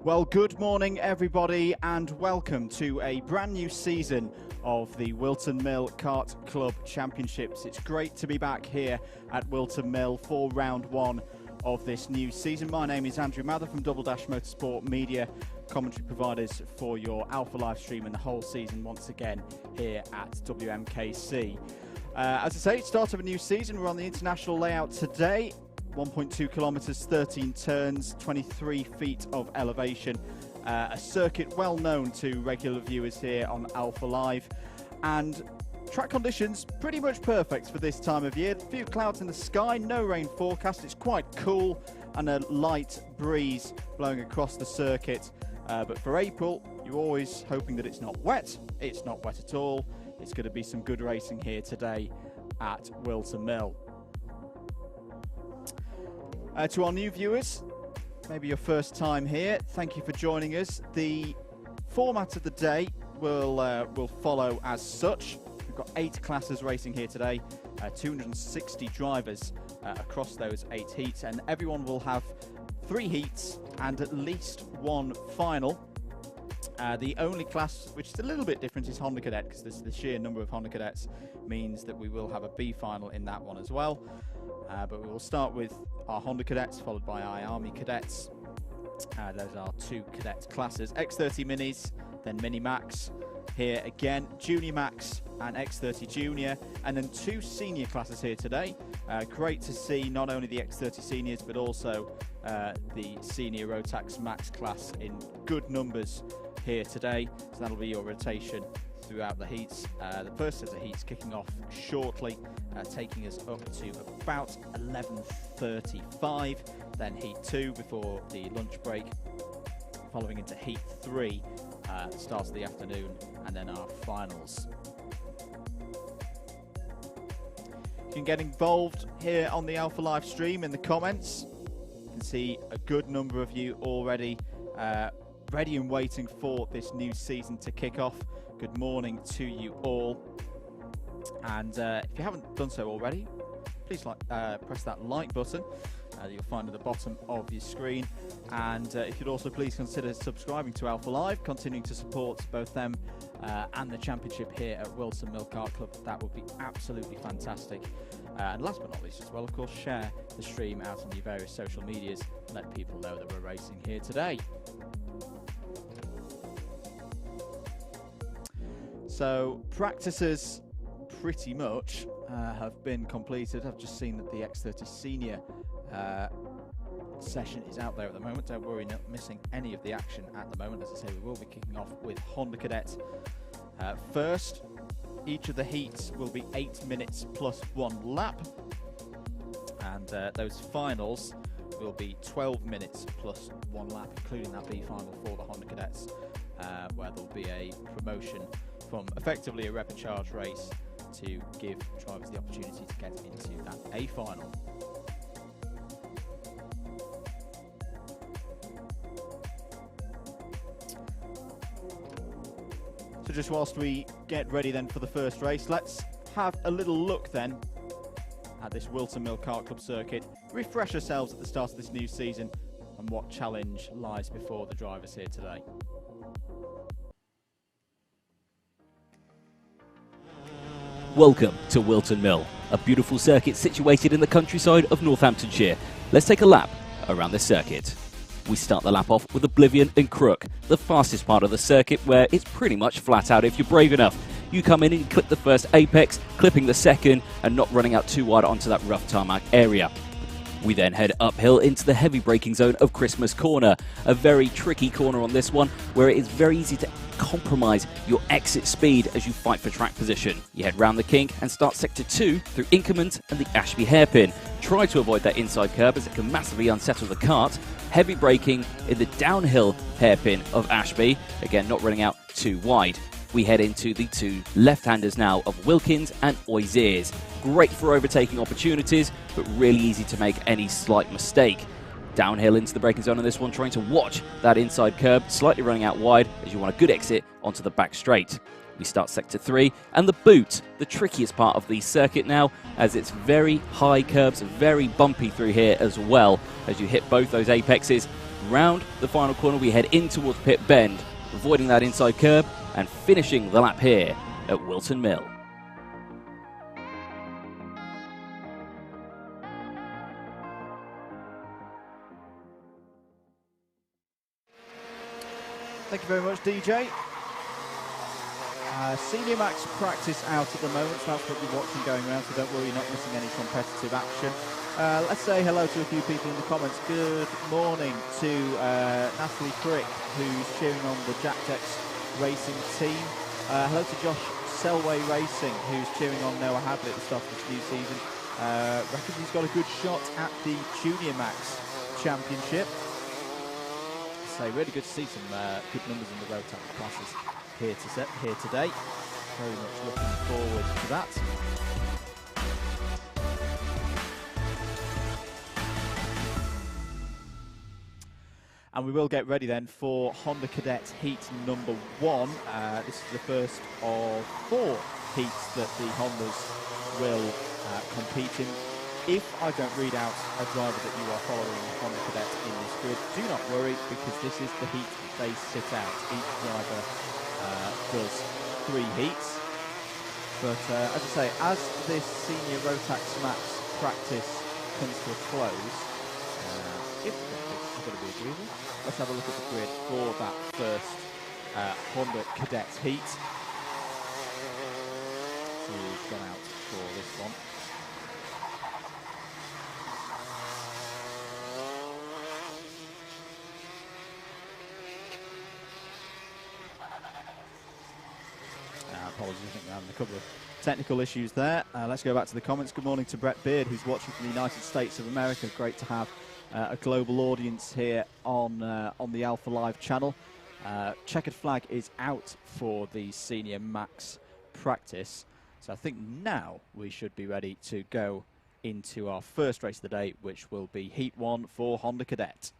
Well, good morning everybody and welcome to a brand new season of the Whilton Mill Kart Club Championships. It's great to be back here at Whilton Mill for round one of this new season. My name is Andrew Mather from Double Dash Motorsport Media, commentary providers for your Alpha live stream and the whole season once again here at WMKC. As I say, start of a new season. We're on the international layout today. 1.2 kilometres, 13 turns, 23 feet of elevation. A circuit well known to regular viewers here on Alpha Live. And track conditions pretty much perfect for this time of year. A few clouds in the sky, no rain forecast. It's quite cool and a light breeze blowing across the circuit. But for April, you're always hoping that it's not wet. It's not wet at all. It's going to be some good racing here today at Whilton Mill. To our new viewers, maybe your first time here, thank you for joining us. The format of the day will follow as such. We've got 8 classes racing here today, 260 drivers across those 8 heats, and everyone will have 3 heats and at least 1 final. The only class which is a little bit different is Honda Cadet, because the sheer number of Honda Cadets means that we will have a B final in that one as well. But we will start with our Honda Cadets, followed by IAME Cadets. Those are 2 cadet classes. X30 Minis, then Mini Max. Here again, Junior Max and X30 Junior. And then 2 senior classes here today. Great to see not only the X30 Seniors, but also the Senior Rotax Max class in good numbers here today. So that'll be your rotation throughout the heats. The first set of heats kicking off shortly, taking us up to about 11:35. Then heat 2 before the lunch break, following into heat 3, start of the afternoon, and then our finals. You can get involved here on the Alpha live stream in the comments. You can see a good number of you already ready and waiting for this new season to kick off. Good morning to you all. And if you haven't done so already, please press that like button that you'll find at the bottom of your screen. And if you'd also please consider subscribing to Alpha Live, continuing to support both them and the championship here at Whilton Mill Kart Club. That would be absolutely fantastic. And last but not least as well, of course, share the stream out on your various social medias. Let people know that we're racing here today. So practices pretty much have been completed. I've just seen that the X30 Senior session is out there at the moment. Don't worry, not missing any of the action at the moment. As I say, we will be kicking off with Honda Cadet first. Each of the heats will be 8 minutes plus 1 lap, and those finals will be 12 minutes plus 1 lap, including that B final for the Honda Cadets, where there will be a promotion from effectively a repechage race to give drivers the opportunity to get into that A final. So just whilst we get ready then for the first race, let's have a little look then at this Whilton Mill Kart Club circuit, refresh ourselves at the start of this new season and what challenge lies before the drivers here today. Welcome to Whilton Mill, a beautiful circuit situated in the countryside of Northamptonshire. Let's take a lap around this circuit. We start the lap off with Oblivion and Crook, the fastest part of the circuit where it's pretty much flat out if you're brave enough. You come in and clip the first apex, clipping the second and not running out too wide onto that rough tarmac area. We then head uphill into the heavy braking zone of Christmas Corner, a very tricky corner on this one where it is very easy to compromise your exit speed as you fight for track position. You head round the kink and start sector 2 through Inkerman and the Ashby hairpin. Try to avoid that inside curb as it can massively unsettle the kart. Heavy braking in the downhill hairpin of Ashby, again not running out too wide. We head into the 2 left-handers now of Wilkins and Oisiers. Great for overtaking opportunities, but really easy to make any slight mistake. Downhill into the braking zone on this one, trying to watch that inside curb, slightly running out wide as you want a good exit onto the back straight. We start sector 3 and the boot, the trickiest part of the circuit now, as it's very high curbs, very bumpy through here as well as you hit both those apexes. Round the final corner, we head in towards Pit Bend, avoiding that inside curb and finishing the lap here at Whilton Mill. Thank you very much, DJ. Senior Max practice out at the moment, so that's what you're watching going around, so don't worry, you're not missing any competitive action. Let's say hello to a few people in the comments. Good morning to Natalie Frick, who's cheering on the Jackdex Racing team. Hello to Josh Selway Racing, who's cheering on Noah Hadley at the start of this new season. Reckons he's got a good shot at the Junior Max Championship. So really good to see some good numbers in the rotax classes here today. Very much looking forward to that. And we will get ready then for Honda Cadet Heat number 1. This is the first of 4 heats that the Hondas will compete in. If I don't read out a driver that you are following Honda Cadet in this grid, do not worry, because this is the heat that they sit out. Each driver does 3 heats. But as I say, as this senior rotax maps practice comes to a close, if it's going to be agreeable, let's have a look at the grid for that first Honda Cadet heat. So we've gone out for this one. Apologies, I think we're having a couple of technical issues there. Let's go back to the comments. Good morning to Brett Beard, who's watching from the United States of America. Great to have a global audience here on the Alpha Live channel. Checkered flag is out for the Senior Max practice. So I think now we should be ready to go into our first race of the day, which will be Heat 1 for Honda Cadet.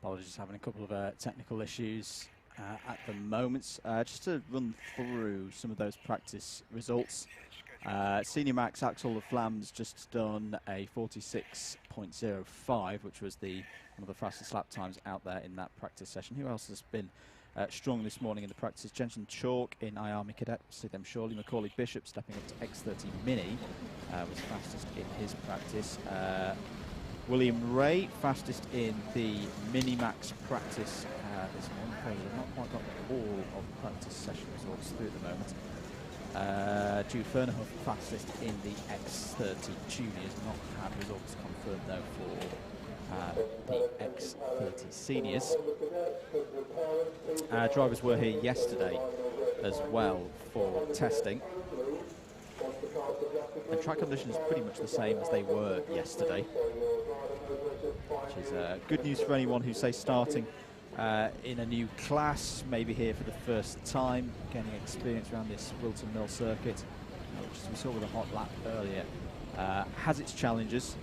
Apologies, having a couple of technical issues at the moment. Just to run through some of those practice results. Senior Max Axel Laflamme's just done a 46.05, which was one of the fastest lap times out there in that practice session. Who else has been strong this morning in the practice? Jensen Chalk in IAME Cadet, see them surely. Macaulay Bishop stepping up to X30 Mini was fastest in his practice. William Ray, fastest in the Mini-Max practice this morning. I've not quite got all of the practice session results through at the moment. Jude Fernerhoff, fastest in the X30 Juniors. Not had results confirmed though for the X30 Seniors. Drivers were here yesterday as well for testing. And track conditions pretty much the same as they were yesterday, which is good news for anyone who's, say, starting in a new class, maybe here for the first time, getting experience around this Whilton Mill circuit, which, as we saw with a hot lap earlier, has its challenges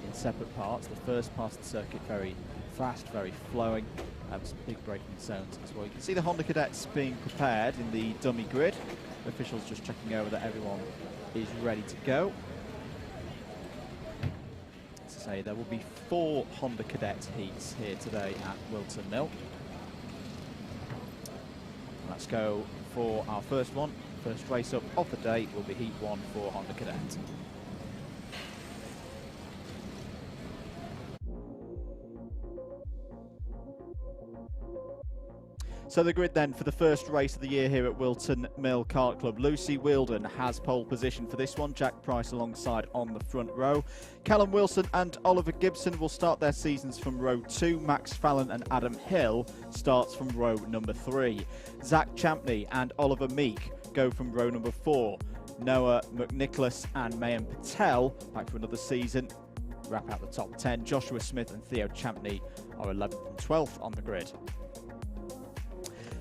in separate parts. The first part of the circuit very fast, very flowing, some big braking zones as well. You can see the Honda Cadets being prepared in the dummy grid. The officials just checking over that everyone is ready to go. As I say, there will be 4 Honda Cadet heats here today at Whilton Mill. Let's go for our first one. First race up of the day will be Heat 1 for Honda Cadet. So the grid then for the first race of the year here at Whilton Mill Kart Club. Lucy Whilton has pole position for this one. Jack Price alongside on the front row. Callum Wilson and Oliver Gibson will start their seasons from row 2. Max Fallon and Adam Hill starts from row number 3. Zach Champney and Oliver Meek go from row number 4. Noah McNicholas and Mayan Patel back for another season wrap out the top 10. Joshua Smith and Theo Champney are 11th and 12th on the grid.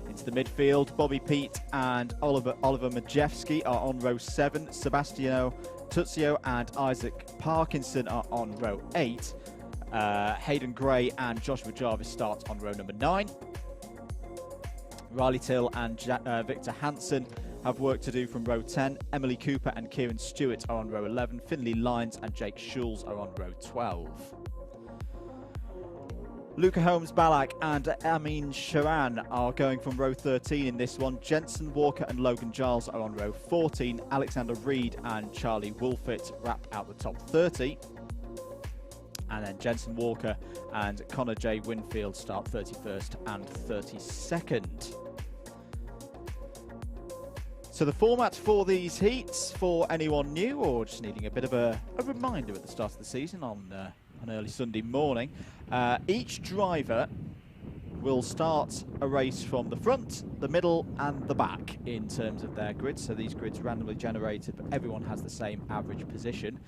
Into the midfield, Bobby Pete and Oliver Majewski are on row 7. Sebastiano Tuzio and Isaac Parkinson are on row 8. Hayden Gray and Joshua Jarvis start on row number 9. Riley Till and Victor Hansen have work to do from row 10. Emily Cooper and Kieran Stewart are on row 11. Finley Lyons and Jake Schulz are on row 12. Luca Holmes Balak and Amin Sharan are going from row 13 in this one. Jensen Walker and Logan Giles are on row 14. Alexander Reed and Charlie Wolfett wrap out the top 30. And then Jensen Walker and Connor J. Winfield start 31st and 32nd. So the format for these heats, for anyone new or just needing a bit of a reminder at the start of the season on an early Sunday morning, each driver will start a race from the front, the middle and the back in terms of their grids. So these grids randomly generated, but everyone has the same average position.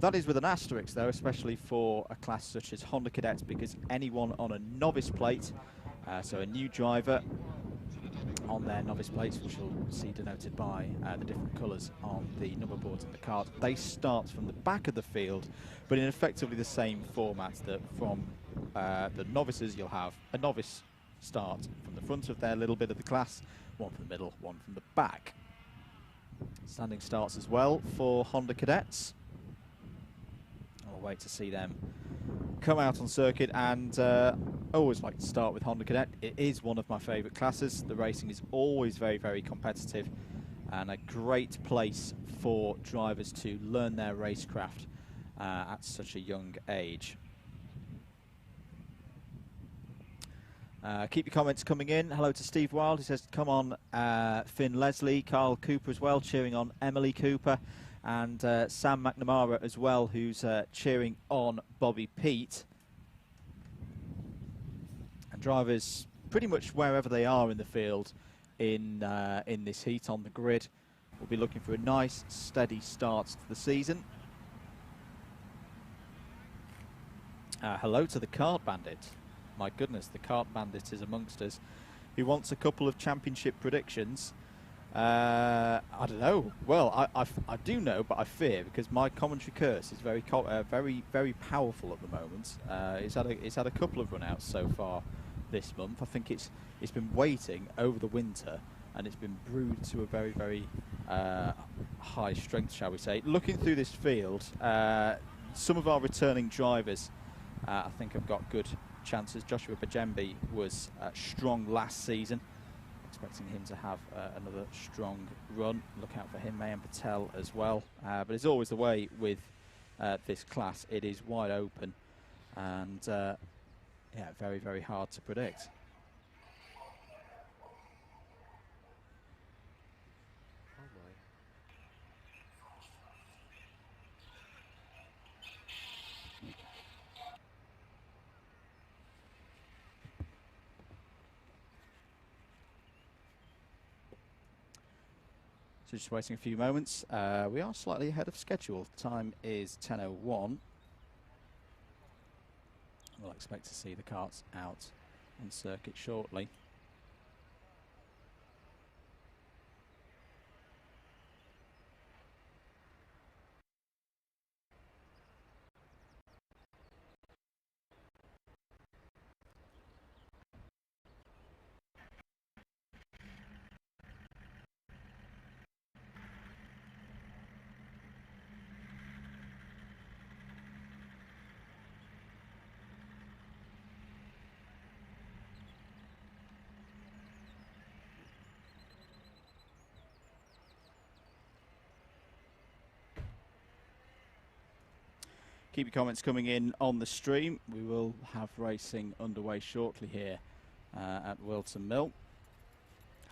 That is with an asterisk though, especially for a class such as Honda Cadets, because anyone on a novice plate, so a new driver on their novice plates, which you'll see denoted by the different colours on the number boards in the kart, they start from the back of the field, but in effectively the same format that from the novices you'll have a novice start from the front of their little bit of the class, one from the middle, one from the back. Standing starts as well for Honda Cadets. I'll wait to see them come out on circuit, and I always like to start with Honda Cadet. It is one of my favourite classes. The racing is always very, very competitive and a great place for drivers to learn their racecraft at such a young age. Keep your comments coming in. Hello to Steve Wild, who says, come on Finn Leslie, Carl Cooper as well, cheering on Emily Cooper, and Sam McNamara as well, who's cheering on Bobby Pete. And drivers pretty much wherever they are in the field in this heat on the grid will be looking for a nice steady start to the season. Hello to the Kart Bandit. My goodness, the Kart Bandit is amongst us, who wants a couple of championship predictions. I don't know. Well, I do know, but I fear, because my commentary curse is very powerful at the moment. It's had a couple of run-outs so far this month. I think it's been waiting over the winter, and it's been brewed to a very, very high strength, shall we say. Looking through this field, some of our returning drivers, I think, have got good chances. Joshua Bajembi was strong last season. Expecting him to have another strong run. Look out for him, Mayan Patel as well. But it's always the way with this class. It is wide open and yeah, very, very hard to predict. So just waiting a few moments. We are slightly ahead of schedule. Time is 10:01. We'll expect to see the karts out on circuit shortly. Keep your comments coming in on the stream. We will have racing underway shortly here at Whilton Mill.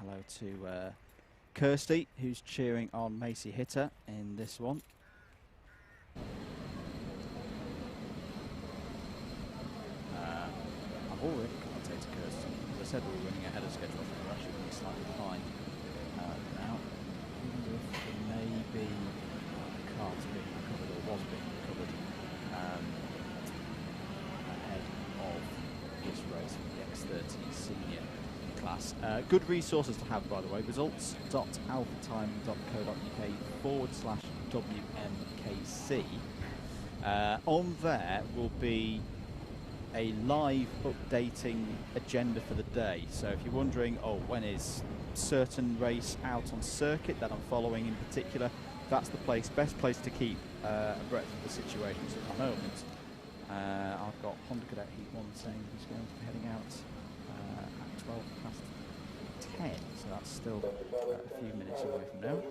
Hello to Kirsty, who's cheering on Maciej Hitter in this one. I've already contacted Kirsty. As I said, we were running ahead of schedule. I think we're actually running slightly behind now. I wonder if there may be Kart's being recovered, or was being recovered, ahead of this race with the X30 senior class. Good resources to have, by the way. Results.alphatime.co.uk/WMKC. On there will be a live updating agenda for the day. So if you're wondering, oh, when is certain race out on circuit that I'm following in particular, that's the best place to keep abreast of the situations at the moment. I've got Honda Cadet Heat 1 saying he's going to be heading out at 10, so that's still a few minutes away from now.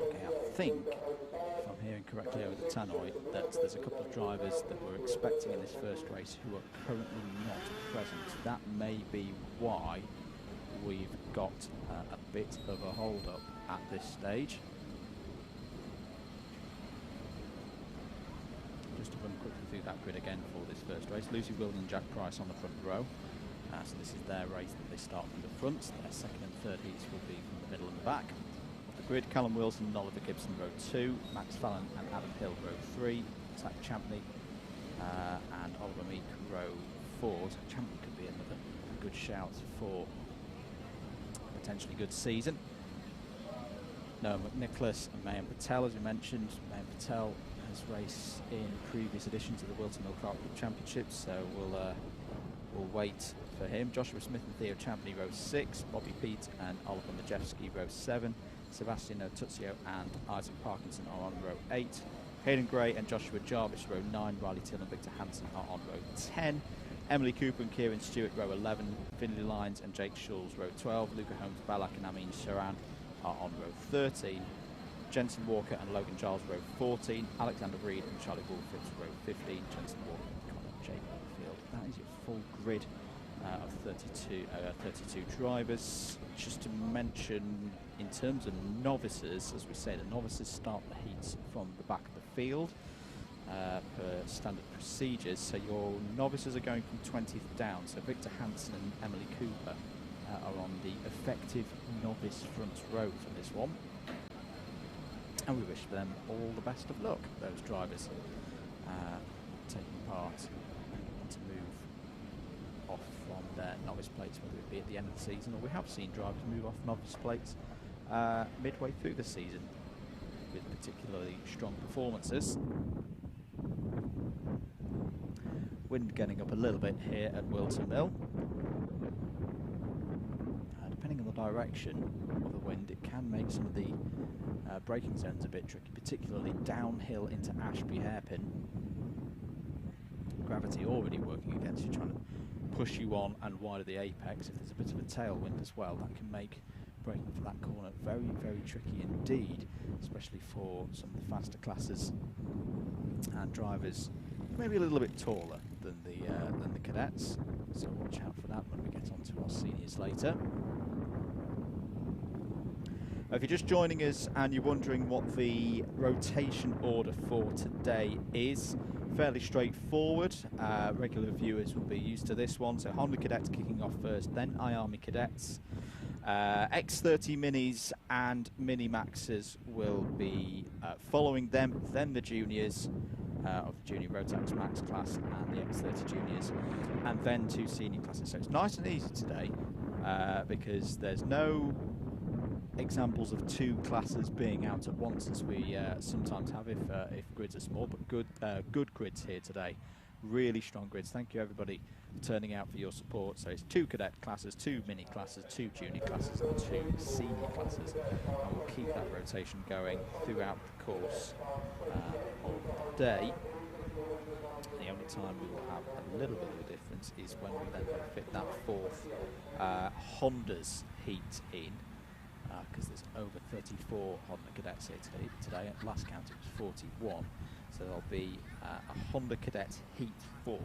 Okay, I think, if I'm hearing correctly over the tannoy, that there's a couple of drivers that we're expecting in this first race who are currently not present. That may be why we've got a bit of a hold-up at this stage. Just to run quickly through that grid again for this first race. Lucy Wilden and Jack Price on the front row. So this is their race that they start from the front. Their second and third heats will be from the middle and the back. Of the grid, Callum Wilson and Oliver Gibson, row 2. Max Fallon and Adam Hill, row 3. Zach Champney and Oliver Meek, row 4. So Champney could be another good shout for a potentially good season. Noah McNicholas and Mayim Patel, as we mentioned. Mayim Patel has raced in previous editions of the Whilton Kart Championships, so we'll wait for him. Joshua Smith and Theo Champney, row 6. Bobby Pete and Oliver Majewski, row 7. Sebastian Otuzio and Isaac Parkinson are on row 8. Hayden Gray and Joshua Jarvis, row 9. Riley Till and Victor Hansen are on row 10. Emily Cooper and Kieran Stewart, row 11. Finley Lyons and Jake Schulz, row 12. Luca Holmes, Balak and Amin Sharan are on row 13. Jensen Walker and Logan Giles, row 14. Alexander Reed and Charlie Wolfitz, row 15. Jensen Walker and Connor J. Field. That is your full grid of 32 drivers. Just to mention, in terms of novices, as we say, the novices start the heats from the back of the field per standard procedures. So your novices are going from 20th down. So Victor Hansen and Emily Cooper are on the effective novice front row for this one. And we wish them all the best of luck, those drivers taking part and want to move off from their novice plates, whether it be at the end of the season, or we have seen drivers move off novice plates midway through the season with particularly strong performances. Wind getting up a little bit here at Whilton Mill. Depending on the direction of the wind, it can make some of the braking zones a bit tricky, particularly downhill into Ashby Hairpin. Gravity already working against you, trying to push you on and wide of the apex. If there's a bit of a tailwind as well, that can make braking for that corner very, very tricky indeed, especially for some of the faster classes and drivers maybe a little bit taller than the cadets. So watch out for that when we get on to our seniors later. If you're just joining us and you're wondering what the rotation order for today is, fairly straightforward. Regular viewers will be used to this one. So Honda Cadets kicking off first, then IAME Cadets. X30 Minis and Mini Maxes will be following them, then the juniors of the Junior Rotax Max class and the X30 Juniors, and then 2 senior classes. So it's nice and easy today because there's no examples of 2 classes being out at once, as we sometimes have if grids are small, but good grids here today. Really strong grids. Thank you everybody for turning out for your support. So it's 2 cadet classes, 2 mini classes, 2 junior classes and 2 senior classes, and we'll keep that rotation going throughout the course of the day. The only time we will have a little bit of a difference is when we then fit that 4th Honda's heat in. because there's over 34 Honda cadets here today. At last count it was 41. So there'll be a Honda Cadet Heat 4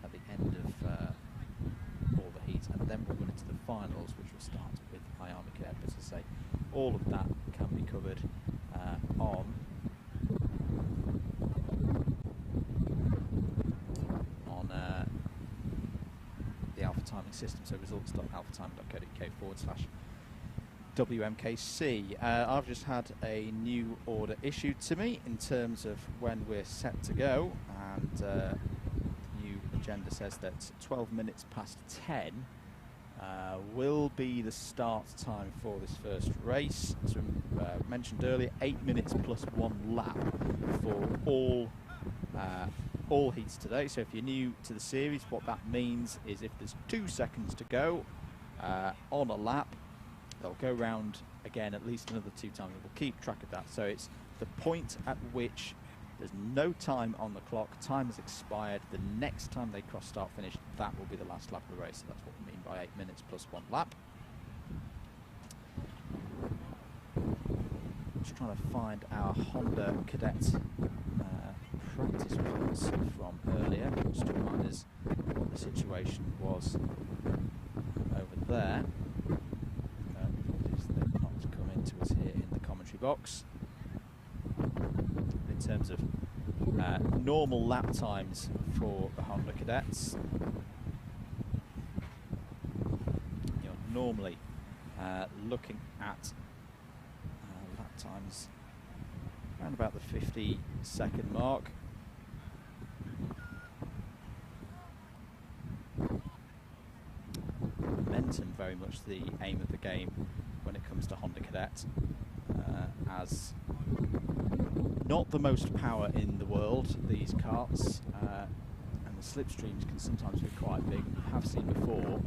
at the end of all the heats, and then we'll run into the finals, which will start with IAME Cadet. But as I say, all of that can be covered on the Alpha Timing system, so results.alphatiming.co.uk/WMKC. I've just had a new order issued to me in terms of when we're set to go, and the new agenda says that 12 minutes past 10 will be the start time for this first race. As we mentioned earlier, 8 minutes plus 1 lap for all heats today. So if you're new to the series, what that means is if there's 2 seconds to go on a lap, they'll go round again at least another 2 times, and we'll keep track of that. So it's the point at which there's no time on the clock, time has expired, the next time they cross start finish, that will be the last lap of the race. So that's what we mean by 8 minutes plus 1 lap. Just trying to find our Honda Cadet practice points from earlier, just to remind us what the situation was over there. They've not come into us here in the commentary box. In terms of normal lap times for the Honda Cadets, you're normally looking at lap times around about the 50-second mark. Momentum very much the aim of the game when it comes to Honda Cadet, as not the most power in the world, these karts, and the slipstreams can sometimes be quite big. We have seen before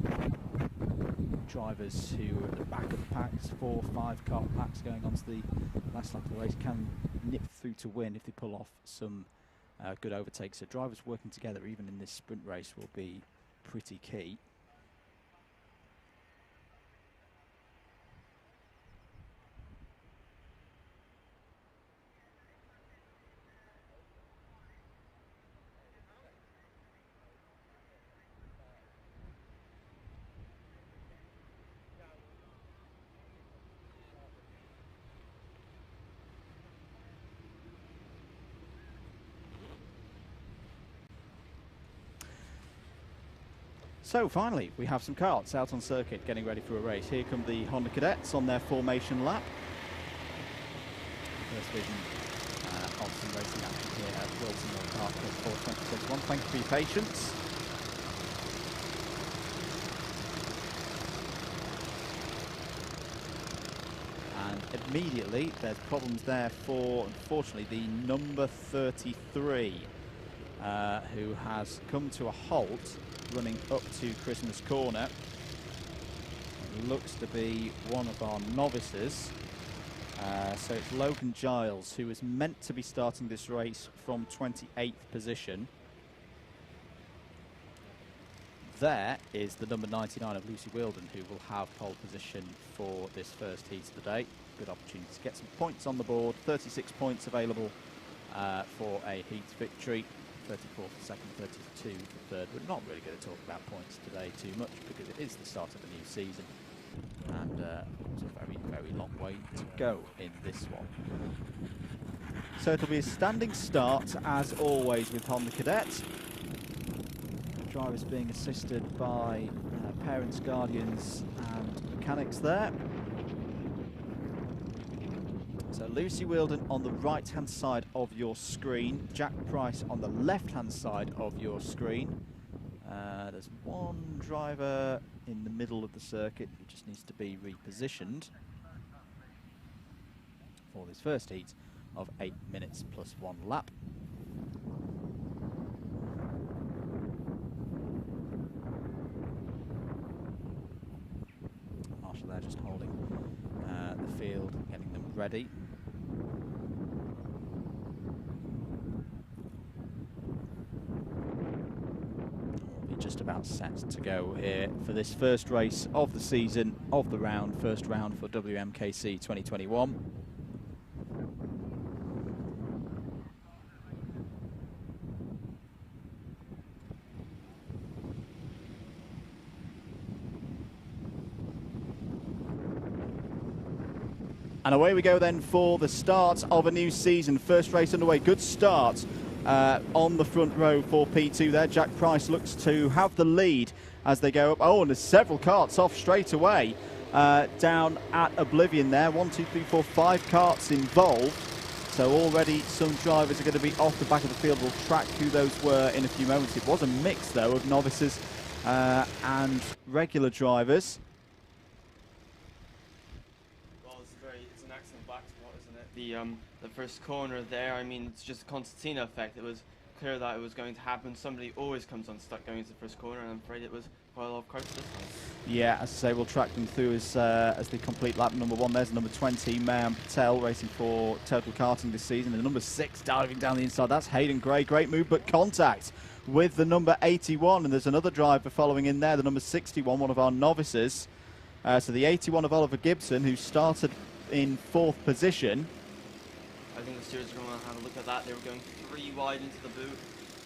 drivers who are at the back of the packs, 4 or 5 kart packs going on to the last lap of the race, can nip through to win if they pull off some good overtakes. So drivers working together, even in this sprint race, will be pretty key. So finally, we have some karts out on circuit getting ready for a race. Here come the Honda Cadets on their formation lap. First vision of some racing action here at Whilton Kart Course 2021. Thank you for your patience. And immediately, there's problems there for, unfortunately, the number 33, who has come to a halt running up to Christmas Corner. It looks to be one of our novices. So it's Logan Giles, who is meant to be starting this race from 28th position. There is the number 99 of Lucy Whilton, who will have pole position for this first heat of the day. Good opportunity to get some points on the board. 36 points available for a heat victory. 34 for second, 32 for third. We're not really going to talk about points today too much because it is the start of a new season, and it's a very, very long way to go in this one. So it'll be a standing start as always with Honda Cadet. Drivers being assisted by parents, guardians and mechanics there. So Lucy Whilton on the right-hand side of your screen, Jack Price on the left-hand side of your screen. There's one driver in the middle of the circuit who just needs to be repositioned for this first heat of 8 minutes plus 1 lap. Marshall there just holding the field, getting them ready. just about set to go here for this first race of the season, of the round, first round for WMKC 2021. And away we go then for the start of a new season. First race underway. Good start on the front row for P2 there. Jack Price looks to have the lead as they go up. Oh, and there's several karts off straight away down at Oblivion there. 1, 2, 3, 4, 5 karts involved. So already some drivers are going to be off the back of the field. We'll track who those were in a few moments. It was a mix, though, of novices and regular drivers. The first corner there, I mean, it's just a concertina effect. It was clear that it was going to happen. Somebody always comes unstuck going into the first corner, and I'm afraid it was quite a lot of cars this time. Yeah, as I say, we'll track them through as they complete lap number 1. There's number 20, Maciej Patel, racing for Total Karting this season. And number 6, diving down the inside. That's Hayden Gray. Great move, but contact with the number 81. And there's another driver following in there, the number 61, one of our novices. So the 81 of Oliver Gibson, who started in 4th position. I think the stewards are going to have a look at that. They were going 3 wide into the boot.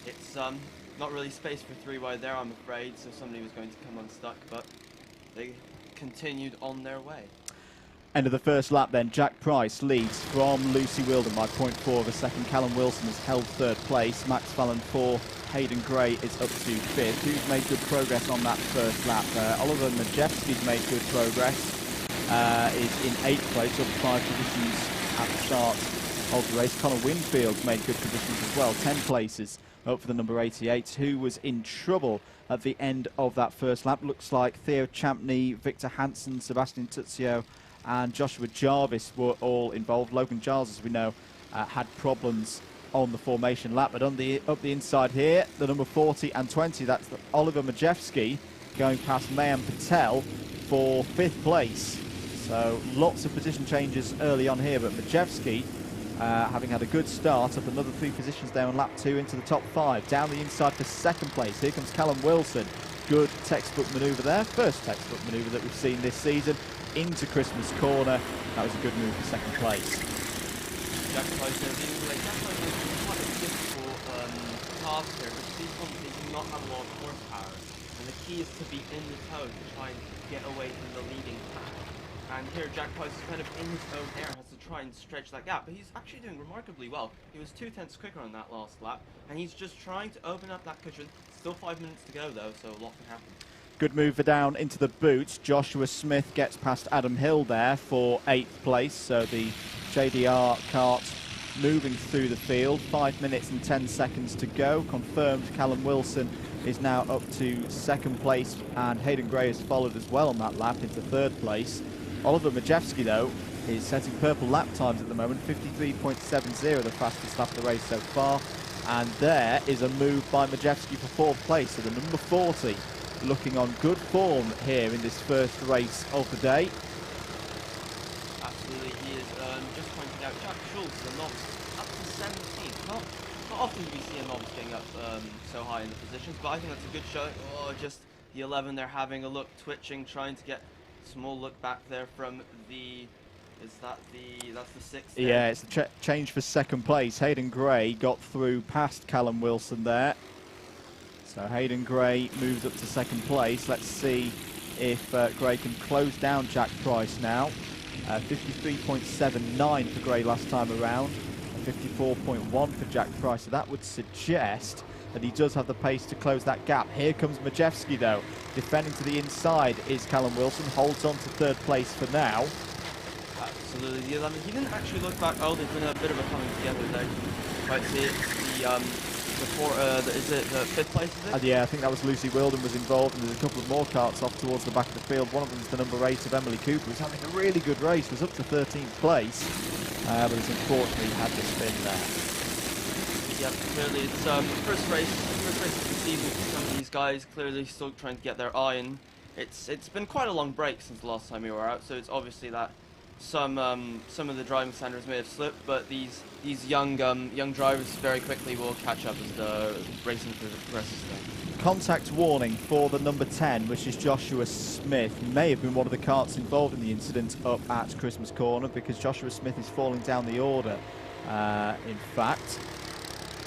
It's not really space for 3 wide there, I'm afraid, so somebody was going to come unstuck, but they continued on their way. End of the first lap then, Jack Price leads from Lucy Whilton by 0.4 of a second. Callum Wilson has held 3rd place. Max Fallon 4, Hayden Gray is up to 5th. Who's made good progress on that first lap? Oliver Majewski's made good progress. Is in 8th place, up 5 positions at the start of the race. Connor Winfield's made good positions as well, 10 places up for the number 88, who was in trouble at the end of that first lap. Looks like Theo Champney, Victor Hansen, Sebastian Tuzio and Joshua Jarvis were all involved. Logan Giles, as we know, had problems on the formation lap, but on the up the inside here, the number 40 and 20, that's Oliver Majewski going past Maciej Patel for 5th place. So lots of position changes early on here, but Majewski, having had a good start, up another 3 positions there on lap 2 into the top 5. Down the inside for 2nd place. Here comes Callum Wilson. Good textbook manoeuvre there. First textbook manoeuvre that we've seen this season into Christmas Corner. That was a good move for 2nd place. Jack Price has quite a difficult task here, because these ones they do not have a lot of horsepower. And the key is to be in the tow to try and get away from the leading pack. And here Jack Price is kind of in his own air, has to try and stretch that gap, but he's actually doing remarkably well. He was 2/10 quicker on that last lap, and he's just trying to open up that cushion. Still 5 minutes to go though, so a lot can happen. Good move for down into the boot. Joshua Smith gets past Adam Hill there for 8th place, so the JDR kart moving through the field. 5 minutes and 10 seconds to go. Confirmed Callum Wilson is now up to 2nd place, and Hayden Gray has followed as well on that lap into 3rd place. Oliver Majewski, though, is setting purple lap times at the moment, 53.70, the fastest lap of the race so far. And there is a move by Majewski for 4th place, so the number 40 looking on good form here in this first race of the day. Absolutely, he is just pointing out Jack Schultz, the novice, up to 17th. Not often do we see a novice getting up so high in the positions, but I think that's a good show. Oh, just the 11 there having a look, twitching, trying to get small look back there from the, that's the 6th? Yeah, it's the change for 2nd place. Hayden Gray got through past Callum Wilson there. So Hayden Gray moves up to 2nd place. Let's see if Gray can close down Jack Price now. 53.79 for Gray last time around, 54.1 for Jack Price. So that would suggest that he does have the pace to close that gap. Here comes Majewski though. Defending to the inside is Callum Wilson, holds on to 3rd place for now. Absolutely, the 11. He didn't actually look back. Oh, there's been a bit of a coming together there. Right, see it. Is it the 5th place, is it? Yeah, I think that was Lucy Whilton was involved, and there's a couple of more karts off towards the back of the field. One of them is the number 8 of Emily Cooper, who's having a really good race, was up to 13th place, but has unfortunately had to spin there. Yeah, clearly it's first race of the season for some of these guys. Clearly still trying to get their eye in. It's been quite a long break since the last time we were out, so it's obviously that some of the driving standards may have slipped, but these young drivers very quickly will catch up as the racing progresses there. Contact warning for the number 10, which is Joshua Smith. May have been one of the karts involved in the incident up at Christmas Corner, because Joshua Smith is falling down the order. In fact,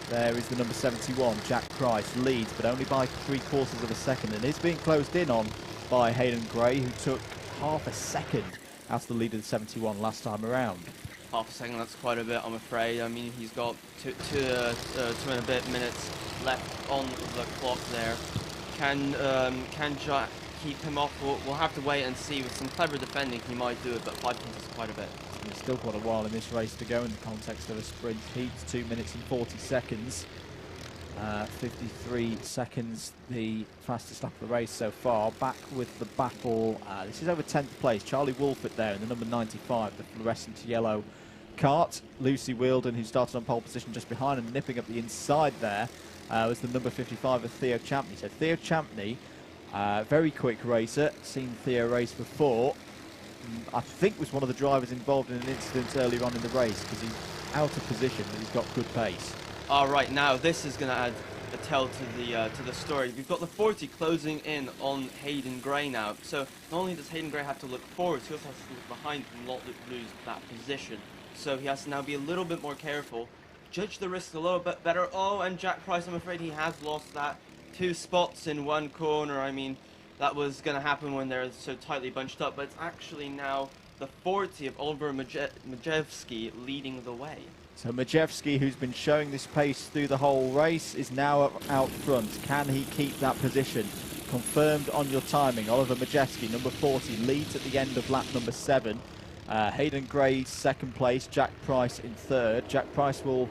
there is the number 71, Jack Price, leads, but only by 3/4 of a second, and is being closed in on by Hayden Gray, who took half a second out of the lead of the 71 last time around. Half a second, that's quite a bit, I'm afraid. I mean, he's got two and a bit minutes left on the clock there. Can Jack keep him off? We'll have to wait and see. With some clever defending, he might do it, but 5 points is quite a bit. There's still quite a while in this race to go in the context of a sprint heat. 2 minutes and 40 seconds. 53 seconds, the fastest lap of the race so far. Back with the battle. This is over 10th place. Charlie Wolfert there in the number 95, the fluorescent yellow kart. Lucy Whilton, who started on pole position just behind and nipping up the inside there, was the number 55 of Theo Champney. So Theo Champney, very quick racer, seen Theo race before. I think was one of the drivers involved in an incident earlier on in the race, because he's out of position but he's got good pace. Right, now this is going to add a tell to the story. We've got the 40 closing in on Hayden Gray now. So not only does Hayden Gray have to look forward, he also has to look behind and not lose that position. So he has to now be a little bit more careful, judge the risk a little bit better. Oh, and Jack Price, I'm afraid he has lost that 2 spots in one corner. I mean, that was going to happen when they're so tightly bunched up, but it's actually now the 40 of Oliver Maciej leading the way. So Maciej, who's been showing this pace through the whole race, is now out front. Can he keep that position? Confirmed on your timing. Oliver Maciej, number 40, leads at the end of lap number 7. Hayden Gray, 2nd place. Jack Price in 3rd. Jack Price will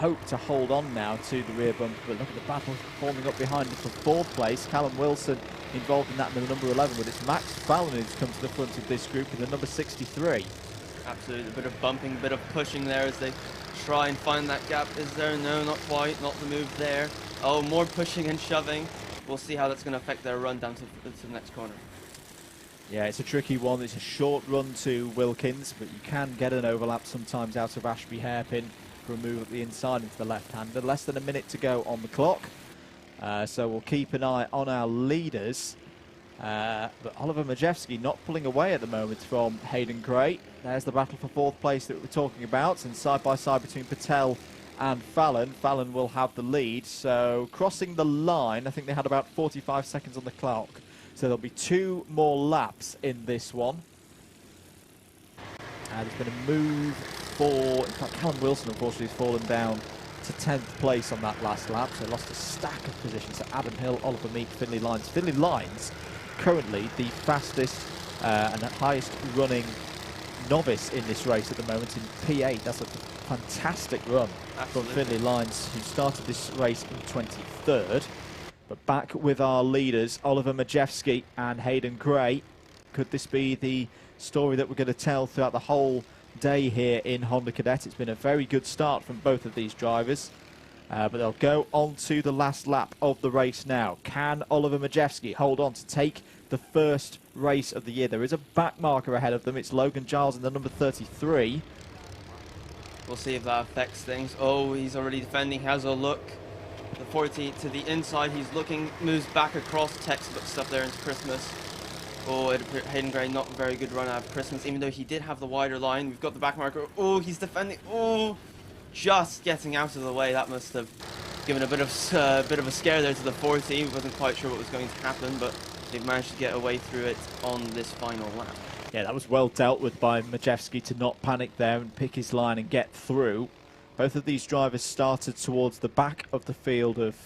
hope to hold on now to the rear bump, but look at the battle forming up behind him for 4th place. Callum Wilson involved in that in the number 11, but it's Max Fallon who's come to the front of this group in the number 63. Absolutely, a bit of bumping, a bit of pushing there as they try and find that gap. Is there? No, not quite, not the move there. Oh, more pushing and shoving. We'll see how that's going to affect their run down to the next corner. Yeah, it's a tricky one. It's a short run to Wilkins, but you can get an overlap sometimes out of Ashby Hairpin for a move at the inside into the left-hander. Less than a minute to go on the clock. So we'll keep an eye on our leaders. But Oliver Maciej not pulling away at the moment from Hayden Gray. There's the battle for 4th place that we're talking about, and side by side between Patel and Fallon. Fallon will have the lead, so crossing the line, I think they had about 45 seconds on the clock. So there'll be 2 more laps in this one. There's been a move for, in fact, Callum Wilson unfortunately has fallen down to 10th place on that last lap, so lost a stack of positions. So Adam Hill, Oliver Meek, Finlay Lyons. Finlay Lyons, currently the fastest and highest running novice in this race at the moment in P8. That's a fantastic run from Finlay Lyons, who started this race in 23rd. But back with our leaders, Oliver Maciej and Hayden Gray. Could this be the story that we're going to tell throughout the whole day here in Honda Cadet? It's been a very good start from both of these drivers. But they'll go on to the last lap of the race now. Can Oliver Maciej hold on to take the first race of the year? There is a back marker ahead of them. It's Logan Giles in the number 33. We'll see if that affects things. Oh, he's already defending. Has a look. The 40 to the inside. He's looking, moves back across, textbook stuff there into Christmas. Oh, Hayden Gray, not a very good run out of Christmas, even though he did have the wider line. We've got the back marker. Oh, he's defending. Oh, just getting out of the way. That must have given a bit of a scare there to the 40. Wasn't quite sure what was going to happen, but they've managed to get away through it on this final lap. Yeah, that was well dealt with by Maciej to not panic there and pick his line and get through. Both of these drivers started towards the back of the field of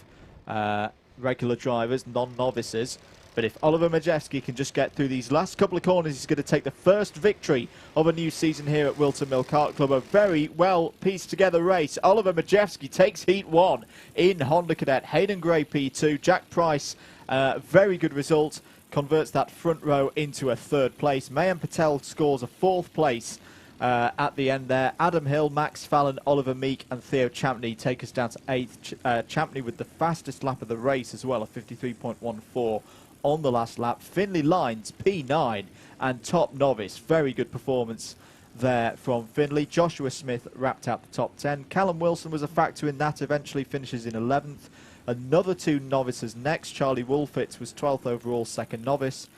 regular drivers, non-novices. But if Oliver Maciej can just get through these last couple of corners, he's going to take the first victory of a new season here at Whilton Mill Kart Club. A very well pieced together race. Oliver Maciej takes Heat 1 in Honda Cadet. Hayden Gray P2. Jack Price, very good result. Converts that front row into a 3rd place. Mayan Patel scores a 4th place at the end there. Adam Hill, Max Fallon, Oliver Meek and Theo Champney take us down to 8th. Champney with the fastest lap of the race as well, a 53.14 on the last lap. Finley Lines, P9, and top novice. Very good performance there from Finley. Joshua Smith wrapped out the top 10. Callum Wilson was a factor in that, eventually finishes in 11th. Another 2 novices next. Charlie Woolfitz was 12th overall, second novice.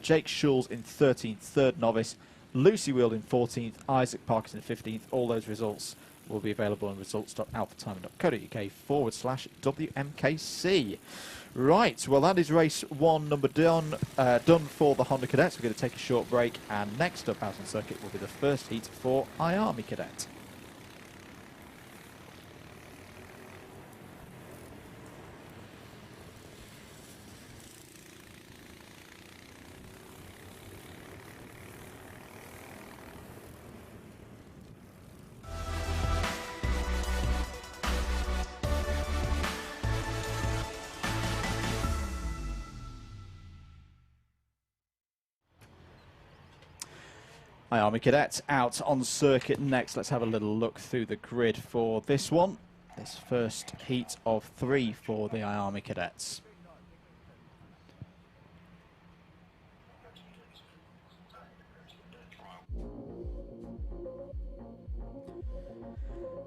Jake Schulz in 13th, third novice. Lucy Weald in 14th, Isaac Parkinson 15th. All those results will be available on results.alphatiming.co.uk/WMKC. Right, well that is race 1 number done for the Honda Cadets. We're going to take a short break, and next up out on circuit will be the first heat for IAME Cadet. IAME Cadets out on circuit next. Let's have a little look through the grid for this one. This first heat of 3 for the IAME Cadets.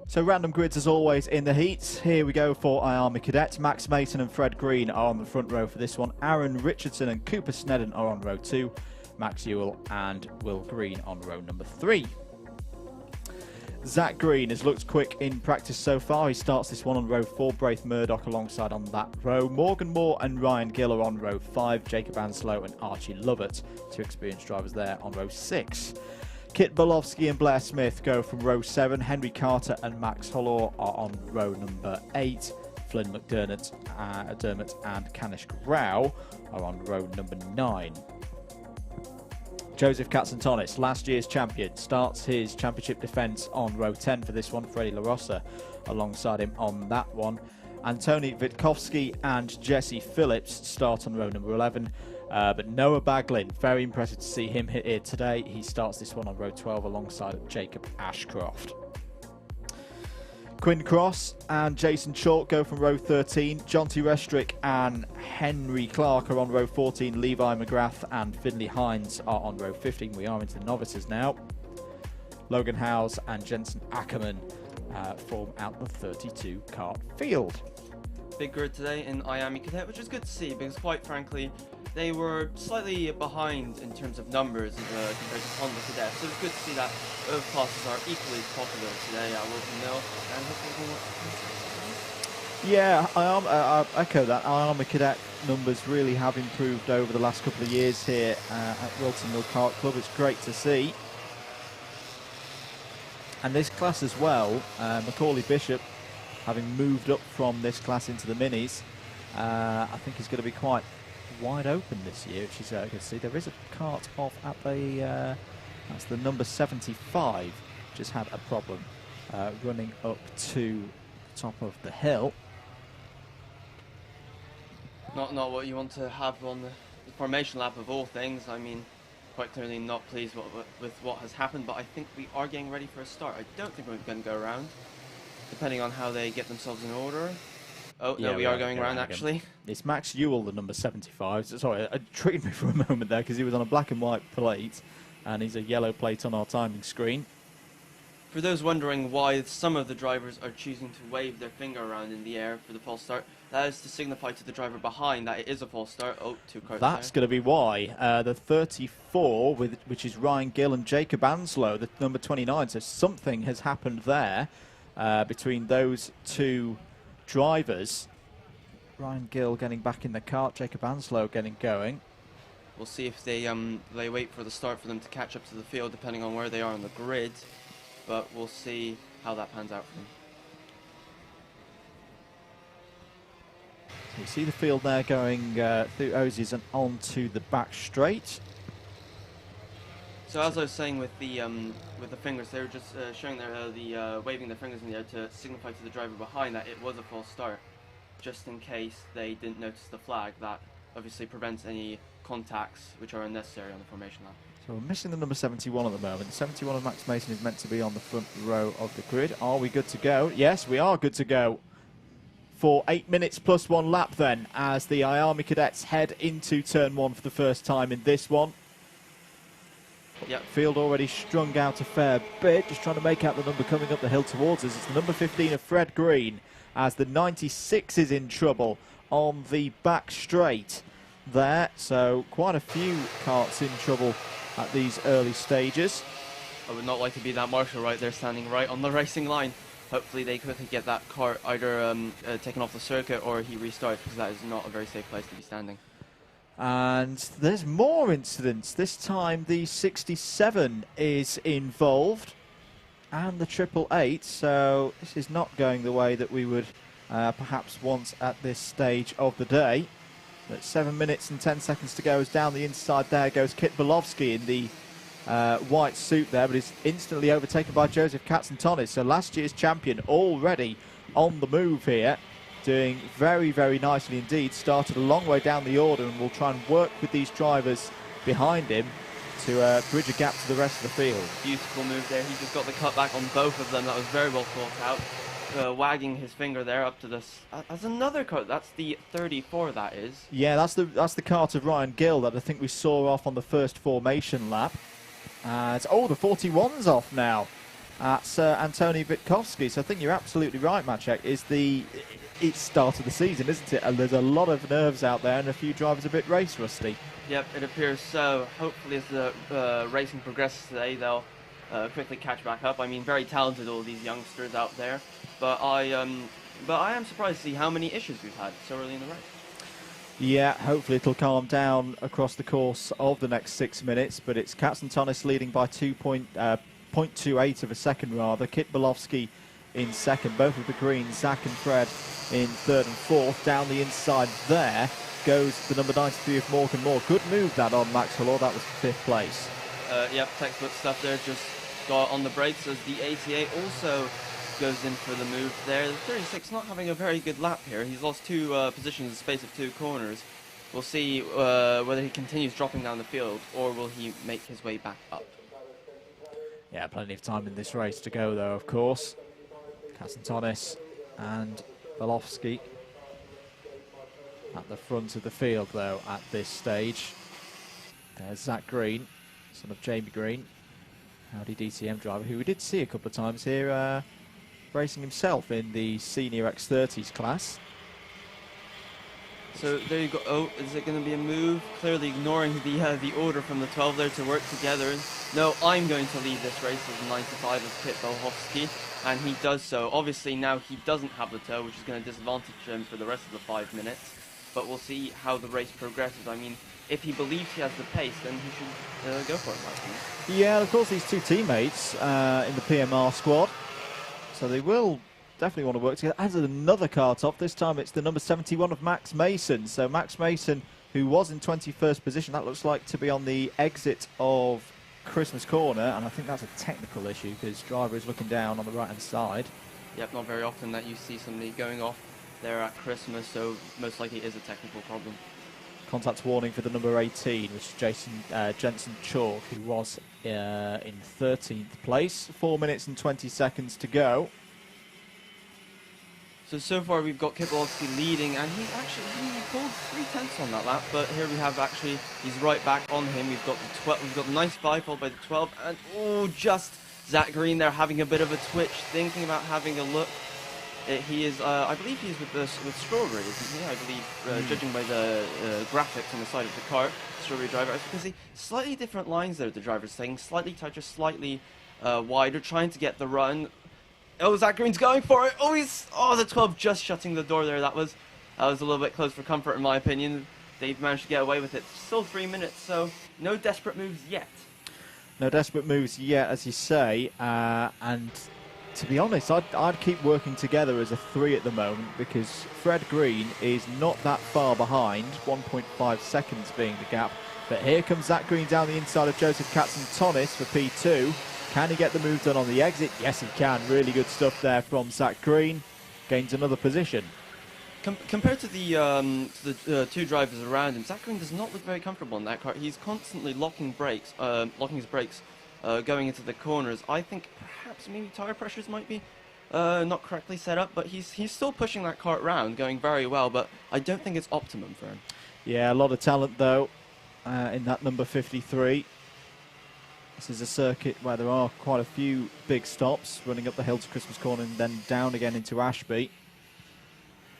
So random grids as always in the heats. Here we go for IAME Cadets. Max Mason and Fred Green are on the front row for this one. Aaron Richardson and Cooper Snedden are on row 2. Max Ewell and Will Green on row number 3. Zach Green has looked quick in practice so far. He starts this one on row 4. Braith Murdoch alongside on that row. Morgan Moore and Ryan Gill are on row 5. Jacob Anslow and Archie Lovett, 2 experienced drivers there, on row 6. Kit Bolowski and Blair Smith go from row 7. Henry Carter and Max Hollor are on row number 8. Flynn McDermott and Kanish Rao are on row number 9. Joseph Katsantonis, last year's champion, starts his championship defence on row 10 for this one. Freddie LaRossa alongside him on that one. Antoni Witkowski and Jesse Phillips start on row number 11. But Noah Baglin, very impressive to see him hit here today. He starts this one on row 12 alongside Jacob Ashcroft. Quinn Cross and Jason Chalk go from row 13. Jonty Restrick and Henry Clark are on row 14. Levi McGrath and Finley Hines are on row 15. We are into the novices now. Logan Howes and Jensen Ackerman form out the 32 kart field. Big grid today in IAME Cadet, which is good to see because, quite frankly, they were slightly behind in terms of numbers compared to Honda Cadet. So it's good to see that both classes are equally popular today at Whilton Mill. And hopefully yeah, I echo that. IAME Cadet numbers really have improved over the last couple of years here at Whilton Mill Kart Club. It's great to see. And this class as well, Macaulay Bishop, having moved up from this class into the minis, I think is going to be quite wide open this year, which is good to see. There is a kart off at the that's the number 75, just had a problem running up to the top of the hill. not what you want to have on the formation lap of all things. I mean, quite clearly not pleased with what has happened, but I think we are getting ready for a start. I don't think we're going to go around, depending on how they get themselves in order. Oh, yeah, no, we are going around, actually. It's Max Ewell, the number 75. Sorry, it triggered me for a moment there because he was on a black and white plate, and he's a yellow plate on our timing screen. For those wondering why some of the drivers are choosing to wave their finger around in the air for the false start, that is to signify to the driver behind that it is a false start. Oh, 2 cars. That's going to be why. The 34, which is Ryan Gill and Jacob Anslow, the number 29. So something has happened there between those 2 drivers. Ryan Gill getting back in the kart, Jacob Anslow getting going. We'll see if they wait for the start for them to catch up to the field, depending on where they are on the grid. But we'll see how that pans out for them. So you see the field there going through Ozies and onto the back straight. So as I was saying with the fingers, they were just showing their waving their fingers in the air to signify to the driver behind that it was a false start, just in case they didn't notice the flag. That obviously prevents any contacts which are unnecessary on the formation lap. So we're missing the number 71 at the moment. The 71 of Max Mason is meant to be on the front row of the grid. Are we good to go? Yes, we are good to go for 8 minutes plus 1 lap then, as the IAME cadets head into turn 1 for the first time in this one. Yep. Field already strung out a fair bit, just trying to make out the number coming up the hill towards us. It's the number 15 of Fred Green, as the 96 is in trouble on the back straight there. So quite a few karts in trouble at these early stages. I would not like to be that marshal right there, standing right on the racing line. Hopefully they quickly get that kart either taken off the circuit or he restarts, because that is not a very safe place to be standing. And there's more incidents. This time the 67 is involved and the 888, so this is not going the way that we would perhaps want at this stage of the day. But 7 minutes and 10 seconds to go, as down the inside there goes Kit Bolowski in the white suit there, but is instantly overtaken by Joseph Katzentonis. So last year's champion already on the move here, doing very, very nicely indeed. Started a long way down the order and will try and work with these drivers behind him to bridge a gap to the rest of the field. Beautiful move there. He just got the cutback on both of them. That was very well thought out. Wagging his finger there up to this. As another cut. That's the 34. That is. Yeah, that's the kart of Ryan Gill that I think we saw off on the first formation lap. Oh, the 41's off now. That's Antoni Witkowski. So I think you're absolutely right, Maciej. It's start of the season, isn't it? And there's a lot of nerves out there and a few drivers a bit race rusty. Yep, it appears so. Hopefully as the racing progresses today, they'll quickly catch back up. I mean, very talented, all these youngsters out there. But I am surprised to see how many issues we've had so early in the race. Yeah, hopefully it'll calm down across the course of the next 6 minutes. But it's Katzentonis leading by 0.28 of a second rather. Kit Bolowski in second, both of the Greens, Zach and Fred in third and fourth. Down the inside there goes the number 93 of Morgan Moore. Good move that on Max Hallor. That was fifth place. Yep, textbook stuff there. Just got on the brakes as the ATA also goes in for the move there. The 36 not having a very good lap here. He's lost 2 positions in the space of 2 corners. We'll see whether he continues dropping down the field or will he make his way back up. Yeah, plenty of time in this race to go though, of course. Katzentonis and Bolowski at the front of the field though at this stage. There's Zach Green, son of Jamie Green, Audi DTM driver, who we did see a couple of times here racing himself in the senior X30s class. So there you go. Oh, is it going to be a move? Clearly ignoring the order from the 12 there to work together. No, I'm going to lead this race as 95 of Kit Bolowski, and he does so. Obviously now he doesn't have the toe, which is going to disadvantage him for the rest of the 5 minutes. But we'll see how the race progresses. I mean, if he believes he has the pace, then he should go for it, I think. Yeah, of course, these 2 teammates in the PMR squad, so they will definitely want to work together. As another kart off, this time it's the number 71 of Max Mason. So Max Mason, who was in 21st position, that looks like to be on the exit of Christmas Corner, and I think that's a technical issue because driver is looking down on the right hand side. Yep, not very often that you see somebody going off there at Christmas, so most likely it is a technical problem. Contact warning for the number 18, which is Jensen Chalk, who was in 13th place. 4 minutes and 20 seconds to go. So far we've got Kit Bolowski leading, and he pulled 3/10 on that lap, but here we have actually, he's right back on him. We've got the 12, we've got the 95 followed by the 12, and oh, just Zach Green there having a bit of a twitch, thinking about having a look. He is, I believe he's with Strawberry, isn't he? I believe, judging by the graphics on the side of the car, Strawberry driver. As you can see, slightly different lines there, the driver's saying, slightly tighter, slightly wider, trying to get the run. Oh, Zach Green's going for it. Oh, the 12 just shutting the door there. That was a little bit close for comfort, in my opinion. They've managed to get away with it. Still 3 minutes, so no desperate moves yet. No desperate moves yet, as you say. And to be honest, I'd keep working together as a 3 at the moment, because Fred Green is not that far behind, 1.5 seconds being the gap. But here comes Zach Green down the inside of Joseph Katzentonis for P2. Can he get the move done on the exit? Yes, he can. Really good stuff there from Zach Green. Gains another position. Compared to the 2 drivers around him, Zach Green does not look very comfortable in that car. He's constantly locking his brakes, going into the corners. I think perhaps maybe tyre pressures might be not correctly set up, but he's still pushing that cart round, going very well, but I don't think it's optimum for him. Yeah, a lot of talent, though, in that number 53. This is a circuit where there are quite a few big stops, running up the hill to Christmas Corner and then down again into Ashby.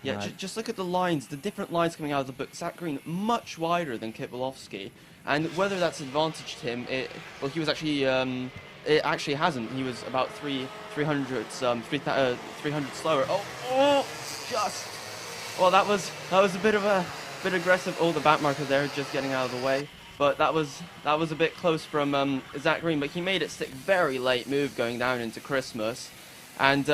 Yeah, just look at the lines, the different lines coming out of the book. Zach Green, much wider than Kit Wolofsky, and whether that's advantaged him, well, he was actually, it actually hasn't. He was about 300 slower. Well, that was a bit aggressive. Oh, the back marker there, just getting out of the way. But that was a bit close from Zach Green, but he made it stick very late move going down into Christmas. And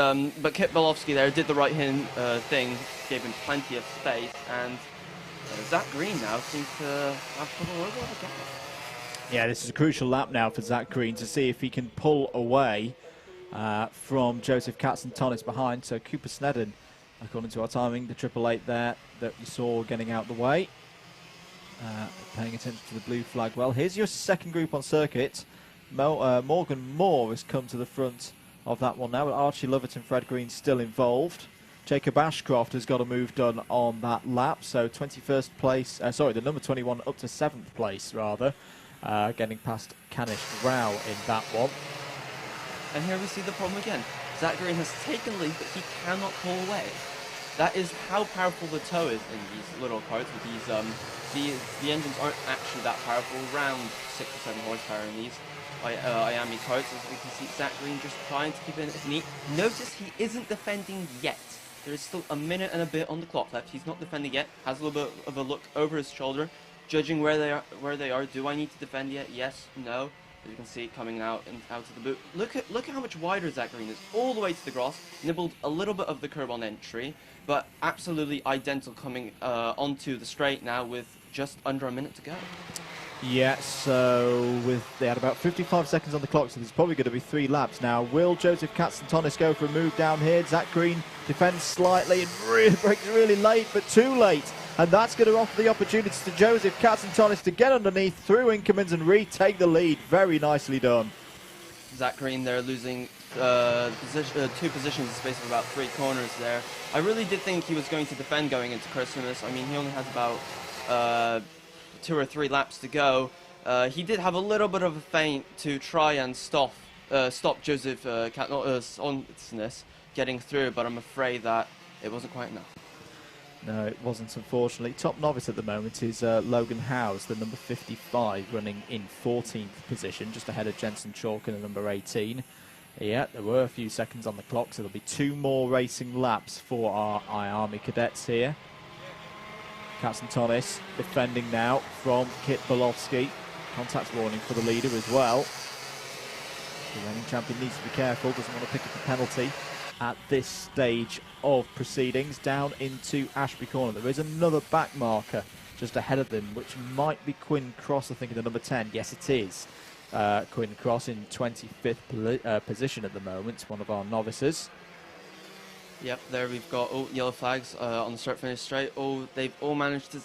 but Kit Bolofsky there did the right thing, gave him plenty of space, and Zach Green now seems to have put a little bit of a gap. Yeah, this is a crucial lap now for Zach Green to see if he can pull away from Joseph Katzentonis behind. So Cooper Snedden, according to our timing, the 888 there that you saw getting out the way. Paying attention to the blue flag. Well, here's your second group on circuit. Morgan Moore has come to the front of that one now, but Archie Lovett and Fred Green still involved. Jacob Ashcroft has got a move done on that lap, so 21st place, the number 21 up to 7th place rather, getting past Canish Rao in that one. And here we see the problem again. Zach Green has taken lead, but he cannot pull away. That is how powerful the tow is in these little carts with these, the engines aren't actually that powerful, around 6 or 7 horsepower in these IAME carts, as we can see Zach Green just trying to keep it neat. Notice he isn't defending yet. There is still a minute and a bit on the clock left. He's not defending yet. Has a little bit of a look over his shoulder, judging where they are. Do I need to defend yet? Yes, no. As you can see, coming out of the boot. Look at how much wider Zach Green is, all the way to the grass. Nibbled a little bit of the curb on entry, but absolutely identical coming onto the straight now with just under a minute to go. Yeah, so they had about 55 seconds on the clock, so there's probably going to be 3 laps now. Will Joseph Katzentonis go for a move down here? Zach Green defends slightly and really breaks really late, but too late. And that's going to offer the opportunity to Joseph Katzentonis to get underneath through Inkermans and retake the lead. Very nicely done. Zach Green there losing 2 positions in the space of about 3 corners there. I really did think he was going to defend going into Christmas. I mean, he only has about 2 or 3 laps to go. He did have a little bit of a feint to try and stop Joseph Katzentonis getting through, but I'm afraid that it wasn't quite enough. No, it wasn't, unfortunately. Top novice at the moment is Logan Howes, the number 55, running in 14th position, just ahead of Jensen Chalk in the number 18. Yeah, there were a few seconds on the clock, so there'll be 2 more racing laps for our IAME cadets here. Katzentonis defending now from Kit Bolofsky. Contact warning for the leader as well. The reigning champion needs to be careful, doesn't want to pick up a penalty at this stage of proceedings. Down into Ashby Corner. There is another back marker just ahead of them, which might be Quinn Cross, I think, in the number 10. Yes, it is. Quinn Cross in 25th position at the moment, one of our novices. Yep, there we've got yellow flags on the start-finish straight. They've all managed to...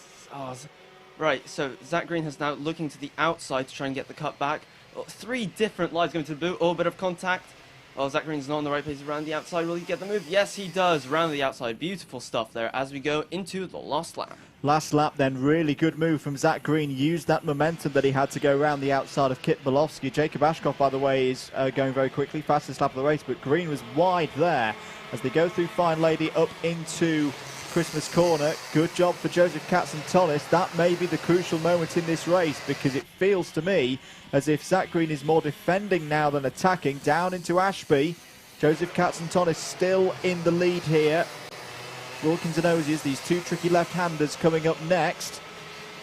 right, so Zach Green is now looking to the outside to try and get the cut back. 3 different lines going to the boot, bit of contact. Zach Green's not in the right place around the outside. Will he get the move? Yes, he does. Round the outside. Beautiful stuff there as we go into the last lap. Last lap then, really good move from Zach Green. Used that momentum that he had to go around the outside of Kit Bolofsky. Jacob Ashcroft, by the way, is going very quickly. Fastest lap of the race, but Green was wide there as they go through Fine Lady up into Christmas Corner. Good job for Joseph Katzentonis. That may be the crucial moment in this race, because it feels to me as if Zach Green is more defending now than attacking. Down into Ashby. Joseph Katzentonis still in the lead here. Wilkins and Osiers, these 2 tricky left-handers coming up next.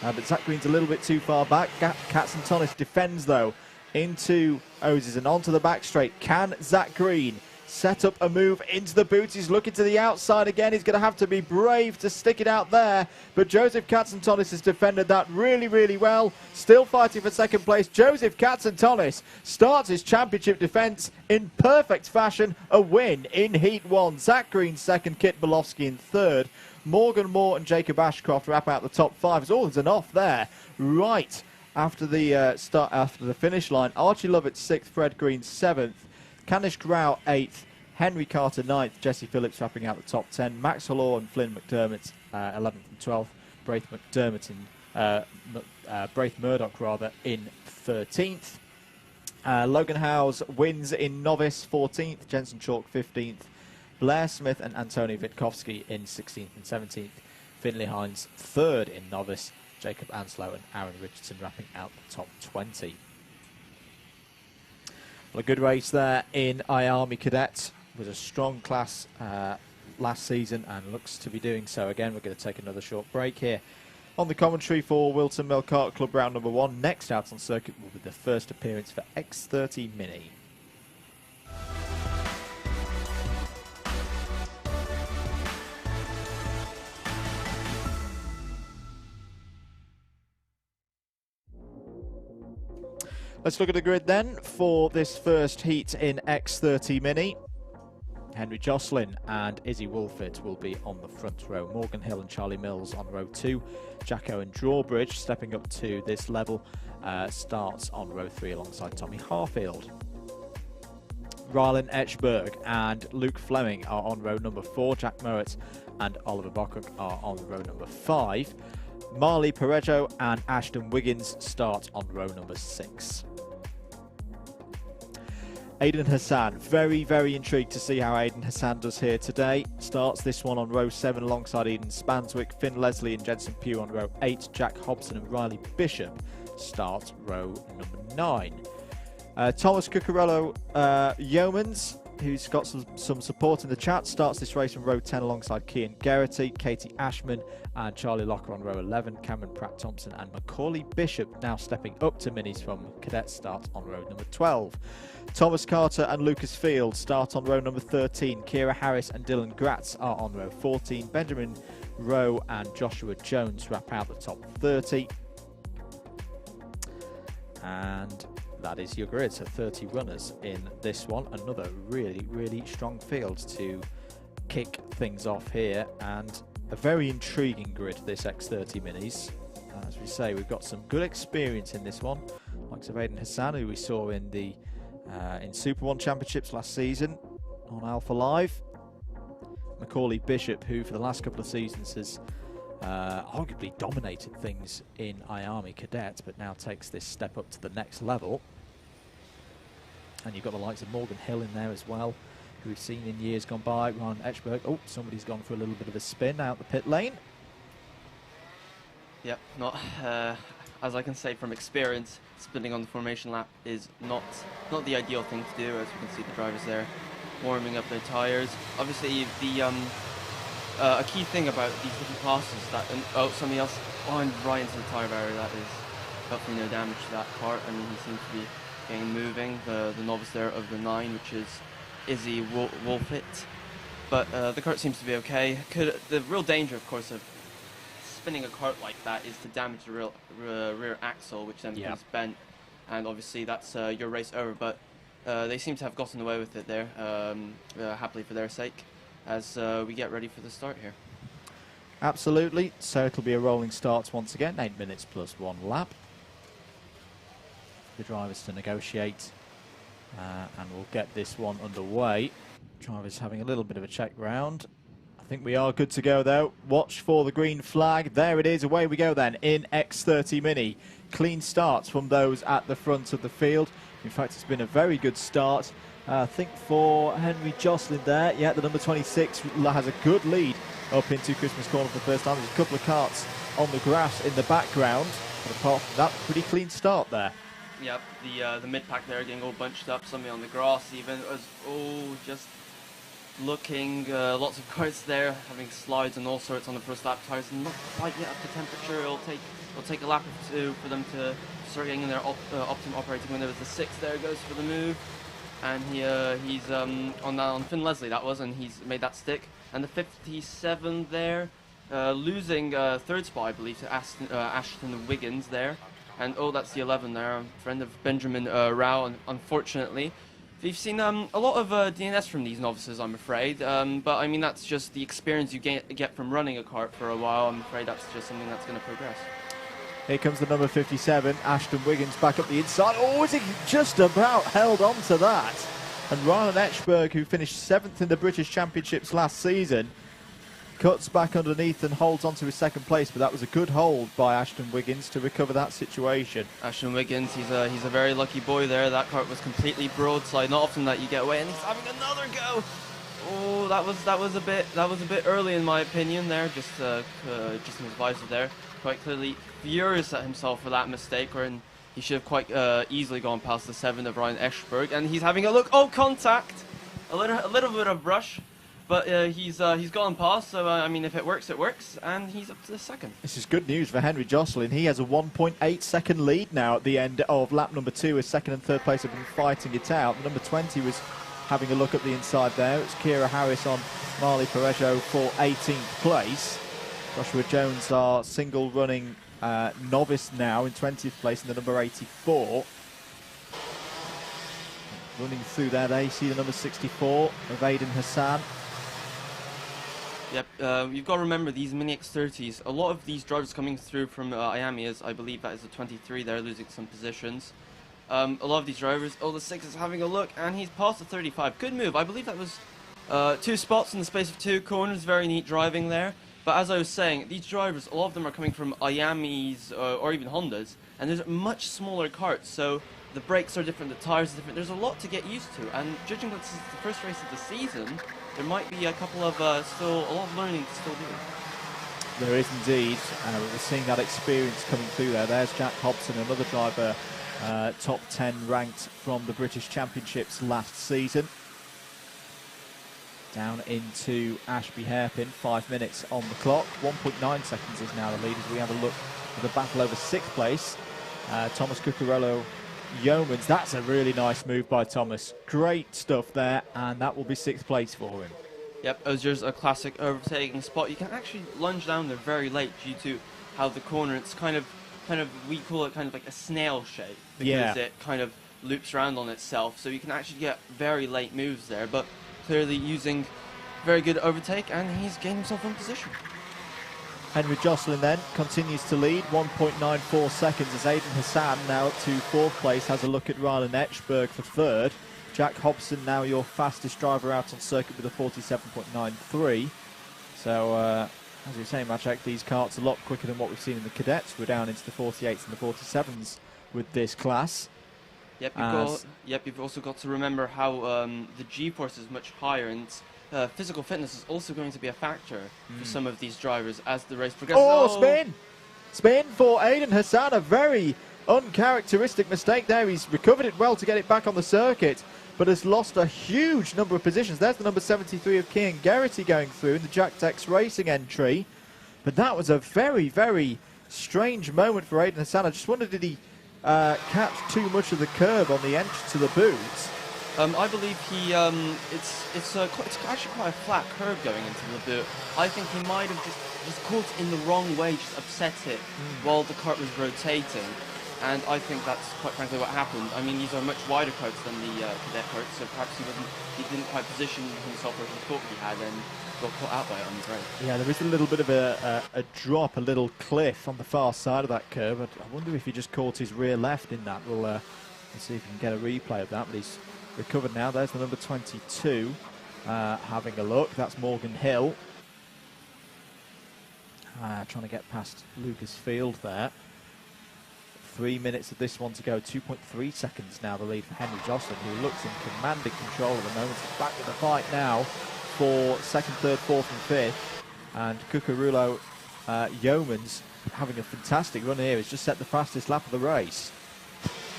But Zach Green's a little bit too far back. Katzentonis defends, though, into Osiers and onto the back straight. Can Zach Green set up a move into the boot? He's looking to the outside again. He's going to have to be brave to stick it out there. But Joseph Katzentonis has defended that really, really well. Still fighting for second place. Joseph Katzentonis starts his championship defence in perfect fashion. A win in Heat 1. Zach Green second, Kit Bolofsky in third. Morgan Moore and Jacob Ashcroft wrap out the top 5. There's an off there. Right after the finish line. Archie Lovett 6th, Fred Green 7th. Canish Grau 8th, Henry Carter 9th, Jesse Phillips wrapping out the top 10, Max Hallor and Flynn McDermott 11th and 12th, Braith Murdoch rather in 13th. Logan Howes wins in novice 14th, Jensen Chalk 15th, Blair Smith and Antonio Witkowski in 16th and 17th, Finley Hines 3rd in novice, Jacob Anslow and Aaron Richardson wrapping out the top 20. Well, a good race there in IAME Cadet. Was a strong class last season and looks to be doing so again. We're going to take another short break here. On the commentary for Whilton Mill Kart Club round number 1, next out on circuit will be the first appearance for X30 Mini. Let's look at the grid then for this first heat in X30 Mini. Henry Jocelyn and Izzy Wolfett will be on the front row. Morgan Hill and Charlie Mills on row 2. Jacko and Drawbridge stepping up to this level starts on row 3 alongside Tommy Harfield. Rylan Etchberg and Luke Fleming are on row number 4. Jack Mowat and Oliver Bockhook are on row number 5. Marley Parejo and Ashton Wiggins start on row number 6. Aidan Hassan, very, very intrigued to see how Aidan Hassan does here today. Starts this one on row 7 alongside Eden Spanswick, Finn Leslie and Jensen Pugh on row 8. Jack Hobson and Riley Bishop start row number 9. Thomas Cucurello Yeomans, who's got some support in the chat, starts this race on row 10 alongside Cian Geraghty, Katie Ashman and Charlie Locker on row 11. Cameron Pratt-Thompson and Macaulay Bishop now stepping up to minis from cadet start on row number 12. Thomas Carter and Lucas Field start on row number 13. Kira Harris and Dylan Gratz are on row 14. Benjamin Rowe and Joshua Jones wrap out the top 30. And that is your grid, so 30 runners in this one. Another really, really strong field to kick things off here, and a very intriguing grid, this X30 Minis. As we say, we've got some good experience in this one, like of Aidan Hassan, who we saw in the in Super 1 Championships last season on Alpha Live. Macaulay Bishop, who for the last couple of seasons has arguably dominated things in IAME Cadet, but now takes this step up to the next level. And you've got the likes of Morgan Hill in there as well, who we've seen in years gone by. Ryan Etchberg. Oh, somebody's gone for a little bit of a spin out the pit lane. Yep, not as I can say from experience, spinning on the formation lap is not the ideal thing to do. As you can see, the drivers there warming up their tyres. Obviously, the a key thing about these different classes is that somebody else right into the tyre barrier. That is hopefully no damage to that Kart. I mean, he seems to be getting moving. The novice there of the 9, which is Izzy Wolfett. But the Kart seems to be okay. The real danger, of course, of spinning a Kart like that is to damage the rear axle, which then becomes bent. And obviously that's your race over. But they seem to have gotten away with it there, happily for their sake, as we get ready for the start here. Absolutely. So it'll be a rolling start once again, 8 minutes plus 1 lap. The drivers to negotiate, and we'll get this one underway. Drivers having a little bit of a check round. I think we are good to go though. Watch for the green flag. There it is. Away we go then in X30 Mini. Clean starts from those at the front of the field. In fact, it's been a very good start. I think for Henry Jocelyn there. Yeah, the number 26 has a good lead up into Christmas Corner for the first time. There's a couple of karts on the grass in the background. But apart from that, pretty clean start there. Yep, the mid-pack there getting all bunched up, somebody on the grass even. It was just looking, lots of karts there, having slides and all sorts on the first lap tyres, and not quite yet up to temperature. It'll take a lap or two for them to start getting in their optimum operating window. As the 6 there goes for the move, and he's on Finn Leslie that was, and he's made that stick. And the 57 there, losing third spot I believe to Ashton Wiggins there. And oh, that's the 11 there, friend of Benjamin Rao, unfortunately. We've seen a lot of DNS from these novices, I'm afraid, but I mean that's just the experience you get from running a kart for a while. I'm afraid that's just something that's going to progress. Here comes the number 57, Ashton Wiggins back up the inside. Oh, is he just about held on to that? And Rylan Etchberg, who finished 7th in the British Championships last season, cuts back underneath and holds on to his second place, but that was a good hold by Ashton Wiggins to recover that situation. Ashton Wiggins, he's a very lucky boy there. That kart was completely broadside. Not often that you get away, and he's having another go. Oh, that was a bit early in my opinion there. Just in his visor there, quite clearly furious at himself for that mistake, wherein he should have quite easily gone past the 7 of Ryan Eschberg, and he's having a look. Oh, contact! A little bit of brush. But he's gone past, so I mean, if it works, it works, and he's up to the second. This is good news for Henry Jocelyn. He has a 1.8 second lead now at the end of lap number 2, as second and third place have been fighting it out. Number 20 was having a look at the inside there. It's Kira Harris on Marley Parejo for 18th place. Joshua Jones, our single running novice now in 20th place in the number 84. Running through there, they see the number 64 of Aidan Hassan. Yep, you've got to remember these Mini X30s. A lot of these drivers coming through from IAME, I believe that is the 23, they're losing some positions. A lot of these drivers, oh, the 6 is having a look, and he's past the 35. Good move. I believe that was 2 spots in the space of 2 corners. Very neat driving there. But as I was saying, these drivers, a lot of them are coming from IAMEs or even Hondas, and there's much smaller karts, so the brakes are different, the tires are different. There's a lot to get used to, and judging that this is the first race of the season, there might be a couple of a lot of learning to still do. There is indeed. We're seeing that experience coming through there. There's Jack Hobson, another driver, top 10 ranked from the British Championships last season. Down into Ashby Hairpin, 5 minutes on the clock. 1.9 seconds is now the lead as we have a look at the battle over 6th place. Thomas Cucurello Yeomans, that's a really nice move by Thomas. Great stuff there, and that will be 6th place for him. Yep, Ozier's a classic overtaking spot. You can actually lunge down there very late due to how the corner, it's kind of we call it kind of like a snail shape, because it kind of loops around on itself, so you can actually get very late moves there, but clearly using very good overtake, and he's gained himself in position. Henry Jocelyn then continues to lead, 1.94 seconds as Aidan Hassan now up to 4th place, has a look at Rylan Etchberg for 3rd. Jack Hobson now your fastest driver out on circuit with a 47.93. So as you were saying, Maciej, these karts a lot quicker than what we've seen in the cadets. We're down into the 48s and the 47s with this class. Yep, you've also got to remember how the G-force is much higher, and physical fitness is also going to be a factor for some of these drivers as the race progresses. Oh, spin! Spin for Aidan Hassan, a very uncharacteristic mistake there. He's recovered it well to get it back on the circuit, but has lost a huge number of positions. There's the number 73 of Cian Geraghty going through in the Jack Tex Racing entry. But that was a very, very strange moment for Aidan Hassan. I just wondered, did he catch too much of the curb on the entry to the boot? I believe he, it's actually quite a flat curve going into the boot. I think he might have just caught it in the wrong way, just upset it while the kart was rotating. And I think that's quite frankly what happened. I mean, these are much wider karts than the cadet karts, so perhaps he didn't quite position himself where he thought he had and got caught out by it on the brake. Yeah, there is a little bit of a drop, a little cliff on the far side of that curve. I wonder if he just caught his rear left in that. We'll see if we can get a replay of that, but he's recovered now. There's the number 22 having a look. That's Morgan Hill. Trying to get past Lucas Field there. 3 minutes of this one to go. 2.3 seconds now the lead for Henry Jocelyn, who looks in commanding control at the moment. He's back in the fight now for 2nd, 3rd, 4th and 5th. And Cucurello Yeomans having a fantastic run here. He's just set the fastest lap of the race.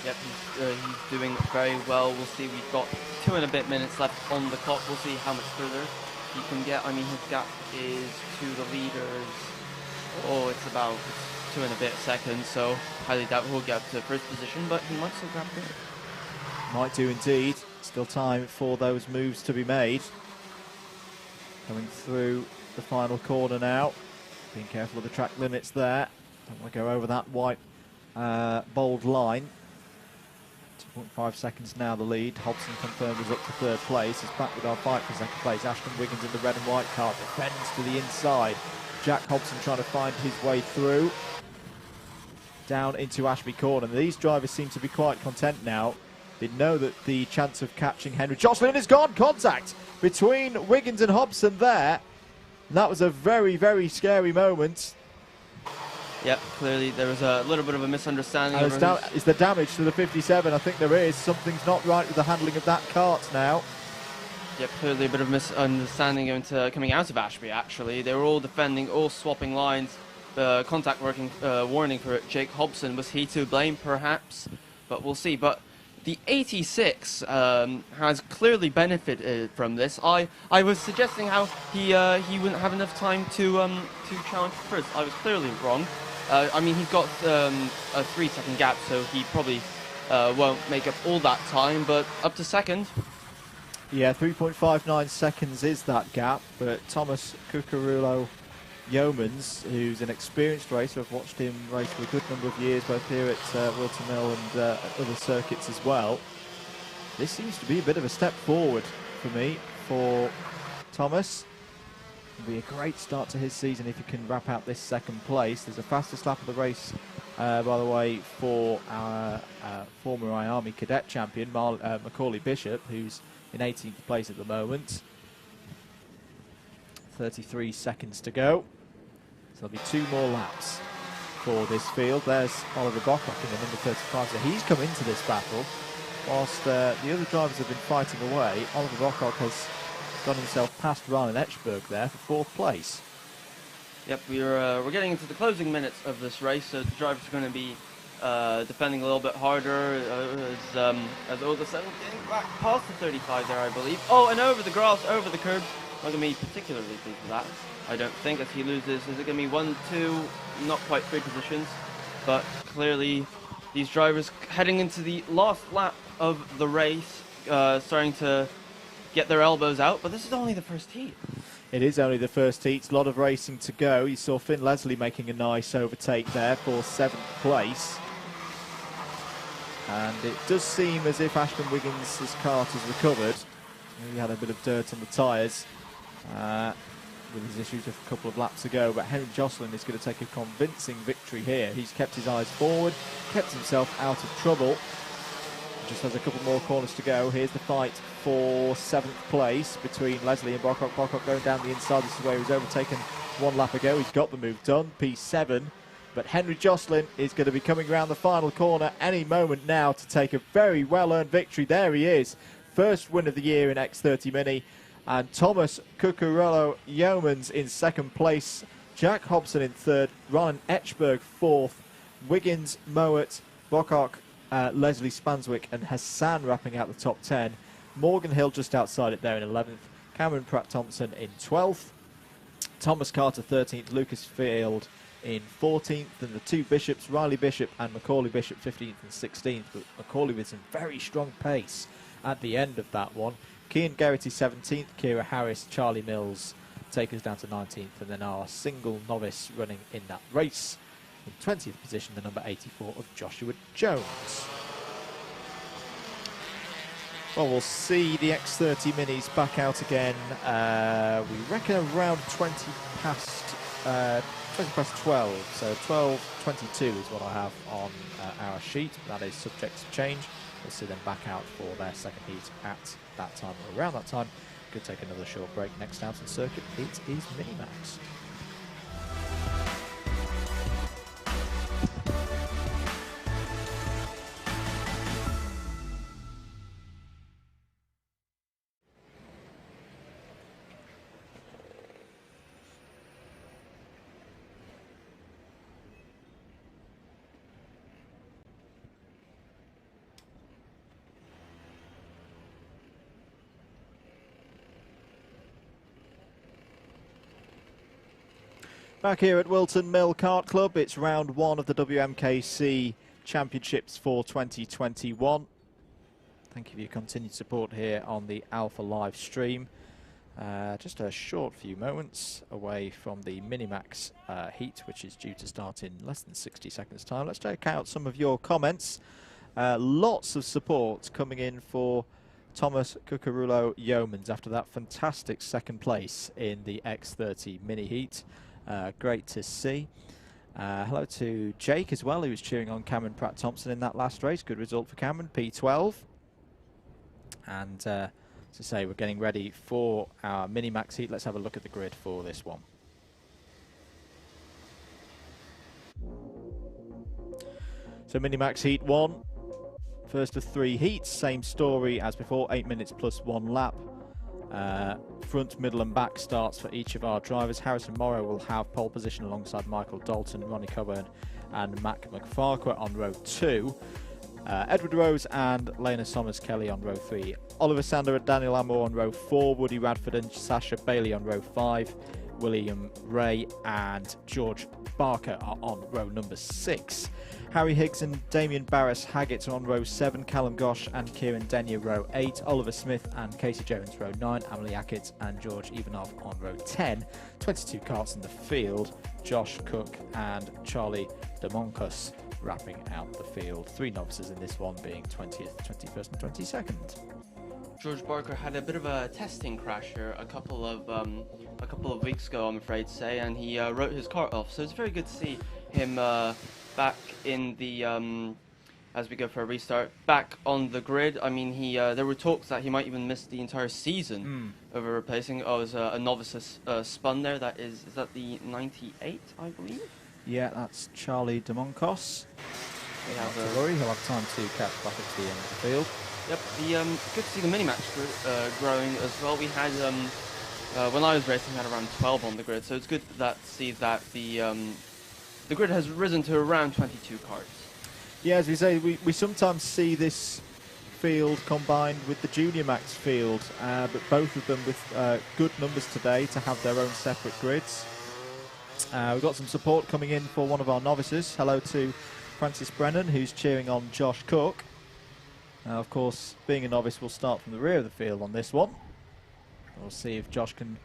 Yep, he's doing very well. We'll see, we've got 2 and a bit minutes left on the clock. We'll see how much further he can get. I mean, his gap is to the leaders. Oh, it's about 2 and a bit seconds, so highly doubt he'll get up to 1st position, but he might still grab third. Might do indeed. Still time for those moves to be made. Coming through the final corner now. Being careful of the track limits there. Don't want to go over that white bold line. 2.5 seconds now the lead. Hobson confirmed is up to 3rd place. He's back with our fight for 2nd place. Ashton Wiggins in the red and white car defends to the inside. Jack Hobson trying to find his way through. Down into Ashby Corner. These drivers seem to be quite content now Didn't know that the chance of catching Henry Jocelyn is gone. Contact between Wiggins and Hobson there. And that was a very, very scary moment. Yep, clearly there was a little bit of a misunderstanding. Is there damage to the 57? I think there is. Something's not right with the handling of that cart now. Yep, clearly a bit of misunderstanding coming out of Ashby, actually. They were all defending, all swapping lines. The contact warning for Jake Hobson. Was he to blame, perhaps? But we'll see. But the 86 has clearly benefited from this. I was suggesting how he wouldn't have enough time to challenge first. I was clearly wrong. I mean, he's got a 3-second gap, so he probably won't make up all that time, but up to second. Yeah, 3.59 seconds is that gap, but Thomas Cucurulo Yeomans, who's an experienced racer, I've watched him race for a good number of years, both here at Whilton Mill and other circuits as well. This seems to be a bit of a step forward for me, for Thomas. It'll be a great start to his season if he can wrap out this second place. There's a fastest lap of the race, by the way, for our former IAME cadet champion, Macaulay Bishop, who's in 18th place at the moment. 33 seconds to go. So there'll be 2 more laps for this field. There's Oliver Bockhock in the number 35. So he's come into this battle. Whilst the other drivers have been fighting away, Oliver Bockhock has got himself past Ryan Etchberg there for 4th place. Yep, we're getting into the closing minutes of this race, so the drivers are going to be defending a little bit harder as Olderson getting back past the 35 there, I believe. Oh, and over the grass, over the curb. Not going to be particularly pleased with that, I don't think, as he loses. Is it going to be 1, 2, not quite 3 positions, but clearly these drivers heading into the last lap of the race, starting to get their elbows out, but this is only the first heat. It is only the first heat. A lot of racing to go. You saw Finn Leslie making a nice overtake there for 7th place. And it does seem as if Ashton Wiggins' kart has recovered. He had a bit of dirt on the tyres with his issues a couple of laps ago, but Henry Jocelyn is going to take a convincing victory here. He's kept his eyes forward, kept himself out of trouble. Just has a couple more corners to go. Here's the fight for 7th place between Leslie and Bockhock. Bockhock going down the inside. This is where he was overtaken 1 lap ago. He's got the move done, P7. But Henry Jocelyn is going to be coming around the final corner any moment now to take a very well-earned victory. There he is. First win of the year in X30 Mini. And Thomas Cucurulo Yeomans in 2nd place. Jack Hobson in 3rd. Ryan Etchberg 4th. Wiggins, Mowat, Bockhock, Leslie Spanswick and Hassan wrapping out the top 10. Morgan Hill just outside it there in 11th. Cameron Pratt-Thompson in 12th. Thomas Carter 13th. Lucas Field in 14th. And the 2 Bishops, Riley Bishop and Macaulay Bishop 15th and 16th. But Macaulay with some very strong pace at the end of that one. Cian Geraghty 17th. Kira Harris, Charlie Mills take us down to 19th. And then our single novice running in that race. In 20th position, the number 84 of Joshua Jones. Well, we'll see the X30 Minis back out again. We reckon around 20 past 12. So 12:22 is what I have on our sheet. That is subject to change. We'll see them back out for their second heat at that time or around that time. Could take another short break. Next out on circuit, it is Minimax. Back here at Whilton Mill Kart Club, it's round 1 of the WMKC Championships for 2021. Thank you for your continued support here on the Alpha live stream. Just a short few moments away from the Minimax heat, which is due to start in less than 60 seconds time. Let's check out some of your comments. Lots of support coming in for Thomas Cucurulo Yeomans after that fantastic 2nd place in the X30 mini heat. Great to see. Hello to Jake as well, who was cheering on Cameron Pratt-Thompson in that last race. Good result for Cameron, P12. And to say, we're getting ready for our mini-max heat. Let's have a look at the grid for this one. So mini-max heat 1, first of 3 heats, same story as before, 8 minutes plus 1 lap. Front, middle and back starts for each of our drivers. Harrison Morrow will have pole position alongside Michael Dalton, Ronnie Coburn and Mac McFarquhar on row 2. Edward Rose and Lena Somers Kelly on row 3. Oliver Sander and Daniel Amor on row 4. Woody Radford and Sasha Bailey on row 5. William Ray and George Barker are on row number 6. Harry Higgs and Damien Barris Haggett are on row 7. Callum Gosh and Kieran Denyer row 8. Oliver Smith and Casey Jones row 9. Emily Ackett and George Ivanov on row 10. 22 karts in the field. Josh Cook and Charlie DeMoncus wrapping out the field. 3 novices in this one, being 20th, 21st and 22nd. George Barker had a bit of a testing crash here a couple of weeks ago, I'm afraid to say, and he wrote his kart off. So it's very good to see him back in the as we go for a restart, back on the grid. I mean, there were talks that he might even miss the entire season over replacing. Oh, as a novice spun there. Is that the 98, I believe? Yeah, that's Charlie DeMoncos. Not to worry, he'll have time to catch back up to the end of the field. Yep, good to see the mini-match growing as well. We had, when I was racing, we had around 12 on the grid, so it's good to see that the grid has risen to around 22 carts. Yeah, as we say, we sometimes see this field combined with the Junior Max field, but both of them with good numbers today to have their own separate grids. We've got some support coming in for one of our novices. Hello to Francis Brennan, who's cheering on Josh Cook. Of course, being a novice, we'll start from the rear of the field on this one. We'll see if Josh can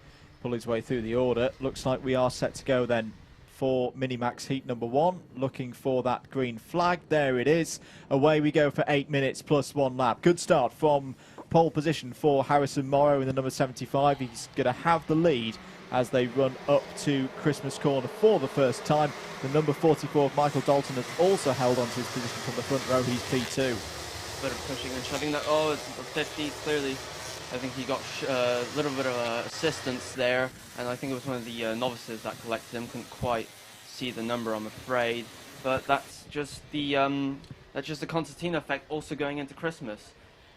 pull his way through the order. Looks like we are set to go then for Minimax Heat number 1. Looking for that green flag. There it is. Away we go for 8 minutes plus 1 lap. Good start from pole position for Harrison Morrow in the number 75. He's going to have the lead as they run up to Christmas Corner for the first time. The number 44 of Michael Dalton has also held onto his position from the front row. He's P2. Bit of pushing and shoving that. Oh, it's 50 clearly. I think he got a little bit of assistance there, and I think it was one of the novices that collected him. Couldn't quite see the number, I'm afraid. But that's just the concertina effect also going into Christmas.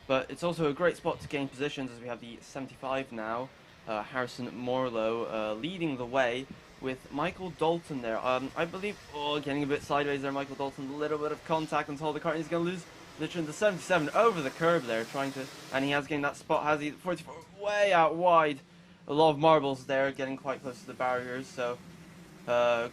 But it's also a great spot to gain positions as we have the 75 now. Harrison Morlow leading the way with Michael Dalton there. I believe, getting a bit sideways there, Michael Dalton, a little bit of contact until the car. He's going to lose literally the 77 over the curb there, and he has gained that spot, has he? 44 way out wide. A lot of marbles there, getting quite close to the barriers, so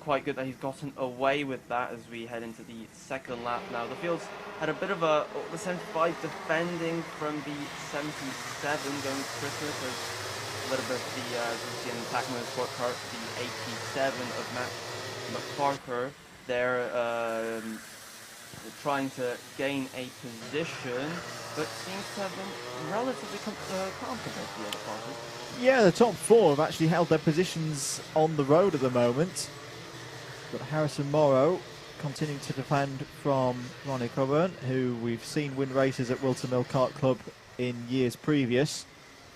quite good that he's gotten away with that as we head into the second lap now. The field's had a bit of the 75 defending from the 77 going to Christmas. There's a little bit of the, as you see in the Tacoma Sport Kart, the 87 of Mac McFarquhar there, trying to gain a position, but seems to have been relatively calm compared to the other parties. Yeah, the top 4 have actually held their positions on the road at the moment. But Harrison Morrow continuing to defend from Ronnie Coburn, who we've seen win races at Whilton Mill Kart Club in years previous.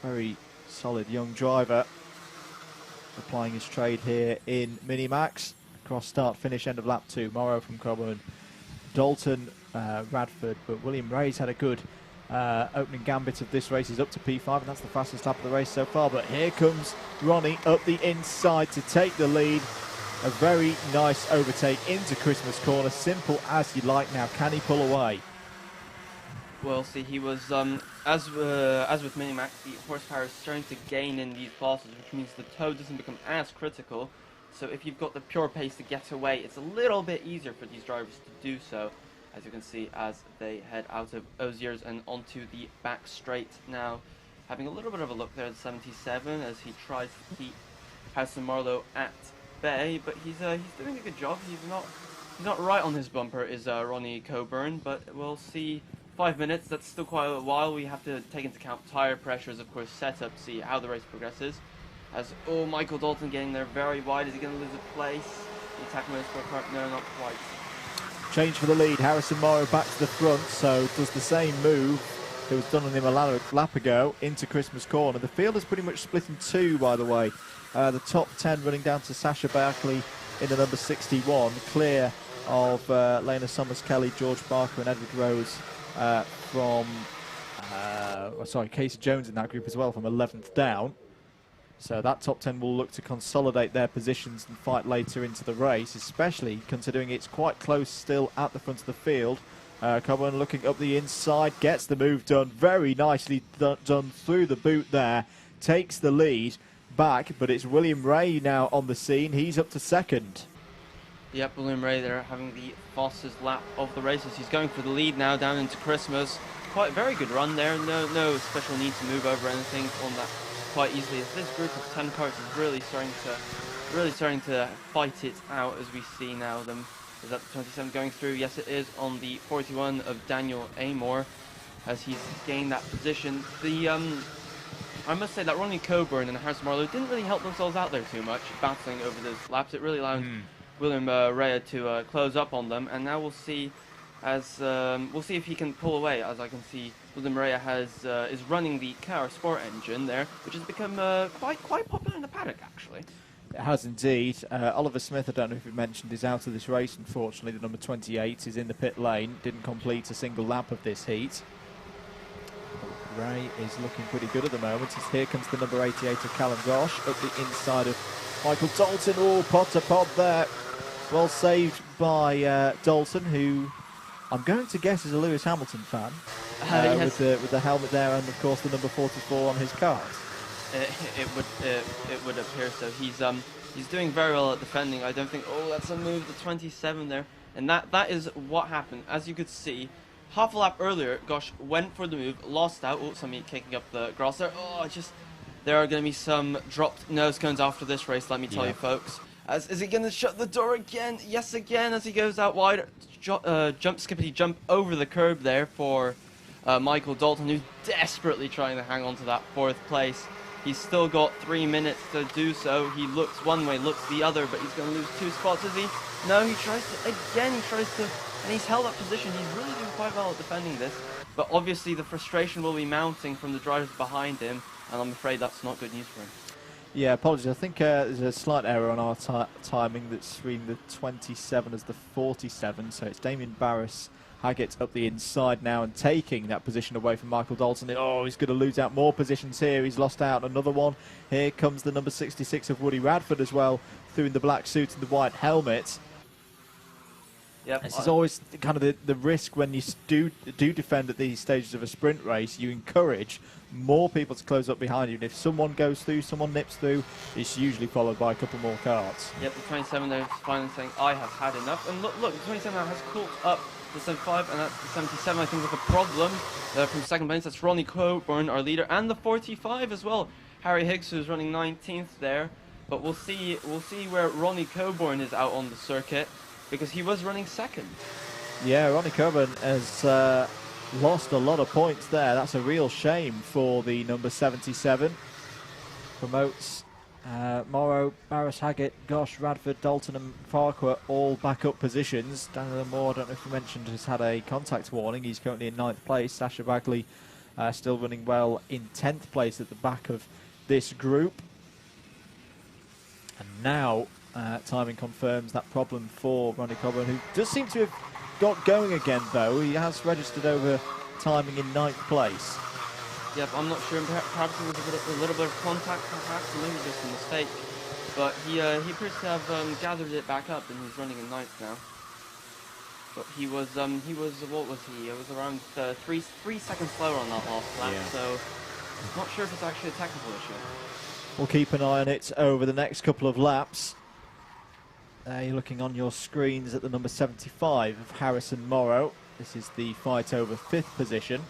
Very solid young driver, applying his trade here in Minimax. Cross start finish end of lap 2. Morrow from Coburn, Dalton, Radford, but William Ray's had a good opening gambit of this race. He's up to P5, and that's the fastest lap of the race so far. But here comes Ronnie up the inside to take the lead. A very nice overtake into Christmas Corner. Simple as you like now. Can he pull away? Well, see, he was, as with Minimax, the horsepower is starting to gain in these classes, which means the toe doesn't become as critical. So if you've got the pure pace to get away, it's a little bit easier for these drivers to do so, as you can see, as they head out of Osiers and onto the back straight now. Having a little bit of a look there at 77 as he tries to keep Harrison Marlowe at bay, but he's doing a good job. He's not right on his bumper, is Ronnie Coburn, but we'll see. 5 minutes, that's still quite a while. We have to take into account tire pressures, of course, setup, see how the race progresses. As, Michael Dalton getting there very wide. Is he going to lose a place? The attack mode for Kart? No, not quite. Change for the lead. Harrison Morrow back to the front, so does the same move who was done on him a lap ago, into Christmas Corner. The field is pretty much split in two, by the way. The top 10 running down to Sasha Barkley in the number 61, clear of Lena Summers-Kelly, George Barker and Edward Rose Casey Jones in that group as well from 11th down. So that top 10 will look to consolidate their positions and fight later into the race, especially considering it's quite close still at the front of the field. Coburn looking up the inside, gets the move done, very nicely done through the boot there, takes the lead back, but it's William Ray now on the scene. He's up to second. Yep, William Ray there having the fastest lap of the races. He's going for the lead now down into Christmas. Quite a very good run there. No special need to move over anything on that quite easily. As this group of 10 cars is really starting to fight it out, as we see now. Is that the 27 going through? Yes, it is on the 41 of Daniel Amor as he's gained that position. I must say that Ronnie Coburn and Harrison Marlowe didn't really help themselves out there too much, battling over those laps. It really allowed William Rea to close up on them, and now we'll see if he can pull away. As I can see, William Rea is running the KR Sport engine there, which has become quite popular in the paddock actually. It has indeed. Oliver Smith, I don't know if you mentioned, is out of this race, unfortunately. The number 28 is in the pit lane, didn't complete a single lap of this heat. Ray is looking pretty good at the moment. Here comes the number 88 of Callum Gosh up the inside of Michael Dalton. Oh, Potter Pod there. Well saved by Dalton, who I'm going to guess is a Lewis Hamilton fan. Yes. with the helmet there and, of course, the number 44 on his card. It would appear so. He's doing very well at defending. I don't think. Oh, that's a move. The 27 there, and that is what happened. As you could see, half a lap earlier, Gosh went for the move, lost out. Oh, somebody kicking up the grass there. Oh, there are going to be some dropped nose cones after this race. Let me tell you, folks. Is he going to shut the door again? Yes, again as he goes out wide. Skippity jump over the curb there for Michael Dalton, who's desperately trying to hang on to that 4th place. He's still got 3 minutes to do so. He looks one way, looks the other, but he's going to lose 2 spots, is he? No, he tries to, and he's held that position. He's really doing quite well at defending this, but obviously the frustration will be mounting from the drivers behind him, and I'm afraid that's not good news for him. Yeah, apologies. I think there's a slight error on our timing that's reading the 27 as the 47, so it's Damien Barris Haggett up the inside now and taking that position away from Michael Dalton. Oh, he's going to lose out more positions here. He's lost out another one. Here comes the number 66 of Woody Radford as well, through in the black suit and the white helmet. Yep. This is always kind of the risk when you do defend at these stages of a sprint race. You encourage more people to close up behind you, and if someone goes through, someone nips through, it's usually followed by a couple more carts. Yep, the 27 there is finally saying, I have had enough. And look, the 27 now has caught up the 75, and that's the 77, I think, with a problem from second place. That's Ronnie Coburn, our leader, and the 45 as well. Harry Higgs, who's running 19th there. But we'll see where Ronnie Coburn is out on the circuit, because he was running second. Yeah, Ronnie Coburn has lost a lot of points there. That's a real shame for the number 77. Promotes Morrow, Barris Haggett, Gosh, Radford, Dalton and Farquhar all back up positions. Daniel Moore, I don't know if you mentioned, has had a contact warning. He's currently in 9th place. Sasha Bagley still running well in 10th place at the back of this group. And now timing confirms that problem for Ronnie Coburn, who does seem to have got going again, though. He has registered over timing in 9th place. Yep, I'm not sure. Perhaps it was a little bit of contact, perhaps, or maybe just a mistake. But he appears to have gathered it back up, and he's running in 9th now. But he was what was he? It was around 3 seconds slower on that last lap. Yeah. So not sure if it's actually a technical issue. We'll keep an eye on it over the next couple of laps. You're looking on your screens at the number 75 of Harrison Morrow. This is the fight over 5th position.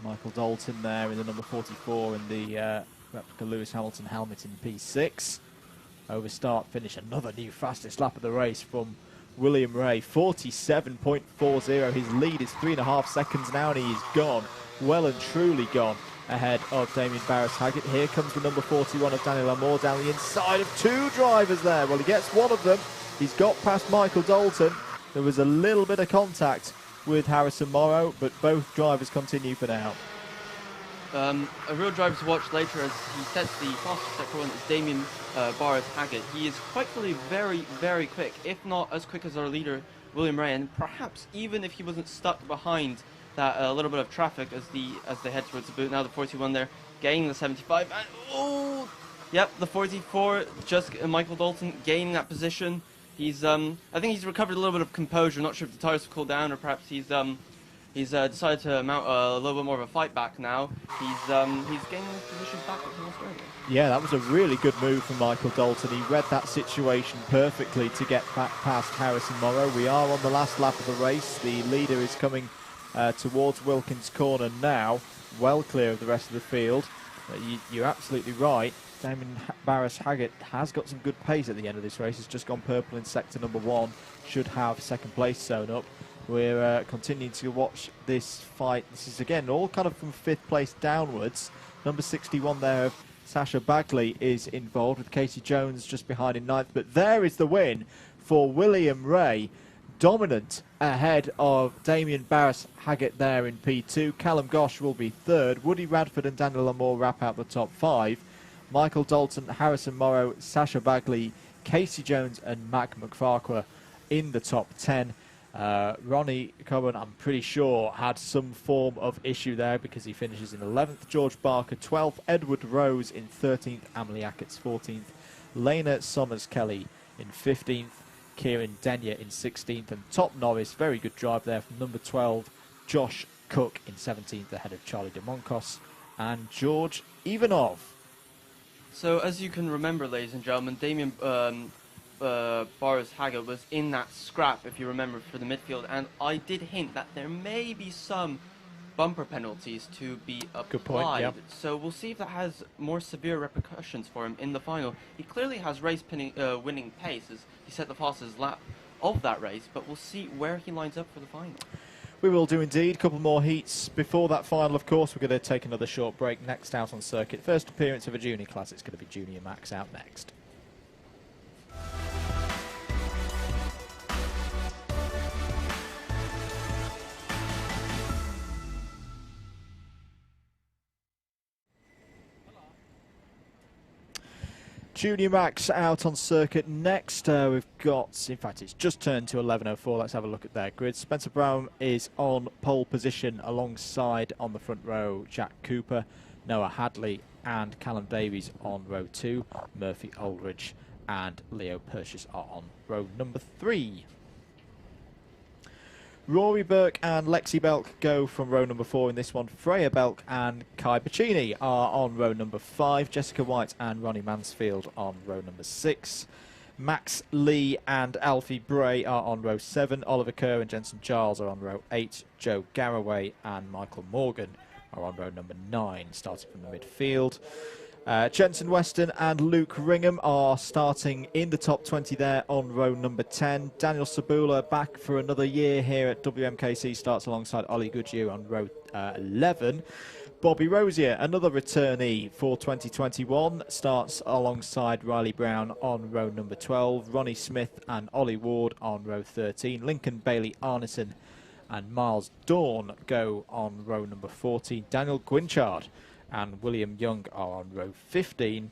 Michael Dalton there in the number 44 in the replica Lewis Hamilton helmet in P6. Over start finish, another new fastest lap of the race from William Ray, 47.40. His lead is 3.5 seconds now, and he is gone, well and truly gone, ahead of Damien Barris Haggett. Here comes the number 41 of Daniel Amor down the inside of 2 drivers there. Well, he gets one of them. He's got past Michael Dalton. There was a little bit of contact with Harrison Morrow, but both drivers continue for now. A real driver to watch later as he sets the fastest sector one is Damien Barres-Haggett. He is quite clearly very, very quick, if not as quick as our leader, William Ray, and perhaps even if he wasn't stuck behind that little bit of traffic as they head towards the boot. Now the 41 there, gaining the 75, and oh, yep, the 44, just Michael Dalton gaining that position. He's, I think he's recovered a little bit of composure. Not sure if the tires have cooled down or perhaps he's decided to mount a little bit more of a fight back now. He's gaining his position back from Australia. Yeah, that was a really good move from Michael Dalton. He read that situation perfectly to get back past Harrison Morrow. We are on the last lap of the race. The leader is coming towards Wilkins Corner now, well clear of the rest of the field. You're absolutely right. Damien Barres-Haggett has got some good pace at the end of this race. He's just gone purple in sector number 1. Should have second place sewn up. We're continuing to watch this fight. This is, again, all kind of from 5th place downwards. Number 61 there of Sasha Bagley is involved, with Casey Jones just behind in 9th. But there is the win for William Ray. Dominant ahead of Damien Barres-Haggett there in P2. Callum Gosh will be 3rd. Woody Radford and Daniel Lamore wrap out the top 5. Michael Dalton, Harrison Morrow, Sasha Bagley, Casey Jones and Mac McFarquhar in the top 10. Ronnie Cohen, I'm pretty sure, had some form of issue there because he finishes in 11th. George Barker 12th. Edward Rose in 13th. Emily Ackerts 14th. Lena Sommers-Kelly in 15th. Kieran Denyer in 16th. And top Norris, very good drive there from number 12. Josh Cook in 17th ahead of Charlie DeMoncos and George Ivanov. So as you can remember, ladies and gentlemen, Damien Barres-Haggett was in that scrap, if you remember, for the midfield, and I did hint that there may be some bumper penalties to be applied. Good point, yep. So we'll see if that has more severe repercussions for him in the final. He clearly has winning pace as he set the fastest lap of that race, but we'll see where he lines up for the final. We will do indeed. A couple more heats before that final, of course. We're going to take another short break. Next out on circuit, first appearance of a junior class. It's going to be Junior Max out next. Junior Max out on circuit next. We've got, in fact, it's just turned to 11:04. Let's have a look at their grid. Spencer Brown is on pole position alongside on the front row Jack Cooper, Noah Hadley and Callum Davies on row 2. Murphy Aldridge and Leo Purchase are on row number 3. Rory Burke and Lexi Belk go from row number 4 in this one. Freya Belk and Kai Pacini are on row number 5. Jessica White and Ronnie Mansfield on row number 6. Max Lee and Alfie Bray are on row 7. Oliver Kerr and Jensen Charles are on row 8. Joe Garraway and Michael Morgan are on row number 9, starting from the midfield. Jensen Weston and Luke Ringham are starting in the top 20 there on row number 10. Daniel Sabula back for another year here at WMKC, starts alongside Ollie Goodyear on row 11. Bobby Rosier, another returnee for 2021, starts alongside Riley Brown on row number 12. Ronnie Smith and Ollie Ward on row 13. Lincoln Bailey Arneson and Miles Dawn go on row number 14. Daniel Gwinchard and William Young are on row 15.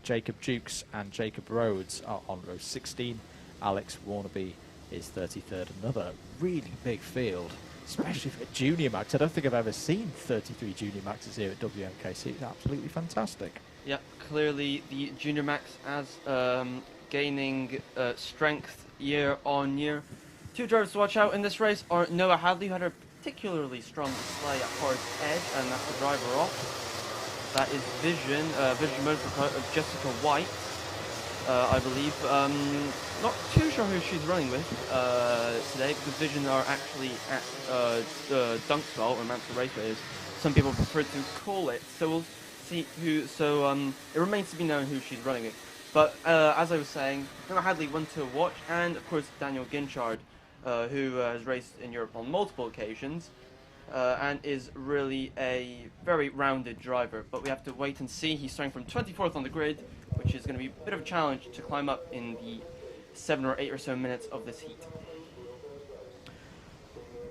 Jacob Jukes and Jacob Rhodes are on row 16. Alex Warnaby is 33rd. Another really big field, especially for Junior Max. I don't think I've ever seen 33 Junior Maxes here at WMKC. It's absolutely fantastic. Yeah, clearly the Junior Max as gaining strength year on year. Two drivers to watch out in this race are Noah Hadley, who had a particularly strong display at Forest Edge, and that's the driver off. That is Vision Motorsport of Jessica White, I believe. Not too sure who she's running with today, because Vision are actually at Dunksville, or Mansfield Raceway, as some people prefer to call it. So we'll see who. So it remains to be known who she's running with. But as I was saying, Noah Hadley, one to watch, and of course Daniel Ginchard, who has raced in Europe on multiple occasions. And is really a very rounded driver, but we have to wait and see. He's starting from 24th on the grid, which is going to be a bit of a challenge to climb up in the 7 or 8 or so minutes of this heat.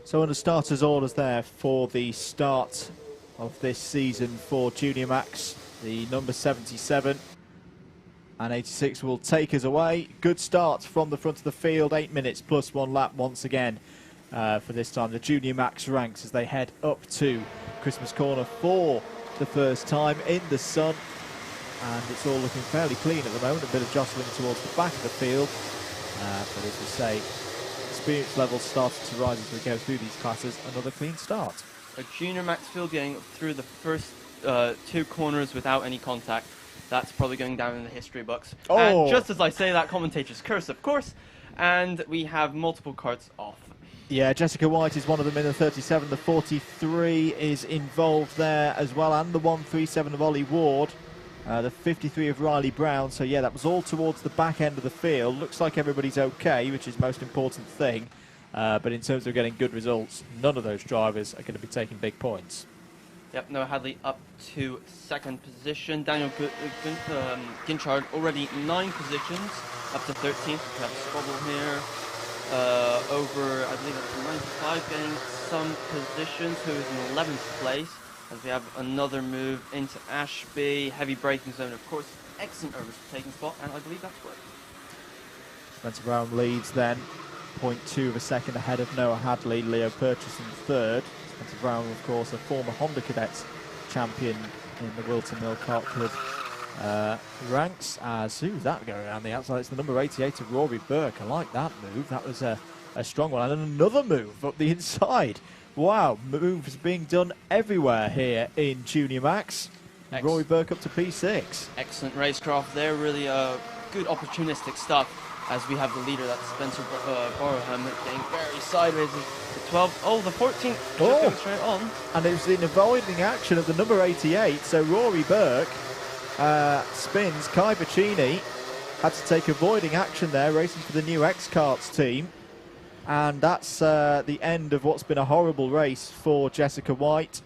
So under starters orders there for the start of this season for Junior Max, the number 77 and 86 will take us away. Good start from the front of the field, 8 minutes plus 1 lap once again for this time. The Junior Max ranks as they head up to Christmas Corner for the first time in the sun, and it's all looking fairly clean at the moment. A bit of jostling towards the back of the field, but as we say, experience levels started to rise as we go through these classes. Another clean start. A Junior Max field going through the first 2 corners without any contact. That's probably going down in the history books. Oh. And just as I say that, commentator's curse, of course, and we have multiple carts off. Yeah, Jessica White is one of them in the 37. The 43 is involved there as well, and the 137 of Ollie Ward. The 53 of Riley Brown. So yeah, that was all towards the back end of the field. Looks like everybody's okay, which is the most important thing. But in terms of getting good results, none of those drivers are going to be taking big points. Yep, Noah Hadley up to 2nd position. Daniel Ginchard already 9 positions, up to 13th. We have Squabble here. Over, I believe it's 95, getting some positions, who is in 11th place. As we have another move into Ashby. Heavy braking zone, of course. Excellent overtaking spot, and I believe that's worked. Spencer Brown leads then, 0.2 of a second ahead of Noah Hadley. Leo Purchase in 3rd. Spencer Brown, of course, a former Honda Cadets champion in the Whilton Mill Kart Club ranks. As who's that going around the outside? It's the number 88 of Rory Burke. I like that move. That was a strong one. And another move up the inside. Wow, moves being done everywhere here in Junior Max. Rory Burke up to P6. Excellent racecraft there. Really good opportunistic stuff. As we have the leader, that's Spencer Borham, getting very sideways. The 12, oh, the 14, just going straight on. And it was in avoiding action of the number 88, so Rory Burke spins. Kai Bacchini had to take avoiding action there, racing for the new X-Karts team. And that's the end of what's been a horrible race for Jessica White.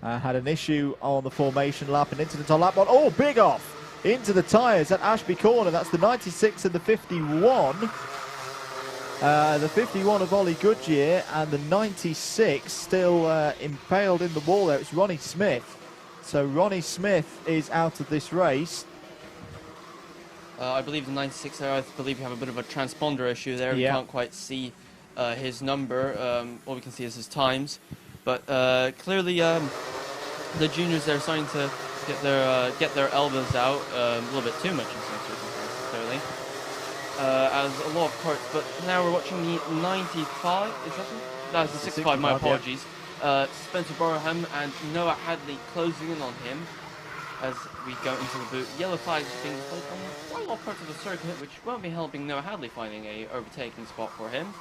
Had an issue on the formation lap, an incident on lap 1. Oh, big off! Into the tyres at Ashby Corner. That's the 96 and the 51. The 51 of Ollie Goodyear, and the 96 still impaled in the wall there. It's Ronnie Smith. So Ronnie Smith is out of this race. I believe the 96 there, I believe we have a bit of a transponder issue there. Yeah. We can't quite see his number. All we can see is his times. But clearly the juniors there are starting to get their elbows out a little bit too much in some circumstances, clearly. As a lot of carts, but now we're watching the 95, is that it? That's the 65, my apologies. Yeah. Spencer Borham and Noah Hadley closing in on him as we go into the boot. Yellow flags being played on quite a lot of parts of the circuit, which won't be helping Noah Hadley finding a overtaking spot for him.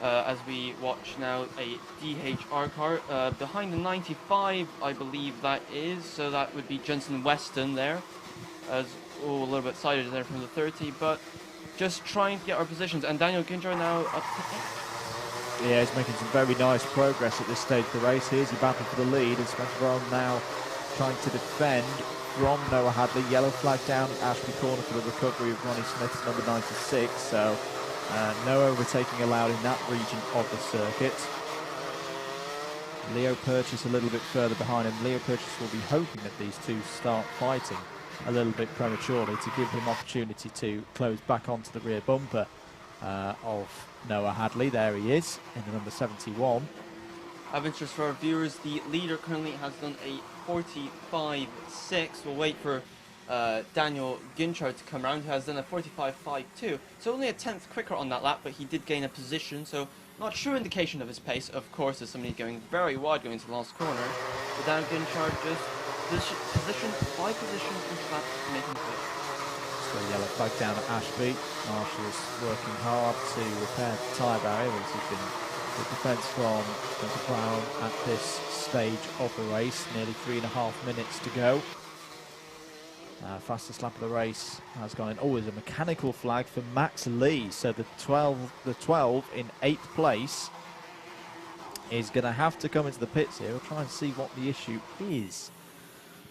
As we watch now a DHR car behind the 95, I believe that is, so that would be Jensen Weston there, as a little bit sided there from the 30, but just trying to get our positions. And Daniel Ginchard now up to 8th. Yeah, he's making some very nice progress at this stage of the race. Here's he battle for the lead, and Spencer Brown now trying to defend from Noah Hadley. Yellow flag down at Ashby Corner for the recovery of Ronnie Smith's number 96, so no overtaking allowed in that region of the circuit. Leo Purchase a little bit further behind him. Leo Purchase will be hoping that these two start fighting a little bit prematurely to give him opportunity to close back onto the rear bumper of Noah Hadley. There he is in the number 71. Of interest for our viewers, the leader currently has done a 45.6. We'll wait for Daniel Ginchard to come around, who has done a 45.52. So only a 10th quicker on that lap, but he did gain a position, so not true indication of his pace. Of course, there's somebody going very wide going to the last corner. But Daniel Ginchard just position by position each lap, making it. So yellow flag down at Ashby. Marshall's working hard to repair the tyre barrier. This has been good defence from Spencer Brown at this stage of the race. Nearly 3.5 minutes to go. Fastest lap of the race has gone in. Oh, there's a mechanical flag for Max Lee. So the 12 in 8th place is going to have to come into the pits here. We'll try and see what the issue is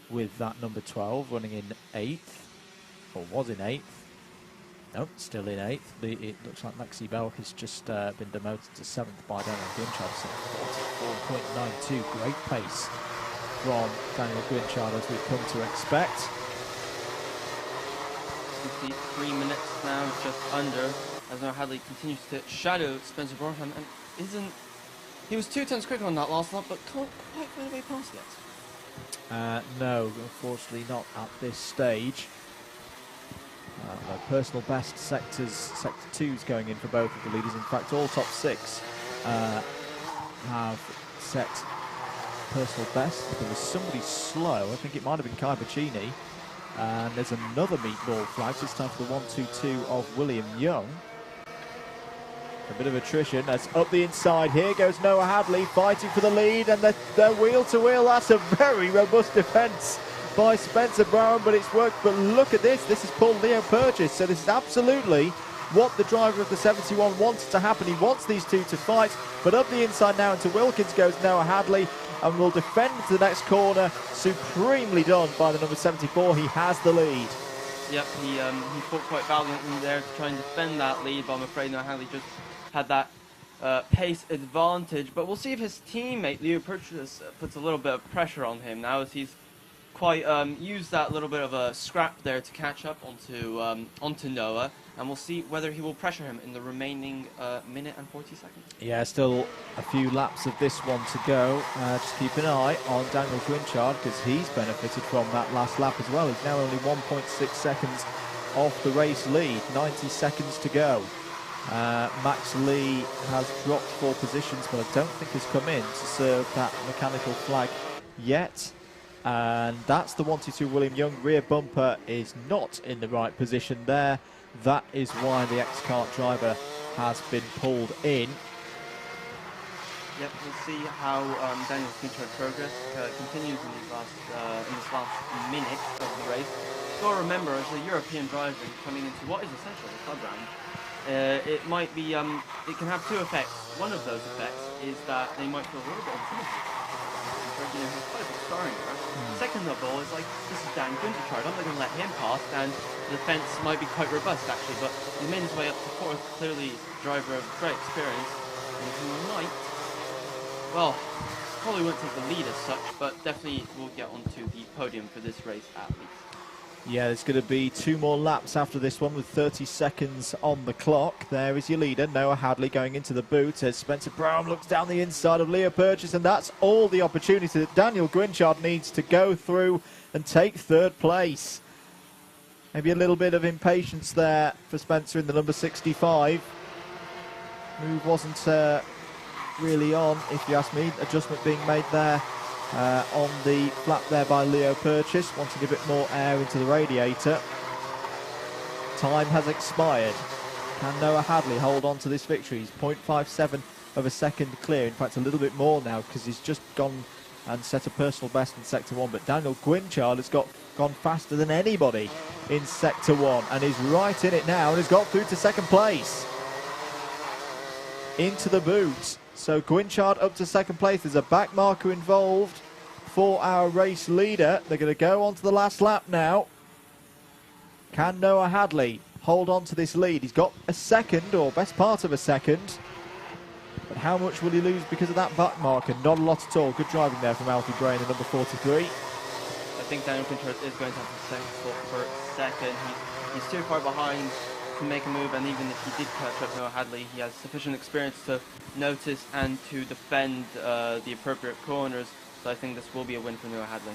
with that number 12 running in 8th, or was in 8th. Nope, still in 8th. It looks like Maciej has just been demoted to 7th by Daniel Gwynchard, so 44.92. Great pace from Daniel Gwynchard, as we've come to expect. 53 minutes now, just under, as Noah Hadley continues to shadow Spencer Barham, and he was 2 tenths quicker on that last lap, but can't quite find a way past yet. No, unfortunately not at this stage. Personal best sector 2's going in for both of the leaders. In fact, all top 6 have set personal best. There was somebody slow, I think it might have been Kai Bacchini, and there's another meatball flag, this time for the 1-2-2 of William Young. A bit of attrition. That's up the inside. Here goes Noah Hadley fighting for the lead, and they're wheel to wheel. That's a very robust defence by Spencer Brown, but it's worked. But look at this. This is pulled Leo Purchase. So this is absolutely what the driver of the 71 wants to happen. He wants these two to fight. But up the inside now into Wilkins goes Noah Hadley, and will defend to the next corner. Supremely done by the number 74. He has the lead. Yep, he fought quite valiantly there to try and defend that lead, but I'm afraid Noah Hadley just had that pace advantage. But we'll see if his teammate Leo Purchase puts a little bit of pressure on him now, as he's quite used that little bit of a scrap there to catch up onto Noah, and we'll see whether he will pressure him in the remaining minute and 40 seconds. Yeah, still a few laps of this one to go. Just keep an eye on Daniel Gwynchard, because he's benefited from that last lap as well. He's now only 1.6 seconds off the race lead, 90 seconds to go. Max Lee has dropped 4 positions, but I don't think has come in to serve that mechanical flag yet. And that's the 1-2 William Young. Rear bumper is not in the right position there. That is why the ex-Kart driver has been pulled in. Yep, we'll see how Daniel Gwynchard's progress continues in this last minute of the race. So remember, as a European driver coming into what is essentially a club round, it might be, it can have 2 effects. One of those effects is that they might feel a little bit intimidated. You know, he's quite a big star in there. Second of all, it's like, this is Dan Gwynchard, I'm not going to let him pass, and the fence might be quite robust actually, but he made his way up to 4th, clearly driver of great experience, and he might, well, probably won't take the lead as such, but definitely will get onto the podium for this race at least. Yeah, there's going to be 2 more laps after this one with 30 seconds on the clock. There is your leader, Noah Hadley, going into the boot as Spencer Brown looks down the inside of Leo Purchase, and that's all the opportunity that Daniel Gwynchard needs to go through and take 3rd place. Maybe a little bit of impatience there for Spencer in the number 65. Move wasn't really on, if you ask me. Adjustment being made there. On the flap there by Leo Purchase, wanting a bit more air into the radiator. Time has expired. Can Noah Hadley hold on to this victory? He's 0.57 of a second clear. In fact, a little bit more now, because he's just gone and set a personal best in Sector 1. But Daniel Gwynchard has gone faster than anybody in Sector 1 and is right in it now and has got through to 2nd place. Into the boot. So Gwynchard up to 2nd place. There's a back marker involved for our race leader. They're going to go on to the last lap now. Can Noah Hadley hold on to this lead? He's got a second, or best part of a second. But how much will he lose because of that back marker? Not a lot at all. Good driving there from Alfie Gray in the number 43. I think Daniel Gwynchard is going to have to settle for 2nd. He's too far behind to make a move, and even if he did catch up Noah Hadley, he has sufficient experience to notice and to defend the appropriate corners. So I think this will be a win for Noah Hadley.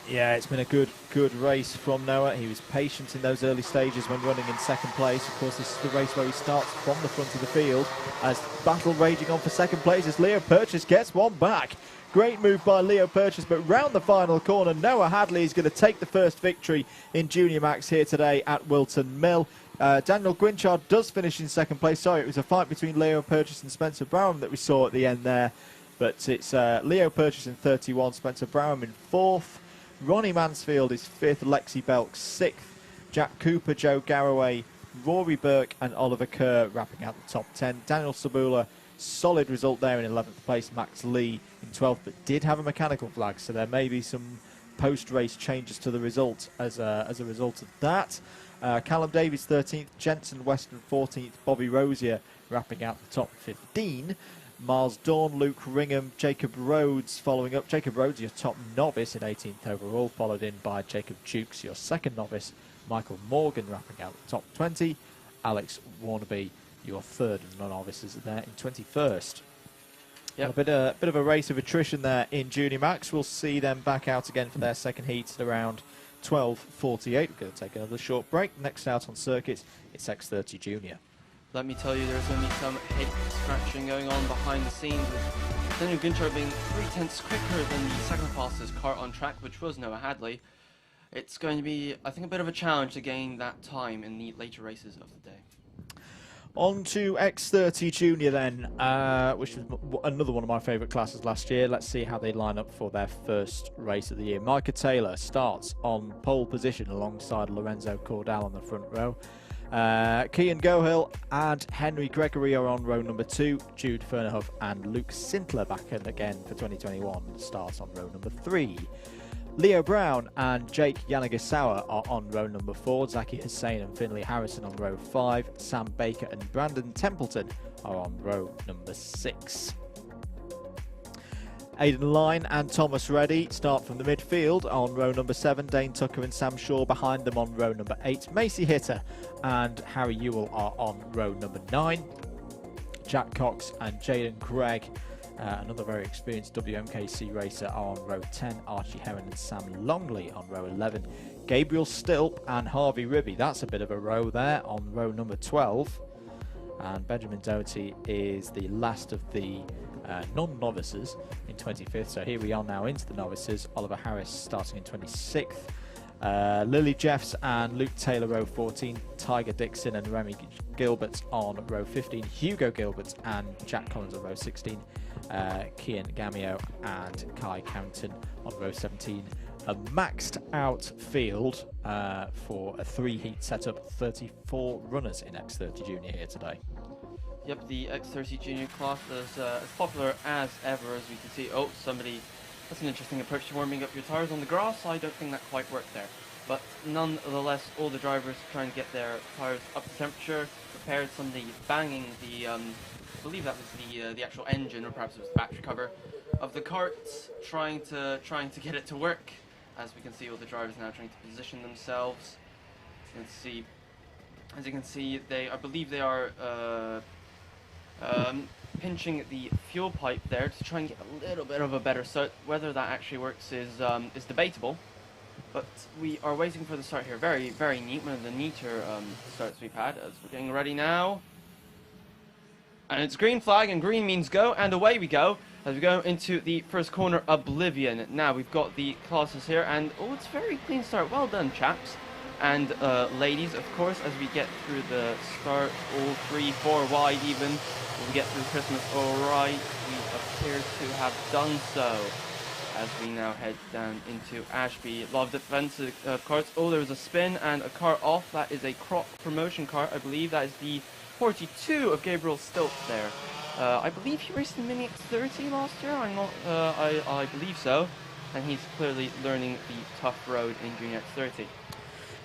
Yeah, it's been a good race from Noah. He was patient in those early stages when running in 2nd place. Of course, this is the race where he starts from the front of the field, as battle raging on for 2nd place as Leo Purchase gets one back. Great move by Leo Purchase, but round the final corner, Noah Hadley is going to take the first victory in Junior Max here today at Whilton Mill. Daniel Gwynchard does finish in 2nd place. Sorry, it was a fight between Leo Purchase and Spencer Brown that we saw at the end there. But it's Leo Purchase in 31, Spencer Brown in 4th. Ronnie Mansfield is 5th, Lexi Belk 6th. Jack Cooper, Joe Garraway, Rory Burke and Oliver Kerr wrapping out the top 10. Daniel Sabula, solid result there in 11th place. Max Lee in 12th, but did have a mechanical flag, so there may be some post-race changes to the result as a result of that. Callum Davies 13th, Jensen Weston 14th, Bobby Rosier wrapping out the top 15. Miles Dawn, Luke Ringham, Jacob Rhodes following up. Jacob Rhodes, your top novice in 18th overall, followed in by Jacob Jukes, your second novice. Michael Morgan wrapping out the top 20. Alex Warnaby, your third novices there in 21st. Yep. A bit of a race of attrition there in Junior Max. We'll see them back out again for their second heat at around 12:48. We're going to take another short break. Next out on circuit, it's X30 Junior. Let me tell you, there's going to be some head scratching going on behind the scenes, with Daniel Gunter being 3/10 quicker than the second fastest Kart on track, which was Noah Hadley. It's going to be, I think, a bit of a challenge to gain that time in the later races of the day. On to X30 Junior then, which was another one of my favourite classes last year. Let's see how they line up for their first race of the year. Micah Taylor starts on pole position alongside Lorenzo Cordell on the front row. Kian Gohill and Henry Gregory are on row number 2. Jude Fernerhoff and Luke Sintler back in again for 2021 starts on row number 3. Leo Brown and Jake Yanagisawa are on row number 4. Zaki Hussain and Finley Harrison on row 5. Sam Baker and Brandon Templeton are on row number 6. Aidan Line and Thomas Reddy start from the midfield on row number 7. Dane Tucker and Sam Shaw behind them on row number 8. Macy Hitter and Harry Ewell are on row number 9. Jack Cox and Jaden Gregg, another very experienced WMKC racer, are on row 10. Archie Heron and Sam Longley on row 11. Gabriel Stilp and Harvey Ribby, that's a bit of a row there, on row number 12. And Benjamin Doherty is the last of the non-novices in 25th. So here we are now into the novices. Oliver Harris starting in 26th. Lily Jeffs and Luke Taylor row 14. Tiger Dixon and Remy Gilbert on row 15. Hugo Gilbert and Jack Collins on row 16. Kian Gamio and Kai Counton on row 17. A maxed out field for a 3-heat setup. 34 runners in X30 Junior here today. Yep, the X30 Junior class is as popular as ever, as we can see. Oh, that's an interesting approach to warming up your tyres on the grass. I don't think that quite worked there. But nonetheless, all the drivers trying to get their tyres up to temperature, prepared. Somebody banging the, I believe that was the actual engine, or perhaps it was the battery cover of the Kart, trying to get it to work. As we can see, all the drivers now trying to position themselves. Let's see. As you can see, I believe they are pinching the fuel pipe there to try and get a little bit of a better start. Whether that actually works is debatable, but we are waiting for the start here. Very, very neat, one of the neater starts we've had. As we're getting ready now, and it's green flag, and green means go, and away we go as we go into the first corner, Oblivion. Now we've got the classes here, and oh, it's a very clean start. Well done, chaps and ladies, of course, as we get through the start, all 3, 4 wide even. We get through Christmas alright. We appear to have done so as we now head down into Ashby. A lot of defensive carts. Oh, there was a spin and a car off. That is a Croc promotion car, I believe. That is the 42 of Gabriel Stilp there. I believe he raced in Mini X30 last year. I'm not. I believe so. And he's clearly learning the tough road in Junior X30.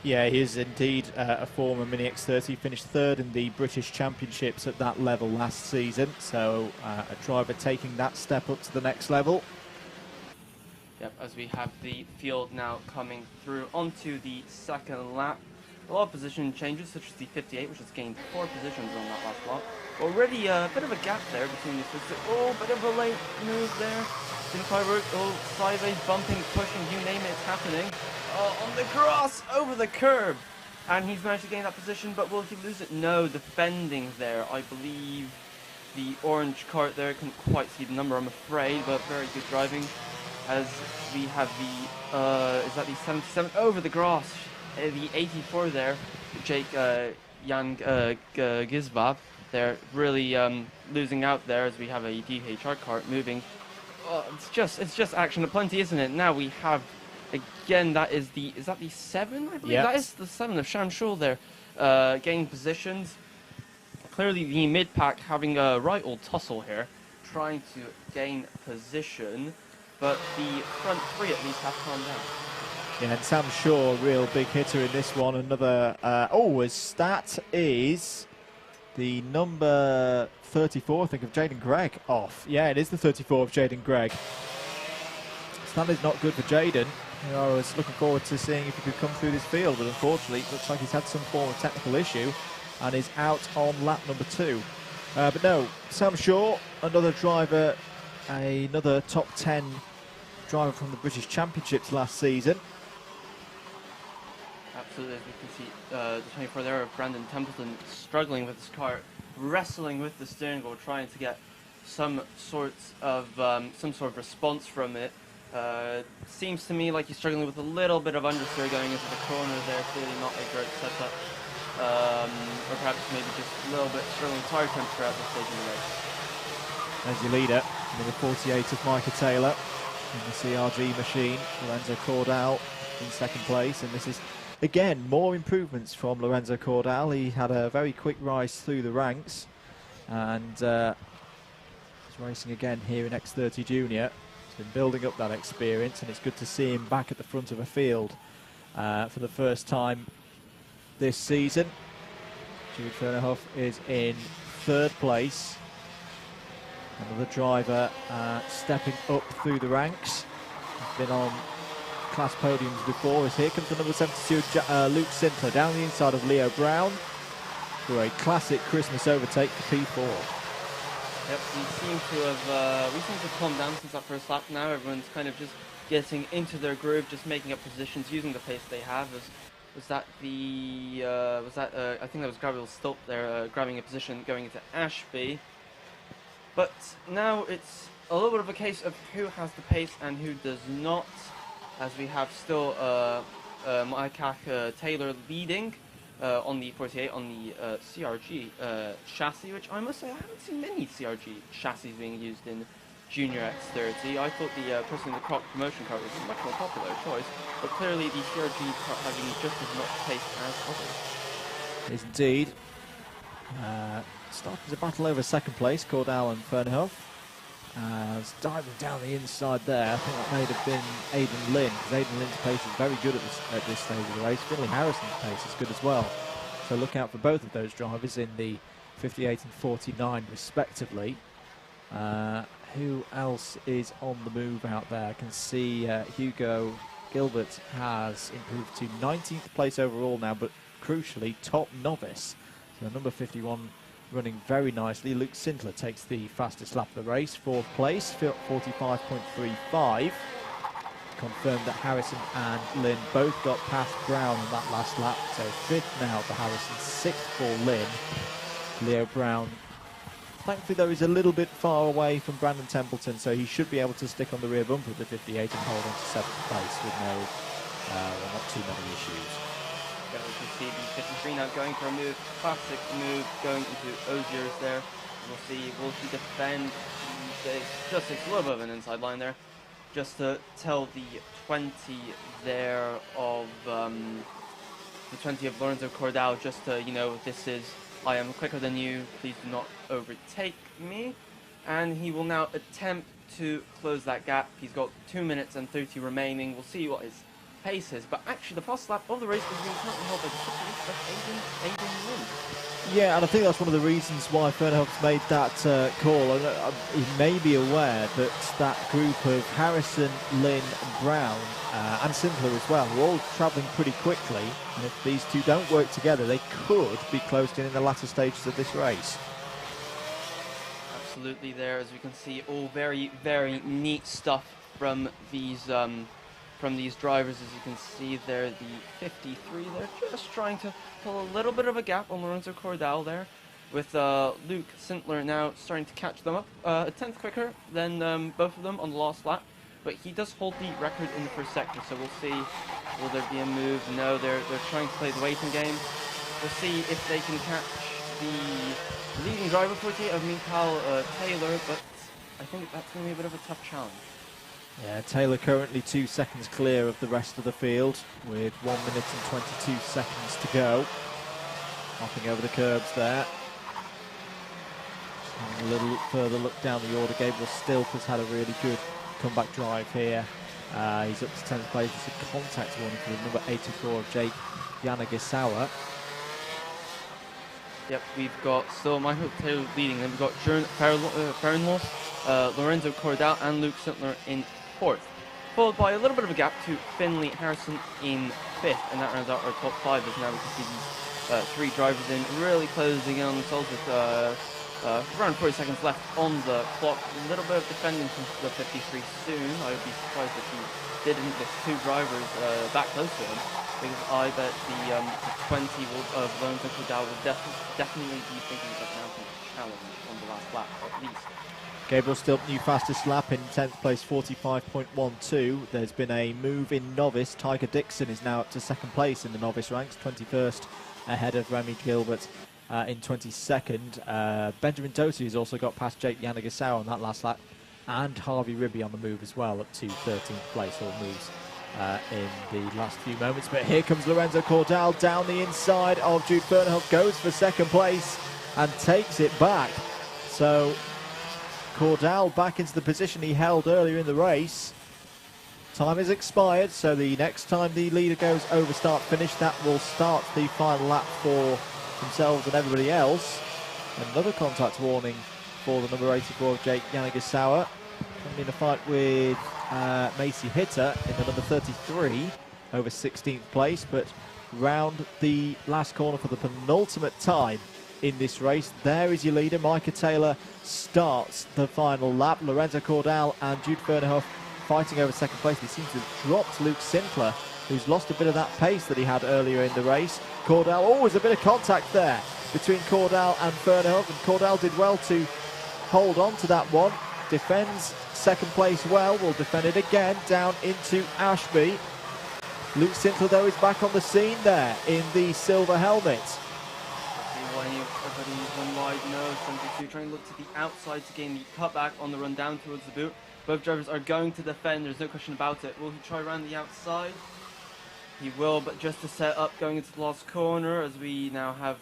Yeah, he is indeed a former Mini X30. Finished third in the British Championships at that level last season. So a driver taking that step up to the next level. Yep, as we have the field now coming through onto the second lap. A lot of position changes, such as the 58, which has gained 4 positions on that last lap. Already a bit of a gap there between the sisters. Oh, bit of a late move there. Didn't quite work. Oh, sideways, bumping, pushing, you name it, it's happening. On the grass, over the curb. And he's managed to gain that position, but will he lose it? No, defending there. I believe the orange cart there, couldn't quite see the number, I'm afraid, but very good driving. As we have the, is that the 77? Over the grass. The 84 there, Jake Jan Gizbab, they're really losing out there as we have a DHR cart moving. It's just action aplenty, isn't it? Now we have, again, is that the 7? I believe that is the 7 of Sham Shul there, gaining positions. Clearly the mid-pack having a right old tussle here, trying to gain position, but the front 3 at least have calmed down. Yeah, and Sam Shaw, real big hitter in this one. Another, his stat is the number 34, I think, of Jaden Gregg off. Yeah, it is the 34 of Jaden Gregg. So that is not good for Jaden. I was looking forward to seeing if he could come through this field, but unfortunately it looks like he's had some form of technical issue and is out on lap number 2. But no, Sam Shaw, another driver, another top 10 driver from the British Championships last season. Absolutely, as we can see, the 24 there of Brandon Templeton struggling with his car, wrestling with the steering wheel, trying to get some sort of response from it. Seems to me like he's struggling with a little bit of understeer going into the corner there. Clearly not a great setup, or perhaps maybe just a little bit struggling with tire temperature at this stage in the race. There's your leader, number 48 of Micah Taylor in the CRG machine. Lorenzo Cordal in second place, and this is again more improvements from Lorenzo Cordal. He had a very quick rise through the ranks, and he's racing again here in X30 Junior. He's been building up that experience, and it's good to see him back at the front of a field for the first time this season. Jude Fernerhoff is in third place. Another driver stepping up through the ranks. He's been on class podiums before. As here comes the number 72, Luke Sintler, down the inside of Leo Brown for a classic Christmas overtake for P4. Yep, we seem to have calmed down since that first lap now. Everyone's kind of just getting into their groove, just making up positions, using the pace they have. I think that was Gabriel Stolp there, grabbing a position going into Ashby. But now it's a little bit of a case of who has the pace and who does not, as we have still Maciej Taylor leading on the 48 on the CRG chassis, which I must say I haven't seen many CRG chassis being used in Junior X30. I thought personally the Kart promotion car was a much more popular choice, but clearly the CRG car having just as much pace as others. Yes, indeed. Starting to battle over second place, Cordal and Fernhoff. Diving down the inside there, I think that may have been Aidan Lynn, because Aidan Lynn's pace is very good at this stage of the race. Finley Harrison's pace is good as well. So look out for both of those drivers in the 58 and 49 respectively. Who else is on the move out there? I can see Hugo Gilbert has improved to 19th place overall now, but crucially top novice. So number 51 running very nicely. Luke Sintler takes the fastest lap of the race, 4th place, 45.35. Confirmed that Harrison and Lynn both got past Brown on that last lap, so 5th now for Harrison, 6th for Lynn. Leo Brown, thankfully though, is a little bit far away from Brandon Templeton, so he should be able to stick on the rear bumper of the 58 and hold on to 7th place with not too many issues. We can see the 53 now going for a move, classic move going into Ozier's there. We'll see, will he defend? Just takes a little bit of an inside line there, just to tell the 20 there of Lorenzo Cordal, just to, this is, I am quicker than you, please do not overtake me. And he will now attempt to close that gap. He's got 2 minutes and 30 remaining. We'll see what his pace is, but actually the fast lap of the race is being currently held by the Aidan Lynn. Yeah, and I think that's one of the reasons why Fernhoff's made that call. He may be aware that that group of Harrison, Lynn, Brown, and Sintler as well, are all travelling pretty quickly, and if these two don't work together, they could be closed in the latter stages of this race. Absolutely there, as we can see, all very, very neat stuff from these drivers. As you can see there, the 53, they're just trying to pull a little bit of a gap on Lorenzo Cordal there, with Luke Sintler now starting to catch them up, a 10th quicker than both of them on the last lap, but he does hold the record in the first sector, so we'll see, will there be a move? No, they're trying to play the waiting game. We'll see if they can catch the leading driver 48 of Maciej Taylor, but I think that's going to be a bit of a tough challenge. Yeah, Taylor currently 2 seconds clear of the rest of the field with 1 minute and 22 seconds to go. Hopping over the curbs there. Having a little further look down the order, Gabriel Stilp has had a really good comeback drive here He's up to 10th place. It's a contact warning for the number 84 of Jake Yanagisawa. Yep, we've got still Michael Taylor leading, then we've got Farrenlos, Lorenzo Cordal and Luke Sintler in 4th. Followed by a little bit of a gap to Finley Harrison in 5th, and that rounds out our top 5 as now we can see these 3 drivers in really closing in on themselves with around 40 seconds left on the clock. A little bit of defending from the 53 soon. I would be surprised if he didn't with 2 drivers that close to him, because I bet the 20 of Lorenzo Cordal will definitely be thinking of mounting a challenge on the last lap at least. Gabriel Stilp, new fastest lap in 10th place, 45.12. There's been a move in novice. Tiger Dixon is now up to 2nd place in the novice ranks, 21st ahead of Remy Gilbert in 22nd. Benjamin Doty has also got past Jake Yanagisawa on that last lap, and Harvey Ribby on the move as well, up to 13th place. All moves in the last few moments. But here comes Lorenzo Cordal down the inside of Jude Fernhoff, goes for 2nd place and takes it back. So Cordal back into the position he held earlier in the race. Time has expired, so the next time the leader goes over start finish, that will start the final lap for themselves and everybody else. Another contact warning for the number 84 of Jake Yanagisawa, coming in a fight with Maciej Hitter in the number 33 over 16th place, but round the last corner for the penultimate time in this race. There is your leader. Micah Taylor starts the final lap. Lorenzo Cordal and Jude Fernhoff fighting over 2nd place. He seems to have dropped Luke Sintler, who's lost a bit of that pace that he had earlier in the race. Cordal, always a bit of contact there between Cordal and Fernhoff, and Cordal did well to hold on to that one. Defends 2nd place well, will defend it again down into Ashby. Luke Sintler, though, is back on the scene there in the silver helmet. One wide, no, 72 trying to look to the outside to gain the cutback on the run down towards the boot. Both drivers are going to defend, there's no question about it. Will he try around the outside? He will, but just to set up going into the last corner, as we now have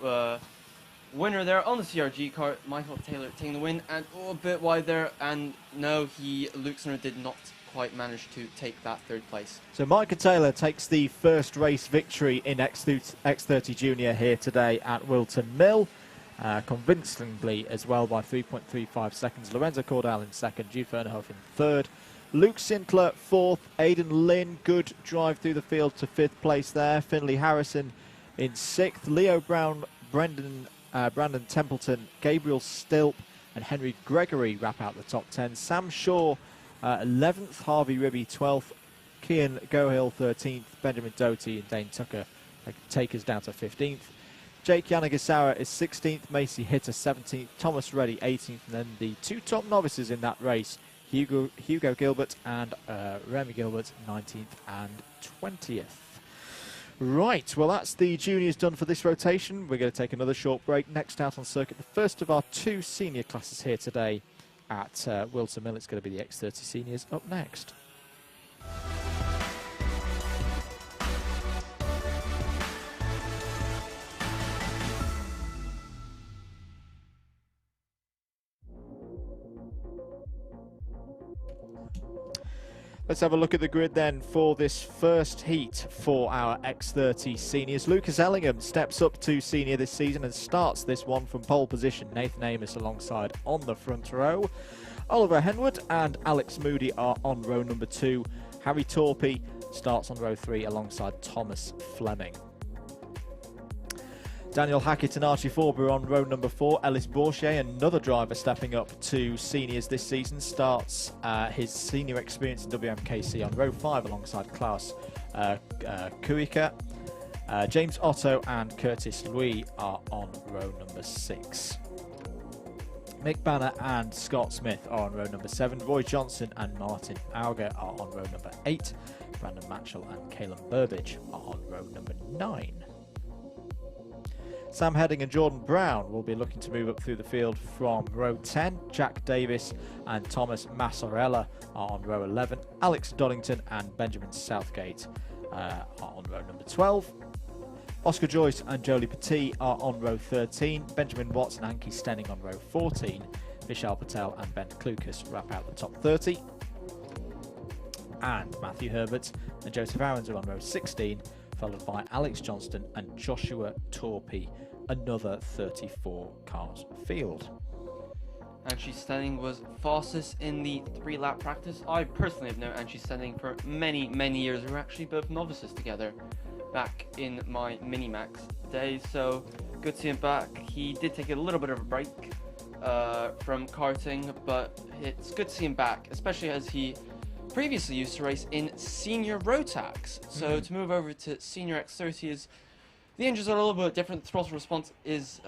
the winner there on the CRG kart, Michael Taylor taking the win, and a bit wide there, and no, Luke Sintler did not quite manage to take that 3rd place. So Micah Taylor takes the first race victory in X30 Junior here today at Whilton Mill, convincingly as well by 3.35 seconds. Lorenzo Cordal in 2nd, Jude Fernhoff in 3rd, Luke Sintler 4th, Aidan Lynn, good drive through the field to 5th place there, Finley Harrison in 6th, Leo Brown, Brandon Templeton, Gabriel Stilp and Henry Gregory wrap out the top 10. Sam Shaw 11th, Harvey Ribby 12th, Kian Gohill 13th, Benjamin Doty and Dane Tucker take us down to 15th. Jake Yanagisawa is 16th, Maciej Hitter 17th, Thomas Reddy 18th, and then the 2 top novices in that race, Hugo Gilbert and Remy Gilbert 19th and 20th. Right, well that's the juniors done for this rotation. We're going to take another short break. Next out on circuit, the first of our 2 senior classes here today at Whilton Mill. It's going to be the X30 seniors up next. Let's have a look at the grid then for this first heat for our X30 seniors. Lucas Ellingham steps up to senior this season and starts this one from pole position. Nathan Amos alongside on the front row. Oliver Henwood and Alex Moody are on row number 2. Harry Torpey starts on row 3 alongside Thomas Fleming. Daniel Hackett and Archie Forber on row number 4. Ellis Bourchier, another driver stepping up to seniors this season, starts his senior experience in WMKC on row 5 alongside Klaus Kuika. James Otto and Curtis Louis are on row number 6. Mick Banner and Scott Smith are on row number 7. Roy Johnson and Martin Auger are on row number 8. Brandon Matchell and Caleb Burbage are on row number 9. Sam Heading and Jordan Brown will be looking to move up through the field from row 10. Jack Davis and Thomas Massarella are on row 11. Alex Doddington and Benjamin Southgate are on row number 12. Oscar Joyce and Jolie Petit are on row 13. Benjamin Watts and Anki Stenning on row 14. Vishal Patel and Ben Klukas wrap out the top 30. and Matthew Herbert, and Joseph Aarons are on row 16, followed by Alex Johnston and Joshua Torpey, another 34 cars field. Angie Stenning was fastest in the 3-lap practice. I personally have known Angie Stenning for many, many years. We were actually both novices together back in my Minimax days, so good to see him back. He did take a little bit of a break from karting, but it's good to see him back, especially as he previously used to race in senior rotax. So to move over to senior X30 is, the engines are a little bit different, the throttle response is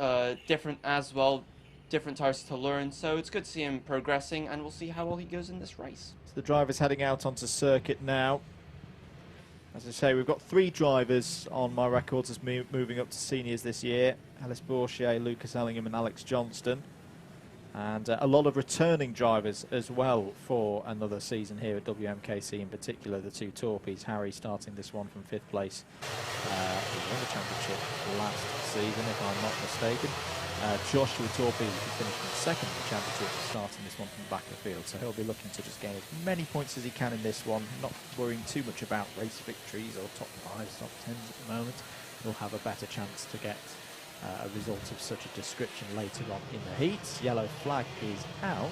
different as well, different tires to learn, so it's good to see him progressing, and we'll see how well he goes in this race. So the driver's heading out onto circuit now. As I say, we've got 3 drivers on my records as moving up to seniors this year: Alice Bourchier, Lucas Ellingham and Alex Johnston. And a lot of returning drivers as well for another season here at WMKC, in particular the 2 Torpeys. Harry starting this one from 5th place. He won the championship last season, if I'm not mistaken. Joshua Torpey, who finished in 2nd in the championship, starting this one from the back of the field. So he'll be looking to just gain as many points as he can in this one, not worrying too much about race victories or top 5s, top 10s at the moment. He'll have a better chance to get a result of such a description later on in the heats. Yellow flag is out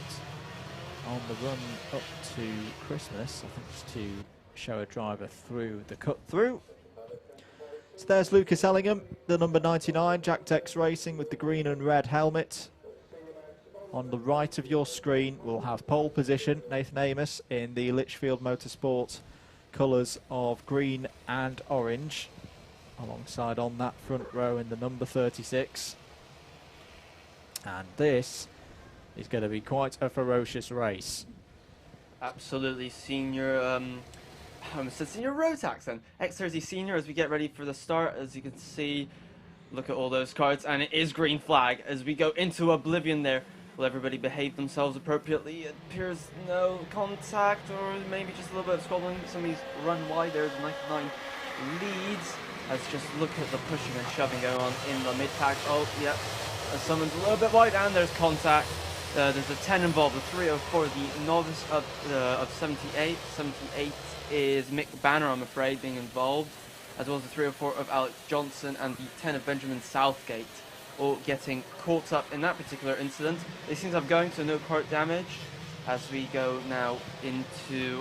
on the run up to Christmas, I think, just to show a driver through the cut through. So there's Lucas Ellingham, the number 99, Jack Dex Racing with the green and red helmet. On the right of your screen we'll have pole position, Nathan Amos in the Litchfield Motorsport colours of green and orange. Alongside on that front row in the number 36. And this is going to be quite a ferocious race. Absolutely, senior, I almost said senior rotax then. X30 senior as we get ready for the start. As you can see, look at all those cards, and it is green flag as we go into oblivion there. Will everybody behave themselves appropriately? It appears no contact, or maybe just a little bit of squabbling. Somebody's run wide. There's 99 leads. Let's just look at the pushing and shoving going on in the mid-pack. Oh, yep. Someone's a little bit wide, and there's contact. There's a 10 involved, the 304, the novice of 78. 78 is Mick Banner, I'm afraid, being involved, as well as the 304 of Alex Johnson and the 10 of Benjamin Southgate, all getting caught up in that particular incident. They seem to have going to no kart damage as we go now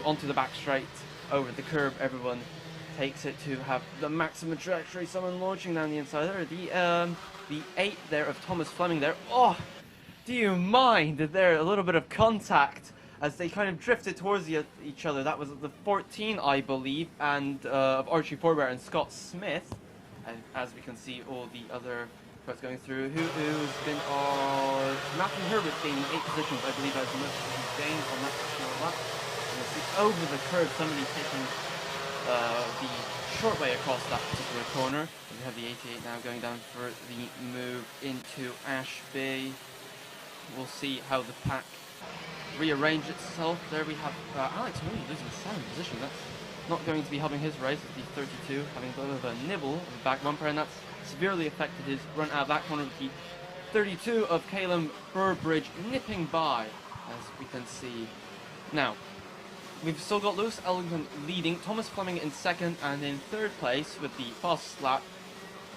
onto the back straight, over the curb. Everyone takes it to have the maximum trajectory. Someone launching down the inside there. The 8 there of Thomas Fleming there. Oh, do you mind there? A little bit of contact as they kind of drifted towards each other. That was the 14, I believe, and of Archie Forbear and Scott Smith. And as we can see, all the other carts going through. Who's been Matthew Herbert gaining 8 positions, I believe, as the most he's gained on that particular lap. And we'll see over the curve somebody taking the short way across that particular corner. We have the 88 now going down for the move into Ashby. We'll see how the pack rearrange itself. There we have Alex Mooney losing 7 position. That's not going to be helping his race. It's the 32 having a bit of a nibble of the back bumper, and that's severely affected his run out of that corner with the 32 of Caleb Burbridge nipping by, as we can see. Now, we've still got Lewis Ellington leading, Thomas Fleming in 2nd, and in 3rd place with the fastest lap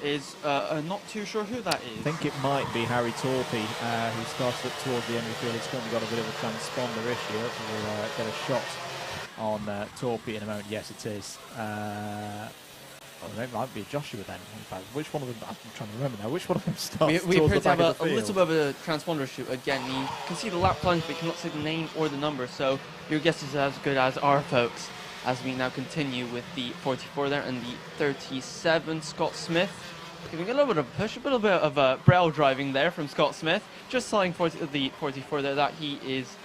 is not too sure who that is. I think it might be Harry Torpey, who started up towards the end of the field. He's currently got a bit of a transponder issue. We'll get a shot on Torpey in a moment. Yes, it is. It might be Joshua then. In fact, which one of them? I'm trying to remember now. Which one of them starts we towards appear the to back have of the a field? little bit of a transponder issue again. You can see the lap times, but you cannot see the name or the number. So your guess is as good as our folks. As we now continue with the 44 there and the 37, Scott Smith. Giving a little bit of a push, a little bit of braille driving there from Scott Smith. Just telling the 44 there that he is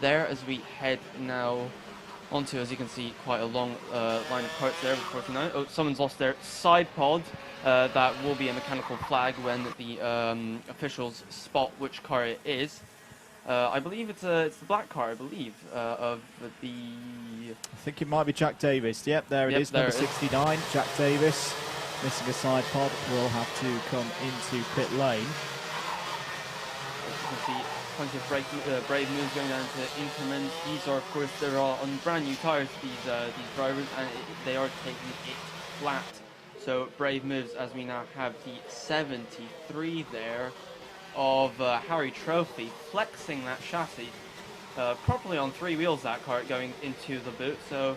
there as we head now onto, as you can see, quite a long line of carts there with 49. Oh, someone's lost their side pod. That will be a mechanical flag when the officials spot which car it is. I believe it's the black car, I believe, of the... I think it might be Jack Davis. Yep, there it is, number 69, Jack Davis. Missing a side pod, will have to come into pit lane. As you can see, plenty of brave moves going down to increments. These are, of course, they're all on brand new tires, these drivers, and they are taking it flat. So brave moves, as we now have the 73 there of Harry Trophy flexing that chassis properly on 3 wheels, that kart going into the boot. So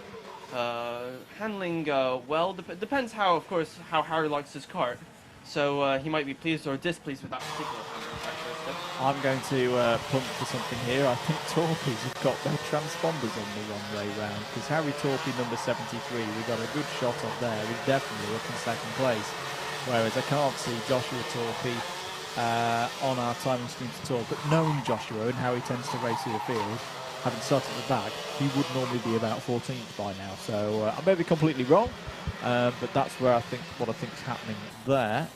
handling well, depends how, of course, how Harry likes his kart. So he might be pleased or displeased with that particular handling characteristic. I'm going to punt for something here. I think Torpy's have got their transponders on the wrong way round, because Harry Torpy, number 73, we got a good shot of there. He's definitely up in second place, whereas I can't see Joshua Torpy on our timing screen to talk. But knowing Joshua and how he tends to race through the field, having started at the back, he would normally be about 14th by now. So I may be completely wrong, but that's where I think what I think is happening there.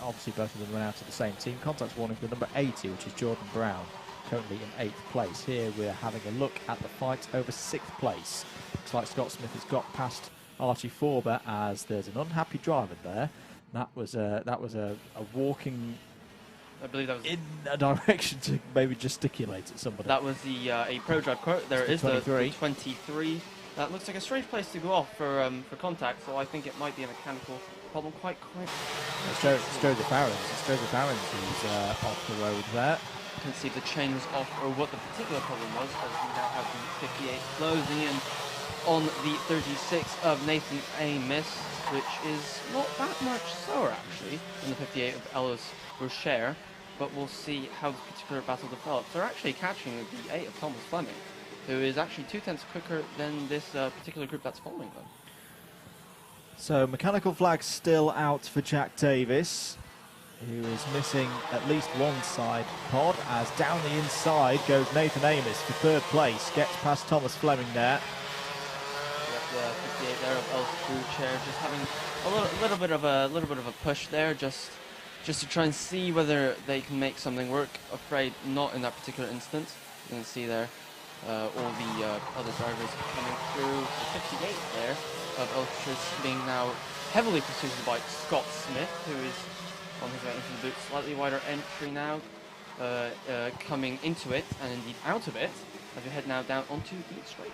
Obviously, both of them went out of the same team. Contacts warning for number 80, which is Jordan Brown, currently in 8th place. Here we're having a look at the fight over 6th place. Looks like Scott Smith has got past Archie Forber, as there's an unhappy driver there. That was a walking, I believe that was in a direction to maybe gesticulate at somebody. That was the a Pro Drive kart. There is the 23. That looks like a strange place to go off for contact, so I think it might be a mechanical problem. Quite. It's Joseph Aarons. It's Joseph Aarons who's off the road there. Couldn't see if the chain was off or what the particular problem was, as we now have the 58 closing in on the 36 of Nathan Amos, which is not that much slower actually than the 58 of Ellis Rocher. But we'll see how this particular battle develops. They're actually catching the 8 of Thomas Fleming, who is actually 2/10 quicker than this particular group that's following them. So mechanical flag still out for Jack Davis, who is missing at least one side pod, as down the inside goes Nathan Amos for 3rd place, gets past Thomas Fleming there. Yep, the 58 there of Ellis Rocher, just having a little bit of a push there, just to try and see whether they can make something work. Afraid not in that particular instance. You can see there all the other drivers coming through. The 58 there of Ultras being now heavily pursued by Scott Smith, who is on his way into the boot. Slightly wider entry now, coming into it and indeed out of it, as we head now down onto the straight.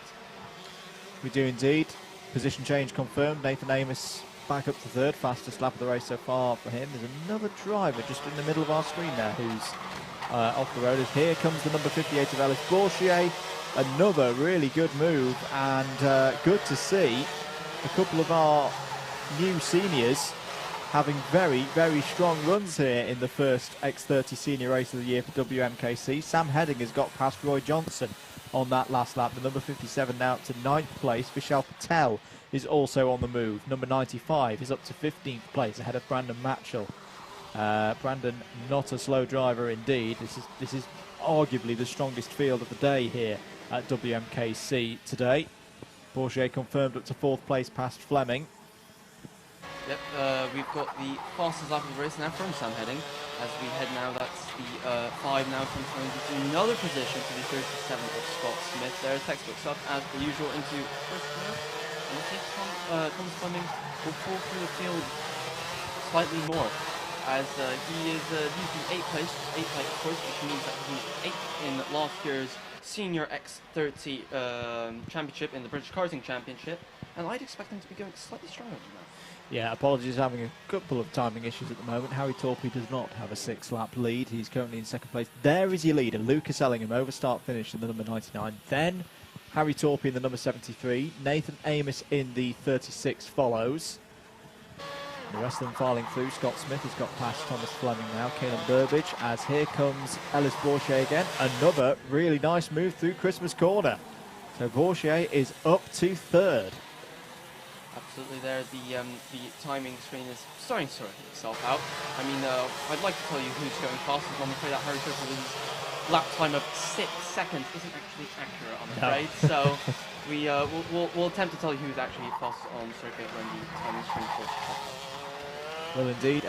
We do indeed. Position change confirmed. Nathan Amos back up to 3rd, fastest lap of the race so far for him. There's another driver just in the middle of our screen there who's off the road. As here comes the number 58 of Ellis Bourchier. Another really good move, and good to see a couple of our new seniors having very, very strong runs here in the first X30 senior race of the year for WMKC. Sam Heading has got past Roy Johnson on that last lap. The number 57 now up to 9th place. Vishal Patel is also on the move. Number 95 is up to 15th place ahead of Brandon Matchell. Brandon, not a slow driver indeed. This is arguably the strongest field of the day here at WMKC today. Bourchier confirmed up to 4th place past Fleming. Yep, we've got the fastest lap of the race now from Sam Heading. As we head now, that's the 5 now from Sam into another position to the 37 of Scott Smith. There, textbook stuff as per usual into first place. And I think Thomas Fleming will fall through the field slightly more, as he is using 8th place, of course, which means that he's 8th in last year's Senior X30 Championship in the British Karting Championship, and I'd expect him to be going slightly stronger than that. Yeah, apologies, having a couple of timing issues at the moment. Harry Torpy does not have a 6-lap lead. He's currently in 2nd place. There is your leader, Lucas Ellingham, over start finish in the number 99. Then Harry Torpy in the number 73. Nathan Amos in the 36 follows. The rest of them filing through. Scott Smith has got past Thomas Fleming now. Caelan Burbage, as here comes Ellis Bourchier again. Another really nice move through Christmas Corner. So Bourchier is up to 3rd. Absolutely there, the timing screen is starting to sort itself out. I mean, I'd like to tell you who's going fastest, but I'm afraid that Harry Torpy's lap time of 6 seconds isn't actually accurate, I'm afraid. No. So we'll attempt to tell you who's actually fastest on circuit when the timing screen sorts itself out. Well, indeed.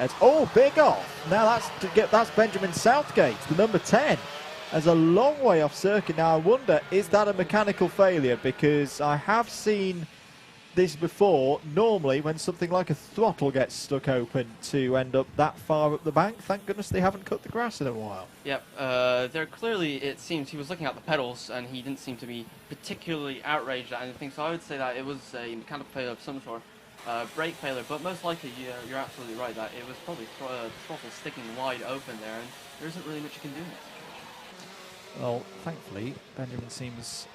Big off. Now that's Benjamin Southgate, the number 10. As a long way off circuit. Now I wonder, is that a mechanical failure? Because I have seen this before. Normally, when something like a throttle gets stuck open to end up that far up the bank, thank goodness they haven't cut the grass in a while. Yep, there clearly, it seems, he was looking at the pedals and he didn't seem to be particularly outraged at anything, so I would say that it was a mechanical failure of some sort, brake failure, but most likely you're absolutely right that it was probably throttle sticking wide open there, and there isn't really much you can do in that situation. Well, thankfully, Benjamin seems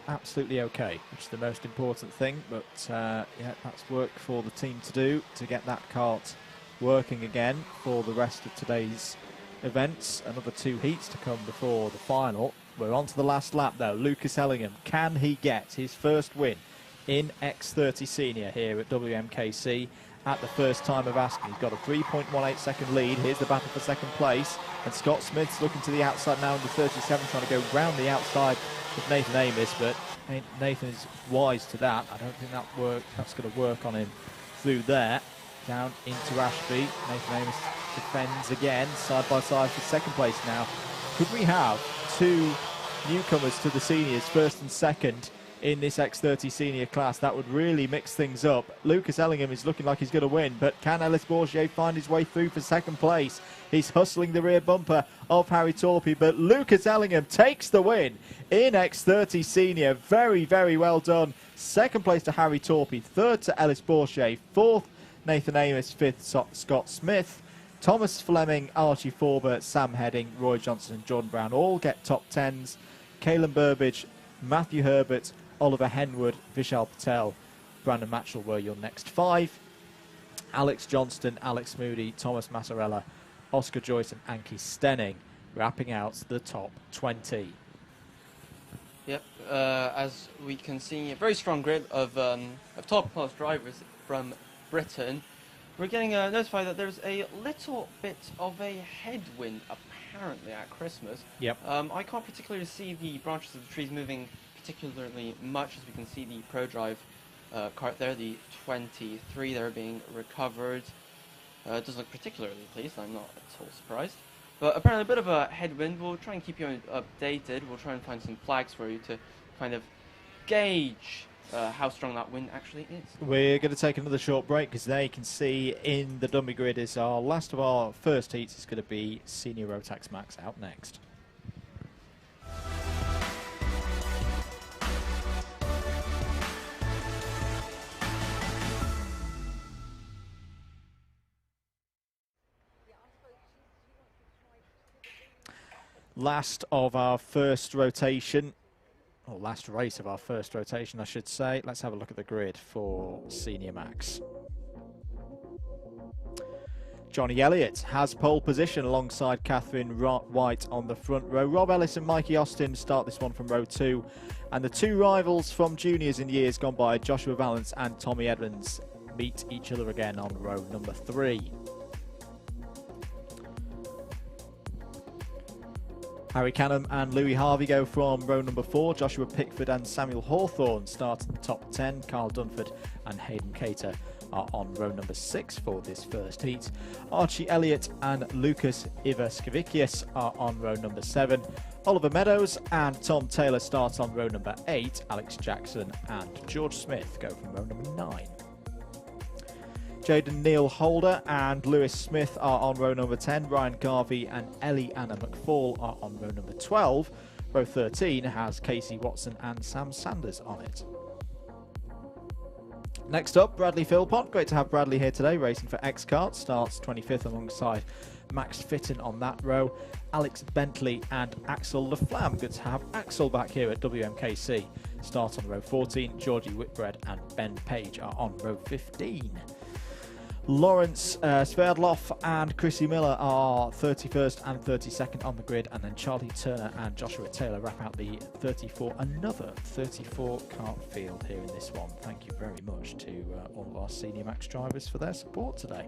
absolutely okay, which is the most important thing, but yeah, that's work for the team to do to get that kart working again for the rest of today's events. Another 2 heats to come before the final. We're on to the last lap though. Lucas Ellingham, can he get his first win in X30 Senior here at WMKC at the first time of asking? He's got a 3.18 second lead. Here's the battle for second place, and Scott Smith's looking to the outside now under 37, trying to go round the outside with Nathan Amos, but Nathan is wise to that. I don't think that's going to work on him through there. Down into Ashby. Nathan Amos defends again, side by side for second place now. Could we have 2 newcomers to the seniors, first and second, in this X30 senior class? That would really mix things up. Lucas Ellingham is looking like he's going to win, but can Ellis Bourget find his way through for second place? He's hustling the rear bumper of Harry Torpey, but Lucas Ellingham takes the win in X30 senior. Very, very well done. Second place to Harry Torpey, third to Ellis Bourget, fourth Nathan Amos, fifth Scott Smith. Thomas Fleming, Archie Forbert, Sam Heading, Roy Johnson and Jordan Brown all get top 10s. Caelan Burbage, Matthew Herbert, Oliver Henwood, Vishal Patel, Brandon Matchell were your next 5. Alex Johnston, Alex Moody, Thomas Massarella, Oscar Joyce and Anki Stenning wrapping out the top 20. Yep, as we can see, a very strong grid of top-class drivers from Britain. We're getting notified that there's a little bit of a headwind apparently at Christmas. Yep. I can't particularly see the branches of the trees moving particularly much, as we can see the Pro Drive kart there, the 23 there being recovered. It doesn't look particularly pleased, I'm not at all surprised. But apparently a bit of a headwind. We'll try and keep you updated. We'll try and find some flags for you to kind of gauge how strong that wind actually is. We're going to take another short break because there you can see in the dummy grid is our last of our first heats. Is going to be Senior Rotax Max out next. Last of our first rotation, or last race of our first rotation, I should say. Let's have a look at the grid for Senior Max. Johnny Elliott has pole position alongside Catherine White on the front row. Rob Ellis and Mikey Austin start this one from row 2. And the 2 rivals from juniors in years gone by, Joshua Valance and Tommy Edmonds, meet each other again on row number 3. Harry Canham and Louis Harvey go from row number 4. Joshua Pickford and Samuel Hawthorne start in the top 10. Carl Dunford and Hayden Cater are on row number 6 for this first heat. Archie Elliott and Lucas Ivaskevicius are on row number 7. Oliver Meadows and Tom Taylor start on row number 8. Alex Jackson and George Smith go from row number 9. Jaden Neil Holder and Lewis Smith are on row number 10. Ryan Garvey and Ellie Anna McFall are on row number 12. Row 13 has Casey Watson and Sam Sanders on it. Next up, Bradley Philpott. Great to have Bradley here today, racing for X-Kart. Starts 25th alongside Max Fitton on that row. Alex Bentley and Axel Laflamme. Good to have Axel back here at WMKC. Start on row 14. Georgie Whitbread and Ben Page are on row 15. Lawrence Sverdlov and Chrissy Miller are 31st and 32nd on the grid, and then Charlie Turner and Joshua Taylor wrap out the another 34 kart field here in this one. Thank you very much to all of our Senior Max drivers for their support today.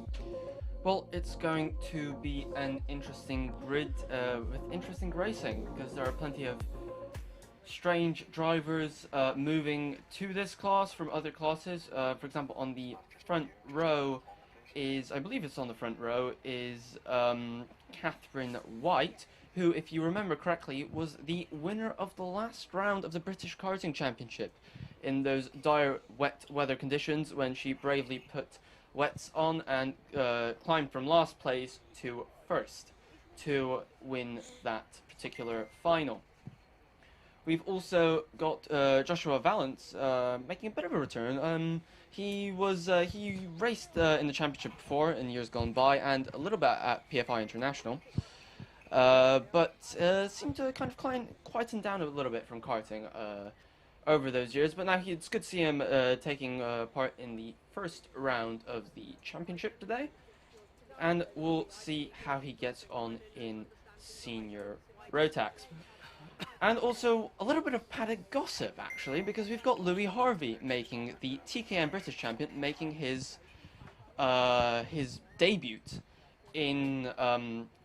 Well, it's going to be an interesting grid with interesting racing, because there are plenty of strange drivers moving to this class from other classes. For example, on the front row is, I believe it's on the front row, is Catherine White, who, if you remember correctly, was the winner of the last round of the British Karting Championship in those dire wet weather conditions when she bravely put wets on and climbed from last place to first to win that particular final. We've also got Joshua Valance making a bit of a return. He raced in the championship before in years gone by and a little bit at PFI International, but seemed to kind of quieten down a little bit from karting over those years. But now it's good to see him taking part in the first round of the championship today, and we'll see how he gets on in senior rotax. And also a little bit of paddock gossip, actually, because we've got Louis Harvey making the TKM British champion, making his debut in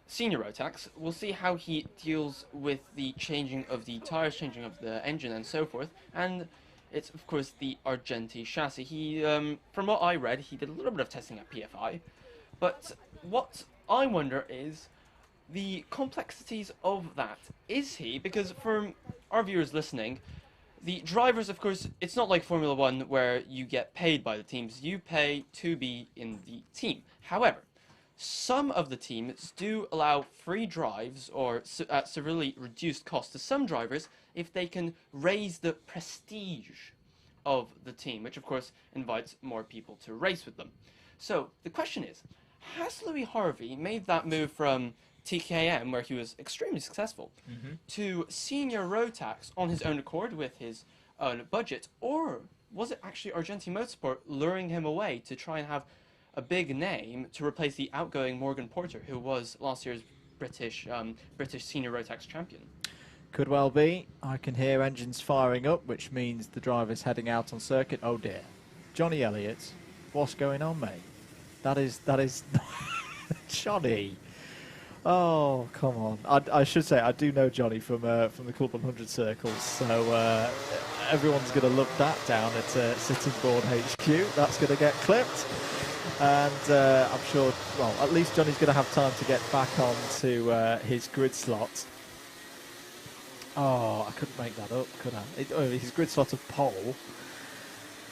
senior rotax. We'll see how he deals with the changing of the tires, changing of the engine, and so forth. And it's of course the Argenti chassis. He, from what I read, he did a little bit of testing at PFI. But what I wonder is the complexities of that. Is he, because for our viewers listening, the drivers, of course, it's not like Formula 1 where you get paid by the teams. You pay to be in the team. However, some of the teams do allow free drives or at severely reduced cost to some drivers if they can raise the prestige of the team, which of course invites more people to race with them. So the question is, has Louis Harvey made that move from TKM, where he was extremely successful, to senior rotax on his own accord with his own budget, or was it actually Argenti Motorsport luring him away to try and have a big name to replace the outgoing Morgan Porter, who was last year's British senior rotax champion? Could well be. I can hear engines firing up, which means the driver's heading out on circuit. Oh dear. Johnny Elliott, what's going on, mate? That is Johnny. Oh, come on. I should say, I do know Johnny from the Club 100 circles, so everyone's going to love that down at Sitting Board HQ. That's going to get clipped. And I'm sure, well, at least Johnny's going to have time to get back onto his grid slot. Oh, I couldn't make that up, could I? His grid slot of pole.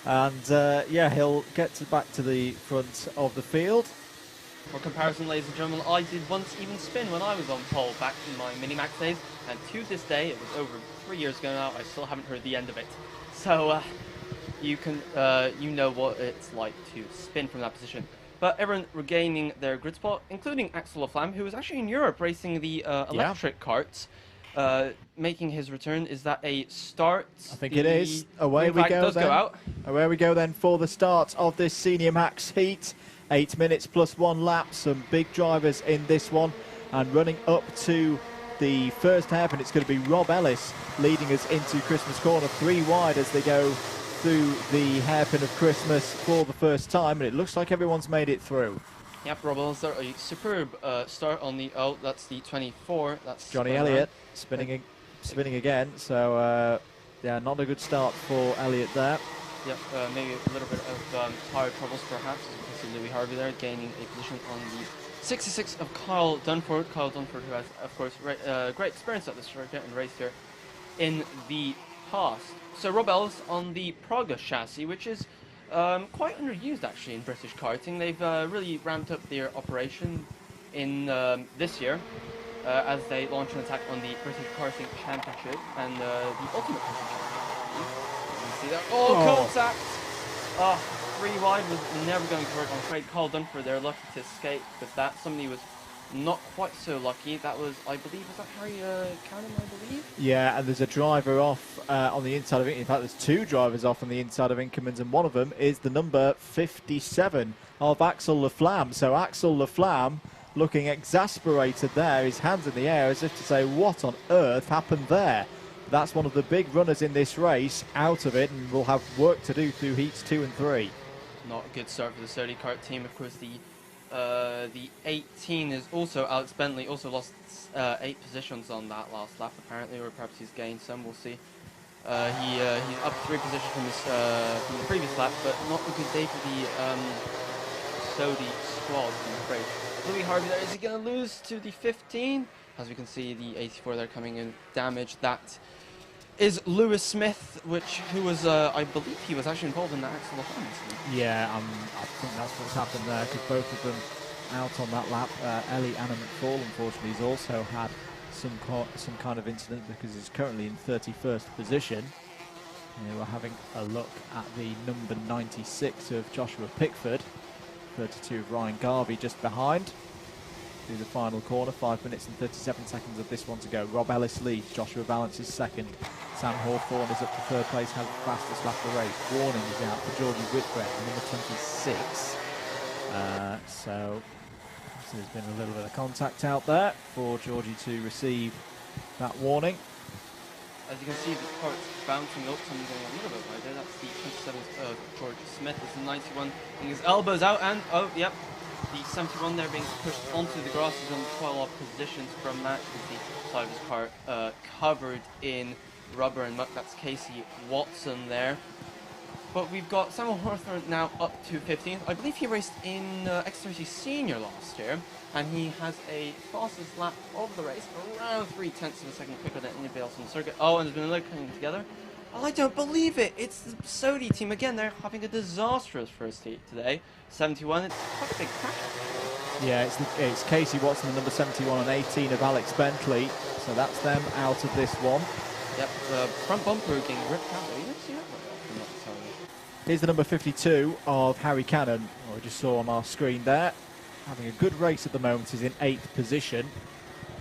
And, yeah, he'll get back to the front of the field. For comparison, ladies and gentlemen, I did once even spin when I was on pole back in my Minimax days, and to this day, it was over 3 years ago now, I still haven't heard the end of it. So you know what it's like to spin from that position. But everyone regaining their grid spot, including Axel Laflamme, who was actually in Europe racing the electric karts, making his return. Is that a start? I think it is. Away we go then. Go out. Away we go then for the start of this Senior Max heat. 8 minutes plus 1 lap. Some big drivers in this one. And running up to the first hairpin, it's going to be Rob Ellis leading us into Christmas Corner. 3 wide as they go through the hairpin of Christmas for the first time. And it looks like everyone's made it through. Yep, Rob Ellis, a superb start on the, that's the 24. That's Johnny Elliott spinning again. So, yeah, not a good start for Elliott there. Yep, maybe a little bit of tyre troubles perhaps. You can see Louis Harvey there gaining a position on the 66 of Kyle Dunford. Kyle Dunford, who has, of course, great experience at this circuit and raced here in the past. So Rob Ellis on the Praga chassis, which is quite underused actually in British karting. They've really ramped up their operation in this year as they launch an attack on the British Karting Championship and the Ultimate Karting Championship. See that? Contact! 3 wide was never going to work. I'm afraid Carl Dunford there, lucky to escape with that. Somebody was not quite so lucky. That was, I believe, was that Harry Cannon, I believe? Yeah, and there's a driver off on the inside of it. In fact, there's 2 drivers off on the inside of Inkermans, and one of them is the number 57 of Axel Laflamme. So Axel Laflamme looking exasperated there, his hands in the air as if to say, what on earth happened there? That's one of the big runners in this race out of it, and will have work to do through heats 2 and 3. Not a good start for the Sturdy Kart team. Of course, the 18 is also Alex Bentley, also lost 8 positions on that last lap apparently, or perhaps he's gained some. We'll see. He's up 3 positions from the previous lap, but not a good day for the Sodi squad, I'm afraid. Louis Harvey there, is he going to lose to the 15? As we can see, the 84 there coming in damaged. That is Lewis Smith, who was, I believe he was actually involved in that axle offense. Yeah, I think that's what's happened there, because both of them out on that lap. Ellie Anna McFall, unfortunately, has also had some kind of incident because he's currently in 31st position. We're having a look at the number 96 of Joshua Pickford, 32 of Ryan Garvey just behind. Through the final corner, 5 minutes and 37 seconds of this one to go. Rob Ellis leads, Joshua Valance is second. Sam Hawthorne is up to third place, has the fastest lap of the race. Warning is out for Georgie Whitbread, number 26. So there's been a little bit of contact out there for Georgie to receive that warning. As you can see, the cart's bouncing up, something going a little bit right there. That's the 27th of George Smith. It's the 91, getting his elbows out, and oh, yep. The 71 there being pushed onto the grass is on 12 positions from that. You can see side of his car covered in rubber and muck. That's Casey Watson there. But we've got Samuel Hawthorne now up to 15th. I believe he raced in X30 Senior last year, and he has a fastest lap of the race, around 0.3 of a second quicker than anybody else on the circuit. Oh, and there's been another coming together. I don't believe it. It's the Sodi team again. They're having a disastrous first heat today. 71. It's quite a big crash. Yeah, it's Casey Watson, the number 71, and 18 of Alex Bentley. So that's them out of this one. Yep, the front bumper getting ripped out. You don't see that very often, not sorry. Here's the number 52 of Harry Cannon, who I just saw on our screen there. Having a good race at the moment. He's in 8th position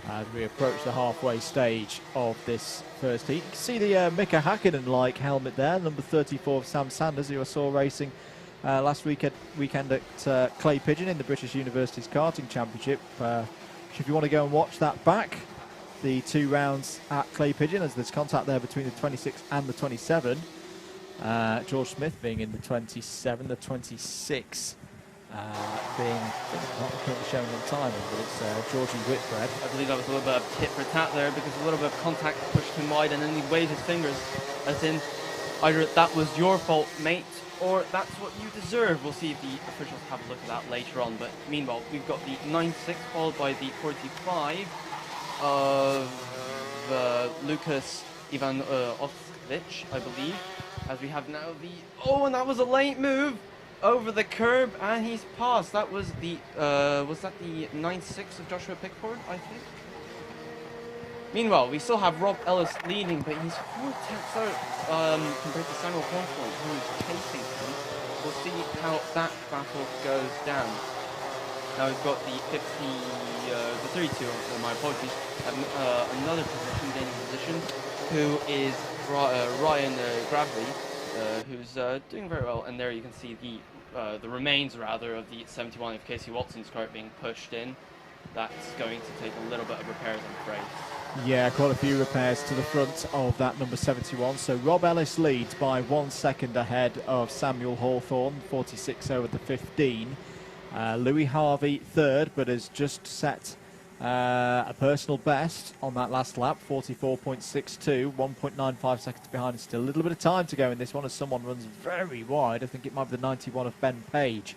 as we approach the halfway stage of this first heat. You can see the Mika Hakkinen-like helmet there, number 34 of Sam Sanders, who I saw racing last weekend at Clay Pigeon in the British University's Karting Championship. If you want to go and watch that back, the 2 rounds at Clay Pigeon, as there's contact there between the 26 and the 27. George Smith being in the 27, the 26 being not currently showing on time, but it's Georgie Whitbread. I believe that was a little bit of tit for tat there, because a little bit of contact pushed him wide, and then he waved his fingers as in either that was your fault, mate, or that's what you deserve. We'll see if the officials have a look at that later on. But meanwhile, we've got the 96 followed by the 45 of Lucas Ivan Oskvich, I believe. As we have now the... Oh, and that was a late move over the curb, and he's passed. That was the... was that the 96 of Joshua Pickford, I think? Meanwhile, we still have Rob Ellis leading, but he's 4 tenths out compared to Samuel Hawthorne, who is chasing him. We'll see how that battle goes down. Now we've got the 32, my apologies, another position, gaining position, who is Ryan Gravely, who's doing very well. And there you can see the remains, rather, of the 71 of Casey Watson's kart being pushed in. That's going to take a little bit of repairs, I'm afraid. Yeah, quite a few repairs to the front of that number 71. So Rob Ellis leads by 1 second ahead of Samuel Hawthorne, 46 over the 15. Louis Harvey third, but has just set a personal best on that last lap, 44.62, 1.95 seconds behind. Still a little bit of time to go in this one as someone runs very wide. I think it might be the 91 of Ben Page.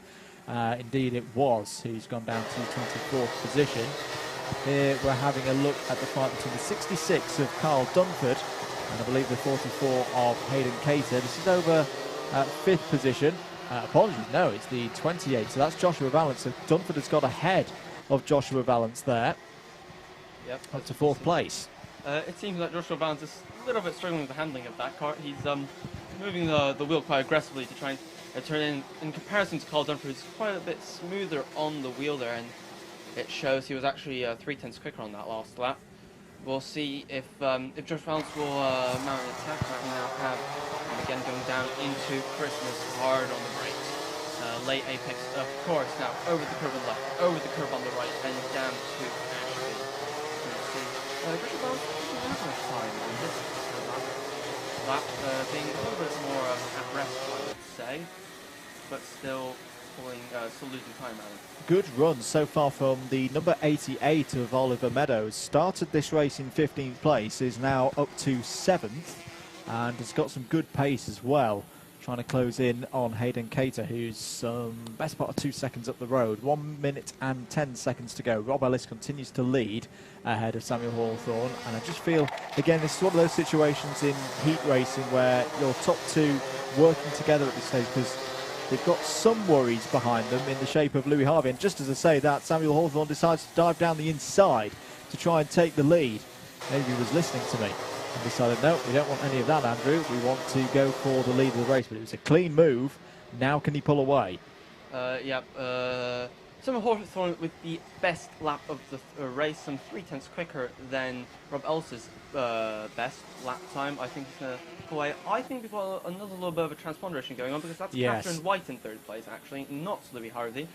Indeed it was, who's gone down to 24th position. Here we're having a look at the fight between the 66 of Carl Dunford and I believe the 44 of Hayden Cater. This is over 5th position. Apologies, no, it's the 28. So that's Joshua Valance. So Dunford has got ahead of Joshua Valance there. Yep. Up to 4th place. It seems like Joshua Valance is a little bit struggling with the handling of that kart. He's moving the wheel quite aggressively to try and turn in comparison to Carl Dunford, who's quite a bit smoother on the wheel there, and it shows he was actually 3 tenths quicker on that last lap. We'll see if Josh Valance will mount an attack. Right, we now have him again going down into Christmas hard on the brakes. Late apex, of course, now over the curve on the left, over the curve on the right, and down to Ashby. Josh Valance doesn't have much time on this lap, being a little bit more at rest, I would say, but still losing time out. Good run so far from the number 88 of Oliver Meadows. Started this race in 15th place, is now up to 7th, and has got some good pace as well. trying to close in on Hayden Cater, who's best part of 2 seconds up the road. 1 minute and 10 seconds to go. Rob Ellis continues to lead ahead of Samuel Hawthorne, and I just feel, again, this is one of those situations in heat racing where your top two working together at this stage, because they've got some worries behind them in the shape of Louis Harvey. And just as I say that, Samuel Hawthorne decides to dive down the inside to try and take the lead. Maybe he was listening to me and decided, no, we don't want any of that, Andrew. We want to go for the lead of the race. But it was a clean move. Now can he pull away? Samuel Hawthorne with the best lap of the race, some 3/10 quicker than Rob Ellis's best lap time. I think he's going to pull away. I think we've got another little bit of a transponderation going on, because that's Catherine White in third place, actually, not Louis Harvey.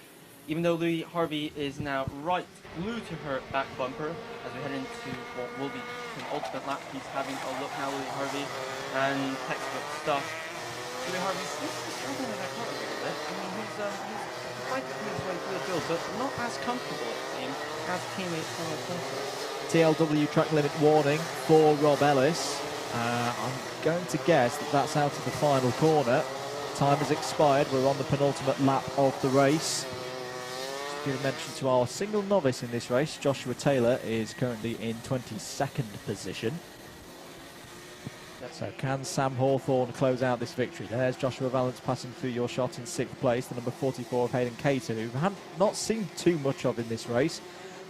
Even though Louis Harvey is now right glued to her back bumper as we head into what will be an ultimate lap. He's having a look now, Louis Harvey, and textbook stuff. Louis Harvey seems to be struggling with that car a little bit. I mean, he's quite his way through the field, but not as comfortable, it seems, as teammates from the TLW track limit warning for Rob Ellis. I'm going to guess that that's out of the final corner. Time has expired. We're on the penultimate lap of the race. Give a mention to our single novice in this race. Joshua Taylor is currently in 22nd position. So can Sam Hawthorne close out this victory? There's Joshua Valence passing through your shot in 6th place, the number 44 of Hayden Cater, who have not seen too much of in this race.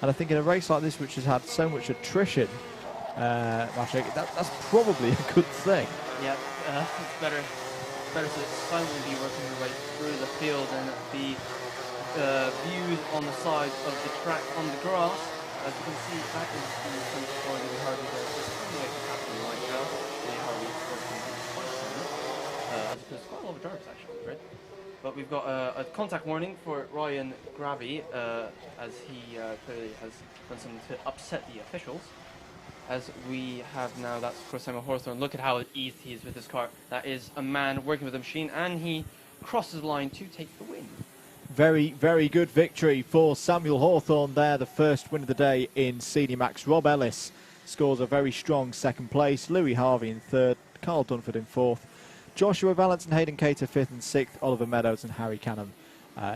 And I think in a race like this, which has had so much attrition, Maciej, that's probably a good thing. Yeah, it's better to silently be working your way through the field and be viewed on the side of the track on the grass. As you can see, that is the 24 Louis Harvey there. Just coming away from happening right now. Louis Harvey working twice on it. As opposed to quite a lot of drivers actually, right? But we've got a contact warning for Ryan Gravy, as he clearly has done something to upset the officials. As we have now, that's of course Samuel Hawthorne. Look at how at ease he is with his car. That is a man working with a machine, and he crosses the line to take the win. Very, very good victory for Samuel Hawthorne there, the first win of the day in Senior Max. Rob Ellis scores a very strong 2nd place, Louis Harvey in 3rd, Carl Dunford in 4th, Joshua Valence and Hayden Cater 5th and 6th, Oliver Meadows and Harry Canham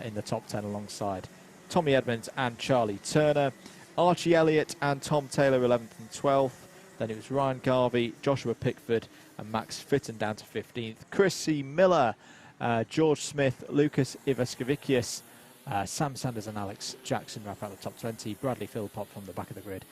in the top 10 alongside Tommy Edmonds and Charlie Turner, Archie Elliott and Tom Taylor 11th and 12th, then it was Ryan Garvey, Joshua Pickford and Max Fitton down to 15th, Chrissy Miller, George Smith, Lucas Ivaskevicius, Sam Sanders and Alex Jackson wrap out the top 20. Bradley Philpott from the back of the grid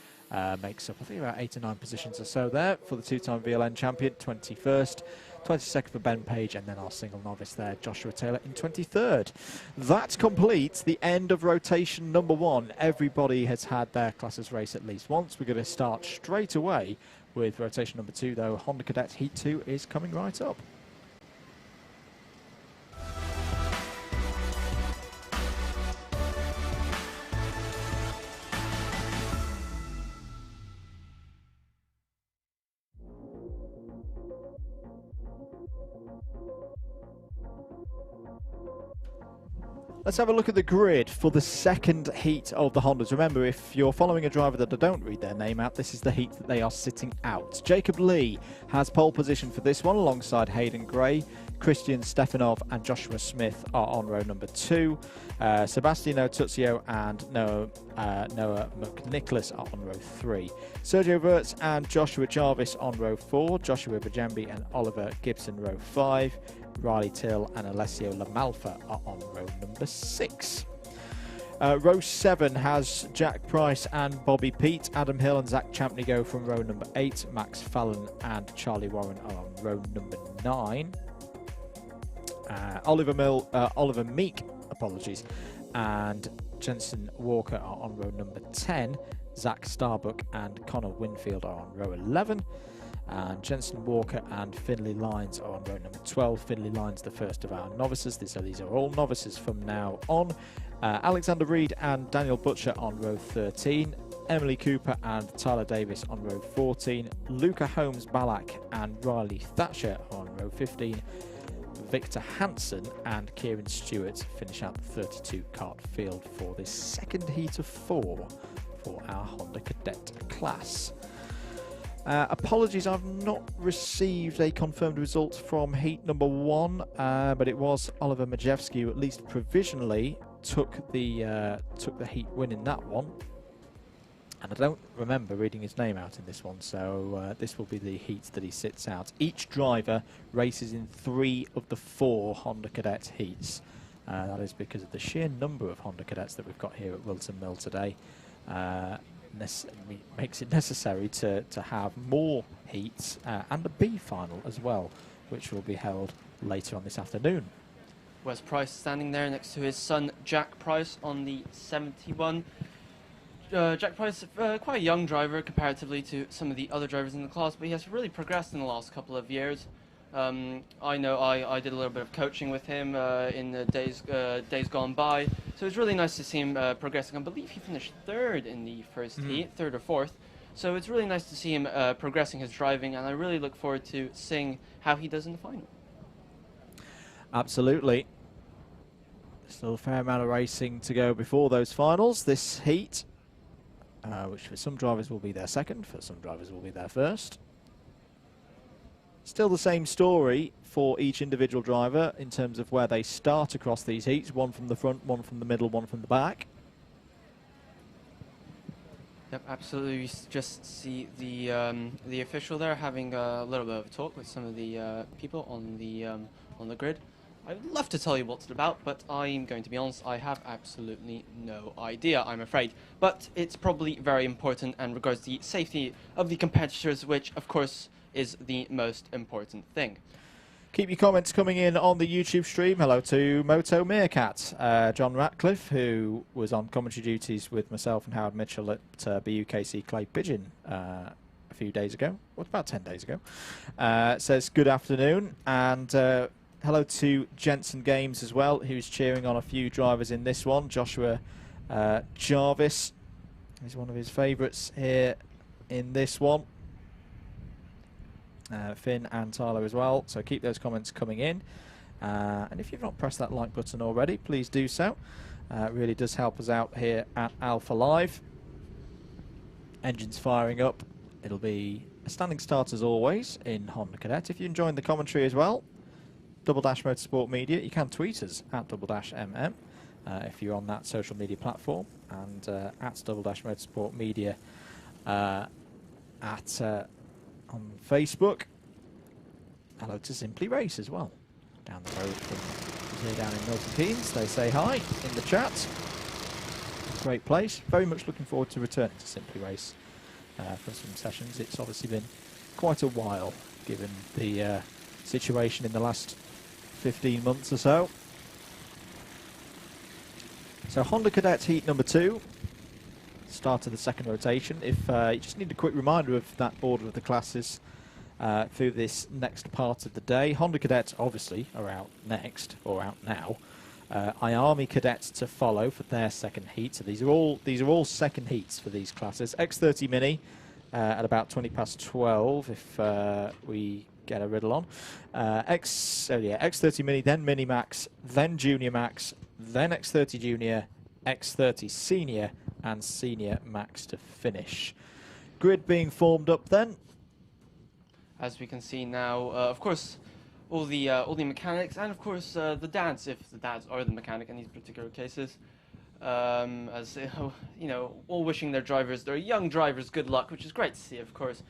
makes up, I think, about 8 or 9 positions or so there for the 2-time VLN champion, 21st. 22nd for Ben Page, and then our single novice there, Joshua Taylor, in 23rd. That completes the end of rotation number 1. Everybody has had their classes race at least once. We're going to start straight away with rotation number 2, though. Honda Cadet Heat 2 is coming right up. Let's have a look at the grid for the 2nd heat of the Hondas. Remember, if you're following a driver that I don't read their name out, this is the heat that they are sitting out. Jacob Lee has pole position for this one alongside Hayden Gray. Christian Stefanov and Joshua Smith are on row number 2. Sebastiano Tuzio and Noah McNicholas are on row 3. Sergio Wirtz and Joshua Jarvis on row 4. Joshua Bajambi and Oliver Gibson row 5. Riley Till and Alessio Lamalfa are on row number 6. Row 7 has Jack Price and Bobby Pete. Adam Hill and Zach Champney go from row number 8. Max Fallon and Charlie Warren are on row number 9. Oliver Meek, and Jensen Walker are on row number 10. Zach Starbuck and Connor Winfield are on row 11. And Jensen Walker and Finley Lyons are on row number 12. Finley Lyons, the first of our novices. So these are all novices from now on. Alexander Reed and Daniel Butcher on row 13. Emily Cooper and Tyler Davis on row 14. Luca Holmes Balak and Riley Thatcher on row 15. Victor Hansen and Kieran Stewart finish out the 32 kart field for this 2nd heat of 4 for our Honda Cadet class. Apologies, I've not received a confirmed result from heat number 1, but it was Oliver Maciej who at least provisionally took the heat win in that one. And I don't remember reading his name out in this one, so this will be the heat that he sits out. Each driver races in 3 of the 4 Honda Cadet heats. That is because of the sheer number of Honda Cadets that we've got here at Whilton Mill today. Makes it necessary to have more heats and a B final as well, which will be held later on this afternoon. Wes Price standing there next to his son Jack Price on the 71. Jack Price, quite a young driver comparatively to some of the other drivers in the class, but he has really progressed in the last couple of years. I know I did a little bit of coaching with him in the days gone by, so it's really nice to see him progressing. I believe he finished 3rd in the first heat, 3rd or 4th, so it's really nice to see him progressing his driving, and I really look forward to seeing how he does in the final. Absolutely. Still a fair amount of racing to go before those finals. This heat, which for some drivers will be their second, for some drivers will be their first. Still the same story for each individual driver in terms of where they start across these heats. One from the front, one from the middle, one from the back. Yep, absolutely. We just see the official there having a little bit of a talk with some of the people on the grid. I'd love to tell you what it's about, but I'm going to be honest, I have absolutely no idea, I'm afraid. But it's probably very important and regards the safety of the competitors, which, of course, is the most important thing. Keep your comments coming in on the YouTube stream. Hello to Moto Meerkat, John Ratcliffe, who was on commentary duties with myself and Howard Mitchell at BUKC Clay Pigeon a few days ago, what, about 10 days ago, says good afternoon, and hello to Jensen Games as well, who's cheering on a few drivers in this one. Joshua Jarvis is one of his favourites here in this one. Finn and Tyler as well, so keep those comments coming in, and if you've not pressed that like button already, please do so. It really does help us out here at Alpha Live. Engines firing up. It'll be a standing start as always in Honda Cadet. If you're enjoying the commentary as well, Double Dash Motorsport Media, you can tweet us at Double Dash MM if you're on that social media platform, and at Double Dash Motorsport Media on Facebook. Hello to Simply Race as well, down the road from here down in Milton Keynes. They say hi in the chat. Great place. Very much looking forward to returning to Simply Race for some sessions. It's obviously been quite a while given the situation in the last 15 months or so. So Honda Cadet Heat number 2. Start of the second rotation. If you just need a quick reminder of that order of the classes through this next part of the day. Honda Cadets obviously are out next, or out now. IAME Cadets to follow for their second heat. So these are all second heats for these classes. X30 Mini at about 12 if we get a riddle on. X30 Mini, then Mini Max, then Junior Max, then X30 Junior, X30 Senior, and Senior Max to finish. Grid being formed up then. As we can see now, of course, all the mechanics, and of course the dads, if the dads are the mechanic in these particular cases, as you know, all wishing their young drivers good luck, which is great to see, of course.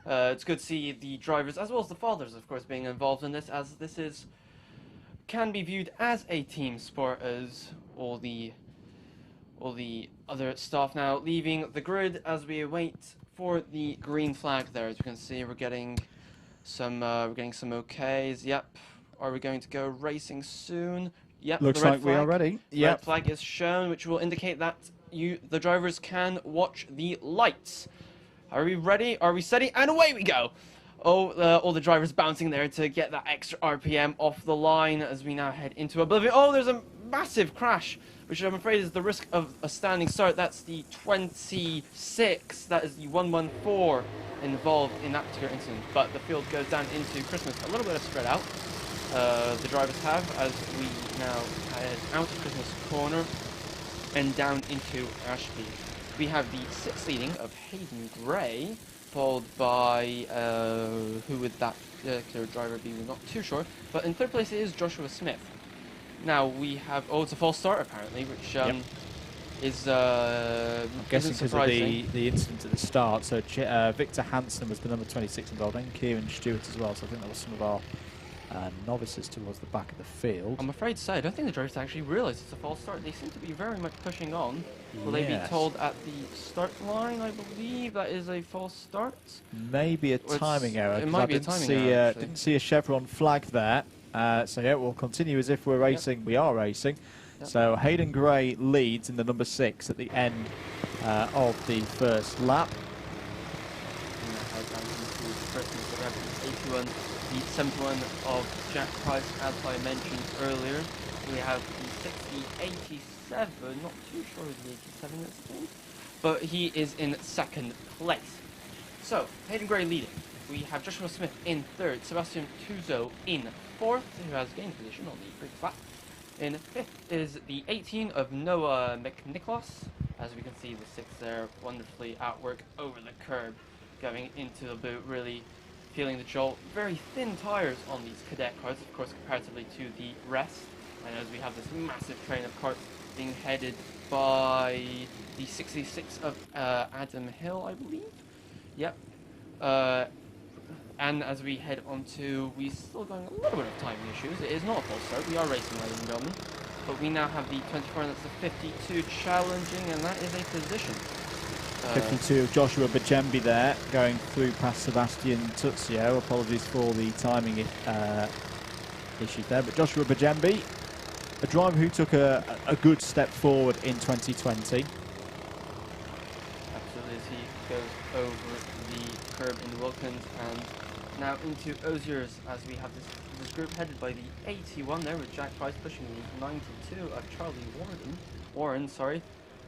It's good to see the drivers as well as the fathers, of course, being involved in this, as this can be viewed as a team sport, as all the other staff now leaving the grid as we await for the green flag there. As you can see, we're getting some okays. Yep. Are we going to go racing soon? Yep. Looks like we are ready. Yep. Red flag is shown, which will indicate that the drivers can watch the lights. Are we ready? Are we steady? And away we go. Oh, all the drivers bouncing there to get that extra RPM off the line as we now head into oblivion. Oh, there's a massive crash, which I'm afraid is the risk of a standing start. That's the 26. That is the 114 involved in that particular incident. But the field goes down into Christmas. A little bit of spread out. The drivers have, as we now head out of Christmas Corner and down into Ashby. We have the 6th leading of Hayden Gray, followed by, who would that particular driver be? We're not too sure. But in third place it is Joshua Smith. Now we have, oh, it's a false start apparently, which is I'm guessing because of surprising. the incident at the start. So Victor Hansen was the number 26 involved, and Kieran Stewart as well. So I think that was some of our novices towards the back of the field. I'm afraid to say, I don't think the drivers actually realise it's a false start. They seem to be very much pushing on. Will they be told at the start line? I believe that is a false start. Maybe a timing error. It might be a timing error, actually. Didn't see a chevron flag there. So yeah, we'll continue as if we're racing. We are racing. So Hayden Gray leads in the number 6 at the end of the first lap. The 71 of Jack Price, as I mentioned earlier. We have the 87, not too sure of the 87 this game, but he is in second place. So, Hayden Gray leading. We have Joshua Smith in third, Sebastian Tuzo in fourth, who has gained position on the previous lap. In fifth is the 18 of Noah McNicholas. As we can see, the 6 there wonderfully outwork over the curb, going into the boot, really feeling the jolt. Very thin tyres on these cadet carts, of course, comparatively to the rest. And as we have this massive train of carts being headed by the 66 of Adam Hill, I believe. Yep. And as we head on to, we're still going a little bit of timing issues. It is not a false start. We are racing, ladies and gentlemen. But we now have the 24, and that's the 52 challenging, and that is a position. 52 of Joshua Bajembi there, going through past Sebastian Tuzio. Apologies for the timing issues there. But Joshua Bajembi, a driver who took a good step forward in 2020. Absolutely, as he goes over the curb in Wilkins and now into Oziers, as we have this group headed by the 81 there with Jack Price pushing the 92 of Charlie Warren,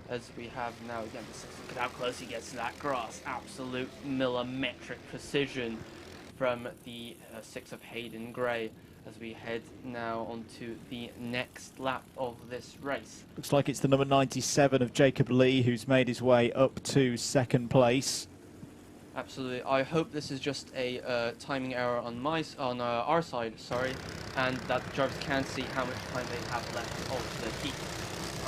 as we have now again the 6. Look at how close he gets to that grass. Absolute millimetric precision from the 6 of Hayden Gray as we head now onto the next lap of this race. Looks like it's the number 97 of Jacob Lee who's made his way up to second place. Absolutely. I hope this is just a timing error on our side, and that the drivers can see how much time they have left of the heat.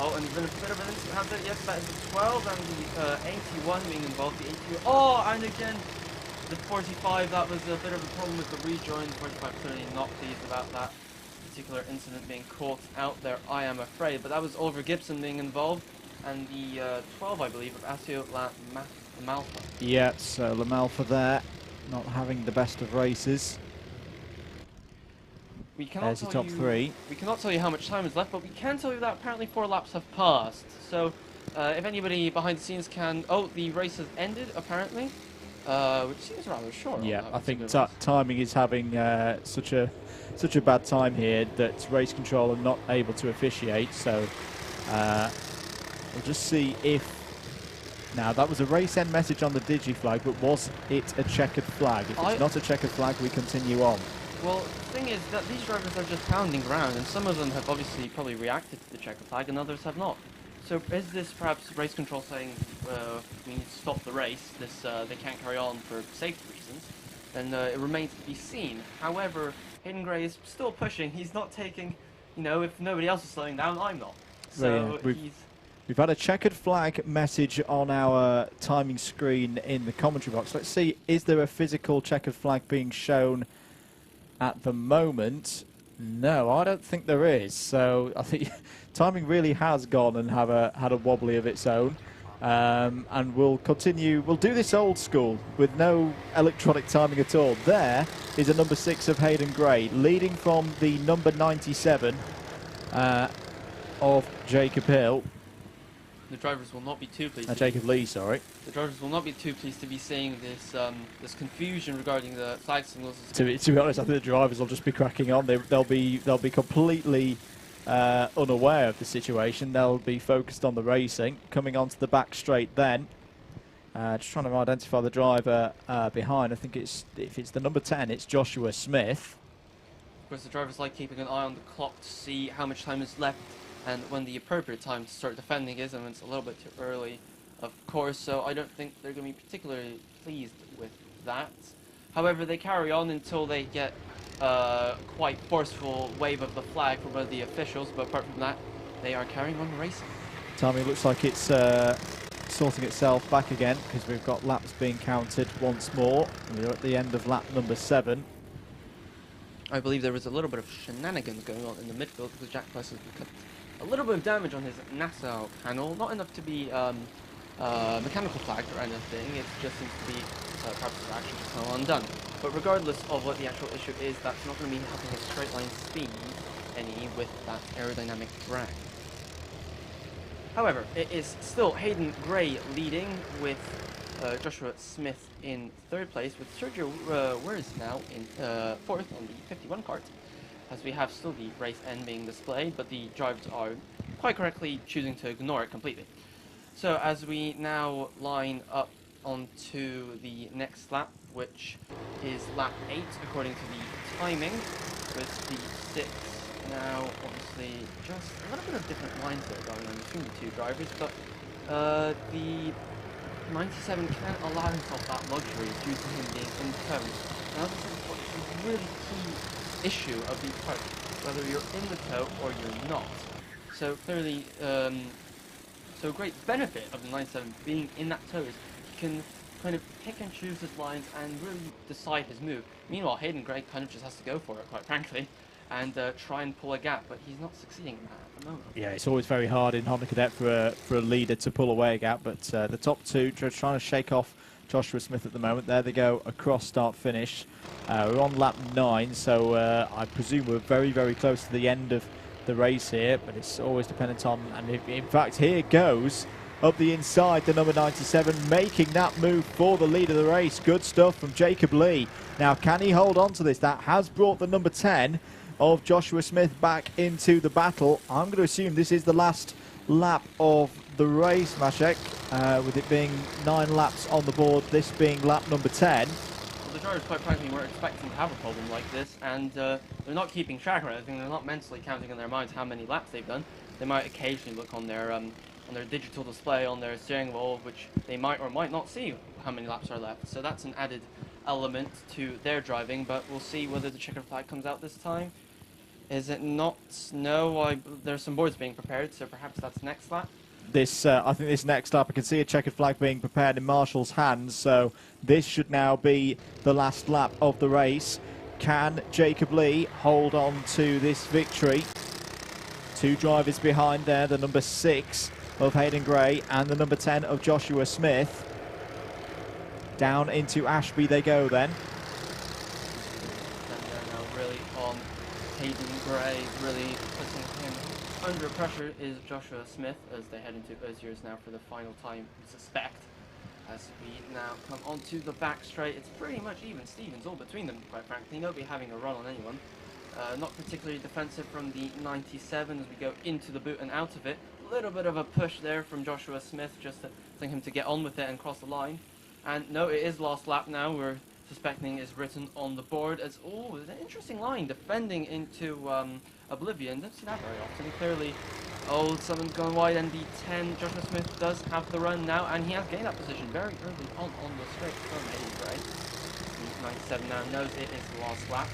Oh, and there's been a bit of an incident. Yes, that is the 12 and the 81 being involved. The 82. Oh, and again, the 45. That was a bit of a problem with the rejoin. 45 certainly not pleased about that particular incident being caught out there, I am afraid. But that was Oliver Gibson being involved, and the 12, I believe, of Asio Lamalfa. Yeah, so Lamalfa there, not having the best of races. We cannot There's the top 3. We cannot tell you how much time is left, but we can tell you that apparently 4 laps have passed. So, if anybody behind the scenes can... Oh, the race has ended, apparently, which seems rather short. Yeah, I think timing is having such a bad time here that race control are not able to officiate. So, we'll just see if... Now, that was a race end message on the digi-flag, but was it a checkered flag? If it's not a checkered flag, we continue on. Well, the thing is that these drivers are just pounding ground, and some of them have obviously probably reacted to the checkered flag, and others have not. So is this perhaps race control saying we need to stop the race, they can't carry on for safety reasons? Then it remains to be seen. However, Hayden Gray is still pushing. He's not taking, if nobody else is slowing down, I'm not. So We've had a checkered flag message on our timing screen in the commentary box. Let's see, is there a physical checkered flag being shown at the moment? No, I don't think there is. So I think timing really has gone and had a wobbly of its own. And we'll continue. We'll do this old school with no electronic timing at all. There is a number 6 of Hayden Gray, leading from the number 97 of Jacob Hill. The drivers will not be too pleased. Jacob Lee, sorry. The drivers will not be too pleased to be seeing this this confusion regarding the flag signals. To be honest, I think the drivers will just be cracking on. They'll be completely unaware of the situation. They'll be focused on the racing. Coming onto the back straight then. Just trying to identify the driver behind. I think if it's the number 10, it's Joshua Smith. Of course, the drivers like keeping an eye on the clock to see how much time is left and when the appropriate time to start defending is, and it's a little bit too early of course, so I don't think they're going to be particularly pleased with that. However, they carry on until they get quite forceful wave of the flag from one of the officials, but apart from that, they are carrying on racing. Timing looks like it's sorting itself back again, because we've got laps being counted once more. We're at the end of lap number 7. I believe there was a little bit of shenanigans going on in the midfield because Jack Price has cut a little bit of damage on his Nassau panel, not enough to be mechanical flagged or anything. It just seems to be perhaps his action just now undone. But regardless of what the actual issue is, that's not going to be helping his straight line speed any with that aerodynamic drag. However, it is still Hayden Gray leading with Joshua Smith in 3rd place, with Sergio Wers now in 4th on the 51 kart, as we have still the race end being displayed, but the drivers are quite correctly choosing to ignore it completely. So as we now line up onto the next lap, which is lap 8 according to the timing, with the 6 now obviously just a little bit of different lines there going on between the two drivers, but the 97 can't allow himself that luxury due to him being in tow. Now this is what's a really key issue of the kart, whether you're in the tow or you're not. So clearly, so a great benefit of the 97 being in that tow is he can kind of pick and choose his lines and really decide his move. Meanwhile, Hayden Gray kind of just has to go for it, quite frankly, and try and pull a gap, but he's not succeeding in that at the moment. Yeah, it's always very hard in Honda Cadet for a leader to pull away a gap, but the top two trying to shake off Joshua Smith at the moment. There they go, across start finish. We're on lap 9, so I presume we're very, very close to the end of the race here, but it's always dependent on, and in fact here goes up the inside, the number 97, making that move for the lead of the race. Good stuff from Jacob Lee. Now, can he hold on to this? That has brought the number 10 of Joshua Smith back into the battle. I'm going to assume this is the last lap of the race, Maciej, with it being 9 laps on the board, this being lap number 10. Well, the drivers, quite frankly, weren't expecting to have a problem like this, and they're not keeping track or anything. They're not mentally counting in their minds how many laps they've done. They might occasionally look on their digital display on their steering wheel, which they might or might not see how many laps are left. So that's an added element to their driving, but we'll see whether the checkered flag comes out this time. Is it not? No, there's some boards being prepared, so perhaps that's next lap. This, I think this next lap, I can see a checkered flag being prepared in Marshall's hands, so this should now be the last lap of the race. Can Jacob Lee hold on to this victory? 2 drivers behind there, the number 6 of Hayden Gray and the number 10 of Joshua Smith. Down into Ashby they go then. And they're now really on Hayden Gray, really putting him under pressure is Joshua Smith as they head into Osiers now for the final time, we suspect. As we now come onto the back straight, it's pretty much even Stevens all between them, quite frankly. Nobody having a run on anyone. Not particularly defensive from the 97 as we go into the boot and out of it. A little bit of a push there from Joshua Smith just to think him to get on with it and cross the line. And no, it is last lap now. We're suspecting is written on the board as, oh, it's an interesting line, defending into oblivion. Don't see that very often. Clearly, oh, someone's gone wide, and the 10, Joshua Smith, does have the run now, and he has gained that position very early on the straight from Hayden Gray. The 97 now knows it is the last lap,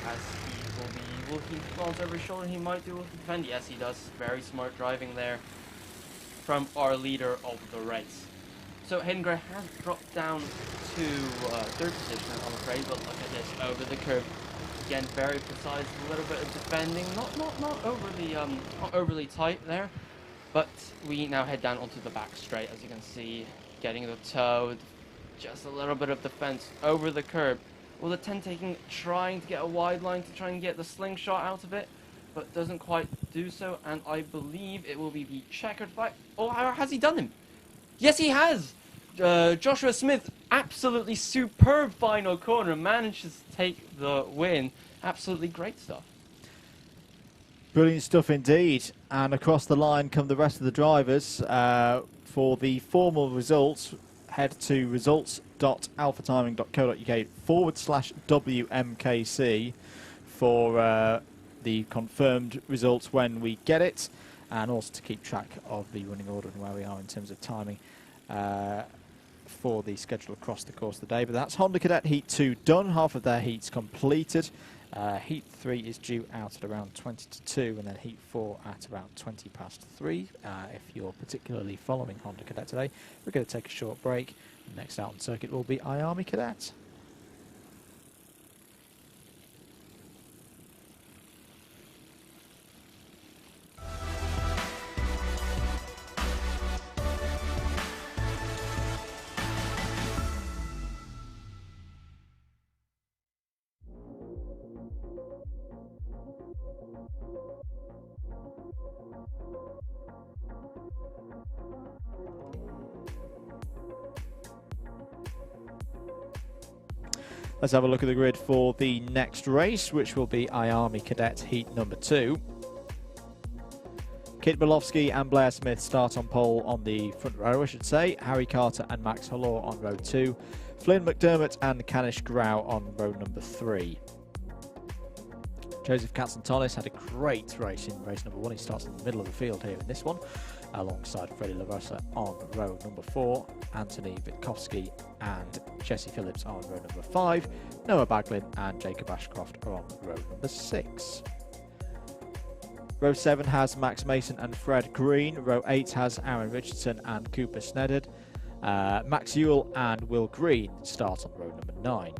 as he will be looking glance over his shoulder. He might do a defend. Yes, he does. Very smart driving there from our leader of the race. So Hayden Gray has dropped down to 3rd position, I'm afraid, but look at this, over the curve. Again, very precise, a little bit of defending, not overly tight there, but we now head down onto the back straight, as you can see, getting the toe, just a little bit of defense over the curb. Well, the 10 trying to get a wide line to try and get the slingshot out of it, but doesn't quite do so, and I believe it will be the checkered flag. Oh, has he done him? Yes, he has! Joshua Smith, absolutely superb final corner, manages to take the win. Absolutely great stuff. Brilliant stuff indeed. And across the line come the rest of the drivers. For the formal results, head to results.alphatiming.co.uk/WMKC for the confirmed results when we get it, and also to keep track of the running order and where we are in terms of timing for the schedule across the course of the day. But that's Honda Cadet Heat 2 done, half of their heats completed. Heat 3 is due out at around 20 to 2, and then Heat 4 at around 20 past 3. If you're particularly following Honda Cadet today, we're going to take a short break. Next out on circuit will be IAME Cadet. Let's have a look at the grid for the next race, which will be IAME Cadet Heat number 2. Kit Bolofsky and Blair Smith start on pole on the front row, I should say. Harry Carter and Max Hollor on row 2. Flynn McDermott and Canish Grau on row number 3. Joseph Katzentonis had a great race in race number 1. He starts in the middle of the field here in this one, alongside Freddie Lavosa on row number 4, Anthony Witkowski and Jesse Phillips on row number 5, Noah Baglin and Jacob Ashcroft are on row number 6. Row 7 has Max Mason and Fred Green. Row 8 has Aaron Richardson and Cooper Sneddard. Max Ewell and Will Green start on row number 9.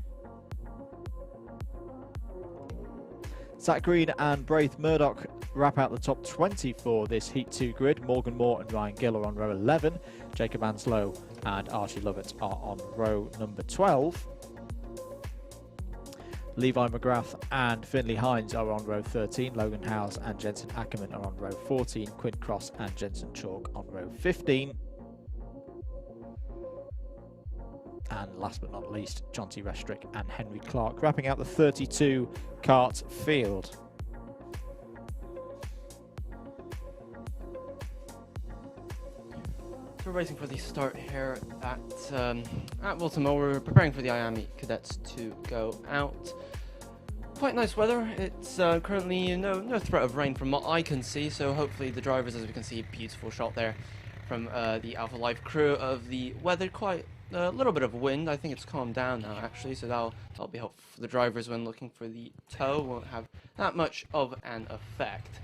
Zach Green and Braith Murdoch wrap out the top 20 for this Heat 2 grid. Morgan Moore and Ryan Gill are on row 11. Jacob Anslow and Archie Lovett are on row number 12. Levi McGrath and Finley Hines are on row 13. Logan Howes and Jensen Ackerman are on row 14. Quinn Cross and Jensen Chalk on row 15. And last but not least, John T. Restrick and Henry Clark wrapping out the 32 kart field. We're waiting for the start here at Whilton. We're preparing for the IAME cadets to go out. Quite nice weather. It's currently no threat of rain from what I can see, so hopefully the drivers, as we can see, beautiful shot there from the Alpha Life crew of the weather. Quite a little bit of wind. I think it's calmed down now actually, so that'll be helpful for the drivers when looking for the tow. Won't have that much of an effect.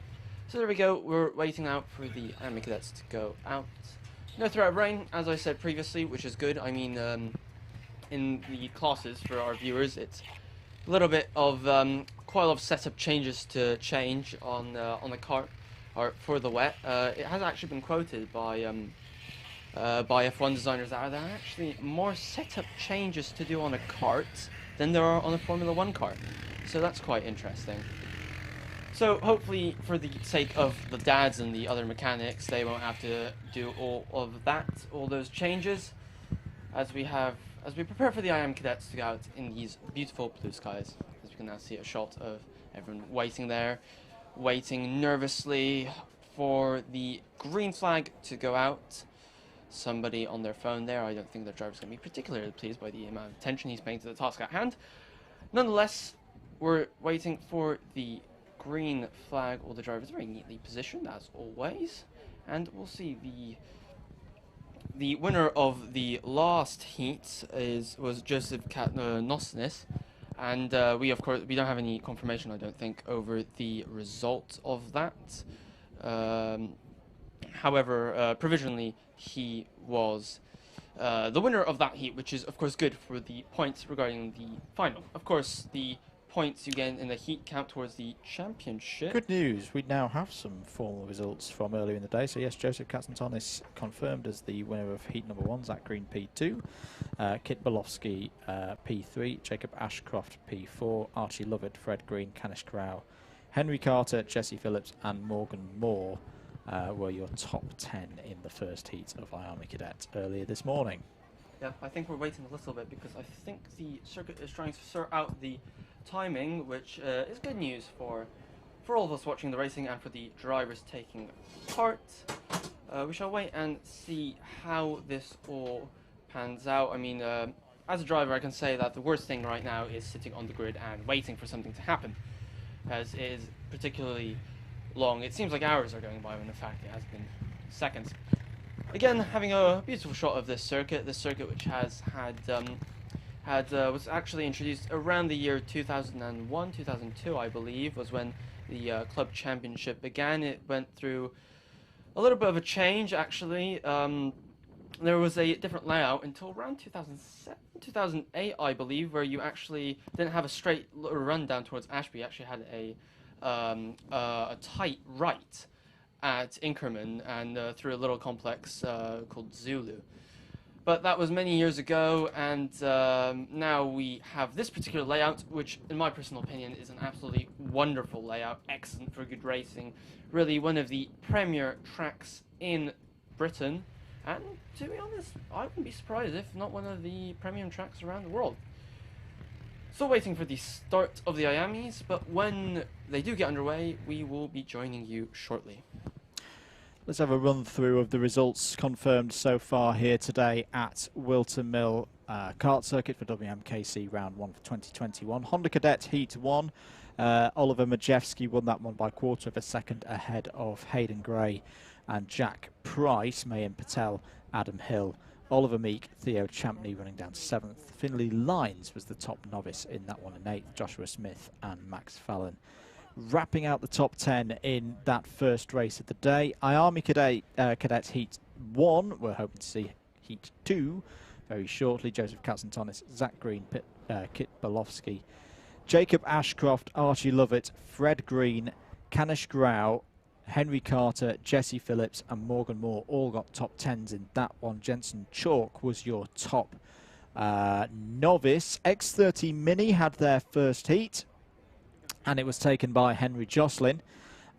So there we go. We're waiting out for the IAME cadets to go out. No threat of rain, as I said previously, which is good. I mean, in the classes for our viewers, it's a little bit of quite a lot of setup changes to change on the kart or for the wet. It has actually been quoted by F1 designers that there are actually more setup changes to do on a kart than there are on a Formula 1 kart. So that's quite interesting. So hopefully, for the sake of the dads and the other mechanics, they won't have to do all of that, all those changes, as we prepare for the IAME cadets to go out in these beautiful blue skies. As we can now see a shot of everyone waiting there, waiting nervously for the green flag to go out. Somebody on their phone there. I don't think the driver's going to be particularly pleased by the amount of attention he's paying to the task at hand. Nonetheless, we're waiting for the green flag. All the drivers very neatly positioned as always, and we'll see the winner of the last heat was Joseph Nosnis, and we don't have any confirmation, I don't think, over the result of that. However, provisionally he was the winner of that heat, which is of course good for the points regarding the final. Of course, the points you get in the heat count towards the championship. Good news, we now have some formal results from earlier in the day. So yes, Joseph Katzentonis confirmed as the winner of heat number 1, Zach Green P2, Kit Bolofsky P3, Jacob Ashcroft P4, Archie Lovett, Fred Green, Canish Grau, Henry Carter, Jesse Phillips and Morgan Moore were your top 10 in the first heat of IAME Cadet earlier this morning. Yeah, I think we're waiting a little bit because I think the circuit is trying to sort out the timing, which is good news for all of us watching the racing and for the drivers taking part. We shall wait and see how this all pans out. I mean, as a driver, I can say that the worst thing right now is sitting on the grid and waiting for something to happen, as it is particularly long. It seems like hours are going by when in fact it has been seconds. Again, having a beautiful shot of this circuit which has was actually introduced around the year 2001, 2002, I believe, was when the club championship began. It went through a little bit of a change, actually. There was a different layout until around 2007, 2008, I believe, where you actually didn't have a straight run down towards Ashby. You actually had a tight right at Inkerman and through a little complex called Zulu. But that was many years ago, and now we have this particular layout, which, in my personal opinion, is an absolutely wonderful layout, excellent for good racing. Really one of the premier tracks in Britain, and to be honest, I wouldn't be surprised if not one of the premium tracks around the world. Still waiting for the start of the IAMEs, but when they do get underway, we will be joining you shortly. Let's have a run through of the results confirmed so far here today at Whilton Mill Kart Circuit for WMKC Round 1 for 2021. Honda Cadet Heat 1. Oliver Majewski won that one by a quarter of a second ahead of Hayden Gray and Jack Price. Mayan Patel, Adam Hill, Oliver Meek, Theo Champney running down to 7th. Finley Lines was the top novice in that one in 8th. Joshua Smith and Max Fallon wrapping out the top 10 in that first race of the day. IAME Cadets Heat 1. We're hoping to see Heat 2 very shortly. Joseph Katzentonis, Zach Green, Kit Bolofsky, Jacob Ashcroft, Archie Lovett, Fred Green, Kanish Grau, Henry Carter, Jesse Phillips and Morgan Moore all got top 10s in that one. Jensen Chalk was your top novice. X30 Mini had their first heat, and it was taken by Henry Jocelyn.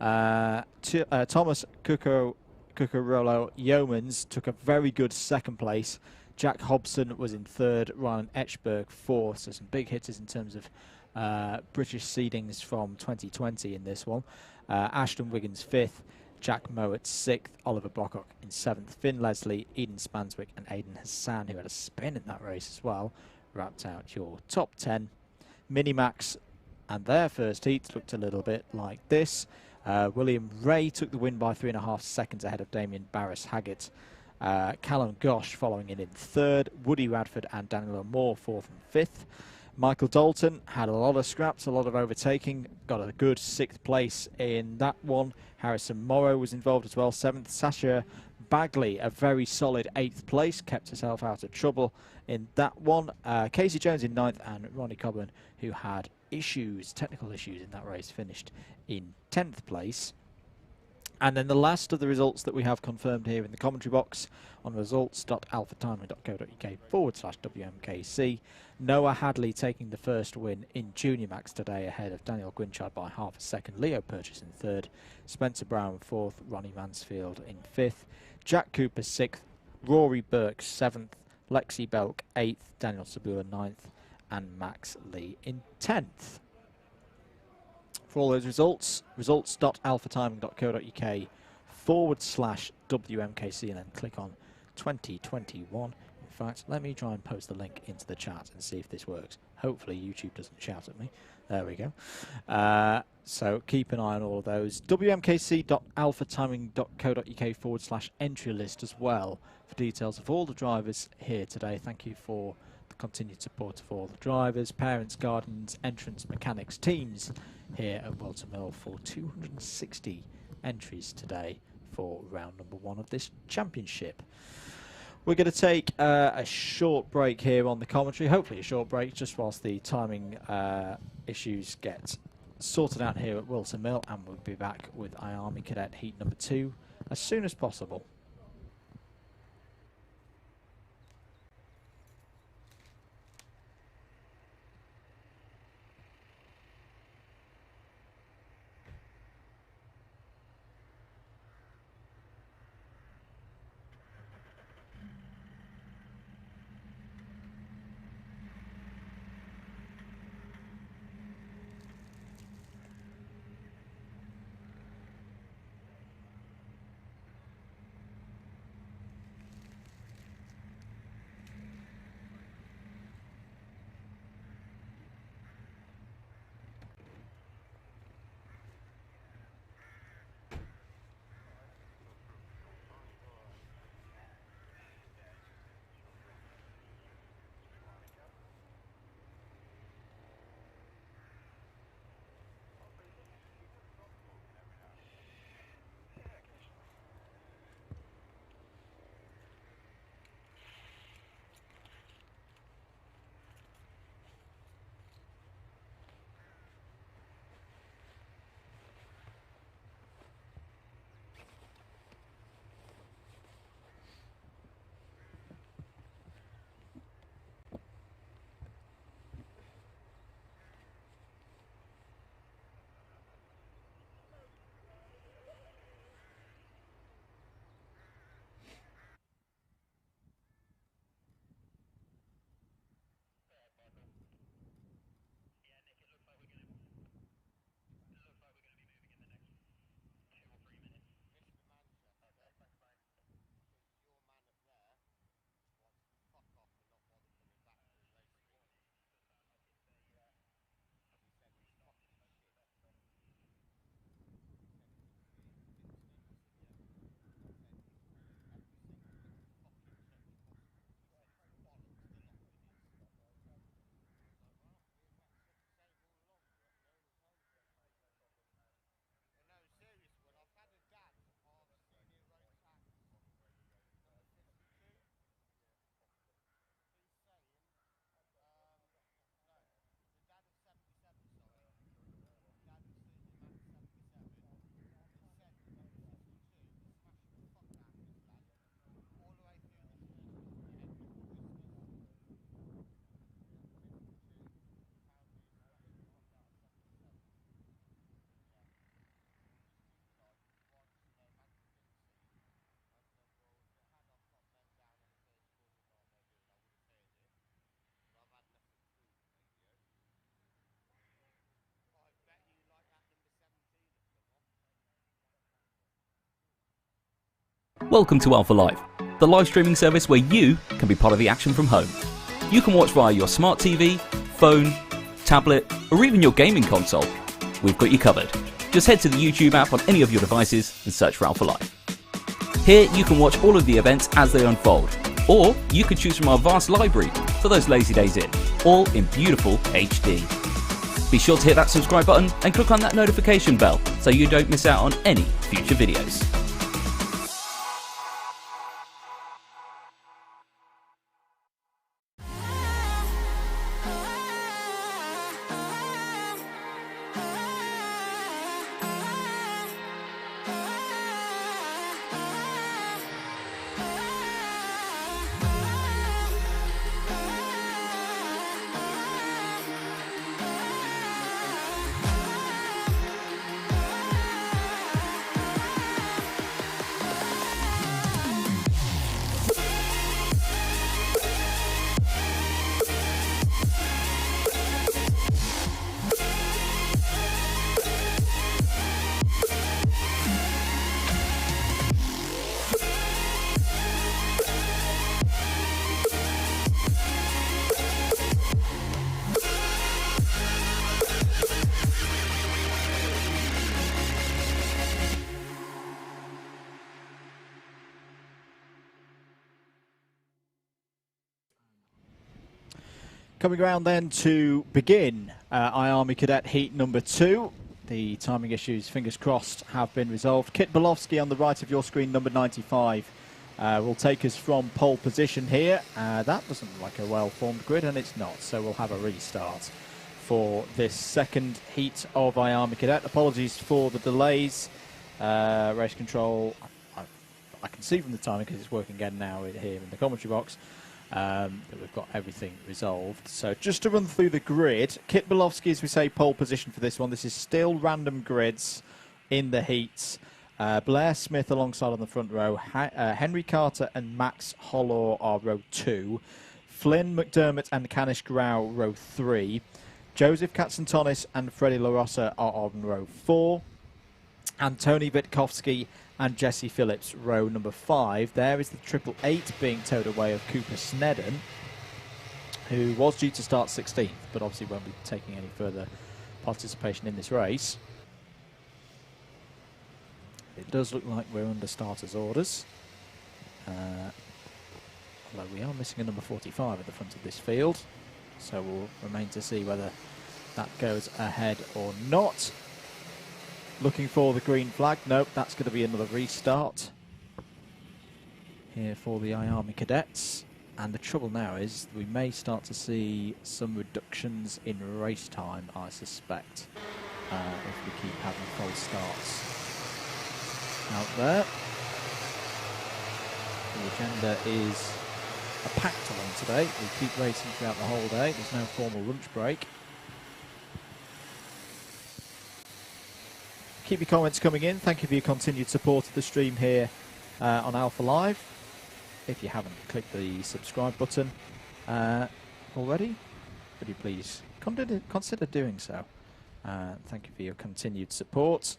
Thomas Cucurolo Yeomans took a very good second place. Jack Hobson was in 3rd, Ryan Etchberg 4th, so some big hitters in terms of British seedings from 2020 in this one. Ashton Wiggins 5th, Jack Mowat 6th, Oliver Bocock in 7th, Finn Leslie, Eden Spanswick and Aidan Hassan, who had a spin in that race as well, wrapped out your top 10. Minimax and their first heat looked a little bit like this. William Ray took the win by 3.5 seconds ahead of Damien Barris-Haggett. Callum Gosh following in 3rd. Woody Radford and Daniel Moore 4th and 5th. Michael Dalton had a lot of scraps, a lot of overtaking, got a good 6th place in that one. Harrison Morrow was involved as well, 7th. Sasha Bagley, a very solid 8th place, kept herself out of trouble in that one. Casey Jones in 9th and Ronnie Cobburn, who had technical issues in that race, finished in 10th place. And then the last of the results that we have confirmed here in the commentary box on results.alphatiming.co.uk/WMKC. Noah Hadley taking the first win in Junior Max today ahead of Daniel Gwynchard by half a second. Leo Purchase in 3rd. Spencer Brown 4th. Ronnie Mansfield in 5th. Jack Cooper 6th. Rory Burke 7th. Lexi Belk 8th. Daniel Sabula 9th. And Max Lee in 10th. For all those results, results.alphatiming.co.uk/WMKC and then click on 2021. In fact, let me try and post the link into the chat and see if this works. Hopefully YouTube doesn't shout at me. There we go. So keep an eye on all of those. WMKC.alphatiming.co.uk/entry list as well for details of all the drivers here today. Thank you for the continued support of all the drivers, parents, guardians, entrants, mechanics, teams here at Whilton Mill for 260 entries today for round number 1 of this championship. We're going to take a short break here on the commentary, hopefully a short break just whilst the timing issues get sorted out here at Whilton Mill, and we'll be back with IAME Cadet Heat number 2 as soon as possible. Welcome to Alpha Live, the live streaming service where you can be part of the action from home. You can watch via your smart TV, phone, tablet, or even your gaming console. We've got you covered. Just head to the YouTube app on any of your devices and search for Alpha Live. Here you can watch all of the events as they unfold, or you can choose from our vast library for those lazy days in, all in beautiful HD. Be sure to hit that subscribe button and click on that notification bell so you don't miss out on any future videos. Coming around then to begin IAME Cadet Heat number 2. The timing issues, fingers crossed, have been resolved. Kit Bolowski on the right of your screen, number 95, will take us from pole position here. That doesn't look like a well-formed grid, and it's not, so we'll have a restart for this second heat of IAME Cadet. Apologies for the delays. Race control, I can see from the timing because it's working again now here in the commentary box. That we've got everything resolved. So just to run through the grid, Kit Bolowski, as we say, pole position for this one. This is still random grids in the heats. Blair Smith alongside on the front row. Henry Carter and Max Hollor are row 2. Flynn, McDermott and Canish Grau row 3. Joseph Katsantonis and Freddie LaRossa are on row 4. And Tony Witkowski and Jesse Phillips, row number 5. There is the 888 being towed away of Cooper Snedden, who was due to start 16th, but obviously won't be taking any further participation in this race. It does look like we're under starters' orders, although we are missing a number 45 at the front of this field, so we'll remain to see whether that goes ahead or not. Looking for the green flag. Nope, that's going to be another restart here for the IAME Cadets. And the trouble now is we may start to see some reductions in race time, I suspect, if we keep having false starts out there. The agenda is a packed one today. We keep racing throughout the whole day. There's no formal lunch break. Keep your comments coming in. Thank you for your continued support of the stream here on Alpha Live. If you haven't clicked the subscribe button already, would you please consider doing so? Thank you for your continued support.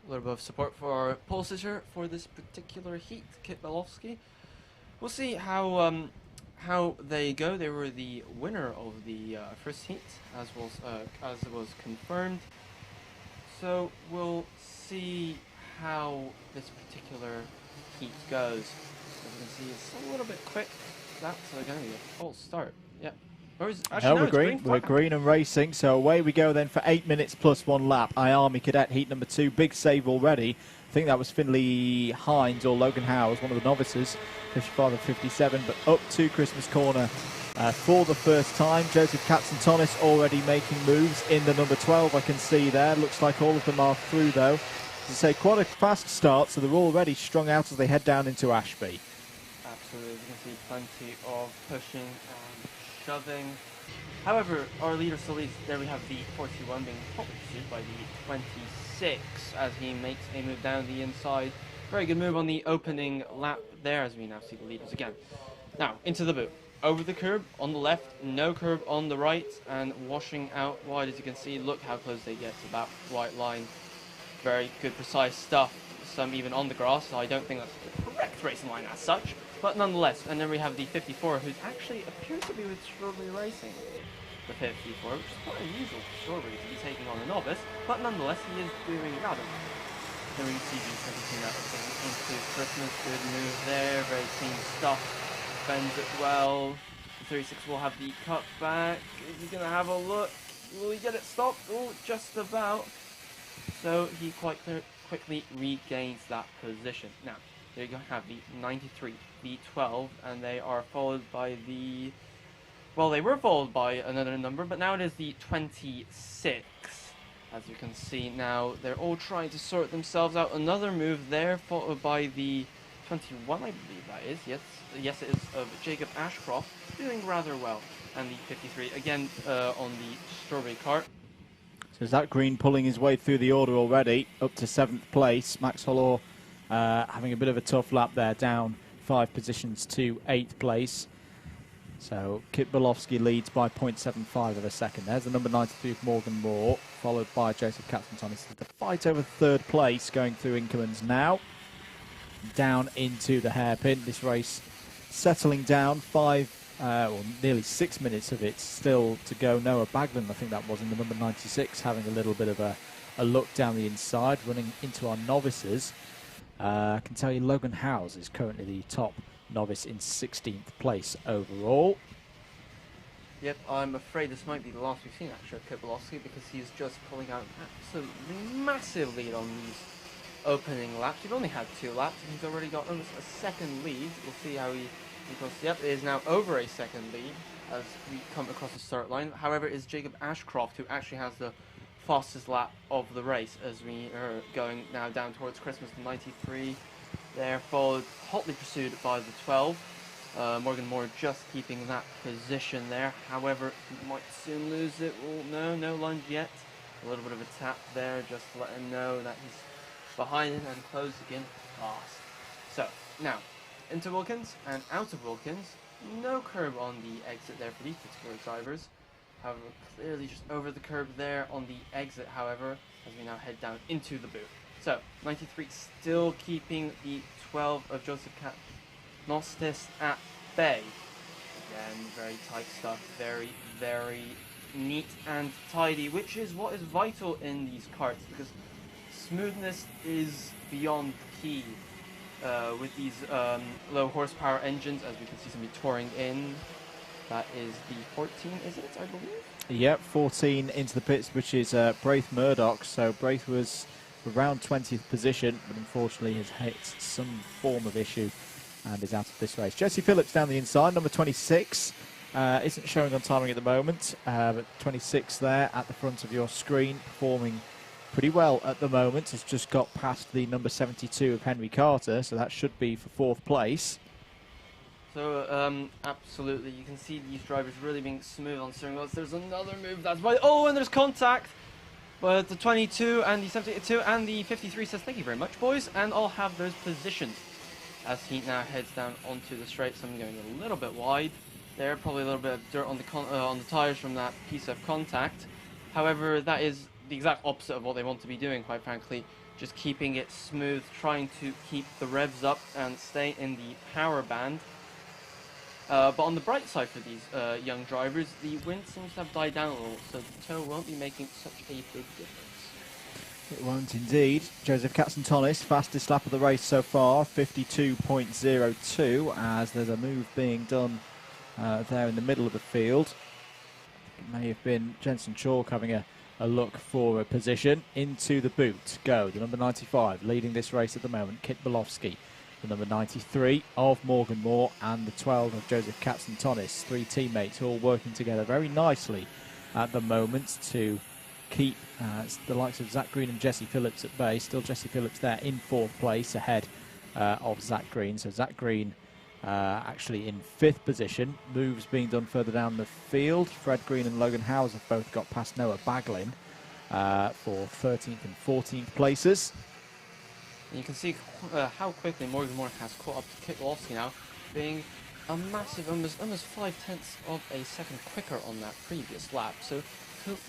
A little bit of support for our pole sitter for this particular heat, Kit Bolowski. We'll see how they go. They were the winner of the first heat, as was confirmed. So we'll see how this particular heat goes. As you can see, it's a little bit quick. That's going to be a false start. Yeah. No, we're green. We're green and racing. So away we go then for 8 minutes plus 1 lap. IAME Cadet Heat number 2. Big save already. I think that was Finley Hines or Logan Howes, one of the novices, 55 and 57, but up to Christmas corner for the first time. Joseph Katsantonis already making moves in the number 12, I can see there. Looks like all of them are through, though. As I say, quite a fast start, so they're already strung out as they head down into Ashby. Absolutely, you can see plenty of pushing and shoving. However, our leader still leads. There we have the 41 being pursued by the 26 as he makes a move down the inside. Very good move on the opening lap there as we now see the leaders again. Now, into the boot. Over the curb on the left, no curb on the right, and washing out wide as you can see. Look how close they get to that white line. Very good, precise stuff. some even on the grass, so I don't think that's the correct racing line as such, but nonetheless. And then we have the 54, who actually appears to be with Strawberry Racing. The 54, which is quite unusual for Strawberry to be taking on a novice, but nonetheless, he is doing rather well. Then we see the 17 out into Christmas, good move there, very clean stuff, bends it well. The 36 will have the cut back. Is he going to have a look? Will he get it stopped? Oh, just about. So he quite quickly regains that position. Now, there you have the 93, the 12, and they are followed by the... Well, they were followed by another number, but now it is the 26. As you can see now, they're all trying to sort themselves out. Another move there, followed by the 21, I believe that is. Yes, it is of Jacob Ashcroft, doing rather well. And the 53, again, on the Strawberry Kart. So Zach Green pulling his way through the order already, up to 7th place. Max Hollor having a bit of a tough lap there, down 5 positions to 8th place. So Kit Bolofsky leads by 0.75 of a second. There's the number 93 of Morgan Moore, followed by Joseph Katzenton. The fight over 3rd place going through Inkermans now. Down into the hairpin. This race settling down, nearly 6 minutes of it still to go. Noah Baglan, I think that was, in the number 96, having a little bit of a look down the inside, running into our novices. I can tell you Logan Howes is currently the top novice in 16th place overall. Yep, I'm afraid this might be the last we've seen actually of Kit Bolofsky, because he's just pulling out an absolutely massive lead on these opening laps. We've only had 2 laps and he's already got almost a 2nd lead. We'll see how he goes. Yep, it is now over a 2nd lead as we come across the start line. However, it is Jacob Ashcroft who actually has the fastest lap of the race as we are going now down towards Christmas. The 93 there, followed, hotly pursued by the 12. Morgan Moore just keeping that position there. However, he might soon lose it. Oh, no lunge yet. A little bit of a tap there just to let him know that he's behind and closing in fast. So, now, into Wilkins and out of Wilkins. No curb on the exit there for these particular drivers. However, clearly just over the curb there on the exit, however, as we now head down into the boot. So, 93 still keeping the 12 of Joseph Nostis at bay. Again, very tight stuff, very, very neat and tidy, which is what is vital in these karts, because smoothness is beyond key with these low horsepower engines, as we can see somebody touring in. That is the 14, is it, I believe? Yep, 14 into the pits, which is Braith Murdoch. So Braith was around 20th position, but unfortunately has hit some form of issue and is out of this race. Jesse Phillips down the inside, number 26. Isn't showing on timing at the moment, but 26 there at the front of your screen, performing pretty well at the moment. Has just got past the number 72 of Henry Carter, so that should be for 4th place. So, absolutely, you can see these drivers really being smooth on steering wheels. There's another move that's by... Oh, and there's contact! But the 22 and the 72 and the 53 says, thank you very much, boys, and I'll have those positions. As he now heads down onto the straight, something going a little bit wide there. Probably a little bit of dirt on the tyres from that piece of contact. However, that is the exact opposite of what they want to be doing, quite frankly. Just keeping it smooth, trying to keep the revs up and stay in the power band. But on the bright side for these young drivers, the wind seems to have died down a little, so the tow won't be making such a big difference. It won't indeed. Joseph Katzentonis, fastest lap of the race so far, 52.02, as there's a move being done there in the middle of the field. It may have been Jensen Chalk having a look for a position. Into the boot go the number 95, leading this race at the moment, Kit Bolofsky. The number 93 of Morgan Moore and the 12 of Joseph Katzentonis. 3 teammates all working together very nicely at the moment to keep the likes of Zach Green and Jesse Phillips at bay. Still Jesse Phillips there in 4th place ahead of Zach Green. So Zach Green actually in 5th position. Moves being done further down the field. Fred Green and Logan Howes have both got past Noah Baglin for 13th and 14th places. And you can see how quickly Morgan Moore has caught up to Kit Bolofsky now, being a massive, almost 5/10 of a second quicker on that previous lap. So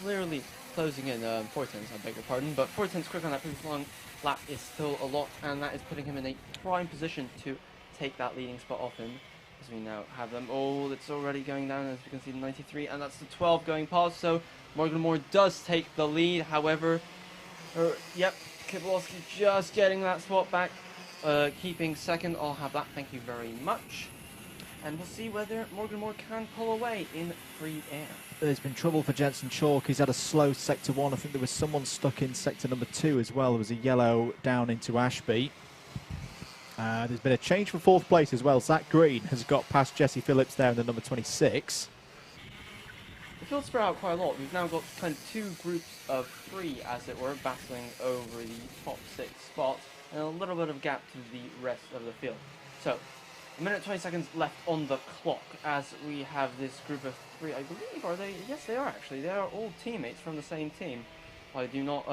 clearly closing in 4/10, I beg your pardon, but 4/10 quicker on that previous long lap is still a lot, and that is putting him in a prime position to take that leading spot off him. As we now have them, oh, it's already going down, as we can see the 93, and that's the 12 going past, so Morgan Moore does take the lead. However, yep, Kibelowski just getting that spot back, keeping second. I'll have that, thank you very much. And we'll see whether Morgan Moore can pull away in free air. There's been trouble for Jensen Chalk. He's had a slow sector 1. I think there was someone stuck in sector number 2 as well. There was a yellow down into Ashby. There's been a change for 4th place as well. Zach Green has got past Jesse Phillips there in the number 26. The field spread out quite a lot. We've now got kind of 2 groups of 3, as it were, battling over the top 6 spots, and a little bit of gap to the rest of the field. So, a minute 20 seconds left on the clock as we have this group of 3. I believe, are they? Yes, they are actually. They are all teammates from the same team. I do not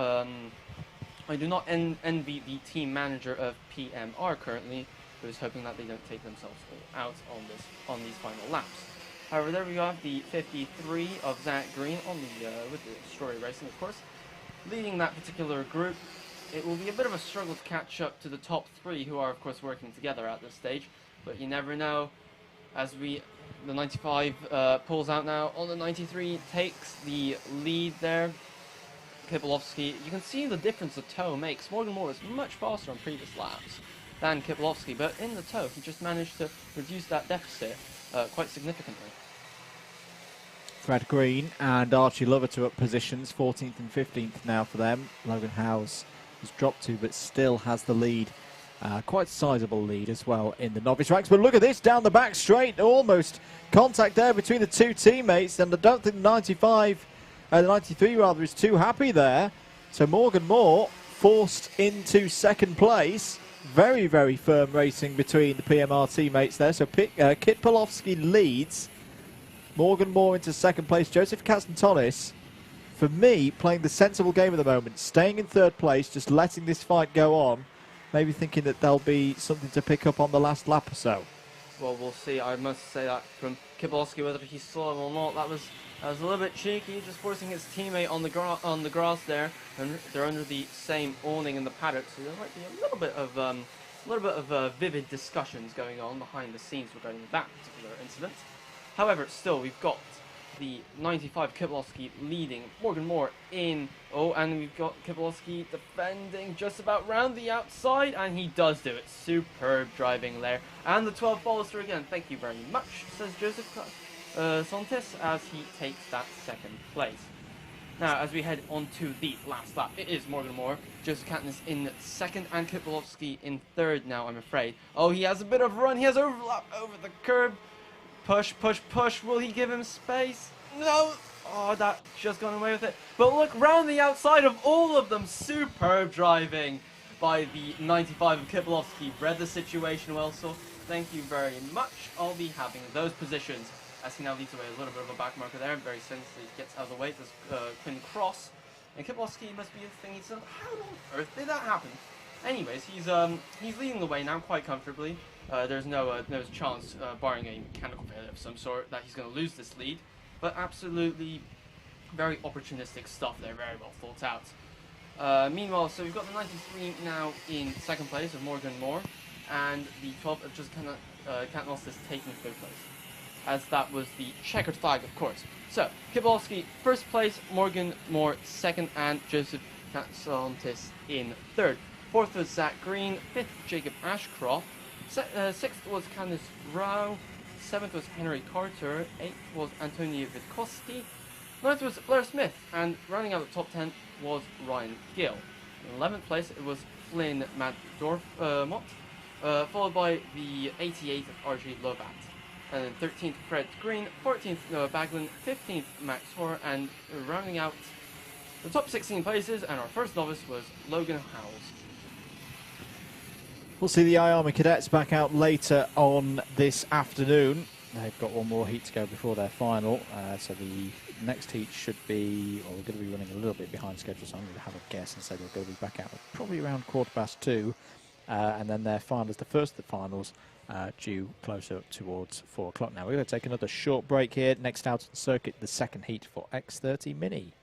envy the team manager of PMR currently, who is hoping that they don't take themselves all out on these final laps. However, there we go, the 53 of Zach Green on the with the Story Racing, of course, leading that particular group. It will be a bit of a struggle to catch up to the top 3, who are of course working together at this stage, but you never know. As the 95 pulls out now on the 93, takes the lead there. Kibelowski, you can see the difference the toe makes. Morgan Moore is much faster on previous laps than Kibelowski, but in the toe he just managed to reduce that deficit quite significantly. Fred Green and Archie Lover up positions, 14th and 15th now for them. Logan Howes has dropped to, but still has the lead. Quite sizable lead as well in the novice ranks. But look at this, down the back straight, almost contact there between the 2 teammates, and I don't think the 93 rather is too happy there. So Morgan Moore forced into second place. Very, very firm racing between the PMR teammates there. So Kit Polowski leads. Morgan Moore into second place. Joseph Kastantonis, for me, playing the sensible game at the moment, staying in third place, just letting this fight go on, maybe thinking that there'll be something to pick up on the last lap or so. Well, we'll see. I must say that from Kibelowski, whether he saw him or not, that was a little bit cheeky, just forcing his teammate on the grass there, and they're under the same awning in the paddock, so there might be a little bit of vivid discussions going on behind the scenes regarding that particular incident. However, still, we've got the 95 Kibelowski leading Morgan Moore in. Oh, and we've got Kibelowski defending just about round the outside, and he does do it. Superb driving there. And the 12 follows through again. Thank you very much, says Joseph Santis, as he takes that second place. Now, as we head on to the last lap, it is Morgan Moore. Joseph Katniss in second, and Kibelowski in third now, I'm afraid. Oh, he has a bit of run. He has overlap over the curb. Push, push, push. Will he give him space? No. Oh, that just gone away with it. But look, round the outside of all of them. Superb driving by the 95 of Kibelowski. Read the situation well, so thank you very much. I'll be having those positions as he now leads away. A little bit of a back marker there. Very sensibly gets out of the way. Does Quinn cross. And Kibelowski must be thinking, so how on earth did that happen? Anyways, he's leading the way now quite comfortably. There's no chance, barring a mechanical failure of some sort, that he's going to lose this lead. But absolutely very opportunistic stuff there, very well thought out. Meanwhile, so we've got the 93 now in second place of Morgan Moore, and the 12 of just Katniss is taking third place, as that was the checkered flag, of course. So, Kibelowski first place, Morgan Moore second, and Joseph Katsantis in third. Fourth was Zach Green, fifth Jacob Ashcroft, sixth was Candice Rao, seventh was Henry Carter, eighth was Antonio Vitkoski, ninth was Blair Smith, and rounding out the top 10 was Ryan Gill. In 11th place it was Flynn Mott, followed by the 88th of RG Lovat. And then 13th Fred Green, 14th Noah Baglin, 15th Max Hoare, and rounding out the top 16 places, and our first novice was Logan Howes. We'll see the IAME cadets back out later on this afternoon. They've got one more heat to go before their final, so the next heat should be, well, we're going to be running a little bit behind schedule, so I'm going to have a guess and say they're going to be back out probably around 2:15. And then their finals, the first of the finals, due closer up towards 4 o'clock now. We're going to take another short break here. Next out of the circuit, the second heat for X30 Mini.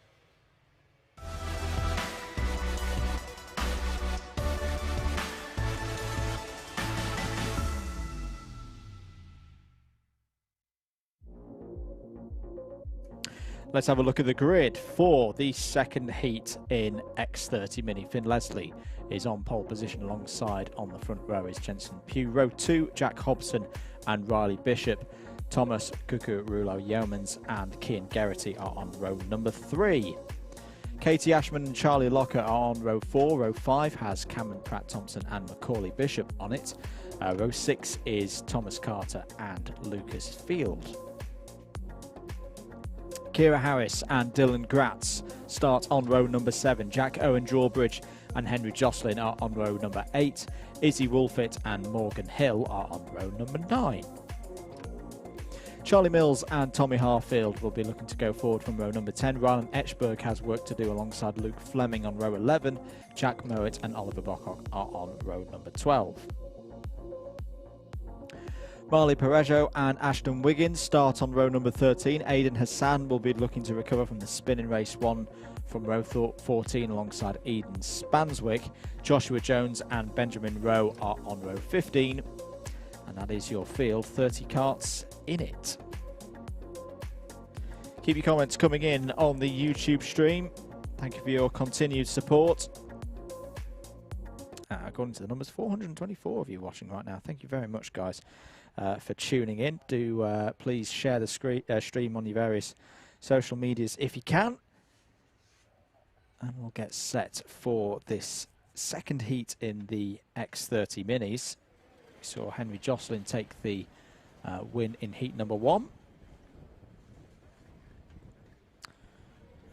Let's have a look at the grid for the second heat in X30 Mini. Finn Leslie is on pole position alongside on the front row is Jensen Pugh. Row 2, Jack Hobson and Riley Bishop. Thomas Cucurulo-Yeomans and Cian Geraghty are on row number 3. Katie Ashman and Charlie Locker are on row 4. Row 5 has Cameron Pratt-Thompson and Macaulay Bishop on it. Row 6 is Thomas Carter and Lucas Field. Kira Harris and Dylan Gratz start on row number 7. Jack Owen Drawbridge and Henry Jocelyn are on row number 8. Izzy Wolfett and Morgan Hill are on row number 9. Charlie Mills and Tommy Harfield will be looking to go forward from row number 10. Rylan Etchberg has work to do alongside Luke Fleming on row 11. Jack Mowat and Oliver Bocock are on row number 12. Marley Parejo and Ashton Wiggins start on row number 13. Aidan Hassan will be looking to recover from the spin in race 1 from row 14 alongside Eden Spanswick. Joshua Jones and Benjamin Rowe are on row 15. And that is your field, 30 karts in it. Keep your comments coming in on the YouTube stream. Thank you for your continued support. According to the numbers, 424 of you watching right now. Thank you very much, guys, for tuning in. Do please share the stream on your various social medias if you can. And we'll get set for this second heat in the X30 Minis. We saw Henry Jocelyn take the win in heat number 1.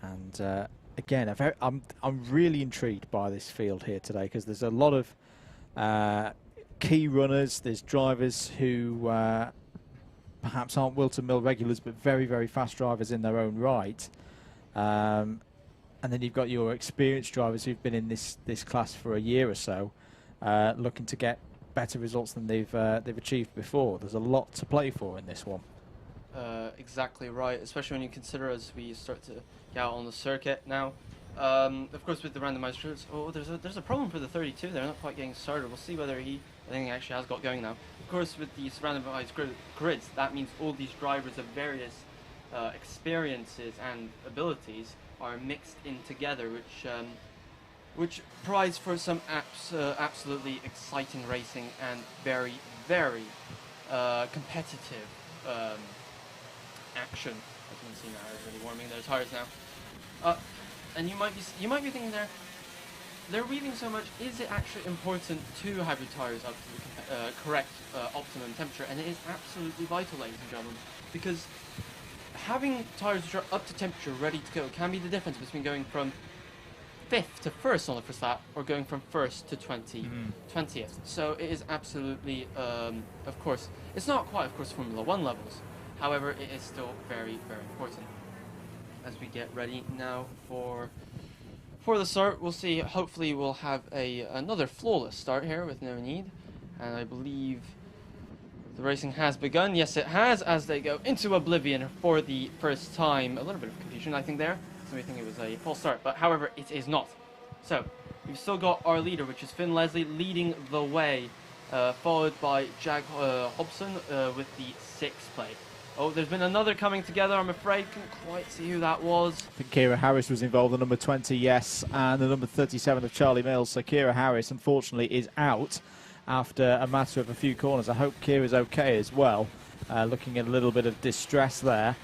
And again, I'm really intrigued by this field here today because there's a lot of key runners. There's drivers who perhaps aren't Wilton Mill regulars, but very, very fast drivers in their own right. And then you've got your experienced drivers who've been in this class for a year or so, looking to get better results than they've achieved before. There's a lot to play for in this one. Exactly right, especially when you consider as we start to get out on the circuit now. Of course, with the randomized grids, there's a problem for the 32. They're not quite getting started. We'll see whether I think he actually has got going now. Of course, with these randomized grids, that means all these drivers of various experiences and abilities are mixed in together, which provides for some absolutely exciting racing and very, very competitive action. As you can see now, they're really warming their tires now. And you might be thinking they're weaving so much. Is it actually important to have your tires up to the correct optimum temperature? And it is absolutely vital, ladies and gentlemen, because having tires which are up to temperature, ready to go, can be the difference between going from 5th to 1st on the first lap or going from 1st to 20th. So it is absolutely, of course, it's not quite, of course, Formula 1 levels. However, it is still very, very important. As we get ready now for the start, we'll see. Hopefully, we'll have another flawless start here with no need. And I believe the racing has begun. Yes, it has, as they go into oblivion for the first time. A little bit of confusion, I think, there. So we think it was a false start, but however, it is not. So we've still got our leader, which is Finn Leslie, leading the way, followed by Jack Hobson with the 6th place. Oh, there's been another coming together, I'm afraid. Couldn't quite see who that was. I think Kira Harris was involved, the number 20, yes, and the number 37 of Charlie Mills. So Kira Harris, unfortunately, is out after a matter of a few corners. I hope Kira's okay as well. Looking at a little bit of distress there.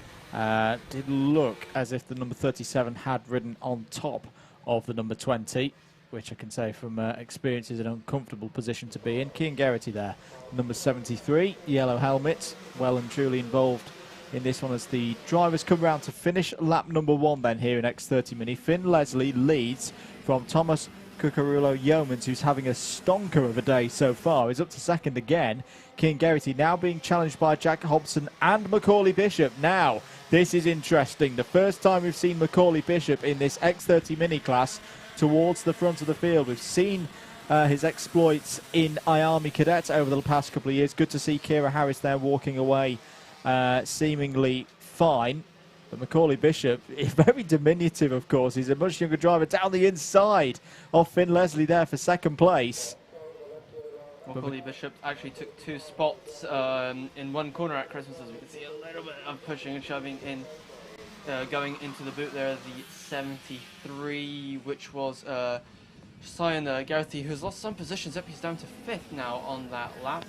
Did look as if the number 37 had ridden on top of the number 20, which I can say from experience is an uncomfortable position to be in. Cian Geraghty there, number 73, yellow helmet, well and truly involved in this one as the drivers come round to finish lap number 1 then here in X30 Mini. Finn Leslie leads from Thomas Cucurulo-Yeomans, who's having a stonker of a day so far. He's up to 2nd again. Cian Geraghty now being challenged by Jack Hobson and Macaulay Bishop. Now, this is interesting. The first time we've seen Macaulay Bishop in this X30 Mini class towards the front of the field. We've seen his exploits in IAME cadets over the past couple of years. Good to see Kira Harris there walking away seemingly fine. But Macaulay Bishop is very diminutive, of course. He's a much younger driver down the inside of Finn Leslie there for second place. Macaulay Bishop actually took 2 spots in one corner at Christmas, as we can see a little bit of pushing and shoving in, going into the boot there. The 73, which was Cyan Garrity, who's lost some positions up. He's down to 5th now on that lap.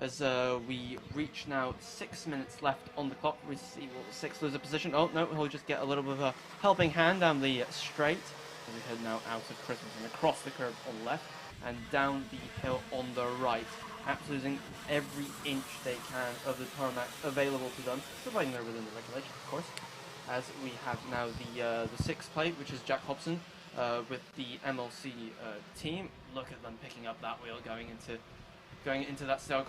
As we reach now 6 minutes left on the clock. We see will 6 lose a position. Oh no, he'll just get a little bit of a helping hand down the straight. As we head now out of Christmas and across the curb on the left and down the hill on the right. Apps losing every inch they can of the tarmac available to them, providing they're within the regulations, of course. As we have now the 6th plate, which is Jack Hobson with the MLC team. Look at them picking up that wheel going into that style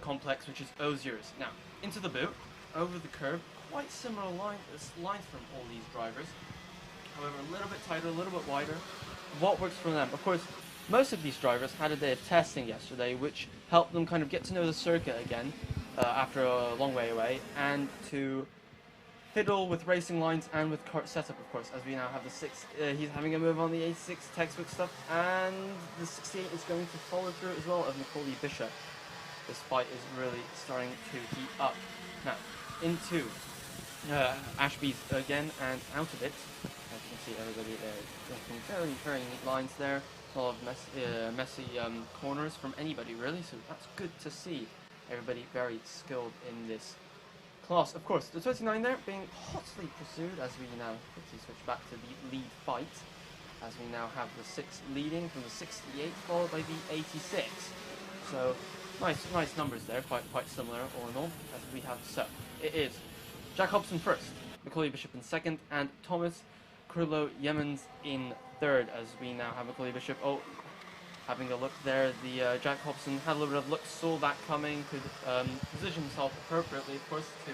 complex, which is Ozier's. Now, into the boot, over the curb, quite similar lines from all these drivers. However, a little bit tighter, a little bit wider. What works for them? Of course, most of these drivers had a day of testing yesterday, which helped them kind of get to know the circuit again after a long way away, and to fiddle with racing lines and with kart setup, of course, as we now have the 6. He's having a move on the 86 textbook stuff, and the 68 is going to follow through as well of Macaulay Bishop. This fight is really starting to heat up. Now, into Ashby's again, and out of it. As you can see, everybody there making very, very neat lines there. A lot of messy corners from anybody, really, so that's good to see. Everybody very skilled in this class. Of course, the 29 there being hotly pursued as we now quickly switch back to the lead fight. As we now have the 6 leading from the 68, followed by the 86. So, nice numbers there, quite similar all in all. As we have, so, it is Jack Hobson first, Macaulay Bishop in second, and Thomas Kurlo Yemens in third, as we now have Macaulay Bishop. Oh, having a look there, the Jack Hobson had a little bit of look, saw that coming, could position himself appropriately, of course, to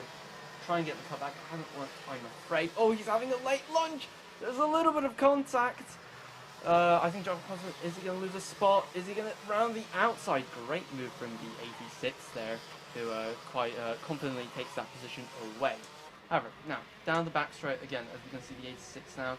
try and get the cutback. Hasn't worked, I'm afraid. Oh, he's having a late lunge! There's a little bit of contact. I think Jack Hobson, is he going to lose a spot? Is he going to round the outside? Great move from the 86 there, who quite confidently takes that position away. However, now, down the back straight again, as we can see the 86 now.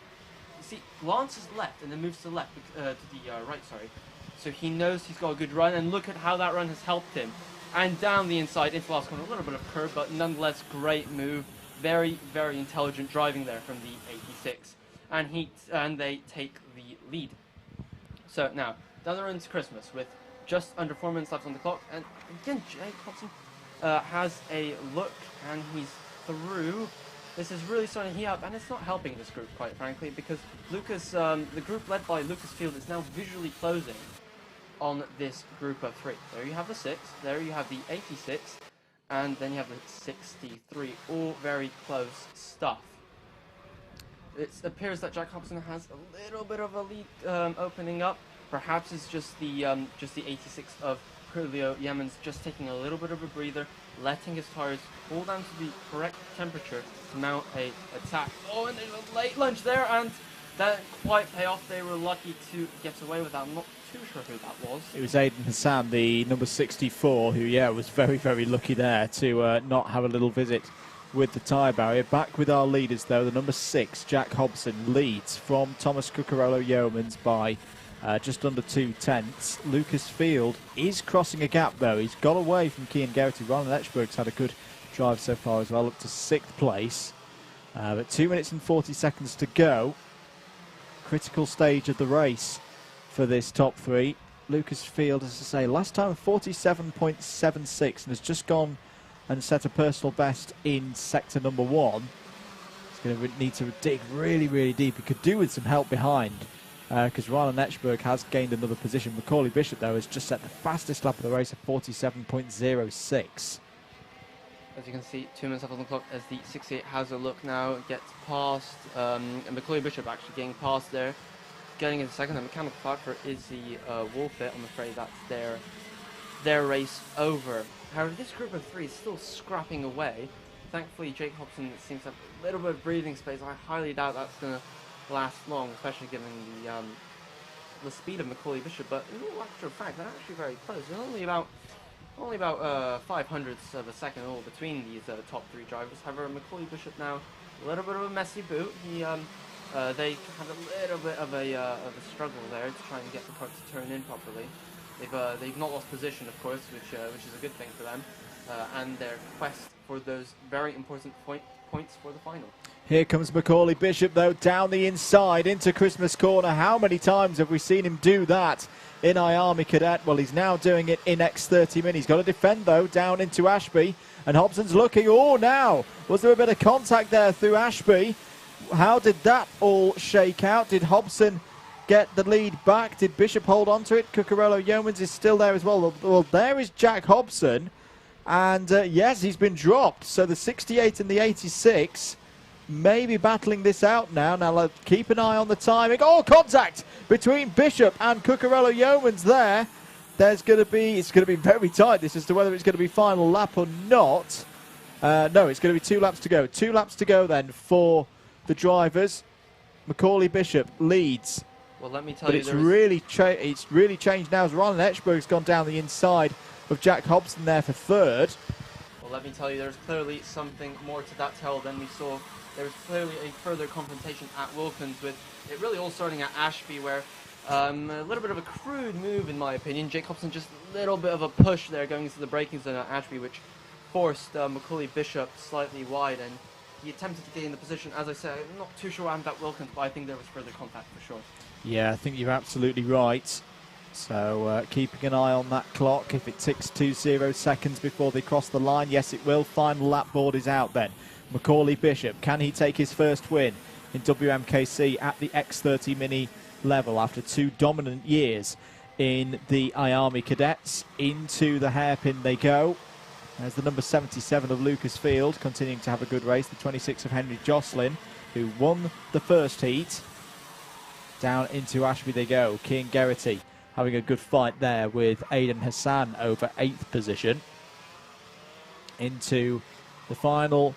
You see, Lance is left and then moves to the left, to the right, sorry. So he knows he's got a good run, and look at how that run has helped him. And down the inside into the last corner, a little bit of curve, but nonetheless, great move. Very, very intelligent driving there from the 86. And they take the lead. So now, down the road into Christmas with just under 4 minutes left on the clock. And again, Jake Hobson has a look, and he's through. This is really starting to heat up, and it's not helping this group, quite frankly, because Lucas, the group led by Lucas Field, is now visually closing on this group of 3. There you have the 6, there you have the 86, and then you have the 63, all very close stuff. It appears that Jack Hobson has a little bit of a lead opening up. Perhaps it's just the 86 of Kurlio Yemens just taking a little bit of a breather, letting his tires cool down to the correct temperature to mount a attack. Oh, and there's a late lunge there, and that didn't quite pay off. They were lucky to get away with that. I'm not too sure who that was. It was Aidan Hassan, the number 64, who, was very, very lucky there to not have a little visit with the tyre barrier. Back with our leaders, though. The number 6, Jack Hobson, leads from Thomas Cucurolo Yeomans by just under 2/10. Lucas Field is crossing a gap, though. He's got away from Cian Geraghty. Ron Etchberg's had a good drive so far as well, up to 6th place. But 2 minutes and 40 seconds to go. Critical stage of the race for this top 3. Lucas Field, as I say, last time 47.76, and has just gone and set a personal best in sector number 1. He's going to need to dig really, really deep. He could do with some help behind, because Ryan Etchberg has gained another position. Macaulay Bishop, though, has just set the fastest lap of the race at 47.06. As you can see, 2 minutes left on the clock as the 68 has a look now, gets past, and Macaulay Bishop actually getting past there. Getting into second, the mechanical factor is the Wolfit. I'm afraid that's their race over. However, this group of 3 is still scrapping away. Thankfully, Jake Hobson seems to have a little bit of breathing space. I highly doubt that's going to last long, especially given the speed of Macaulay Bishop, but in all actual fact, they're actually very close. There's only about 500ths of a second all between these top three drivers. However, Macaulay Bishop now a little bit of a messy boot. They had a little bit of a struggle there to try and get the kart to turn in properly. They've not lost position, of course, which is a good thing for them, and their quest for those very important points for the final. Here comes Macaulay Bishop, though, down the inside into Christmas Corner. How many times have we seen him do that in IAME Cadet? Well, he's now doing it in X30 Mini. He's got to defend, though, down into Ashby. And Hobson's looking. Oh, now, was there a bit of contact there through Ashby? How did that all shake out? Did Hobson get the lead back? Did Bishop hold on to it? Cucurello Yeomans is still there as well. Well, there is Jack Hobson. And, yes, he's been dropped. So the 68 and the 86... maybe battling this out now. Now let's keep an eye on the timing. Oh, contact between Bishop and Cucurello Yeomans there. It's going to be very tight this as to whether it's going to be final lap or not. No, it's going to be 2 laps to go. 2 laps to go then for the drivers. Macaulay Bishop leads. Well, let me tell but you, it's really changed now as Rylan Etchberg's gone down the inside of Jack Hobson there for third. Well, let me tell you, there's clearly something more to that tale than we saw. There was clearly a further confrontation at Wilkins, with it really all starting at Ashby, where a little bit of a crude move, in my opinion. Jake Hobson just a little bit of a push there going into the braking zone at Ashby, which forced Macaulay Bishop slightly wide, and he attempted to gain the position. As I said, I'm not too sure I'm at Wilkins, but I think there was further contact for sure. Yeah, I think you're absolutely right. So keeping an eye on that clock. If it ticks 20 seconds before they cross the line, yes it will. Final lap board is out then. Macaulay Bishop, can he take his first win in WMKC at the X30 Mini level after 2 dominant years in the IAME Cadets? Into the hairpin they go. There's the number 77 of Lucas Field continuing to have a good race. The 26 of Henry Jocelyn, who won the first heat. Down into Ashby they go. Cian Geraghty having a good fight there with Aidan Hassan over 8th position. Into the final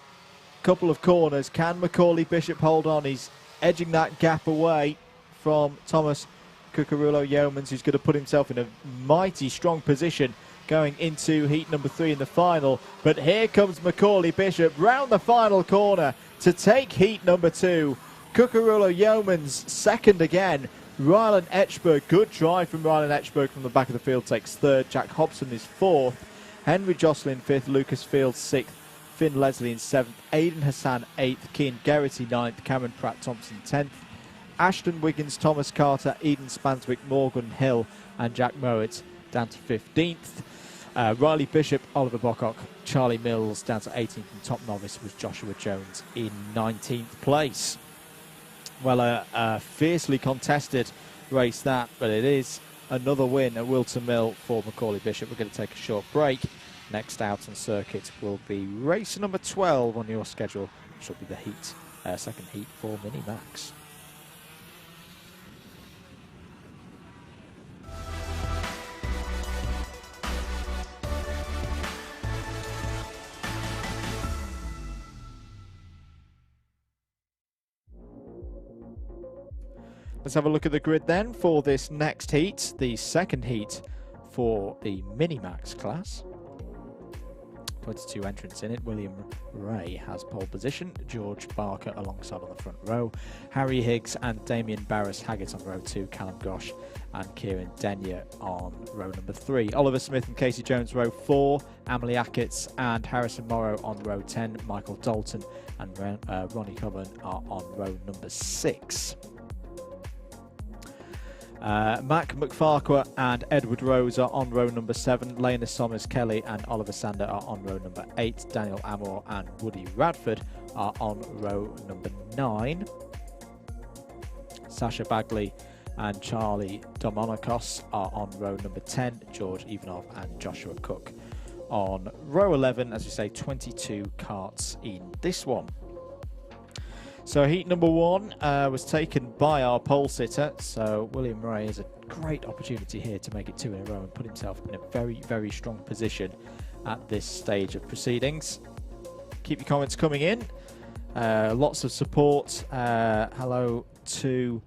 couple of corners. Can Macaulay Bishop hold on? He's edging that gap away from Thomas Cucurello Yeomans, who's going to put himself in a mighty strong position going into heat number 3 in the final. But here comes Macaulay Bishop round the final corner to take heat number 2. Cucurello Yeomans second again. Rylan Etchberg, good drive from Rylan Etchberg from the back of the field, takes 3rd. Jack Hobson is 4th. Henry Jocelyn 5th. Lucas Field 6th. Finn Leslie in 7th, Aidan Hassan 8th, Cian Geraghty 9th, Cameron Pratt-Thompson 10th, Ashton Wiggins, Thomas Carter, Eden Spanswick, Morgan Hill and Jack Mowat down to 15th. Riley Bishop, Oliver Bocock, Charlie Mills down to 18th, and top novice was Joshua Jones in 19th place. Well, a fiercely contested race that, but it is another win at Whilton Mill for Macaulay Bishop. We're going to take a short break. Next out on circuit will be race number 12 on your schedule, which will be the second heat for Mini Max. Let's have a look at the grid then for this next heat, the second heat for the Mini Max class. 22 entrants in it. William Ray has pole position. George Barker alongside on the front row. Harry Higgs and Damien Barris-Haggett on row 2. Callum Gosh and Kieran Denyer on row number 3. Oliver Smith and Casey Jones row 4. Amelie Ackett and Harrison Morrow on row 10. Michael Dalton and Ronnie Coburn are on row number 6. Mac McFarquhar and Edward Rose are on row number 7. Lena Somers Kelly and Oliver Sander are on row number 8. Daniel Amor and Woody Radford are on row number 9. Sasha Bagley and Charlie Domonikos are on row number 10. George Ivanov and Joshua Cook on row 11. As we say, 22 karts in this one. So heat number 1 was taken by our pole sitter, so William Ray has a great opportunity here to make it 2 in a row and put himself in a very, very strong position at this stage of proceedings. Keep your comments coming in. Lots of support. Hello to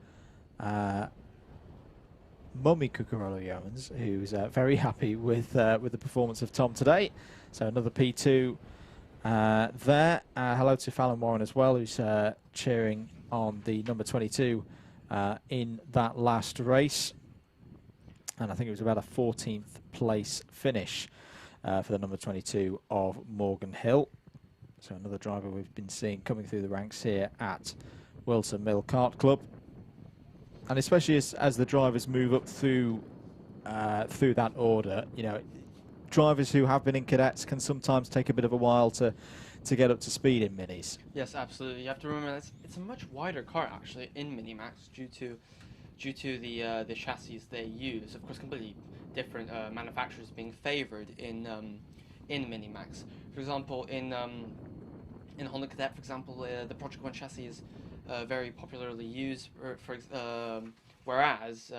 Mummy Cucurella Yeomans, who's very happy with the performance of Tom today. So another P2 there. Hello to Fallon Warren as well, who's cheering on the number 22 in that last race. And I think it was about a 14th place finish for the number 22 of Morgan Hill. So another driver we've been seeing coming through the ranks here at Whilton Mill Kart Club. And especially as the drivers move up through that order, you know, drivers who have been in cadets can sometimes take a bit of a while to get up to speed in minis. Yes, absolutely. You have to remember that it's a much wider car actually in Minimax due to the chassis they use. Of course, completely different manufacturers being favoured in Minimax. For example, in Honda Cadet, for example, the Project One chassis is very popularly used. Whereas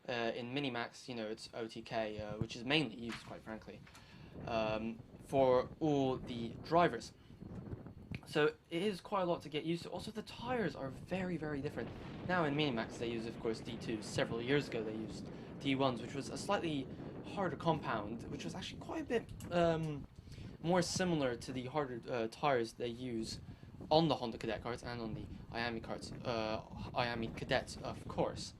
in Minimax, you know, it's OTK, which is mainly used, quite frankly, for all the drivers. So it is quite a lot to get used to. Also, the tires are very, very different. Now in Minimax, they use, of course, D2s. Several years ago, they used D1s, which was a slightly harder compound, which was actually quite a bit more similar to the harder tires they use on the Honda Cadet carts and on the IAME carts, IAME Cadets, of course.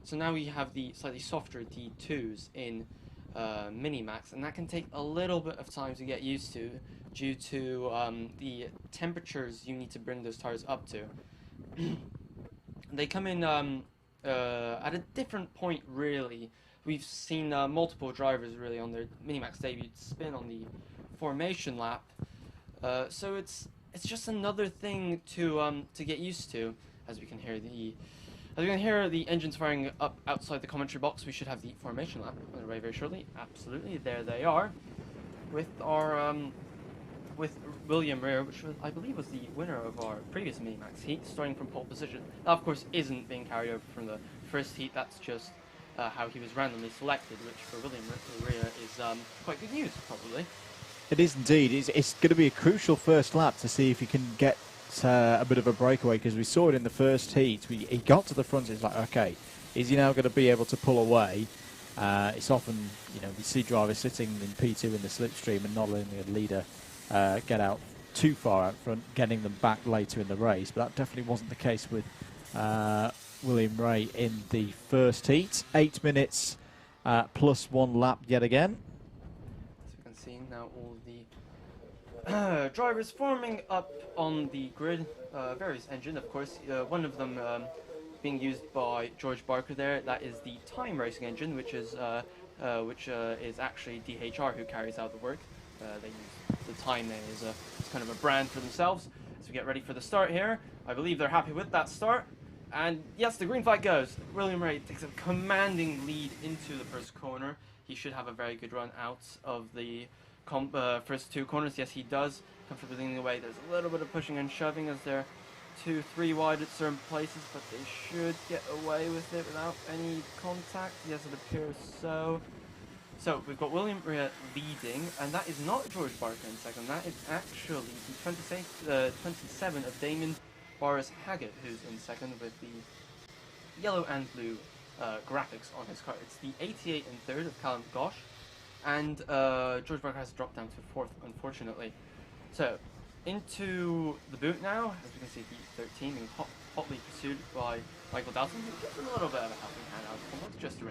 So now we have the slightly softer D2s in Minimax, and that can take a little bit of time to get used to due to the temperatures you need to bring those tires up to. They come in at a different point, really. We've seen multiple drivers really on their Minimax debut spin on the formation lap, so it's just another thing to get used to. As we can hear the engines firing up outside the commentary box, we should have the formation lap underway very shortly. Absolutely, there they are, with our with William Rear, which was, I believe, was the winner of our previous Minimax heat, starting from pole position. That, of course, isn't being carried over from the first heat. That's just how he was randomly selected, which for William Rear is quite good news, probably. It is indeed. It's going to be a crucial first lap to see if he can get a bit of a breakaway, because we saw it in the first heat. He got to the front, it's like, okay, is he now going to be able to pull away? It's often, you know, we see drivers sitting in P2 in the slipstream and not letting the leader get out too far out front, getting them back later in the race. But that definitely wasn't the case with William Ray in the first heat. 8 minutes plus 1 lap yet again. As you can see now, all the drivers forming up on the grid, various engine, of course. One of them being used by George Barker there. That is the time racing engine, which is actually DHR who carries out the work. They use the time there as kind of a brand for themselves. So we get ready for the start here. I believe they're happy with that start. And yes, the green flag goes. William Ray takes a commanding lead into the first corner. He should have a very good run out of the first two corners. Yes, he does. Comfortably leading the way. There's a little bit of pushing and shoving as they're 2-3 wide at certain places, but they should get away with it without any contact. Yes, it appears so. So we've got William Rea leading, and that is not George Barker in second. That is actually the 27 of Damon Boris Haggett, who's in second with the yellow and blue graphics on his car. It's the 88 in third of Callum Gosh, and George Barker has dropped down to fourth, unfortunately. So into the boot now, as we can see, the 13 being hotly pursued by Michael Dalton, who gives him a little bit of a helping hand out, almost just to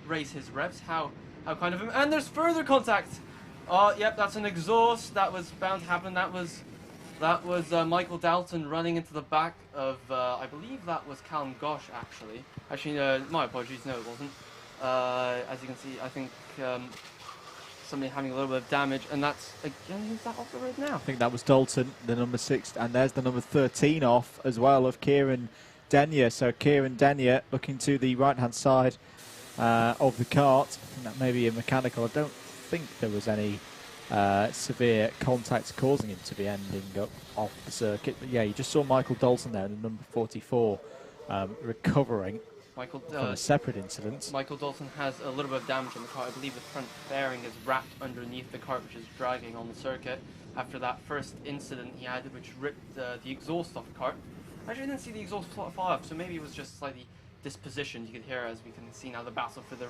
raise his revs. How kind of him. And there's further contact. Oh, yep, that's an exhaust. That was bound to happen. That was Michael Dalton running into the back of, I believe that was Callum Gosh, actually. Actually, my apologies, no, it wasn't. As you can see, I think somebody having a little bit of damage, and that's, again, who's that off the road now? I think that was Dalton, the number 6, and there's the number 13 off as well of Kieran Denyer. So Kieran Denyer looking to the right-hand side of the kart. I think that may be a mechanical. I don't think there was any severe contact causing him to be ending up off the circuit. But yeah, you just saw Michael Dalton there, the number 44, recovering from a separate incident. Michael Dalton has a little bit of damage on the car. I believe the front fairing is wrapped underneath the cart, which is dragging on the circuit after that first incident he had, which ripped the exhaust off the cart. Actually, I didn't see the exhaust fly off, so maybe it was just slightly this position. You can hear, as we can see now, the battle for the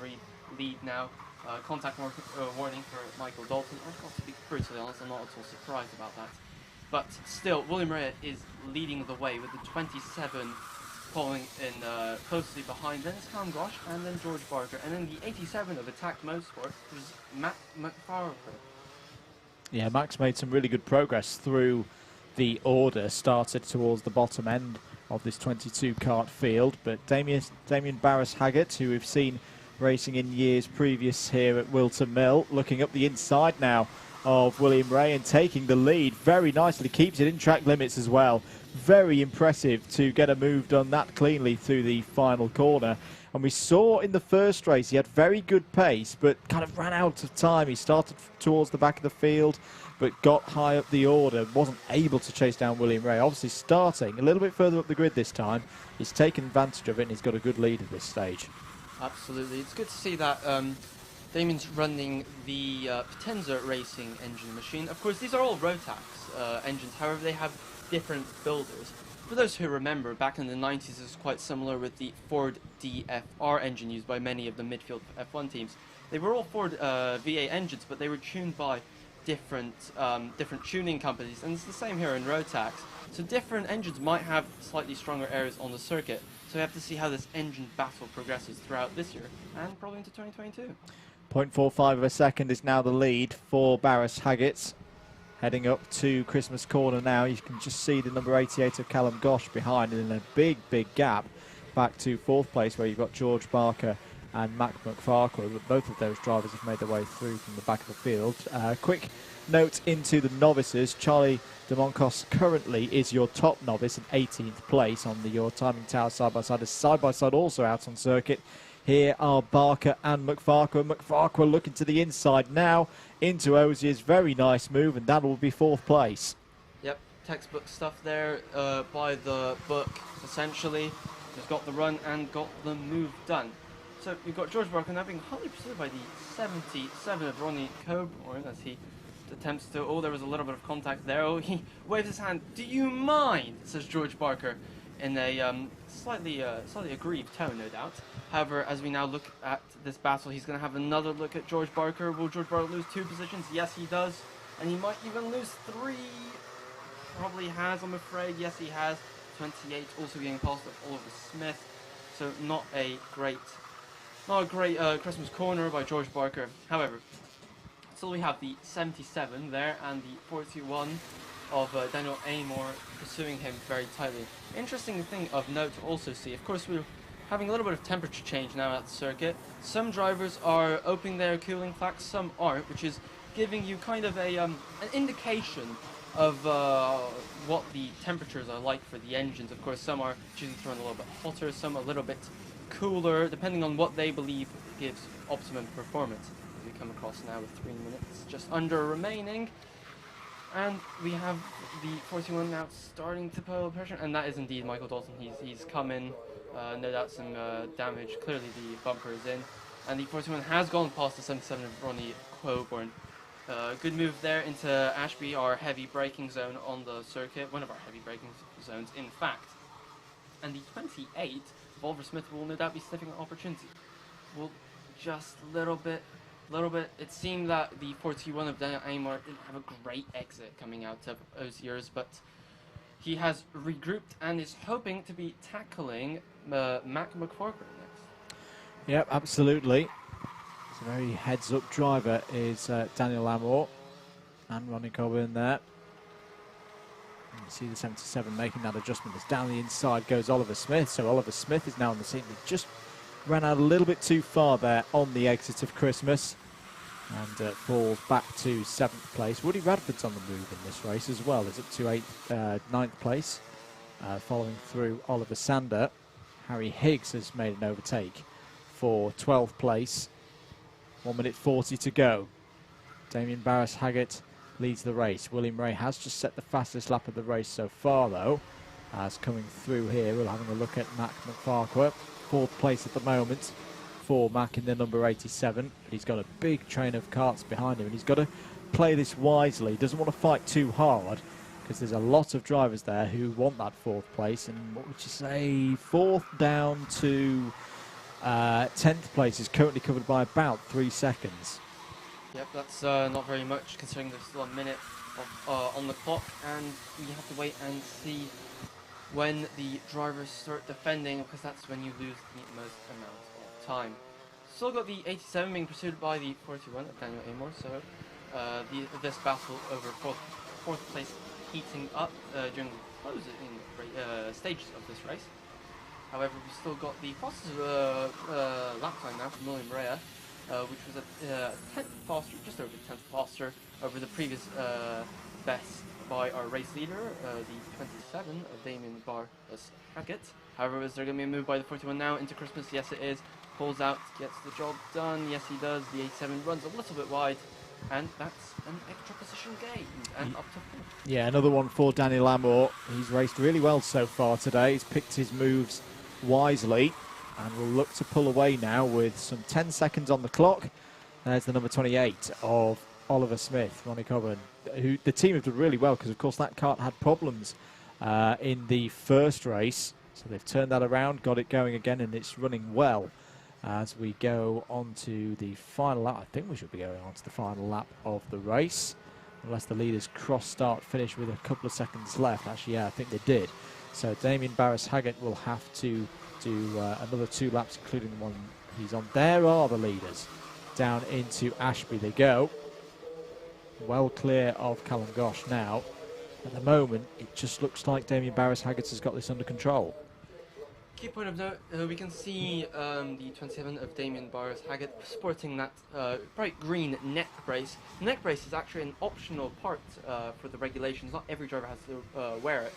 lead now. Contact warning for Michael Dalton. I've got to be brutally honest, I'm not at all surprised about that. But still, William Ray is leading the way with the 27 following in closely behind. Then it's Callum Gosh and then George Barker. And then the 87 of Attack Motorsport was Matt McFarlane. Yeah, Max made some really good progress through the order, started towards the bottom end of this 22 kart field, but Damien Barras-Haggett, who we've seen racing in years previous here at Whilton Mill, looking up the inside now of William Ray and taking the lead very nicely, keeps it in track limits as well. Very impressive to get a move done that cleanly through the final corner. And we saw in the first race he had very good pace, but kind of ran out of time. He started towards the back of the field, but got high up the order, wasn't able to chase down William Ray. Obviously starting a little bit further up the grid this time. He's taken advantage of it and he's got a good lead at this stage. Absolutely. It's good to see that Damien's running the Potenza racing engine machine. Of course, these are all rotax engines, however they have different builders. For those who remember, back in the 90s it was quite similar with the Ford DFR engine used by many of the midfield F1 teams. They were all Ford V8 engines, but they were tuned by different tuning companies, and it's the same here in rotax. So different engines might have slightly stronger areas on the circuit, so we have to see how this engine battle progresses throughout this year and probably into 2022. 0.45 of a second is now the lead for Barras-Haggett. Heading up to Christmas Corner now, you can just see the number 88 of Callum Gosh behind, and in a big gap back to fourth place where you've got George Barker and Mac McFarquhar. Both of those drivers have made their way through from the back of the field. Quick note into the novices. Charlie de Moncos currently is your top novice in 18th place on your timing tower side-by-side. Is side-by-side also out on circuit. Here are Barker and McFarquhar. McFarquhar looking to the inside now into Ozier's very nice move, and that will be fourth place. Yep, textbook stuff there by the book, essentially. He's got the run and got the move done. So we've got George Barker now being hotly pursued by the 77 of Ronnie Coburn as he attempts to... Oh, there was a little bit of contact there. Oh, he waves his hand. Do you mind? Says George Barker in a slightly aggrieved tone, no doubt. However, as we now look at this battle, he's going to have another look at George Barker. Will George Barker lose 2 positions? Yes, he does. And he might even lose 3. Probably has, I'm afraid. Yes, he has. 28 also getting past Oliver Smith. So not a great Christmas corner by George Barker. However, still we have the 77 there and the 41 of Daniel Amor pursuing him very tightly. Interesting thing of note to also see, of course, we're having a little bit of temperature change now at the circuit. Some drivers are opening their cooling flaps, some aren't, which is giving you kind of a an indication of what the temperatures are like for the engines. Of course, some are choosing to run a little bit hotter, some a little bit cooler, depending on what they believe gives optimum performance. We come across now with 3 minutes just under remaining. And we have the 41 now starting to pull pressure, and that is indeed Michael Dalton. He's come in, no doubt some damage. Clearly the bumper is in, and the 41 has gone past the 77 of Ronnie Coburn. Good move there into Ashby, our heavy braking zone on the circuit, one of our heavy braking zones, in fact. And the 28 of Oliver Smith will no doubt be sniffing an opportunity. Well, just a little bit. It seemed that the 41 of Daniel Amor didn't have a great exit coming out of Ozier's, but he has regrouped and is hoping to be tackling Mac McFarquhar next. Yep, absolutely. It's a very heads-up driver is Daniel Amor and Ronnie Coburn there. And you see the 77 making that adjustment as down the inside goes Oliver Smith. So Oliver Smith is now on the scene. He just ran out a little bit too far there on the exit of Christmas and falls back to 7th place. Woody Radford's on the move in this race as well. He's up to 9th place, following through Oliver Sander. Harry Higgs has made an overtake for 12th place. 1 minute 40 to go. Damien Barras-Haggett leads the race. William Ray has just set the fastest lap of the race so far, though. As coming through here, we're having a look at Mac McFarquhar. 4th place at the moment for Mac in the number 87. But he's got a big train of karts behind him, and he's got to play this wisely. He doesn't want to fight too hard, because there's a lot of drivers there who want that 4th place. And what would you say, 4th down to 10th place is currently covered by about 3 seconds. Yep, that's not very much considering there's still a minute on the clock, and we have to wait and see when the drivers start defending, because that's when you lose the most amount of time. Still got the 87 being pursued by the 41 of Daniel Amor, so this battle over 4th place heating up during the closing stages of this race. However, we still got the fastest lap time now from William Rea, which was a 10th faster, just over 10th faster over the previous best by our race leader, the 27 of Damien Barras-Haggett. However, is there going to be a move by the 41 now into Christmas? Yes, it is. Pulls out, gets the job done. Yes, he does. The 87 runs a little bit wide, and that's an extra position gain, and up to 4. Yeah, another one for Daniel Amor. He's raced really well so far today. He's picked his moves wisely and will look to pull away now with some 10 seconds on the clock. There's the number 28 of Oliver Smith, Ronnie Coburn, who the team have done really well, because of course that kart had problems in the first race, so they've turned that around, got it going again, and it's running well as we go on to the final lap. I think we should be going on to the final lap of the race, unless the leaders cross-start finish with a couple of seconds left. Actually, yeah, I think they did. So Damien Barras-Haggett will have to do another 2 laps, including the one he's on. There are the leaders. Down into Ashby they go. Well clear of Callum Gosh now. At the moment, it just looks like Damien Barras-Haggett has got this under control. Key point of note, we can see the 27 of Damien Barras-Haggett sporting that bright green neck brace. The neck brace is actually an optional part for the regulations. Not every driver has to wear it.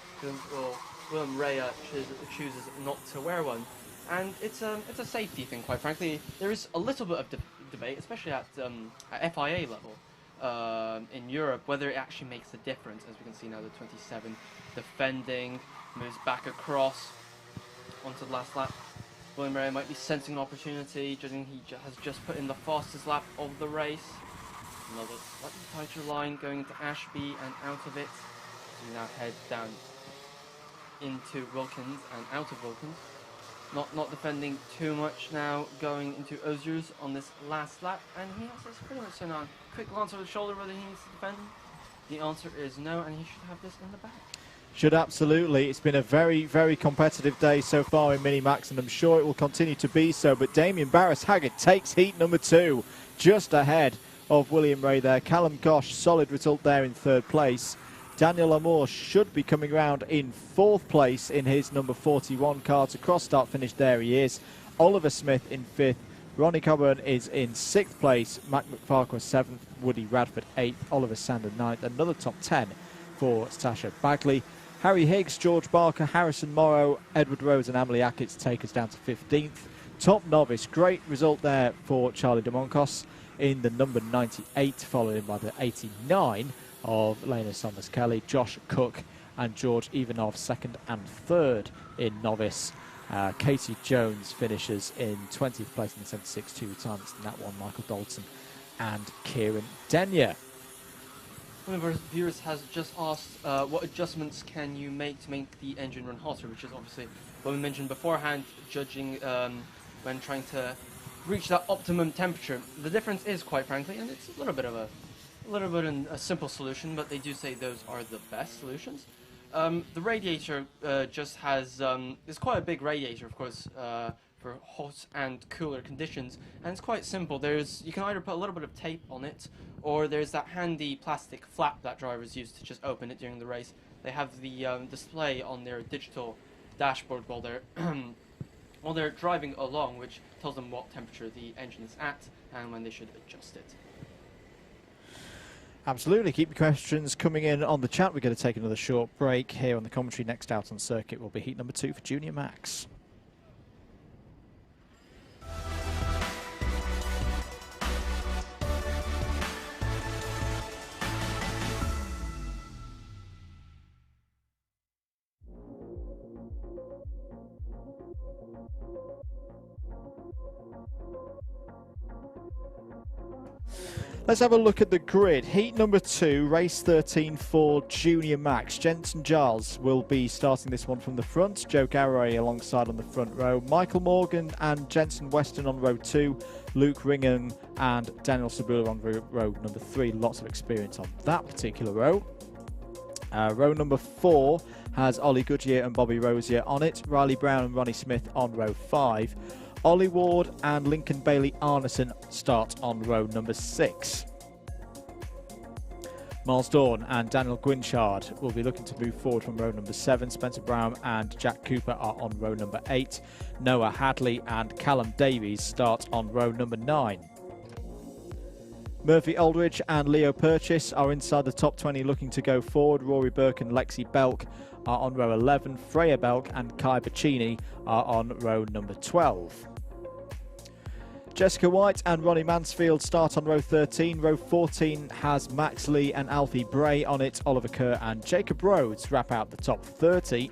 William Rea chooses not to wear one. And it's a safety thing, quite frankly. There is a little bit of debate, especially at FIA level in Europe, whether it actually makes a difference. As we can see now, the 27 defending, moves back across onto the last lap. William Rea might be sensing an opportunity, judging he has just put in the fastest lap of the race. Another slightly tighter line going into Ashby and out of it. So we now head down into Wilkins and out of Wilkins. Not defending too much now, going into Oziers on this last lap, and he has this pretty much turned on. Quick glance over the shoulder whether he needs to defend. The answer is no, and he should have this in the back. Should absolutely. It's been a very, very competitive day so far in Minimax, and I'm sure it will continue to be so. But Damien Barras-Haggett takes heat number 2, just ahead of William Rea there. Callum Gosh, solid result there in 3rd place. Daniel Amor should be coming round in 4th place in his number 41 car. To cross-start finish, there he is. Oliver Smith in 5th. Ronnie Coburn is in 6th place. Mac McFarquhar 7th. Woody Radford 8th. Oliver Sander 9th. Another top 10 for Sasha Bagley. Harry Higgs, George Barker, Harrison Morrow, Edward Rose and Amelie Ackett take us down to 15th. Top novice, great result there for Charlie de Moncos in the number 98, followed by the 89 of Lena Somers-Kelly, Josh Cook and George Ivanov 2nd and 3rd in novice. Katie Jones finishes in 20th place in the 76, 2 retirements in that one, Michael Dalton and Kieran Denyer. One of our viewers has just asked what adjustments can you make to make the engine run hotter, which is obviously what we mentioned beforehand, judging when trying to reach that optimum temperature. The difference is, quite frankly, and it's a little bit a simple solution, but they do say those are the best solutions. The radiator just has it's quite a big radiator, of course, for hot and cooler conditions, and it's quite simple. You can either put a little bit of tape on it, or there's that handy plastic flap that drivers use to just open it during the race. They have the display on their digital dashboard while they're driving along, which tells them what temperature the engine is at and when they should adjust it. Absolutely. Keep your questions coming in on the chat. We're going to take another short break here on the commentary. Next out on circuit will be heat number 2 for Junior Max. Let's have a look at the grid. Heat number 2, race 13 for Junior Max. Jensen Giles will be starting this one from the front. Joe Garraway alongside on the front row. Michael Morgan and Jensen Weston on row 2. Luke Ringham and Daniel Sabula on row number 3. Lots of experience on that particular row. Row number 4 has Ollie Goodyear and Bobby Rosier on it. Riley Brown and Ronnie Smith on row 5. Ollie Ward and Lincoln Bailey Arneson start on row number 6. Miles Dawn and Daniel Gwynchard will be looking to move forward from row number 7. Spencer Brown and Jack Cooper are on row number 8. Noah Hadley and Callum Davies start on row number 9. Murphy Aldridge and Leo Purchase are inside the top 20 looking to go forward. Rory Burke and Lexi Belk are on row 11. Freya Belk and Kai Bacchini are on row number 12. Jessica White and Ronnie Mansfield start on row 13. Row 14 has Max Lee and Alfie Bray on it. Oliver Kerr and Jacob Rhodes wrap out the top 30.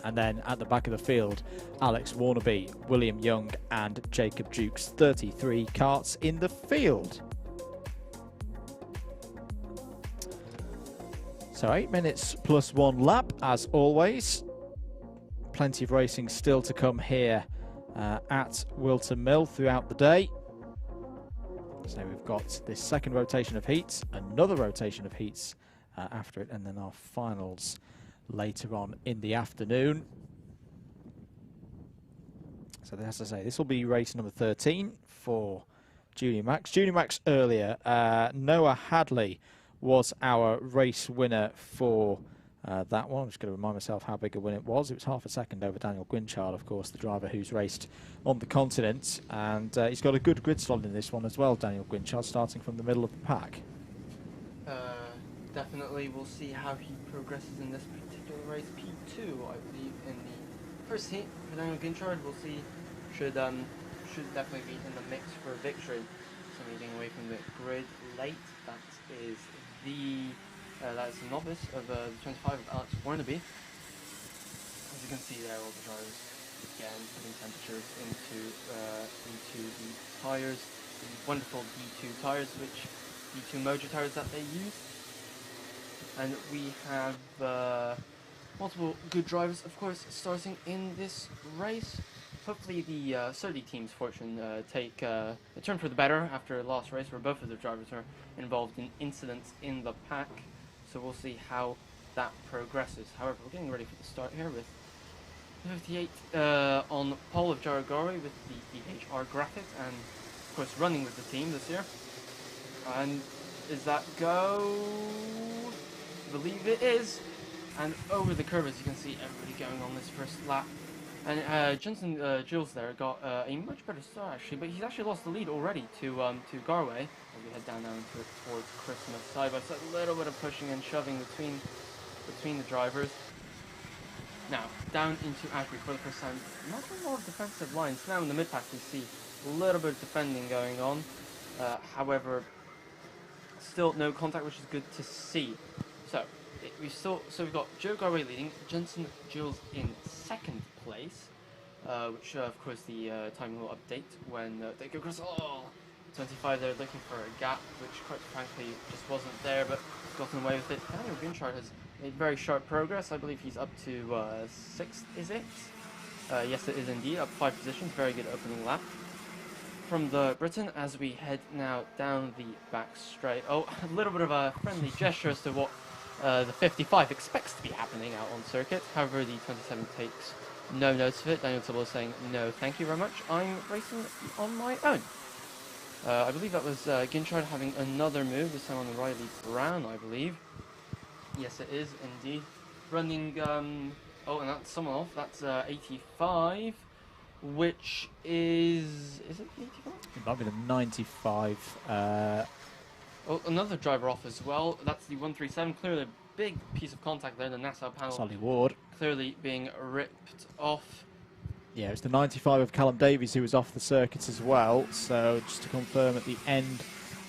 And then at the back of the field, Alex Warnaby, William Young and Jacob Jukes, 33 karts in the field. So 8 minutes plus 1 lap as always. Plenty of racing still to come here at Whilton Mill throughout the day. So we've got this second rotation of heats, another rotation of heats after it, and then our finals later on in the afternoon. So as I say, this will be race number 13 for Junior Max. Junior Max earlier, Noah Hadley was our race winner for that one. I'm just going to remind myself how big a win it was. It was half a second over Daniel Gwynchard, of course, the driver who's raced on the continent. And he's got a good grid slot in this one as well, Daniel Gwynchard, starting from the middle of the pack. Definitely, we'll see how he progresses in this particular race. P2, I believe, in the first heat for Daniel Gwynchard. We'll see. Should definitely be in the mix for victory. Somebody getting away from the grid late. That is the novice of the 25 of Alex Warnaby. As you can see there, all the drivers again putting temperatures into the tyres. The wonderful D2 tyres, which D2 Mojo tyres that they use. And we have multiple good drivers, of course, starting in this race. Hopefully the Surly team's fortune take a turn for the better after last race, where both of the drivers are involved in incidents in the pack. So we'll see how that progresses. However, we're getting ready for the start here with 58 on pole of Jared Gorey with the EHR graphics, and of course running with the team this year. And is that go? I believe it is. And over the curve, as you can see, everybody going on this first lap. And Jensen Jules there got a much better start actually, but he's actually lost the lead already to Garway. As we head down now into it towards Christmas side by side, a little bit of pushing and shoving between the drivers. Now down into Ashby for the first time. Not a lot of defensive lines. Now in the mid pack we see a little bit of defending going on. However, still no contact, which is good to see. So we've got Joe Garway leading, Jensen Jules in second place, which of course the timing will update when they go across 25. They're looking for a gap, which quite frankly just wasn't there, but gotten away with it. Daniel Gwynchard has made very sharp progress. I believe he's up to 6th, is it? Yes, it is indeed, up 5 positions. Very good opening lap from the Britain as we head now down the back straight. Oh, a little bit of a friendly gesture as to what the 55 expects to be happening out on circuit. However, the 27 takes no notice of it. Daniel Tibble is saying, no, thank you very much. I'm racing on my own. I believe that was Gwynchard having another move, this time on the Riley Brown, I believe. Yes, it is indeed. Running, and that's someone off. That's 85, which is it the 85? It might be the 95. Another driver off as well. That's the 137. Clearly a big piece of contact there. The Nassau panel. Solly Ward. Clearly being ripped off. Yeah, it's the 95 of Callum Davies who was off the circuit as well. So just to confirm, at the end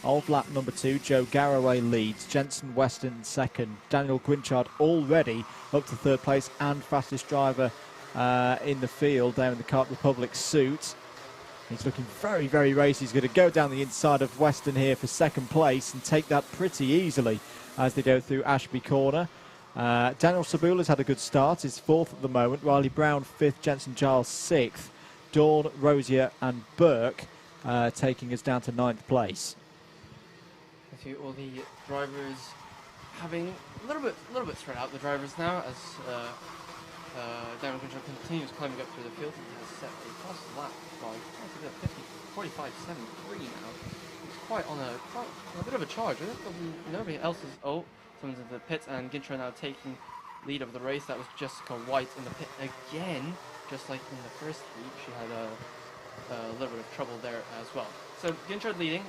of lap number 2, Joe Garraway leads, Jensen Weston second, Daniel Gwynchard already up to 3rd place and fastest driver in the field there in the Kart Republic suit. He's looking very, very racy. He's going to go down the inside of Weston here for second place and take that pretty easily as they go through Ashby Corner. Daniel Sabula's had a good start. He's fourth at the moment. Riley Brown fifth. Jensen Giles sixth. Dawn, Rosier and Burke taking us down to ninth place. I see all the drivers having a little bit spread out, the drivers now, as Darren Gunther continues climbing up through the field. He has set a fast lap by 45.73 now. He's quite on a bit of a charge. I think nobody else is. Oh, someone's in the pit, and Gunther now taking lead of the race. That was Jessica White in the pit again, just like in the first heat. She had a little bit of trouble there as well. So Gunther leading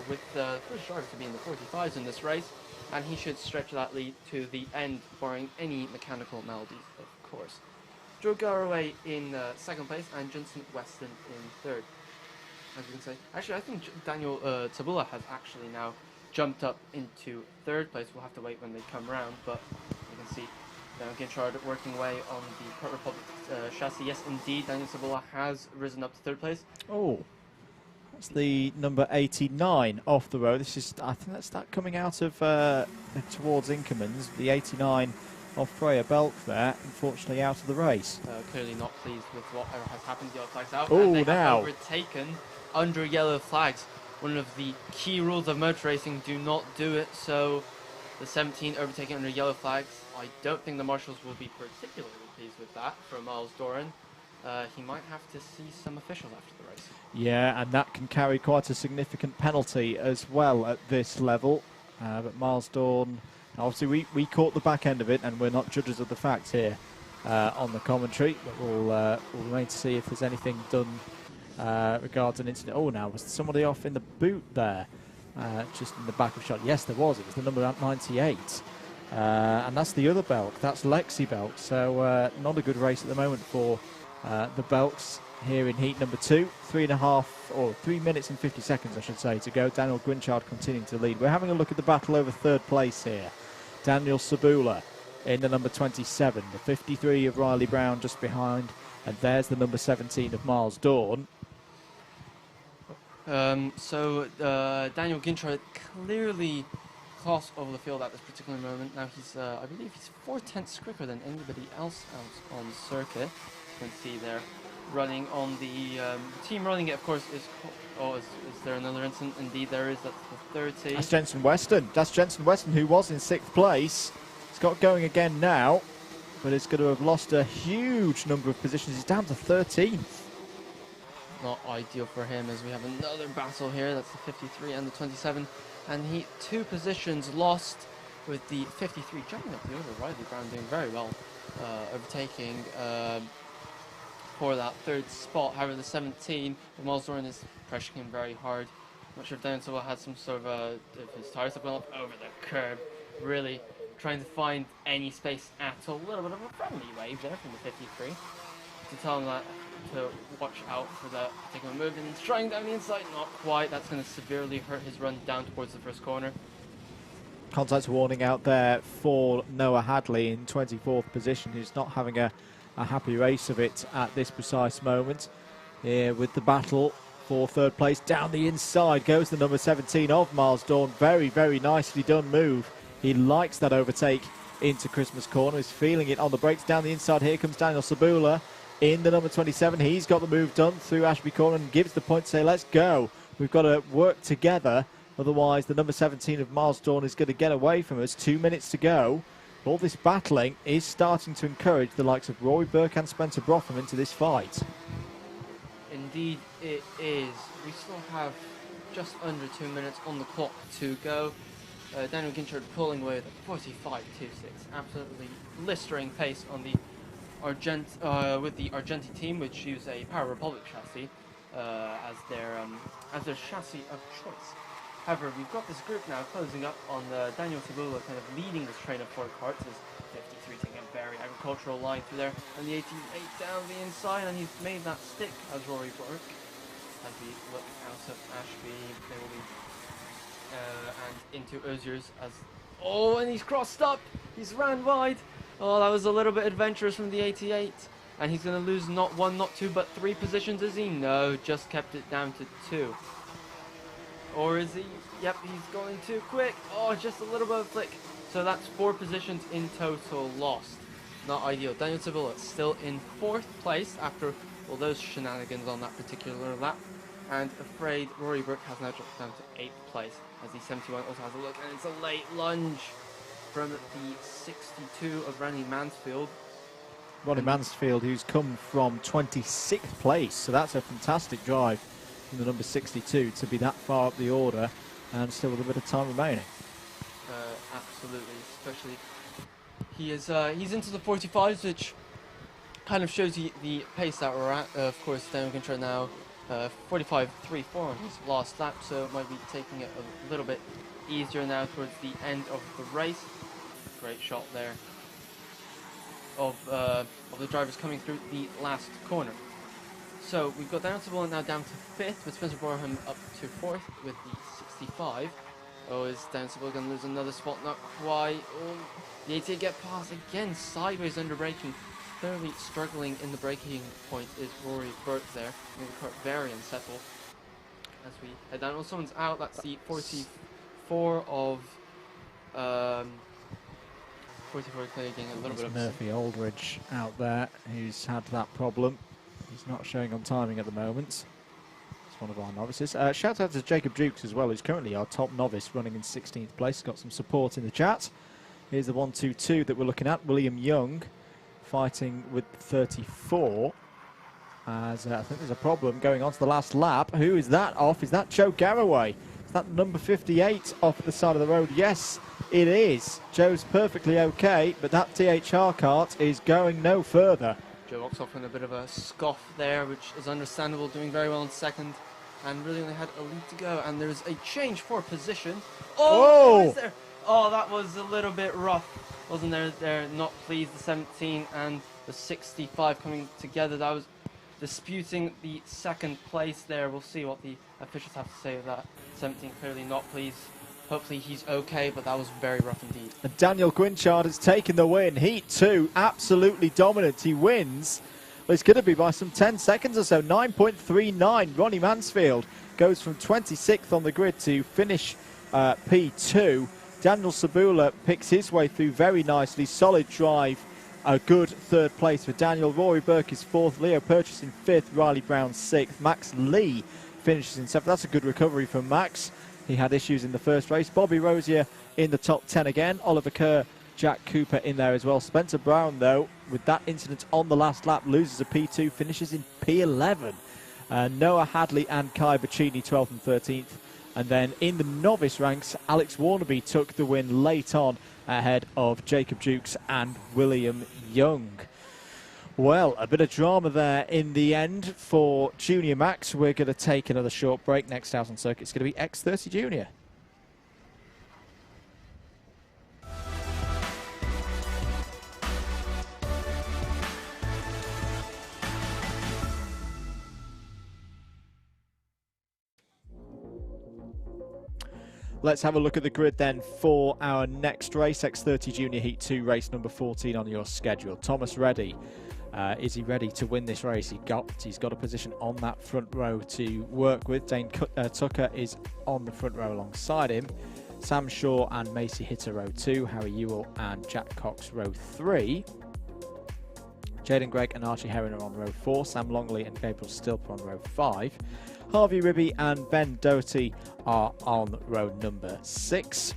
with the first driver to be in the 45s in this race, and he should stretch that lead to the end, barring any mechanical maladies, of course. Joe Garraway in second place, and Jensen Weston in third. As you can say, actually, I think Daniel Tabula has actually now jumped up into third place. We'll have to wait when they come round, but you can see Daniel Gunther working away on the Kart Republic chassis. Yes, indeed, Daniel Tabula has risen up to third place. Oh, that's the number 89 off the road. This is, I think that's that coming out of towards Inkermans. The 89 of Freya Belk there, unfortunately out of the race. Clearly not pleased with what has happened. Yellow flags out. Oh, and they now have overtaken under yellow flags. One of the key rules of motor racing: do not do it. So the 17 overtaking under yellow flags. I don't think the marshals will be particularly pleased with that for Miles Doran. He might have to see some officials after the race. Yeah, and that can carry quite a significant penalty as well at this level. But Miles Dorn, obviously we caught the back end of it, and we're not judges of the facts here on the commentary. But we'll wait to see if there's anything done regards an incident. Oh, now was somebody off in the boot there, just in the back of shot? Yes, there was. It was the number 98. And that's the other Belk. That's Lexi Belk. So not a good race at the moment for the Belks here in heat number 2. 3 minutes and 50 seconds, I should say, to go. Daniel Gwynchard continuing to lead. We're having a look at the battle over third place here. Daniel Sabula in the number 27. The 53 of Riley Brown just behind. And there's the number 17 of Miles Dawn. So Daniel Gunther clearly crossed over the field at this particular moment. Now he's, I believe he's 4/10 quicker than anybody else out on circuit. You can see there, running on the team running it, of course, is. Oh, is there another incident? Indeed, there is. That's the 30. That's Jensen Weston. That's Jensen Weston, who was in 6th place. He's got going again now, but it's going to have lost a huge number of positions. He's down to 13th. Not ideal for him, as we have another battle here. That's the 53 and the 27, and he 2 positions lost, with the 53 jumping up the over. Riley Brown doing very well, overtaking for that 3rd spot. However, the 17, Miles Doran, is pressuring him very hard. Not sure if Daniel had some sort of if his tires have gone up over the curb, really trying to find any space at all. A little bit of a friendly wave there from the 53 to tell him that to watch out for that particular move, and trying down the inside, not quite. That's going to severely hurt his run down towards the first corner. Contact warning out there for Noah Hadley in 24th position, who's not having a happy race of it at this precise moment. Here with the battle for 3rd place. Down the inside goes the number 17 of Miles Dawn. Very, very nicely done move. He likes that overtake into Christmas Corner. He's feeling it on the brakes. Down the inside, here comes Daniel Sabula in the number 27. He's got the move done through Ashby Corner and gives the point to say, let's go. We've got to work together. Otherwise, the number 17 of Miles Dawn is going to get away from us. 2 minutes to go. All this battling is starting to encourage the likes of Rory Burke and Spencer Brotham into this fight. Indeed, it is. We still have just under 2 minutes on the clock to go. Daniel Gunther pulling away with a 45.26. Absolutely blistering pace on the with the Argenti team, which use a Power Republic chassis as their chassis of choice. However, we've got this group now closing up on Daniel Tabula, kind of leading this train of 4 carts. As 53 taking a very agricultural line through there, and the 88 down the inside, and he's made that stick as Rory Burke. As we look out of Ashby, they will be and into Ozier's as and he's crossed up. He's ran wide. Oh, that was a little bit adventurous from the 88. And he's going to lose not 1, not 2, but 3 positions, is he? No, just kept it down to 2. Or is he? Yep, he's going too quick. Oh, just a little bit of flick. So that's 4 positions in total lost. Not ideal. Daniel Cibilla still in 4th place after all those shenanigans on that particular lap. And afraid Rory Burke has now dropped down to 8th place as the 71 also has a look. And it's a late lunge from the 62 of Ronnie Mansfield. Ronnie Mansfield, who's come from 26th place, so that's a fantastic drive from the number 62 to be that far up the order and still with a bit of time remaining. Absolutely, especially he's into the 45s, which kind of shows you the pace that we're at. Of course, Daniel Ginter now 45.34 on his last lap, so it might be taking it a little bit easier now towards the end of the race. Great shot there of the drivers coming through the last corner. So we've got Daniel Cibilla now down to 5th, with Spencer Boreham up to 4th with the 65. Oh, is Daniel Cibilla going to lose another spot? Not quite. Oh, the 88 get past again, sideways under braking. Clearly struggling in the braking point is Rory Burke there. Maybe Kart very unsettled. As we head down. Oh, someone's out. That's the 44 of 44 getting a little bit of Murphy Aldridge out there, who's had that problem. He's not showing on timing at the moment. It's one of our novices. Shout out to Jacob Dukes as well, who's currently our top novice, running in 16th place. Got some support in the chat. Here's the 1-2-2 that we're looking at. William Young fighting with 34. As I think there's a problem going on to the last lap. Who is that off? Is that Joe Garraway? Is that number 58 off the side of the road? Yes, it is. Joe's perfectly okay, but that THR kart is going no further. Joe walks off in a bit of a scoff there, which is understandable, doing very well in 2nd, and really only had a lead to go. And there's a change for position. Oh, is there? Oh, that was a little bit rough, wasn't there? They're not pleased, the 17 and the 65 coming together. That was disputing the 2nd place there. We'll see what the officials have to say of that. 17 clearly not pleased. Hopefully he's okay, but that was very rough indeed. And Daniel Guinchard has taken the win. Heat 2, absolutely dominant. He wins. But it's going to be by some 10 seconds or so. 9.39. Ronnie Mansfield goes from 26th on the grid to finish P2. Daniel Cibilla picks his way through very nicely. Solid drive. A good 3rd place for Daniel. Rory Burke is 4th. Leo Purchase in 5th. Riley Brown 6th. Max Lee finishes in 7th. That's a good recovery from Max. He had issues in the first race. Bobby Rosier in the top 10 again. Oliver Kerr, Jack Cooper in there as well. Spencer Brown, though, with that incident on the last lap, loses a P2, finishes in P11. Noah Hadley and Kai Bacchini, 12th and 13th. And then in the novice ranks, Alex Warnaby took the win late on ahead of Jacob Dukes and William Young. Well, a bit of drama there in the end for Junior Max. We're going to take another short break. Next out on circuit is going to be X30 Junior. Let's have a look at the grid then for our next race, X30 Junior Heat 2, race number 14 on your schedule. Thomas Reddy. Is he ready to win this race? He's got a position on that front row to work with. Dane Tucker is on the front row alongside him. Sam Shaw and Maciej Hitter row 2. Harry Ewell and Jack Cox row 3. Jaden Gregg and Archie Herring are on row 4. Sam Longley and Gabriel Stilper on row 5. Harvey Ribby and Ben Doherty are on row number 6.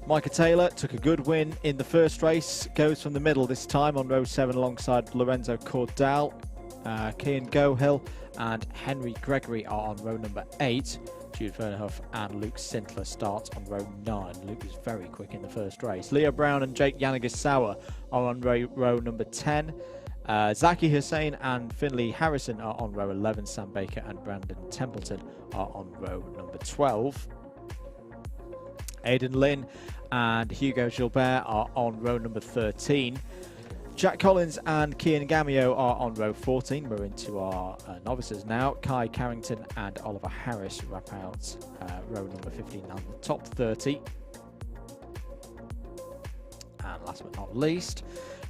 Micah Taylor took a good win in the first race, goes from the middle this time on row 7 alongside Lorenzo Cordell. Cian Gohill and Henry Gregory are on row number 8. Jude Vernehoff and Luke Sintler start on row 9. Luke was very quick in the first race. Leo Brown and Jake Yanagis-Sauer are on row number 10. Zaki Hussain and Finley Harrison are on row 11. Sam Baker and Brandon Templeton are on row number 12. Aidan Lynn and Hugo Gilbert are on row number 13. Jack Collins and Kian Gamio are on row 14. We're into our novices now. Kai Carrington and Oliver Harris wrap out row number 15 and the top 30. And last but not least,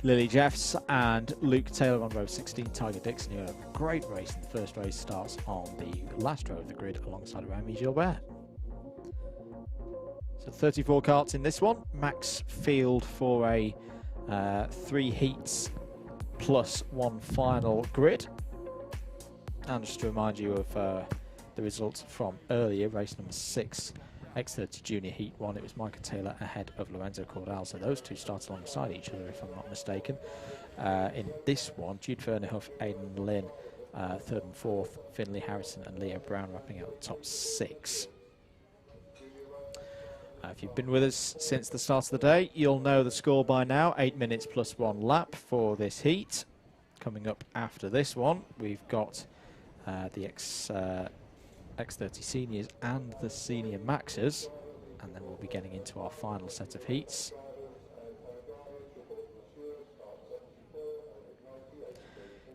Lily Jeffs and Luke Taylor on row 16. Tiger Dixon, who had a great race in the first race, starts on the last row of the grid alongside Remy Gilbert. So 34 karts in this one. Max field for a 3 heats plus 1 final grid. And just to remind you of the results from earlier, race number 6, X30 Junior Heat 1, it was Michael Taylor ahead of Lorenzo Cordal, so those two start alongside each other if I'm not mistaken. In this one, Jude Fernerhuff, Aidan Lynn, 3rd and 4th, Finley Harrison and Leo Brown wrapping out the top 6. If you've been with us since the start of the day, you'll know the score by now. 8 minutes plus 1 lap for this heat. Coming up after this one, we've got the X30 Seniors and the Senior Maxes, and then we'll be getting into our final set of heats.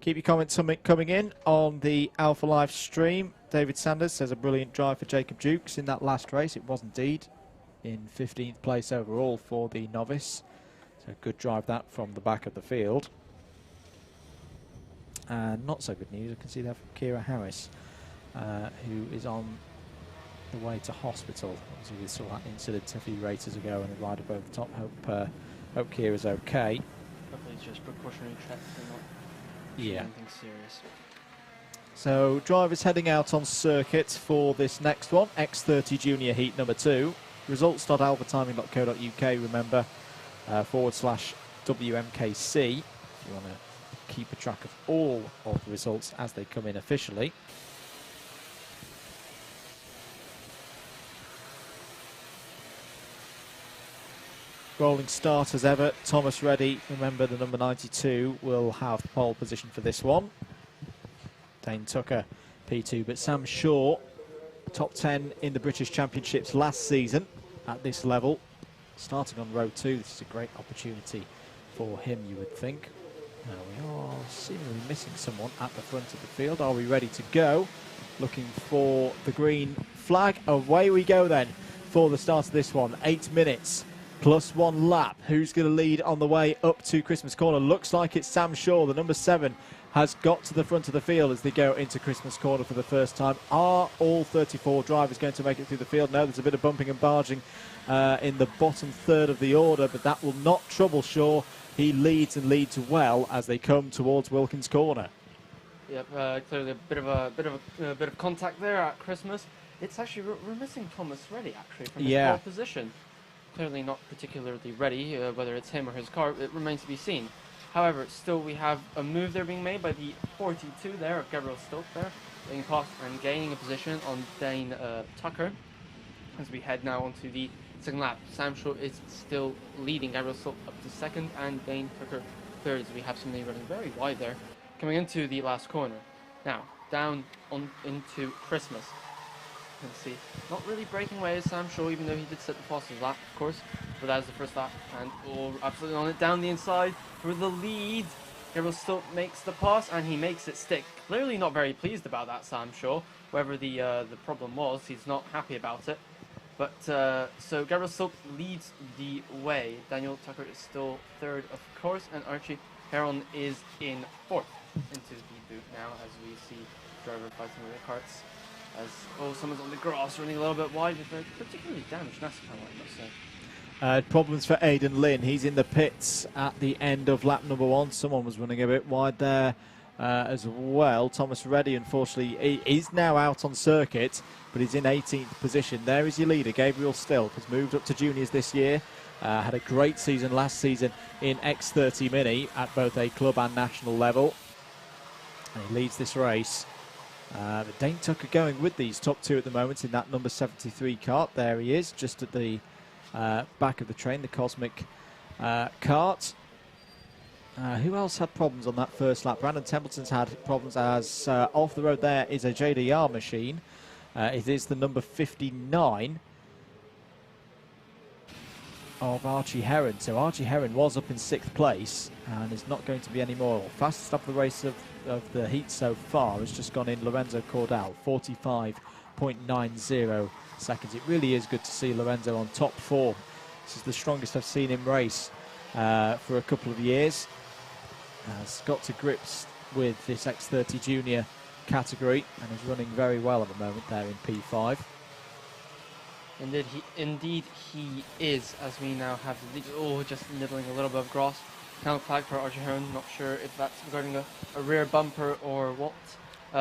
Keep your comments coming in on the Alpha Live stream. David Sanders says a brilliant drive for Jacob Dukes in that last race. It was indeed, in 15th place overall for the novice. So good drive that from the back of the field. And not so good news, I can see there from Kira Harris, who is on the way to hospital. Obviously we saw that incident a few races ago and the rider over the top. Hope Kira's okay. Hopefully it's just precautionary checks and not anything serious. So drivers heading out on circuit for this next one, X30 Junior Heat number 2. Results.alphatiming.co.uk, remember, /WMKC, if you want to keep a track of all of the results as they come in officially. Rolling start as ever. Thomas Reddy, remember the number 92, will have the pole position for this one. Dane Tucker, P2, but Sam Shaw, top 10 in the British Championships last season at this level, starting on row 2. This is a great opportunity for him, you would think. Now we are seemingly missing someone at the front of the field. Are we ready to go? Looking for the green flag. Away we go then for the start of this one. 8 minutes plus 1 lap. Who's going to lead on the way up to Christmas Corner? Looks like it's Sam Shaw, the number 7. Has got to the front of the field as they go into Christmas Corner for the first time. Are all 34 drivers going to make it through the field? No, there's a bit of bumping and barging in the bottom third of the order, but that will not trouble Shaw. He leads and leads well as they come towards Wilkins Corner. Yep, clearly a bit of contact there at Christmas. It's actually we're missing Thomas Reddy actually from his pole position. Clearly not particularly ready. Whether it's him or his car, it remains to be seen. However, still we have a move there being made by the 42 there of Gabriel Stoke there, being caught and gaining a position on Dane Tucker as we head now onto the second lap. Sam Shaw is still leading Gabriel Stoke up to 2nd and Dane Tucker 3rd as we have somebody running very wide there coming into the last corner. Now, down on into Christmas. Let's see, not really breaking away as Sam Shaw, even though he did set the fastest lap, of course. But that was the first lap, and absolutely on it, down the inside for the lead. Gabriel still makes the pass, and he makes it stick. Clearly not very pleased about that, Sam Shaw. Whatever the problem was, he's not happy about it. But so Gabriel Silk leads the way. Daniel Tucker is still 3rd, of course, and Archie Heron is in 4th into the boot now as we see driver fighting with the carts. As someone's on the grass running a little bit wide with a particularly damaged NASCAR, I must say. Problems for Aidan Lynn. He's in the pits at the end of lap number 1. Someone was running a bit wide there as well. Thomas Reddy, unfortunately, is now out on circuit, but he's in 18th position. There is your leader, Gabriel Stilp, has moved up to juniors this year. Had a great season last season in X30 Mini at both a club and national level. And he leads this race. But Dane Tucker going with these top 2 at the moment in that number 73 kart. There he is, just at the back of the train, the Cosmic kart. Who else had problems on that first lap? Brandon Templeton's had problems as off the road there is a JDR machine. It is the number 59 of Archie Heron. So Archie Heron was up in 6th place and is not going to be any more. Fastest up the race of the heat so far has just gone in Lorenzo Cordal, 45.90 seconds. It really is good to see Lorenzo on top form. This is the strongest I've seen him race for a couple of years. Has got to grips with this X30 Junior category and is running very well at the moment there in P5. Indeed he is, as we now have just nibbling a little bit of grass. Panel flag for Archie Hearn, not sure if that's regarding a rear bumper or what.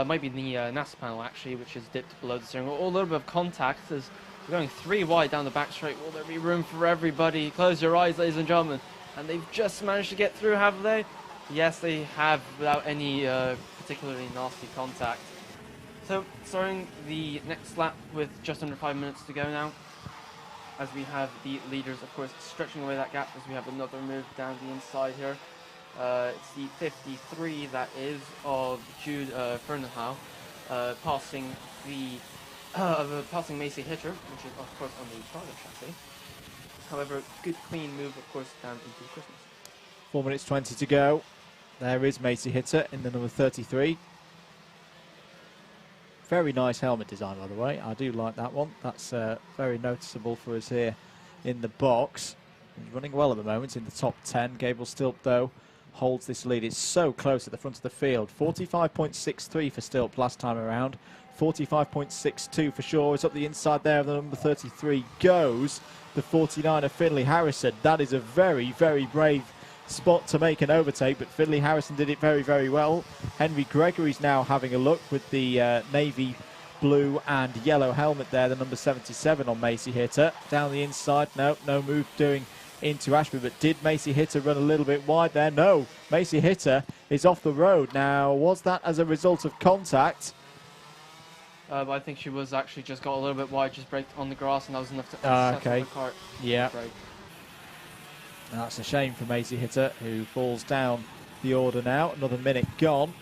Might be the NASA panel actually, which is dipped below the steering wheel. Oh, a little bit of contact as we're going 3 wide down the back straight. Will there be room for everybody? Close your eyes, ladies and gentlemen. And they've just managed to get through, have they? Yes, they have, without any particularly nasty contact. So, starting the next lap with just under 5 minutes to go now, as we have the leaders, of course, stretching away that gap as we have another move down the inside here. It's the 53, that is, of Jude Fernahau, passing Maciej Hitter, which is, of course, on the Charlotte chassis. However, good clean move, of course, down into Christmas. 4 minutes 20 to go. There is Maciej Hitter in the number 33. Very nice helmet design, by the way. I do like that one. That's very noticeable for us here in the box. He's running well at the moment in the top 10. Gabriel Stilp, though, holds this lead. It's so close at the front of the field. 45.63 for Stilp last time around. 45.62 for Shaw. Is up the inside there of the number 33. Goes the 49 of Finley Harrison. That is a very, very brave spot to make an overtake, but Finley Harrison did it very, very well. Henry Gregory's now having a look with the navy blue and yellow helmet there, the number 77 on Maciej Hitter. Down the inside, no move doing into Ashby, but did Maciej Hitter run a little bit wide there? No, Maciej Hitter is off the road. Now, was that as a result of contact? I think she was actually just got a little bit wide, just braked on the grass, and that was enough to settle the cart. Yeah. That's a shame for Maciej Hitter, who falls down the order now. Another minute gone.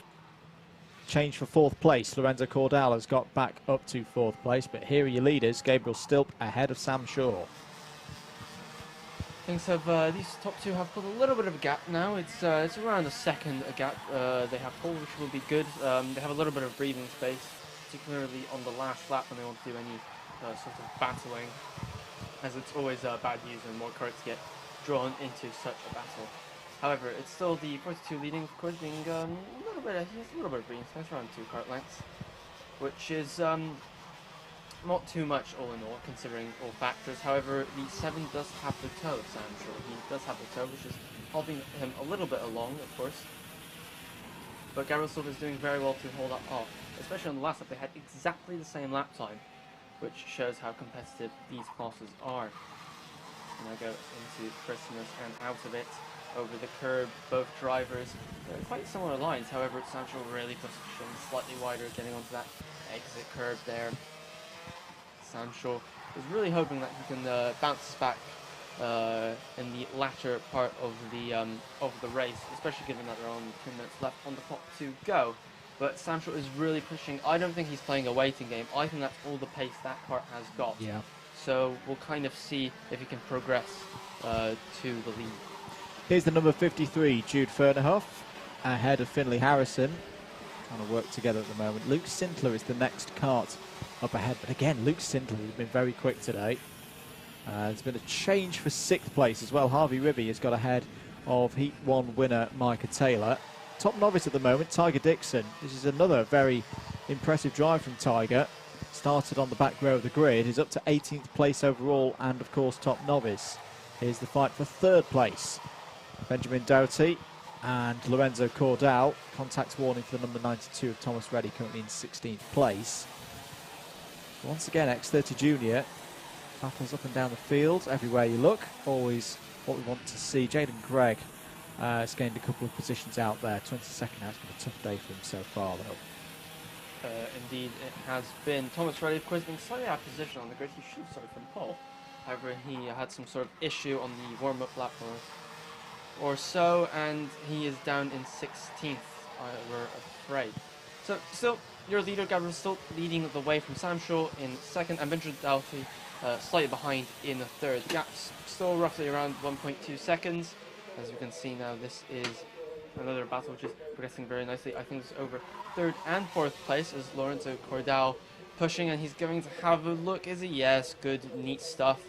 Change for 4th place. Lorenzo Cordal has got back up to 4th place, but here are your leaders. Gabriel Stilp ahead of Sam Shaw. Things have, these top two have put a little bit of a gap now. It's around a second a gap. They have pole, which will be good. They have a little bit of breathing space, particularly on the last lap when they want to do any sort of battling, as it's always bad news when more carts get drawn into such a battle. However, it's still the 42 leading, of course, being a little bit of breathing space, around 2 cart lengths, which is not too much all in all, considering all factors. However, the 7 does have the toe, Sam Shaw. He does have the toe, which is helping him a little bit along, of course. But Gabriel Silva is doing very well to hold that off, especially on the last lap. They had exactly the same lap time, which shows how competitive these classes are. And I go into Christmas and out of it, over the curb, both drivers. They're quite similar lines, however, Sam Shaw really positioned slightly wider, getting onto that exit curb there. Sam Shaw is really hoping that he can bounce back in the latter part of the race, especially given that there are only 2 minutes left on the clock to go. But Sam Shaw is really pushing. I don't think he's playing a waiting game. I think that's all the pace that car has got. Yeah. So we'll kind of see if he can progress to the lead. Here's the number 53, Jude Fernerhoff, ahead of Finley Harrison. Trying to work together at the moment. Luke Sintler is the next kart up ahead. But again, Luke Sintler has been very quick today. There's been a change for 6th place as well. Harvey Ribby has got ahead of Heat 1 winner Micah Taylor. Top novice at the moment, Tiger Dixon. This is another very impressive drive from Tiger. Started on the back row of the grid. He's up to 18th place overall and, of course, top novice. Here's the fight for 3rd place. Benjamin Doughty and Lorenzo Cordal. Contact warning for the number 92 of Thomas Reddy, currently in 16th place. Once again, X30 Junior battles up and down the field everywhere you look. Always what we want to see. Jaden Gregg has gained a couple of positions out there. 22nd now. It's been a tough day for him so far, though. Indeed, it has been. Thomas Reddy, of course, being slightly out of position on the grid. He should have started from pole. However, he had some sort of issue on the warm-up lap or so, and he is down in 16th, we're afraid. So, still, your leader, Gabriel, still leading the way from Sam Shaw in 2nd, and Benjamin Doughty slightly behind in 3rd. The gap's still roughly around 1.2 seconds. As you can see now, this is another battle which is progressing very nicely. I think it's over 3rd and 4th place as Lorenzo Cordal pushing, and he's going to have a look. Is he? Yes, good, neat stuff.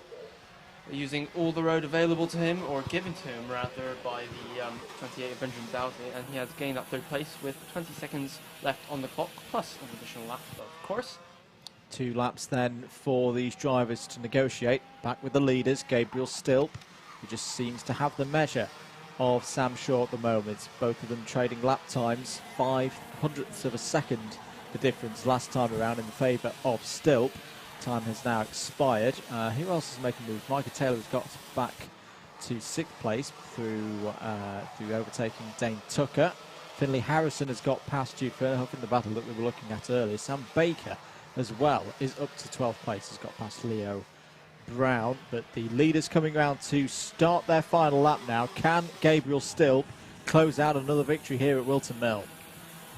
using all the road available to him, or given to him rather, by the 28 of Benjamin Dowsey, and he has gained that third place with 20 seconds left on the clock, plus an additional lap, of course. 2 laps then for these drivers to negotiate. Back with the leaders, Gabriel Stilp, who just seems to have the measure of Sam Shaw at the moment. Both of them trading lap times, 0.05 of a second the difference last time around in favour of Stilp. Time has now expired. Who else is making moves? Micah Taylor has got back to 6th place through overtaking Dane Tucker. Finley Harrison has got past Jude Fernhoff in the battle that we were looking at earlier. Sam Baker as well is up to 12th place, has got past Leo Brown. But the leaders coming round to start their final lap now. Can Gabriel Stilp close out another victory here at Whilton Mill?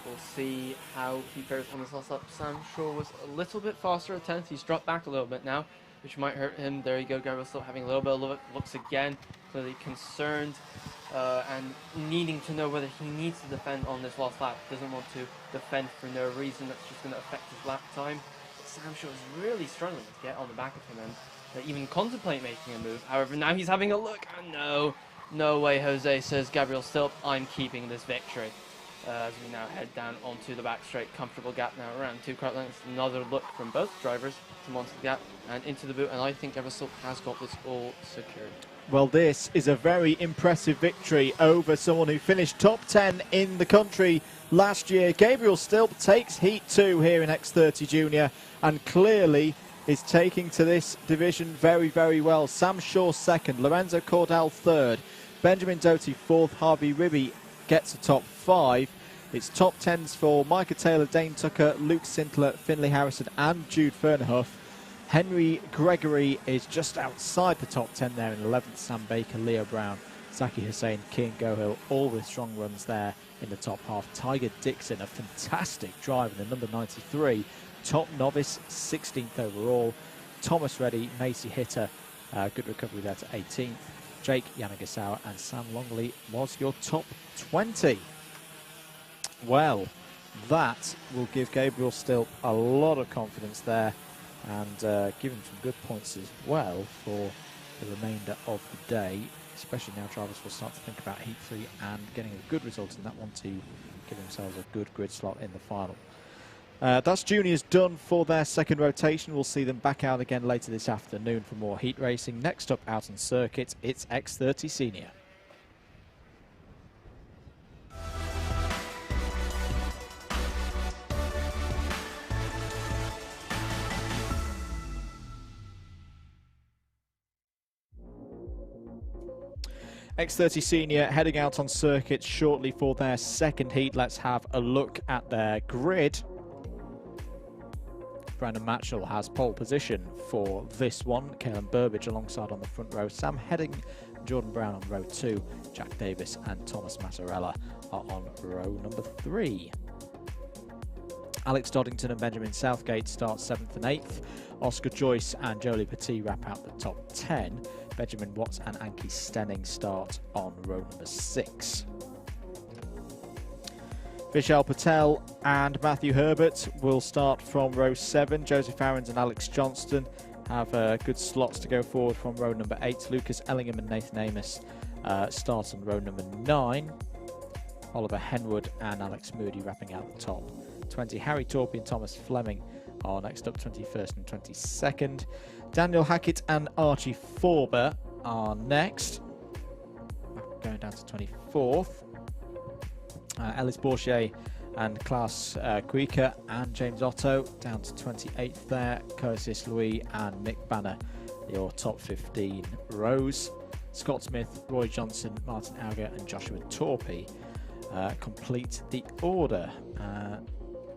We'll see how he fares on this last lap. Sam Shaw was a little bit faster at 10th. He's dropped back a little bit now, which might hurt him. There you go, Gabriel still having a little bit of looks again, clearly concerned and needing to know whether he needs to defend on this last lap. Doesn't want to defend for no reason. That's just going to affect his lap time. But Sam Shaw is really struggling to get on the back of him and even contemplate making a move. However, now he's having a look, and no way, Jose, says Gabriel Stilp, I'm keeping this victory. As we now head down onto the back straight, comfortable gap now around 2 kart lengths. Another look from both drivers to onto the gap and into the boot, and I think Gabriel Stilp has got this all secured. Well, this is a very impressive victory over someone who finished top 10 in the country last year. Gabriel Stilp takes Heat 2 here in X30 Junior and clearly is taking to this division very, very well. Sam Shaw 2nd, Lorenzo Cordell 3rd, Benjamin Doty 4th, Harvey Ribby gets a top 5. It's top 10s for Micah Taylor, Dane Tucker, Luke Sintler, Finley Harrison and Jude Fernhoff. Henry Gregory is just outside the top 10 there in 11th. Sam Baker, Leo Brown, Zaki Hussain, Keane Gohill, all with strong runs there in the top half. Tiger Dixon, a fantastic driver, the number 93, top novice, 16th overall. Thomas Reddy, Macy Hitter, good recovery there to 18th. Jake Yanagasawa and Sam Longley was your top 20. Well, that will give Gabriel Stilp a lot of confidence there and give him some good points as well for the remainder of the day, especially now drivers will start to think about Heat 3 and getting a good result in that one to give themselves a good grid slot in the final. That's juniors done for their second rotation. We'll see them back out again later this afternoon for more heat racing. Next up out on circuit, it's X30 Senior. X30 Senior heading out on circuit shortly for their second heat. Let's have a look at their grid. Brandon Matchell has pole position for this one. Caelan Burbage alongside on the front row. Sam Heading, Jordan Brown on row 2. Jack Davis and Thomas Mazzarella are on row number 3. Alex Doddington and Benjamin Southgate start 7th and 8th. Oscar Joyce and Jolie Petit wrap out the top 10. Benjamin Watts and Anki Stenning start on row number 6. Vishal Patel and Matthew Herbert will start from row 7. Joseph Aarons and Alex Johnston have good slots to go forward from row number 8. Lucas Ellingham and Nathan Amos start on row number 9. Oliver Henwood and Alex Moody wrapping out the top 20. Harry Torpy and Thomas Fleming are next up, 21st and 22nd. Daniel Hackett and Archie Forber are next, going down to 24th. Ellis Bourget and Klaus Kuika and James Otto down to 28th there. Curtis Louis and Nick Banner, your top 15 rows. Scott Smith, Roy Johnson, Martin Auger and Joshua Torpy complete the order.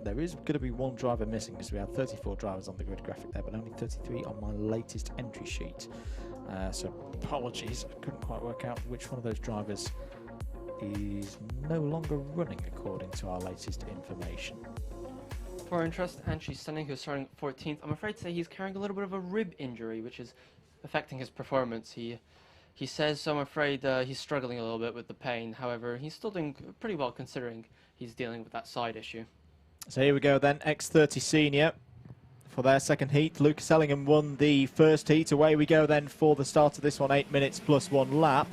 There is going to be one driver missing because we have 34 drivers on the grid graphic there, but only 33 on my latest entry sheet. So apologies, I couldn't quite work out which one of those drivers is no longer running according to our latest information. For interest, Angie Stenning, who's starting 14th, I'm afraid to say he's carrying a little bit of a rib injury, which is affecting his performance. He says, so I'm afraid he's struggling a little bit with the pain. However, he's still doing pretty well considering he's dealing with that side issue. So here we go then, X30 Senior. for their second heat. Lucas Ellingham won the first heat. Away we go then for the start of this one, 8 minutes plus 1 lap.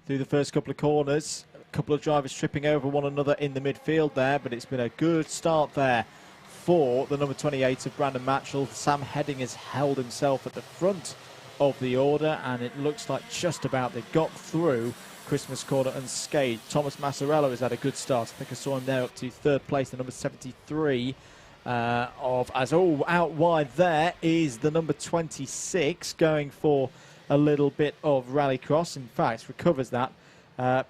Through the first couple of corners, a couple of drivers tripping over one another in the midfield there, but it's been a good start there for the number 28 of Brandon Matchell. Sam Heading has held himself at the front of the order, and it looks like just about they've got through Christmas Corner unscathed. Thomas Massarella has had a good start. I think I saw him there up to third place, the number 73 out wide there is the number 26 going for a little bit of rallycross. In fact, recovers that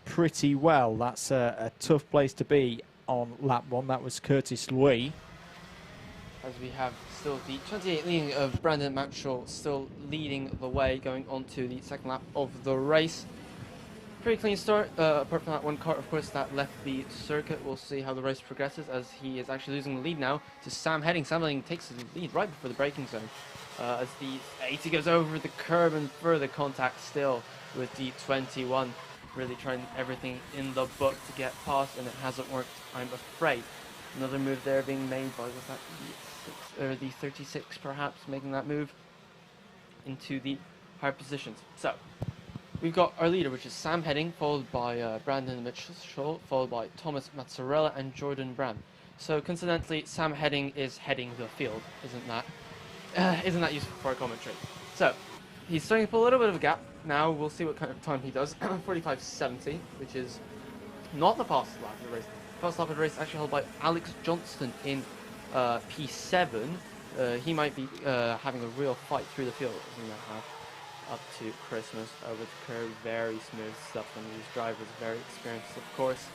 pretty well. That's a tough place to be on lap 1. That was Curtis Louis. As we have still the 28 leading of Brandon Matchell still leading the way going on to the second lap of the race. Pretty clean start, apart from that one Kart, of course, that left the circuit. We'll see how the race progresses as he is actually losing the lead now to Sam Heading. Sam Heading takes the lead right before the braking zone. As the 80 goes over the curb and further contact still with the 21. Really trying everything in the book to get past, and it hasn't worked, I'm afraid. Another move there being made by, was that the 36 perhaps, making that move into the higher positions. So, we've got our leader, which is Sam Heading, followed by Brandon Mitchell, followed by Thomas Mazzarella and Jordan Brown. So, coincidentally, Sam Heading is heading the field, isn't that useful for our commentary? So, he's starting to pull a little bit of a gap. Now, we'll see what kind of time he does. 45.70, which is not the fastest lap of the race. The fastest lap of the race actually held by Alex Johnston in P7. He might be having a real fight through the field, as we might have up to Christmas over the curve. Very smooth stuff from these drivers, very experienced, of course.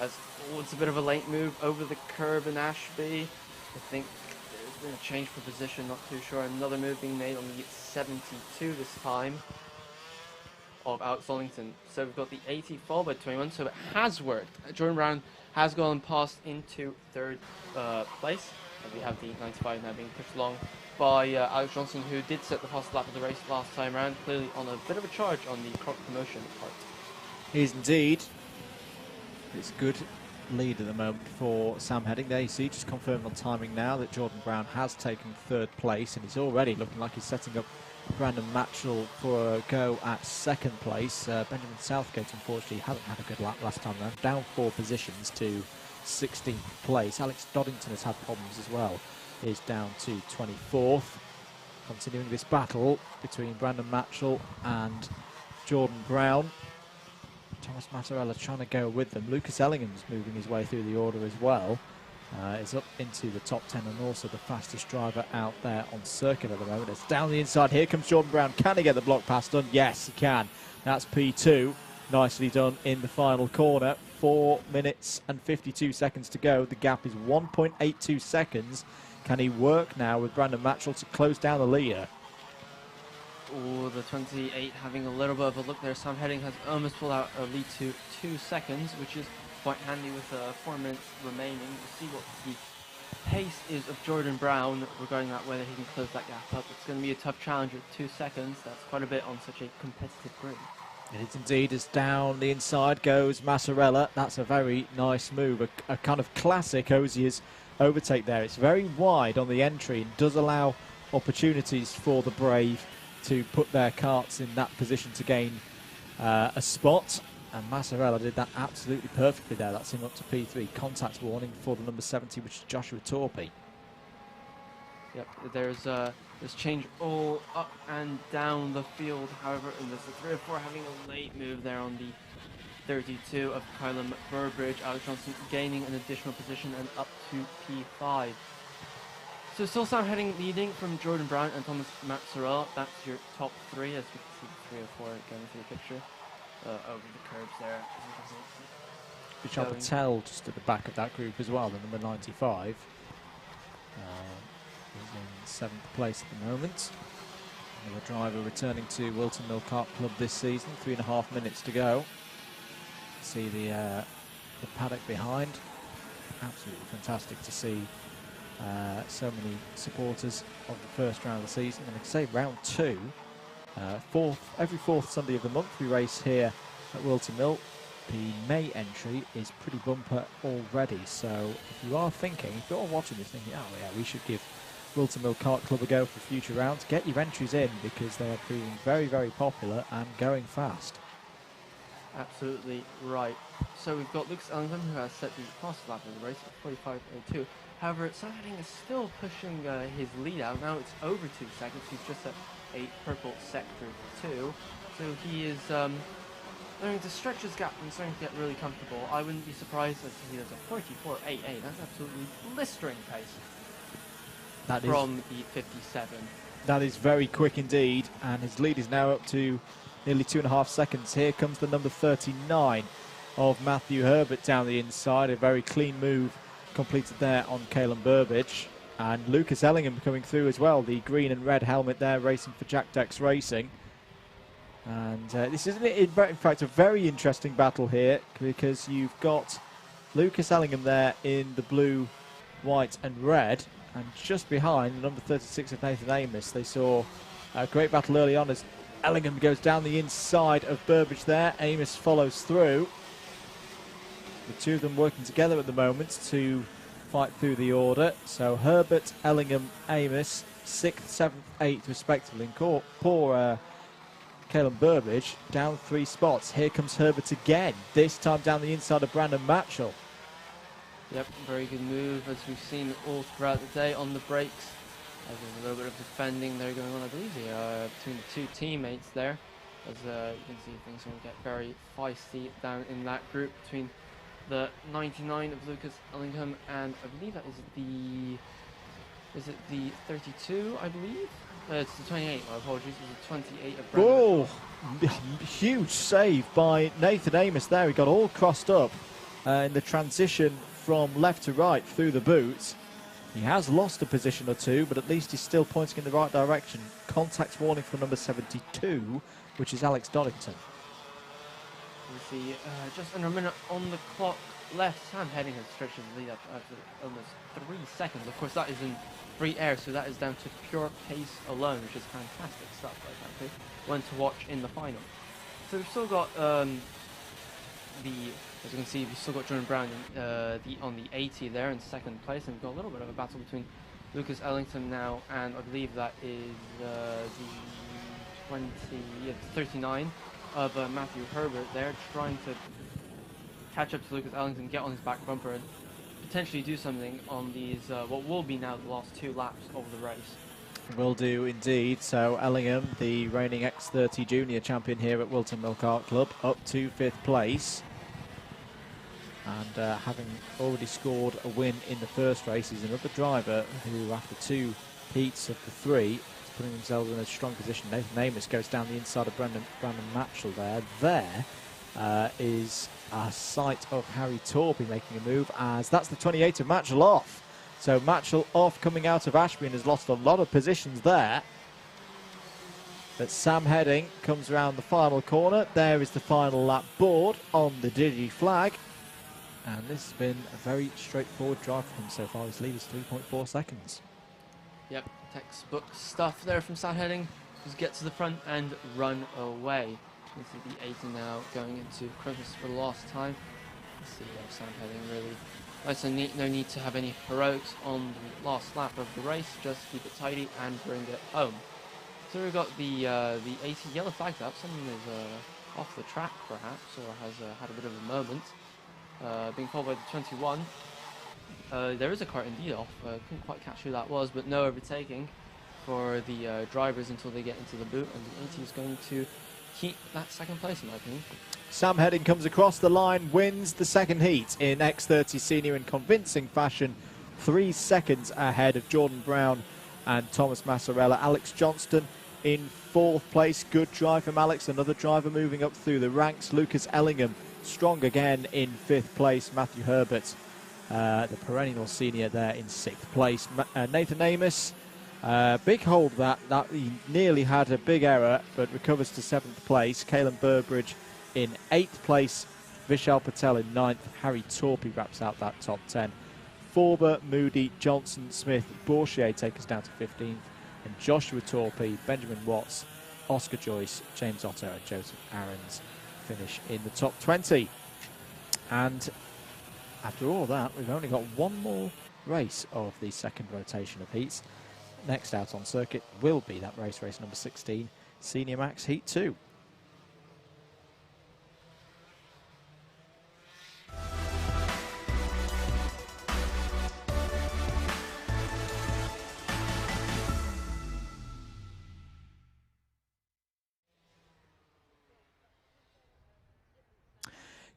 As it's a bit of a late move over the curb in Ashby. I think there's been a change for position, not too sure. Another move being made on the 72 this time of Alex Wellington. So we've got the 80 followed by 21, so it has worked. Jordan Brown has gone past into third place. And we have the 95 now being pushed along by Alex Johnson, who did set the fastest lap of the race last time around, clearly on a bit of a charge on the Kart promotion part. He is indeed. It's a good lead at the moment for Sam Heading. There you see, just confirmed on timing now that Jordan Brown has taken third place, and he's already looking like he's setting up Brandon Matchell for a go at second place. Benjamin Southgate, unfortunately, hasn't had a good lap last time round, down 4 positions to 16th place. Alex Doddington has had problems as well, is down to 24th. Continuing this battle between Brandon Matchell and Jordan Brown. Thomas Mazzarella trying to go with them. Lucas Ellingham's moving his way through the order as well. Is up into the top 10 and also the fastest driver out there on circuit at the moment. It's down the inside. Here comes Jordan Brown. Can he get the block pass done? Yes, he can. That's P2. Nicely done in the final corner. 4 minutes and 52 seconds to go. The gap is 1.82 seconds. Can he work now with Brandon Matchell to close down the leader? Oh, the 28 having a little bit of a look there. Sam Heading has almost pulled out a lead to 2 seconds, which is quite handy with 4 minutes remaining. We'll see what the pace is of Jordan Brown regarding that, whether he can close that gap up. It's going to be a tough challenge with 2 seconds. That's quite a bit on such a competitive grid. It is indeed. As down the inside goes Massarella. That's a very nice move, a kind of classic Ozier's overtake there. It's very wide on the entry and does allow opportunities for the Brave to put their karts in that position to gain a spot. And Massarella did that absolutely perfectly there. That's him up to P3. Contact warning for the number 70, which is Joshua Torpy. Yep, there's change all up and down the field. However, and there's a 3 or 4 having a late move there on the 32 of Kylan Burbridge. Alex Johnson gaining an additional position and up to P5. So still Sam Heading leading from Jordan Brown and Thomas Mazzarella. That's your top 3, as you can see 3 or 4 going through the picture. Over the curbs there. Vishal Patel just at the back of that group as well, the number 95. He's in 7th place at the moment. Another driver returning to Whilton Mill Kart Club this season. 3.5 minutes to go. See the paddock behind. Absolutely fantastic to see so many supporters of the first round of the season. And I can say round 2. Every fourth Sunday of the month we race here at Whilton Mill. the May entry is pretty bumper already. So if you are thinking, if you're watching this thinking, oh yeah, we should give Whilton Mill Kart Club a go for future rounds, get your entries in because they are proving very, very popular and going fast. Absolutely right. So we've got Lucas Ellington, who has set the fastest lap of the race at 45.02. However, Sam Heading is still pushing his lead out. Now it's over 2 seconds. He's just at a purple sector 2. So he is learning to stretch his gap and starting to get really comfortable. I wouldn't be surprised if he does a 44.88. That's absolutely blistering pace from the 57. That is very quick indeed, and his lead is now up to nearly 2.5 seconds. Here comes the number 39 of Matthew Herbert down the inside. A very clean move completed there on Caelan Burbage. And Lucas Ellingham coming through as well, the green and red helmet there, racing for Jack Dex Racing. And this is, in fact, a very interesting battle here because you've got Lucas Ellingham there in the blue, white and red. And just behind, the number 36 of Nathan Amos. They saw a great battle early on as Ellingham goes down the inside of Burbage there. Amos follows through. The two of them working together at the moment to fight through the order. So Herbert, Ellingham, Amos, 6th, 7th, 8th respectively. And poor Caelan Burbage down 3 spots. Here comes Herbert again, this time down the inside of Brandon Matchell. Yep, very good move as we've seen all throughout the day on the brakes. There's a little bit of defending there going on, I believe, between the two teammates there. As you can see, things are going to get very feisty down in that group between the 99 of Lucas Ellingham and I believe that is the 32, I believe? It's the 28, my apologies, it's the 28 of Brandon. Oh, huge save by Nathan Amos there. He got all crossed up in the transition from left to right through the boots. He has lost a position or two, but at least he's still pointing in the right direction. Contact warning for number 72, which is Alex Doddington. You see, just under a minute on the clock left. Sam Heading has stretched his lead up to almost 3 seconds. Of course, that is in free air, so that is down to pure pace alone, which is fantastic stuff, quite frankly. One to watch in the final. So we've still got as you can see, we've still got Jordan Brown on the 80 there in 2nd place, and we've got a little bit of a battle between Lucas Ellington now, and I believe that is the 39 of Matthew Herbert there, trying to catch up to Lucas Ellington, get on his back bumper, and potentially do something on these, what will be now the last 2 laps of the race. Will do indeed. So Ellingham, the reigning X30 junior champion here at Whilton Mill Kart Club, up to 5th place. And having already scored a win in the first race, he's another driver who, after 2 heats of the 3, is putting themselves in a strong position. Nathan Amos goes down the inside of Brandon Matchell there. There is a sight of Harry Torby making a move, as that's the 28 of Matchell off. So Matchell off, coming out of Ashby, and has lost a lot of positions there. But Sam Heading comes around the final corner. There is the final lap board on the Digi flag. And this has been a very straightforward drive for him so far. His lead is 3.4 seconds. Yep, textbook stuff there from Sam Heading. Just get to the front and run away. You can see the 80 now going into Christmas for the last time. Let's see Sam Heading really nice and neat. No need to have any heroics on the last lap of the race. Just keep it tidy and bring it home. So we've got the 80 yellow flags up. Someone is off the track perhaps, or has had a bit of a moment. Being followed by the 21. There is a cart indeed off. Couldn't quite catch who that was, but no overtaking for the drivers until they get into the boot, and the 80 is going to keep that 2nd place in my opinion. Sam Heading comes across the line, wins the 2nd heat in X30 Senior in convincing fashion, 3 seconds ahead of Jordan Brown and Thomas Massarella. Alex Johnston in 4th place. Good drive from Alex, another driver moving up through the ranks. Lucas Ellingham strong again in 5th place. Matthew Herbert, the perennial senior, there in 6th place. Nathan Amos, big hold that he nearly had a big error, but recovers to 7th place. Caelan Burbridge in 8th place. Vishal Patel in 9th. Harry Torpy wraps out that top 10. Forber, Moody, Johnson, Smith, Bourchier take us down to 15th. And Joshua Torpy, Benjamin Watts, Oscar Joyce, James Otto and Joseph Aarons finish in the top 20. And after all that, we've only got one more race of the second rotation of heats. Next out on circuit will be that race number 16, Senior Max Heat 2.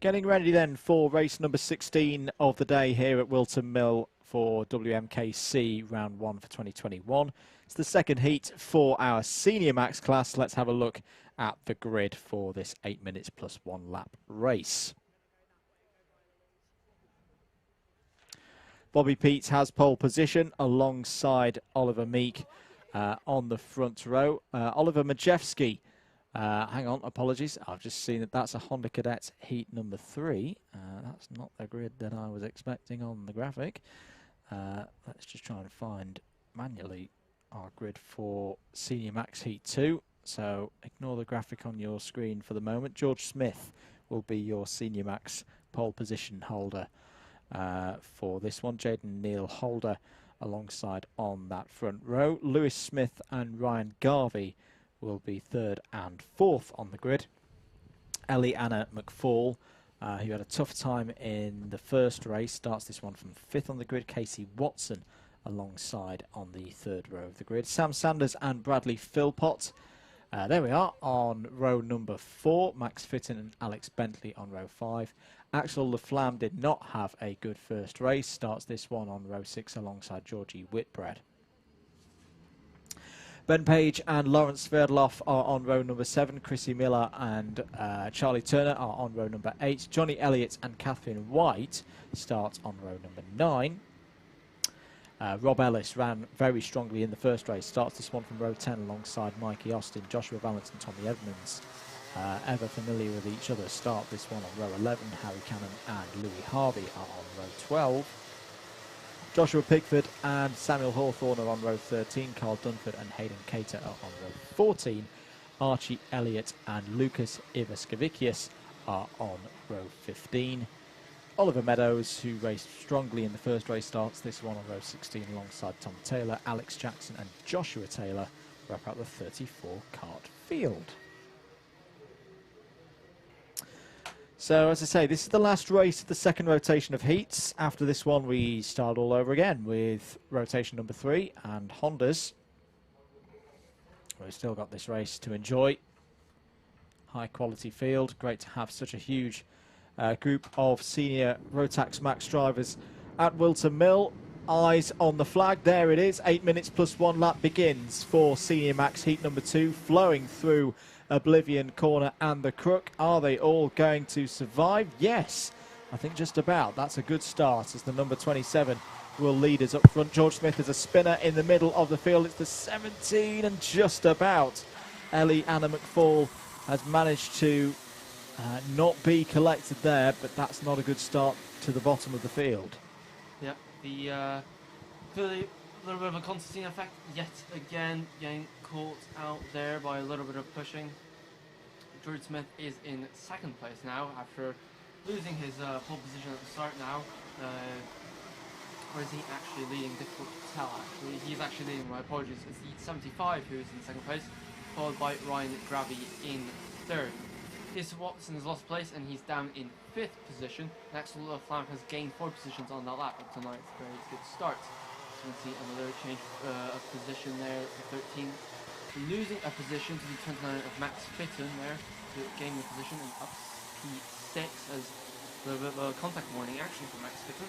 Getting ready then for race number 16 of the day here at Whilton Mill for WMKC round 1 for 2021. It's the second heat for our Senior Max class. Let's have a look at the grid for this 8 minutes plus 1 lap race. Bobby Peets has pole position alongside Oliver Meek on the front row. Oliver Majewski. Hang on, apologies. I've just seen that that's a Honda Cadet heat number 3. That's not the grid that I was expecting on the graphic. Let's just try and find manually our grid for Senior Max Heat 2. So ignore the graphic on your screen for the moment. George Smith will be your Senior Max pole position holder for this one. Jaden Neal Holder alongside on that front row. Lewis Smith and Ryan Garvey will be 3rd and 4th on the grid. Ellie Anna McFall, who had a tough time in the first race, starts this one from 5th on the grid. Casey Watson alongside on the 3rd row of the grid. Sam Sanders and Bradley Philpott. There we are on row number 4. Max Fitton and Alex Bentley on row 5. Axel Laflamme did not have a good first race. Starts this one on row 6 alongside Georgie Whitbread. Ben Page and Lawrence Sverdlov are on row number 7. Chrissy Miller and Charlie Turner are on row number 8. Johnny Elliott and Catherine White start on row number 9. Rob Ellis ran very strongly in the first race. Starts this one from row 10 alongside Mikey Austin, Joshua Valance and Tommy Edmonds. Ever familiar with each other, start this one on row 11. Harry Cannon and Louis Harvey are on row 12. Joshua Pickford and Samuel Hawthorne are on row 13. Carl Dunford and Hayden Cater are on row 14. Archie Elliott and Lucas Ivaskevicius are on row 15. Oliver Meadows, who raced strongly in the first race, starts this one on row 16 alongside Tom Taylor. Alex Jackson and Joshua Taylor wrap up the 34 kart field. So, as I say, this is the last race of the second rotation of heats. After this one, we start all over again with rotation number 3 and Hondas. We've still got this race to enjoy. High quality field. Great to have such a huge group of senior Rotax Max drivers at Whilton Mill. Eyes on the flag. There it is. 8 minutes plus 1 lap begins for Senior Max Heat number 2, flowing through Oblivion Corner and the Crook. Are they all going to survive? Yes, I think just about. That's a good start as the number 27 will lead us up front. George Smith is a spinner in the middle of the field. It's the 17 and just about. Ellie Anna McFall has managed to not be collected there, but that's not a good start to the bottom of the field. Yep, the little bit of a Constantine effect yet again, getting caught out there by a little bit of pushing. George Smith is in 2nd place now after losing his pole position at the start now. Or is he actually leading? Difficult to tell actually. He's actually leading, my apologies. It's the 75 who is in 2nd place, followed by Ryan Gravy in 3rd. Casey Watson has lost place and he's down in 5th position. Axel Laflamme has gained 4 positions on that lap up to 9th. Very good start. You can see another change of position there for 13th. Losing a position to the 29 of Max Fitton there, gaining a position and up P6 as a little bit of a contact warning actually for Max Fitton.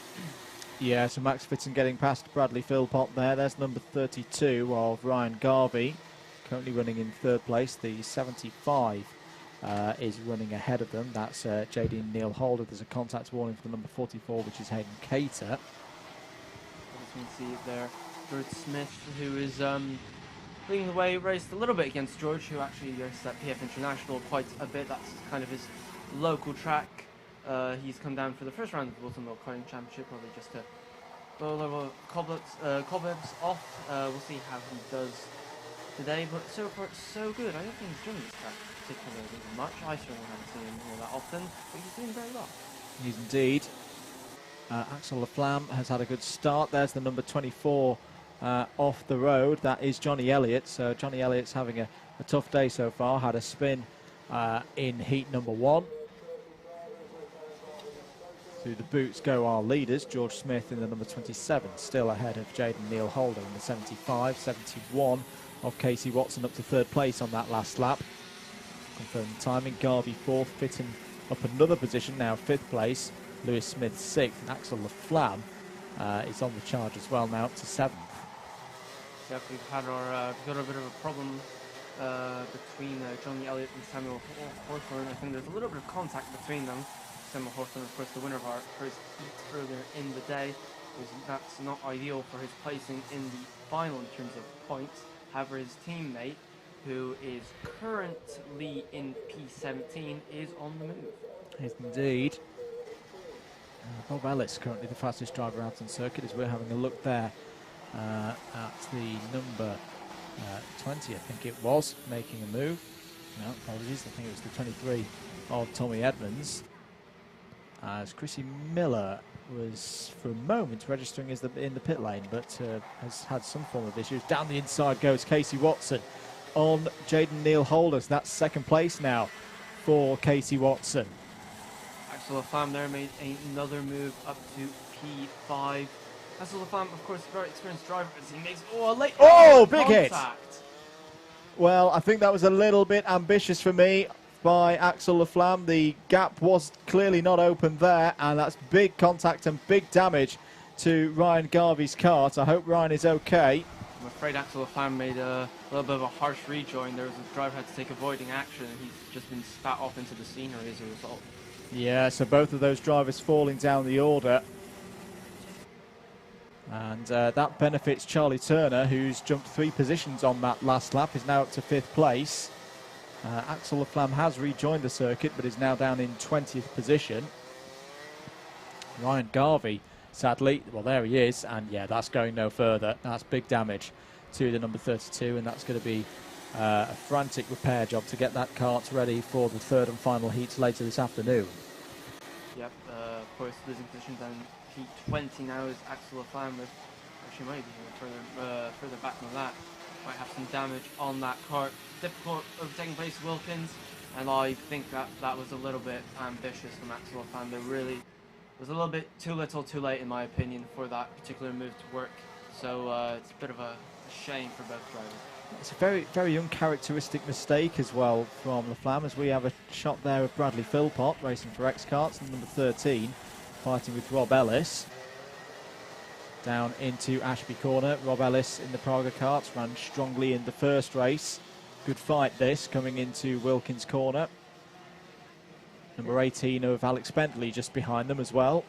Yeah, so Max Fitton getting past Bradley Philpott there. There's number 32 of Ryan Garvey, currently running in 3rd place. The 75 is running ahead of them. That's Jaden Neal Holder. There's a contact warning for the number 44, which is Hayden Cater. As you can see there, George Smith, who is leading the way, raced a little bit against George, who actually raced at PF International quite a bit. That's kind of his local track. He's come down for the first round of the Whilton Mill Karting Championship, probably just to blow a little cobwebs off. We'll see how he does today, but so far so good. I don't think he's driven this track particularly much. I certainly haven't seen him all that often, but he's doing very well. He's indeed. Axel Laflamme has had a good start. There's the number 24 off the road. That is Johnny Elliott. So Johnny Elliott's having a tough day so far. Had a spin in heat number 1. Through the boots go our leaders. George Smith in the number 27, still ahead of Jaden Neil Holder in the 75, 71 of Casey Watson up to 3rd place on that last lap. Confirm the timing. Garvey 4th, Fitton up another position, now 5th place. Lewis Smith 6th, and Axel Laflamme is on the charge as well, now up to 7th. Yep, we've got a bit of a problem between Johnny Elliott and Samuel Hawthorne. I think there's a little bit of contact between them. Samuel Hawthorne, of course, the winner of our first heat earlier in the day. That's not ideal for his placing in the final in terms of points. However, his teammate, who is currently in P17, is on the move. Yes, indeed. Bob Ellis, currently the fastest driver out on circuit, as we're having a look there at the number 20, I think it was, making a move. No, apologies, I think it was the 23 of Tommy Edmonds. As Chrissy Miller was, for a moment, registering as in the pit lane, but has had some form of issues. Down the inside goes Casey Watson on Jaden Neil Holder. So that's 2nd place now for Casey Watson. Axel Laflamme there made another move up to P5. Axel Laflamme, of course, a very experienced driver, as he makes a late big hit. contact. Well, I think that was a little bit ambitious for me by Axel Laflamme. The gap was clearly not open there, and that's big contact and big damage to Ryan Garvey's kart. I hope Ryan is okay. I'm afraid Axel Laflamme made a little bit of a harsh rejoin. There was a driver had to take avoiding action, and he's just been spat off into the scenery as a result. Yeah, so both of those drivers falling down the order. And that benefits Charlie Turner, who's jumped 3 positions on that last lap, is now up to 5th place. Axel Laflamme has rejoined the circuit, but is now down in 20th position. Ryan Garvey, sadly, well, there he is, and yeah, that's going no further. That's big damage to the number 32, and that's going to be a frantic repair job to get that kart ready for the 3rd and final heats later this afternoon. Yep, of course, losing positions on P20 now is Axel Laflamme with, actually might be further back than that. Might have some damage on that kart. Difficult overtaking place Wilkins, and I think that was a little bit ambitious from Axel Laflamme. There really was a little bit too little too late, in my opinion, for that particular move to work. So it's a bit of a shame for both drivers. It's a very, very uncharacteristic mistake as well from Laflamme, as we have a shot there of Bradley Philpott racing for X-Karts, and number 13 fighting with Rob Ellis. Down into Ashby Corner. Rob Ellis in the Praga karts ran strongly in the first race. Good fight this, coming into Wilkins Corner. Number 18 of Alex Bentley just behind them as well.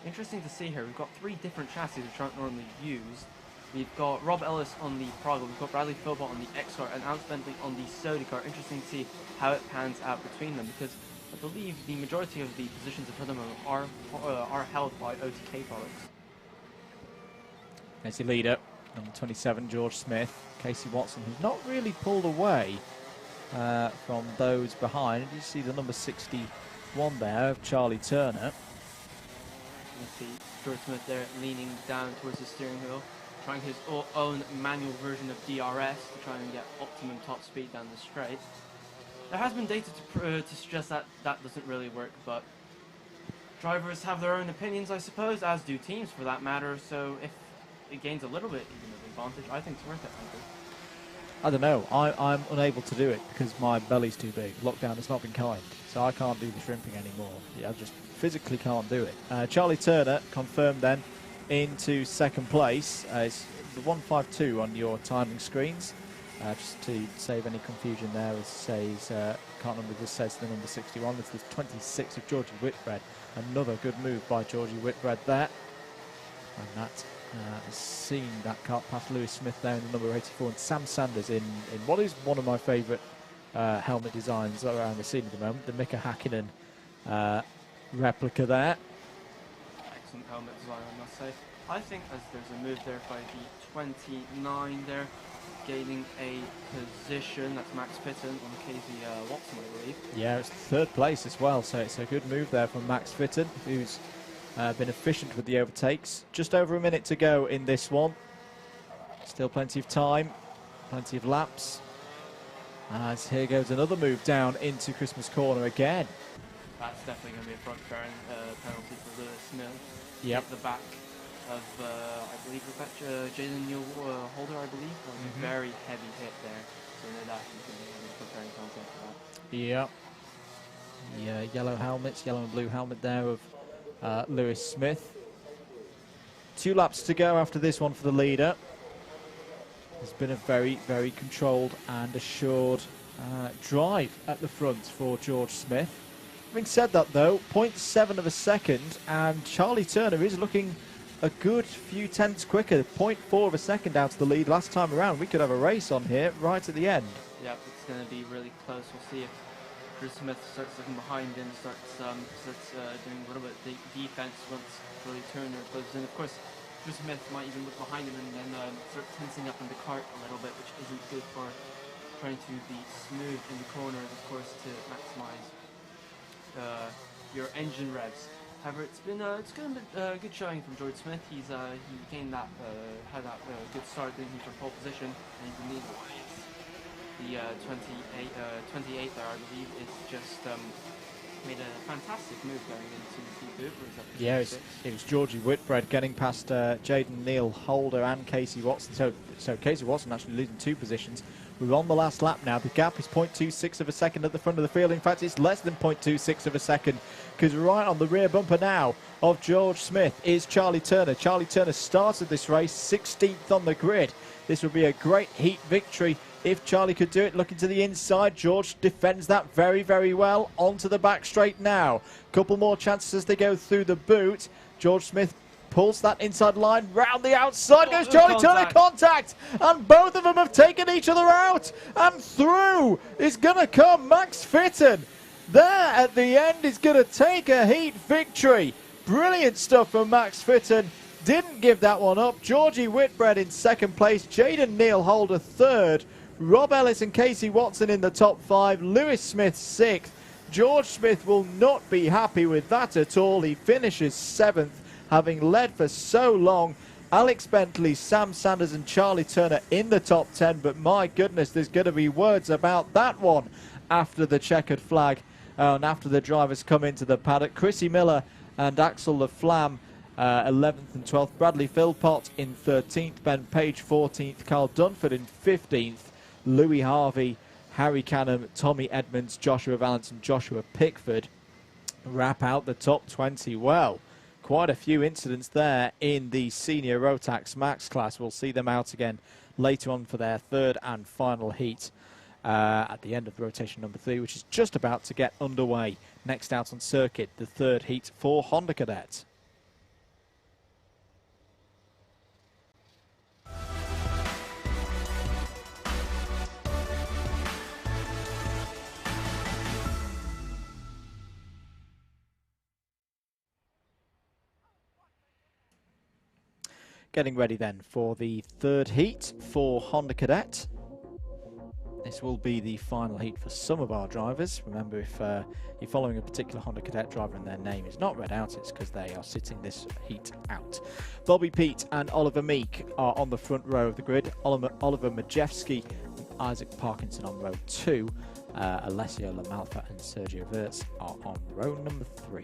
Interesting to see here, we've got 3 different chassis which aren't normally used. We've got Rob Ellis on the Praga, we've got Bradley Philpott on the X-Kart, and Alex Bentley on the Sodi kart. Interesting to see how it pans out between them, because I believe the majority of the positions in front of them are held by OTK products. There's your leader, number 27, George Smith. Casey Watson, who's not really pulled away from those behind. You see the number 61 there of Charlie Turner. You see George Smith there leaning down towards the steering wheel, trying his own manual version of DRS to try and get optimum top speed down the straight. There has been data to suggest that that doesn't really work, but drivers have their own opinions, I suppose, as do teams for that matter, so if it gains a little bit even of advantage, I think it's worth it, frankly. I don't know. I'm unable to do it because my belly's too big. Lockdown has not been kind, so I can't do the shrimping anymore. Yeah, I just physically can't do it. Charlie Turner confirmed then into 2nd place. It's the 152 on your timing screens. Just to save any confusion there, it says, can't remember, this says the number 61. It's the 26 of Georgie Whitbread. Another good move by Georgie Whitbread there. And that has seen that kart past Lewis Smith there in the number 84, and Sam Sanders in what is one of my favourite helmet designs around the scene at the moment, the Mika Hakkinen replica there. Excellent helmet design, I must say. I think as there's a move there by the 29 there, gaining a position. That's Max Fitton on Casey Watson, I believe. Yeah, it's third place as well, so it's a good move there from Max Fitton, who's been efficient with the overtakes. Just over a minute to go in this one. Still plenty of time, plenty of laps. As here goes another move down into Christmas Corner again. That's definitely going to be a front fairing penalty for Lewis Smith. Yep. Hit the back of, I believe, Jaden Neal Holder, I believe. That was a very heavy hit there. So no doubt he's going to be a front fairing penalty after that. Yep. The yellow helmets, yellow and blue helmet there of Lewis Smith. 2 laps to go after this one for the leader. There's been a very, very controlled and assured drive at the front for George Smith. Having said that, though, 0.7 of a second, and Charlie Turner is looking a good few tenths quicker. 0.4 of a second out of the lead last time around. We could have a race on here right at the end. Yeah, it's going to be really close. We'll see if Chris Smith starts looking behind him, starts doing a little bit of defense once Charlie Turner closes in. Of course, Chris Smith might even look behind him and then start tensing up in the cart a little bit, which isn't good for trying to be smooth in the corners, of course, to maximise your engine revs. However, it's been a good showing from George Smith. He gained that had that good start, didn't he, for pole position, and he believed the 28 there, I believe, is just made a fantastic move going into the boot. Yeah, it was Georgie Whitbread getting past Jaden Neal Holder and Casey Watson. So Casey Watson actually losing 2 positions. We're on the last lap now. The gap is 0.26 of a second at the front of the field. In fact, it's less than 0.26 of a second, because right on the rear bumper now of George Smith is Charlie Turner. Charlie Turner started this race 16th on the grid. This would be a great heat victory if Charlie could do it. Looking to the inside, George defends that very, very well. Onto the back straight now. Couple more chances as they go through the boot. George Smith pulls that inside line, round the outside goes Charlie Turner, contact, and both of them have taken each other out, and through is going to come Max Fitton. There at the end is going to take a heat victory. Brilliant stuff from Max Fitton. Didn't give that one up. Georgie Whitbread in second place, Jaden Neal Holder third, Rob Ellis and Casey Watson in the top 5, Lewis Smith 6th. George Smith will not be happy with that at all. He finishes 7th, having led for so long. Alex Bentley, Sam Sanders and Charlie Turner in the top 10, but my goodness, there's going to be words about that one after the checkered flag and after the drivers come into the paddock. Chrissy Miller and Axel Laflamme 11th and 12th, Bradley Philpott in 13th, Ben Page 14th, Carl Dunford in 15th, Louis Harvey, Harry Canham, Tommy Edmonds, Joshua Valance and Joshua Pickford wrap out the top 20. Well, quite a few incidents there in the senior Rotax Max class. We'll see them out again later on for their third and final heat at the end of rotation number 3, which is just about to get underway. Next out on circuit, the third heat for Honda Cadet. Getting ready then for the third heat for Honda Cadet. This will be the final heat for some of our drivers. Remember, if you're following a particular Honda Cadet driver and their name is not read out, it's because they are sitting this heat out. Bobby Pete and Oliver Meek are on the front row of the grid. Oliver Majewski and Isaac Parkinson on row 2. Alessio Lamalfa and Sergio Wirtz are on row number 3.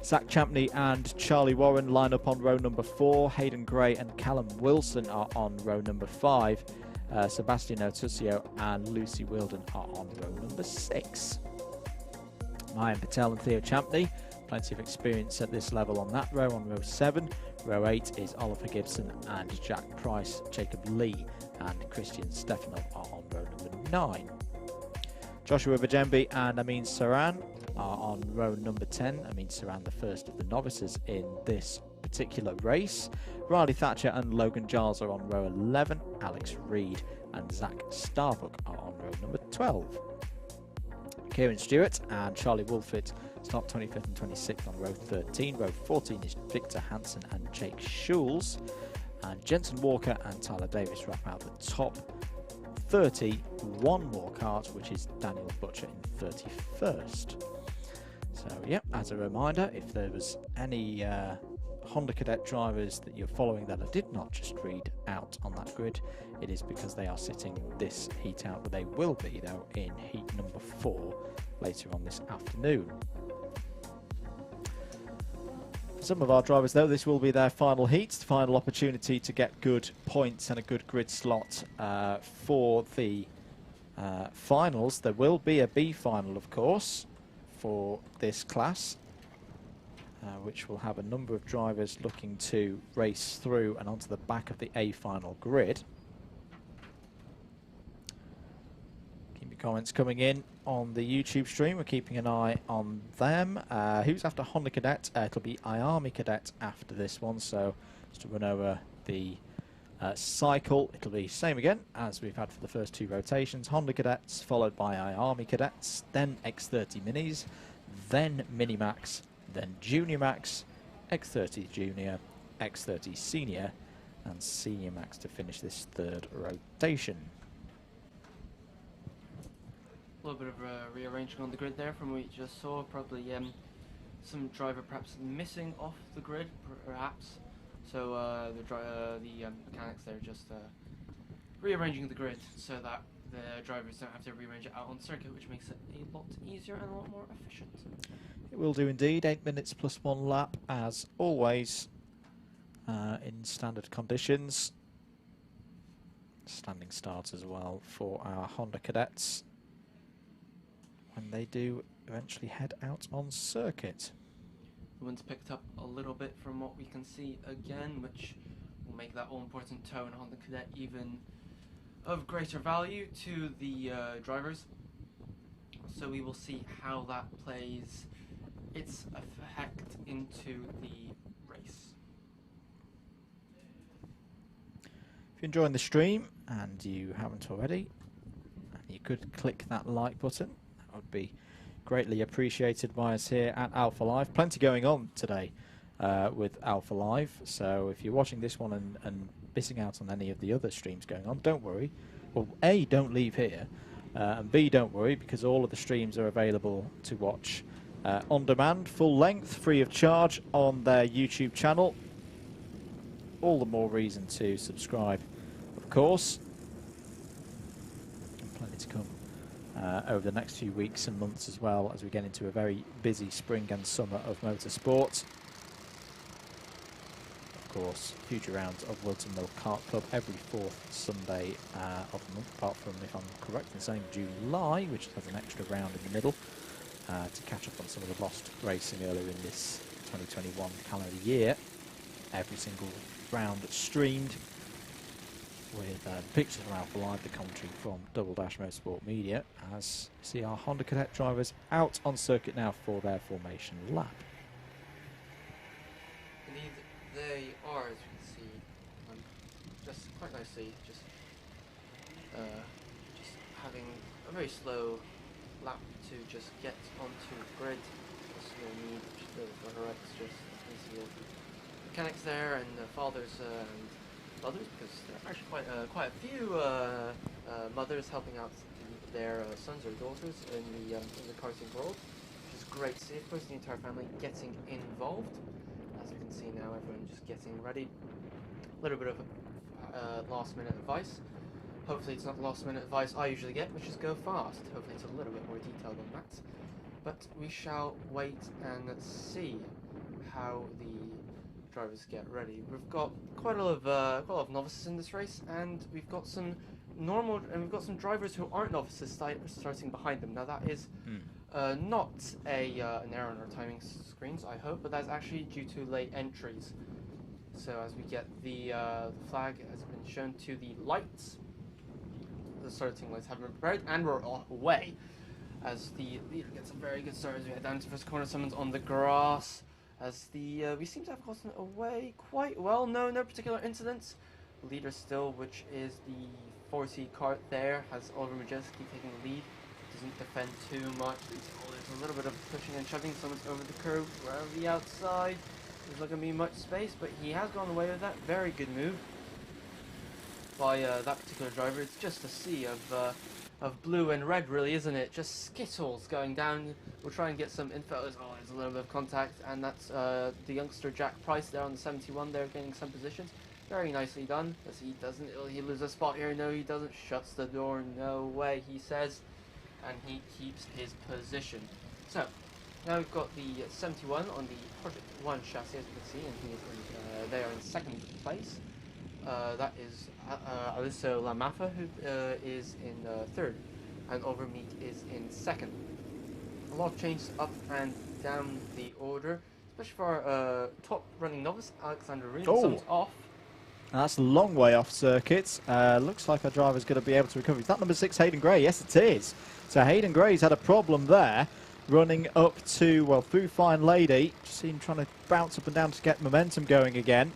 Zach Champney and Charlie Warren line up on row number 4. Hayden Gray and Callum Wilson are on row number 5. Sebastian Otusio and Lucy Whilton are on row number 6. Mayan Patel and Theo Champney, plenty of experience at this level on that row, on row 7. Row 8 is Oliver Gibson and Jack Price. Jacob Lee and Christian Stefanov are on row number 9. Joshua Bajembi and Amin Saran are on row number 10. Amin Saran, the first of the novices in this particular race. Riley Thatcher and Logan Giles are on row 11. Alex Reed and Zach Starbuck are on row number 12. Kieran Stewart and Charlie Wolfett start 25th and 26th on row 13. Row 14 is Victor Hansen and Jake Schules. And Jensen Walker and Tyler Davis wrap out the top 30, one more kart, which is Daniel Butcher in 31st. So, yep, as a reminder, if there was any Honda Cadet drivers that you're following that I did not just read out on that grid, it is because they are sitting this heat out, but they will be, though, in heat number 4 later on this afternoon. For some of our drivers, though, this will be their final heat, the final opportunity to get good points and a good grid slot for the finals. There will be a B final, of course, for this class, which will have a number of drivers looking to race through and onto the back of the A final grid. Keep your comments coming in on the YouTube stream. We're keeping an eye on them. Who's after Honda Cadet? It'll be IAME Cadet after this one, so just to run over the cycle, it'll be same again as we've had for the first 2 rotations. Honda Cadets followed by IAME Cadets, then X30 Minis, then Mini Max, then Junior Max, X30 Junior, X30 Senior, and Senior Max to finish this 3rd rotation. A little bit of rearranging on the grid there from what we just saw. Probably some driver perhaps missing off the grid, perhaps. So the mechanics there just rearranging the grid so that the drivers don't have to rearrange it out on circuit, which makes it a lot easier and a lot more efficient. It will do indeed. 8 minutes plus 1 lap, as always, in standard conditions. Standing starts as well for our Honda Cadets when they do eventually head out on circuit. The wind's picked up a little bit from what we can see again, which will make that all-important toe in Honda Cadet even of greater value to the drivers. So we will see how that plays its effect into the race. If you're enjoying the stream and you haven't already, you could click that like button. That would be greatly appreciated by us here at Alpha Live. Plenty going on today with Alpha Live, so if you're watching this one and missing out on any of the other streams going on, don't worry. Well, A, don't leave here, and B, don't worry, because all of the streams are available to watch on demand, full length, free of charge on their YouTube channel. All the more reason to subscribe, of course. And plenty to come over the next few weeks and months as well, as we get into a very busy spring and summer of motorsport. Of course, future rounds of Whilton Mill Kart Club every 4th Sunday of the month, apart from, if I'm correct in saying, July, which has an extra round in the middle to catch up on some of the lost racing earlier in this 2021 calendar year. Every single round streamed with pictures from Alpha Live, the commentary from Double Dash Motorsport Media, as you see our Honda Cadet drivers out on circuit now for their formation lap. Indeed, they are, as you can see, just quite nicely, just having a very slow lap to just get onto the grid. Just no need just for rotax, just easy mechanics there, and fathers and mothers, because there are actually quite a few mothers helping out their sons or daughters in the karting world, which is great to see. Of course, the entire family getting involved. As you can see now, everyone just getting ready. A little bit of last-minute advice. Hopefully it's not the last-minute advice I usually get, which is go fast. Hopefully it's a little bit more detailed than that. But we shall wait and see how the drivers get ready. We've got quite a lot of novices in this race, and we've got some we've got some drivers who aren't novices starting behind them. Now that is not an error on our timing screens, I hope, but that's actually due to late entries. So as we get the flag has been shown to the lights, the starting lights have been prepared, and we're away. As the leader gets a very good start as we head down to the first corner, someone's on the grass. As we seem to have gotten away quite well. No particular incidents. The leader still, which is the 40 Kart there, has Oliver Majeski taking the lead. Doesn't defend too much. There's a little bit of pushing and shoving. Someone's over the curb, around the outside. There's not going to be much space, but he has gone away with that. Very good move. by that particular driver. It's just a sea of blue and red, really, isn't it? Just skittles going down. We'll try and get some info. Oh, there's a little bit of contact, and that's the youngster Jack Price there on the 71 there, getting some positions. Very nicely done. As he doesn't, he loses a spot here. No, he doesn't. Shuts the door. No way, he says, and he keeps his position. So now we've got the 71 on the Project 1 chassis, as you can see, and he is there in second place. That is Alyssa Lamafa, who is in third, and Overmeek is in second. A lot of changes up and down the order, especially for our top running novice, Alexander Reen. Someone's off. That's a long way off circuit. Looks like our driver's going to be able to recover. Is that number 6, Hayden Gray? Yes, it is. So Hayden Gray's had a problem there, running up to, well, through Fine Lady. Just seen him trying to bounce up and down to get momentum going again.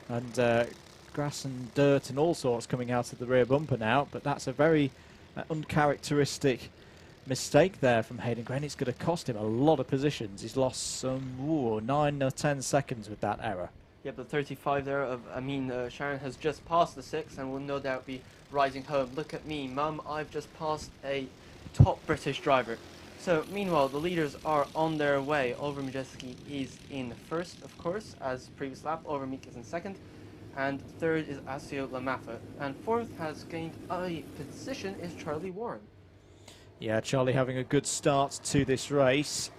And grass and dirt and all sorts coming out of the rear bumper now. But that's a very uncharacteristic mistake there from Hayden Gray. And it's going to cost him a lot of positions. He's lost some 9 or 10 seconds with that error. Yeah, but 35 there of Sharon has just passed the 6 and will no doubt be rising home. Look at me, Mum, I've just passed a top British driver. So meanwhile, the leaders are on their way. Oliver Majeski is in first, of course, as previous lap. Overmeek is in second, and third is Asio Lamafa, and fourth has gained a position is Charlie Warren. Yeah, Charlie having a good start to this race.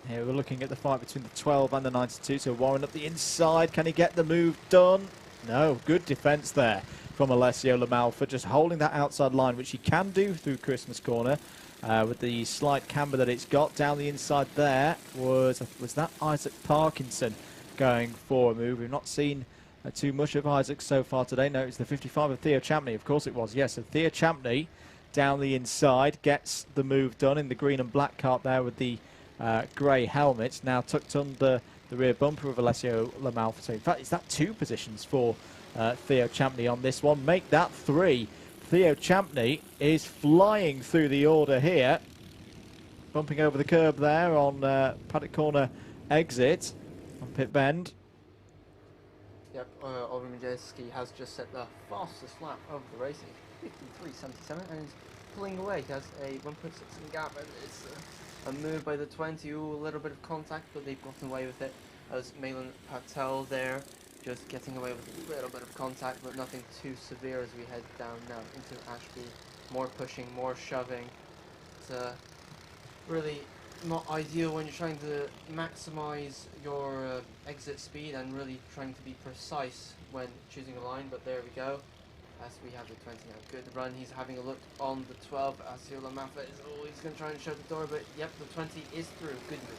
Here we're looking at the fight between the 12 and the 92. So Warren up the inside. Can he get the move done? No. Good defence there from Alessio Lamalfa, just holding that outside line, which he can do through Christmas Corner. With the slight camber that it's got down the inside there, was that Isaac Parkinson going for a move. We've not seen too much of Isaac so far today. No, it's the 55 of Theo Champney. Of course it was, yes. So Theo Champney down the inside gets the move done in the green and black Kart there with the grey helmet, now tucked under the rear bumper of Alessio Lamalfa. So in fact, is that 2 positions for Theo Champney on this one? Make that 3. Theo Champney is flying through the order here, bumping over the curb there on Paddock Corner exit on pit bend. Yep, Oliver Majeski has just set the fastest lap of the race, 53.77, and is pulling away. He has a 1.6 second gap, and it's a move by the 20. Ooh, a little bit of contact, but they've gotten away with it. As Malin Patel there, just getting away with a little bit of contact, but nothing too severe as we head down now into Ashby. More pushing, more shoving. It's really not ideal when you're trying to maximize your exit speed and really trying to be precise when choosing a line, but there we go. As we have the 20 now. Good run. He's having a look on the 12. Asio Lamafa is always going to try and shut the door, but yep, the 20 is through. Good move.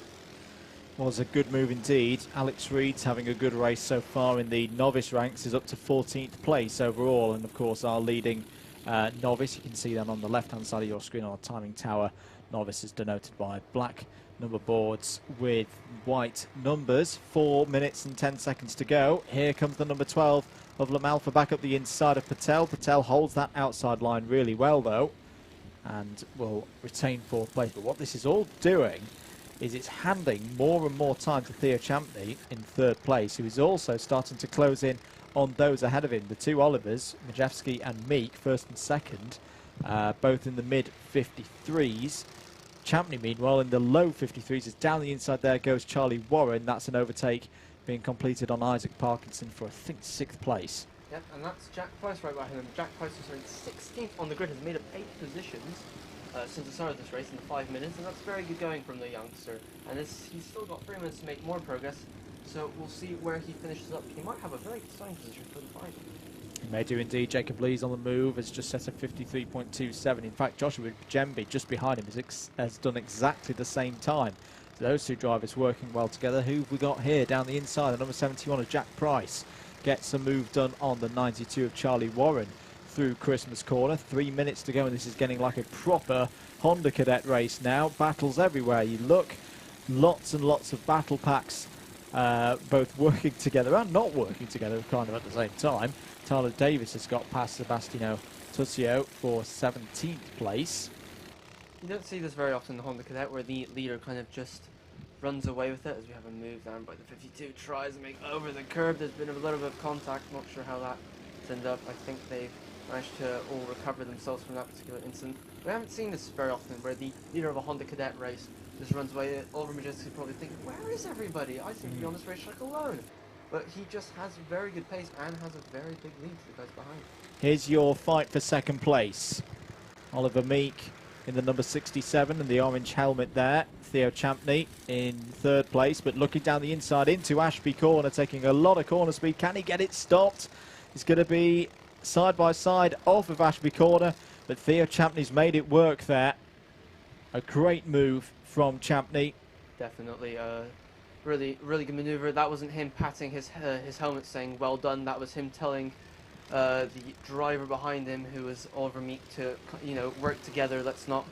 Was a good move indeed. Alex Reed's having a good race so far in the novice ranks, is up to 14th place overall, and of course our leading novice, you can see that on the left hand side of your screen on a timing tower. Novice is denoted by black number boards with white numbers. 4 minutes and 10 seconds to go. Here comes the number 12 of Lamalfa back up the inside of Patel. Patel holds that outside line really well though, and will retain 4th place. But what this is all doing is it's handing more and more time to Theo Champney in 3rd place, who is also starting to close in on those ahead of him. The 2 Olivers, Majewski and Meek, 1st and 2nd, both in the mid 53s. Champney, meanwhile, in the low 53s. Is down the inside there goes Charlie Warren. That's an overtake being completed on Isaac Parkinson for, I think, 6th place. Yep, and that's Jack Price right behind him. Jack Price is ranked 16th on the grid, has made up 8 positions since the start of this race in 5 minutes, and that's very good going from the youngster. And he's still got 3 minutes to make more progress, so we'll see where he finishes up. He might have a very good starting position for the final. He may do indeed. Jacob Lee's on the move, has just set a 53.27. In fact, Joshua Jemby, just behind him, has done exactly the same time. So those 2 drivers working well together. Who have we got here down the inside? The number 71 of Jack Price gets a move done on the 92 of Charlie Warren through Christmas Corner. 3 minutes to go, and this is getting like a proper Honda Cadet race now. Battles everywhere you look. Lots and lots of battle packs, both working together and not working together kind of at the same time. Tyler Davis has got past Sebastiano Tuccio for 17th place. You don't see this very often in the Honda Cadet, where the leader kind of just runs away with it, as we have a move down by the 52, tries to make over the curb. There's been a little bit of contact, not sure how that and I think they've managed to all recover themselves from that particular incident. We haven't seen this very often, where the leader of a Honda Cadet race just runs away. Oliver Maciej probably thinking, where is everybody? I seem to be on this racetrack alone. But he just has very good pace and has a very big lead to the guys behind. Here's your fight for second place. Oliver Meek in the number 67 and the orange helmet there. Theo Champney in third place, but looking down the inside into Ashby Corner, taking a lot of corner speed. Can he get it stopped? It's going to be side by side off of Ashby Corner, but Theo Champney's made it work there. A great move from Champney. Definitely really good maneuver. That wasn't him patting his helmet saying well done. That was him telling the driver behind him, who was Oliver Meek, to work together. Let's not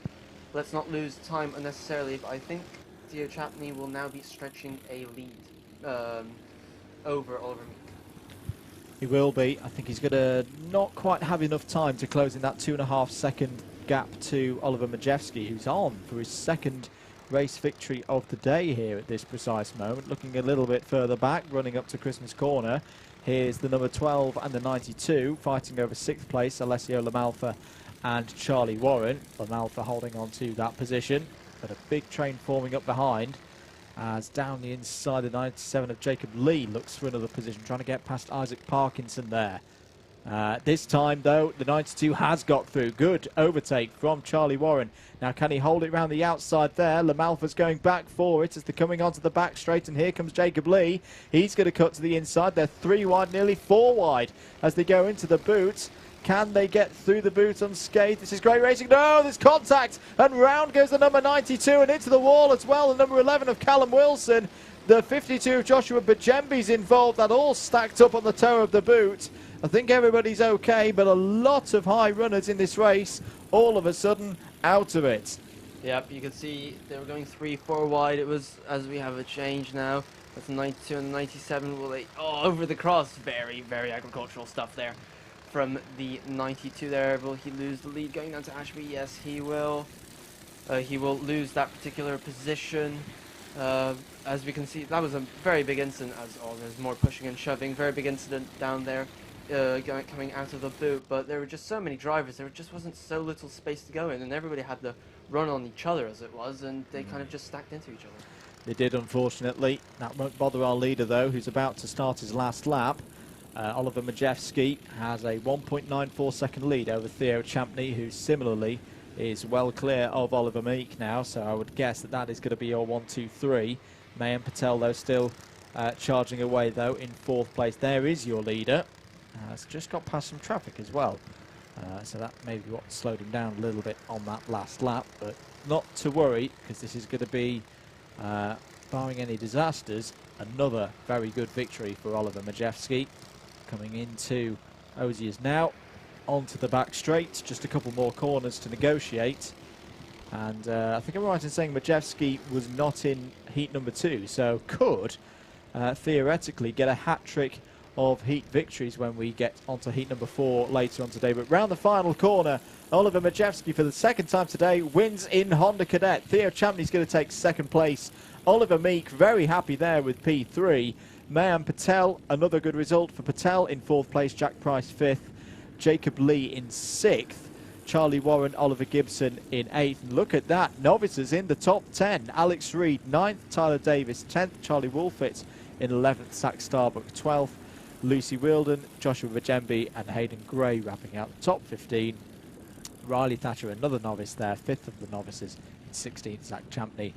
lose time unnecessarily. But I think Theo Champney will now be stretching a lead over Oliver Meek. He will be. I think he's going to not quite have enough time to close in that 2.5 second gap to Oliver Majewski, who's on for his second race victory of the day here at this precise moment. Looking a little bit further back, running up to Christmas Corner. Here's the number 12 and the 92 fighting over 6th place, Alessio Lamalfa and Charlie Warren. Lamalfa holding on to that position, but a big train forming up behind, as down the inside the 97 of Jacob Lee looks for another position, trying to get past Isaac Parkinson there. This time, though, the 92 has got through. Good overtake from Charlie Warren. Now, can he hold it round the outside there? Lamalfa's going back for it as they're coming onto the back straight, and here comes Jacob Lee. He's going to cut to the inside. They're 3 wide, nearly 4 wide as they go into the boot. Can they get through the boot unscathed? This is great racing. No, there's contact, and round goes the number 92 and into the wall as well. The number 11 of Callum Wilson. The 52 of Joshua Bajembi's involved. That all stacked up on the toe of the boot. I think everybody's okay, but a lot of high runners in this race, all of a sudden out of it. Yep, you can see they were going 3-4 wide. It was, as we have a change now, that's the 92 and the 97. Will they, over the cross. Very, very agricultural stuff there from the 92 there. Will he lose the lead going down to Ashby? Yes, he will. He will lose that particular position. As we can see, that was a very big incident, as there's more pushing and shoving. Very big incident down there. Coming out of the boot, but there were just so many drivers, there just wasn't so little space to go in, and everybody had to run on each other as it was, and they kind of just stacked into each other. They did, unfortunately. That won't bother our leader, though, who's about to start his last lap. Oliver Majewski has a 1.94 second lead over Theo Champney, who similarly is well clear of Oliver Meek now, so I would guess that that is going to be your 1-2-3. Mayan Patel, though, still charging away, though, in 4th place. There is your leader. It's just got past some traffic as well, so that may be what slowed him down a little bit on that last lap, but not to worry, because this is going to be, barring any disasters, another very good victory for Oliver Majewski. Coming into Osiers now, onto the back straight, just a couple more corners to negotiate, and I think I'm right in saying Majewski was not in heat number 2, so could theoretically get a hat-trick of heat victories when we get onto heat number 4 later on today. But round the final corner, Oliver Majewski for the second time today wins in Honda Cadet. Theo Champney's going to take 2nd place. Oliver Meek very happy there with P3. Mayan Patel, another good result for Patel in 4th place. Jack Price 5th. Jacob Lee in 6th. Charlie Warren, Oliver Gibson in 8th. And look at that, novices in the top 10. Alex Reed 9th, Tyler Davis 10th, Charlie Wolfitz in 11th, Zach Starbuck 12th. Lucy Whilton, Joshua Bajembi and Hayden Gray wrapping out the top 15. Riley Thatcher, another novice there, 5th of the novices in 16th, Zach Champney.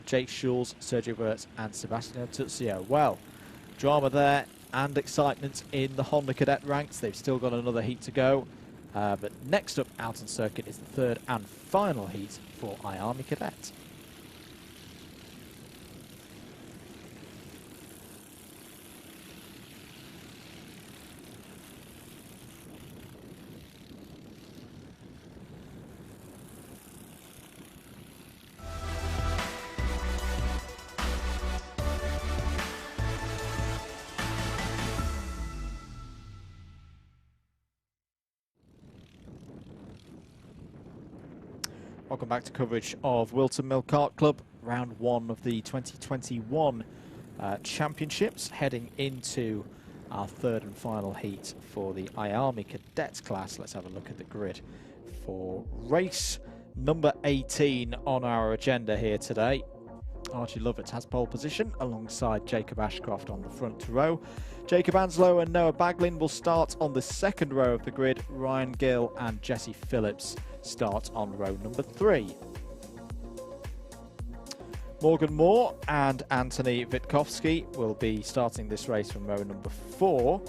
Jake Schulz, Sergio Wirtz and Sebastian Tuzio. Well, drama there and excitement in the Honda Cadet ranks. They've still got another heat to go. But next up out on circuit is the 3rd and final heat for IAME Cadet. Welcome back to coverage of Whilton Mill Kart Club, round 1 of the 2021 championships, heading into our third and final heat for the IAME Cadets class. Let's have a look at the grid for race number 18 on our agenda here today. Archie Lovett has pole position alongside Jacob Ashcroft on the front row. Jacob Anslow and Noah Baglin will start on the second row of the grid. Ryan Gill and Jesse Phillips start on row number 3. Morgan Moore and Anthony Witkowski will be starting this race from row number 4.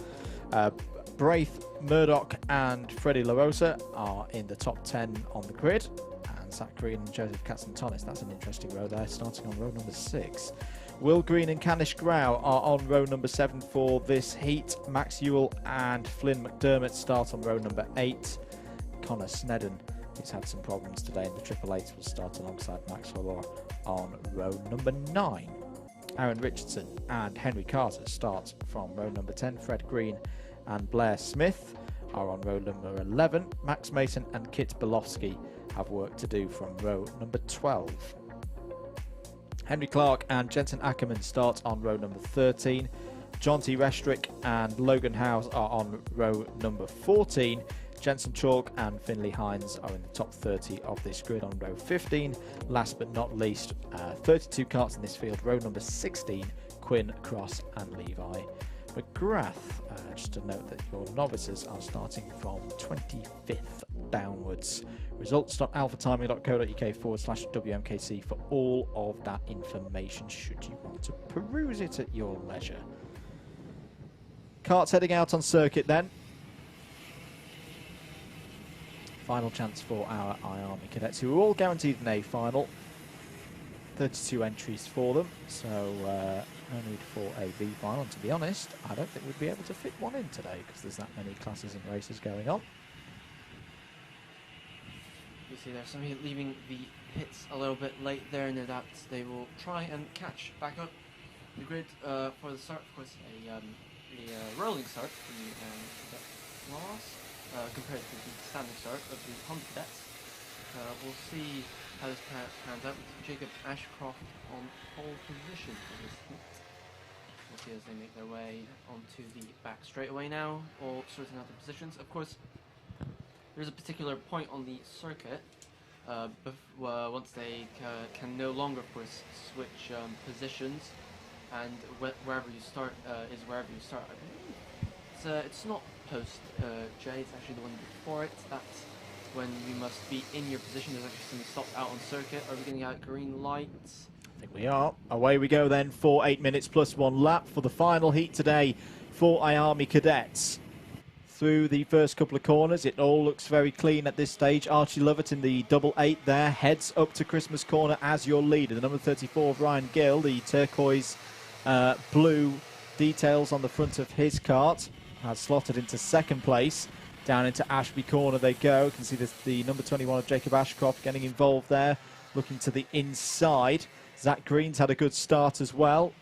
Braith Murdoch and Freddie LaRosa are in the top 10 on the grid. And Zach Green and Joseph Katzentonis, that's an interesting row there, starting on row number 6. Will Green and Canish Grau are on row number 7 for this heat. Max Ewell and Flynn McDermott start on row number 8. Connor Snedden, who's had some problems today in the Triple Eights, will start alongside Max Hollor on row number 9. Aaron Richardson and Henry Carter start from row number 10. Fred Green and Blair Smith are on row number 11. Max Mason and Kit Belofsky have work to do from row number 12. Henry Clark and Jensen Ackerman start on row number 13. John T. Restrick and Logan Howes are on row number 14. Jensen Chalk and Finley Hines are in the top 30 of this grid on row 15. Last but not least, 32 karts in this field. Row number 16, Quinn, Cross and Levi McGrath. Just to note that your novices are starting from 25th downwards. Results.alphatiming.co.uk/WMKC for all of that information should you want to peruse it at your leisure. Karts heading out on circuit then. Final chance for our IAME cadets, who are all guaranteed an A final. 32 entries for them, so no need for a B final. And to be honest, I don't think we'd be able to fit one in today because there's that many classes and races going on. You see there, somebody leaving the pits a little bit late there, and that they will try and catch back up the grid for the start. Of course, a rolling start for the cadet class compared to the standing start of the Honda cadets. We'll see how this pans out with Jacob Ashcroft on pole position for this heat. We'll see as they make their way onto the back straightaway now, all sorting out the positions. Of course, there's a particular point on the circuit once they can no longer, of course, switch positions, and wherever you start is wherever you start. I believe it's not post J, it's actually the one before it. That's when you must be in your position. There's actually something stopped out on circuit. Are we getting out green lights? I think we are. Away we go then for 8 minutes plus 1 lap for the final heat today for IAME cadets. Through the first couple of corners, it all looks very clean at this stage. Archie Lovett in the double 8 there heads up to Christmas corner as your leader. The number 34 of Ryan Gill, the turquoise blue details on the front of his kart, has slotted into second place. Down into Ashby corner they go. You can see the number 21 of Jacob Ashcroft getting involved there, looking to the inside. Zach Green's had a good start as well.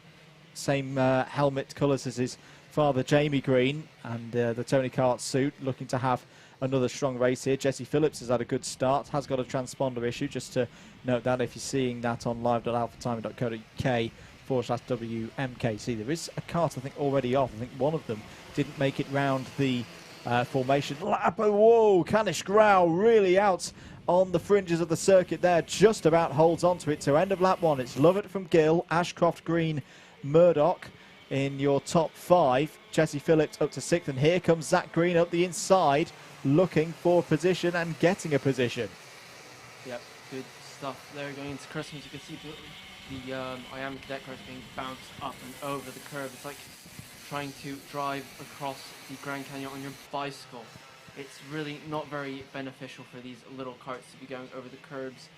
Same helmet colours as his father, Jamie Green, and the Tony Kart suit, looking to have another strong race here. Jesse Phillips has had a good start, has got a transponder issue, just to note that if you're seeing that on live.alphatiming.co.uk/WMKC. There is a kart, I think, already off. I think one of them didn't make it round the formation lap. Whoa, Canish Grau really out on the fringes of the circuit there, just about holds on to it. To end of lap 1, it's Lovett from Gill, Ashcroft, Green, Murdoch in your top 5. Jesse Phillips up to 6th, and here comes Zach Green up the inside, looking for a position and getting a position. Yep, good stuff there going into Christmas. You can see the IAME cadet cars being bounced up and over the curve. It's like trying to drive across the Grand Canyon on your bicycle. It's really not very beneficial for these little carts to be going over the curbs.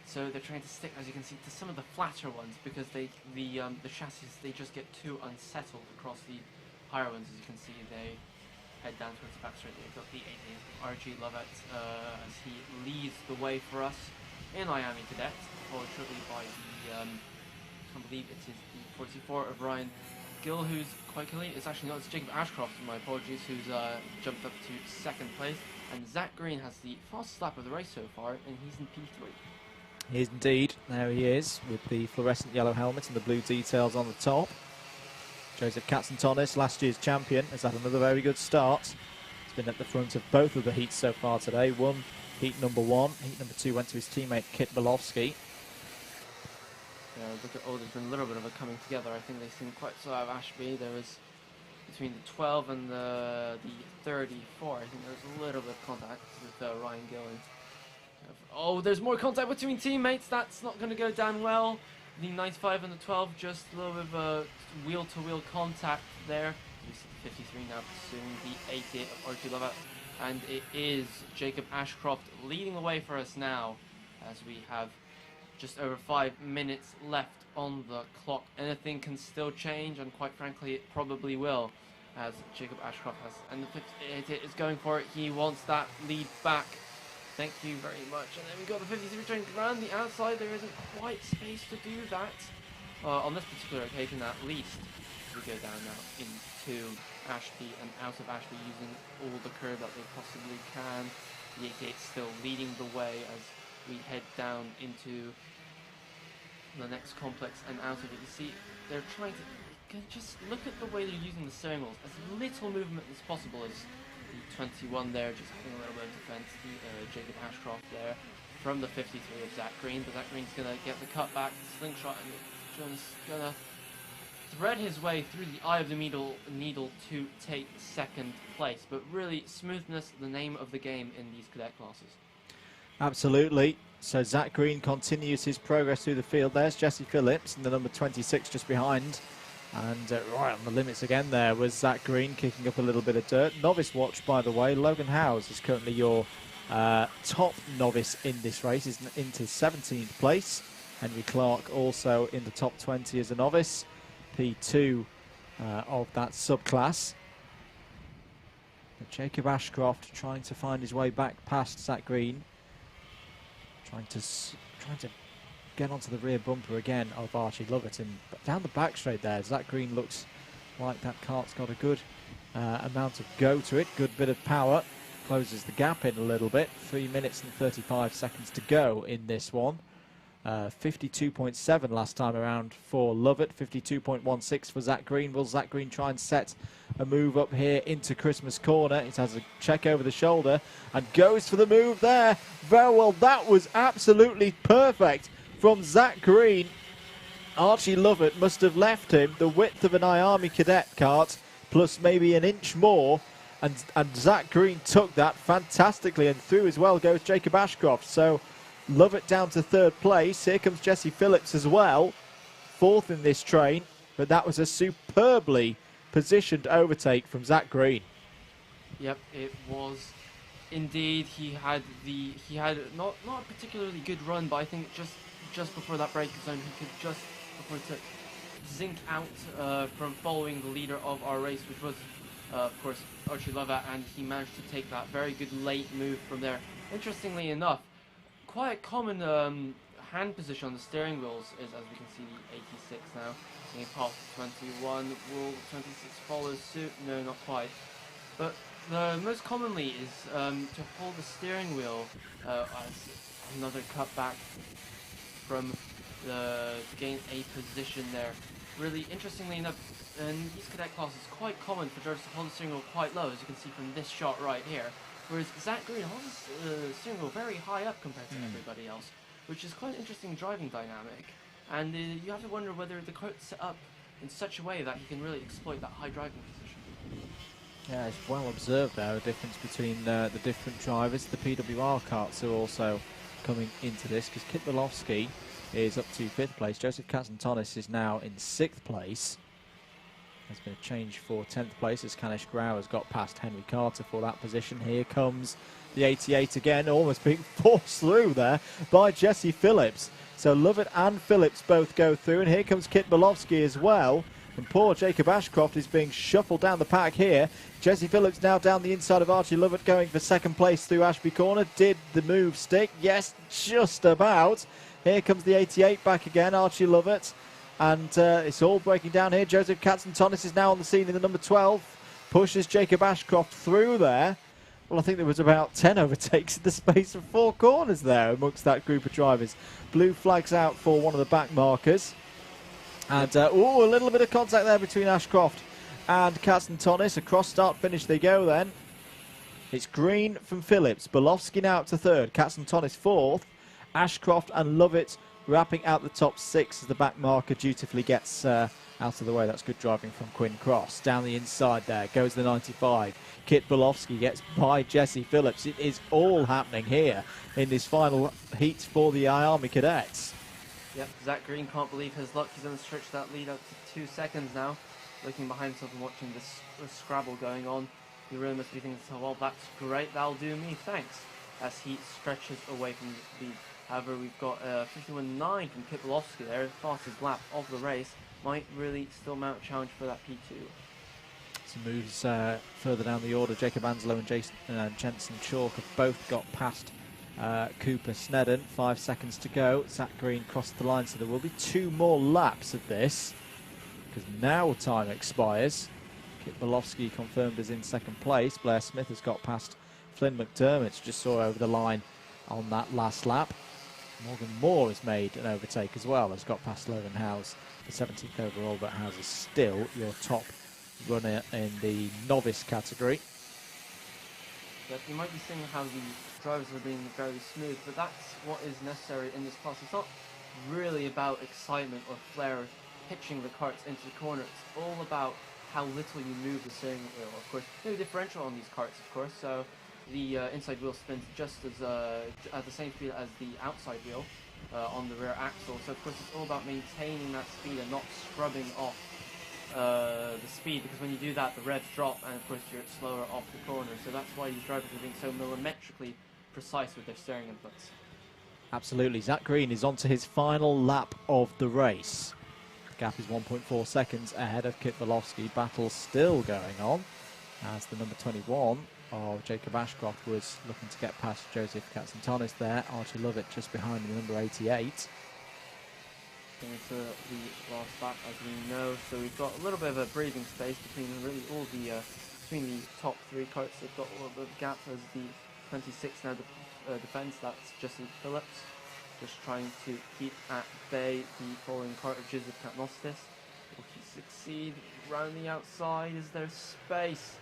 So they're trying to stick, as you can see, to some of the flatter ones because the chassis, they just get too unsettled across the higher ones. As you can see, they head down towards the back straight. They've got the 18 RG Lovett as he leads the way for us in IAME Cadet, followed shortly by the, I believe it is the 44 of Ryan Gill, who's quite clearly, it's actually not, it's Jacob Ashcroft, my apologies, who's jumped up to 2nd place. And Zach Green has the fastest lap of the race so far, and he's in P3. He is indeed. There he is with the fluorescent yellow helmet and the blue details on the top. Joseph Katzentonis, last year's champion, has had another very good start. He's been at the front of both of the heats so far today. Won heat number 1. Heat number 2 went to his teammate Kit Belowski. Yeah, look at, there's been a little bit of a coming together. I think they seem quite slow out of Ashby. There was between the 12 and the 34. I think there was a little bit of contact with Ryan Gillen. Oh, there's more contact between teammates. That's not going to go down well. The 95 and the 12, just a little bit of wheel-to-wheel contact there. You see the 53 now pursuing the 88 of Archie Lovett. And it is Jacob Ashcroft leading the way for us now, as we have just over 5 minutes left on the clock. Anything can still change, and quite frankly, it probably will, as Jacob Ashcroft has. And the 58 is going for it. He wants that lead back. Thank you very much. And then we got the 53 train around the outside. There isn't quite space to do that on this particular occasion, at least. We go down now into Ashby and out of Ashby, using all the curve that they possibly can. The 88 still leading the way as we head down into the next complex and out of it. You see, they're trying to just look at the way they're using the steering wheels. As little movement as possible as the 21 there, just having a little bit of defense. Jacob Ashcroft there from the 53 of Zach Green, but Zach Green's gonna get the cutback, slingshot, and just gonna thread his way through the eye of the needle to take second place. But really, smoothness, the name of the game in these cadet classes. Absolutely. So Zach Green continues his progress through the field. There's Jesse Phillips in the number 26 just behind. And right on the limits again there was Zach Green, kicking up a little bit of dirt. Novice watch, by the way. Logan Howes is currently your top novice in this race. He's into 17th place. Henry Clark also in the top 20 as a novice. P2 of that subclass. But Jacob Ashcroft trying to find his way back past Zach Green. Trying to get onto the rear bumper again of Archie Lovett, and down the back straight there, Zach Green looks like that kart's got a good amount of go to it, good bit of power, closes the gap in a little bit. 3 minutes and 35 seconds to go in this one. 52.7 last time around for Lovett, 52.16 for Zach Green. Will Zach Green try and set a move up here into Christmas Corner? It has a check over the shoulder and goes for the move there. Very well, that was absolutely perfect from Zach Green. Archie Lovett must have left him the width of an IAME cadet kart, plus maybe an inch more, and Zach Green took that fantastically, and through as well goes Jacob Ashcroft. So Lovett down to 3rd place. Here comes Jesse Phillips as well, 4th in this train, but that was a superbly positioned overtake from Zach Green. Yep, it was indeed. He had not a particularly good run, but I think just before that break zone, he could just before to zink out from following the leader of our race, which was of course Archie Lovett, and he managed to take that very good late move from there. Interestingly enough, quite common hand position on the steering wheels is, as we can see, the 86 now. He passed the 21. Will 26 follow suit? No, not quite. But most commonly is to hold the steering wheel as another cutback from to gain a position there. Really, interestingly enough, in these cadet classes, it's quite common for drivers to hold the steering wheel quite low, as you can see from this shot right here. Whereas Zach Green holds the steering wheel very high up compared to everybody else, which is quite an interesting driving dynamic. And you have to wonder whether the kart's set up in such a way that he can really exploit that high driving position. Yeah, it's well observed there, the difference between the different drivers. The PWR karts are also coming into this, because Kit Belowski is up to 5th place. Joseph Katzentonis is now in 6th place. There's been a change for 10th place as Kanish Grau has got past Henry Carter for that position. Here comes the 88 again, almost being forced through there by Jesse Phillips. So Lovett and Phillips both go through, and here comes Kit Belowski as well. And poor Jacob Ashcroft is being shuffled down the pack here. Jesse Phillips now down the inside of Archie Lovett, going for 2nd place through Ashby Corner. Did the move stick? Yes, just about. Here comes the 88 back again, Archie Lovett. And it's all breaking down here. Joseph Katzentonis is now on the scene in the number 12. Pushes Jacob Ashcroft through there. Well, I think there was about 10 overtakes in the space of 4 corners there amongst that group of drivers. Blue flags out for one of the back markers. And a little bit of contact there between Ashcroft and Katzentonis. A cross start finish they go then. It's Green from Phillips. Bolofsky now up to third. Katzentonis fourth. Ashcroft and Lovett wrapping out the top six as the back marker dutifully gets out of the way. That's good driving from Quinn Cross. Down the inside there goes the 95. Kit Bolofsky gets by Jesse Phillips. It is all happening here in this final heat for the IAME cadets. Yep, Zach Green can't believe his luck. He's going to stretch that lead up to 2 seconds now. Looking behind himself and watching this scrabble going on. He really must be thinking, oh, well, that's great, that'll do me, thanks. As he stretches away from the lead. However, we've got 51.9 from Kit Bolofsky there, fastest lap of the race. Might really still mount a challenge for that P2. Some moves further down the order. Jacob Anslow and Jensen Chalk have both got past Cooper Snedden. 5 seconds to go. Zach Green crossed the line, so there will be 2 more laps of this, because now time expires. Kit Bolofsky confirmed as in second place. Blair Smith has got past Flynn McDermott, just saw over the line on that last lap. Morgan Moore has made an overtake as well, has got past Logan Howes for 17th overall, but Howes is still your top runner in the novice category. Yep, you might be seeing how the drivers are being very smooth, but that's what is necessary in this class. It's not really about excitement or flair of pitching the karts into the corner. It's all about how little you move the steering wheel. Of course, no differential on these karts, of course, so the inside wheel spins just as at the same speed as the outside wheel on the rear axle. So of course it's all about maintaining that speed and not scrubbing off the speed, because when you do that the revs drop and of course you're slower off the corner. So that's why these drivers are being so millimetrically precise with their steering inputs. Absolutely. Zach Green is on to his final lap of the race. The gap is 1.4 seconds ahead of Kit Bolofsky. Battle still going on as the number 21 of Jacob Ashcroft was looking to get past Joseph Katzentonis there. Archie Lovett just behind the number 88. Into the last lap, as we know, so we've got a little bit of a breathing space between really all the between the top 3 karts. They've got a little bit of gap as the 26 now defends. That's Justin Phillips, just trying to keep at bay the following kart of Joseph Katnostis. Will he succeed? Round the outside, is there space?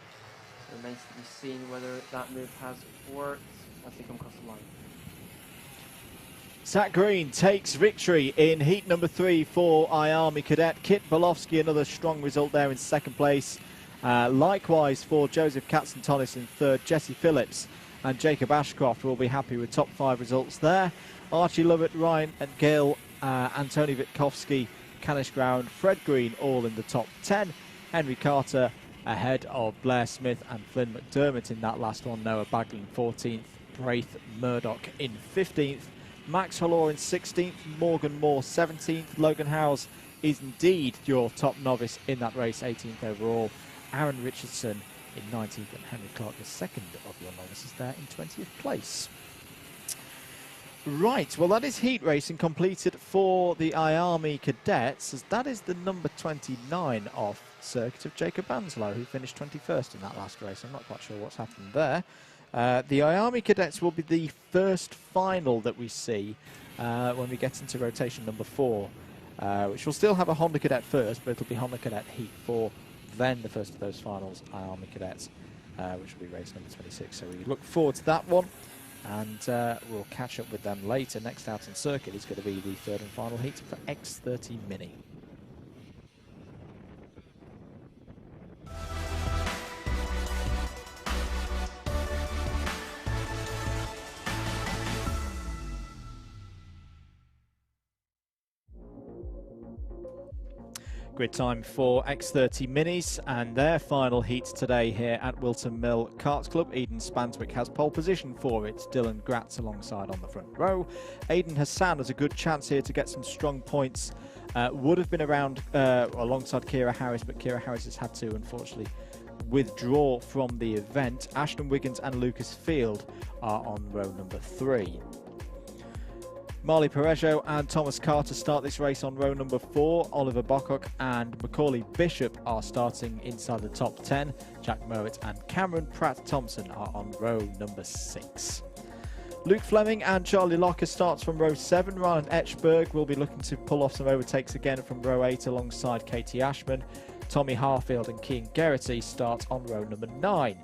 It remains to be seen whether that move has worked as they come across the line. Zach Green takes victory in heat number 3 for IAME Cadet. Kit Bolofsky, another strong result there in second place. Likewise for Joseph Katzentonis in third. Jesse Phillips and Jacob Ashcroft will be happy with top 5 results there. Archie Lovett, Ryan and Gill, Antoni Witkowski, Canish Ground, Fred Green all in the top 10. Henry Carter ahead of Blair Smith and Flynn McDermott in that last one. Noah Baglin 14th, Braith Murdoch in 15th. Max Hollor in 16th, Morgan Moore 17th. Logan Howes is indeed your top novice in that race, 18th overall. Aaron Richardson in 19th and Henry Clark, the second of your novices there in 20th place. Right, well that is heat racing completed for the IAME Cadets, as that is the number 29 off circuit of Jacob Anslow, who finished 21st in that last race. I'm not quite sure what's happened there. The IAME Cadets will be the first final that we see when we get into rotation number 4, which will still have a Honda Cadet first, but it'll be Honda Cadet Heat 4, then the first of those finals, IAME Cadets, which will be race number 26. So we look forward to that one, and we'll catch up with them later. Next out on circuit is going to be the third and final heat for X30 Mini. Grid time for X30 Minis and their final heat today here at Whilton Mill Karts Club. Eden Spanswick has pole position for it. Dylan Gratz alongside on the front row. Aidan Hassan has a good chance here to get some strong points. Would have been around alongside Kira Harris, but Kira Harris has had to, unfortunately, withdraw from the event. Ashton Wiggins and Lucas Field are on row number 3. Marley Parejo and Thomas Carter start this race on row number 4. Oliver Bocock and Macaulay Bishop are starting inside the top 10. Jack Mowat and Cameron Pratt-Thompson are on row number 6. Luke Fleming and Charlie Locker starts from row 7. Ryan Etchberg will be looking to pull off some overtakes again from row 8 alongside Katie Ashman. Tommy Harfield and Keane Geraghty start on row number 9.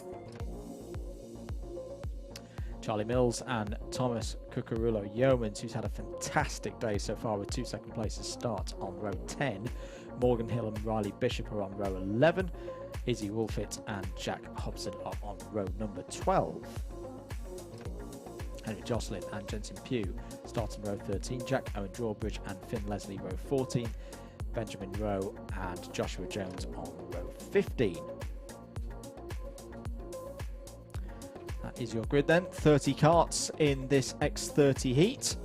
Charlie Mills and Thomas Cucurulo Yeomans, who's had a fantastic day so far with 2 second places, start on row 10. Morgan Hill and Riley Bishop are on row 11. Izzy Wolfett and Jack Hobson are on row number 12. Henry Jocelyn and Jensen Pugh start on row 13. Jack Owen Drawbridge and Finn Leslie row 14. Benjamin Rowe and Joshua Jones on row 15. That is your grid then. 30 karts in this X30 heat.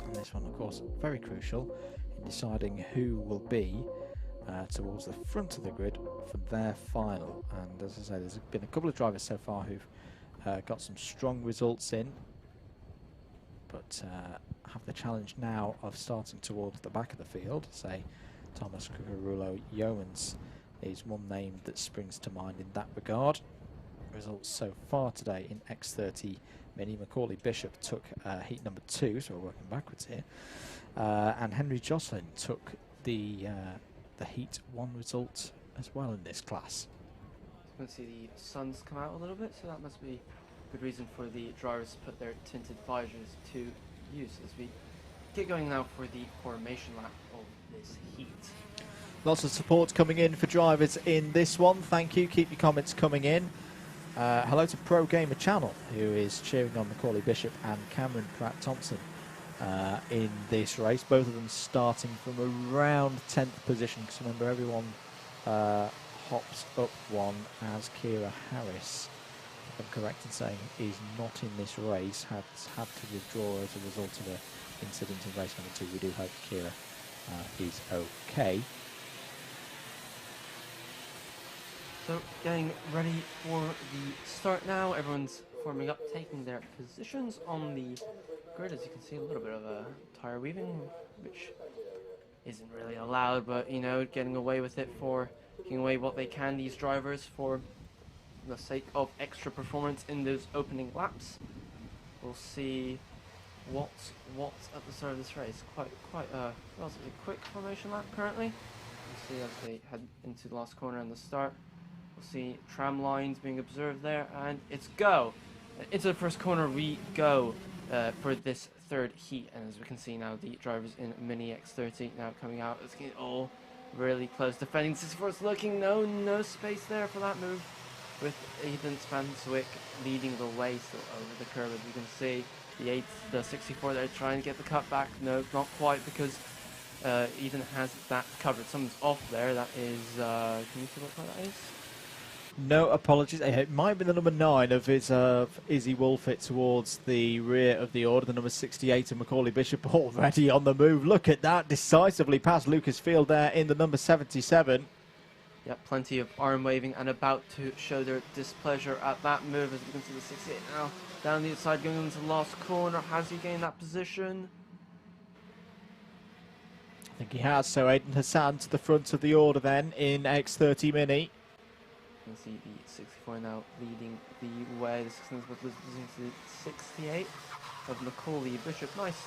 And this one, of course, very crucial in deciding who will be towards the front of the grid for their final. And as I say, there's been a couple of drivers so far who've got some strong results in, but have the challenge now of starting towards the back of the field. Say Thomas Cucurulo Yeomans is one name that springs to mind in that regard. Results so far today in X30 Mini. Macaulay Bishop took heat number 2, so we're working backwards here, and Henry Jocelyn took the heat 1 result as well in this class. You can see the sun's come out a little bit, so that must be a good reason for the drivers to put their tinted visors to use as we get going now for the formation lap of this heat. Lots of support coming in for drivers in this one. Thank you. Keep your comments coming in. Hello to Pro Gamer Channel, who is cheering on Macaulay Bishop and Cameron Pratt-Thompson in this race. Both of them starting from around 10th position, because remember, everyone hops up one, as Kira Harris, if I'm correct in saying, is not in this race, has had to withdraw as a result of an incident in race number 2. We do hope Kira is okay. So getting ready for the start now. Everyone's forming up, taking their positions on the grid. As you can see, a little bit of a tire weaving, which isn't really allowed, but you know, getting away with it for taking away what they can, these drivers, for the sake of extra performance in those opening laps. We'll see what's at the start of this race. Quite a relatively quick formation lap currently. We'll see as they head into the last corner and the start. We'll see tram lines being observed there, and it's go! Into the first corner we go for this third heat, and as we can see now, the drivers in Mini X30 now coming out. It's getting all really close. Defending 64 is looking, no space there for that move, with Ethan Spanswick leading the way still over the curve. As you can see, the 64 there trying to get the cut back. No, not quite, because Ethan has that covered. Someone's off there. That is, can you see what car that is? No apologies. It might be the number 9 of Izzy Wolfett towards the rear of the order. The number 68 of Macaulay Bishop already on the move. Look at that, decisively past Lucas Field there in the number 77. Yeah, plenty of arm waving and about to show their displeasure at that move. As you can see, the 68 now down the inside going into the last corner. Has he gained that position? I think he has. So Aidan Hassan to the front of the order then in X30 Mini. You can see the 64 now leading the way. The 68 of Macaulay Bishop. Nice.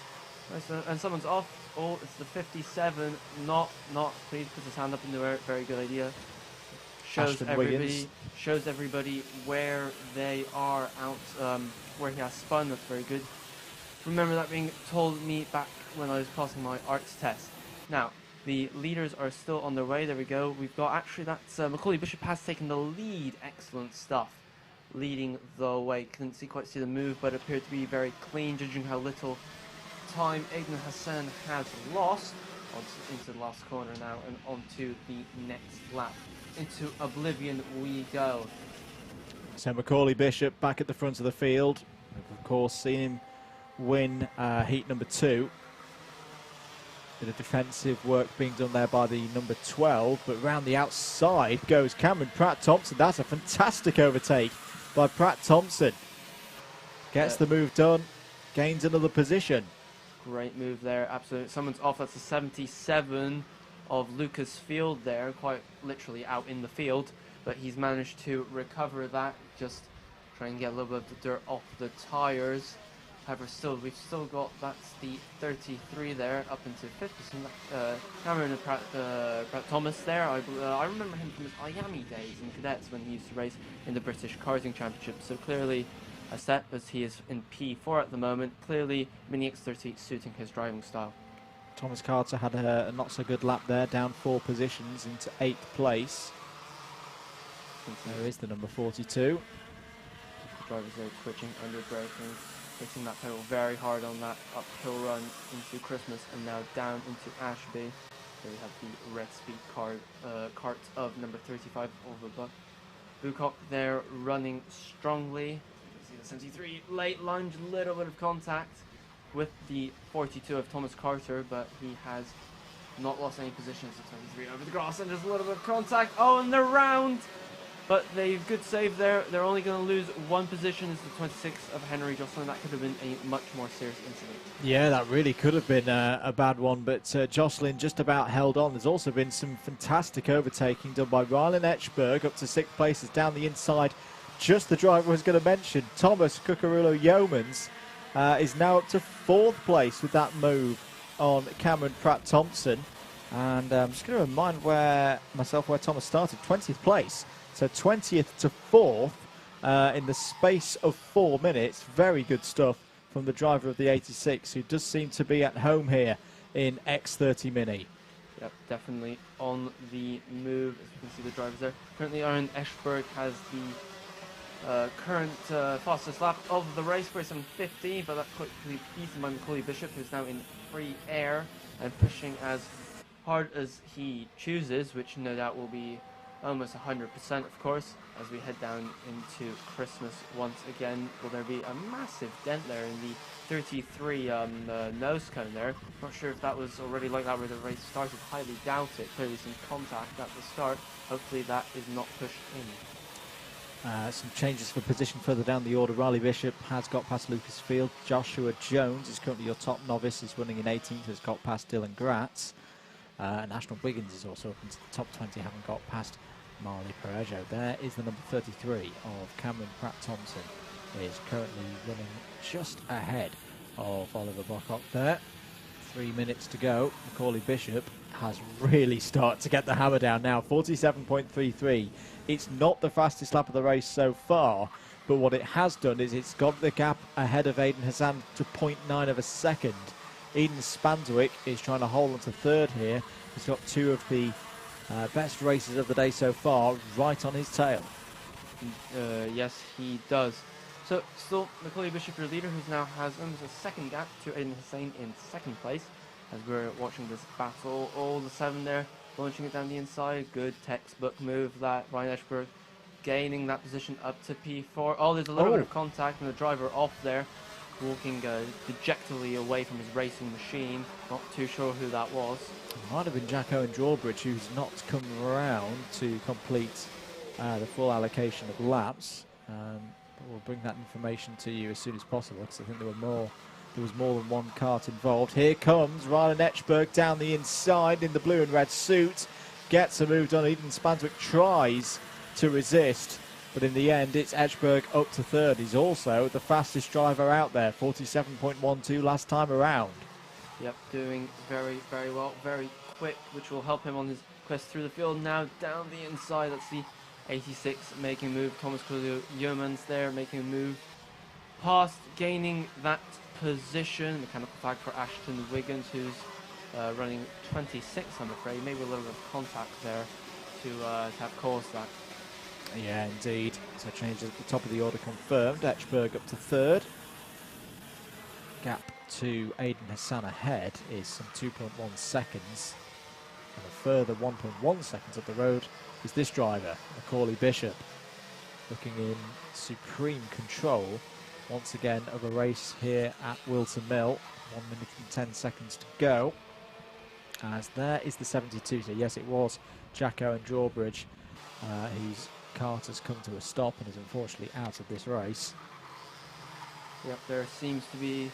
And someone's off. Oh, it's the 57. Not please put his hand up in the air. Very good idea. Shows everybody where they are out, where he has spun. That's very good. Remember that being told me back when I was passing my arts test. Now, the leaders are still on their way. There we go. We've got, actually, that's Macaulay Bishop has taken the lead. Excellent stuff. Leading the way. Couldn't quite see the move, but appeared to be very clean, judging how little time Aidan Hassan has lost. Into the last corner now and onto the next lap. Into oblivion we go. So Macaulay Bishop back at the front of the field. We've, of course, seen him win heat number 2. Bit of defensive work being done there by the number 12, but round the outside goes Cameron Pratt-Thompson. That's a fantastic overtake by Pratt-Thompson. Gets the move done, gains another position. Great move there, absolutely. Someone's off. That's the 77 of Lucas Field there, quite literally out in the field, but he's managed to recover that, just Try and get a little bit of the dirt off the tyres. However, we've still got, that's the 33 there, up into 5th position. Cameron and Pratt Thomas there. I remember him from his IAME days in cadets when he used to race in the British Karting Championship. So clearly a step, as he is in P4 at the moment. Clearly Mini X30 suiting his driving style. Thomas Carter had a not so good lap there, down 4 positions into 8th place. There is the number 42. The drivers are twitching, under braking, hitting that pedal very hard on that uphill run into Christmas, and now down into Ashby. There we have the red speed cart of number 35 over Bucock there, running strongly. You can see the 73 late lunge, little bit of contact with the 42 of Thomas Carter, but he has not lost any positions. The 23 over the grass, and just a little bit of contact. Oh, and they're round! But they've good save there. They're only going to lose 1 position. It's the 26 of Henry Jocelyn. That could have been a much more serious incident. Yeah, that really could have been a bad one, but Jocelyn just about held on. There's also been some fantastic overtaking done by Rylan Etchberg up to 6th place, is down the inside. Just the driver I was going to mention, Thomas Cucurullo Yeomans, is now up to 4th place with that move on Cameron Pratt Thompson. And I'm just going to remind where Thomas started, 20th place. So 20th to 4th in the space of 4 minutes. Very good stuff from the driver of the 86, who does seem to be at home here in X30 Mini. Yep, definitely on the move. As you can see, the drivers there. Currently, Aaron Eschberg has the current fastest lap of the race for 7:50, but that's quickly beaten by Macaulay Bishop, who's now in free air and pushing as hard as he chooses, which no doubt will be almost 100%, of course, as we head down into Christmas once again. Will there be a massive dent there in the 33 nose cone there? Not sure if that was already like that where the race started. Highly doubt it. Clearly some contact at the start. Hopefully that is not pushed in. Some changes for position further down the order. Riley Bishop has got past Lucas Field. Joshua Jones is currently your top novice. He's running in 18th. Has got past Dylan Gratz. National Wiggins is also up into the top 20, having got past Marley Perejo. There is the number 33 of Cameron Pratt Thompson, is currently running just ahead of Oliver Bocock there. 3 minutes to go. Macaulay Bishop has really started to get the hammer down now. 47.33. It's not the fastest lap of the race so far, but what it has done is it's got the gap ahead of Aidan Hassan to 0.9 of a second. Eden Spanswick is trying to hold on to 3rd here. He's got 2 of the best races of the day so far right on his tail. Yes, he does. So, still Macaulay Bishop, your leader, who now has almost a second gap to Aidan Hussein in 2nd place. As we're watching this battle, all the 7 there, launching it down the inside. Good textbook move, that Ryan Eschberg gaining that position up to P4. Oh, there's a little bit of contact and the driver off there, walking dejectedly away from his racing machine. Not too sure who that was. It might have been Jack Owen Drawbridge, who's not come around to complete the full allocation of laps. But we'll bring that information to you as soon as possible, because I think there was more than one kart involved. Here comes Rylan Etchberg down the inside in the blue and red suit. Gets a move done. Eden Spanswick tries to resist, but in the end it's Etchberg up to 3rd. He's also the fastest driver out there, 47.12 last time around. Yep, doing very, very well, very quick, which will help him on his quest through the field. Now down the inside, that's the 86 making a move. Thomas Yeomans there making a move past, gaining that position. Mechanical flag for Ashton Wiggins, who's running 26, I'm afraid. Maybe a little bit of contact there to have caused that. Yeah, indeed. So change at the top of the order confirmed. Etchberg up to 3rd. Gap to Aidan Hassan ahead is some 2.1 seconds. And a further 1.1 seconds up the road is this driver, Macaulay Bishop, looking in supreme control once again of a race here at Whilton Mill. 1 minute and 10 seconds to go. As there is the 72. So yes, it was Jack Owen Drawbridge whose kart has come to a stop and is unfortunately out of this race. Yep, there seems to be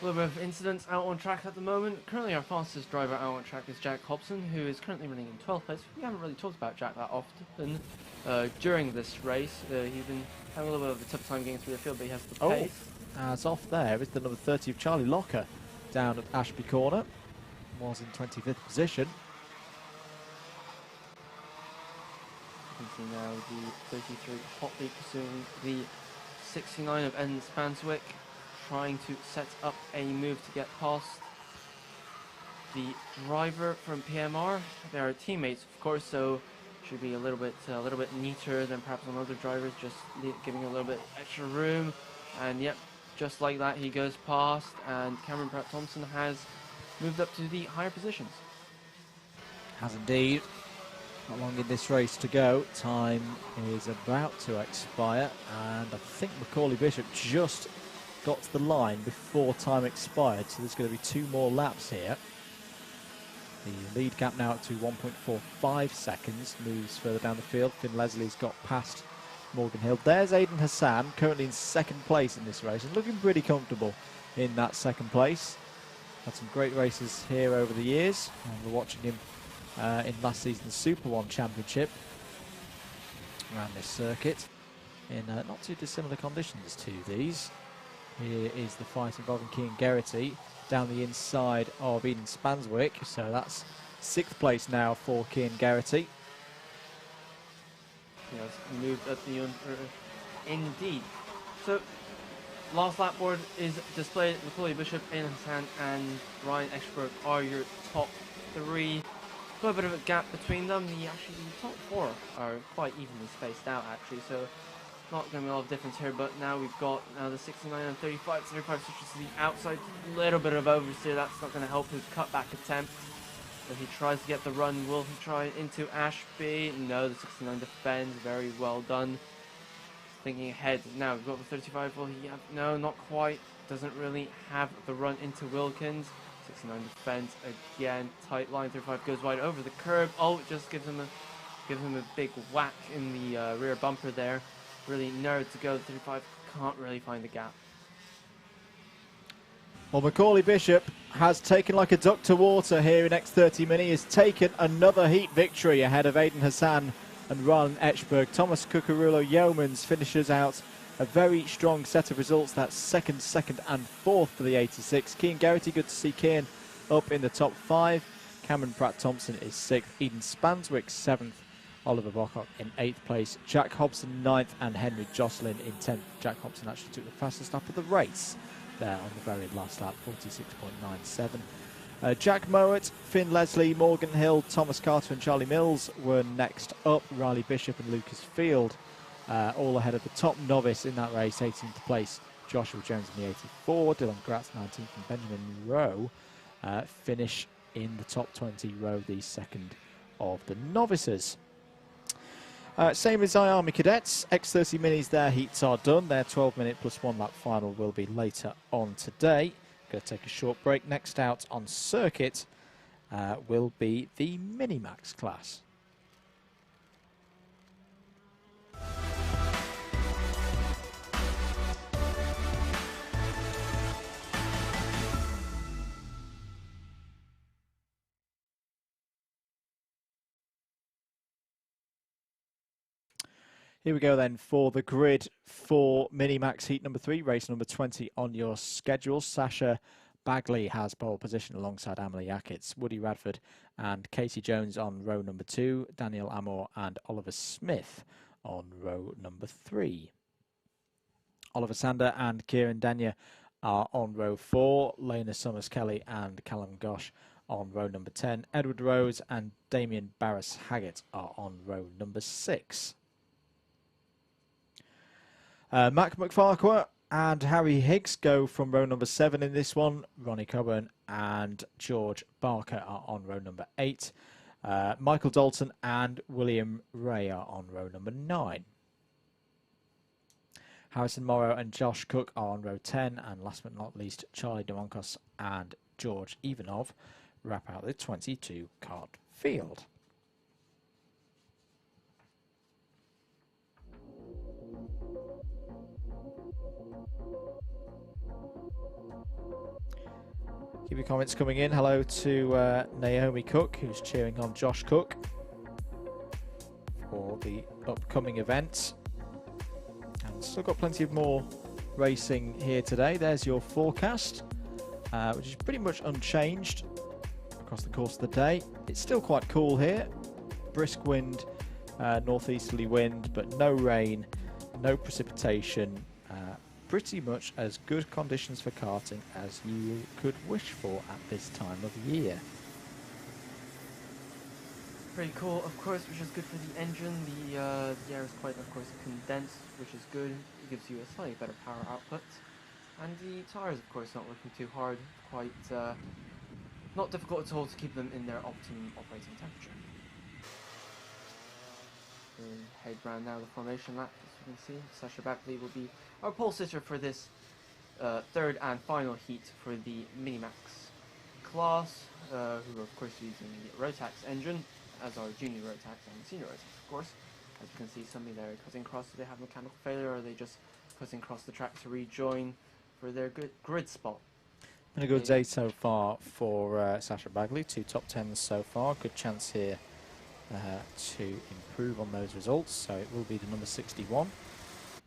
A little bit of incidents out on track at the moment. Currently our fastest driver out on track is Jack Hobson, who is currently running in 12th place. We haven't really talked about Jack that often during this race. He's been having a little bit of a tough time getting through the field, but he has the pace. As off there is the number 30 of Charlie Locker down at Ashby Corner. Was in 25th position. You can see now the 33 hotly pursuing the 69 of Eden Spanswick, trying to set up a move to get past the driver from PMR. They are teammates, of course, so should be a little bit neater than perhaps on other drivers, just giving a little bit extra room. And yep, just like that, he goes past, and Cameron Pratt-Thompson has moved up to the higher positions. Has indeed. Not long in this race to go. Time is about to expire, and I think Macaulay Bishop just got to the line before time expired, so there's going to be 2 more laps here. The lead gap now up to 1.45 seconds, moves further down the field. Finn Leslie's got past Morgan Hill. There's Aidan Hassan, currently in 2nd place in this race, and looking pretty comfortable in that 2nd place. Had some great races here over the years, and we're watching him in last season's Super One Championship around this circuit in not too dissimilar conditions to these. Here is the fight involving Cian Geraghty down the inside of Eden Spanswick, so that's 6th place now for Cian Geraghty. He has moved up the indeed. So last lap board is displayed. Macaulay Bishop, Aidan Hassan and Ryan Eschberg are your top 3. Got a bit of a gap between them. The top 4 are quite evenly spaced out actually, so not going to be a lot of difference here. But now we've got the 69 and 35 switches to the outside. A little bit of oversteer. That's not going to help his cutback attempt. But he tries to get the run. Will he try into Ashby? No, the 69 defends. Very well done. Thinking ahead. Now we've got the 35. Will he have? No, not quite. Doesn't really have the run into Wilkins. 69 defense again, tight line. 35 goes wide over the curb. Oh, it just gives him a big whack in the rear bumper there. Really narrowed to go. 35 can't really find the gap. Well, Macaulay Bishop has taken like a duck to water here in X30 Mini. Has taken another heat victory ahead of Aidan Hassan and Ryan Eschberg. Thomas Cucurulo Yeomans finishes out a very strong set of results. That's second, and 4th for the 86. Cian Geraghty, good to see Cian up in the top 5. Cameron Pratt-Thompson is 6th. Eden Spanswick 7th. Oliver Bocock in 8th place. Jack Hobson 9th, and Henry Jocelyn in 10th. Jack Hobson actually took the fastest lap of the race there on the very last lap, 46.97. Jack Mowat, Finn Leslie, Morgan Hill, Thomas Carter and Charlie Mills were next up. Riley Bishop and Lucas Field all ahead of the top novice in that race, 18th place. Joshua Jones in the 84, Dylan Gratz 19th, and Benjamin Rowe finish in the top 20. Rowe, the 2nd of the novices. Same as IAME cadets, X30 Minis, their heats are done. Their 12-minute plus 1 lap final will be later on today. Going to take a short break. Next out on circuit will be the Minimax class. Here we go then for the grid for Minimax Heat number 3, race number 20 on your schedule. Sasha Bagley has pole position alongside Amelie Yackets, Woody Radford and Katie Jones on row number 2, Daniel Amor and Oliver Smith on row number 3. Oliver Sander and Kieran Dania are on row 4, Lena Summers-Kelly and Callum Gosh on row number 10. Edward Rose and Damien Barras-Haggett are on row number 6. Mac McFarquhar and Harry Higgs go from row number 7 in this one. Ronnie Coburn and George Barker are on row number 8. Michael Dalton and William Ray are on row number 9. Harrison Morrow and Josh Cook are on row 10. And last but not least, Charlie Demonkos and George Ivanov wrap out the 22 kart field. Keep your comments coming in. Hello to Naomi Cook, who's cheering on Josh Cook for the upcoming event. And still got plenty of more racing here today. There's your forecast, which is pretty much unchanged across the course of the day. It's still quite cool here. Brisk wind, northeasterly wind, but no rain, no precipitation. Pretty much as good conditions for karting as you could wish for at this time of year. Pretty cool, of course, which is good for the engine. The air is quite, of course, condensed, which is good. It gives you a slightly better power output. And the tyres, of course, not looking too hard. Quite not difficult at all to keep them in their optimum operating temperature. We'll head round now the formation lap, as you can see. Sasha Backley will be our pole sitter for this third and final heat for the Minimax class, who are of course using the rotax engine, as our junior rotax and senior rotax, of course. As you can see, somebody there cutting across. Do they have mechanical failure, or are they just cutting across the track to rejoin for their good grid spot? And a good day so far for Sasha Bagley. 2 top 10s so far. Good chance here to improve on those results. So it will be the number 61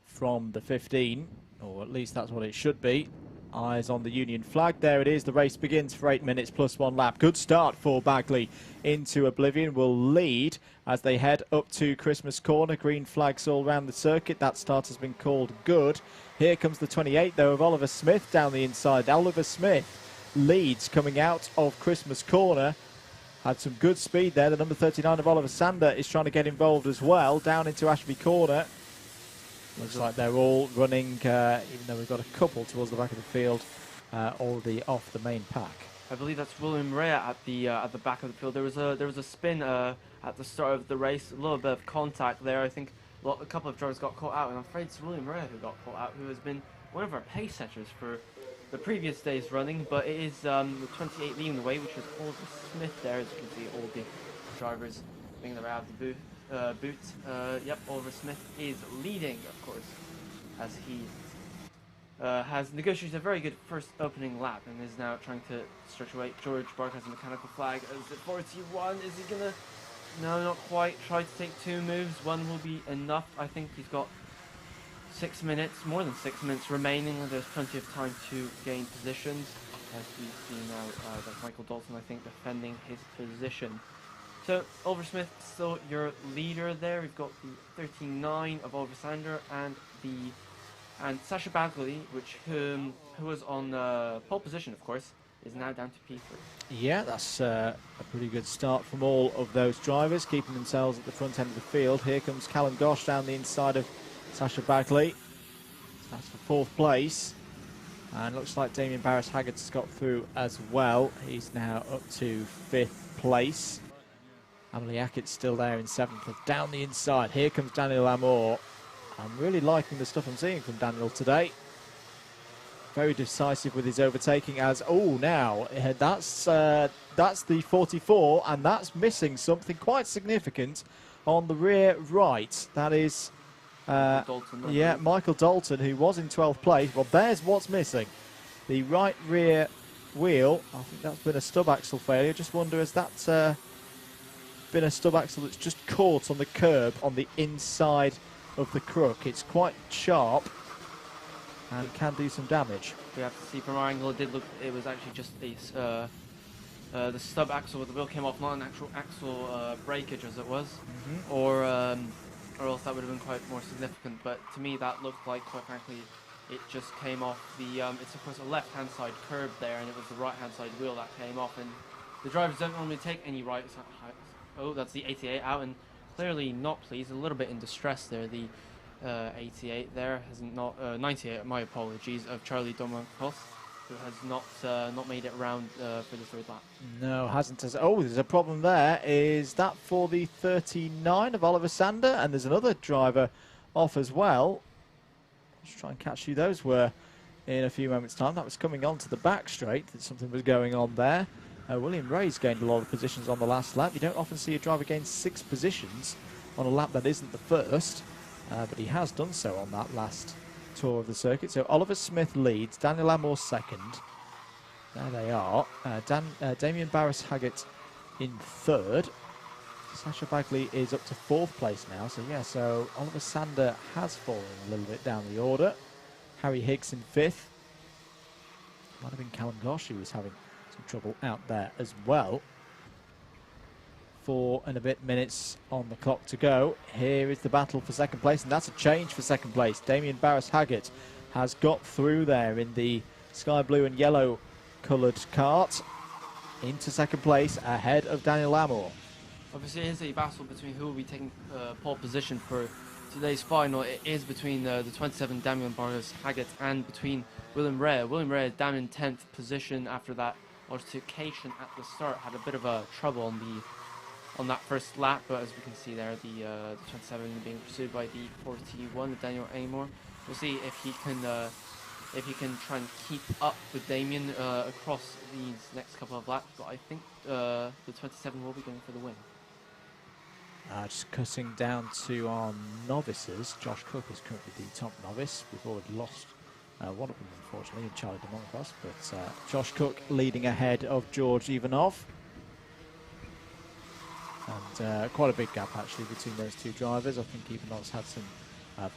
from the 15, or at least that's what it should be. Eyes on the Union flag. There it is. The race begins for 8 minutes plus 1 lap. Good start for Bagley into Oblivion. Will lead as they head up to Christmas Corner. Green flags all around the circuit. That start has been called good. Here comes the 28 though of Oliver Smith down the inside. Oliver Smith leads coming out of Christmas Corner. Had some good speed there. The number 39 of Oliver Sander is trying to get involved as well. Down into Ashby Corner. Looks like they're all running, even though we've got a couple towards the back of the field, already off the main pack. I believe that's William Rea at the back of the field. There was a spin at the start of the race, a little bit of contact there. I think a couple of drivers got caught out, and I'm afraid it's William Rea who got caught out, who has been one of our pace setters for the previous day's running. But it is the 28 leading the way, which is Oliver Smith there. As you can see, all the drivers being their way out of the boot. Yep, Oliver Smith is leading, of course, as he has negotiated a very good first opening lap and is now trying to stretch away. George Bark has a mechanical flag. Is it 41? Is he gonna? No, not quite. Try to take 2 moves. 1 will be enough. I think he's got 6 minutes, more than 6 minutes remaining. There's plenty of time to gain positions. As we see now, that's Michael Dalton, I think, defending his position. So Oliver Smith still your leader there. We've got the 39 of Oliver Sander and Sasha Bagley, who was on pole position, of course, is now down to P3. Yeah, that's a pretty good start from all of those drivers, keeping themselves at the front end of the field. Here comes Callum Gosh down the inside of Sasha Bagley. That's for 4th place. And looks like Damien Barris-Haggart's got through as well. He's now up to 5th place. Emily Ackett's still there in 7th. Down the inside, here comes Daniel Amour. I'm really liking the stuff I'm seeing from Daniel today. Very decisive with his overtaking as, now, that's the 44, and that's missing something quite significant on the rear right. That is, Michael Dalton, who was in 12th place. Well, there's what's missing. The right rear wheel, I think that's been a stub axle failure. Just wonder, has that been a stub axle that's just caught on the curb on the inside of the crook? It's quite sharp and can do some damage. We have to see from our angle. It was actually just the stub axle with the wheel came off, not an actual axle breakage as it was, or else that would have been quite more significant. But to me, that looked like, quite frankly, it just came off the. It's of course a left-hand side curb there, and it was the right-hand side wheel that came off. And the drivers don't normally take any right. Oh, that's the 88 out, and clearly not pleased. A little bit in distress there. The 88 there has not 98. My apologies, of Charlie Domakos, who has not made it around for the 3rd lap. No, hasn't. There's a problem there. Is that for the 39 of Oliver Sander? And there's another driver off as well. Let's try and catch who those were in a few moments' time. That was coming onto the back straight. That something was going on there. William Ray's gained a lot of positions on the last lap. You don't often see a driver gain 6 positions on a lap that isn't the first, but he has done so on that last tour of the circuit. So Oliver Smith leads, Daniel Amour 2nd, There they are. Damien Barris-Haggett in third. Sasha Bagley is up to fourth place now. So, yeah, so Oliver Sander has fallen a little bit down the order. Harry Higgs in fifth. Might have been Callum Gosh who was having some trouble out there as well. 4 and a bit minutes on the clock to go. Here is the battle for second place, and that's a change for second place. Damien Barris-Haggett has got through there in the sky blue and yellow coloured kart into second place ahead of Daniel Lamour. Obviously, it is a battle between who will be taking pole position for today's final. It is between the 27 Damien Barris-Haggett and between William Rea. William Rea down in 10th position after that altercation at the start. Had a bit of a trouble on that first lap, but as we can see there, the 27 being pursued by the 41, the Daniel Amor. We'll see if he can try and keep up with Damien across these next couple of laps, but I think the 27 will be going for the win. Just cutting down to our novices. Josh Cook is currently the top novice. We've already lost one of them, unfortunately, in Charlie DeMoncos, but Josh Cook leading ahead of George Ivanov. And quite a big gap, actually, between those two drivers. I think Ivanov's had some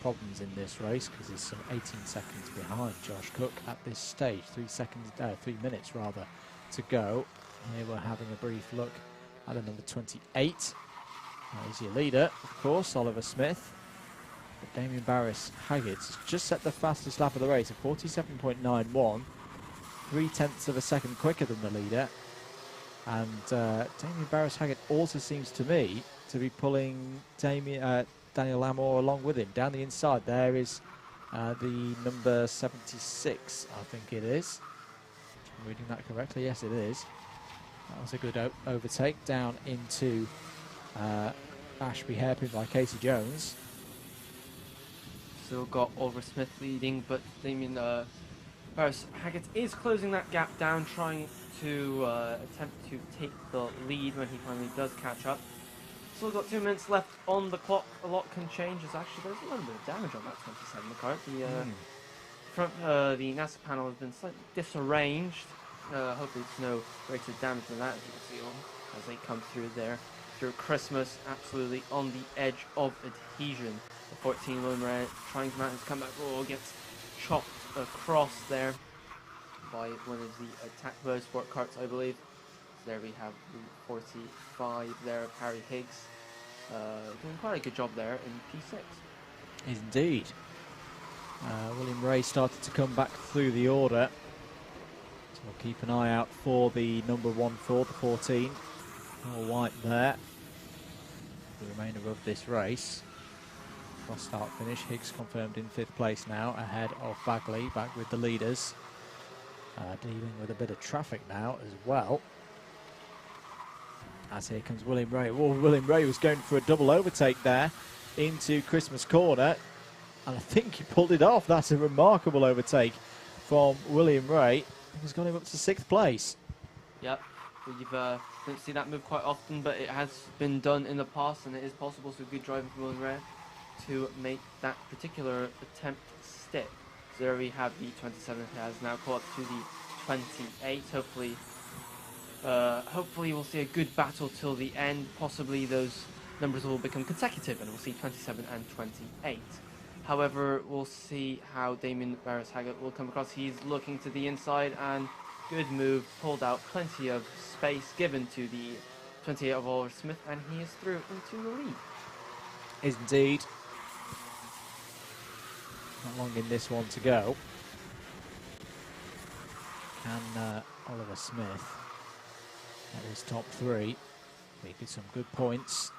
problems in this race because he's some 18 seconds behind Josh Cook at this stage. 3 minutes rather to go. Here we're having a brief look at the number 28. He's your leader, of course, Oliver Smith. But Damien Barris-Haggett has just set the fastest lap of the race at 47.91, 0.3 of a second quicker than the leader. And Damien Barris-Haggett also seems to me to be pulling Daniel Lamour along with him. Down the inside there is the number 76, I think it is. Am I reading that correctly? Yes, it is. That was a good overtake down into Ashby hairpin by Casey Jones. Still got Oliver Smith leading, but Damien Barris-Haggett is closing that gap down, trying to attempt to take the lead when he finally does catch up. Still got 2 minutes left on the clock. A lot can change. There's a little bit of damage on that 27 Kart. The NASA panel has been slightly disarranged. Hopefully it's no greater damage than that, as you can see as they come through there. Through Christmas, absolutely on the edge of adhesion. The 14 William Rea trying to mount his comeback roll, gets chopped across there by one of the Attack Motorsport carts, I believe. So there we have the 45 there of Harry Higgs. Doing quite a good job there in P6. Indeed. William Rea started to come back through the order. So we'll keep an eye out for the number 14, the 14. All white there. The remainder of this race. Cross start finish. Higgs confirmed in 5th place now, ahead of Bagley, back with the leaders. Dealing with a bit of traffic now as well. As here comes William Rea. Oh, William Rea was going for a double overtake there into Christmas Corner, and I think he pulled it off. That's a remarkable overtake from William Rea. He's got him up to 6th place. Yep, we don't see that move quite often, but it has been done in the past, and it is possible. So good driving from William Rea to make that particular attempt stick. So there we have the 27 who has now caught up to the 28. Hopefully we'll see a good battle till the end. Possibly those numbers will become consecutive and we'll see 27 and 28. However, we'll see how Damien Barris-Haggett will come across. He's looking to the inside and good move, pulled out plenty of space given to the 28 of Oliver Smith, and he is through into the lead. Indeed. Not long in this one to go. Can Oliver Smith at his top 3 making some good points?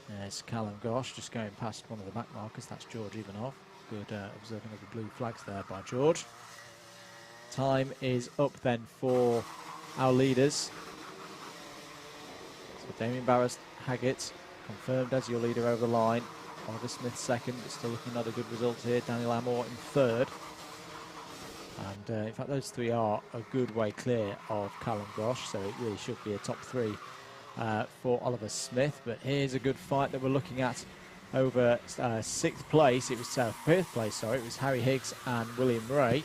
There's Callum Gosh just going past one of the back markers. That's George Ivanov. Good observing of the blue flags there by George. Time is up then for our leaders. So Damien Barris-Haggett confirmed as your leader over the line. Oliver Smith 2nd, but still looking at a good result here. Daniel Amor in 3rd. And in fact, those 3 are a good way clear of Callum Gosh, so it really should be a top 3 for Oliver Smith. But here's a good fight that we're looking at over 6th place. It was 5th place, sorry. It was Harry Higgs and William Rea.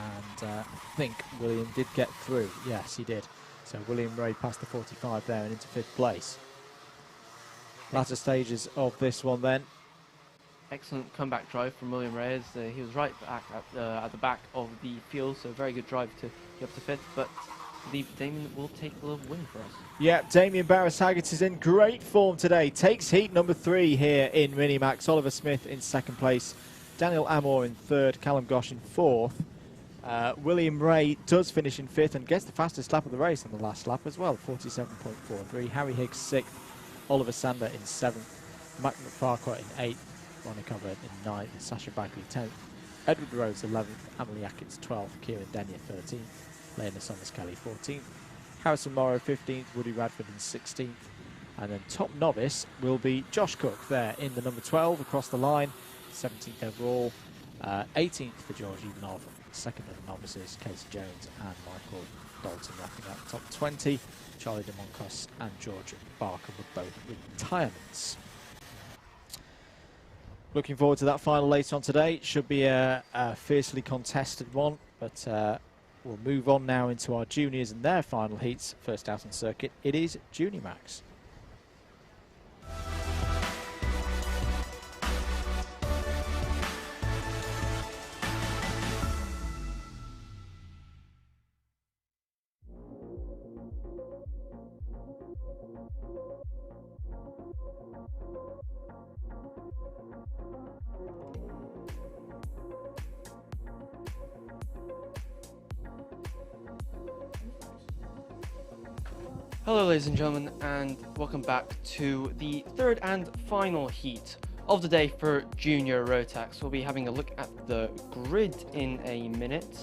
and I think William did get through. Yes, he did. So William Ray passed the 45 there and into 5th place. Latter stages of this one then. Excellent comeback drive from William Reyes. He was right back at the back of the field, so very good drive to get up to 5th, but I believe Damien will take the win for us. Yeah, Damien Barris-Haggett is in great form today. Takes heat number 3 here in Minimax. Oliver Smith in 2nd place. Daniel Amor in 3rd. Callum Gosh in 4th. William Ray does finish in 5th and gets the fastest lap of the race on the last lap as well, 47.43. Harry Higgs 6th. Oliver Sander in 7th. Mac McFarquhar in 8th. Ronnie Covert in 9th. Sasha Bagley 10th. Edward Rhodes 11th. Emily Atkins 12th. Kieran Denyer 13th. Lena Somers-Kelly 14th. Harrison Morrow 15th. Woody Radford in 16th. And then top novice will be Josh Cook there in the number 12 across the line. 17th overall. 18th for George Ivanov. Second of the novices, Casey Jones and Michael Dalton wrapping up top 20. Charlie de Moncos and George Barker were both retirements. Looking forward to that final later on today. It should be a fiercely contested one, but we'll move on now into our juniors and their final heats. First out on circuit, it is Junior Max. Hello ladies and gentlemen, and welcome back to the 3rd and final heat of the day for Junior Rotax. We'll be having a look at the grid in a minute.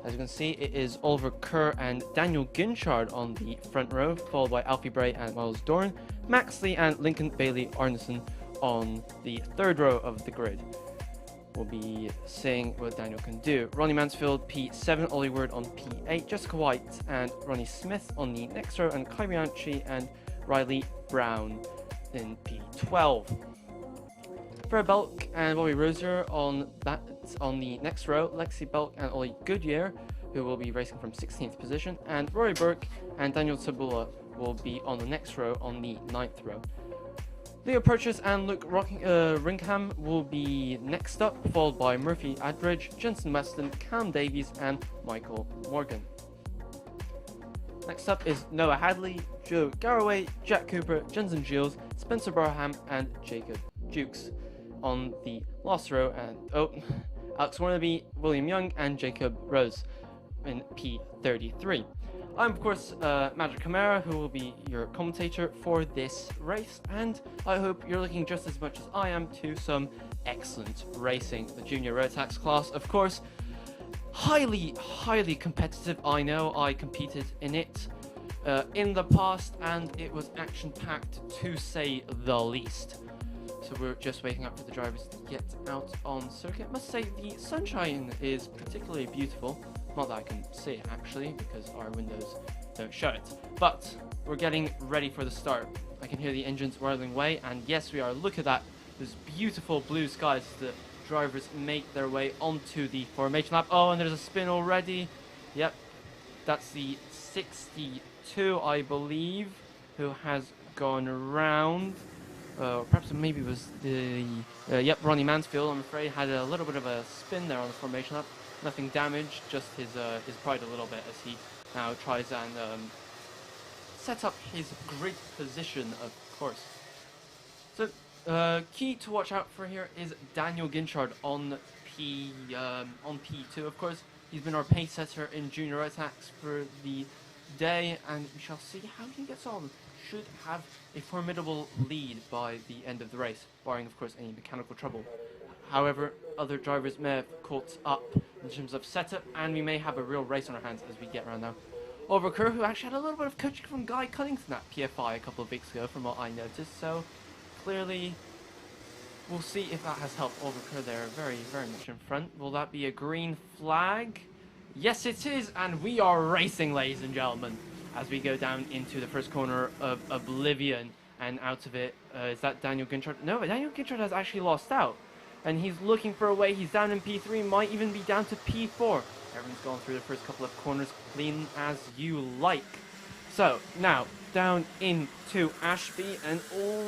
As you can see, it is Oliver Kerr and Daniel Ginchard on the front row, followed by Alfie Bray and Miles Dorn, Max Lee and Lincoln Bailey Arneson on the 3rd row of the grid. We'll be seeing what Daniel can do. Ronnie Mansfield, P7, Ollie Ward on P8, Jessica White and Ronnie Smith on the next row, and Kyrie Anchi and Riley Brown in P12. Fred Belk and Bobby Rosier on the next row, Lexi Belk and Ollie Goodyear, who will be racing from 16th position, and Rory Burke and Daniel Tabula will be on the next row on the 9th row. Leo Purchase and Luke Ringham will be next up, followed by Murphy Adbridge, Jensen Weston, Cam Davies and Michael Morgan. Next up is Noah Hadley, Joe Garraway, Jack Cooper, Jensen Gilles, Spencer Barham and Jacob Dukes on the last row, and Alex Warnaby, William Young and Jacob Rose in P33. I'm, of course, Maciej Hamera, who will be your commentator for this race, and I hope you're looking just as much as I am to some excellent racing. The Junior Rotax class, of course, highly competitive. I know I competed in it in the past, and it was action-packed, to say the least. So we're just waiting up for the drivers to get out on circuit. I must say, the sunshine is particularly beautiful. Not that I can see it actually, because our windows don't show it. But we're getting ready for the start. I can hear the engines whirling away, and yes, we are. Look at that. There's beautiful blue skies as the drivers make their way onto the formation lap. Oh, and there's a spin already. Yep, that's the 62, I believe, who has gone around. Perhaps maybe it was the Ronnie Mansfield, I'm afraid, had a little bit of a spin there on the formation lap. Nothing damaged, just his pride a little bit as he now tries and set up his grid position, of course. So key to watch out for here is Daniel Ginchard on P2. Of course, he's been our pace setter in Junior Rotax for the day, and we shall see how he gets on. Should have a formidable lead by the end of the race, barring, of course, any mechanical trouble. However, other drivers may have caught up in terms of setup, and we may have a real race on our hands as we get around now. Oliver Kerr, who actually had a little bit of coaching from Guy Cunnington at PFI a couple of weeks ago, from what I noticed, so clearly we'll see if that has helped. Oliver Kerr there, very much in front. Will that be a green flag? Yes, it is, and we are racing, ladies and gentlemen, as we go down into the first corner of Oblivion, and out of it, is that Daniel Ginchard? No, Daniel Ginchard has actually lost out. And he's looking for a way. He's down in P3, might even be down to P4. Everyone's gone through the first couple of corners clean as you like. So, now, down into Ashby, and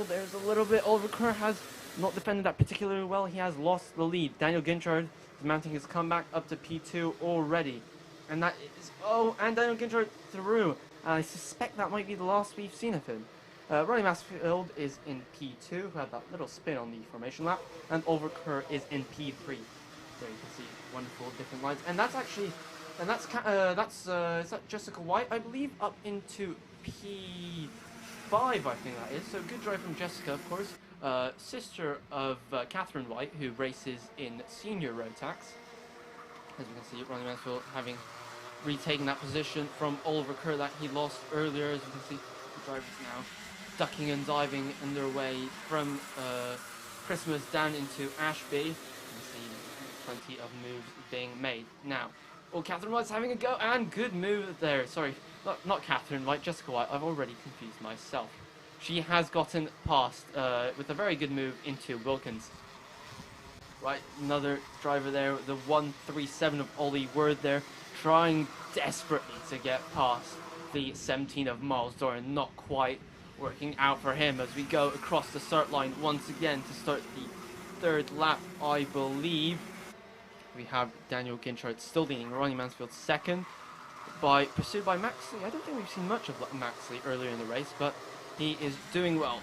there's a little bit. Oliver Kerr has not defended that particularly well. He has lost the lead. Daniel Ginchard is mounting his comeback up to P2 already. And that is, and Daniel Ginchard through. I suspect that might be the last we've seen of him. Ronnie Mansfield is in P2, who had that little spin on the formation lap, and Oliver Kerr is in P3. There you can see wonderful different lines, and that's actually, and that's is that Jessica White, I believe, up into P5, I think that is. So good drive from Jessica, of course, sister of Catherine White, who races in senior rotax. As we can see, Ronnie Mansfield having retaken that position from Oliver Kerr that he lost earlier. As you can see, the drivers now ducking and diving in their way from Christmas down into Ashby. You can see plenty of moves being made. Now, Catherine White's having a go, and good move there. Sorry, not Catherine White, Jessica White. I've already confused myself. She has gotten past with a very good move into Wilkins. Right, another driver there, the 137 of Ollie Word there, trying desperately to get past the 17 of Miles Doran, not quite working out for him as we go across the start line once again to start the third lap, I believe. We have Daniel Ginchard still leading, Ronnie Mansfield second, pursued by Maxley. I don't think we've seen much of Maxley earlier in the race, but he is doing well.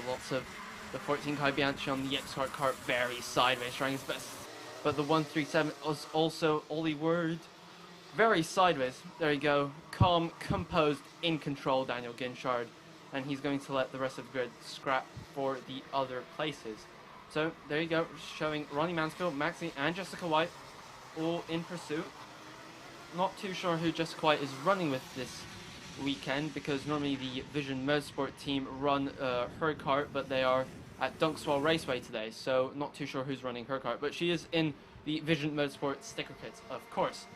Lots of the 14 Kai Bianchi on the X-Kart cart, very sideways, trying his best. But the 137 was also Ollie Word, very sideways. There you go, calm, composed, in control, Daniel Ginchard. And he's going to let the rest of the grid scrap for the other places. So there you go, showing Ronnie Mansfield, Maxie, and Jessica White all in pursuit. Not too sure who Jessica White is running with this weekend, because normally the Vision Motorsport team run her kart, but they are at Dunkswell Raceway today, so not too sure who's running her kart. But she is in the Vision Motorsport sticker kit, of course.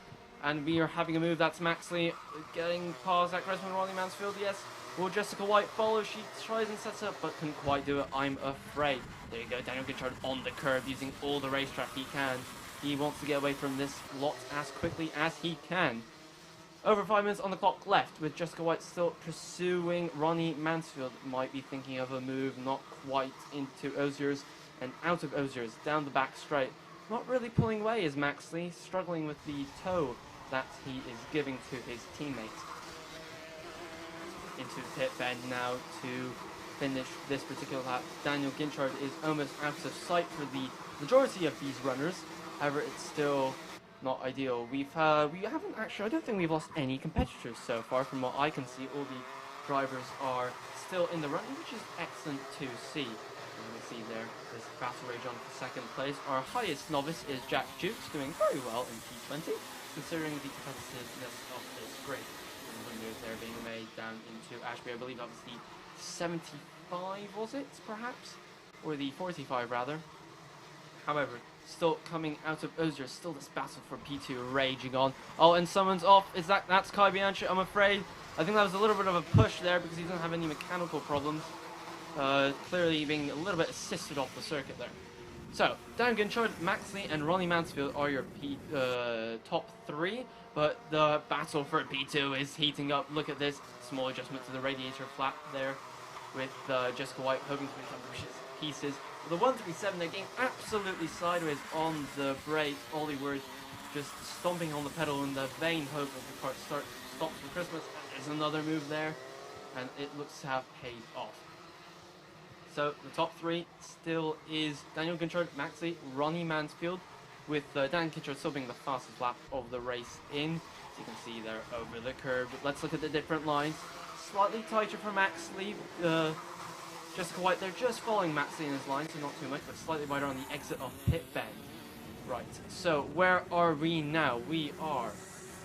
And we are having a move, that's Maxley getting past Zach Resman, Ronnie Mansfield, yes. Will Jessica White follow? She tries and sets up, but couldn't quite do it, I'm afraid. There you go, Daniel Ginchard on the curve, using all the racetrack he can. He wants to get away from this lot as quickly as he can. Over 5 minutes on the clock left, with Jessica White still pursuing Ronnie Mansfield. Might be thinking of a move, not quite into Oziers and out of Oziers, down the back straight. Not really pulling away is Maxley, struggling with the toe that he is giving to his teammate. Into pit bend now to finish this particular lap. Daniel Ginchard is almost out of sight for the majority of these runners. However, it's still not ideal. We haven't actually, I don't think we've lost any competitors so far from what I can see. All the drivers are still in the running, which is excellent to see. As you can see there, there's FastR Rage on for second place. Our highest novice is Jack Jukes, doing very well in P20, considering the competitiveness of this grid. Moves there being made down into Ashby. I believe that was the 75, was it, perhaps? Or the 45, rather. However, still coming out of Ozier, still this battle for P2 raging on. And someone's off. That's Kai Bianchi, I'm afraid. I think that was a little bit of a push there because he doesn't have any mechanical problems. Clearly being a little bit assisted off the circuit there. So, Dan Ginchard, Maxley, and Ronnie Mansfield are your top 3. But the battle for P2 is heating up. Look at this small adjustment to the radiator flap there, with Jessica White hoping to make up the pieces. The 137, they're getting absolutely sideways on the brake. Ollie Word just stomping on the pedal in the vain hope that the car stops for Christmas. And there's another move there, and it looks to have paid off. So the top 3 still is Daniel Ginchard, Maxley, Ronnie Mansfield, with Dan Ginchard still being the fastest lap of the race in. As you can see there over the curve. But let's look at the different lines. Slightly tighter for Maxley. Jessica White, they're just following Maxley in his line, so not too much, but slightly wider on the exit of pit bend. Right, so where are we now? We are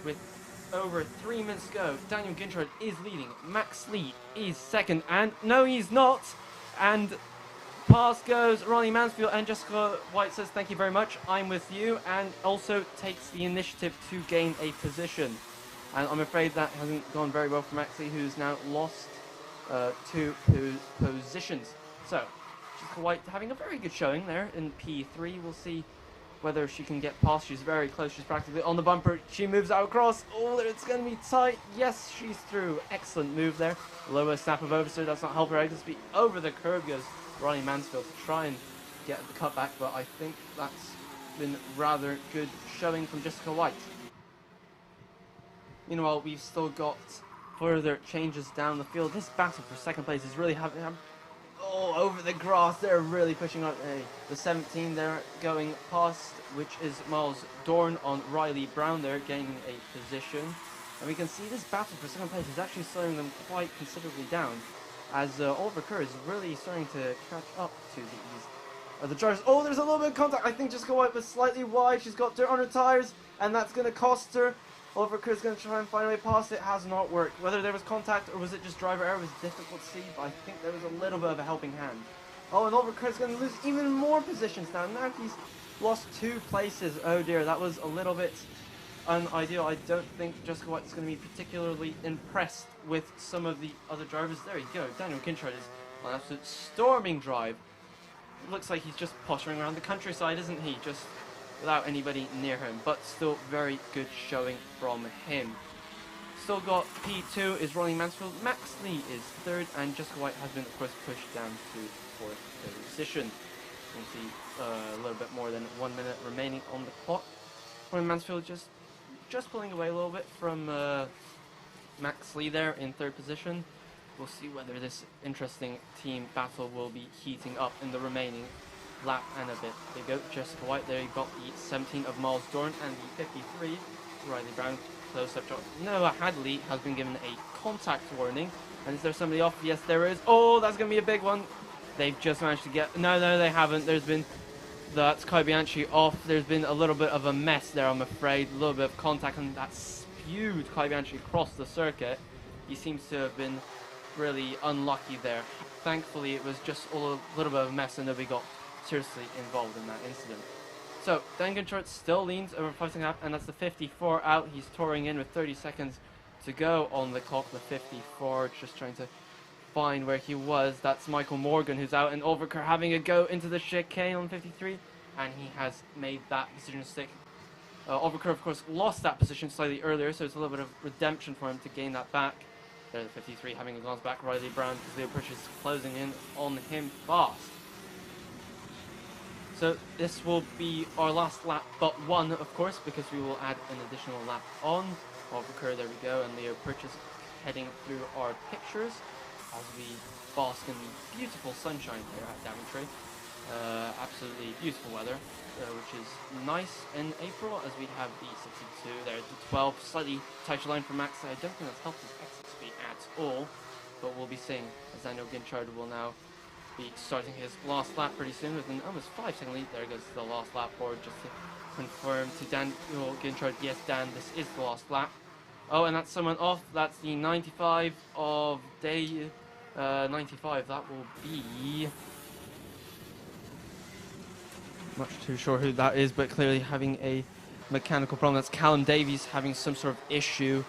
with over 3 minutes to go. Daniel Ginchard is leading. Maxley is second, and no, he's not. And past goes Ronnie Mansfield, and Jessica White says thank you very much, I'm with you, and also takes the initiative to gain a position. And I'm afraid that hasn't gone very well for Maxley, who's now lost 2 positions. So, Jessica White having a very good showing there in P3. We'll see whether she can get past. She's very close. She's practically on the bumper. She moves out across. Oh, it's going to be tight. Yes, she's through. Excellent move there. Lower snap of oversteer does not help her exit speed. Over the curb goes Ronnie Mansfield to try and get the cutback, but I think that's been rather good showing from Jessica White. Meanwhile, we've still got further changes down the field. This battle for second place is really having... Oh, over the grass, they're really pushing up. The 17 they're going past, which is Miles Dorn on Riley Brown. They're gaining a position. And we can see this battle for second place is actually slowing them quite considerably down, as Oliver Kerr is really starting to catch up to the drivers. Oh, there's a little bit of contact. I think Jessica White was slightly wide. She's got dirt on her tires, and that's going to cost her. Oliver Kerr is going to try and find a way past. It has not worked. Whether there was contact or was it just driver error was difficult to see, but I think there was a little bit of a helping hand. Oh, and Oliver Kerr is going to lose even more positions now. Now he's lost 2 places. Oh dear, that was a little bit unideal. I don't think Jessica White is going to be particularly impressed with some of the other drivers. There you go. Daniel Kinchard is on an absolute storming drive. It looks like he's just pottering around the countryside, isn't he? Just without anybody near him, but still very good showing from him. Still got P2 is Ronnie Mansfield. Max Lee is 3rd, and Jessica White has been, of course, pushed down to 4th position. You can see a little bit more than 1 minute remaining on the clock. Ronnie Mansfield just pulling away a little bit from Max Lee there in 3rd position. We'll see whether this interesting team battle will be heating up in the remaining lap and a bit. There you go, Jessica White. There you got the 17 of Miles Dorn and the 53 Riley Brown. Close up shot. Noah Hadley has been given a contact warning. And is there somebody off? Yes, there is. Oh, that's going to be a big one. They've just managed to get... No, they haven't. There's been... That's Kai Bianchi off. There's been a little bit of a mess there, I'm afraid. A little bit of contact, and that spewed Kai Bianchi across the circuit. He seems to have been really unlucky there. Thankfully, it was just a little bit of a mess, and nobody got seriously involved in that incident. So, Dangenshort still leans over 5 seconds, and that's the 54 out. He's touring in with 30 seconds to go on the clock. The 54, just trying to find where he was. That's Michael Morgan who's out, and Oliver Kerr having a go into the chicane on 53, and he has made that decision stick. Oliver Kerr, of course, lost that position slightly earlier, so it's a little bit of redemption for him to gain that back. There, the 53 having a glance back. Riley Brown, as Leo Pritchard is closing in on him fast. So this will be our last lap but one, of course, because we will add an additional lap on. Oliver Kerr, there we go, and Leo Pritchard heading through our pictures as we bask in the beautiful sunshine here at Daventry. Absolutely beautiful weather, which is nice in April, as we have the 62 there, the 12, slightly tighter line for Max. I don't think that's helped his exit speed at all, but we'll be seeing as Daniel Ginchard will now be starting his last lap pretty soon with an almost 5-second lead. There goes the last lap board just to confirm to Daniel Ginchard, yes Dan, this is the last lap. Oh, and that's someone off. That's the 95 of day 95. That will be... Much too sure who that is, but clearly having a mechanical problem. That's Callum Davies having some sort of issue.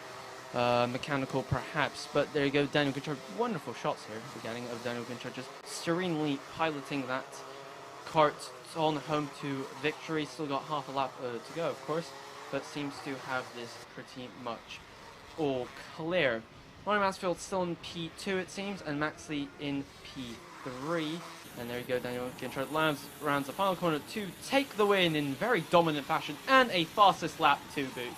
Mechanical perhaps, but there you go, Daniel Ginchard. Wonderful shots here, beginning of Daniel Ginchard just serenely piloting that kart on home to victory. Still got half a lap to go, of course, but seems to have this pretty much all clear. Ronnie Mansfield still in P2 it seems, and Maxley in P3. And there you go, Daniel Ginchard rounds the final corner to take the win in very dominant fashion, and a fastest lap to boot.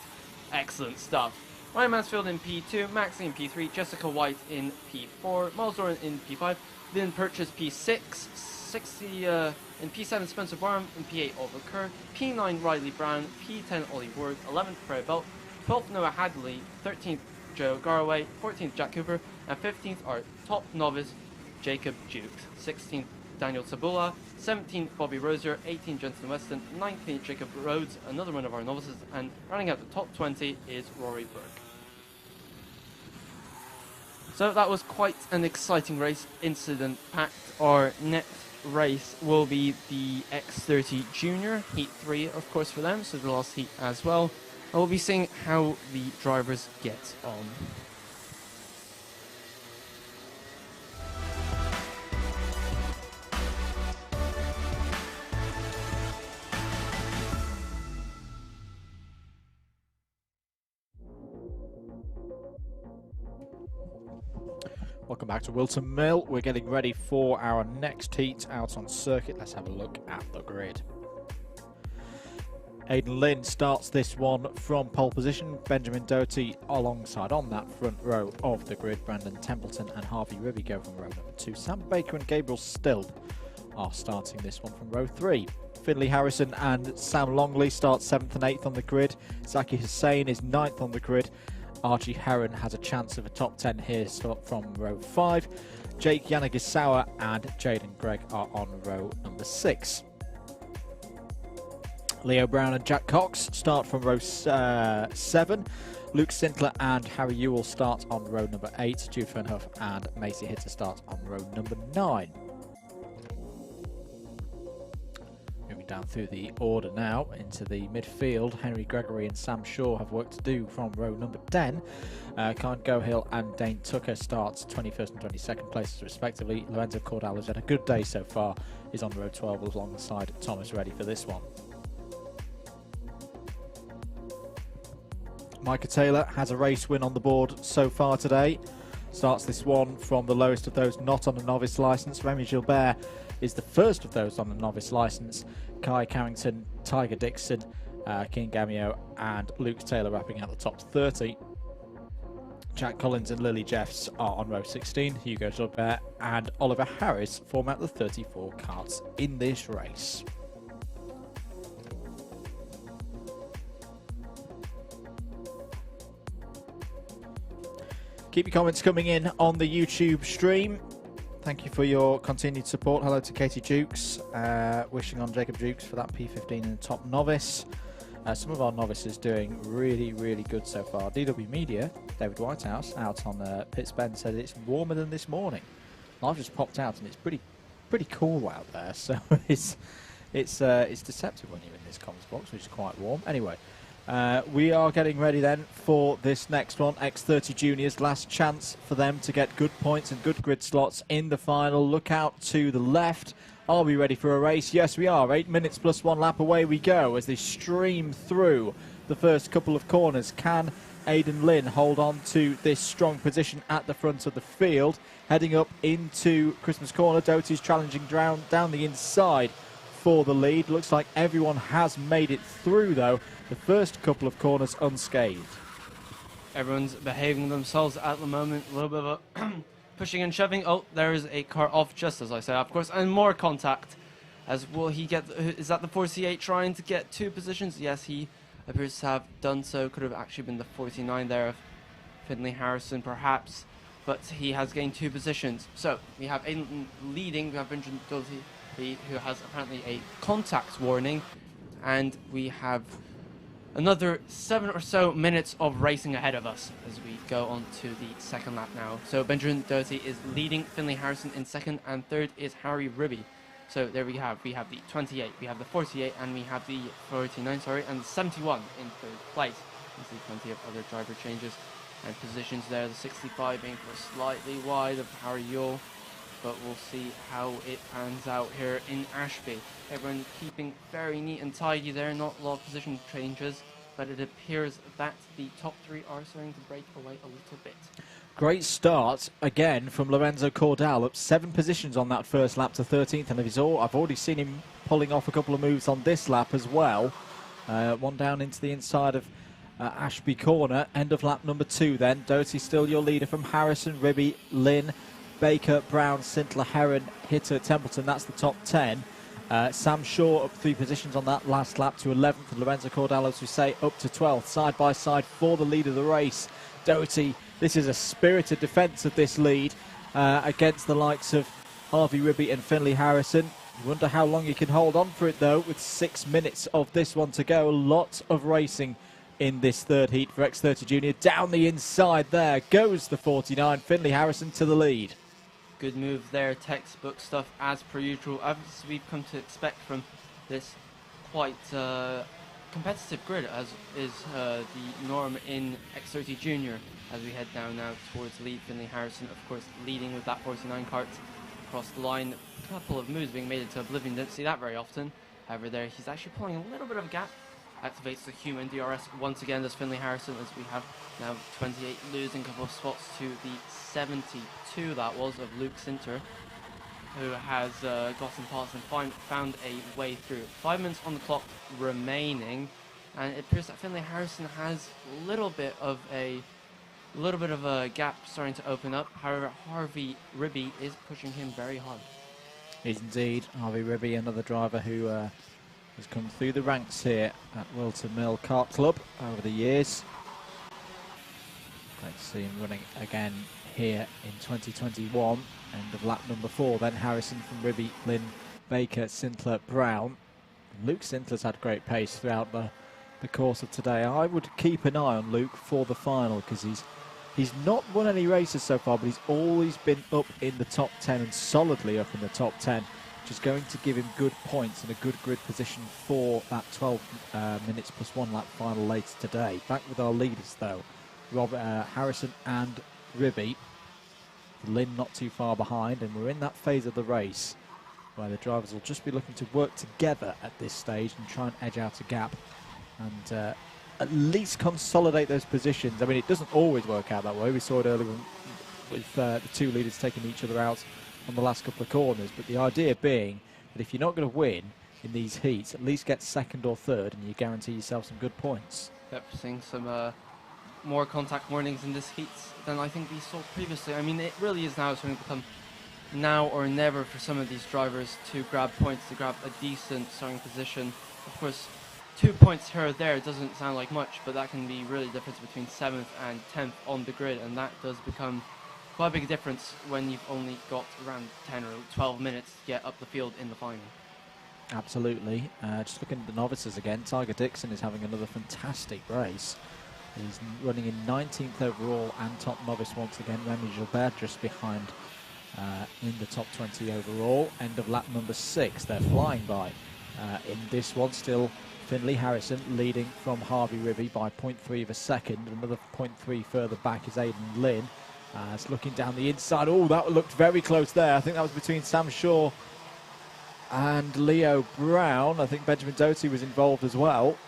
Excellent stuff. Ryan Mansfield in P2, Maxley in P3, Jessica White in P4, Miles Doran in P5, Lynn Purchase P6, 60 in P7 Spencer Barham, in P8 Oliver Kerr, P9 Riley Brown, P10 Ollie Ward, 11th Freya Belt, 12th Noah Hadley, 13th Joe Garraway, 14th Jack Cooper, and 15th our top novice Jacob Jukes, 16th Daniel Sabula, 17th Bobby Rosier, 18th Jensen Weston, 19th Jacob Rhodes, another one of our novices, and rounding out the top 20 is Rory Burke. So that was quite an exciting race, incident-packed. Our next race will be the X30 Junior, Heat 3 of course for them, so the last heat as well. And we'll be seeing how the drivers get on. Welcome back to Whilton Mill. We're getting ready for our next heat out on circuit. Let's have a look at the grid. Aidan Lynn starts this one from pole position. Benjamin Doty alongside on that front row of the grid. Brandon Templeton and Harvey Ribby go from row number 2. Sam Baker and Gabriel Stilb are starting this one from row 3. Finley Harrison and Sam Longley start 7th and 8th on the grid. Zaki Hussain is 9th on the grid. Archie Heron has a chance of a top 10 here from row 5. Jake Yanagisawa and Jaden Gregg are on row number 6. Leo Brown and Jack Cox start from row 7. Luke Sintler and Harry Ewell start on row number 8. Jude Fernhoff and Macy Hitter start on row number 9. Moving down through the order now into the midfield, Henry Gregory and Sam Shaw have work to do from row number 10. Kyle Gohill and Dane Tucker starts 21st and 22nd places respectively. Lorenzo Cordal has had a good day so far, is on row 12 alongside Thomas Reddy for this one. Micah Taylor has a race win on the board so far today. Starts this one from the lowest of those not on a novice licence. Remy Gilbert is the first of those on a novice licence. Kai Carrington, Tiger Dixon, King Gamio and Luke Taylor wrapping out the top 30. Jack Collins and Lily Jeffs are on row 16. Hugo Gilbert and Oliver Harris form out the 34 karts in this race. Keep your comments coming in on the YouTube stream. Thank you for your continued support. Hello to Katie Jukes, wishing on Jacob Jukes for that P15 in the top novice. Some of our novices doing really, really good so far. DW Media, David Whitehouse, out on Pitts Bend, said it's warmer than this morning. I've just popped out and it's pretty cool out there. So it's deceptive when you're in this comms box, which is quite warm. Anyway. We are getting ready then for this next one. X30 Juniors, last chance for them to get good points and good grid slots in the final. Look out to the left. Are we ready for a race? Yes, we are. 8 minutes plus 1 lap, away we go as they stream through the first couple of corners. Can Aidan Lynn hold on to this strong position at the front of the field? Heading up into Christmas Corner, Doty's challenging down the inside for the lead. Looks like everyone has made it through though. The first couple of corners unscathed. Everyone's behaving themselves at the moment. A little bit of a pushing and shoving. Oh, there is a car off, just as I said, of course, and more contact. As will he get? Is that the 48 trying to get 2 positions? Yes, he appears to have done so. Could have actually been the 49 there of Finley Harrison, perhaps, but he has gained 2 positions. So we have Aidan leading. We have Benjamin Doty, who has apparently a contact warning, and we have another 7 or so minutes of racing ahead of us as we go on to the second lap now. So Benjamin Doty is leading, Finley Harrison in second, and third is Harry Ribby. So there we have the 28, we have the 48, and we have the 49, and the 71 in third place. You see plenty of other driver changes and positions there. The 65 being slightly wide of Harry Yule, but we'll see how it pans out here in Ashby. Everyone keeping very neat and tidy there, not a lot of position changes, but it appears that the top 3 are starting to break away a little bit. Great start again from Lorenzo Cordal, up 7 positions on that first lap to 13th, and I've already seen him pulling off a couple of moves on this lap as well. One down into the inside of Ashby Corner, end of lap number 2 then. Doty still your leader from Harrison, Ribby, Lynn, Baker, Brown, Sintler, Heron, Hitter, Templeton. That's the top 10. Sam Shaw up 3 positions on that last lap to 11th, and Lorenzo Cordal, as we say, up to 12th, side by side for the lead of the race. Doty, this is a spirited defence of this lead against the likes of Harvey Ribby and Finley Harrison. You wonder how long he can hold on for it though, with 6 minutes of this one to go. Lots of racing in this third heat for X30 Junior. Down the inside there goes the 49, Finley Harrison to the lead. Good move there, textbook stuff as per usual, as we've come to expect from this quite competitive grid, as is the norm in X30 Junior. As we head down now towards lead, Finley Harrison, of course, leading with that 49 kart across the line. A couple of moves being made into oblivion, don't see that very often. However, there he's actually pulling a little bit of a gap activates the human DRS once again. Does Finley Harrison, as we have now 28, losing a couple of spots to the 72 that was of Luke Sinter, who has gotten past and found a way through. 5 minutes on the clock remaining, and it appears that Finley Harrison has a little bit of a gap starting to open up. However, Harvey Ribby is pushing him very hard. Is indeed Harvey Ribby, another driver who has come through the ranks here at Whilton Mill Kart Club over the years. Great to see him running again here in 2021. End of lap number 4. Then Harrison from Ribby, Lynn, Baker, Sintler, Brown. Luke Sintler's had great pace throughout the course of today. I would keep an eye on Luke for the final, because he's not won any races so far, but he's always been up in the top 10 and solidly up in the top 10, which is going to give him good points and a good grid position for that 12 minutes plus 1 lap final later today. Back with our leaders though, Harrison and Ribby. Lynn not too far behind, and we're in that phase of the race where the drivers will just be looking to work together at this stage and try and edge out a gap and at least consolidate those positions. I mean, it doesn't always work out that way. We saw it earlier with the two leaders taking each other out on the last couple of corners, but the idea being that if you're not going to win in these heats, at least get second or third and you guarantee yourself some good points. Yep, seeing some more contact warnings in this heat than I think we saw previously. I mean, it really is now starting to become now or never for some of these drivers to grab points, to grab a decent starting position. Of course, 2 points here or there doesn't sound like much, but that can be really the difference between 7th and 10th on the grid, and that does become quite a big difference when you've only got around 10 or 12 minutes to get up the field in the final. Absolutely. Just looking at the novices again, Tiger Dixon is having another fantastic race. He's running in 19th overall and top novice once again. Remy Gilbert just behind in the top 20 overall. End of lap number 6. They're flying by in this one. Still Finley Harrison leading from Harvey Ribby by 0.3 of a second. Another 0.3 further back is Aidan Lynn. It's looking down the inside. Oh, that looked very close there. I think that was between Sam Shaw and Leo Brown. I think Benjamin Doty was involved as well.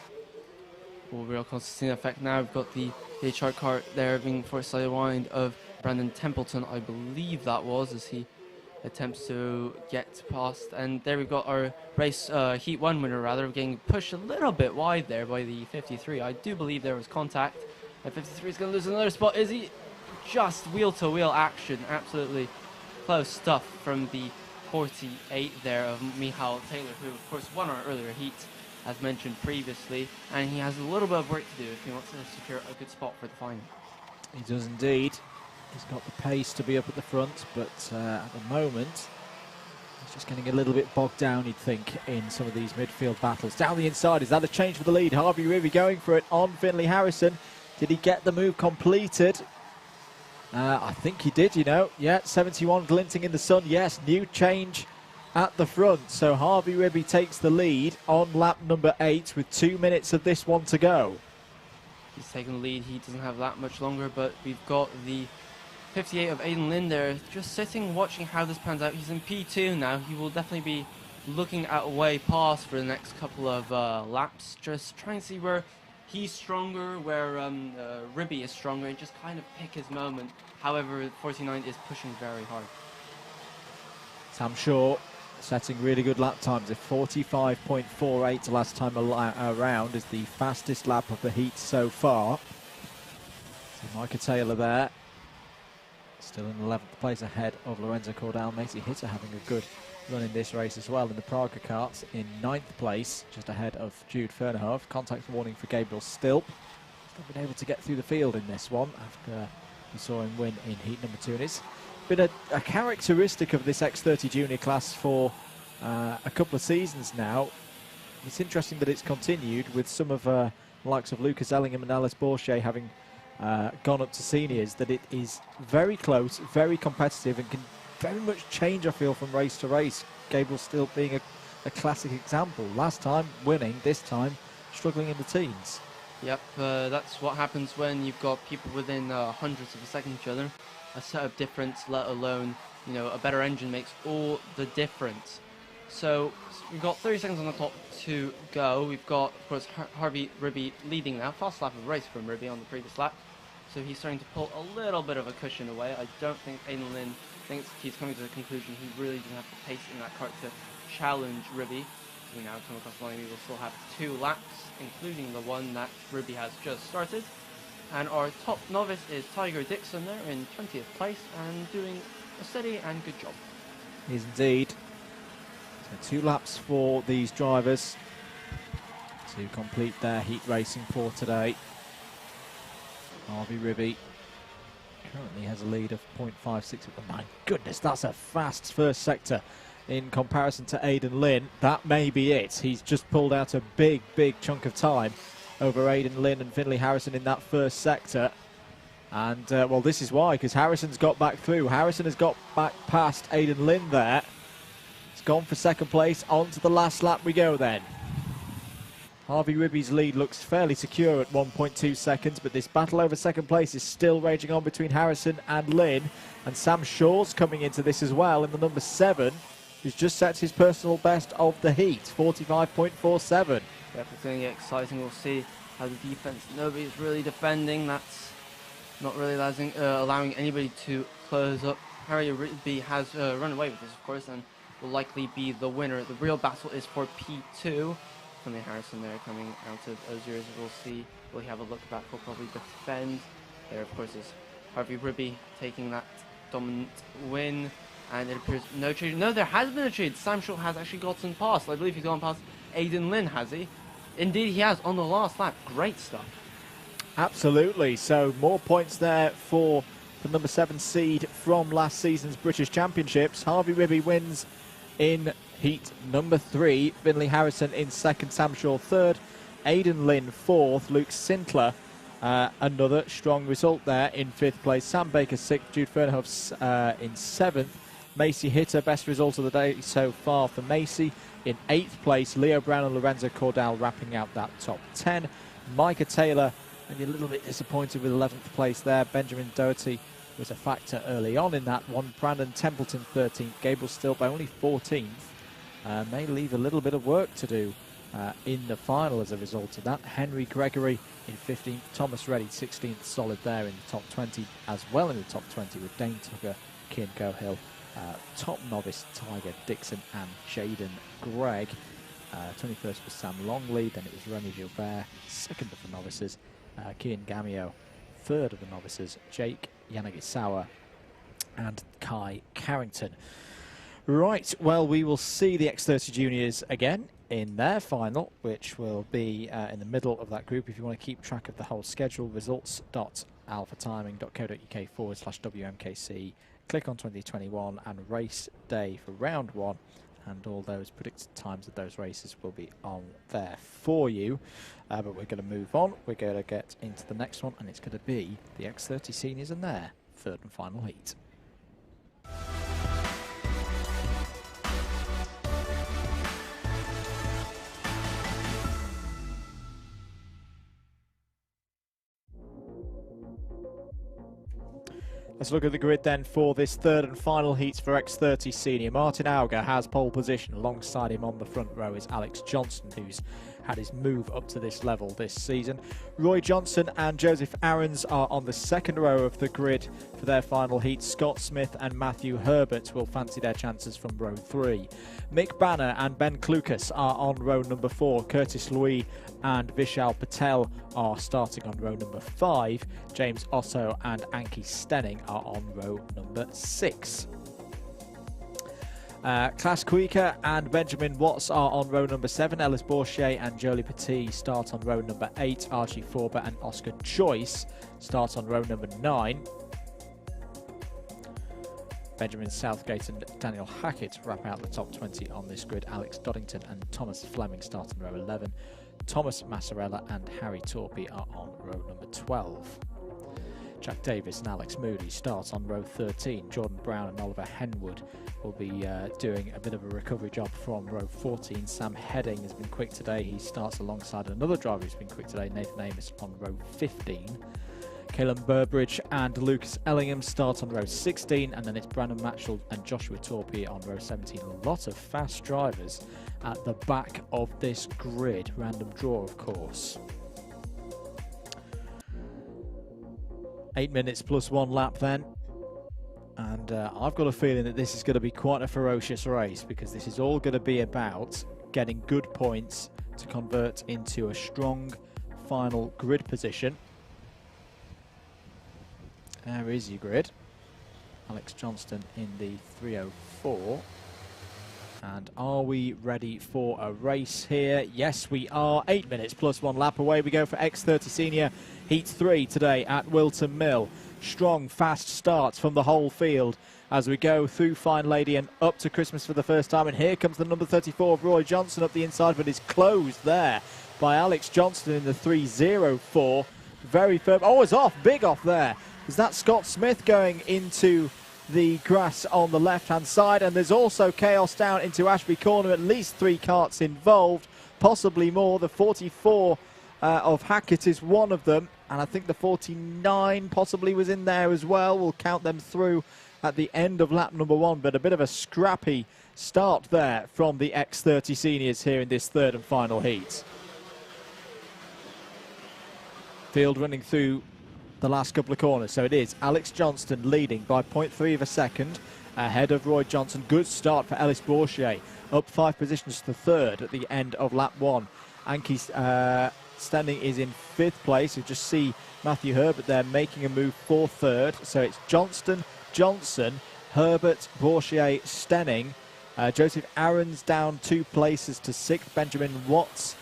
Real concertina effect now. We've got the HR cart there being forced side wind of Brandon Templeton, I believe that was, as he attempts to get past. And there we've got our race Heat 1 winner, rather, getting pushed a little bit wide there by the 53. I do believe there was contact. And 53 is going to lose another spot. Is he? Just wheel-to-wheel action. Absolutely close stuff from the 48 there of Michal Taylor, who of course won our earlier heat, as mentioned previously, and he has a little bit of work to do if he wants to secure a good spot for the final. He does indeed. He's got the pace to be up at the front, but at the moment he's just getting a little bit bogged down, you'd think, in some of these midfield battles. Down the inside, is that a change for the lead? Harvey Ribby going for it on Finley Harrison. Did he get the move completed? I think he did, you know. Yeah, 71 glinting in the sun. Yes, new change at the front. So Harvey Ribby takes the lead on lap number 8 with 2 minutes of this one to go. He's taking the lead. He doesn't have that much longer, but we've got the 58 of Aidan Lynn there, just sitting, watching how this pans out. He's in P2 now. He will definitely be looking at a way past for the next couple of laps, just trying to see where he's stronger, where Ribby is stronger, and just kind of pick his moment. However, 49 is pushing very hard. Sam Shaw setting really good lap times. A 45.48 last time around is the fastest lap of the heat so far. So Micah Taylor there, still in 11th place ahead of Lorenzo Cordell. Macy Hitter having a good run in this race as well in the Praga karts, in 9th place, just ahead of Jude Fernhoff. Contact warning for Gabriel Stilp. He's not been able to get through the field in this one after we saw him win in heat number 2. And it's been a characteristic of this X30 junior class for a couple of seasons now. It's interesting that it's continued with some of the likes of Lucas Ellingham and Alice Bourchier having gone up to seniors, that it is very close, very competitive, and can very much change, I feel, from race to race. Gabriel Stilp being a classic example. Last time winning, this time struggling in the teens. Yep, that's what happens when you've got people within hundredths of a second of each other. A set of difference, let alone, you know, a better engine makes all the difference. So we've got 30 seconds on the clock to go. We've got, of course, Harvey Ribby leading now. Fast lap of race from Ribby on the previous lap. So he's starting to pull a little bit of a cushion away. I don't think Aidan Lynn thinks he's coming to the conclusion he really doesn't have the pace in that kart to challenge Ribby. So we now come across the line, we will still have 2 laps, including the one that Ribby has just started. And our top novice is Tiger Dixon there in 20th place and doing a steady and good job. He is indeed. So 2 laps for these drivers to complete their heat racing for today. Harvey Ribby currently has a lead of 0.56. My goodness, that's a fast first sector in comparison to Aidan Lynn. That may be it. He's just pulled out a big chunk of time over Aidan Lynn and Finlay Harrison in that first sector. And, well, this is why, because Harrison's got back through. Harrison has got back past Aidan Lynn there. He's gone for second place. On to the last lap we go then. Harvey Ribby's lead looks fairly secure at 1.2 seconds, but this battle over second place is still raging on between Harrison and Lynn. And Sam Shaw's coming into this as well in the number 7, who's just set his personal best of the heat, 45.47. Yep, it's going to get exciting. We'll see how the defense, nobody's really defending. That's not really allowing anybody to close up. Harry Ribby has run away with this, of course, and will likely be the winner. The real battle is for P2. Finlay Harrison there coming out of Osiers. We'll see. Will he have a look back? He'll probably defend. There, of course, is Harvey Ribby taking that dominant win. And it appears no trade. No, there has been a trade. Sam Shaw has actually gotten past. I believe he's gone past Aidan Lynn, has he? Indeed, he has on the last lap. Great stuff. Absolutely. So more points there for the number 7 seed from last season's British Championships. Harvey Ribby wins in heat number 3. Finlay Harrison in 2nd. Sam Shaw 3rd. Aidan Lynn 4th. Luke Sintler, another strong result there in 5th place. Sam Baker 6th. Jude Fernhoff's in 7th. Maciej Hitter, best result of the day so far for Maciej. In 8th place, Leo Brown and Lorenzo Cordal wrapping out that top 10. Micah Taylor, maybe a little bit disappointed with 11th place there. Benjamin Doherty was a factor early on in that one. Brandon Templeton 13th. Gabriel Stilp only 14th. May leave a little bit of work to do in the final as a result of that. Henry Gregory in 15th. Thomas Reddy 16th, solid there in the top 20, as well in the top 20 with Dane Tucker, Kian Gohill. Top novice Tiger Dixon and Jaden Gregg. 21st was Sam Longley, then it was Remy Gilbert, 2nd of the novices. Kian Gamio, 3rd of the novices. Jake Yanagisawa and Kai Carrington. Right, well, we will see the X30 Juniors again in their final, which will be in the middle of that group. If you want to keep track of the whole schedule, results.alphatiming.co.uk/WMKC. Click on 2021 and race day for round 1, and all those predicted times of those races will be on there for you. But we're going to move on. We're going to get into the next one, and it's going to be the X30 Seniors and their 3rd and final heat. Let's look at the grid then for this 3rd and final heats for X30 Senior. Martin Auger has pole position. Alongside him on the front row is Alex Johnson, who's had his move up to this level this season. Roy Johnson and Joseph Aarons are on the 2nd row of the grid for their final heat. Scott Smith and Matthew Herbert will fancy their chances from row 3. Mick Banner and Ben Klukas are on row number 4. Curtis Louis and Vishal Patel are starting on row number 5. James Otto and Anki Stenning are on row number 6. Klaas Kuijke and Benjamin Watts are on row number 7. Ellis Bourchier and Jolie Petit start on row number 8. Archie Forber and Oscar Joyce start on row number 9. Benjamin Southgate and Daniel Hackett wrap out the top 20 on this grid. Alex Doddington and Thomas Fleming start on row 11. Thomas Massarella and Harry Torpy are on row number 12. Jack Davis and Alex Moody start on row 13. Jordan Brown and Oliver Henwood will be doing a bit of a recovery job from row 14. Sam Heading has been quick today. He starts alongside another driver who's been quick today, Nathan Amos, on row 15. Caleb Burbridge and Lucas Ellingham start on row 16, and then it's Brandon Matchell and Joshua Torpey on row 17. A lot of fast drivers at the back of this grid. Random draw, of course. 8 minutes plus 1 lap then. And I've got a feeling that this is going to be quite a ferocious race, because this is all going to be about getting good points to convert into a strong final grid position. There is your grid. Alex Johnston in the 304. And are we ready for a race here? Yes, we are. 8 minutes plus 1 lap. Away we go for X30 Senior Heat 3 today at Whilton Mill. Strong, fast starts from the whole field as we go through Fine Lady and up to Christmas for the first time. And here comes the number 34 of Roy Johnson up the inside, but is closed there by Alex Johnston in the 304. Very firm. Oh, it's off. Big off there. Is that Scott Smith going into the grass on the left-hand side? And there's also chaos down into Ashby Corner. At least 3 karts involved, possibly more. The 44 of Hackett is one of them, and I think the 49 possibly was in there as well. We'll count them through at the end of lap number 1, but a bit of a scrappy start there from the X30 seniors here in this third and final heat. Field running through the last couple of corners, so it is Alex Johnston leading by 0.3 of a second ahead of Roy Johnson. Good start for Ellis Bourchier, up 5 positions to third at the end of lap 1. Anki Standing is in 5th place. You just see Matthew Herbert there making a move for third. So it's Johnston, Johnson, Herbert, Bourchier, Stenning. Joseph Aarons down 2 places to 6th. Benjamin Watts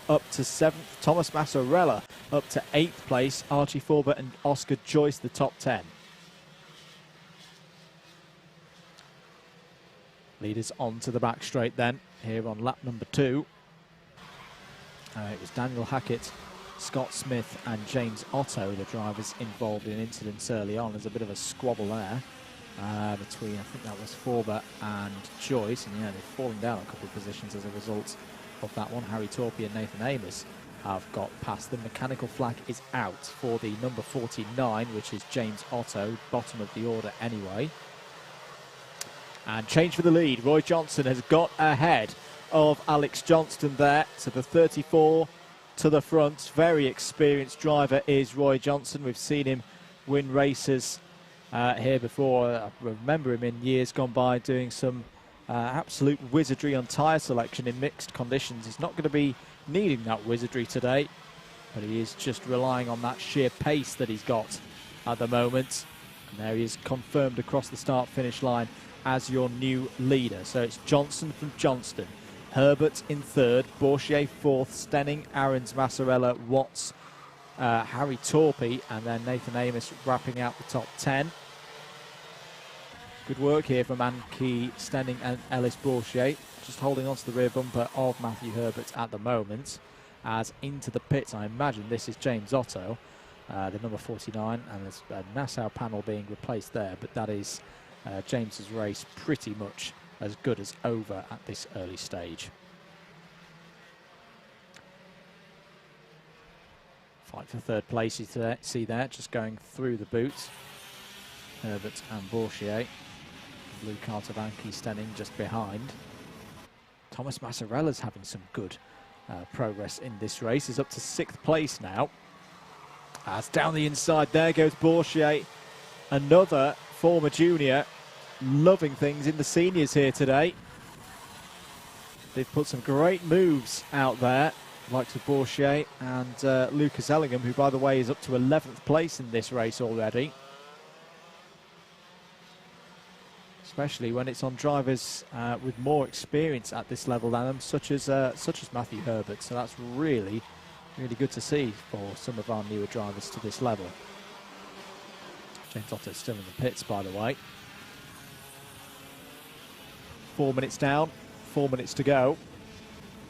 up to 7th. Thomas Massarella up to 8th place. Archie Forbert and Oscar Joyce the top 10. Leaders on to the back straight then, here on lap number 2. It was Daniel Hackett, Scott Smith and James Otto, the drivers involved in incidents early on. There's a bit of a squabble there between, I think that was Forbert and Joyce, and yeah, they've fallen down a couple of positions as a result of that one. Harry Torpey and Nathan Amos have got past. The mechanical flag is out for the number 49, which is James Otto, bottom of the order anyway. And change for the lead. Roy Johnson has got ahead of Alex Johnston there, so the 34 to the front. Very experienced driver is Roy Johnson. We've seen him win races here before. I remember him in years gone by doing some absolute wizardry on tyre selection in mixed conditions. He's not going to be needing that wizardry today, but he is just relying on that sheer pace that he's got at the moment. And there he is, confirmed across the start-finish line as your new leader. So it's Johnson from Johnston, Herbert in 3rd, Bourchier 4th, Stenning, Aarons, Massarella, Watts, Harry Torpey, and then Nathan Amos wrapping out the top 10. Good work here from Anki Stenning and Ellis Bourchier, just holding on to the rear bumper of Matthew Herbert at the moment. As into the pits, I imagine this is James Otto, the number 49, and there's a Nassau panel being replaced there, but that is James's race pretty much as good as over at this early stage. Fight for 3rd place, you see there, just going through the boots. Herbert and Bourchier. Blue cart of Anki Stenning just behind. Thomas Massarella's having some good progress in this race. He's up to 6th place now. As down the inside there goes Bourchier, another former junior, loving things in the seniors here today. They've put some great moves out there, like to Bourchier and Lucas Ellingham, who by the way is up to 11th place in this race already. Especially when it's on drivers with more experience at this level than them, such as Matthew Herbert. So that's really, really good to see for some of our newer drivers to this level. James Otto's still in the pits, by the way. 4 minutes down, 4 minutes to go.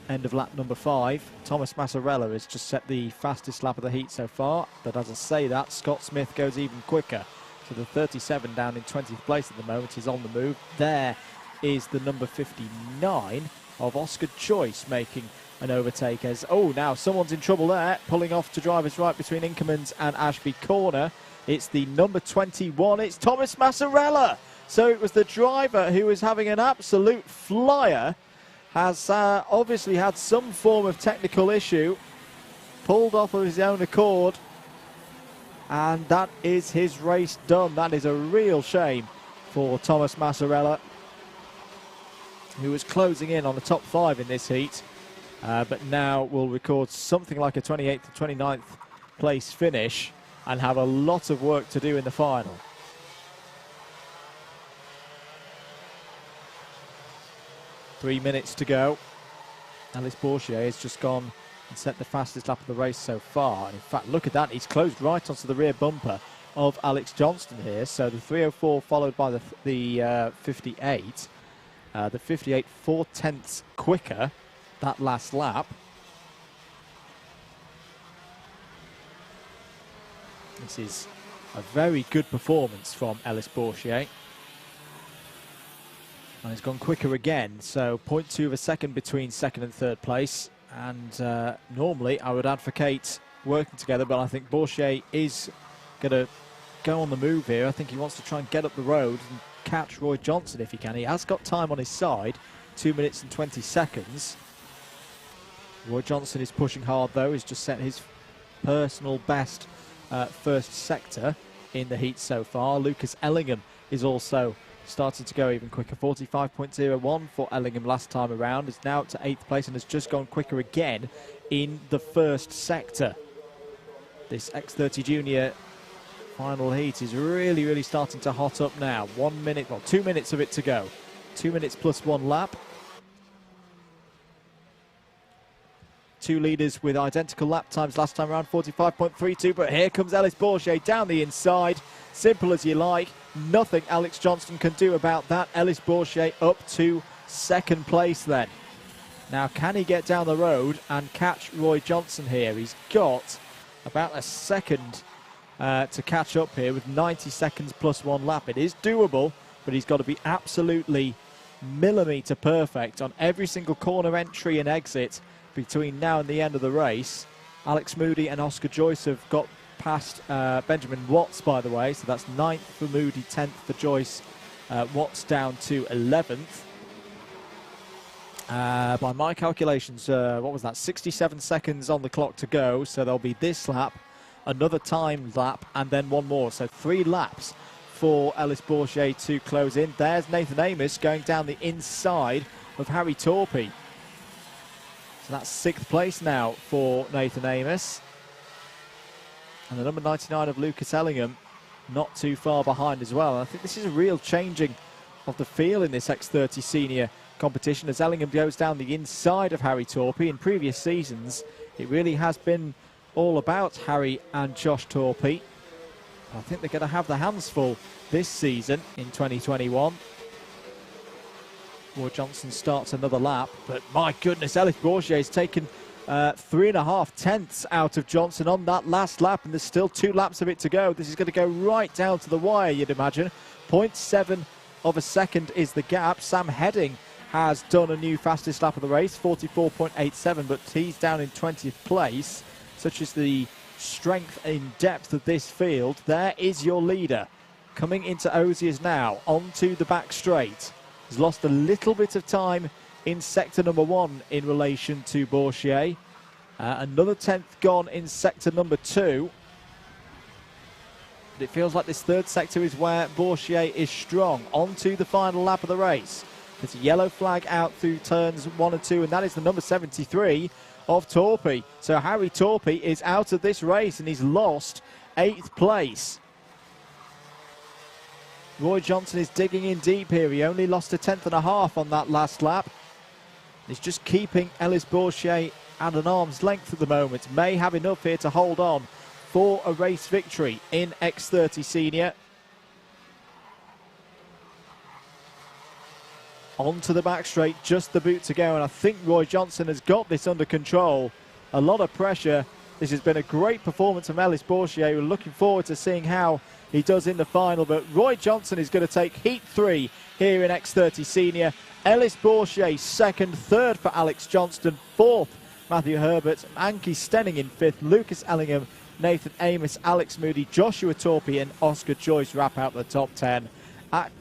End of lap number 5. Thomas Massarella has just set the fastest lap of the heat so far, but as I say that, Scott Smith goes even quicker. So the 37 down in 20th place at the moment is on the move. There is the number 59 of Oscar Joyce making an overtake as, oh, now someone's in trouble there, pulling off to driver's right between Inkermans and Ashby Corner. It's the number 21, it's Thomas Massarella. So it was the driver who was having an absolute flyer, has obviously had some form of technical issue, pulled off of his own accord, and that is his race done. That is a real shame for Thomas Massarella, who was closing in on the top 5 in this heat, but now will record something like a 28th to 29th place finish and have a lot of work to do in the final. Three minutes to go. Alice Bourchier has just gone and set the fastest lap of the race so far. And in fact, look at that. He's closed right onto the rear bumper of Alex Johnston here. So the 3:04 followed by the 58. The 58 4/10ths quicker that last lap. This is a very good performance from Alice Bourchier. And it's gone quicker again, so 0.2 of a second between second and third place. And normally I would advocate working together, but I think Bourchier is going to go on the move here. I think he wants to try and get up the road and catch Roy Johnson if he can. He has got time on his side, 2 minutes and 20 seconds. Roy Johnson is pushing hard though. He's just set his personal best first sector in the heat so far. Lucas Ellingham is also starting to go even quicker. 45.01 for Ellingham last time around. Is now up to 8th place and has just gone quicker again in the first sector. This X30 Junior final heat is really starting to hot up now. 1 minute, well, 2 minutes of it to go. 2 minutes plus 1 lap. Two leaders with identical lap times last time around, 45.32, but here comes Alice Bourchier down the inside. Simple as you like. Nothing Alex Johnston can do about that. Alice Bourchier up to second place then. Now, can he get down the road and catch Roy Johnson here? He's got about a second to catch up here with 90 seconds plus 1 lap. It is doable, but he's got to be absolutely millimetre perfect on every single corner entry and exit between now and the end of the race. Alex Moody and Oscar Joyce have got past Benjamin Watts, by the way, so that's 9th for Moody, 10th for Joyce. Watts down to 11th. By my calculations, what was that, 67 seconds on the clock to go, so there'll be this lap, another time lap, and then one more, so 3 laps for Alice Bourchier to close in. There's Nathan Amos going down the inside of Harry Torpey. So that's 6th place now for Nathan Amos. And the number 99 of Lucas Ellingham not too far behind as well. And I think this is a real changing of the feel in this X30 senior competition as Ellingham goes down the inside of Harry Torpey. In previous seasons, it really has been all about Harry and Josh Torpey. I think they're going to have their hands full this season in 2021. Roy Johnson starts another lap, but my goodness, Alice Bourchier has taken 3.5 tenths out of Johnson on that last lap, and there's still 2 laps of it to go. This is going to go right down to the wire, you'd imagine. 0.7 of a second is the gap. Sam Heading has done a new fastest lap of the race, 44.87, but he's down in 20th place. Such is the strength in depth of this field. There is your leader coming into Osiers now onto the back straight. He's lost a little bit of time in sector number 1 in relation to Bourchier. Another 10th gone in sector number 2. But it feels like this third sector is where Bourchier is strong. Onto the final lap of the race. There's a yellow flag out through turns 1 and 2, and that is the number 73 of Torpey. So Harry Torpey is out of this race, and he's lost 8th place. Roy Johnson is digging in deep here. He only lost a 10.5 on that last lap. He's just keeping Alice Bourchier at an arm's length at the moment. May have enough here to hold on for a race victory in X30 Senior. Onto the back straight, just the boot to go, and I think Roy Johnson has got this under control. A lot of pressure. This has been a great performance from Alice Bourchier. We're looking forward to seeing how he does in the final, but Roy Johnson is going to take Heat 3 here in X30 Senior. Alice Bourchier second, third for Alex Johnston, 4th Matthew Herbert, Anki Stenning in 5th, Lucas Ellingham, Nathan Amos, Alex Moody, Joshua Torpey and Oscar Joyce wrap out the top 10.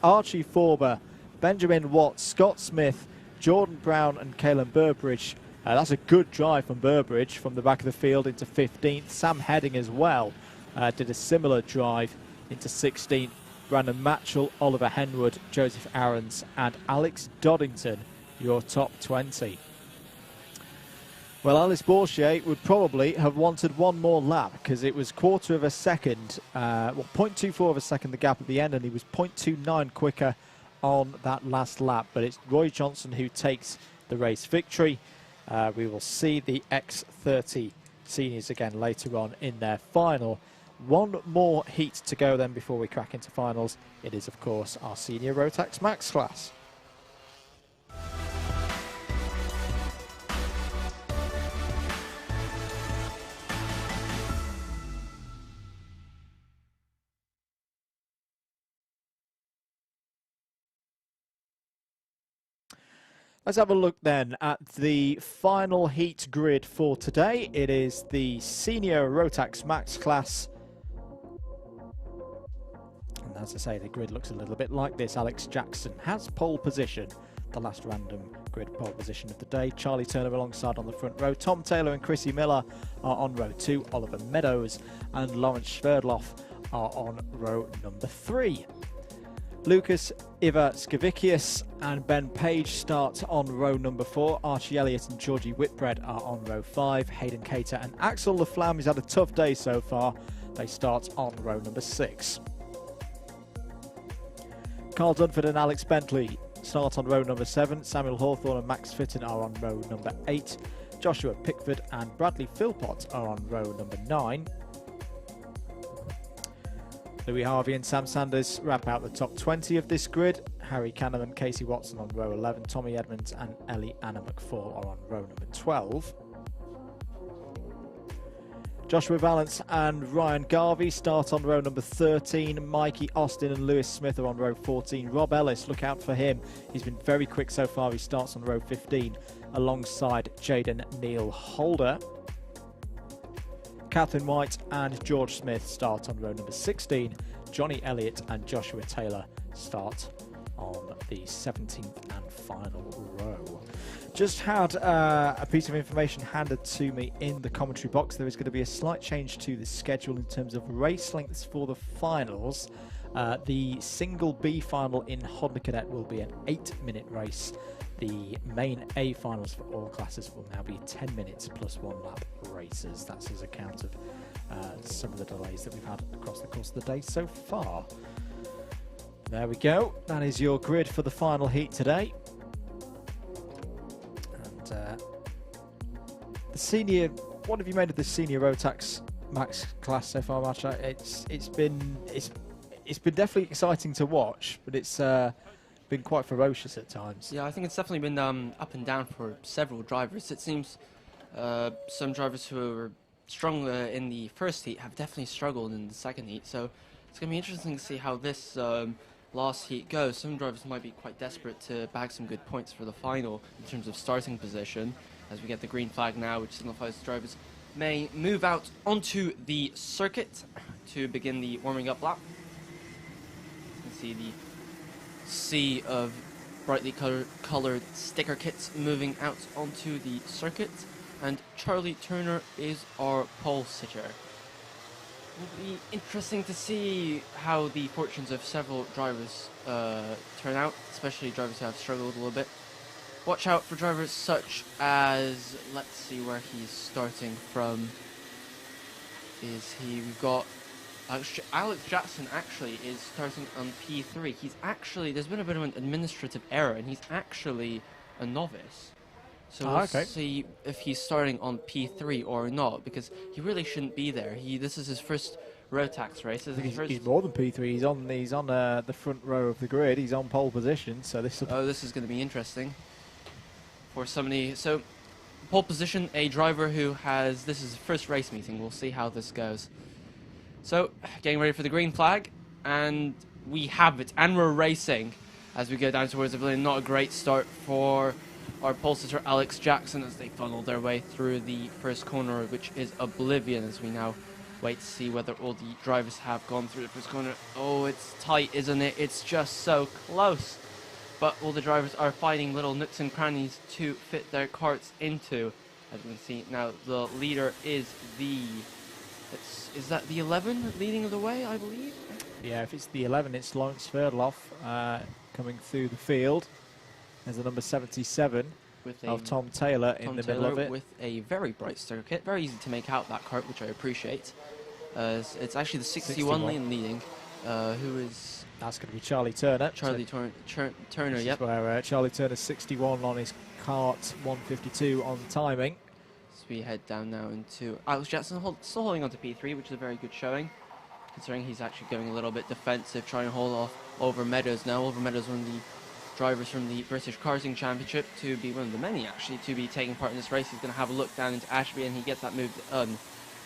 Archie Forber, Benjamin Watt, Scott Smith, Jordan Brown and Caelan Burbridge. That's a good drive from Burbridge from the back of the field into 15th. Sam Heading as well did a similar drive into 16th. Brandon Matchell, Oliver Henwood, Joseph Aarons and Alex Doddington, your top 20. Well, Alice Bourchier would probably have wanted one more lap because it was 1/4 of a second, 0.24 of a second the gap at the end, and he was 0.29 quicker on that last lap. But it's Roy Johnson who takes the race victory. We will see the X30 seniors again later on in their final. One more heat to go then before we crack into finals. It is, of course, our senior Rotax Max class. Let's have a look then at the final heat grid for today. It is the senior Rotax Max class. And as I say, the grid looks a little bit like this. Alex Jackson has pole position, the last random grid pole position of the day. Charlie Turner alongside on the front row. Tom Taylor and Chrissy Miller are on row 2. Oliver Meadows and Lawrence Sverdloff are on row number 3. Lucas Ivaskevicius and Ben Page start on row number 4. Archie Elliott and Georgie Whitbread are on row 5. Hayden Cater and Axel Laflamme, who's had a tough day so far, they start on row number 6. Carl Dunford and Alex Bentley start on row number 7. Samuel Hawthorne and Max Fitton are on row number 8. Joshua Pickford and Bradley Philpott are on row number 9. Louis Harvey and Sam Sanders wrap out the top 20 of this grid. Harry Canham and Casey Watson on row 11. Tommy Edmonds and Ellie Anna McFall are on row number 12. Joshua Valance and Ryan Garvey start on row number 13. Mikey Austin and Lewis Smith are on row 14. Rob Ellis, look out for him. He's been very quick so far. He starts on row 15 alongside Jaden Neil Holder. Catherine White and George Smith start on row number 16. Johnny Elliott and Joshua Taylor start on the 17th and final row. Just had a piece of information handed to me in the commentary box. There is going to be a slight change to the schedule in terms of race lengths for the finals. The single B final in Hodler Cadet will be an 8-minute race. The main A finals for all classes will now be 10 minutes plus 1 lap races. That's as a count of some of the delays that we've had across the course of the day so far. There we go. That is your grid for the final heat today. And the senior, what have you made of the senior Rotax Max class so far, Maciej? It's been definitely exciting to watch, but it's been quite ferocious at times. Yeah, I think it's definitely been up and down for several drivers. It seems some drivers who were strong in the first heat have definitely struggled in the second heat. So it's going to be interesting to see how this last heat goes. Some drivers might be quite desperate to bag some good points for the final in terms of starting position, as we get the green flag now, which signifies the drivers may move out onto the circuit to begin the warming up lap. You can see the sea of brightly colored sticker kits moving out onto the circuit, and Charlie Turner is our pole sitter. It'll be interesting to see how the fortunes of several drivers turn out, especially drivers who have struggled a little bit. Watch out for drivers such as, let's see where he's starting from. We've got Alex Jackson actually is starting on P3. There's been a bit of an administrative error, and he's actually a novice. So we'll see if he's starting on P3 or not, because he really shouldn't be there. This is his first Rotax race. He's more than P3. He's on the front row of the grid. He's on pole position. So this is going to be interesting for somebody. So pole position, a driver who has this is his first race meeting. We'll see how this goes. So getting ready for the green flag, and we have it, and we're racing as we go down towards the pavilion. Not a great start for our pole sitter Alex Jackson as they funnel their way through the first corner, which is Oblivion, as we now wait to see whether all the drivers have gone through the first corner. Oh, it's tight, isn't it? It's just so close. But all the drivers are finding little nooks and crannies to fit their karts into. As we can see now, the leader is is that the 11 leading the way, I believe? Yeah, if it's the 11, it's Lawrence Sverdlov coming through the field. There's the number 77 of Tom Taylor in the middle of it. With a very bright circuit. Very easy to make out that kart, which I appreciate. It's actually the 61 lane leading, who is... That's going to be Charlie Turner. Turner, yep. Where Charlie Turner's 61 on his kart, 152 on timing. So we head down now into Alex Jackson, still holding on to P3, which is a very good showing, considering he's actually going a little bit defensive, trying to hold off Over Meadows now. Over Meadows, one of the drivers from the British Karting Championship, to be one of the many actually to be taking part in this race. He's going to have a look down into Ashby, and he gets that move done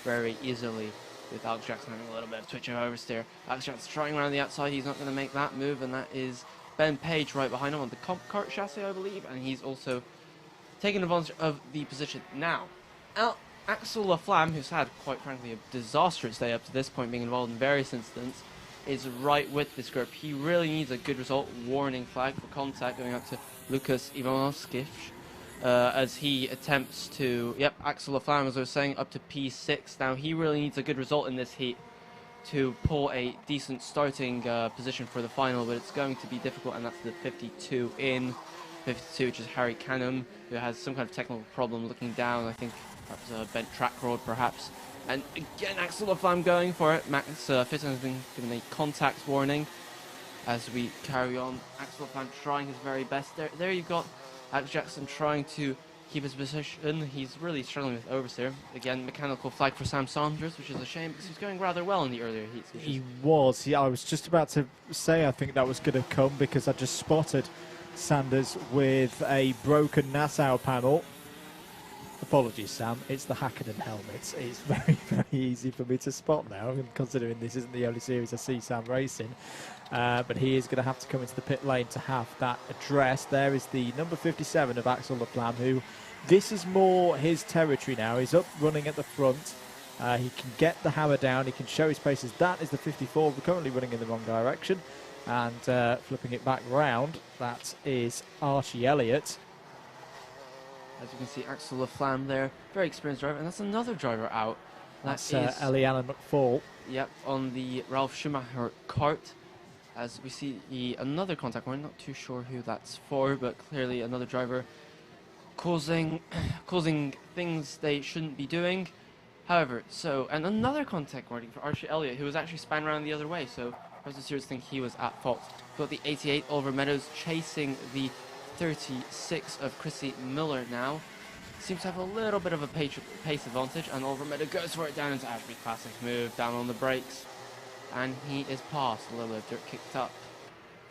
very easily, with Alex Jackson having a little bit of twitch of oversteer. Alex Jackson trying around the outside, he's not going to make that move, and that is Ben Page right behind him on the comp kart chassis, I believe, and he's also taking advantage of the position now. Axel Laflamme, who's had, quite frankly, a disastrous day up to this point, being involved in various incidents, is right with this group. He really needs a good result. Warning flag for contact going out to Lukas Ivanovskis as he attempts to... Yep, Axel Laflamme, as I was saying, up to P6. Now, he really needs a good result in this heat to pull a decent starting position for the final, but it's going to be difficult, and that's the 52 in. 52, which is Harry Canham, who has some kind of technical problem looking down, I think perhaps a bent track rod perhaps. And again, Axel Laflamme going for it. Max Fitton has been given a contact warning as we carry on. Axel Laflamme trying his very best. There you've got Alex Jackson trying to keep his position. He's really struggling with oversteer. Again, mechanical flag for Sam Saunders, which is a shame because he was going rather well in the earlier heats. He was. Yeah, I was just about to say I think that was going to come because I just spotted Sanders with a broken Nassau panel. Apologies, Sam. It's the Hackerton helmet. It's very, very easy for me to spot now, considering this isn't the only series I see Sam racing. But he is going to have to come into the pit lane to have that addressed. There is the number 57 of Axel Laflamme, who this is more his territory now. He's up running at the front. He can get the hammer down. He can show his paces. That is the 54. We're currently running in the wrong direction. And flipping it back round, that is Archie Elliott. As you can see, Axel Laflamme there, very experienced driver, and that's another driver out. That's Eliana McFall. Yep, on the Ralph Schumacher kart. As we see another contact warning, not too sure who that's for, but clearly another driver causing things they shouldn't be doing. However, and another contact warning for Archie Elliott, who was actually spun around the other way, so President Series think he was at fault. Got the 88 Oliver Meadows chasing the 36 of Chrissy Miller now. Seems to have a little bit of a pace advantage, and Oliver Meadows goes for it down into Ashby's classic move, down on the brakes. And he is past. A little bit of dirt kicked up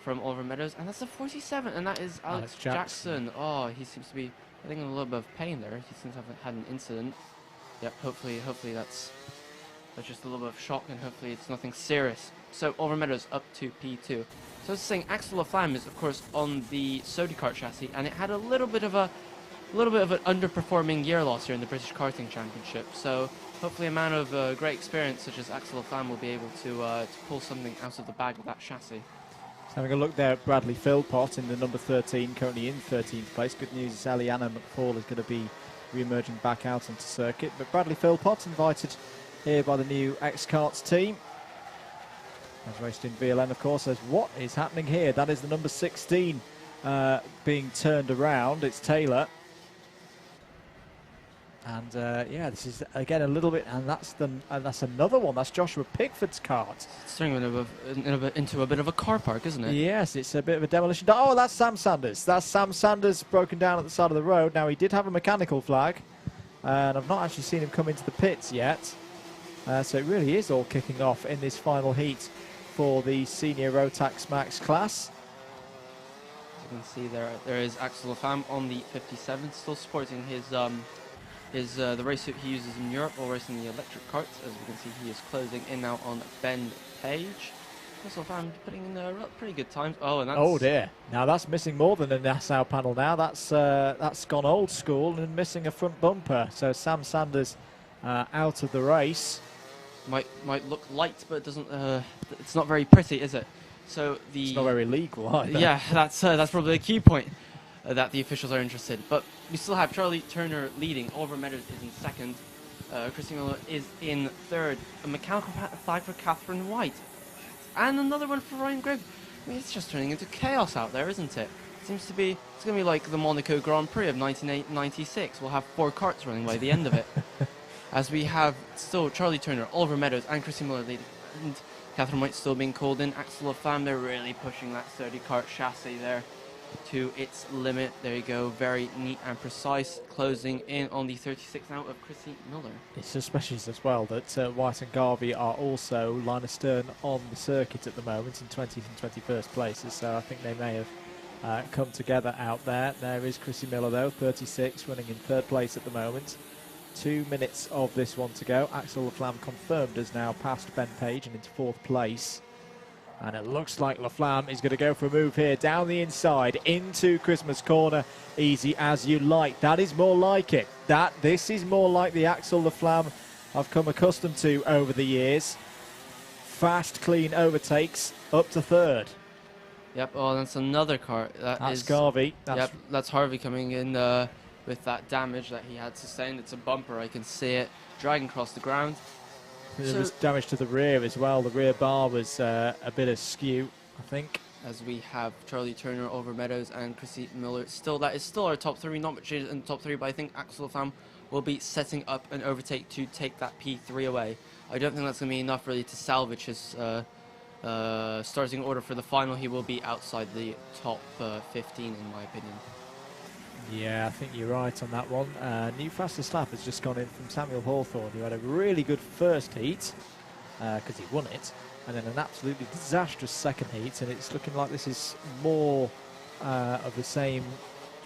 from Oliver Meadows, and that's a 47, and that is Alex Jackson. Oh, he seems to be, I think, in a little bit of pain there. He seems to have had an incident. Yep, hopefully that's just a little bit of shock, and hopefully it's nothing serious. So Oliver Meadows up to P2. So I was saying, Axel Laflamme is of course on the Sodi kart chassis, and it had a little bit of an underperforming year last year in the British Karting Championship. So hopefully a man of great experience such as Axel Laflamme will be able to pull something out of the bag with that chassis. So having a look there at Bradley Philpott in the number 13, currently in 13th place. Good news is Eliana McFall is going to be re-emerging back out onto circuit. But Bradley Philpott invited here by the new X-Karts team. As raced in VLN, of course, says, what is happening here? That is the number 16 being turned around. It's Taylor. And yeah, this is again a little bit, and that's another one. That's Joshua Pickford's kart. It's turning into a bit of a car park, isn't it? Yes, it's a bit of a demolition. Oh, that's Sam Sanders. That's Sam Sanders broken down at the side of the road. Now, he did have a mechanical flag, and I've not actually seen him come into the pits yet. So it really is all kicking off in this final heat for the senior Rotax Max class. As you can see there is Axel Laflamme on the 57, still sporting the race suit he uses in Europe while racing the electric karts. As we can see, he is closing in now on Ben Page. I'm putting in pretty good times. Oh, and that's... Oh dear. Now that's missing more than a Nassau panel now. That's gone old school and missing a front bumper. So Sam Sanders out of the race. Might look light, but it doesn't. It's not very pretty, is it? So It's not very legal either. Yeah, that's probably a key point that the officials are interested. But we still have Charlie Turner leading. Oliver Meadows is in second. Chrissy Miller is in third. A mechanical flag for Catherine White. And another one for Ryan Grigg. I mean, it's just turning into chaos out there, isn't it? It's going to be like the Monaco Grand Prix of 1996. We'll have 4 karts running by the end of it. As we have still Charlie Turner, Oliver Meadows, and Chrissy Miller leading. And Catherine White still being called in. Axel Laflamme, they're really pushing that 30 kart chassis there to its limit. There you go, very neat and precise, closing in on the 36 now of Chrissy Miller. It's suspicious as well that White and Garvey are also line astern on the circuit at the moment in 20th and 21st places, so I think they may have come together out there. There is Chrissy Miller though, 36, running in third place at the moment. 2 minutes of this one to go. Axel Laflamme confirmed as now past Ben Page and into fourth place. And it looks like Laflamme is going to go for a move here down the inside into Christmas corner. Easy as you like. That is more like it. This is more like the Axel Laflamme I've come accustomed to over the years. Fast, clean overtakes up to third. Yep, oh, that's another car. That's Garvey. Yep, that's Harvey coming in with that damage that he had sustained. It's a bumper, I can see it, dragging across the ground. There was damage to the rear as well. The rear bar was a bit askew, I think. As we have Charlie Turner, Oliver Meadows, and Chrissy Miller. That is still our top 3, not much changes in the top 3, but I think Axel Laflamme will be setting up an overtake to take that P3 away. I don't think that's going to be enough really to salvage his starting order for the final. He will be outside the top 15 in my opinion. Yeah, I think you're right on that one. New fastest lap has just gone in from Samuel Hawthorne, who had a really good first heat, because he won it, and then an absolutely disastrous second heat, and it's looking like this is more of the same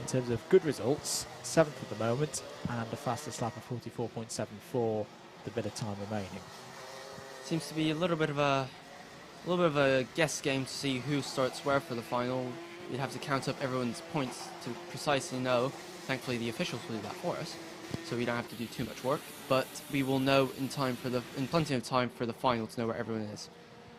in terms of good results. 7th at the moment, and a fastest lap of 44.74, the bit of time remaining. Seems to be a little bit of a guess game to see who starts where for the final. You'd have to count up everyone's points to precisely know. Thankfully, the officials will do that for us, so we don't have to do too much work. But we will know in plenty of time for the final to know where everyone is.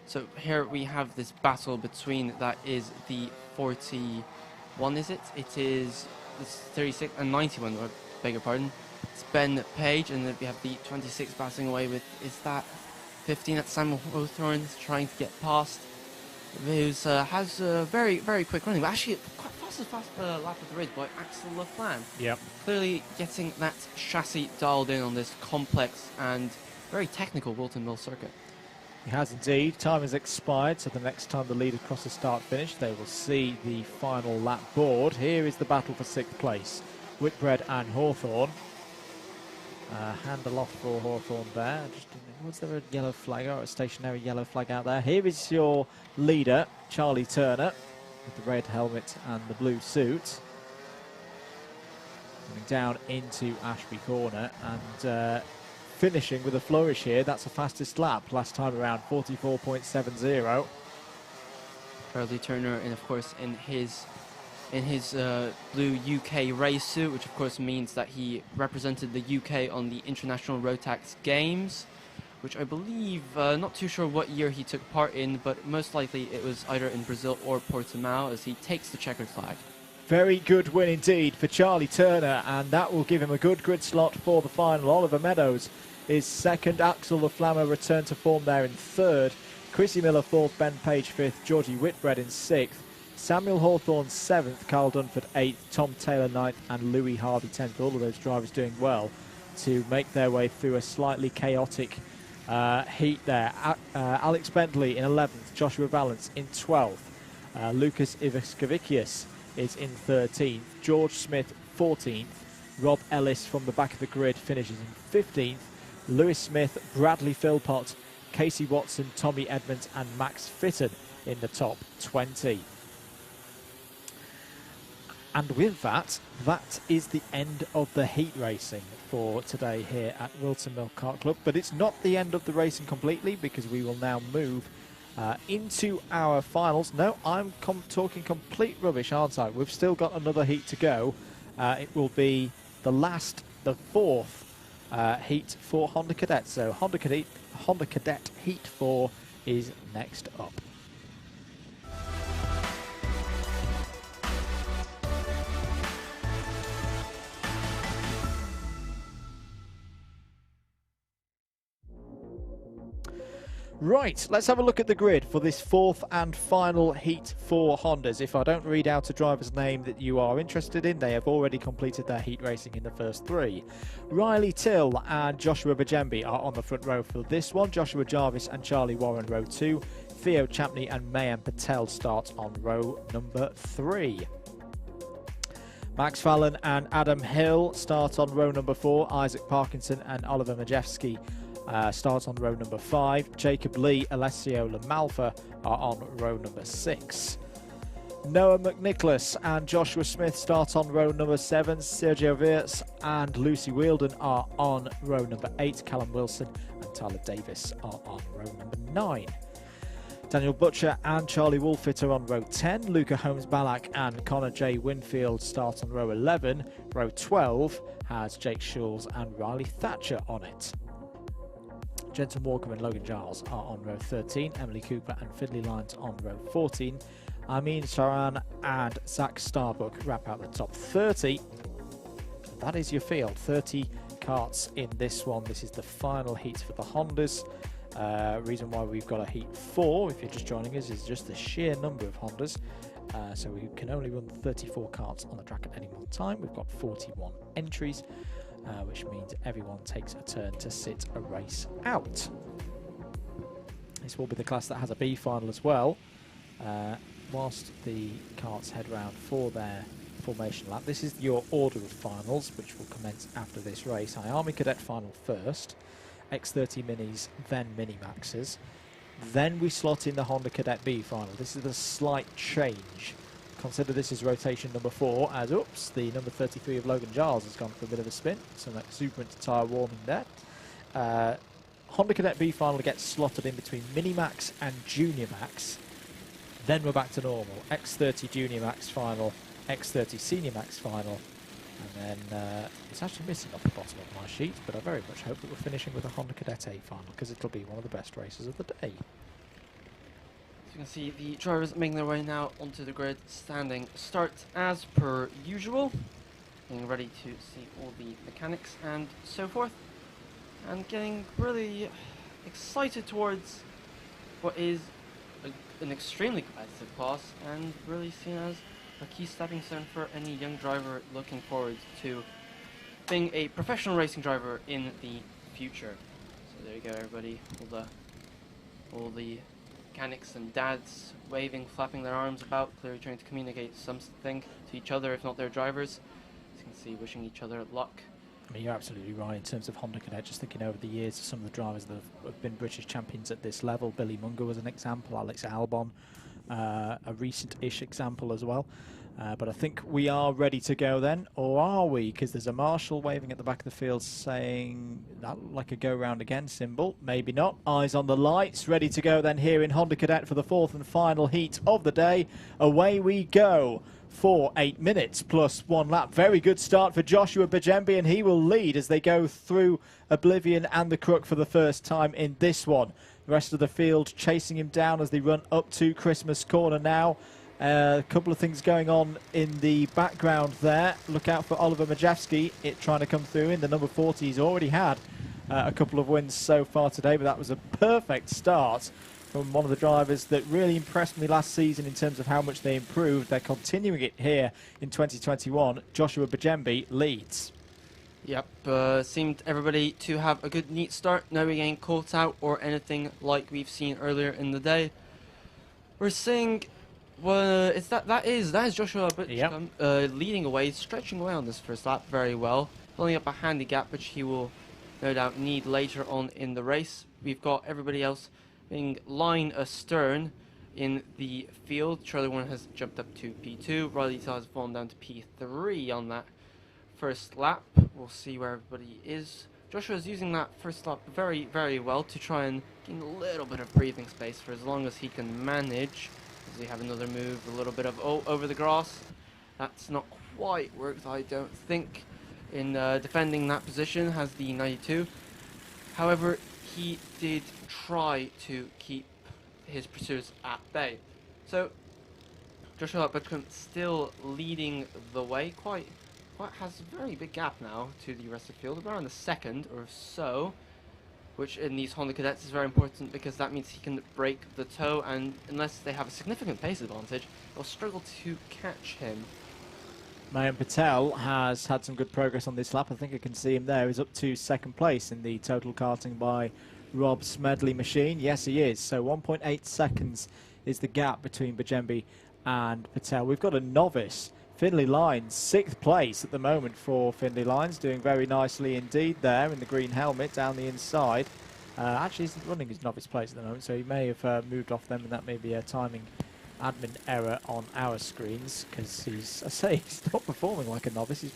So here we have this battle between that is the 41. Is it? It is the 36 and 91. I beg your pardon. It's Ben Page, and then we have the 26 battling away with. Is that 15? That's Samuel Hawthorne trying to get past. Who has a very, very quick running, but actually quite fast lap of the race by Axel Laflamme. Yep. Clearly getting that chassis dialed in on this complex and very technical Whilton Mill circuit. He has indeed. Time has expired, so the next time the leaders cross the start-finish, they will see the final lap board. Here is the battle for 6th place. Whitbread and Hawthorne. Hand aloft for Hawthorne there. Was there a yellow flag or a stationary yellow flag out there? Here is your leader, Charlie Turner, with the red helmet and the blue suit. Coming down into Ashby Corner and finishing with a flourish here. That's the fastest lap last time around, 44.70. Charlie Turner, and of course in his blue UK race suit, which of course means that he represented the UK on the International Rotax Games, which I believe, not too sure what year he took part in, but most likely it was either in Brazil or Portimao, as he takes the checkered flag. Very good win indeed for Charlie Turner, and that will give him a good grid slot for the final. Oliver Meadows is second. Axel Laflamme returned to form there in third. Chrissy Miller fourth. Ben Page fifth. Georgie Whitbread in sixth. Samuel Hawthorne 7th, Carl Dunford 8th, Tom Taylor 9th, and Louis Harvey 10th. All of those drivers doing well to make their way through a slightly chaotic heat there. Alex Bentley in 11th, Joshua Valance in 12th, Lucas Ivaskevicius is in 13th, George Smith 14th, Rob Ellis from the back of the grid finishes in 15th, Lewis Smith, Bradley Philpott, Casey Watson, Tommy Edmonds, and Max Fitton in the top 20. And with that, that is the end of the heat racing for today here at Whilton Mill Kart Club. But it's not the end of the racing completely, because we will now move Into our finals. No, I'm talking complete rubbish, aren't I? We've still got another heat to go. It will be the fourth heat for Honda Cadet. So Honda Cadet Heat 4 is next up. Right, let's have a look at the grid for this fourth and final heat for Hondas. If I don't read out a driver's name that you are interested in, they have already completed their heat racing in the first three. Riley Till and Joshua Bajembi are on the front row for this one. Joshua Jarvis and Charlie Warren row 2. Theo Champney and Mayam Patel start on row number 3. Max Fallon and Adam Hill start on row number 4. Isaac Parkinson and Oliver Majewski start on row number 5. Jacob Lee, Alessio Lamalfa are on row number 6. Noah McNicholas and Joshua Smith start on row number 7. Sergio Virts and Lucy Whilton are on row number 8. Callum Wilson and Tyler Davis are on row number 9. Daniel Butcher and Charlie Wolfitt are on row 10. Luca Holmes-Ballack and Connor J. Winfield start on row 11. Row 12 has Jake Schulz and Riley Thatcher on it. Jensen Walker and Logan Giles are on row 13. Emily Cooper and Fidley Lyons on row 14. Amin Saran and Zach Starbuck wrap out the top 30. That is your field. 30 karts in this one. This is the final heat for the Hondas. Reason why we've got a heat 4, if you're just joining us, is just the sheer number of Hondas. So we can only run 34 karts on the track at any one time. We've got 41 entries. Which means everyone takes a turn to sit a race out. This will be the class that has a B final as well, whilst the karts head round for their formation lap. This is your order of finals, which will commence after this race. IAME Cadet final first, X30 Minis, then Mini Maxes. Then we slot in the Honda Cadet B final. This is a slight change. Consider this is rotation number 4, as oops, the number 33 of Logan Giles has gone for a bit of a spin. Some exuberant tyre warning there. Honda Cadet B final gets slotted in between Mini Max and Junior Max. Then we're back to normal. X30 Junior Max final, X30 Senior Max final. And then it's actually missing off the bottom of my sheet, but I very much hope that we're finishing with a Honda Cadet A final, because it'll be one of the best races of the day. You can see the drivers making their way now onto the grid, standing start as per usual, getting ready to see all the mechanics and so forth, and getting really excited towards what is an extremely competitive class, and really seen as a key stepping stone for any young driver looking forward to being a professional racing driver in the future. So there you go, everybody, all the mechanics and dads waving, flapping their arms about, clearly trying to communicate something to each other, if not their drivers. As you can see, wishing each other luck. I mean, you're absolutely right in terms of Honda Cadet. Just thinking over the years of some of the drivers that have been British champions at this level. Billy Munger was an example, Alex Albon, a recent-ish example as well. But I think we are ready to go then, or are we? Because there's a marshal waving at the back of the field saying that looked like a go round again symbol. Maybe not. Eyes on the lights, ready to go then here in Honda Cadet for the fourth and final heat of the day. Away we go for 8 minutes plus 1 lap. Very good start for Joshua Bajembi, and he will lead as they go through Oblivion and the Crook for the first time in this one. The rest of the field chasing him down as they run up to Christmas Corner now. A couple of things going on in the background there. Look out for Oliver Majewski, trying to come through in the number 40. He's already had a couple of wins so far today, but that was a perfect start from one of the drivers that really impressed me last season in terms of how much they improved. They're continuing it here in 2021. Joshua Bajembi leads. Yep, seemed everybody to have a good, neat start. No getting caught out or anything like we've seen earlier in the day. We're seeing... Well, that is Joshua Butchcombe, leading away, stretching away on this first lap very well, pulling up a handy gap which he will no doubt need later on in the race. We've got everybody else being line astern in the field. Charlie Warren has jumped up to P2. Riley Tell has fallen down to P3 on that first lap. We'll see where everybody is. Joshua's using that first lap very, very well to try and gain a little bit of breathing space for as long as he can manage. Does he have another move? A little bit of over the grass. That's not quite worked, I don't think, in defending that position, has the 92. However, he did try to keep his pursuers at bay. So, Joshua Butcombe still leading the way, quite has a very big gap now to the rest of the field, around a second or so, which in these Honda Cadets is very important because that means he can break the toe, and unless they have a significant pace advantage, they'll struggle to catch him. Mayan Patel has had some good progress on this lap. I think I can see him there. He's up to second place in the total karting by Rob Smedley machine. Yes, he is. So 1.8 seconds is the gap between Bajembi and Patel. We've got a novice, Finley Lyons, 6th place at the moment for Finley Lyons, doing very nicely indeed there in the green helmet down the inside. Actually, he's running his novice place at the moment, so he may have moved off them, and that may be a timing admin error on our screens, because he's not performing like a novice, he's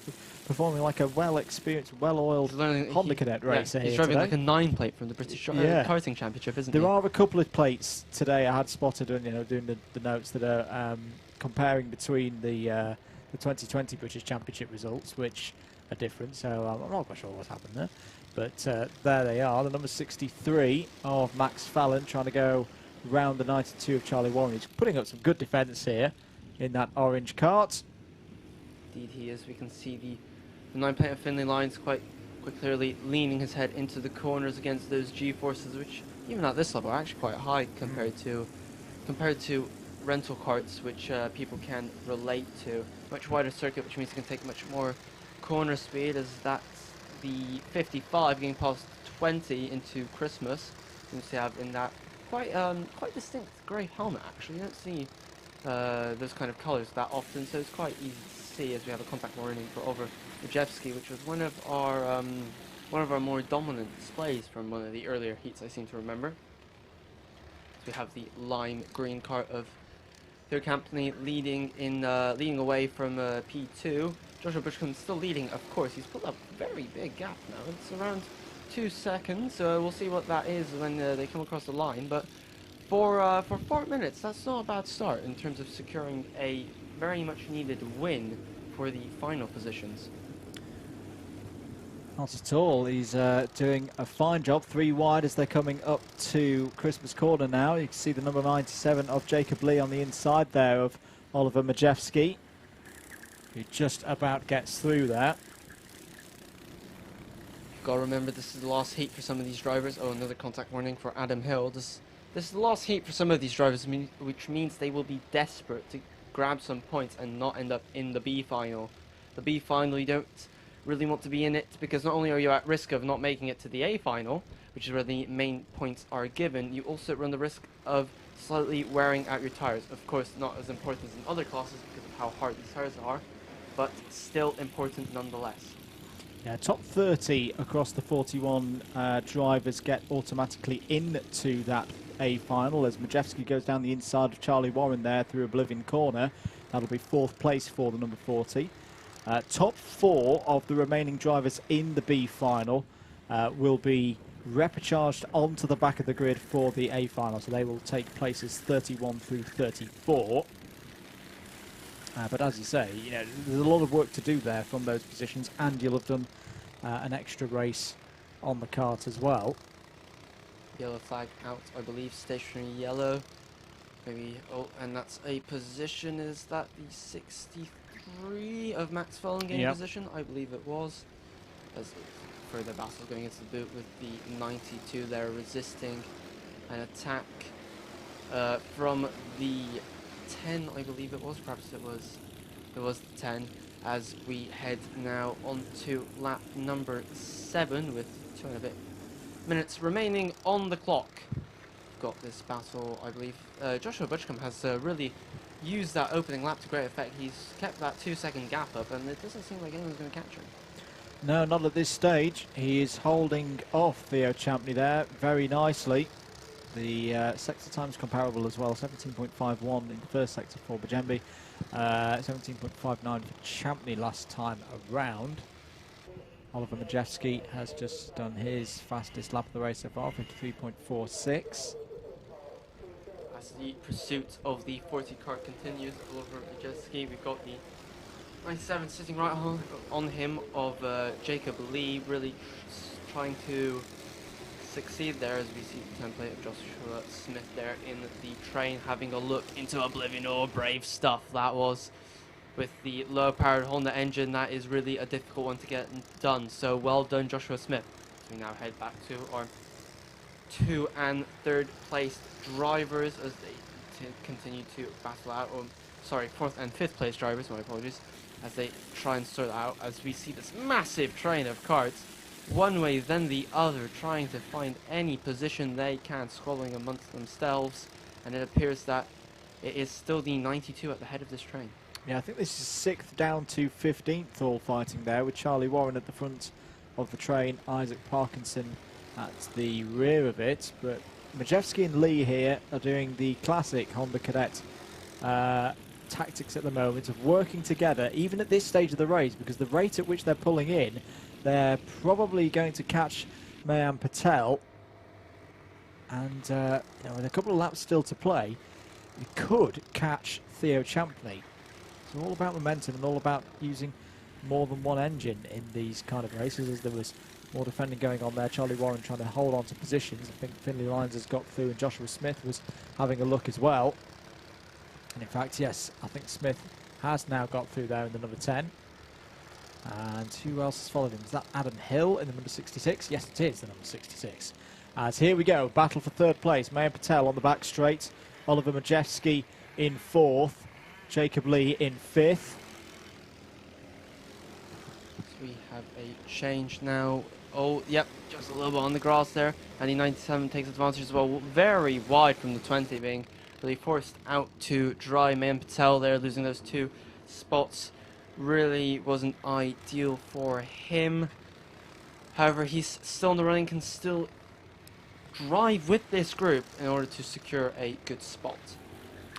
performing like a well-experienced, well-oiled Honda Cadet racer. He's here driving today. like a 9 plate from the British Karting Championship, isn't he? There are a couple of plates today I had spotted, doing the notes that are comparing between the 2020 British Championship results, which are different, so I'm not quite sure what's happened there. But there they are, the number 63 of Max Fallon trying to go round the 92 of Charlie Warren. He's putting up some good defence here in that orange kart. Indeed he is. We can see the 9 plate of Finley Lyons quite clearly leaning his head into the corners against those G-forces, which even at this level are actually quite high compared to rental karts, which people can relate to. Much wider circuit, which means you can take much more corner speed, as that's the 55 getting past 20 into Christmas. You can see have in that quite distinct grey helmet. Actually, you don't see those kind of colours that often, so it's quite easy to see as we have a contact warning for Oliver Majewski, which was one of our more dominant displays from one of the earlier heats I seem to remember. So we have the lime green kart of Third Company leading away from P2. Joshua Bushcombe still leading, of course. He's put up a very big gap now. It's around 2 seconds, so we'll see what that is when they come across the line. But for 4 minutes, that's not a bad start in terms of securing a very much needed win for the final positions. Not at all. He's doing a fine job. 3 wide as they're coming up to Christmas Corner now. You can see the number 97 of Jacob Lee on the inside there of Oliver Majewski, who just about gets through there. Got to remember, this is the last heat for some of these drivers. Oh, another contact warning for Adam Hill. This is the last heat for some of these drivers, which means they will be desperate to grab some points and not end up in the B final. The B final, you don't really want to be in it, because not only are you at risk of not making it to the A final, which is where the main points are given, you also run the risk of slightly wearing out your tires. Of course, not as important as in other classes because of how hard these tires are, but still important nonetheless. Yeah, top 30 across the 41 drivers get automatically into that A final as Majewski goes down the inside of Charlie Warren there through Oblivion Corner. That'll be 4th place for the number 40. Top 4 of the remaining drivers in the B final will be repcharged onto the back of the grid for the A final, so they will take places 31 through 34. But as you say, there's a lot of work to do there from those positions, and you'll have done an extra race on the kart as well. Yellow flag out, I believe, stationary yellow. Maybe, oh, and that's a position, is that the 63 of Max Fallon gaining position? I believe it was. As further battle going into the boot with the 92 there, resisting an attack from the 10, I believe it was. Perhaps it was the 10, as we head now on to lap number 7 with 2 and a bit minutes remaining on the clock. Got this battle, I believe. Joshua Butchcombe has really used that opening lap to great effect. He's kept that 2-second gap up, and it doesn't seem like anyone's going to catch him. No, not at this stage. He is holding off Theo Champney there very nicely. The sector time's comparable as well, 17.51 in the first sector for Bajembi, 17.59 for Champney last time around. Oliver Maciej has just done his fastest lap of the race so far, 53.46. As the pursuit of the 40 kart continues over Maciej, we've got the 97 sitting right on him of Jacob Lee, really trying to succeed there, as we see the template of Joshua Smith there in the train, having a look into Oblivion. Oh, brave stuff that was. With the low-powered Honda engine, that is really a difficult one to get done. So well done, Joshua Smith. So we now head back to our 2 and 3rd place drivers as they continue to battle out. Sorry, 4th and 5th place drivers, my apologies, as they try and sort out, as we see this massive train of karts, one way then the other, trying to find any position they can, squabbling amongst themselves, and it appears that it is still the 92 at the head of this train. Yeah, I think this is 6th down to 15th all fighting there, with Charlie Warren at the front of the train, Isaac Parkinson at the rear of it, but Maciej and Lee here are doing the classic Honda Cadet tactics at the moment of working together, even at this stage of the race, because the rate at which they're pulling in, they're probably going to catch Mayan Patel, and with a couple of laps still to play, you could catch Theo Champney. It's all about momentum and all about using more than one engine in these kind of races, as there was more defending going on there. Charlie Warren trying to hold on to positions. I think Finley Lyons has got through, and Joshua Smith was having a look as well. And in fact, yes, I think Smith has now got through there in the number 10. And who else has followed him? Is that Adam Hill in the number 66? Yes, it is the number 66. As here we go, battle for 3rd place. Mayan Patel on the back straight. Oliver Maciej in 4th. Jacob Lee in 5th. So we have a change now. Oh, yep, just a little bit on the grass there. And the 97 takes advantage as well. Very wide from the 20, being really forced out to dry. Mayan Patel there, losing those 2 spots. Really wasn't ideal for him. However, he's still in the running, can still drive with this group in order to secure a good spot.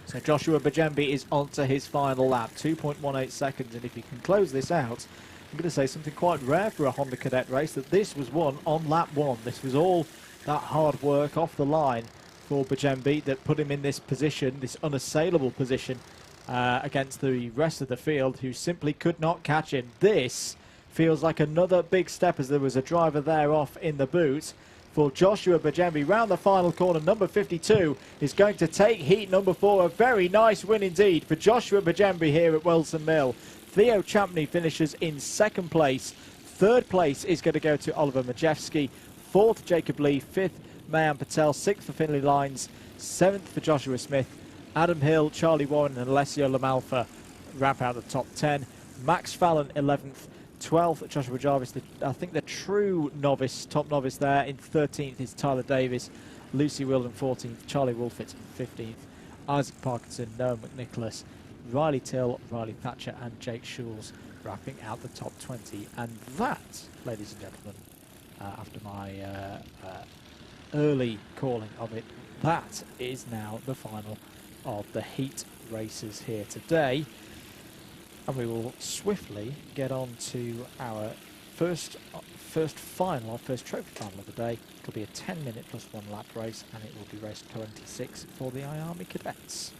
So Joshua Bajembi is onto his final lap, 2.18 seconds, and if he can close this out, I'm going to say something quite rare for a Honda Cadet race, that this was won on lap 1. This was all that hard work off the line for Bajembi that put him in this position, this unassailable position, against the rest of the field, who simply could not catch him. This feels like another big step, as there was a driver there off in the boot for Joshua Bajembi. Round the final corner, number 52 is going to take heat number 4. A very nice win indeed for Joshua Bajembi here at Wilton Mill. Theo Champney finishes in 2nd place. 3rd place is going to go to Oliver Maciej. 4th, Jacob Lee. 5th, Mayan Patel. 6th for Finley Lyons. 7th for Joshua Smith. Adam Hill, Charlie Warren and Alessio Lamalfa wrap out the top 10. Max Fallon 11th. 12th, Joshua Jarvis, I think the true novice, top novice there. In 13th is Tyler Davis. Lucy Wilden 14th. Charlie Wolfett 15th. Isaac Parkinson, Noah McNicholas, Riley Till, Riley Thatcher and Jake Schules wrapping out the top 20. And that, ladies and gentlemen, after my early calling of it, that is now the final of the heat races here today. And we will swiftly get on to our first trophy final of the day. It'll be a 10-minute plus 1 lap race, and it will be race 26 for the IAME cadets.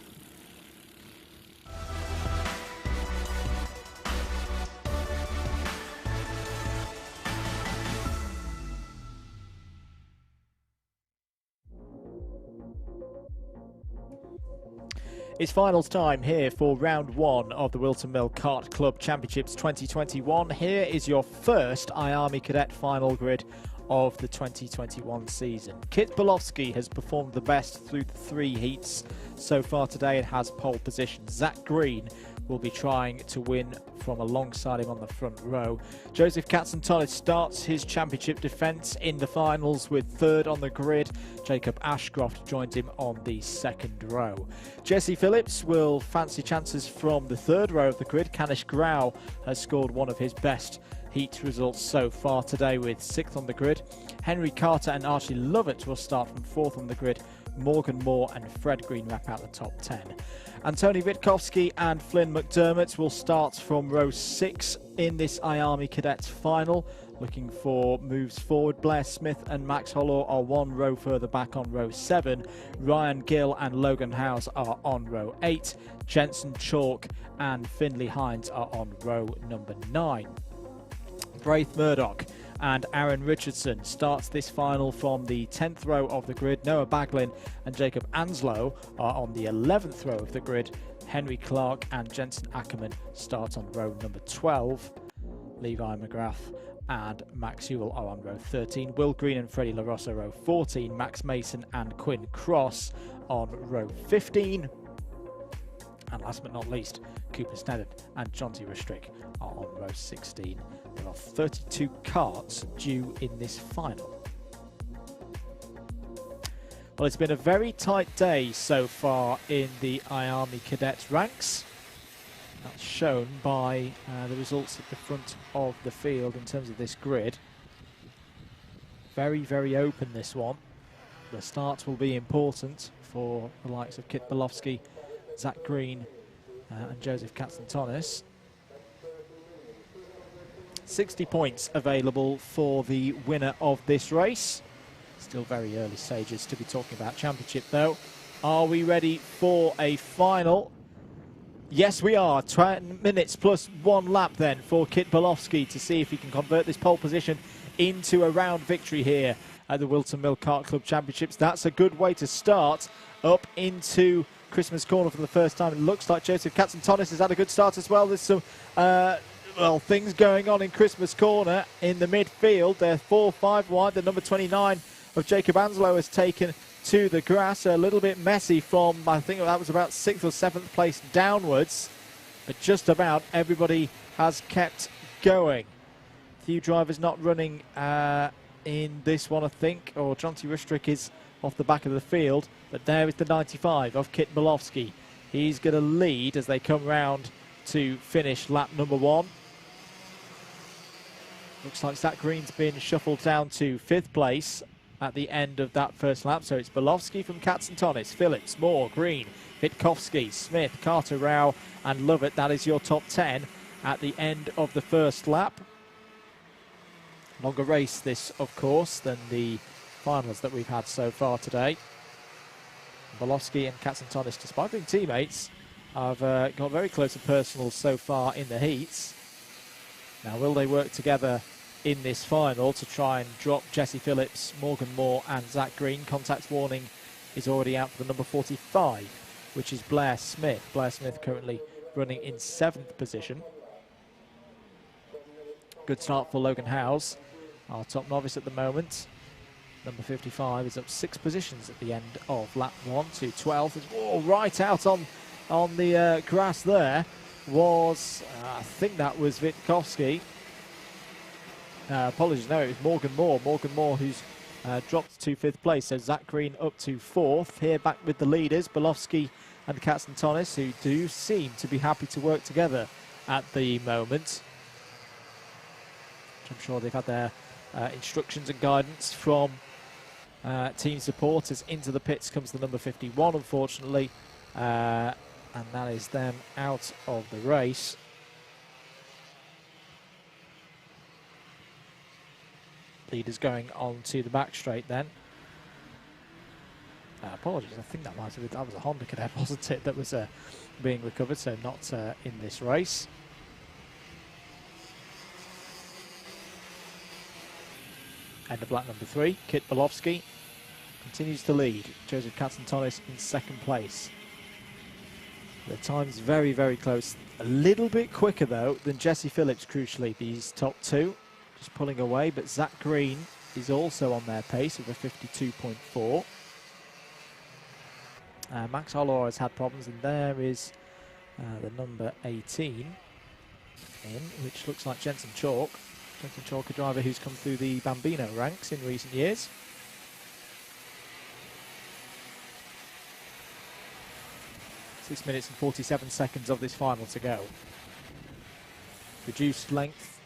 It's finals time here for round 1 of the Wilton Mill Kart Club Championships 2021. Here is your first IAME Cadet final grid of the 2021 season. Kit Bolowski has performed the best through the 3 heats so far today and has pole position. Zach Green will be trying to win from alongside him on the front row. Joseph Katzentonis starts his championship defence in the finals with 3rd on the grid. Jacob Ashcroft joins him on the 2nd row. Jesse Phillips will fancy chances from the 3rd row of the grid. Kanish Grau has scored one of his best heat results so far today with 6th on the grid. Henry Carter and Archie Lovett will start from 4th on the grid. Morgan Moore and Fred Green wrap out the top 10. Antoni Witkowski and Flynn McDermott will start from row 6 in this IAME Cadets final. looking for moves forward. Blair Smith and Max Hollor are 1 row further back on row 7. Ryan Gill and Logan House are on row 8. Jensen Chalk and Finley Hines are on row number 9. Braith Murdoch and Aaron Richardson starts this final from the 10th row of the grid. Noah Baglin and Jacob Anslow are on the 11th row of the grid. Henry Clark and Jensen Ackerman start on row number 12. Levi McGrath and Max Ewell are on row 13. Will Green and Freddie LaRossa row 14. Max Mason and Quinn Cross on row 15. And last but not least, Cooper Sneddon and Jonty Restrick are on row 16. There are 32 karts due in this final. Well, it's been a very tight day so far in the IAME cadets ranks. That's shown by the results at the front of the field in terms of this grid. Very, very open, this one. The starts will be important for the likes of Kit Bolofsky, Zach Green and Joseph Katsantonis. 60 points available for the winner of this race. Still very early stages to be talking about championship though. Are we ready for a final? Yes, we are. 20 minutes plus 1 lap then for Kit Bolofsky to see if he can convert this pole position into a round victory here at the Whilton Mill Kart Club Championships. That's a good way to start up into Christmas Corner for the first time. It looks like Joseph Katsantonis has had a good start as well. There's some things going on in Christmas Corner in the midfield. They're 4-5 wide. The number 29 of Jacob Anslow has taken to the grass. A little bit messy from, I think that was about 6th or 7th place downwards. But just about everybody has kept going. A few drivers not running in this one, I think. Or Jonty Restrick is off the back of the field. But there is the 95 of Kit Bolofsky. He's going to lead as they come round to finish lap number 1. Looks like Zach Green's been shuffled down to 5th place at the end of that first lap. So it's Bolofsky from Katsantonis, Phillips, Moore, Green, Witkowski, Smith, Carter, Rao and Lovett. That is your top 10 at the end of the first lap. Longer race this, of course, than the finals that we've had so far today. Bolofsky and Katsantonis, despite being teammates, have got very close and personal so far in the heats. Now, will they work together in this final to try and drop Jesse Phillips, Morgan Moore and Zach Green? Contact warning is already out for the number 45, which is Blair Smith. Blair Smith currently running in 7th position. Good start for Logan Howes, our top novice at the moment. Number 55 is up 6 positions at the end of lap 1 to 12th. Oh, right out on the grass there was, I think that was Witkowski. Apologies, no, it was Morgan Moore. Morgan Moore who's dropped to 5th place. So Zach Green up to 4th. Here back with the leaders, Bolofsky and Katsantonis, who do seem to be happy to work together at the moment. I'm sure they've had their instructions and guidance from team supporters. Into the pits comes the number 51, unfortunately. And that is them out of the race. Leaders going on to the back straight then. Apologies, I think that was a Honda Cadet, wasn't it, that was being recovered, so not in this race. End of lap number 3, Kit Bolofsky continues to lead. Joseph Katsantonis in 2nd place. The time's very, very close. A little bit quicker, though, than Jesse Phillips, crucially, these top 2. Just pulling away, but Zach Green is also on their pace with a 52.4. Max Hollor has had problems, and there is the number 18 in, which looks like Jensen Chalk. Jensen Chalk, a driver who's come through the Bambino ranks in recent years. Six minutes and 47 seconds of this final to go. Reduced length.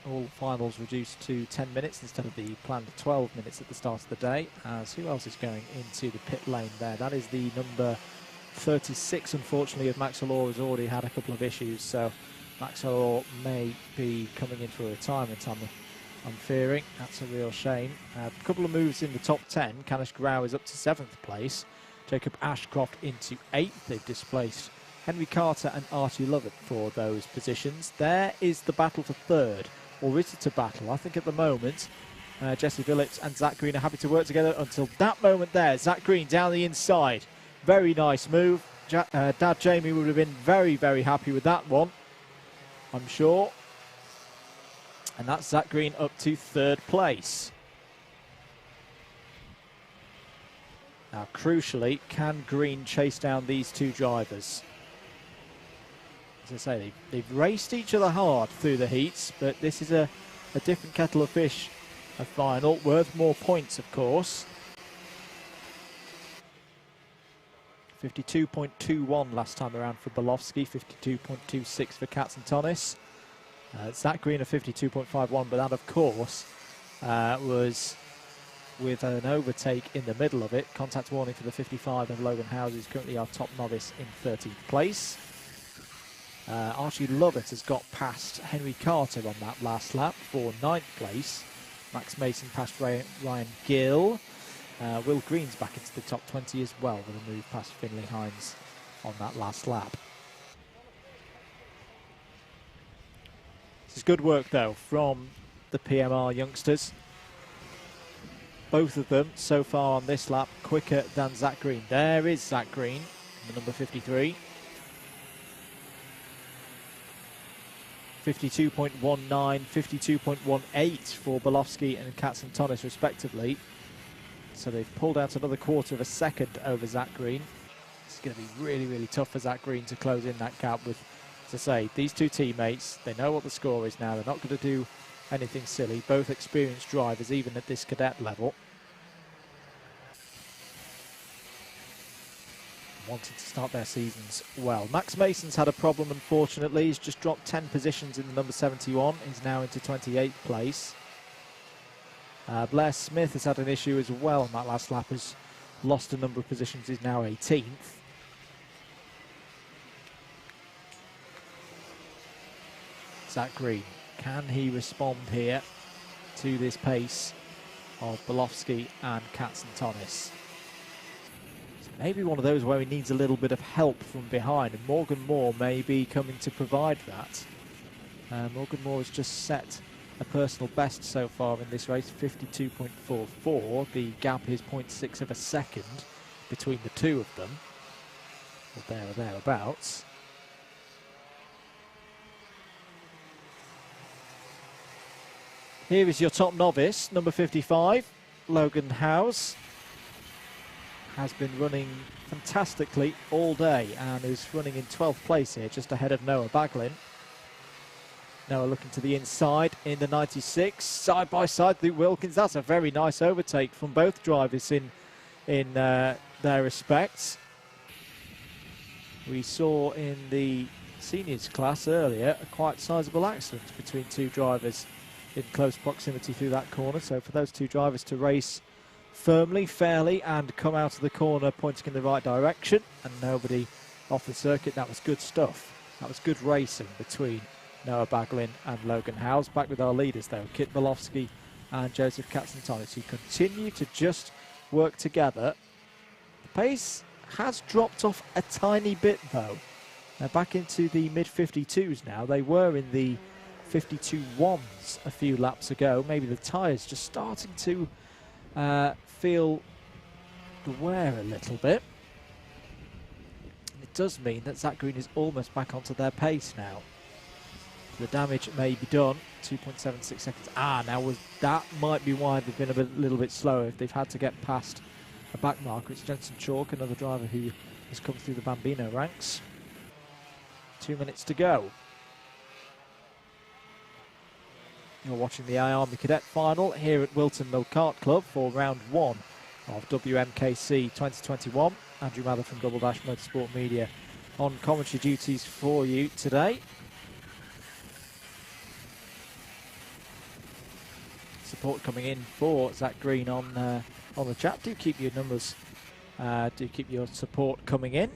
All finals reduced to 10 minutes instead of the planned 12 minutes at the start of the day. As who else is going into the pit lane there? That is the number 36, unfortunately, of Max Hollor, has already had a couple of issues. So Maxwell may be coming in for a retirement, I'm fearing. That's a real shame. A couple of moves in the top 10. Kanish Grau is up to 7th place. Jacob Ashcroft into 8th. They've displaced Henry Carter and Archie Lovett for those positions. There is the battle for 3rd. Or is it a battle? I think at the moment, Jesse Phillips and Zach Green are happy to work together until that moment there. Zach Green down the inside. Very nice move. Dad Jamie would have been very, very happy with that one, I'm sure. And that's Zach Green up to 3rd place. Now, crucially, can Green chase down these two drivers? As I say, they've raced each other hard through the heats, but this is a different kettle of fish, a final, worth more points, of course. 52.21 last time around for Bolofsky, 52.26 for Katsantonis. Zach Green of 52.51, but that, of course, was with an overtake in the middle of it. Contact warning for the 55 of Logan Howes, who's currently our top novice in 13th place. Archie Lovett has got past Henry Carter on that last lap for 9th place. Max Mason past Ryan Gill. Will Green's back into the top 20 as well with a move past Finley Hines on that last lap. This is good work though from the PMR youngsters. Both of them so far on this lap quicker than Zach Green. There is Zach Green, the number 53. 52.19, 52.18 for Bolofsky and Katsantonis respectively. So they've pulled out another quarter of a second over Zach Green. It's going to be really, really tough for Zach Green to close in that gap with, as I say, these two teammates. They know what the score is now. They're not going to do anything silly. Both experienced drivers, even at this cadet level. Wanting to start their seasons well. Max Mason's had a problem, unfortunately. He's just dropped 10 positions in the number 71. He's now into 28th place. Blair Smith has had an issue as well on that last lap. Has lost a number of positions. He's now 18th. Zach Green, can he respond here to this pace of Bolofsky and Katsantonis? Maybe one of those where he needs a little bit of help from behind, and Morgan Moore may be coming to provide that. Morgan Moore has just set a personal best so far in this race, 52.44. The gap is 0.6 of a second between the two of them, or there or thereabouts. Here is your top novice, number 55, Logan Howes. Has been running fantastically all day and is running in 12th place here, just ahead of Noah Baglin. Noah looking to the inside in the 96, side by side through Wilkins. That's a very nice overtake from both drivers in their respects. We saw in the seniors class earlier a quite sizable accident between two drivers in close proximity through that corner. So for those two drivers to race firmly, fairly, and come out of the corner pointing in the right direction and nobody off the circuit, that was good stuff. That was good racing between Noah Baglin and Logan Howes. Back with our leaders though, Kit Bolofsky and Joseph Katsantonis, who continue to just work together. The pace has dropped off a tiny bit though. They're back into the mid-52s now. They were in the 52.1s a few laps ago. Maybe the tyres just starting to feel the wear a little bit. And it does mean that Zach Green is almost back onto their pace now. The damage may be done. 2.76 seconds. Now that might be why they've been a little bit slower. If they've had to get past a back marker. It's Jensen Chalk, another driver who has come through the Bambino ranks. 2 minutes to go. You're watching the IAME Cadet Final here at Whilton Mill Kart Club for round 1 of WMKC 2021. Andrew Mather from Double Dash Motorsport Media on commentary duties for you today. Support coming in for Zach Green on the chat. Do keep your numbers, do keep your support coming in.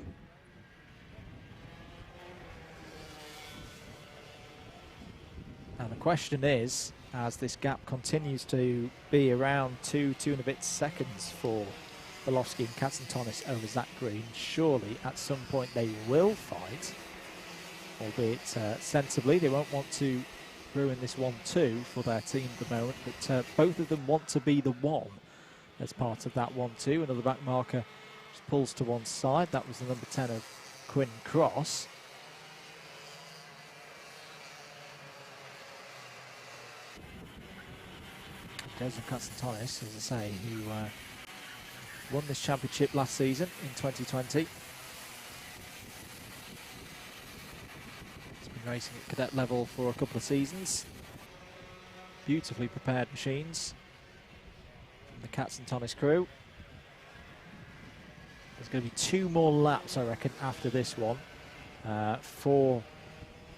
And the question is, as this gap continues to be around 2 and a bit seconds for Belowski and Katsantonis over Zach Green, surely at some point they will fight, albeit sensibly. They won't want to ruin this 1-2 for their team at the moment, but both of them want to be the one as part of that 1-2. Another back marker just pulls to one side. That was the number 10 of Quinn Cross. Joseph Katsantonis, as I say, who won this championship last season in 2020. He's been racing at cadet level for a couple of seasons. Beautifully prepared machines from the Katsantonis crew. There's going to be 2 more laps, I reckon, after this one for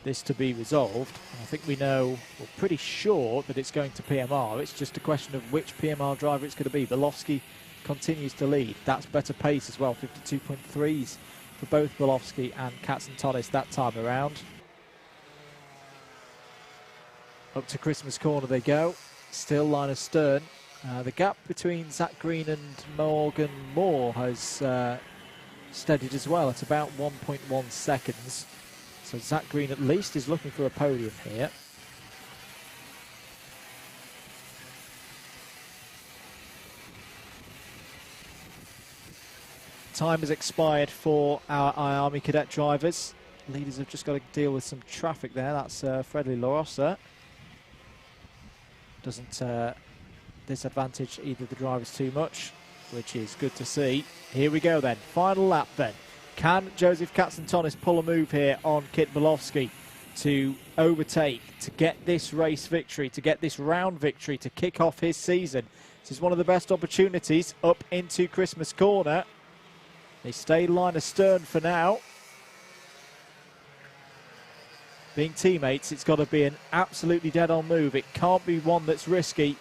this to be resolved. And I think we know, we're pretty sure that it's going to PMR. It's just a question of which PMR driver it's going to be. Belowski continues to lead. That's better pace as well, 52.3s for both Belowski and Katsantonis that time around. Up to Christmas corner they go. Still line astern. The gap between Zach Green and Morgan Moore has steadied as well at about 1.1 seconds. So Zach Green at least is looking for a podium here. Time has expired for our IAME cadet drivers. Leaders have just got to deal with some traffic there. That's Fredley LaRossa. Doesn't disadvantage either of the drivers too much, which is good to see. Here we go then. Final lap then. Can Joseph Katsantonis pull a move here on Kit Belowski to overtake, to get this race victory, to get this round victory, to kick off his season? This is one of the best opportunities up into Christmas corner. They stay line astern for now. Being teammates, it's got to be an absolutely dead-on move. It can't be one that's risky.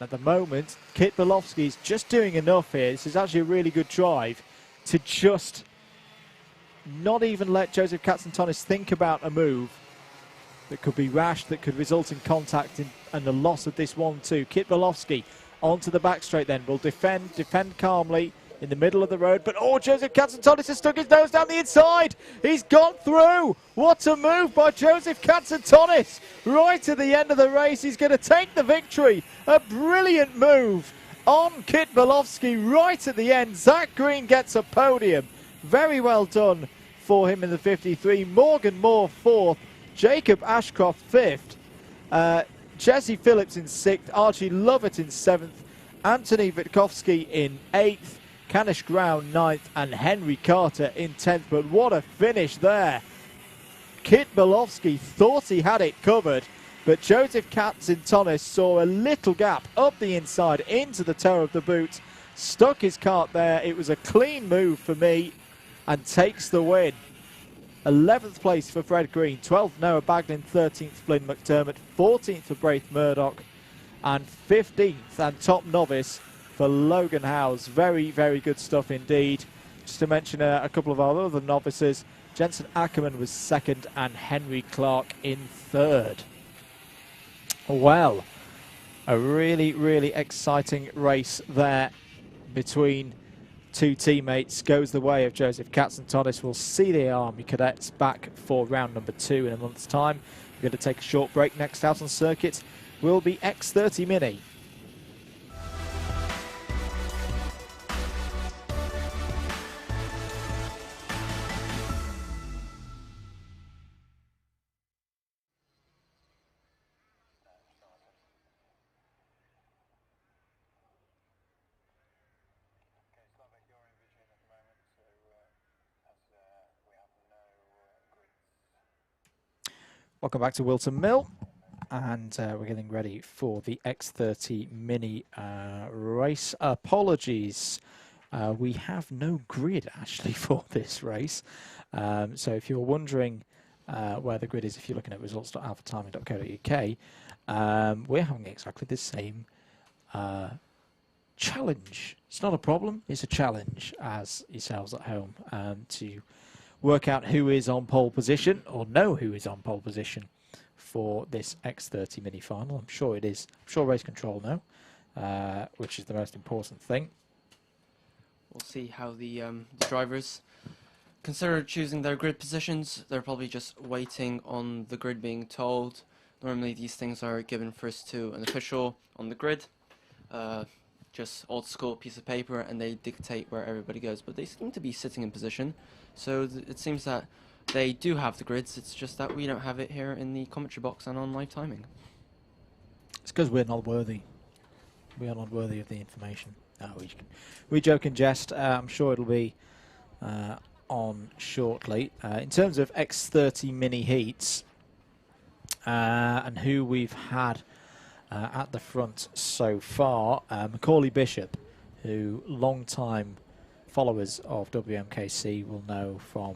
At the moment, Kit Belowski is just doing enough here. This is actually a really good drive to just not even let Joseph Katsantonis think about a move that could be rash, that could result in contact and the loss of this 1-2. Kit Belowski onto the back straight then, will defend calmly in the middle of the road, but Joseph Katsantonis has stuck his nose down the inside. He's gone through. What a move by Joseph Katsantonis. Right at the end of the race, he's going to take the victory. A brilliant move on Kit Belowski right at the end. Zach Green gets a podium. Very well done for him in the 53. Morgan Moore 4th. Jacob Ashcroft 5th. Jesse Phillips in 6th. Archie Lovett in 7th. Anthony Witkowski in 8th. Canish Ground 9th. And Henry Carter in 10th. But what a finish there. Kit Belowski thought he had it covered, but Joseph Katsantonis saw a little gap up the inside into the toe of the boot, stuck his kart there. It was a clean move for me and takes the win. 11th place for Fred Green, 12th Noah Baglin, 13th Flynn McDermott, 14th for Braith Murdoch, and 15th and top novice for Logan Howes. Very, very good stuff indeed. Just to mention a couple of our other novices, Jensen Ackerman was 2nd and Henry Clark in 3rd. Well, a really, really exciting race there between two teammates. Goes the way of Joseph Katsantonis. We'll see the Army Cadets back for round number 2 in a month's time. We're going to take a short break. Next out on circuit will be X30 Mini. Welcome back to Whilton Mill, and we're getting ready for the X30 Mini race. Apologies, we have no grid actually for this race, so if you're wondering where the grid is, if you're looking at results.alphatiming.co.uk, we're having exactly the same challenge. It's not a problem, it's a challenge as yourselves at home to work out who is on pole position, or know who is on pole position for this X30 mini final. I'm sure it is. I'm sure race control know, which is the most important thing. We'll see how the drivers consider choosing their grid positions. They're probably just waiting on the grid being told. Normally these things are given first to an official on the grid, just old school piece of paper, and they dictate where everybody goes. But they seem to be sitting in position, so it seems that they do have the grids. It's just that we don't have it here in the commentary box and on live timing. It's because we're not worthy. We are not worthy of the information. No, we joke and jest. I'm sure it'll be on shortly. In terms of X30 mini heats and who we've had at the front so far, Macaulay Bishop, who long-time followers of WMKC will know from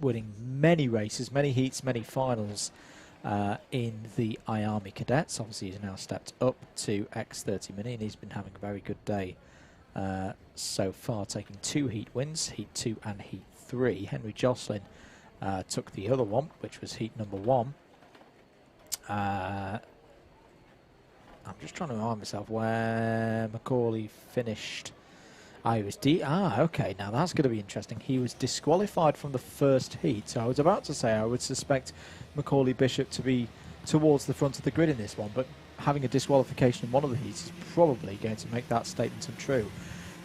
winning many races, many heats, many finals in the IAME cadets. Obviously he's now stepped up to X30 mini, and he's been having a very good day so far, taking 2 heat wins, heat 2 and heat 3. Henry Jocelyn took the other one, which was heat number 1. I'm just trying to remind myself where Macaulay finished. He was okay, now that's going to be interesting. He was disqualified from the first heat, so I was about to say I would suspect Macaulay Bishop to be towards the front of the grid in this one, but having a disqualification in one of the heats is probably going to make that statement untrue.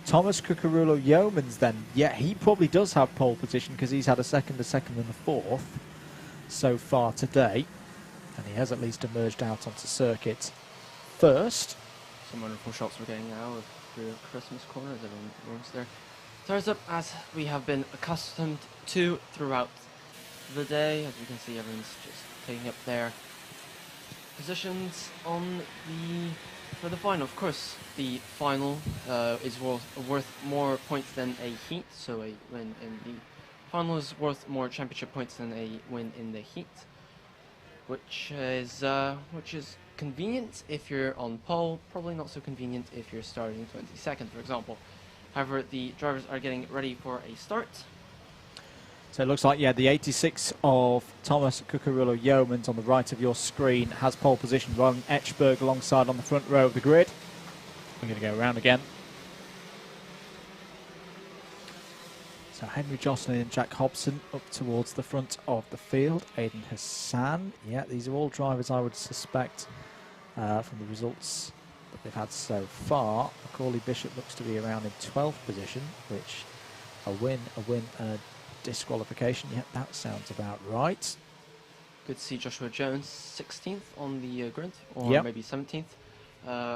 Thomas Cucurullo Yeomans then, yeah, he probably does have pole position because he's had a second, and a fourth so far today, and he has at least emerged out onto circuit first. Some wonderful shots we're getting now of the Christmas corner as everyone warms their tires up, as we have been accustomed to throughout the day. As you can see, everyone's just taking up their positions on for the final. Of course, the final is worth more points than a heat, so a win in the final is worth more championship points than a win in the heat, which is convenient if you're on pole, probably not so convenient if you're starting 22nd, for example. However, the drivers are getting ready for a start. So it looks like, yeah, the 86 of Thomas Cucurullo Yeomans on the right of your screen has pole position, Ron Etchberg alongside on the front row of the grid. We're going to go around again. So Henry Jocelyn and Jack Hobson up towards the front of the field. Aidan Hassan, yeah, these are all drivers I would suspect from the results that they've had so far. Macaulay Bishop looks to be around in 12th position, which a win and a disqualification. Yep, that sounds about right. Good to see Joshua Jones 16th on the grid, or maybe 17th.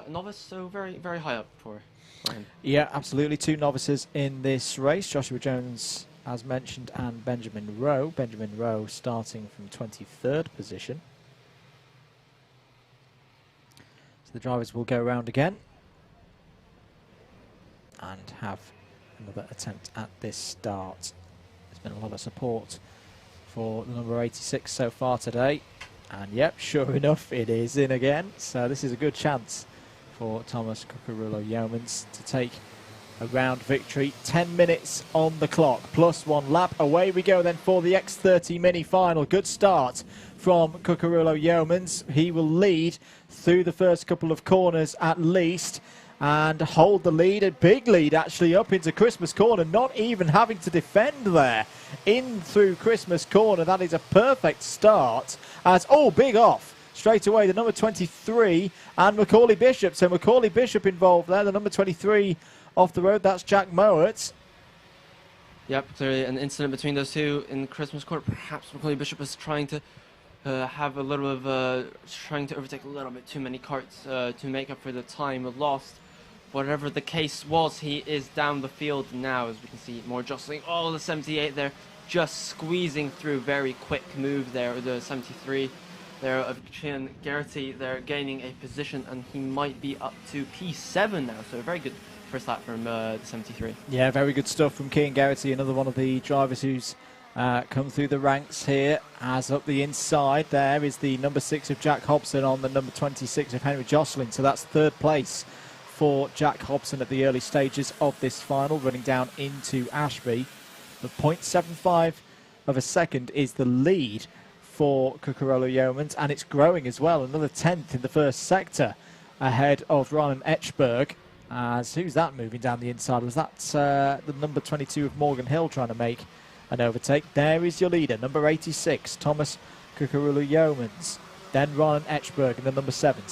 Novice, so very, very high up for him. Yeah, absolutely. 2 novices in this race. Joshua Jones, as mentioned, and Benjamin Rowe. Benjamin Rowe starting from 23rd position. So the drivers will go around again and have another attempt at this start. There's been a lot of support for the number 86 so far today, and yep, sure enough, it is in again. So this is a good chance for Thomas Cucurullo Yeomans to take a round victory. 10 minutes on the clock, plus 1 lap. Away we go then for the X30 mini final. Good start from Cucurullo Yeomans. He will lead through the first couple of corners at least, and hold the lead, a big lead actually, up into Christmas Corner, not even having to defend there. In through Christmas Corner, that is a perfect start. As, big off straight away, the number 23 and Macaulay Bishop. So Macaulay Bishop involved there, the number 23 off the road, that's Jack Mowat. Yep, clearly an incident between those two in Christmas Corner. Perhaps Macaulay Bishop was trying to have a little bit of, trying to overtake a little bit too many carts to make up for the time lost. Whatever the case was, he is down the field now, as we can see more jostling. Oh, the 78 there, just squeezing through. Very quick move there, the 73 there of Chin Garrity there, gaining a position, and he might be up to P7 now, so a very good first lap from the 73. Yeah, very good stuff from Cian Garrity, another one of the drivers who's come through the ranks here. As up the inside there is the number 6 of Jack Hobson on the number 26 of Henry Jocelyn, so that's 3rd place for Jack Hobson at the early stages of this final, running down into Ashby. The 0.75 of a second is the lead for Cucurella Yeomans, and it's growing as well. Another 10th in the first sector ahead of Ryan Etchberg. As who's that moving down the inside? Was that the number 22 of Morgan Hill trying to make an overtake? There is your leader, number 86, Thomas Cucurella Yeomans. Then Ryan Etchberg in the number 7.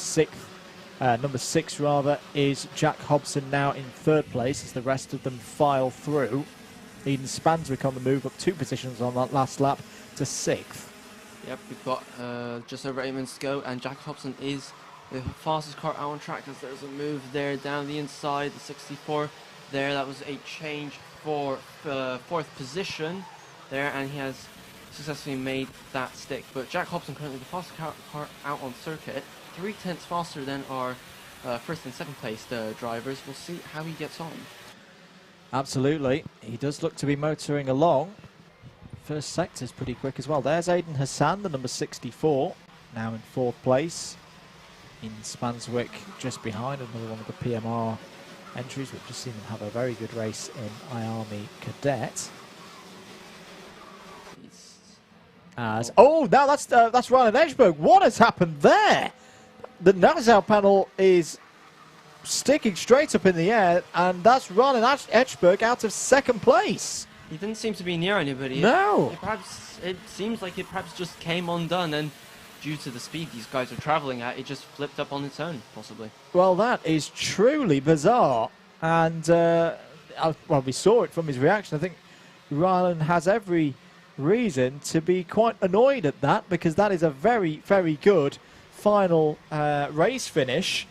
Number 6 rather is Jack Hobson now in 3rd place as the rest of them file through. Eden Spanswick on the move, up 2 positions on that last lap to 6th. Yep, we've got just over 8 minutes to go, and Jack Hobson is the fastest car out on track as there's a move there down the inside, the 64 there. That was a change for 4th position there, and he has successfully made that stick. But Jack Hobson currently the fastest car out on circuit, 0.3 faster than our 1st and 2nd place drivers. We'll see how he gets on. Absolutely, he does look to be motoring along. First sector's pretty quick as well. There's Aidan Hassan, the number 64, now in 4th place. In Spanswick, just behind, another one of the PMR entries. We've just seen them have a very good race in IAME Cadet. Now that's Ryan Edgeberg. What has happened there? The Nassau panel is sticking straight up in the air, and that's Ryan Edgeberg out of 2nd place. He didn't seem to be near anybody. No. It seems like it perhaps just came undone, and due to the speed these guys are travelling at, it just flipped up on its own, possibly. Well, that is truly bizarre, and well, we saw it from his reaction. I think Rylan has every reason to be quite annoyed at that, because that is a very, very good final race finish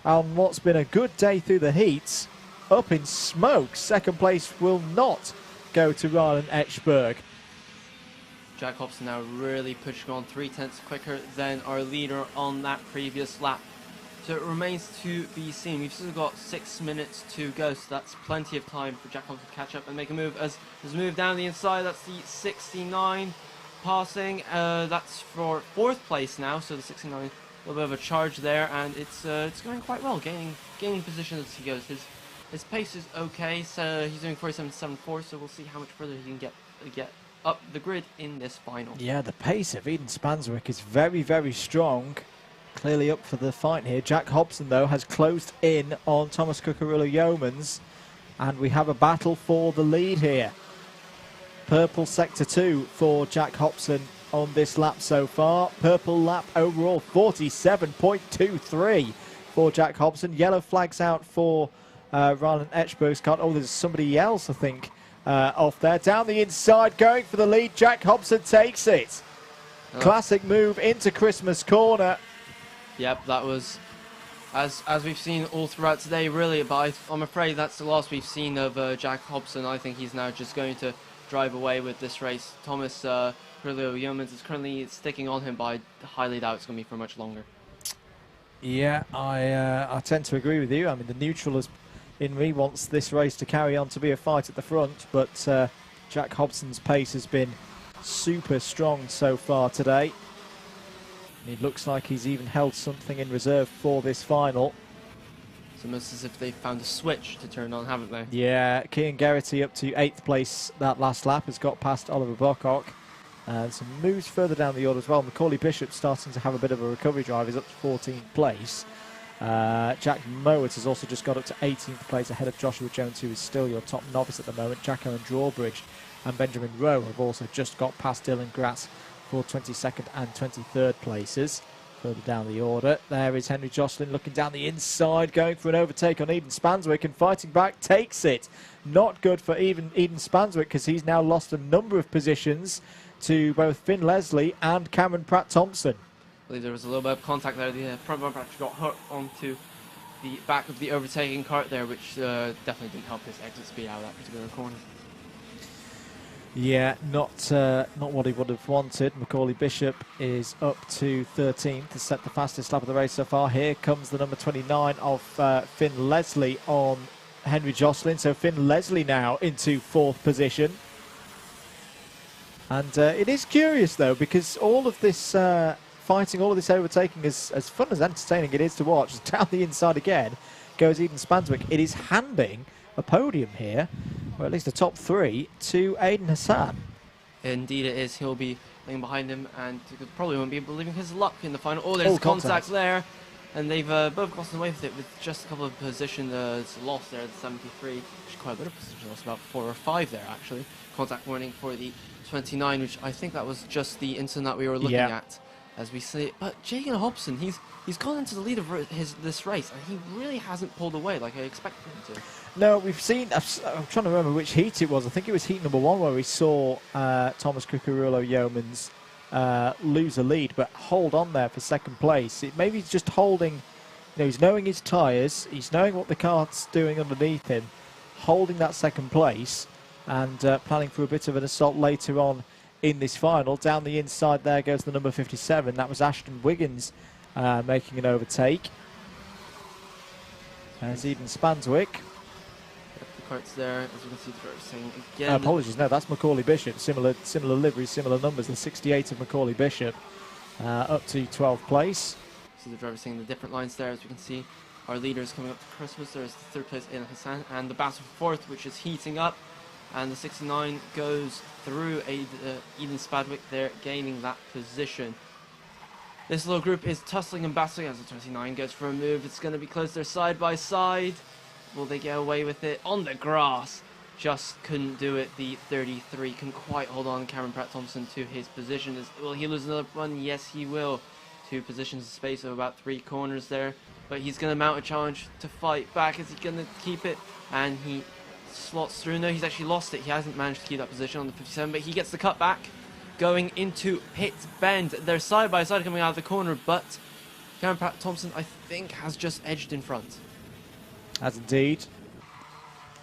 on what's been a good day through the heats. Up in smoke, 2nd place will not go to Rylan Etchberg. Jack Hobson now really pushing on 0.3 quicker than our leader on that previous lap. So it remains to be seen. We've still got 6 minutes to go, so that's plenty of time for Jack Hobson to catch up and make a move. As there's a move down the inside, that's the 69 passing. That's for 4th place now, so the 69, a little bit of a charge there, and it's going quite well, gaining position as he goes. His pace is okay, so he's doing 47.74, so we'll see how much further he can get up the grid in this final. Yeah, the pace of Eden Spanswick is very, very strong. Clearly up for the fight here. Jack Hobson, though, has closed in on Thomas Cucurella Yeomans, and we have a battle for the lead here. Purple sector 2 for Jack Hobson on this lap so far. Purple lap overall, 47.23 for Jack Hobson. Yellow flags out for Rylan Etchberg's car. Oh, there's somebody else, I think, off there. Down the inside, going for the lead. Jack Hobson takes it. Classic move into Christmas corner. Yep, that was, as we've seen all throughout today, really, but I'm afraid that's the last we've seen of Jack Hobson. I think he's now just going to drive away with this race. Thomas Cucurella Yeomans is currently sticking on him, but I highly doubt it's going to be for much longer. Yeah, I tend to agree with you. I mean, the neutral in me wants this race to carry on to be a fight at the front, but Jack Hobson's pace has been super strong so far today. It looks like he's even held something in reserve for this final. It's almost as if they've found a switch to turn on, haven't they? Yeah, Cian Geraghty up to 8th place that last lap, has got past Oliver Bocock. Some moves further down the order as well. Macaulay Bishop starting to have a bit of a recovery drive. He's up to 14th place. Jack Mowat has also just got up to 18th place ahead of Joshua Jones, who is still your top novice at the moment. Jacko and Drawbridge and Benjamin Rowe have also just got past Dylan Grass for 22nd and 23rd places. Further down the order, there is Henry Jocelyn looking down the inside, going for an overtake on Eden Spanswick, and fighting back, takes it. Not good for even Eden Spanswick, because he's now lost a number of positions to both Finn Leslie and Cameron Pratt-Thompson. I believe there was a little bit of contact there. The front bumper actually got hurt onto the back of the overtaking cart there, which definitely didn't help his exit speed out of that particular corner. Yeah, not what he would have wanted. Macaulay Bishop is up to 13th to set the fastest lap of the race so far. Here comes the number 29 of Finn Leslie on Henry Jocelyn. So Finn Leslie now into 4th position. And it is curious, though, because all of this fighting, all of this overtaking, is as fun as entertaining it is to watch. Down the inside again goes Eden Spanswick. It is handing a podium here, or at least a top 3, to Aidan Hassan. Indeed it is. He'll be laying behind him, and probably won't be believing his luck in the final. Oh, there's contact there, and they've both gotten away with it with just a couple of positions lost there at the 73. Actually, quite a bit of position lost, about 4 or 5 there actually. Contact warning for the 29, which I think that was just the incident that we were looking at as we see it. But Jacob Hobson, he's gone into the lead of this race, and he really hasn't pulled away like I expected him to. No, we've seen, I'm trying to remember which heat it was. I think it was heat number 1 where we saw Thomas Cucurullo-Yeomans lose a lead, but hold on there for second place. Maybe he's just holding, he's knowing his tyres, he's knowing what the kart's doing underneath him, holding that second place, and planning for a bit of an assault later on in this final. Down the inside there goes the number 57. That was Ashton Wiggins making an overtake. There's Eden Spanswick. The kart's there, as you can see the driver saying again. Apologies, no, that's Macaulay Bishop. Similar liveries, similar numbers. The 68 of Macaulay Bishop up to 12th place. So the driver saying the different lines there, as we can see. Our leaders coming up to Christmas. There's the 3rd place in Hassan, and the battle for 4th, which is heating up. And the 69 goes through Eden Spadwick there, gaining that position. This little group is tussling and battling as the 29 goes for a move. It's going to be close. They're side by side. Will they get away with it? On the grass. Just couldn't do it. The 33 couldn't quite hold on Cameron Pratt-Thompson to his position. Will he lose another one? Yes, he will. 2 positions of space of about 3 corners there. But he's going to mount a challenge to fight back. Is he going to keep it? And he slots through. No, he's actually lost it. He hasn't managed to keep that position on the 57, but he gets the cut back going into pit bend. They're side by side coming out of the corner, but Cameron Pratt-Thompson, I think, has just edged in front. As indeed.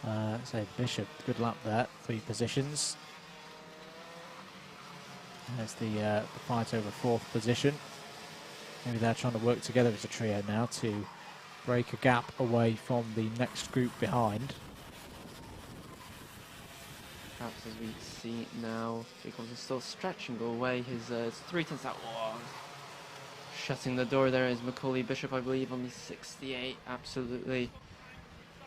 So Bishop, good lap there. 3 positions. There's the fight over 4th position. Maybe they're trying to work together as a trio now to break a gap away from the next group behind. Perhaps as we see now, Jacobs is still stretching away his 3/10 that was. Shutting the door there is Macaulay Bishop, I believe, on the 68. Absolutely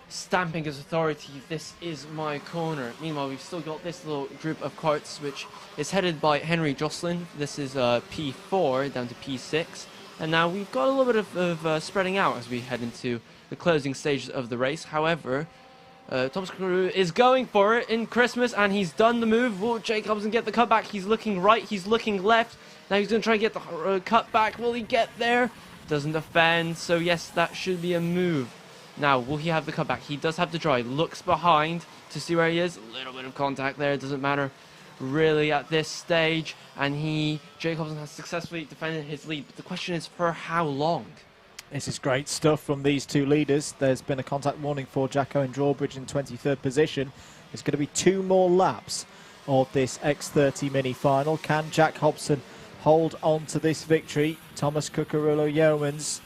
stamping his authority. This is my corner. Meanwhile, we've still got this little group of karts, which is headed by Henry Jocelyn. This is P4 down to P6. And now we've got a little bit of spreading out as we head into the closing stages of the race. However, Thomas Cucurullo is going for it in Christmas, and he's done the move. Will Jake Hobson get the cutback? He's looking right, he's looking left. Now he's going to try and get the cutback. Will he get there? Doesn't defend, so yes, that should be a move. Now, will he have the cutback? He does have to try. Looks behind to see where he is. A little bit of contact there. It doesn't matter really at this stage. And Jake Hobson has successfully defended his lead. But the question is, for how long? This is great stuff from these 2 leaders. There's been a contact warning for Jack Owen Drawbridge in 23rd position. There's going to be 2 more laps of this X30 mini final. Can Jack Hobson hold on to this victory? Thomas Cucurullo-Yeomans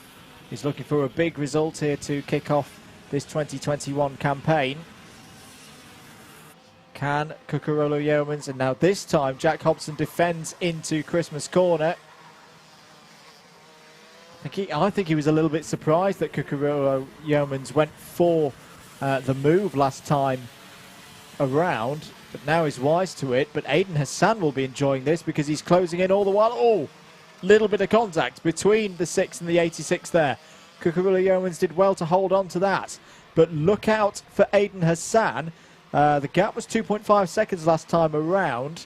is looking for a big result here to kick off this 2021 campaign. Can Cucurullo-Yeomans, and now this time Jack Hobson defends into Christmas corner. I think he was a little bit surprised that Cucurullo-Yeomans went for the move last time around, but now he's wise to it. But Aiden Hassan will be enjoying this because he's closing in all the while. Oh, little bit of contact between the 6 and the 86 there. Cucurullo-Yeomans did well to hold on to that, but look out for Aiden Hassan. The gap was 2.5 seconds last time around.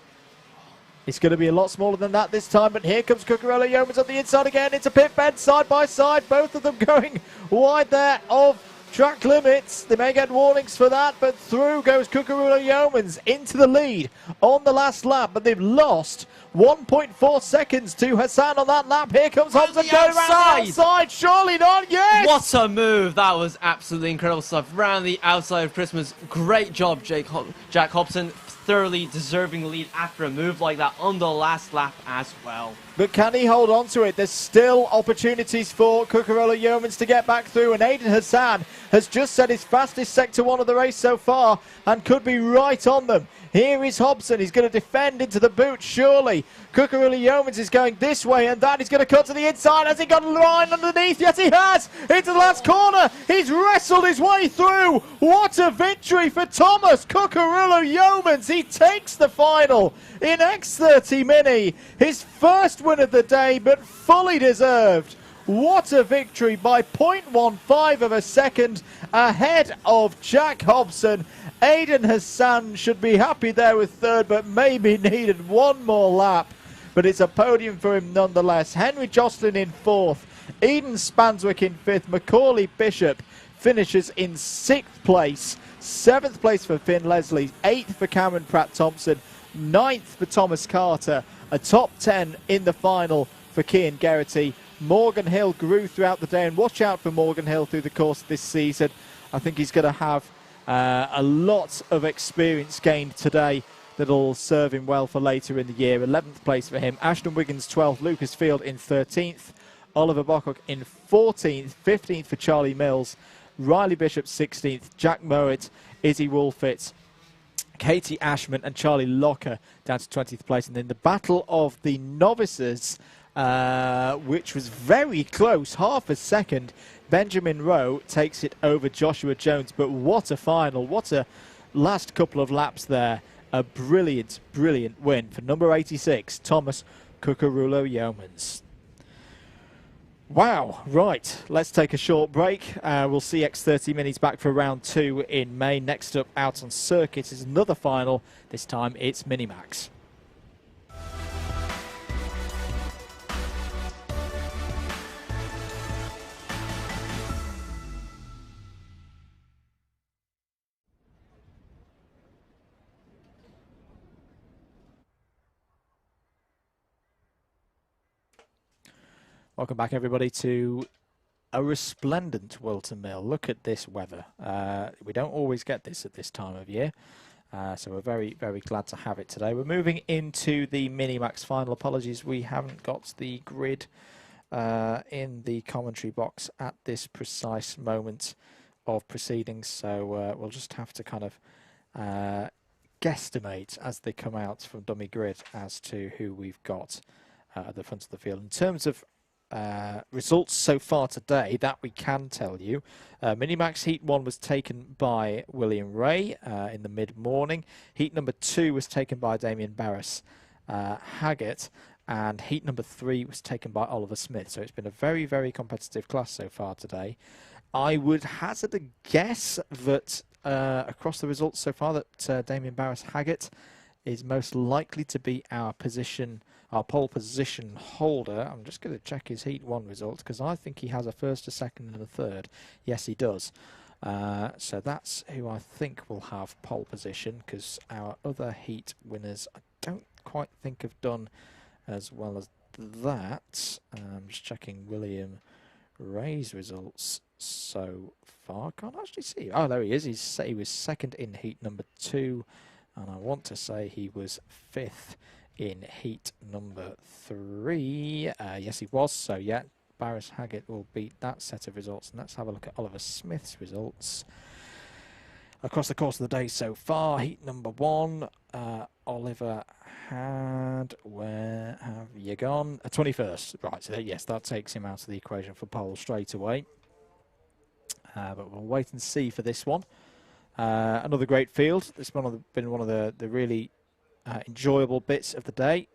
It's going to be a lot smaller than that this time, but here comes Cucurullo-Yeomans on the inside again. It's a pit bend side by side, both of them going wide there of track limits. They may get warnings for that, but through goes Cucurullo-Yeomans into the lead on the last lap, but they've lost 1.4 seconds to Hassan on that lap. Here comes Hobson going around the outside. Surely not, yes! What a move. That was absolutely incredible stuff. Round the outside of Christmas. Great job, Jack Hobson. Thoroughly deserving the lead after a move like that on the last lap as well. But can he hold on to it? There's still opportunities for Cucurullo-Yeomans to get back through, and Aiden Hassan has just set his fastest Sector 1 of the race so far and could be right on them. Here is Hobson. He's going to defend into the boot, surely. Cucurullo-Yeomans is going this way, and that is going to cut to the inside. Has he got a line underneath? Yes, he has. Into the last corner. He's wrestled his way through. What a victory for Thomas Cucurullo-Yeomans. he takes the final in X30 Mini. His first win of the day, but fully deserved. What a victory by 0.15 of a second ahead of Jack Hobson. Aidan Hassan should be happy there with third, but maybe needed one more lap. But it's a podium for him nonetheless. Henry Jocelyn in fourth, Eden Spanswick in fifth, Macaulay Bishop finishes in sixth place. Seventh place for Finn Leslie, eighth for Cameron Pratt-Thompson, ninth for Thomas Carter. A top 10 in the final for Cian Geraghty. Morgan Hill grew throughout the day, and watch out for Morgan Hill through the course of this season. I think he's going to have a lot of experience gained today that'll serve him well for later in the year. 11th place for him. Ashton Wiggins 12th, Lucas Field in 13th, Oliver Bocock in 14th, 15th for Charlie Mills, Riley Bishop 16th, Jack Mowat, Izzy Woolfit, Katie Ashman and Charlie Locker down to 20th place. And then the battle of the novices, which was very close, half a second. Benjamin Rowe takes it over Joshua Jones, but what a final, what a last couple of laps there. A brilliant, brilliant win for number 86, Thomas Cucurulo Yeomans. Wow, right, let's take a short break. We'll see X30 Minis back for round 2 in May. Next up out on circuit is another final. This time it's Minimax. Welcome back, everybody, to a resplendent Whilton Mill. Look at this weather. We don't always get this at this time of year, so we're very, very glad to have it today. We're moving into the Minimax final. Apologies, we haven't got the grid in the commentary box at this precise moment of proceedings, so we'll just have to kind of guesstimate as they come out from dummy grid as to who we've got at the front of the field. In terms of results so far today, that we can tell you. Minimax Heat 1 was taken by William Ray in the mid-morning. Heat number 2 was taken by Damien Barris Haggett, and Heat number 3 was taken by Oliver Smith. So it's been a very, very competitive class so far today. I would hazard a guess that across the results so far that Damien Barris Haggett is most likely to be our pole position holder. I'm just going to check his Heat 1 results because I think he has a first, a second and a third. Yes, he does. So that's who I think will have pole position, because our other Heat winners I don't quite think have done as well as that. I'm just checking William Ray's results so far. I can't actually see. Oh, there he is. He was second in Heat number 2. And I want to say he was 5th in Heat number 3. Yes, he was. So, yeah, Barris Haggett will beat that set of results. And let's have a look at Oliver Smith's results. Across the course of the day so far, Heat number 1, Oliver had, where have you gone? 21st. Right, so yes, that takes him out of the equation for pole straight away. But we'll wait and see for this one. Another great field. This has been one of the really enjoyable bits of the day.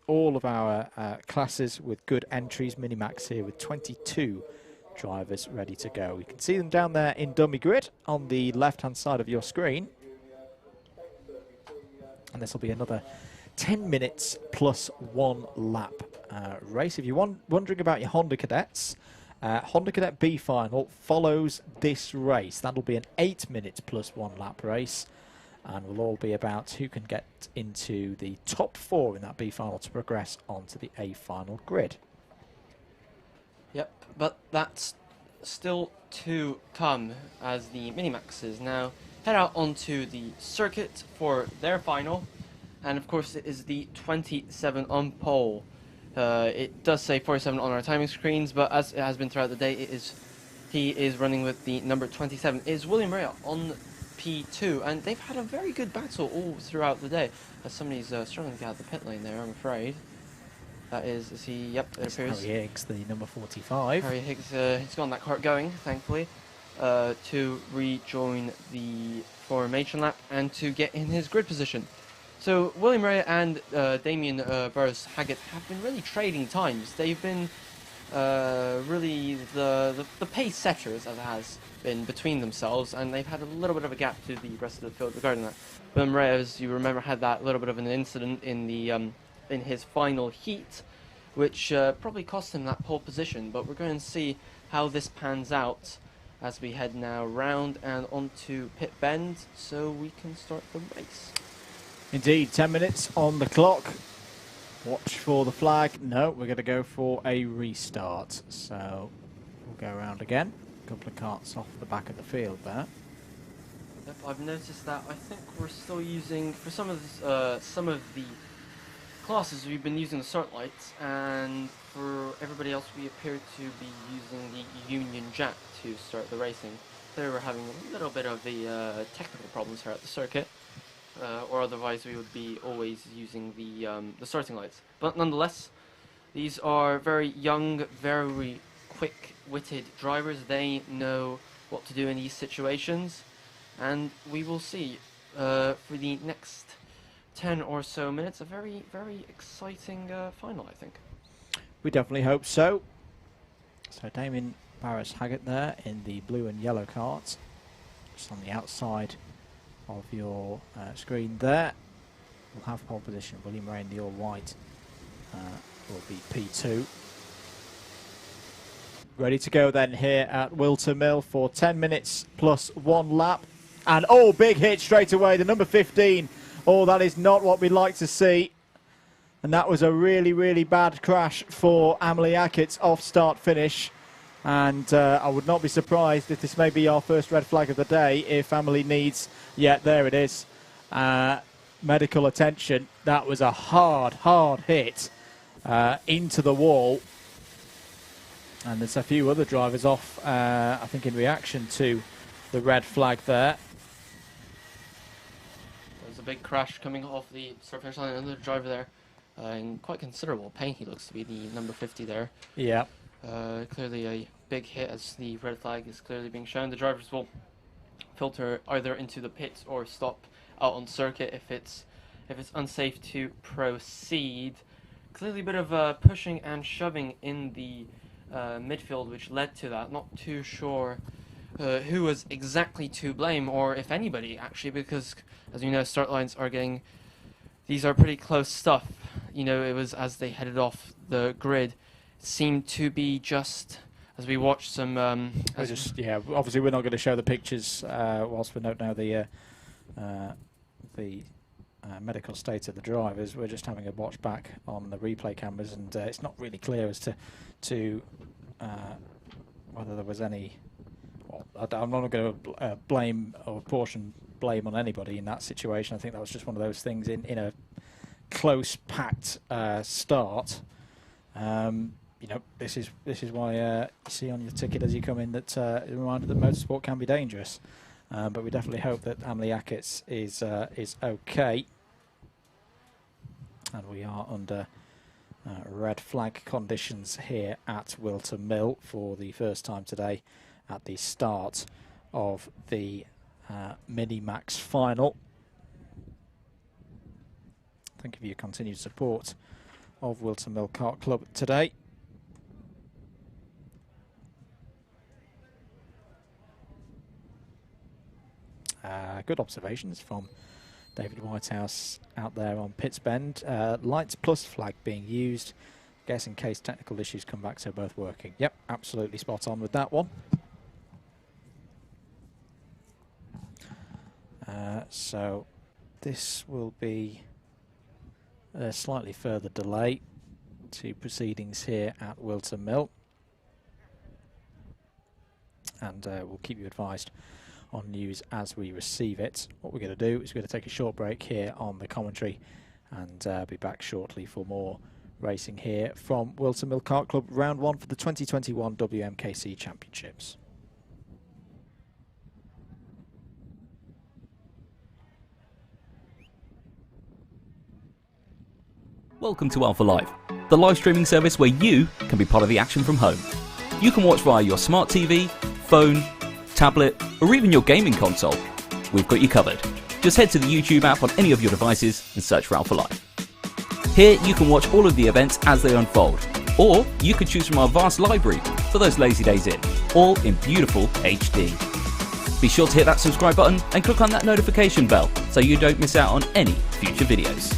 All of our classes with good entries. Minimax here with 22 drivers ready to go. You can see them down there in dummy grid on the left-hand side of your screen. And this will be another 10 minutes plus 1 lap race. If you're wondering about your Honda Cadets, Honda Cadet B final follows this race. That'll be an 8 minutes plus 1 lap race, and will all be about who can get into the top 4 in that B final to progress onto the A final grid. Yep, but that's still to come as the Minimaxes now head out onto the circuit for their final, and of course it is the 27 on pole. It does say 47 on our timing screens, but as it has been throughout the day, he is running with the number 27. It is William Ray on P2, and they've had a very good battle all throughout the day. Somebody's struggling to get out the pit lane there, I'm afraid. That is he? Yep, it appears. Harry Higgs, the number 45. Harry Higgs, he's got that Kart going, thankfully, to rejoin the formation lap and to get in his grid position. So William Ray and Damien Burris Haggett have been really trading times. They've been really the pace setters, as it has been, between themselves, and they've had a little bit of a gap to the rest of the field regarding that. William Ray, as you remember, had that little bit of an incident in the in his final heat, which probably cost him that pole position. But we're going to see how this pans out as we head now round and onto pit bend, so we can start the race. Indeed, 10 minutes on the clock. Watch for the flag. No, we're going to go for a restart. So we'll go around again. A couple of carts off the back of the field there. Yep, I've noticed that. I think we're still using, for some of the classes, we've been using the start lights, and for everybody else we appear to be using the Union Jack to start the racing. So we're having a little bit of the technical problems here at the circuit, or otherwise we would be always using the starting lights. But nonetheless, these are very young, very quick-witted drivers. They know what to do in these situations, and we will see for the next 10 or so minutes a very, very exciting final, I think. We definitely hope so. So Damien Burris Haggett there in the blue and yellow cart, just on the outside of your screen there. We'll have pole position. William Ray in the all white will be P2. Ready to go then here at Whilton Mill for 10 minutes plus 1 lap. And oh, big hit straight away, the number 15. Oh, that is not what we'd like to see. And that was a really, really bad crash for Amelie Hackett's off-start finish. And I would not be surprised if this may be our first red flag of the day if Amelie needs, yeah, there it is, medical attention. That was a hard, hard hit into the wall. And there's a few other drivers off, I think, in reaction to the red flag there. There's a big crash coming off the start finish line. Another driver there in quite considerable pain. He looks to be the number 50 there. Yeah. Clearly a big hit, as the red flag is clearly being shown. The drivers will filter either into the pits or stop out on circuit if it's unsafe to proceed. Clearly a bit of pushing and shoving in the midfield, which led to that. Not too sure who was exactly to blame, or if anybody actually, because as you know, start lines are these are pretty close stuff. You know, it was as they headed off the grid, it seemed to be just as we watched some. Yeah, obviously we're not going to show the pictures whilst we note now the medical state of the drivers. We're just having a watch back on the replay cameras, and it's not really clear as to whether there was any. Well, I'm not going to blame or apportion blame on anybody in that situation. I think that was just one of those things in a close, packed start. You know, this is why you see on your ticket as you come in that a reminder that motorsport can be dangerous. But we definitely hope that Amelie Hackett's is okay. And we are under red flag conditions here at Whilton Mill for the first time today at the start of the Mini-Max final. Thank you for your continued support of Whilton Mill Kart Club today. Good observations from David Whitehouse out there on Pitts Bend. Lights plus flag being used, I guess in case technical issues come back, so both working. Yep, absolutely spot on with that one. So this will be a slightly further delay to proceedings here at Whilton Mill, and we'll keep you advised on news as we receive it. What we're going to do is we're going to take a short break here on the commentary and be back shortly for more racing here from Whilton Mill Kart Club, round 1 for the 2021 WMKC Championships. Welcome to Alpha Live, the live streaming service where you can be part of the action from home. You can watch via your smart TV, phone, tablet, or even your gaming console. We've got you covered. Just head to the YouTube app on any of your devices and search for Alpha Live. Here you can watch all of the events as they unfold, or you can choose from our vast library for those lazy days in, all in beautiful HD. Be sure to hit that subscribe button and click on that notification bell so you don't miss out on any future videos.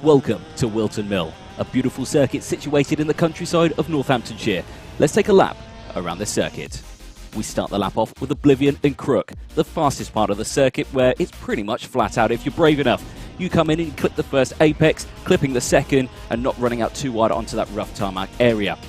Welcome to Whilton Mill, a beautiful circuit situated in the countryside of Northamptonshire. Let's take a lap around this circuit. We start the lap off with Oblivion and Crook, the fastest part of the circuit where it's pretty much flat out if you're brave enough. You come in and clip the first apex, clipping the second and not running out too wide onto that rough tarmac area.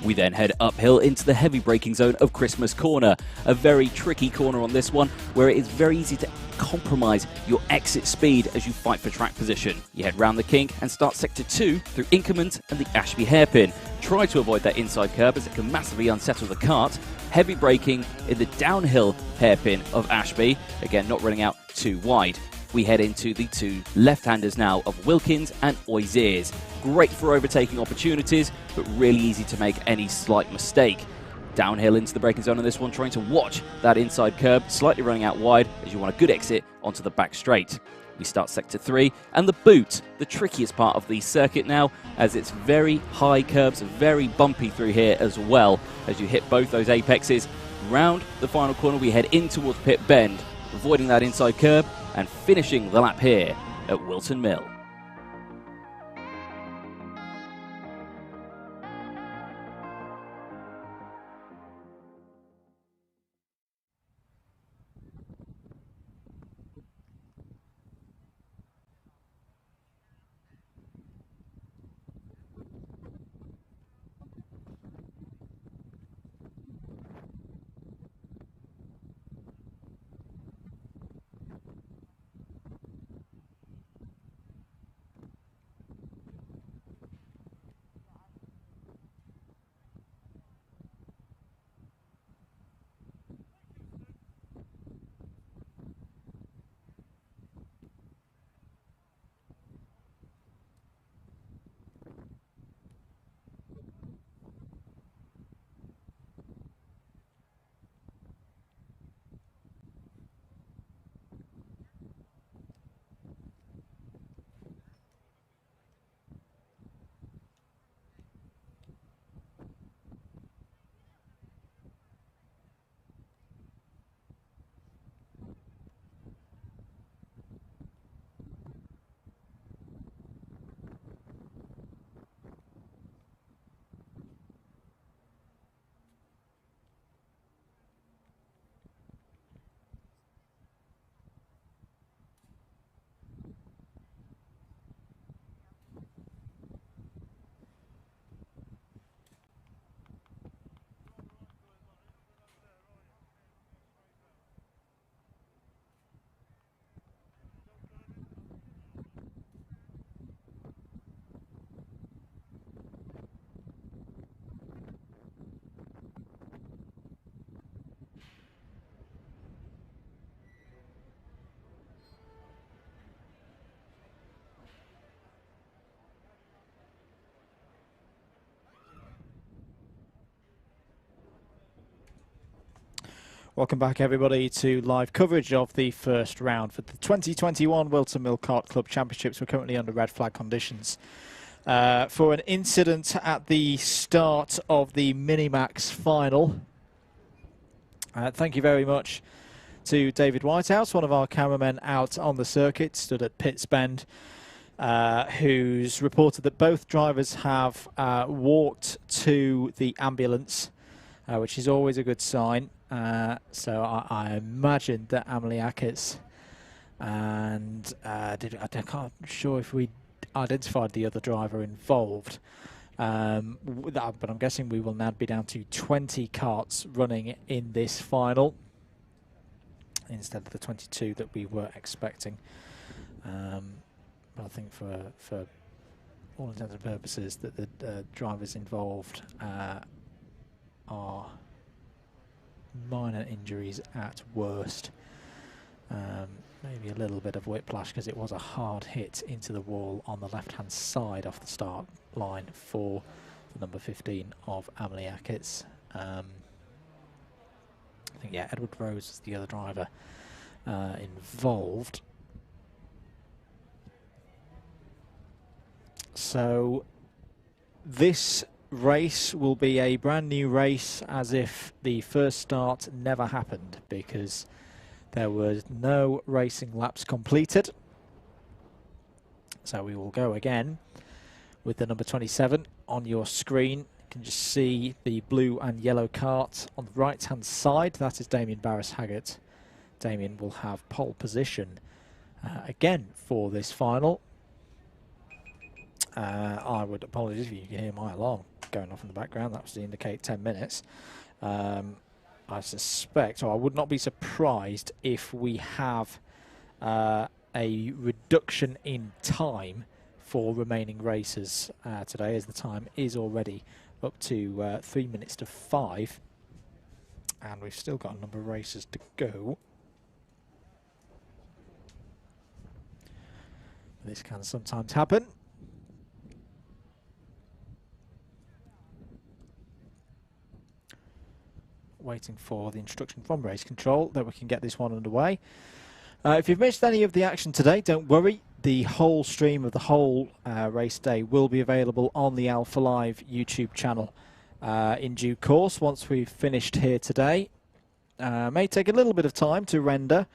We then head uphill into the heavy braking zone of Christmas Corner, a very tricky corner on this one where it is very easy to compromise your exit speed as you fight for track position. You head round the kink and start sector 2 through Inkerman and the Ashby hairpin. Try to avoid that inside curb as it can massively unsettle the kart. Heavy braking in the downhill hairpin of Ashby, again not running out too wide. We head into the two left-handers now of Wilkins and Oisiers. Great for overtaking opportunities, but really easy to make any slight mistake. Downhill into the braking zone on this one, trying to watch that inside curb, slightly running out wide as you want a good exit onto the back straight. We start sector 3 and the boot, the trickiest part of the circuit now, as it's very high curbs, very bumpy through here as well. As you hit both those apexes, round the final corner we head in towards Pit Bend, avoiding that inside curb and finishing the lap here at Whilton Mill. Welcome back, everybody, to live coverage of the first round for the 2021 Whilton Mill Kart Club Championships. We're currently under red flag conditions. for an incident at the start of the Minimax final. Thank you very much to David Whitehouse, one of our cameramen out on the circuit, stood at Pitts Bend, who's reported that both drivers have walked to the ambulance, which is always a good sign. So I imagine that Ameliakis and I'm sure if we identified the other driver involved, but I'm guessing we will now be down to 20 karts running in this final instead of the 22 that we were expecting. But I think for all intents and purposes that the drivers involved are minor injuries at worst. Maybe a little bit of whiplash because it was a hard hit into the wall on the left-hand side off the start line for the number 15 of Ameliakis. I think, yeah, Edward Rose is the other driver involved. So this race will be a brand new race, as if the first start never happened, because there was no racing laps completed. So we will go again with the number 27 on your screen. You can just see the blue and yellow kart on the right hand side. That is Damien Barris-Haggart. Damien will have pole position again for this final. I would apologise if you can hear my alarm going off in the background. That was to indicate 10 minutes. I suspect, or I would not be surprised if we have a reduction in time for remaining races today, as the time is already up to 3 minutes to 5, and we've still got a number of races to go. This can sometimes happen. Waiting for the instruction from race control that we can get this one underway. If you've missed any of the action today, don't worry. The whole stream of the whole race day will be available on the Alpha Live YouTube channel in due course once we've finished here today. May take a little bit of time to render,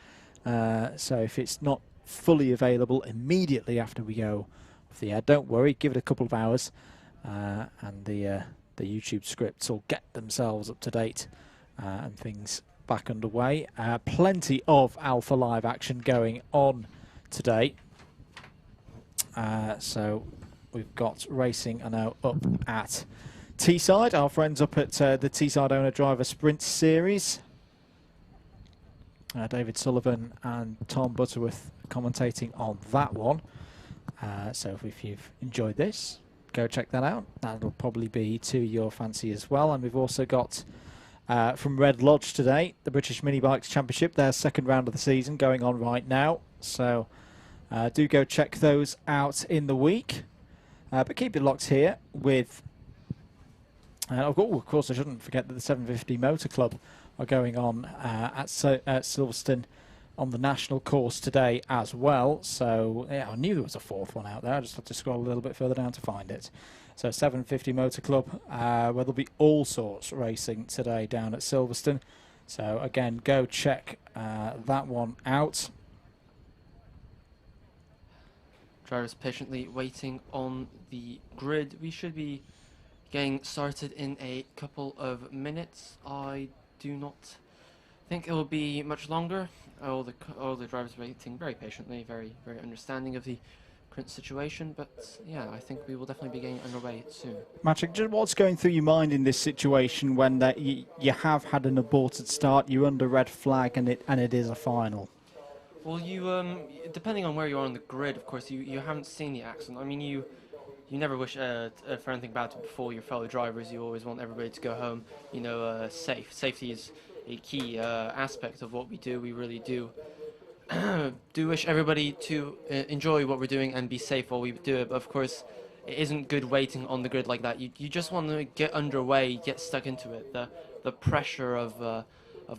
so if it's not fully available immediately after we go off the air, don't worry, give it a couple of hours and the YouTube scripts will get themselves up to date and things back underway. Plenty of Alpha Live action going on today. So we've got racing are now up at Teesside. Our friends up at the Teesside Owner Driver Sprint Series. David Sullivan and Tom Butterworth commentating on that one. So if you've enjoyed this, go check that out. That'll probably be to your fancy as well. And we've also got from Red Lodge today, the British Mini Bikes Championship, their second round of the season going on right now. So do go check those out in the week. But keep it locked here with... of course, I shouldn't forget that the 750 Motor Club are going on at Silverstone on the national course today as well. So yeah, I knew there was a fourth one out there. I just had to scroll a little bit further down to find it. So 750 Motor Club, where there'll be all sorts racing today down at Silverstone. So again, go check that one out. Drivers patiently waiting on the grid. We should be getting started in a couple of minutes. I do not think it will be much longer. All the drivers waiting very patiently, very understanding of the current situation. But yeah, I think we will definitely be getting underway soon. Maciej, just what's going through your mind in this situation when you have had an aborted start, you're under red flag, and it is a final? Well, you depending on where you are on the grid, of course, you haven't seen the accident. I mean, you never wish for anything bad to befall your fellow drivers. You always want everybody to go home, you know, safe. Safety is a key aspect of what we do. We really do wish everybody to enjoy what we're doing and be safe while we do it. But of course, it isn't good waiting on the grid like that. You just want to get underway, get stuck into it. The pressure of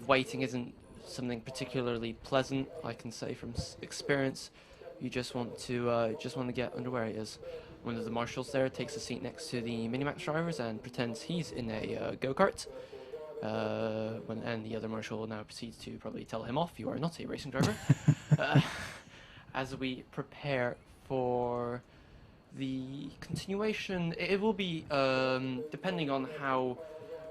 waiting isn't something particularly pleasant, I can say from experience. You just want to get under where it is. one of the marshals there takes a seat next to the Minimax drivers and pretends he's in a go-kart. And the other marshal now proceeds to probably tell him off, you are not a racing driver. As we prepare for the continuation, it will be, depending on how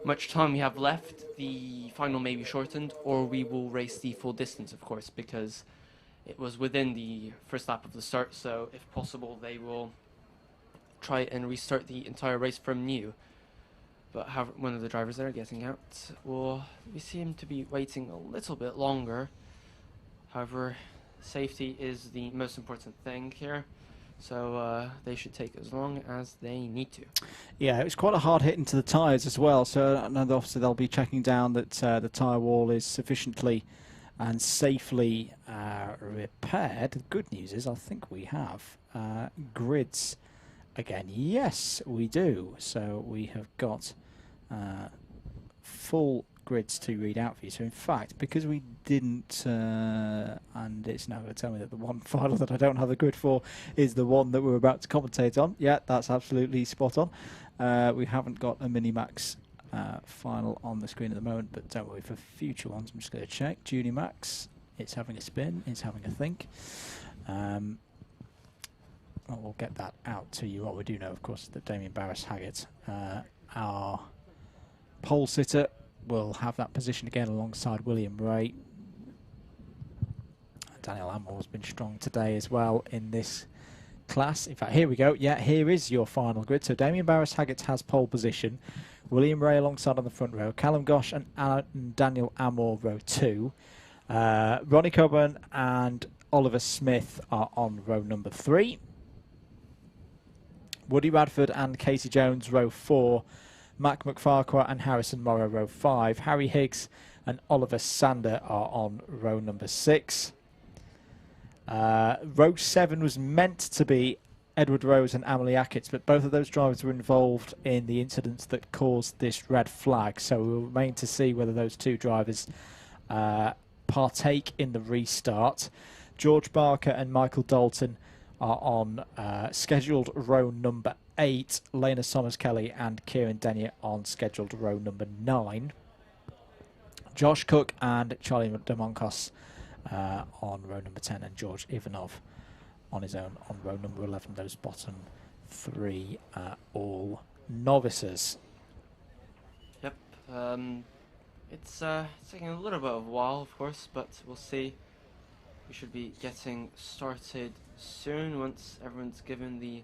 much time we have left, the final may be shortened, or we will race the full distance, of course, because it was within the first lap of the start, so if possible they will try and restart the entire race from new. But one of the drivers there getting out, we seem to be waiting a little bit longer. However, safety is the most important thing here, so they should take as long as they need to. Yeah, it was quite a hard hit into the tyres as well, so obviously they'll be checking down that the tyre wall is sufficiently and safely repaired. The good news is I think we have grids again. Yes, we do. So we have got full grids to read out for you. So in fact, because we didn't, and it's now going to tell me that the one final that I don't have the grid for is the one that we're about to commentate on. Yeah, that's absolutely spot on. We haven't got a Minimax final on the screen at the moment, but don't worry, for future ones I'm just going to check. Junior Max, it's having a spin, it's having a think. Well, we'll get that out to you. What we do know, of course, is that Damien Barris-Haggett, our pole sitter, will have that position again alongside William Ray. Daniel Amor has been strong today as well in this class. In fact, here we go. Yeah, here is your final grid. So Damien Barris-Haggett has pole position. William Ray alongside on the front row. Callum Gosh and Daniel Amor row 2. Ronnie Coburn and Oliver Smith are on row number 3. Woody Radford and Casey Jones row 4. Mac McFarquhar and Harrison Morrow row 5. Harry Higgs and Oliver Sander are on row number 6. Row 7 was meant to be Edward Rose and Amelie Ackett, but both of those drivers were involved in the incidents that caused this red flag, so we'll remain to see whether those two drivers partake in the restart. George Barker and Michael Dalton are on scheduled row number 8. Lena Somers-Kelly and Kieran Denyer on scheduled row number 9. Josh Cook and Charlie Demonkos on row number 10, and George Ivanov on his own on row number 11. Those bottom 3 are all novices. Yep, it's taking a little bit of a while, of course, but we'll see. We should be getting started soon once everyone's given the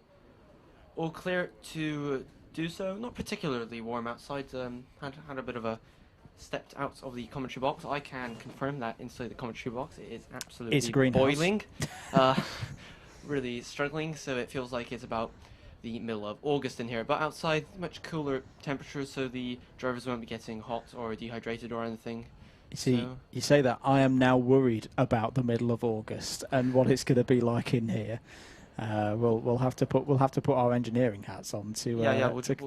all clear to do so. Not particularly warm outside. Had a bit of a stepped out of the commentary box. I can confirm that inside the commentary box it is absolutely boiling. Really struggling, so it feels like it's about the middle of August in here. But outside, much cooler temperatures, so the drivers won't be getting hot or dehydrated or anything. See, So you say that, I am now worried about the middle of August and what it's going to be like in here. We'll have to put our engineering hats on to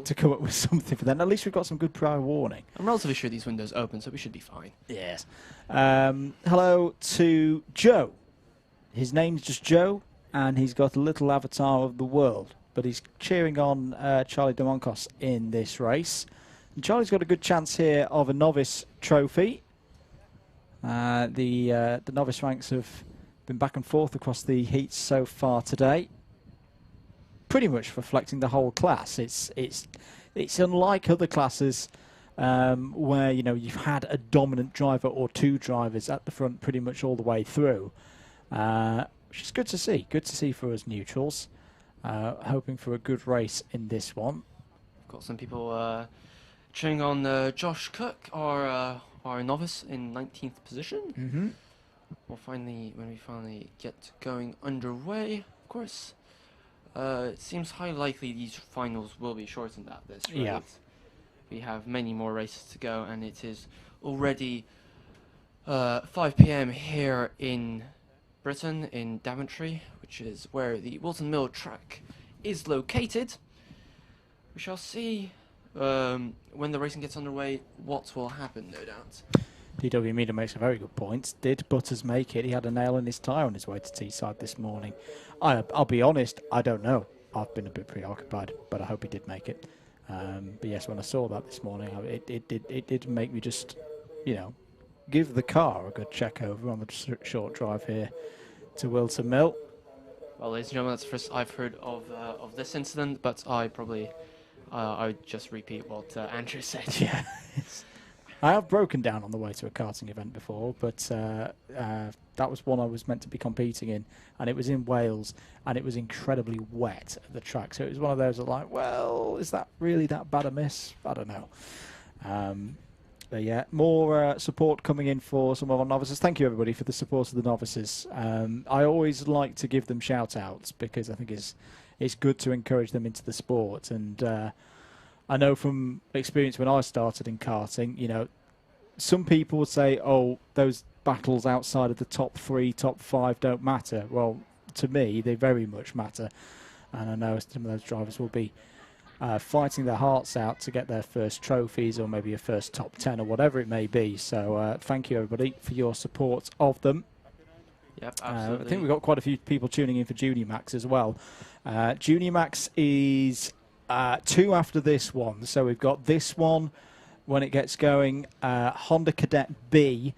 to come up with something for then. At least we've got some good prior warning. I'm relatively sure these windows open, so we should be fine. Yes. Hello to Joe. His name's just Joe, and he's got a little avatar of the world, but he's cheering on Charlie Demonkos in this race. And Charlie's got a good chance here of a novice trophy. The novice ranks have been back and forth across the heats so far today, pretty much reflecting the whole class. It's unlike other classes where you've had a dominant driver or two drivers at the front pretty much all the way through, which is good to see. Good to see for us neutrals. Hoping for a good race in this one. I've got some people cheering on Josh Cook, our novice in 19th position. Mm-hmm. When we finally get going underway, of course, it seems highly likely these finals will be shortened at this rate. Yeah. We have many more races to go, and it is already 5 p.m. here in Britain, in Daventry, which is where the Whilton Mill track is located. We shall see when the racing gets underway what will happen, no doubt. DW Media makes a very good point. Did Butters make it? He had a nail in his tyre on his way to Teesside this morning. I'll be honest, I don't know. I've been a bit preoccupied, but I hope he did make it. But yes, when I saw that this morning, it did make me just, give the car a good check over on the short drive here to Whilton Mill. Well, ladies and gentlemen, that's the first I've heard of this incident, but I would just repeat what Andrew said. Yeah. I have broken down on the way to a karting event before, but that was one I was meant to be competing in, and it was in Wales, and it was incredibly wet at the track. So it was one of those that, like, well, is that really that bad a miss? I don't know. But yeah, more support coming in for some of our novices. Thank you, everybody, for the support of the novices. I always like to give them shout-outs because I think it's good to encourage them into the sport. And I know from experience when I started in karting, some people would say, oh, those battles outside of the top 3, top 5 don't matter. Well, to me, they very much matter. And I know some of those drivers will be fighting their hearts out to get their first trophies or maybe a first top 10 or whatever it may be. So thank you, everybody, for your support of them. Yep, absolutely. I think we've got quite a few people tuning in for Junior Max as well. Junior Max is 2 after this one. So we've got this one when it gets going. Honda Cadet B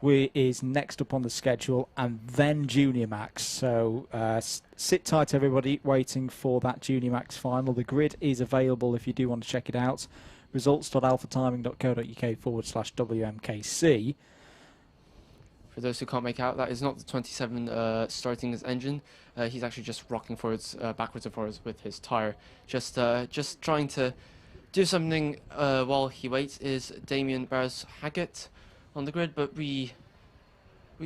is next up on the schedule, and then Junior Max. So sit tight, everybody, waiting for that Junior Max final. The grid is available if you do want to check it out. results.alphatiming.co.uk/WMKC. For those who can't make out, that is not the 27 starting his engine. He's actually just rocking forwards, backwards and forwards with his tyre. Just trying to do something while he waits is Damien Barros-Haggett on the grid, but we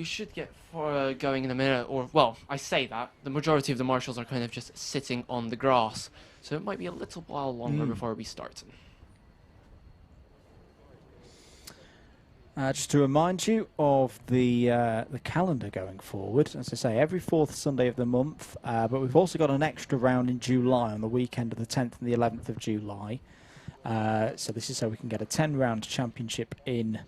should get going in a minute. Or, well, I say that. The majority of the marshals are kind of just sitting on the grass. So it might be a little while longer before we start. Just to remind you of the calendar going forward, as I say, every 4th Sunday of the month, but we've also got an extra round in July on the weekend of the 10th and the 11th of July. So this is so we can get a 10-round championship in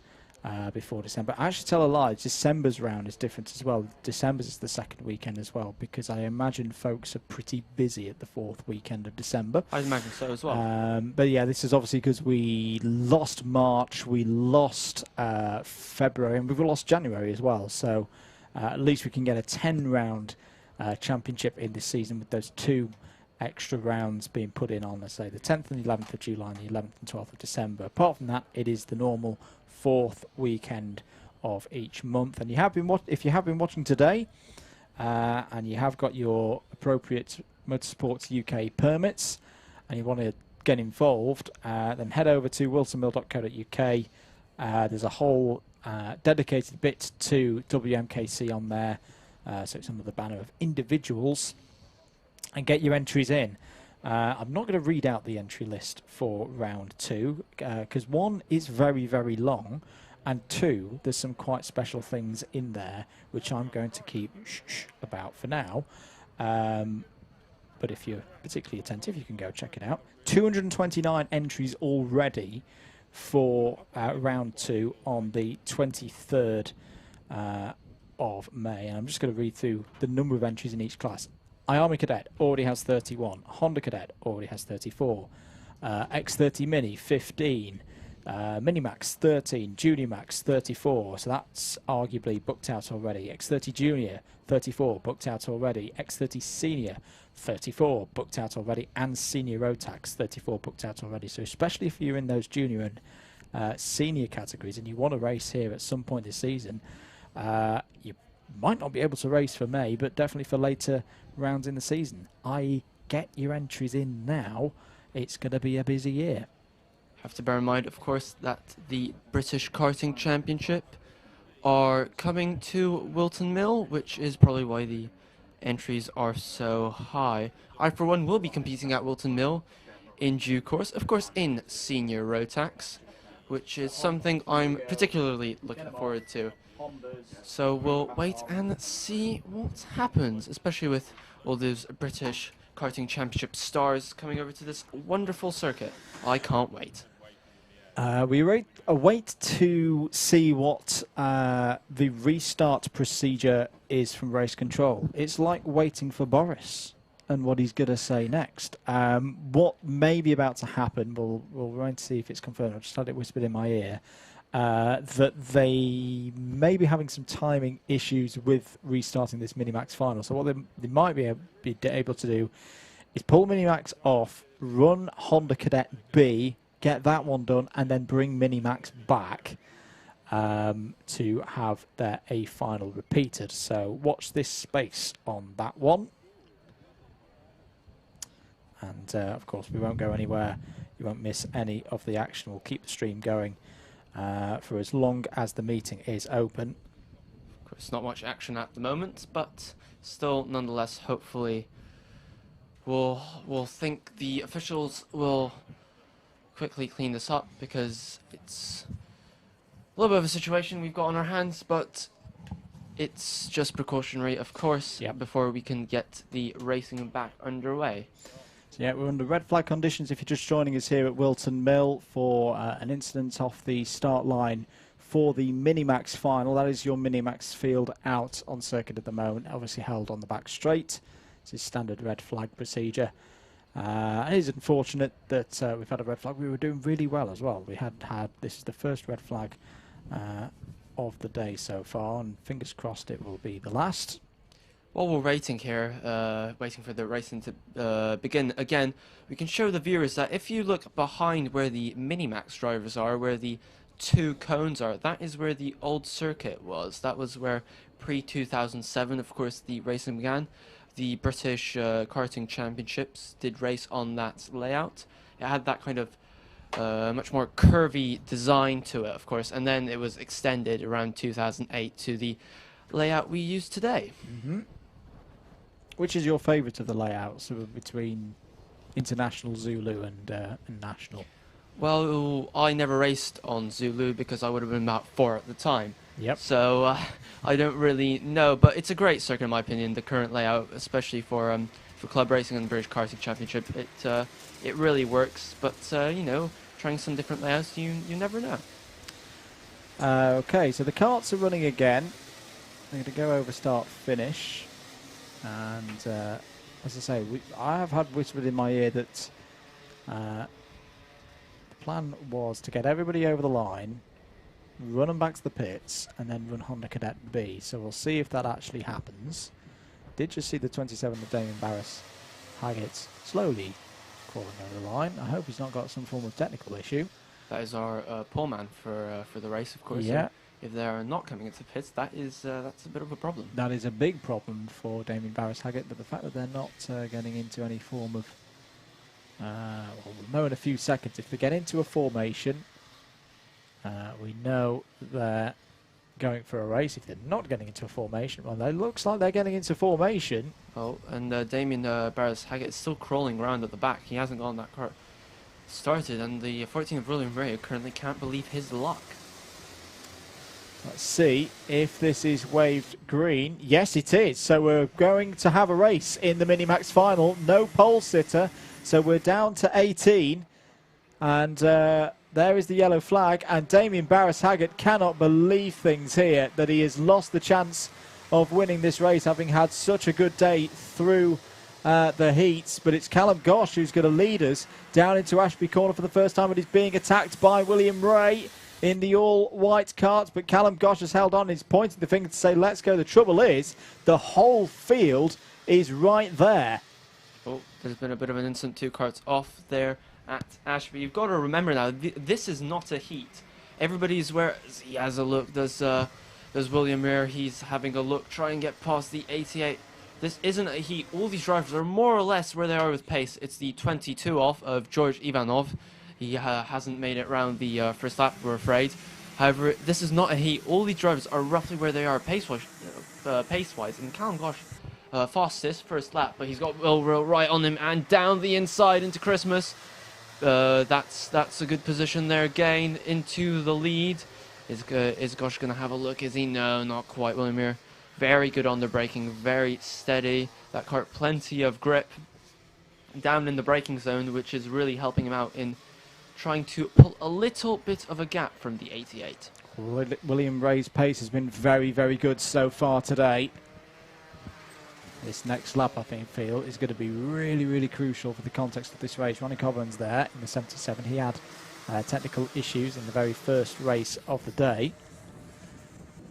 before December. I actually tell a lie, December's round is different as well. December's is the second weekend as well, because I imagine folks are pretty busy at the 4th weekend of December. I imagine so as well. But yeah, this is obviously because we lost March, we lost February, and we've lost January as well. So at least we can get a 10-round championship in this season with those 2 extra rounds being put in on, let's say, the 10th and the 11th of July and the 11th and 12th of December. Apart from that, it is the normal 4th weekend of each month. And if you have been watching today, and you have got your appropriate Motorsports UK permits, and you want to get involved, then head over to wilsonmill.co.uk. There's a whole dedicated bit to WMKC on there, so it's under the banner of individuals, and get your entries in. I'm not going to read out the entry list for round 2 because 1 is very, very long, and 2, there's some quite special things in there which I'm going to keep about for now. But if you're particularly attentive, you can go check it out. 229 entries already for round 2 on the 23rd of May. And I'm just going to read through the number of entries in each class. IAME Cadet already has 31. Honda Cadet already has 34. X30 Mini, 15. Minimax, 13. Junior Max, 34. So that's arguably booked out already. X30 Junior, 34. Booked out already. X30 Senior, 34. Booked out already. And Senior rotax, 34. Booked out already. So especially if you're in those junior and senior categories and you want to race here at some point this season, you might not be able to race for May, but definitely for later rounds in the season. Get your entries in now. It's going to be a busy year. Have to bear in mind, of course, that the British Karting Championship are coming to Whilton Mill, which is probably why the entries are so high. I, for one, will be competing at Whilton Mill in due course, of course, in Senior rotax, which is something I'm particularly looking forward to. So we'll wait and see what happens, especially with all those British Karting Championship stars coming over to this wonderful circuit. I can't wait. We await to see what the restart procedure is from race control. It's like waiting for Boris. and what he's going to say next. What may be about to happen, we'll wait to see if it's confirmed. I just had it whispered in my ear, that they may be having some timing issues with restarting this Minimax final. So what they might be able to do is pull Minimax off, run Honda Cadet B, get that one done, and then bring Minimax back to have their A final repeated. So watch this space on that one. And of course, we won't go anywhere. You won't miss any of the action. We'll keep the stream going for as long as the meeting is open. Of course, not much action at the moment, but still, nonetheless, hopefully, we'll think the officials will quickly clean this up, because it's a little bit of a situation we've got on our hands, but it's just precautionary, of course, before we can get the racing back underway. So yeah, we're under red flag conditions if you're just joining us here at Whilton Mill for an incident off the start line for the Minimax final. That is your Minimax field out on circuit at the moment, obviously held on the back straight. It's a standard red flag procedure. It is unfortunate that we've had a red flag. We were doing really well as well. We had this is the first red flag of the day so far, and fingers crossed it will be the last. While we're waiting here, waiting for the racing to begin again, we can show the viewers that if you look behind where the Minimax drivers are, where the two cones are, that is where the old circuit was. That was where pre-2007, of course, the racing began. The British Karting Championships did race on that layout. It had that kind of much more curvy design to it, of course, and then it was extended around 2008 to the layout we use today. Mm-hmm. Which is your favourite of the layouts between International, Zulu and National? Well, I never raced on Zulu because I would have been about 4 at the time. Yep. So I don't really know, but it's a great circuit in my opinion, the current layout, especially for club racing and the British Karting Championship. It really works, but you know, trying some different layouts, you never know. Okay, so the karts are running again. They're going to go over start finish, and as I say, I have had whispered in my ear that the plan was to get everybody over the line, run them back to the pits, and then run Honda Cadet B. So we'll see if that actually happens. Did just see the 27 of Damien Barris-Haggett slowly crawling over the line. I hope he's not got some form of technical issue. That is our pole man for the race, of course. Yeah. If they are not coming into the pits, that's a bit of a problem. That is a big problem for Damien Barris-Haggett, but the fact that they're not getting into any form of... well, we'll know in a few seconds. If they get into a formation, we know they're going for a race. If they're not getting into a formation, well, it looks like they're getting into formation. Oh, and Damien Barris-Haggett is still crawling around at the back. He hasn't gotten that car started, and the 14 of William Ray currently can't believe his luck. Let's see if this is waved green. Yes, it is. So we're going to have a race in the Minimax final. No pole sitter. So we're down to 18. And there is the yellow flag. And Damien Barris-Haggett cannot believe things here, that he has lost the chance of winning this race, having had such a good day through the heats. But it's Callum Gosh who's going to lead us down into Ashby Corner for the first time, and he's being attacked by William Ray in the all-white karts, but Callum Gosh has held on. He's pointing the finger to say, let's go. The trouble is, the whole field is right there. Oh, there's been a bit of an incident. 2 karts off there at Ashby. You've got to remember now, this is not a heat. Everybody's where he has a look. There's William Ray. He's having a look, try and get past the 88. This isn't a heat. All these drivers are more or less where they are with pace. It's the 22 off of George Ivanov. He hasn't made it round the first lap, we're afraid. However, this is not a heat. All these drivers are roughly where they are pace-wise. And Callum Gosh, fastest first lap, but he's got Will right on him and down the inside into Christmas. That's a good position there again into the lead. Is Gosh going to have a look? Is he? No, not quite. William Muir, very good on the braking, very steady. That car, plenty of grip down in the braking zone, which is really helping him out in trying to pull a little bit of a gap from the 88. William Ray's pace has been very, very good so far today. This next lap, I feel, is going to be really, really crucial for the context of this race. Ronnie Coburn's there in the 77. He had technical issues in the very first race of the day.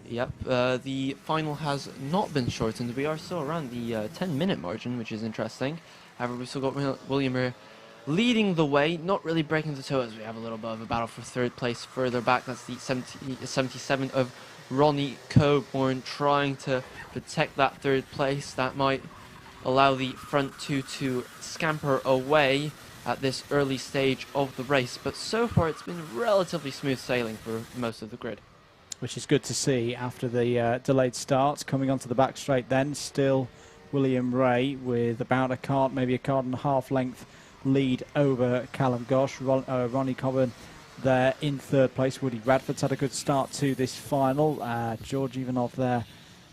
Yep, the final has not been shortened. We are still around the 10-minute margin, which is interesting. However, we've still got William here leading the way, not really breaking the toe as we have a little bit of a battle for third place further back. That's the 77 of Ronnie Coburn trying to protect that third place. That might allow the front two to scamper away at this early stage of the race. But so far, it's been relatively smooth sailing for most of the grid. Which is good to see after the delayed starts. Coming onto the back straight then, still William Ray with about a cart, maybe a cart and a half length lead over Callum Gosh. Ronnie Coburn there in third place. Woody Radford's had a good start to this final. George Ivanov there,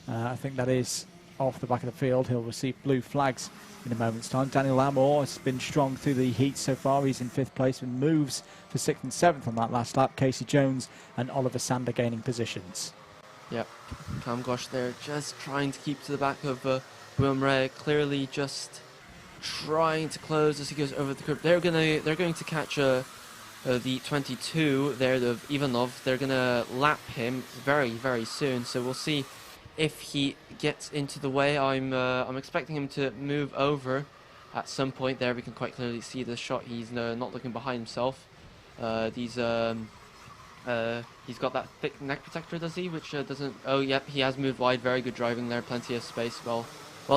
I think that is off the back of the field. He'll receive blue flags in a moment's time. Daniel Amor has been strong through the heat so far. He's in fifth place and moves for 6th and 7th on that last lap. Casey Jones and Oliver Sander gaining positions. Yep, Cam Gosh there just trying to keep to the back of William Ray, clearly just trying to close as he goes over the curb. They're going to catch the 22 there of Ivanov. They're going to lap him very, very soon. So we'll see if he gets into the way. I'm expecting him to move over at some point there. We can quite clearly see the shot. He's not looking behind himself. He's got that thick neck protector, does he? Which doesn't... Oh, yep, he has moved wide. Very good driving there. Plenty of space. Well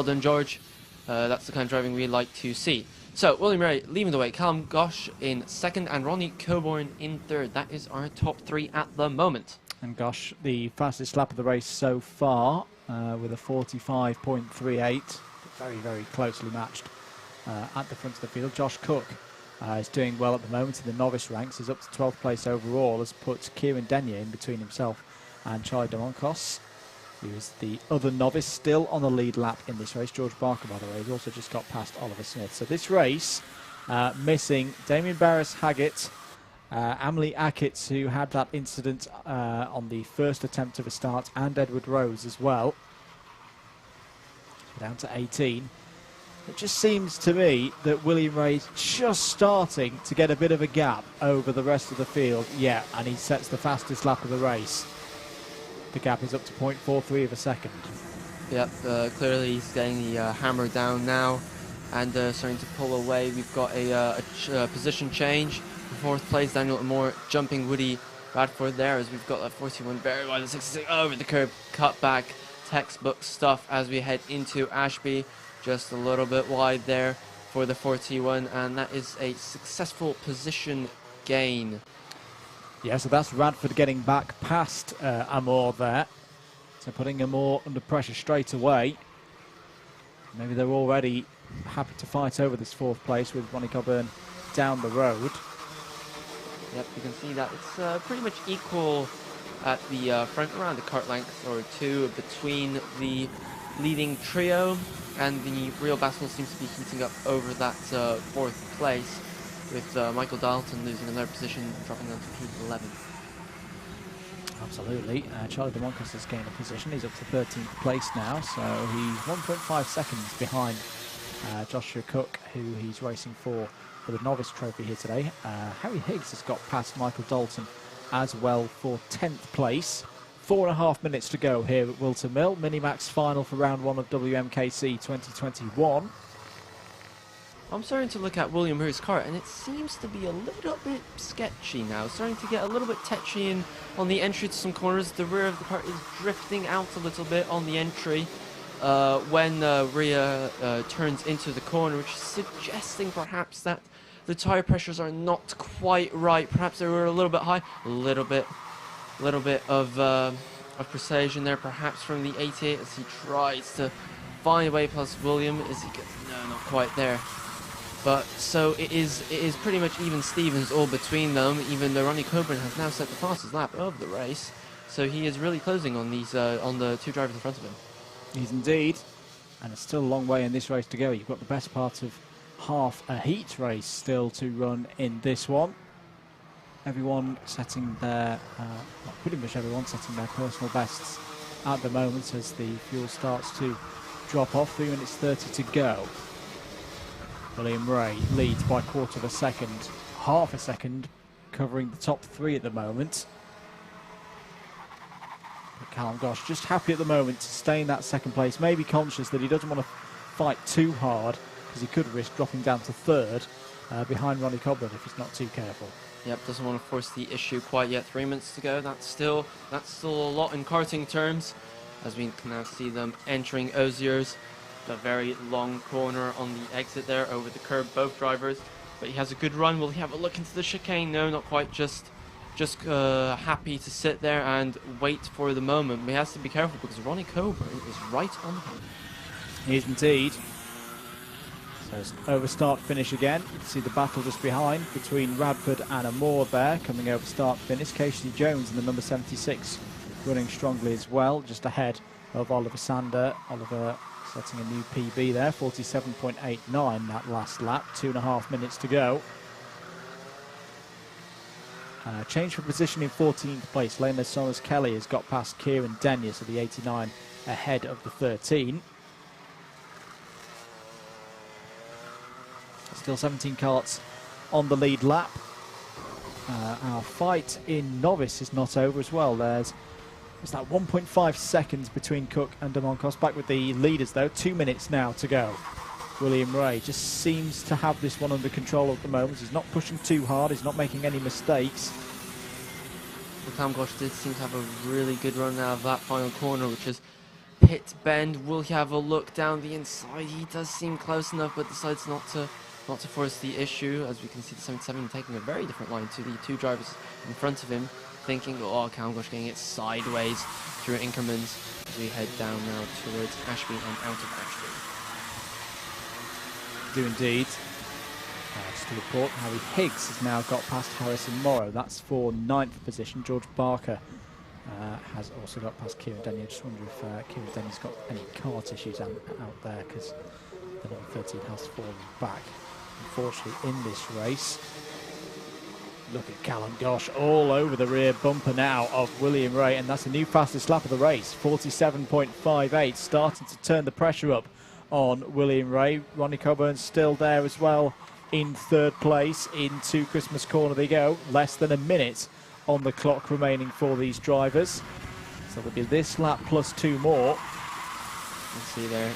done, George. That's the kind of driving we like to see. So, William Ray leading the way. Callum Gosh in second and Ronnie Coburn in third. That is our top three at the moment. And Gosh, the fastest lap of the race so far, with a 45.38. Very, very closely matched at the front of the field. Josh Cook is doing well at the moment in the novice ranks. He's up to 12th place overall. Has put Kieran Denyer in between himself and Charlie Demonkos, who is the other novice still on the lead lap in this race. George Barker, by the way, has also just got past Oliver Smith. So this race missing Damien Barris-Haggett, Amley Ackett, who had that incident on the first attempt of a start, and Edward Rose as well. Down to 18. It just seems to me that William Ray's just starting to get a bit of a gap over the rest of the field. Yeah, and he sets the fastest lap of the race. The gap is up to 0.43 of a second. Yep, clearly he's getting the hammer down now and starting to pull away. We've got a position change. Fourth place, Daniel Amor jumping Woody Radford there as we've got that 41 very wide, the 66 over the curb, cut back, textbook stuff as we head into Ashby. Just a little bit wide there for the 41, and that is a successful position gain. Yeah, so that's Radford getting back past Amor there. So putting Amor under pressure straight away. Maybe they're already happy to fight over this fourth place with Ronnie Coburn down the road. Yep, you can see that it's pretty much equal at the front, around the cart length or two between the leading trio, and the real battle seems to be heating up over that fourth place, with Michael Dalton losing another position, dropping down to P11. Absolutely. Charlie Demonkos has gained a position. He's up to 13th place now, so he's 1.5 seconds behind Joshua Cook, who he's racing for the novice trophy here today. Harry Higgs has got past Michael Dalton as well for 10th place. 4.5 minutes to go here at Whilton Mill. Minimax final for round one of WMKC 2021. I'm starting to look at William Ray's car, and it seems to be a little bit sketchy now. Starting to get a little bit tetchy on the entry to some corners. The rear of the car is drifting out a little bit on the entry when Rhea turns into the corner, which is suggesting perhaps that the tire pressures are not quite right. Perhaps they were a little bit high. A little bit of precision there, perhaps from the 88 as he tries to find a way past William. Is he gets no, not quite there. But so it is pretty much even Stevens all between them, even though Ronnie Coburn has now set the fastest lap of the race. So he is really closing on these on the two drivers in front of him. He's indeed. And it's still a long way in this race to go. You've got the best part of half a heat race still to run in this one. Everyone setting their, well, pretty much everyone setting their personal bests at the moment as the fuel starts to drop off, 3 minutes 30 to go. William Ray leads by 1/4 of a second, half a second, covering the top 3 at the moment. But Callum Gosh just happy at the moment to stay in that second place, maybe conscious that he doesn't want to fight too hard because he could risk dropping down to 3rd behind Ronnie Coburn if he's not too careful. Yep, doesn't want to force the issue quite yet. 3 minutes to go. That's still a lot in karting terms, as we can now see them entering Ozier's. A very long corner on the exit there over the curb, both drivers. But he has a good run. Will he have a look into the chicane? No, not quite. Just happy to sit there and wait for the moment. But he has to be careful because Ronnie Coburn is right on him. He is indeed. So it's over start finish again. You can see the battle just behind between Radford and Amore there, coming over start finish. Casey Jones in the number 76 running strongly as well, just ahead of Oliver Sander. Oliver setting a new PB there, 47.89 that last lap, 2.5 minutes to go. Change for position in 14th place. Lena Sommers Kelly has got past Kieran Denyer, so the 89 ahead of the 13. Still 17 karts on the lead lap. Our fight in novice is not over as well. There's that 1.5 seconds between Cook and De Moncos. Back with the leaders though, 2 minutes now to go. William Ray just seems to have this one under control at the moment. He's not pushing too hard, he's not making any mistakes. Well, Cam Gosh did seem to have a really good run out of that final corner, which is pit bend. Will he have a look down the inside? He does seem close enough, but decides not to force the issue. As we can see, the 77 taking a very different line to the 2 drivers in front of him, thinking, oh, Cam Gosh getting it sideways through Inkermans as we head down now towards Ashby and out of Ashby. Do indeed. Just to report, Harry Higgs has now got past Harrison Morrow. That's for 9th position. George Barker has also got past Kieran Denyer. I just wonder if Kieran Denyer's got any kart issues out there, because the number 13 has fallen back, unfortunately, in this race. Look at Callum Gosh all over the rear bumper now of William Ray, and that's the new fastest lap of the race, 47.58, starting to turn the pressure up on William Ray. Ronnie Coburn's still there as well in 3rd place. Into Christmas Corner they go. Less than a minute on the clock remaining for these drivers. So there'll be this lap plus 2 more. Let's see there,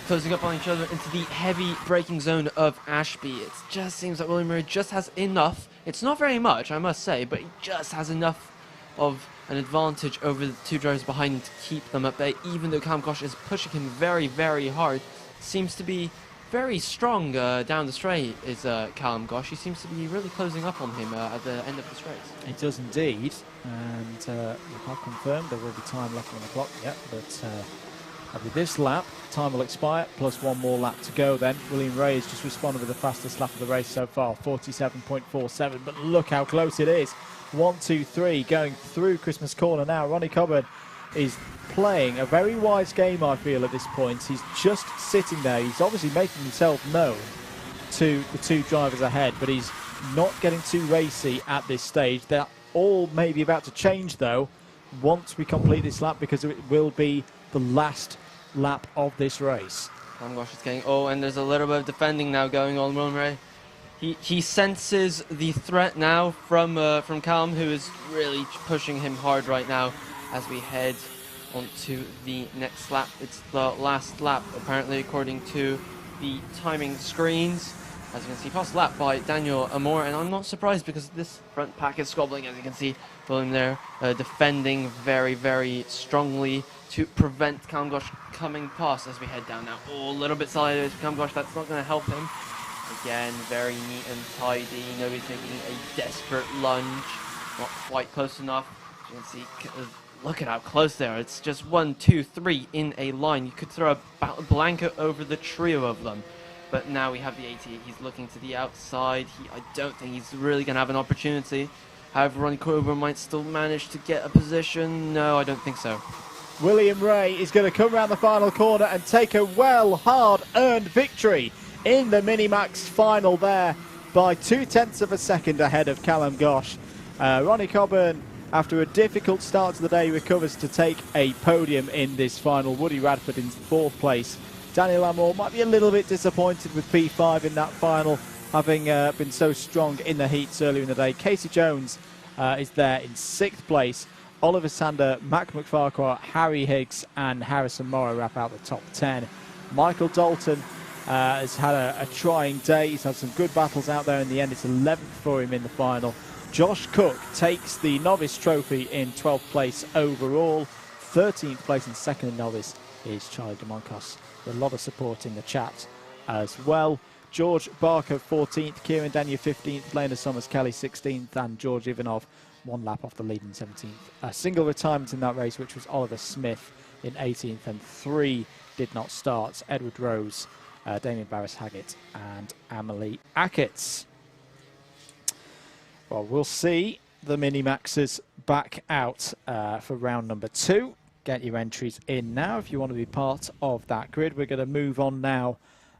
closing up on each other into the heavy braking zone of Ashby. It just seems that William Ray just has enough. It's not very much, I must say, but he just has enough of an advantage over the 2 drivers behind him to keep them at bay, even though Callum Gosh is pushing him very, very hard. Seems to be very strong down the straight is Callum Gosh. He seems to be really closing up on him at the end of this race. It does indeed, and we have confirmed there will be time left on the clock yet, but with this lap, time will expire, plus 1 more lap to go then. William Ray has just responded with the fastest lap of the race so far, 47.47, but look how close it is. 1, 2, 3 going through Christmas Corner now. Ronnie Coburn is playing a very wise game, I feel, at this point. He's just sitting there. He's obviously making himself known to the 2 drivers ahead, but he's not getting too racy at this stage. They're all maybe about to change, though, once we complete this lap, because it will be the last lap of this race. Callum Gosh is getting... Oh, and there's a little bit of defending now going on, William Ray. He senses the threat now from Callum, who is really pushing him hard right now as we head onto the next lap. It's the last lap, apparently, according to the timing screens. As you can see, first lap by Daniel Amore, and I'm not surprised because this front pack is squabbling, as you can see. William there defending very, very strongly to prevent Callum Gosh coming past as we head down now. Oh, a little bit sideways for Callum Gosh, that's not going to help him. Again, very neat and tidy. Nobody's making a desperate lunge. Not quite close enough. As you can see, look at how close they are. It's just 1, 2, 3 in a line. You could throw a blanket over the trio of them. But now we have the 80. He's looking to the outside. I don't think he's really going to have an opportunity. However, Ronnie Coburn might still manage to get a position. No, I don't think so. William Ray is going to come around the final corner and take a hard-earned victory in the Minimax final there by 0.2 of a second ahead of Callum Gosh. Ronnie Coburn after a difficult start to the day, recovers to take a podium in this final. Woody Radford in 4th place. Daniel Amor might be a little bit disappointed with P5 in that final, having been so strong in the heats earlier in the day. Casey Jones is there in 6th place. Oliver Sander, Mac McFarquhar, Harry Higgs and Harrison Morrow wrap out the top 10. Michael Dalton has had a trying day. He's had some good battles out there. In the end, it's 11th for him in the final. Josh Cook takes the novice trophy in 12th place overall. 13th place and second in novice is Charlie DeMoncos. A lot of support in the chat as well. George Barker 14th, Kieran Daniel 15th, Lena Summers Kelly 16th, and George Ivanov 1 lap off the lead in 17th. A single retirement in that race, which was Oliver Smith in 18th, and 3 did not start. Edward Rose, Damien Barris-Haggett and Amelie Ackett. Well, we'll see the Mini-Maxes back out for round number 2. Get your entries in now if you want to be part of that grid. We're going to move on now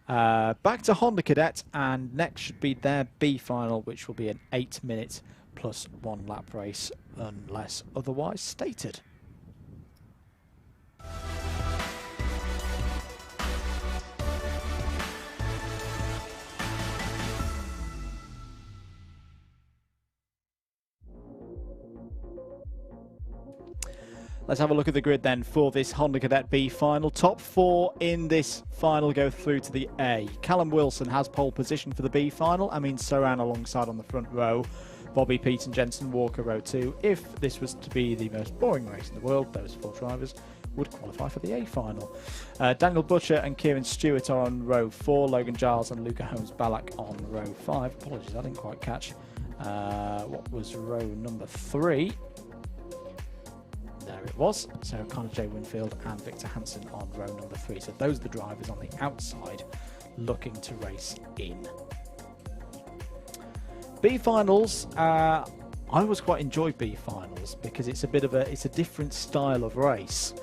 back to Honda Cadet, and next should be their B final, which will be an 8-minute plus 1 lap race unless otherwise stated. Let's have a look at the grid then for this Honda Cadet B final. Top 4 in this final go through to the A. Callum Wilson has pole position for the B final. Amin Soran alongside on the front row. Bobby Pete and Jensen Walker row 2. If this was to be the most boring race in the world, those 4 drivers would qualify for the A final. Daniel Butcher and Kieran Stewart are on row 4. Logan Giles and Luca Holmes-Ballack on row 5. Apologies, I didn't quite catch what was row number 3. There it was. So Connor J. Winfield and Victor Hansen on row number 3. So those are the drivers on the outside looking to race in. B finals, I always quite enjoy B finals because it's a bit of a different style of race.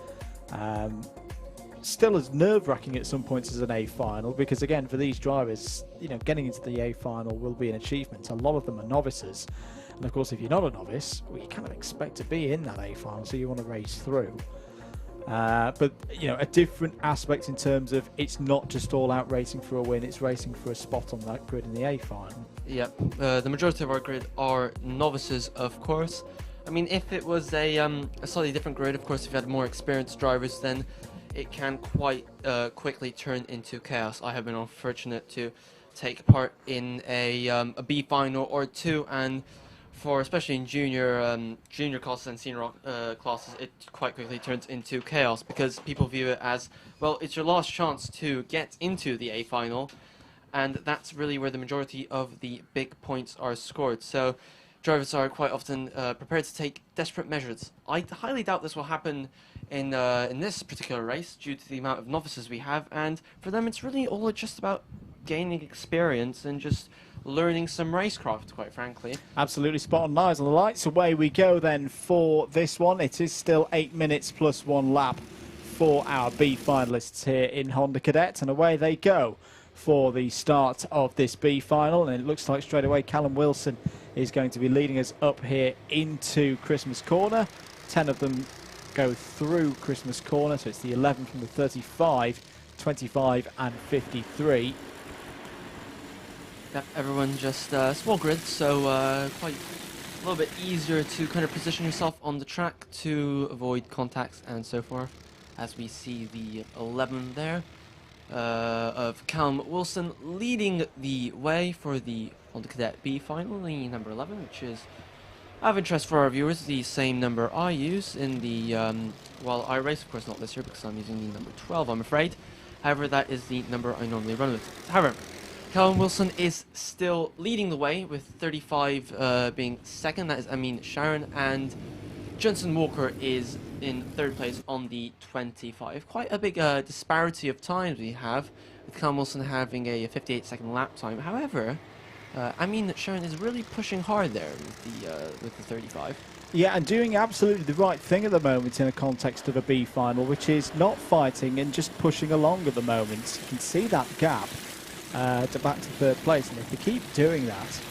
Still as nerve-wracking at some points as an A final, because again for these drivers, you know, getting into the A final will be an achievement. A lot of them are novices. And of course, if you're not a novice, well, you kind of expect to be in that A final, so you want to race through. But you know, a different aspect in terms of it's not just all out racing for a win; it's racing for a spot on that grid in the A final. Yeah, the majority of our grid are novices, of course. I mean, if it was a slightly different grid, of course, if you had more experienced drivers, then it can quite quickly turn into chaos. I have been unfortunate to take part in a B final or 2, and for especially in junior classes and senior classes, it quite quickly turns into chaos because people view it as, well, it's your last chance to get into the A final, and that's really where the majority of the big points are scored. So drivers are quite often prepared to take desperate measures. I highly doubt this will happen in this particular race due to the amount of novices we have, and for them it's really all just about gaining experience and just learning some racecraft, quite frankly. Absolutely spot on. Eyes on the lights. Away we go then for this one. It is still 8 minutes plus 1 lap for our B finalists here in Honda Cadet, and away they go for the start of this B final. And it looks like straight away Callum Wilson is going to be leading us up here into Christmas Corner. 10 of them go through Christmas Corner, so it's the 11 from the 35, 25 and 53. Yep, everyone just small grid, so quite a little bit easier to kind of position yourself on the track to avoid contacts and so forth. As we see the 11 there of Callum Wilson leading the way for the Honda Cadet B final, the number 11, which is of interest for our viewers, the same number I use in the well, I race, of course, not this year because I'm using the number 12, I'm afraid. However, that is the number I normally run with. However, Callum Wilson is still leading the way with 35 being second. That is Amin Sharon, and Jensen Walker is in 3rd place on the 25. Quite a big disparity of times we have, with Callum Wilson having a 58-second lap time. However, Amin Sharon is really pushing hard there with the 35. Yeah, and doing absolutely the right thing at the moment in a context of a B final, which is not fighting and just pushing along at the moment. You can see that gap to back to 3rd place, and if they keep doing that,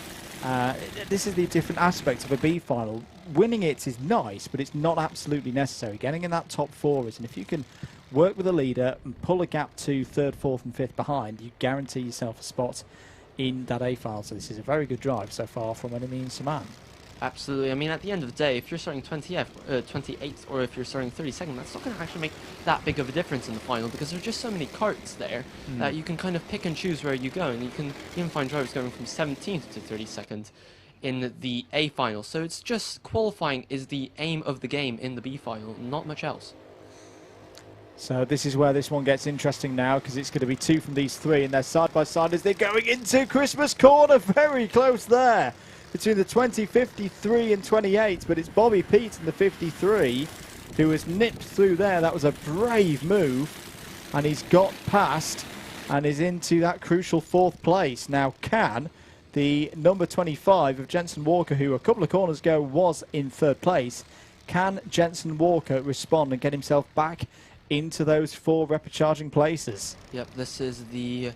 This is the different aspect of a B final. Winning it is nice, but it's not absolutely necessary. Getting in that top 4 is, and if you can work with a leader and pull a gap to 3rd, 4th and 5th behind, you guarantee yourself a spot in that A final. So this is a very good drive so far from Enemy and Saman. Absolutely. I mean, at the end of the day, if you're starting 28th, or if you're starting 32nd, that's not going to actually make that big of a difference in the final, because there's just so many carts there that you can kind of pick and choose where you go, and you can even find drivers going from 17th to 32nd in the A final. So it's just qualifying is the aim of the game in the B final, not much else. So this is where this one gets interesting now, because it's going to be 2 from these 3, and they're side by side as they're going into Christmas corner. Very close there between the 20, 53 and 28, but it's Bobby Pete in the 53 who has nipped through there. That was a brave move, and he's got past and is into that crucial 4th place. Now, can the number 25 of Jensen Walker, who a couple of corners ago was in 3rd place, can Jensen Walker respond and get himself back into those 4 repecharging places? Yep, this is the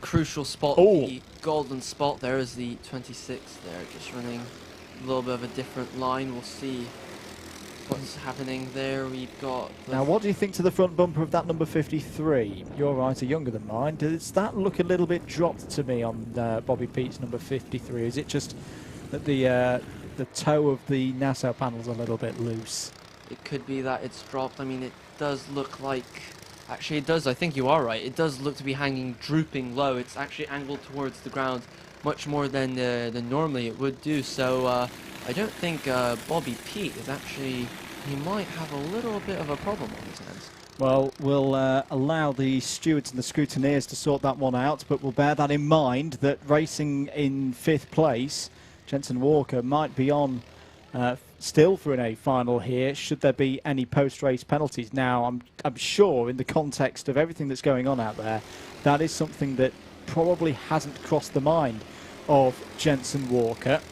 crucial spot, Oh. the golden spot. There is the 26 there, just running a little bit of a different line. We'll see what's happening there. We've got... Now, what do you think to the front bumper of that number 53? Your eyes are younger than mine. Does that look a little bit dropped to me on Bobby Pete's number 53? Is it just that the toe of the Nassau panel's a little bit loose? It could be that it's dropped. I mean, it does look like... Actually, it does. I think you are right. It does look to be hanging, drooping low. It's actually angled towards the ground much more than normally it would do. So I don't think Bobby Pete is actually... He might have a little bit of a problem on his hands. Well, we'll allow the stewards and the scrutineers to sort that one out, but we'll bear that in mind that racing in 5th place, Jensen Walker might be on still for an A final here, should there be any post-race penalties. Now, I'm sure in the context of everything that's going on out there, that is something that probably hasn't crossed the mind of Jensen Walker.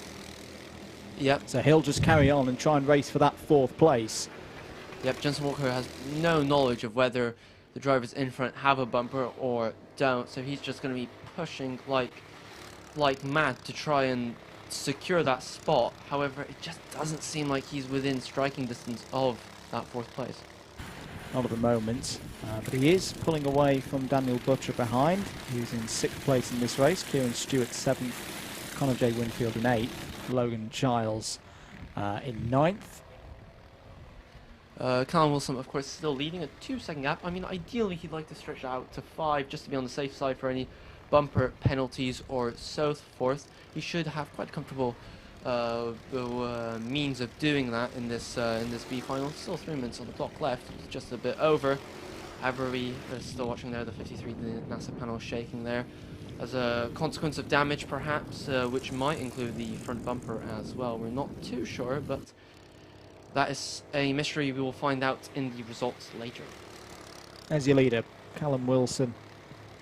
Yep. So he'll just carry on and try and race for that 4th place. Yep, Jensen Walker has no knowledge of whether the drivers in front have a bumper or don't, so he's just going to be pushing like mad to try and secure that spot. However, it just doesn't seem like he's within striking distance of that 4th place. Not at the moment, but he is pulling away from Daniel Butcher behind, who's in 6th place in this race. Kieran Stewart 7th, Connor J. Winfield in 8th, Logan Giles in 9th. Callum Wilson, of course, still leading a 2-second gap. I mean, ideally he'd like to stretch out to 5 just to be on the safe side for any bumper penalties or so forth. He should have quite comfortable means of doing that in this B final. Still 3 minutes on the clock left, just a bit over. However, we are still watching there the 53, the NASA panel shaking there as a consequence of damage, perhaps, which might include the front bumper as well. We're not too sure, but that is a mystery we will find out in the results later. As your leader, Callum Wilson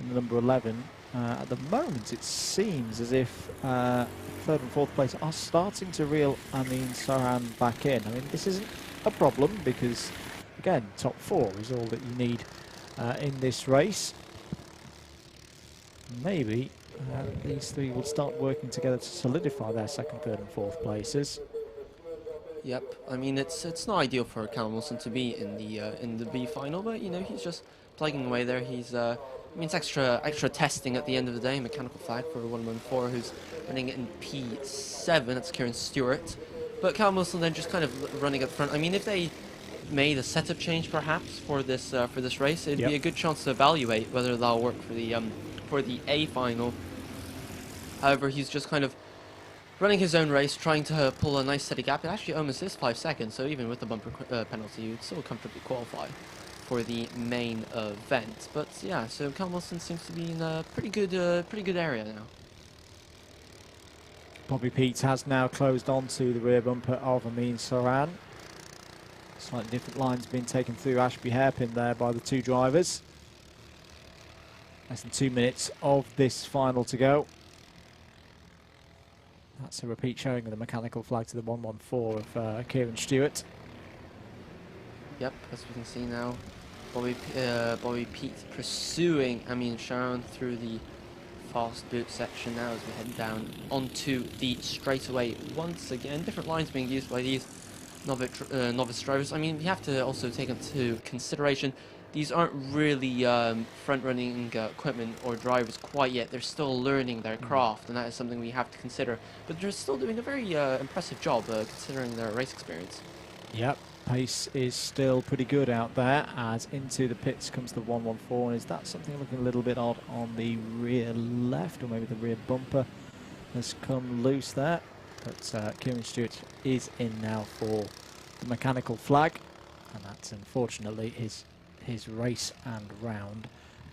in the number 11. At the moment, it seems as if 3rd and 4th place are starting to reel Amin Saran back in. I mean, this isn't a problem because, again, top 4 is all that you need in this race. Maybe these 3 will start working together to solidify their 2nd, 3rd and 4th places. Yep, I mean it's not ideal for Callum Wilson to be in the B final, but you know he's just plugging away there. He's I mean it's extra testing at the end of the day. Mechanical flag for 114, who's running it in P7. That's Kieran Stewart, but Callum Wilson then just kind of running at the front. I mean if they made a setup change perhaps for this race, it'd be a good chance to evaluate whether that'll work for the A final. However, he's just kind of running his own race, trying to pull a nice steady gap. It actually almost is 5 seconds, so even with the bumper penalty, you'd still comfortably qualify for the main event. But yeah, so Callum Wilson seems to be in a pretty good area now. Bobby Pete has now closed onto the rear bumper of Amin Saran. Slightly different lines being taken through Ashby Hairpin there by the 2 drivers. Less than 2 minutes of this final to go. That's a repeat showing of the mechanical flag to the 114 of Kieran Stewart. Yep, as we can see now, Bobby Pete pursuing Amin Sharon through the fast boot section now as we head down onto the straightaway once again. Different lines being used by these novice drivers. I mean, you have to also take into consideration these aren't really front-running equipment or drivers quite yet. They're still learning their craft, and that is something we have to consider. But they're still doing a very impressive job considering their race experience. Yep, pace is still pretty good out there as into the pits comes the 114. And is that something looking a little bit odd on the rear left, or maybe the rear bumper has come loose there? But Kieran Stewart is in now for the mechanical flag, and that's unfortunately his race and round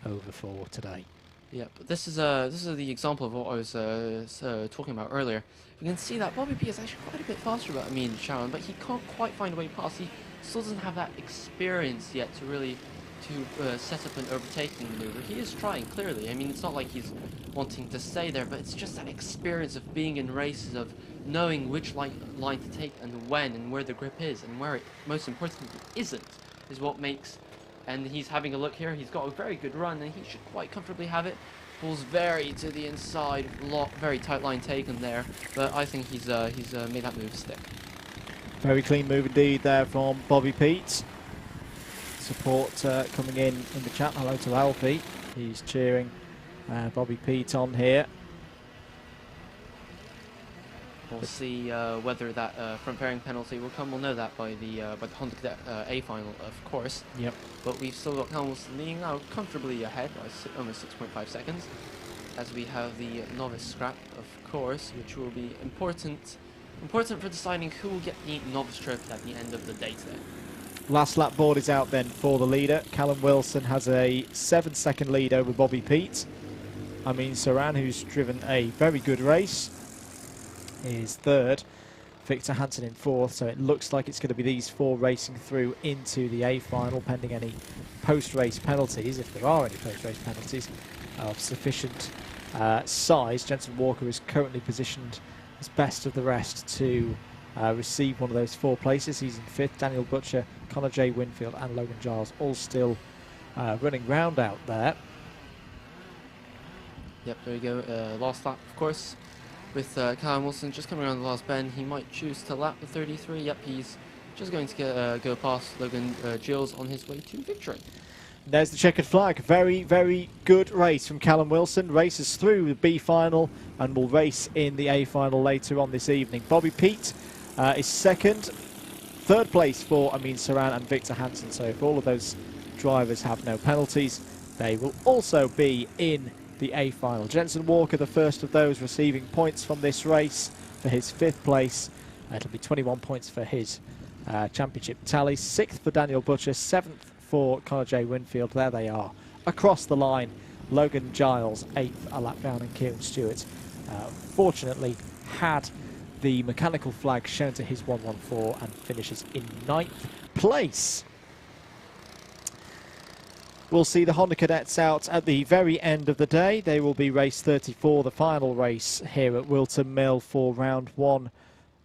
over for today. Yeah, but this is the example of what I was talking about earlier. You can see that Bobby P is actually quite a bit faster than Amin Sharon, but he can't quite find a way past. He still doesn't have that experience yet to really set up an overtaking maneuver. He is trying, clearly. I mean, it's not like he's wanting to stay there, but it's just that experience of being in races, of knowing which line to take and when, and where the grip is and where it most importantly isn't, is what makes. And he's having a look here. He's got a very good run, and he should quite comfortably have it. Pulls very to the inside, very tight line taken there. But I think he's made that move stick. Very clean move indeed there from Bobby Pete. Support coming in the chat. Hello to Alfie. He's cheering Bobby Pete on here. We'll see whether that front pairing penalty will come. We'll know that by the Honda Cadet A final, of course. Yep. But we've still got Hamilton leading now comfortably ahead by almost 6.5 seconds, as we have the novice scrap, of course, which will be important for deciding who will get the novice trophy at the end of the day today. Last lap board is out then for the leader. Callum Wilson has a 7-second lead over Bobby Pete. Amin Saran, who's driven a very good race, is third. Victor Hansen in fourth, so it looks like it's going to be these four racing through into the A final, pending any post-race penalties, if there are any post-race penalties of sufficient size. Jensen Walker is currently positioned as best of the rest to receive one of those four places. He's in fifth. Daniel Butcher, Connor J. Winfield and Logan Giles all still running round out there. Yep, there you go. Last lap, of course, with Callum Wilson just coming around the last bend. He might choose to lap the 33. Yep, he's just going to go past Logan Giles on his way to victory. There's the checkered flag. Very, very good race from Callum Wilson. Races through the B final and will race in the A final later on this evening. Bobby Pete is second. Third place for Amin Saran and Victor Hansen. So if all of those drivers have no penalties, they will also be in the A final. Jensen Walker, the first of those, receiving points from this race for his fifth place. It'll be 21 points for his championship tally. Sixth for Daniel Butcher, seventh for Connor J. Winfield. There they are across the line. Logan Giles, eighth, a lap down, and Kieran Stewart fortunately had the mechanical flag shown to his 114 and finishes in ninth place. We'll see the Honda Cadets out at the very end of the day. They will be race 34, the final race here at Whilton Mill for round one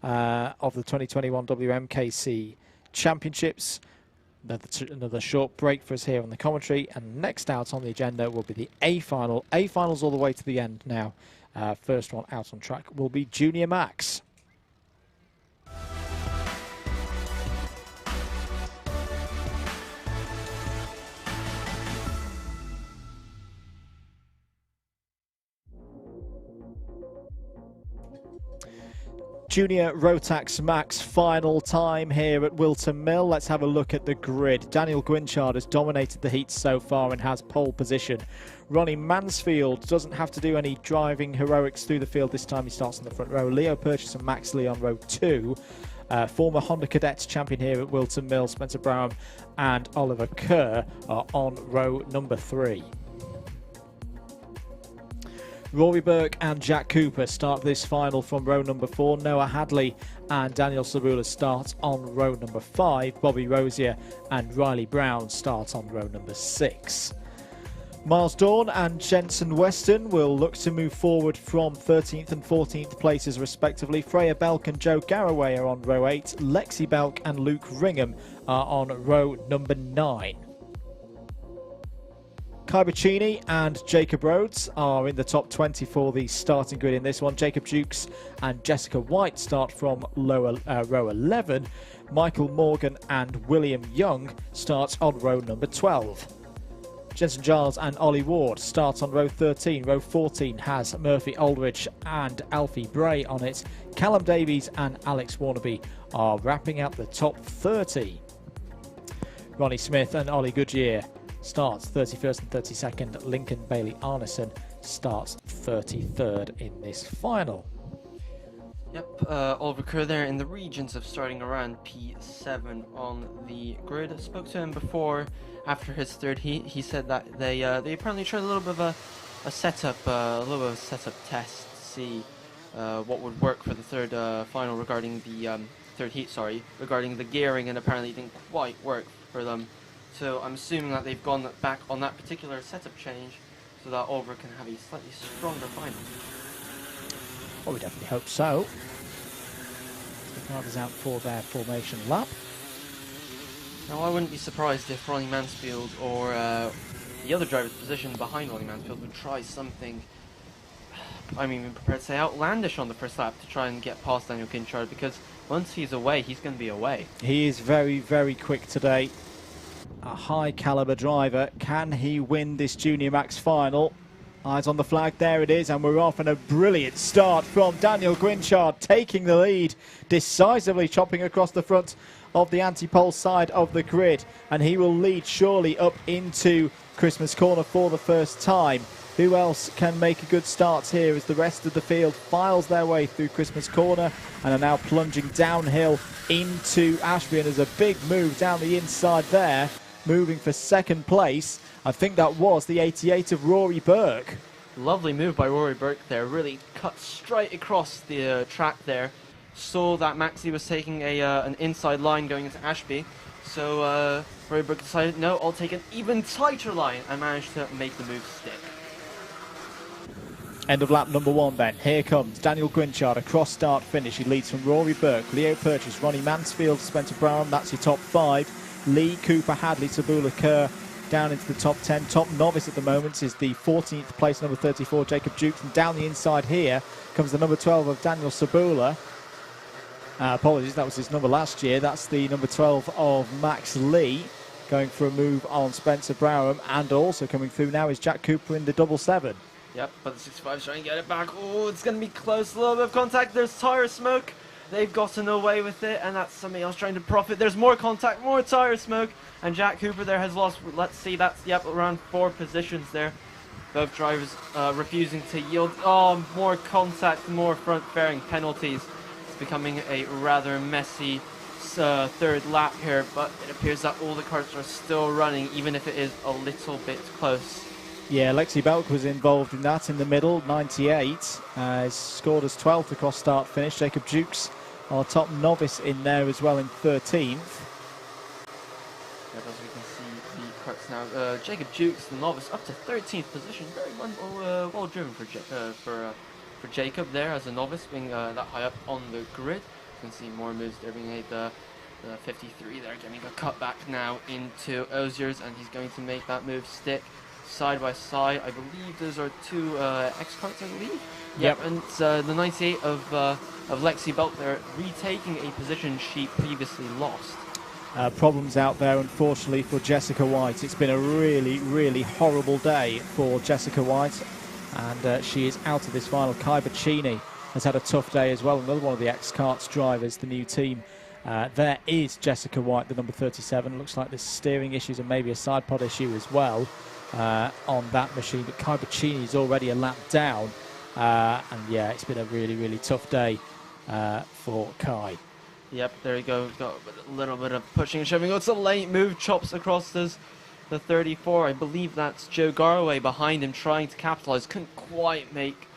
of the 2021 WMKC Championships. Another short break for us here on the commentary, and next out on the agenda will be the A final. A finals all the way to the end now. First one out on track will be Junior Max. Junior Rotax Max final time here at Whilton Mill. Let's have a look at the grid. Daniel Gwynchard has dominated the heats so far and has pole position. Ronnie Mansfield doesn't have to do any driving heroics through the field this time. He starts in the front row. Leo Purchase and Max Lee on row 2. Former Honda Cadets champion here at Whilton Mill, Spencer Brown and Oliver Kerr are on row number 3. Rory Burke and Jack Cooper start this final from row number 4. Noah Hadley and Daniel Sabula start on row number 5. Bobby Rosier and Riley Brown start on row number 6. Miles Dawn and Jensen Weston will look to move forward from 13th and 14th places respectively. Freya Belk and Joe Garraway are on row 8. Lexi Belk and Luke Ringham are on row number 9. Kai Bacchini and Jacob Rhodes are in the top 20 for the starting grid in this one. Jacob Jukes and Jessica White start from row 11. Michael Morgan and William Young start on row number 12. Jensen Giles and Ollie Ward start on row 13. Row 14 has Murphy Aldridge and Alfie Bray on it. Callum Davies and Alex Warnaby are wrapping up the top 30. Ronnie Smith and Ollie Goodyear starts 31st and 32nd. Lincoln Bailey Arneson starts 33rd in this final. Yep, Oliver Kerr there in the regions of starting around P7 on the grid. I spoke to him before, after his third heat. He said that they apparently tried a little bit of a setup, test to see what would work for the third final regarding the third heat. Sorry, regarding the gearing, and apparently it didn't quite work for them. So I'm assuming that they've gone back on that particular setup change, so that Oliver can have a slightly stronger final. Well, we definitely hope so. The card is out for their formation lap. Now, I wouldn't be surprised if Ronnie Mansfield or the other driver's position behind Ronnie Mansfield would try something, I'm even prepared to say outlandish on the first lap to try and get past Daniel Kinchard, because once he's away, he's going to be away. He is very, very quick today. A high caliber driver. Can he win this Junior Max final? Eyes on the flag, there it is, and we're off, and a brilliant start from Daniel Gwynchard, taking the lead, decisively chopping across the front of the anti-pole side of the grid, and he will lead surely up into Christmas Corner for the first time. Who else can make a good start here as the rest of the field files their way through Christmas Corner and are now plunging downhill into Ashby, and there's a big move down the inside there, moving for second place. I think that was the 88 of Rory Burke. Lovely move by Rory Burke there, really cut straight across the track there. Saw that Maxi was taking an inside line going into Ashby, so Rory Burke decided, no, I'll take an even tighter line, and managed to make the move stick. End of lap number 1 then. Here comes Daniel Gwynchard, a cross start finish. He leads from Rory Burke, Leo Purchase, Ronnie Mansfield, Spencer Brown. That's your top 5. Lee, Cooper, Hadley, Tabula Kerr down into the top 10. Top novice at the moment is the 14th place, number 34, Jacob Jukes. And down the inside here comes the number 12 of Daniel Sabula. Apologies, that was his number last year. That's the number 12 of Max Lee, going for a move on Spencer Brown. And also coming through now is Jack Cooper in the double 7. Yep, but the 65's trying to get it back. Oh, it's going to be close. A little bit of contact. There's tyre smoke. They've gotten away with it, and that's somebody else trying to profit. There's more contact, more tyre smoke, and Jack Cooper there has lost, let's see, that's, yep, around 4 positions there. Both drivers refusing to yield. Oh, more contact, more front fairing penalties. It's becoming a rather messy third lap here, but it appears that all the karts are still running, even if it is a little bit close. Yeah, Lexi Belk was involved in that in the middle, 98. Scored as 12th across start finish. Jacob Jukes, our top novice, in there as well in 13th. Yep, as we can see the karts now. Jacob Jukes, the novice, up to 13th position. Very well driven for Jacob there as a novice, being that high up on the grid. You can see more moves there being made. The 53 there getting a cut back now into Ozier's, and he's going to make that move stick. Side by side, I believe those are 2 X karts, I believe. Yep, and the 98 of Lexi Belk there, retaking a position she previously lost. Problems out there, unfortunately, for Jessica White. It's been a really, really horrible day for Jessica White, and she is out of this final. Kai Bacchini has had a tough day as well, another one of the X karts drivers, the new team. There is Jessica White, the number 37. Looks like there's steering issues and maybe a side pod issue as well on that machine, but Kai Bacchini is already a lap down, and yeah, it's been a really, really tough day for Kai. Yep, there you go. Got a little bit of pushing and shoving. It's a late move, chops across the 34. I believe that's Joe Garway behind him trying to capitalize. Couldn't quite make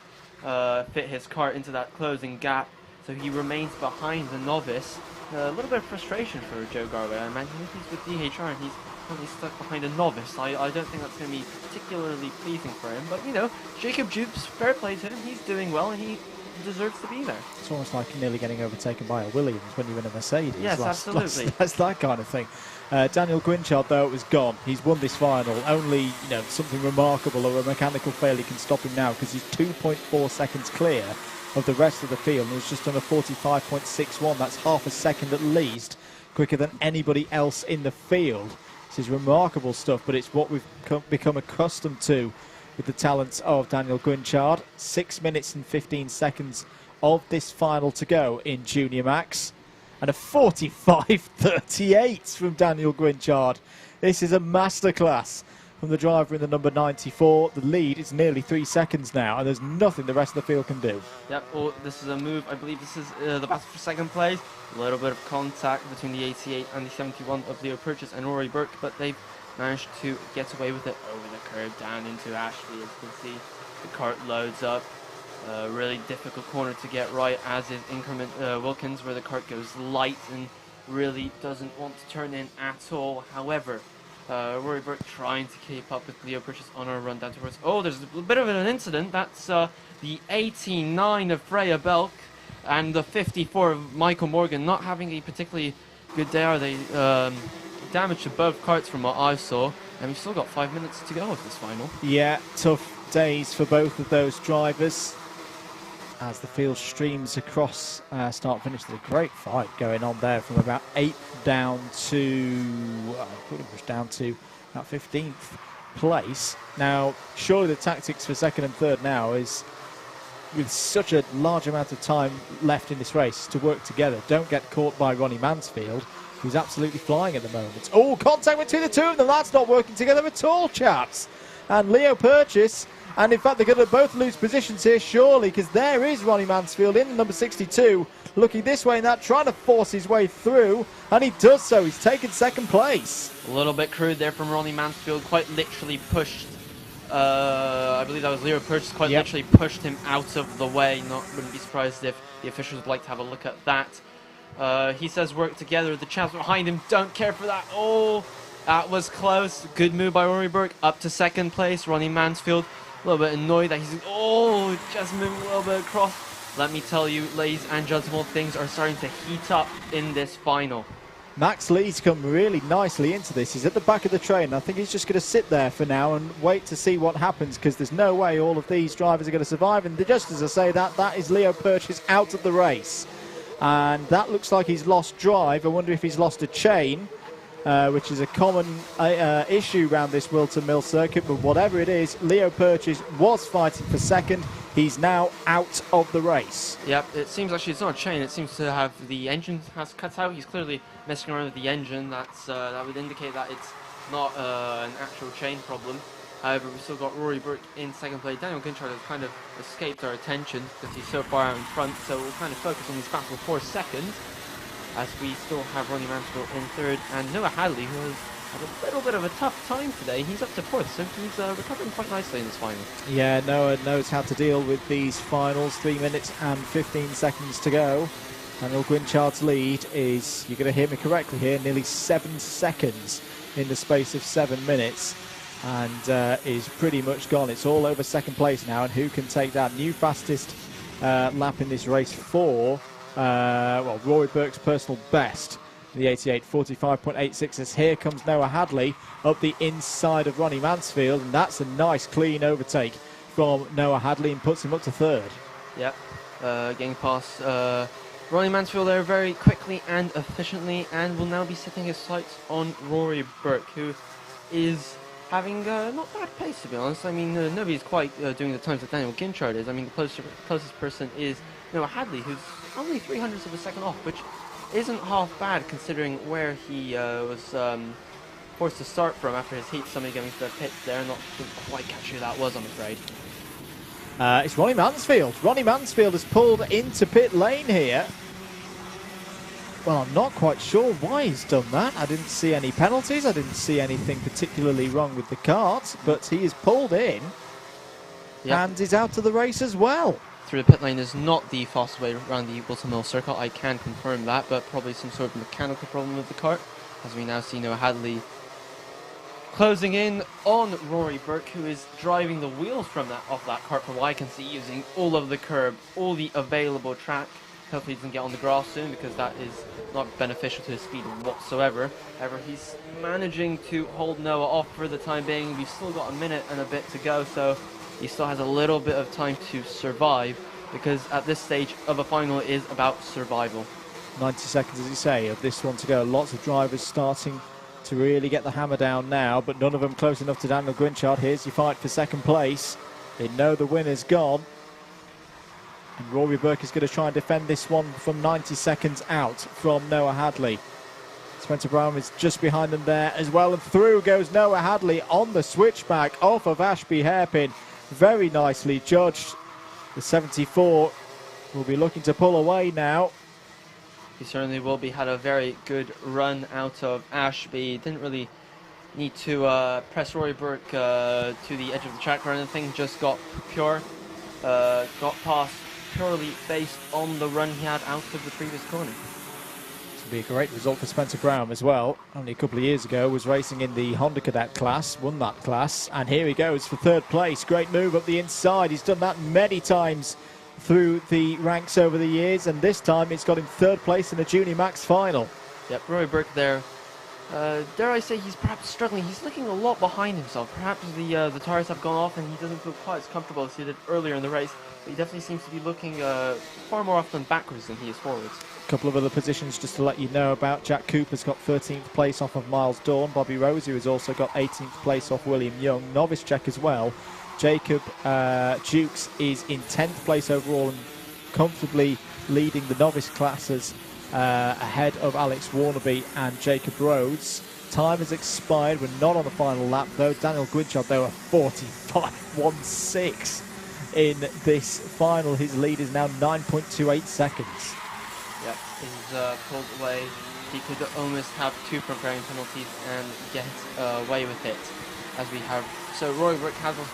fit his kart into that closing gap, so he remains behind the novice. A little bit of frustration for Joe Garway. I imagine if he's with DHR and he's currently stuck behind a novice, I don't think that's going to be particularly pleasing for him. But, you know, Jacob Jukes, fair play to him. He's doing well, and he deserves to be there. It's almost like nearly getting overtaken by a Williams when you're in a Mercedes. Yes, absolutely. That's that kind of thing. Daniel Gwynchard, though, it was gone. He's won this final. Only something remarkable or a mechanical failure can stop him now, because he's 2.4 seconds clear of the rest of the field, and he's just done a 45.61. That's half a second at least quicker than anybody else in the field. This is remarkable stuff, but it's what we've become accustomed to with the talents of Daniel Gwynchard. 6 minutes and 15 seconds of this final to go in Junior Max. And a 45.38 from Daniel Gwynchard. This is a masterclass from the driver in the number 94. The lead is nearly 3 seconds now, and there's nothing the rest of the field can do. Yep, well, this is a move. I believe this is the battle for second place. A little bit of contact between the 88 and the 71 of Leo Purchase and Rory Burke, but they've managed to get away with it over the curve down into Ashley. As you can see, the cart loads up. Really difficult corner to get right, as is increment Wilkins, where the cart goes light and really doesn't want to turn in at all. However, Rory Burke trying to keep up with Leo Purchase on our run down towards... Oh, there's a bit of an incident. That's the 89 of Freya Belk and the 54 of Michael Morgan not having a particularly good day, are they? Damage to both carts from what I saw, and we've still got 5 minutes to go of this final. Yeah, tough days for both of those drivers as the field streams across start-finish. There's a great fight going on there from about 8th down to pretty much down to about 15th place. Now, surely the tactics for second and third now is, with such a large amount of time left in this race, to work together. Don't get caught by Ronnie Mansfield, who's absolutely flying at the moment. Oh, contact between the two of them. That's not working together at all, chaps. And Leo Purchase, and in fact they're going to both lose positions here, surely, because there is Ronnie Mansfield in the number 62, looking this way and that, trying to force his way through, and he does so. He's taken second place. A little bit crude there from Ronnie Mansfield, quite literally pushed. I believe that was Leo Purchase, quite literally pushed him out of the way. Wouldn't be surprised if the officials would like to have a look at that. He says work together. The chaps behind him don't care for that. Oh, that was close. Good move by Rory Burke. Up to second place. Ronnie Mansfield a little bit annoyed that he's just moving a little bit across. Let me tell you, ladies and gentlemen, things are starting to heat up in this final. Max Lee's come really nicely into this. He's at the back of the train. I think he's just going to sit there for now and wait to see what happens, because there's no way all of these drivers are going to survive. And just as I say that is Leo Purchase out of the race. And that looks like he's lost drive. I wonder if he's lost a chain, which is a common issue around this Whilton Mill circuit. But whatever it is, Leo Purchase was fighting for second. He's now out of the race. Yep, it seems actually it's not a chain. It seems to have the engine has cut out. He's clearly messing around with the engine. That would indicate that it's not an actual chain problem. However, we've still got Rory Burke in second place. Daniel Gwynchard has kind of escaped our attention because he's so far out in front, so we'll kind of focus on this battle for second, as we still have Ronnie Mansfield in third, and Noah Hadley, who has had a little bit of a tough time today. He's up to fourth, so he's recovering quite nicely in this final. Yeah, Noah knows how to deal with these finals. 3 minutes and 15 seconds to go. Daniel Gwynchard's lead is, you're going to hear me correctly here, nearly 7 seconds in the space of 7 minutes. And is pretty much gone. It's all over second place now, and who can take that? New fastest lap in this race for Rory Burke's personal best, the 88, 45.86. As here comes Noah Hadley up the inside of Ronnie Mansfield, and that's a nice clean overtake from Noah Hadley and puts him up to third. Yep, getting past Ronnie Mansfield there very quickly and efficiently, and will now be setting his sights on Rory Burke, who is having not bad pace, to be honest. I mean, nobody's quite doing the times that Daniel Gwynchard is. I mean, the closest person is Noah Hadley, who's only 0.03 of a second off, which isn't half bad considering where he was forced to start from after his heat. Somebody going to the pits there, didn't quite catch who that was, I'm afraid. It's Ronnie Mansfield. Ronnie Mansfield has pulled into pit lane here. Well, I'm not quite sure why he's done that. I didn't see any penalties. I didn't see anything particularly wrong with the kart, but he is pulled in and is out of the race as well. Through the pit lane is not the fastest way around the Whilton Mill circle. I can confirm that, but probably some sort of mechanical problem with the kart, as we now see Noah Hadley closing in on Rory Burke, who is driving the wheels from off that kart from what I can see, using all of the curb, all the available track. Hopefully he doesn't get on the grass soon, because that is not beneficial to his speed whatsoever. However, he's managing to hold Noah off for the time being. We've still got a minute and a bit to go, so he still has a little bit of time to survive, because at this stage of a final it is about survival. 90 seconds, as you say, of this one to go. Lots of drivers starting to really get the hammer down now, but none of them close enough to Daniel Grinchard. Here's your fight for second place. They know the winner's gone. And Rory Burke is going to try and defend this one from 90 seconds out from Noah Hadley. Spencer Brown is just behind them there as well, and through goes Noah Hadley on the switchback off of Ashby Hairpin. Very nicely judged. The 74 will be looking to pull away now. He certainly will be. Had a very good run out of Ashby. Didn't really need to press Rory Burke to the edge of the track or anything. Just got pure, got past purely based on the run he had out of the previous corner. This will be a great result for Spencer Brown as well. Only a couple of years ago was racing in the Honda Cadet class, won that class, and here he goes for third place. Great move up the inside. He's done that many times through the ranks over the years, and this time it's got him third place in the Junior Max final. Yep, Rory Burke there. Dare I say he's perhaps struggling. He's looking a lot behind himself. Perhaps the tires have gone off and he doesn't feel quite as comfortable as he did earlier in the race. But he definitely seems to be looking far more often backwards than he is forwards. A couple of other positions just to let you know about. Jack Cooper's got 13th place off of Miles Dawn. Bobby Rosie has also got 18th place off William Young. Novice check as well. Jacob Jukes is in 10th place overall and comfortably leading the novice classes ahead of Alex Warnaby and Jacob Rhodes. Time has expired. We're not on the final lap though. Daniel Grinchard though, a 45.16 in this final. His lead is now 9.28 seconds. Yep, he's pulled away. He could almost have 2 preparing penalties and get away with it, as we have. So Rory Burke has lost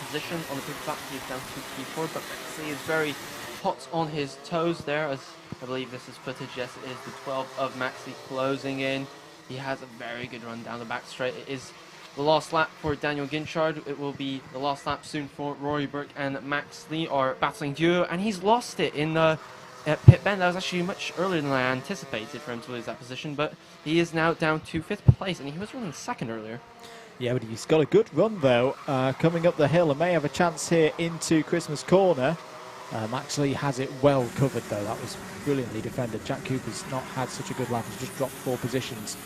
position on the previous lap. He's down to P4, but Maxley is very hot on his toes there, as I believe this is footage. Yes, it is the 12 of Maxley closing in. He has a very good run down the back straight. It is the last lap for Daniel Grinchard. It will be the last lap soon for Rory Burke, and Maxley are battling duo, and he's lost it in the pit bend. That was actually much earlier than I anticipated for him to lose that position, but he is now down to 5th place, and he was running second earlier. Yeah, but he's got a good run though, coming up the hill, and may have a chance here into Christmas Corner. Maxley has it well covered though. That was brilliantly defended. Jack Cooper's not had such a good lap. He's just dropped 4 positions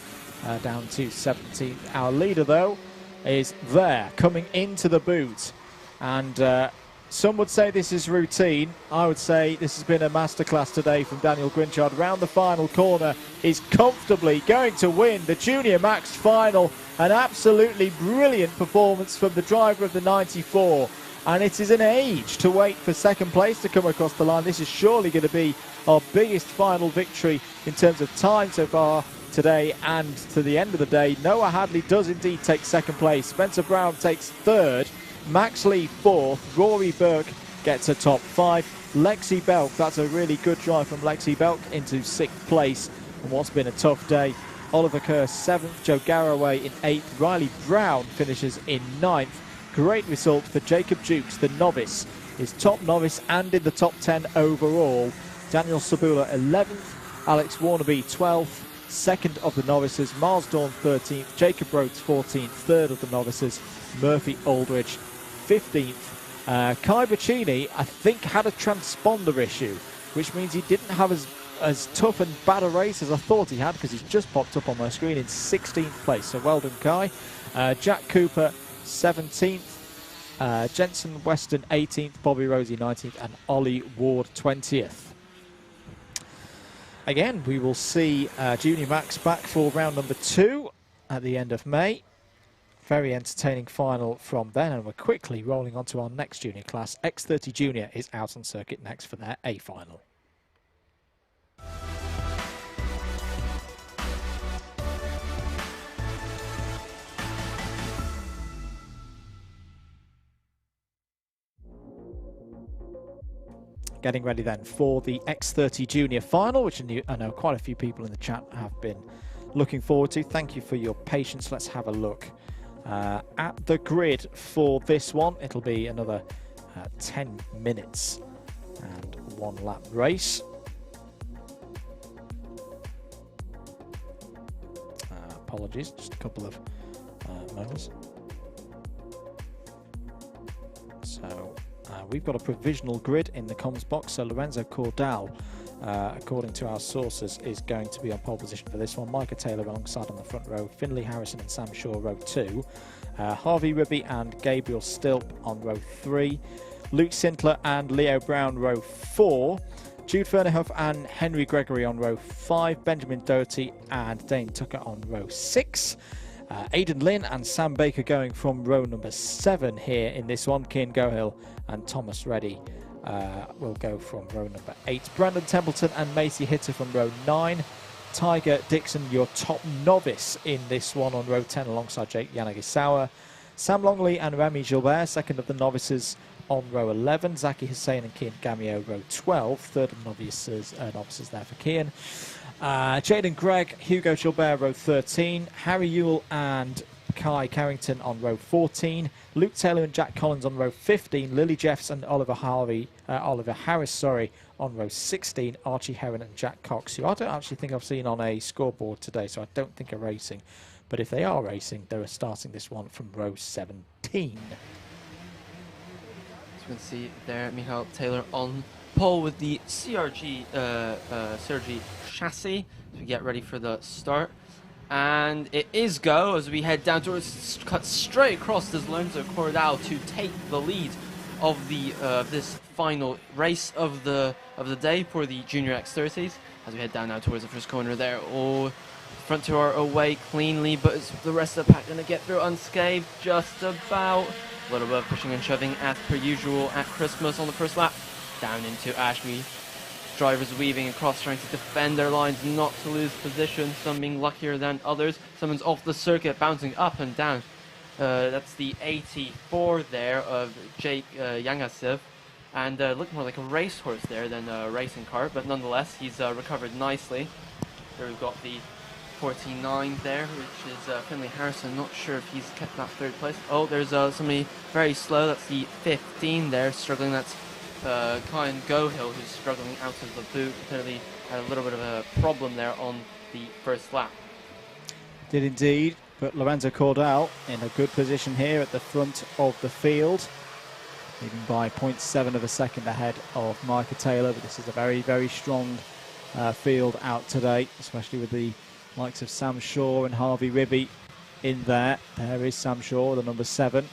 down to 17th. Our leader though is there, coming into the boot, and some would say this is routine. I would say this has been a masterclass today from Daniel Grinchard. Round the final corner, is comfortably going to win the Junior Max final. An absolutely brilliant performance from the driver of the 94. And it is an age to wait for second place to come across the line. This is surely going to be our biggest final victory in terms of time so far today, and to the end of the day. Noah Hadley does indeed take second place. Spencer Brown takes third. Maxley 4th. Rory Burke gets a top 5. Lexi Belk, that's a really good drive from Lexi Belk, into 6th place on what's been a tough day. Oliver Kerr 7th. Joe Garraway in 8th. Riley Brown finishes in 9th. Great result for Jacob Jukes, the novice. His top novice and in the top 10 overall. Daniel Sabula 11th. Alex Warnaby 12th. 2nd of the novices. Miles Dawn 13th. Jacob Rhodes 14th. 3rd of the novices. Murphy Aldridge 15th. Kai Bacchini, I think, had a transponder issue, which means he didn't have as tough and bad a race as I thought he had, because he's just popped up on my screen in 16th place. So well done, Kai. Jack Cooper 17th. Jensen Weston 18th. Bobby Rosie 19th. And Ollie Ward 20th. Again, we will see Junior Max back for round number 2 at the end of May. Very entertaining final from then, and we're quickly rolling on to our next junior class. X30 Junior is out on circuit next for their A final. Getting ready then for the X30 Junior final, which I know quite a few people in the chat have been looking forward to. Thank you for your patience. Let's have a look at the grid for this one. It'll be another 10 minutes and 1 lap race. Apologies, just a couple of moments. So we've got a provisional grid in the comms box. So Lorenzo Cordal, according to our sources, is going to be on pole position for this one. Micah Taylor alongside on the front row. Finley Harrison and Sam Shaw row 2. Harvey Ribby and Gabriel Stilp on row 3. Luke Sintler and Leo Brown row 4. Jude Fernerhoff and Henry Gregory on row 5. Benjamin Doherty and Dane Tucker on row 6. Aidan Lynn and Sam Baker going from row number 7 here in this one. Kian Gohill and Thomas Reddy will go from row number 8. Brandon Templeton and Macy Hitter from row 9. Tiger Dixon, your top novice in this one, on row 10 alongside Jake Yanagisawa. Sam Longley and Rami Gilbert, second of the novices, on row 11. Zaki Hussain and Kian Gamio, row 12. Third of novices there for Kian. Jaden Gregg, Hugo Gilbert, row 13. Harry Ewell and Kai Carrington on row 14. Luke Taylor and Jack Collins on row 15. Lily Jeffs and Oliver Harris, on row 16. Archie Heron and Jack Cox, who I don't actually think I've seen on a scoreboard today, so I don't think are racing. But if they are racing, they're starting this one from row 17. As you can see there, Michael Taylor on pole with the CRG chassis to get ready for the start. And it is go as we head down towards, cut straight across this Lorenzo Cordal to take the lead of the this final race of the day for the Junior X30s. As we head down now towards the first corner there, front two are away cleanly, but is the rest of the pack going to get through unscathed? Just about. A little bit of pushing and shoving as per usual at Christmas on the first lap. Down into Ashby. Drivers weaving across, trying to defend their lines, not to lose position. Some being luckier than others. Someone's off the circuit, bouncing up and down. That's the 84 there of Jake Yangasev. And looked more like a racehorse there than a racing cart, but nonetheless, he's recovered nicely. There we've got the 49 there, which is Finley Harrison. Not sure if he's kept that third place. Oh, there's somebody very slow. That's the 15 there, struggling. That's Kyan Gohill, who's struggling out of the boot. Clearly had a little bit of a problem there on the first lap. Did indeed, but Lorenzo Cordal in a good position here at the front of the field, leading by 0.7 of a second ahead of Micah Taylor. But this is a very, very strong field out today, especially with the likes of Sam Shaw and Harvey Ribby in there. There is Sam Shaw, the number 7.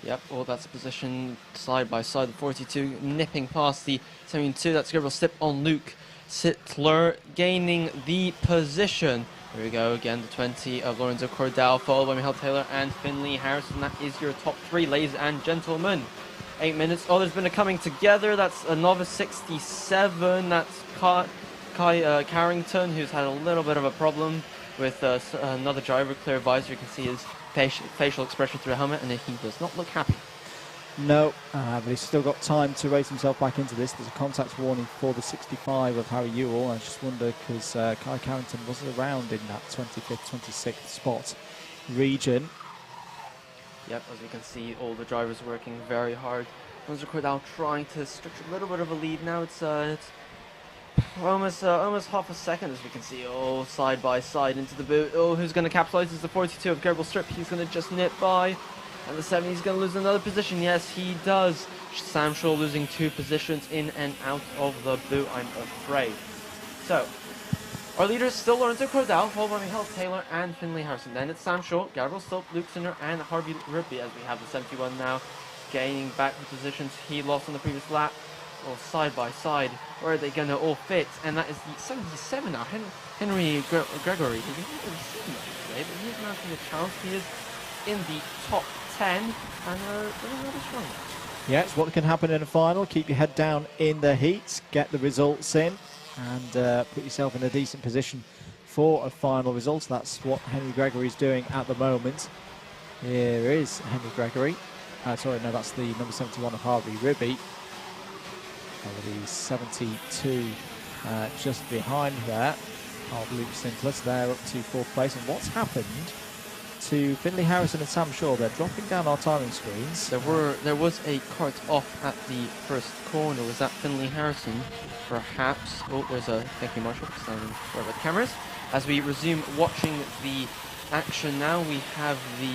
Yep, well, that's a position side by side. The 42 nipping past the 72. That's Gabriel Stipp on Luke Sittler, gaining the position. There we go again, the 20 of Lorenzo Cordal, followed by Michael Taylor and Finley Harrison. That is your top 3, ladies and gentlemen. 8 minutes. Oh, there's been a coming together. That's a novice 67. That's Kai Carrington, who's had a little bit of a problem with another driver, Clear Visor. You can see his facial expression through a helmet, and he does not look happy. No, but he's still got time to race himself back into this. There's a contact warning for the 65 of Harry Ewell. I just wonder, because Kai Carrington wasn't around in that 25th, 26th spot region. Yep, as we can see, all the drivers working very hard. Lorenzo Cordal trying to stretch a little bit of a lead now. It's almost half a second, as we can see, side by side into the boot. Who's going to capitalize is the 42 of Gabriel Strip. He's going to just nip by. And the 70 is going to lose another position. Yes, he does. Sam Shaw losing 2 positions in and out of the boot, I'm afraid. So, our leader is still Lorenzo Cordal, followed by Michael Taylor and Finley Harrison. Then it's Sam Shaw, Gabriel Stilp, Luke Sinner, and Harvey Ribby, as we have the 71 now gaining back the positions he lost on the previous lap. Side by side, where are they going to all fit? And that is the 77 now, Henry Gregory. He hasn't really seen much today, but he is mounting a challenge. He is in the top 10, and they're rather strong. Yeah, it's what can happen in a final. Keep your head down in the heats, get the results in, and put yourself in a decent position for a final result. That's what Henry Gregory is doing at the moment. Here is Henry Gregory. Sorry, no, that's the number 71 of Harvey Ribby. The 72 just behind there of Luke Sinclair. So they're up to 4th place. And what's happened to Finley Harrison and Sam Shaw. They're dropping down our timing screens. There was a cart off at the first corner. Was that Finley Harrison? Perhaps. Oh, there's a... Thank you, Marshall, for standing for the cameras. As we resume watching the action now, we have the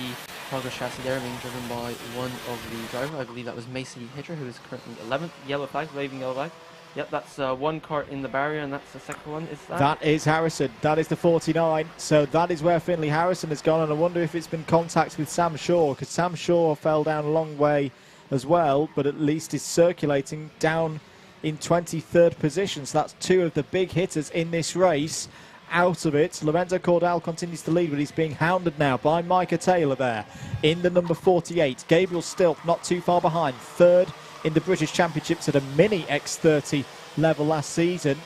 progress chassis there being driven by one of the drivers. I believe that was Maciej who is currently 11th. Yellow flag, waving yellow flag. Yep, that's one cart in the barrier, and that's the second one. Is that? That is Harrison. That is the 49. So that is where Finley Harrison has gone, and I wonder if it's been contact with Sam Shaw, because Sam Shaw fell down a long way as well, but at least is circulating down in 23rd position. So that's two of the big hitters in this race out of it. Lorenzo Cordal continues to lead, but he's being hounded now by Micah Taylor there in the number 48. Gabriel Stilp not too far behind, third in the British Championships at a mini X30 level last season.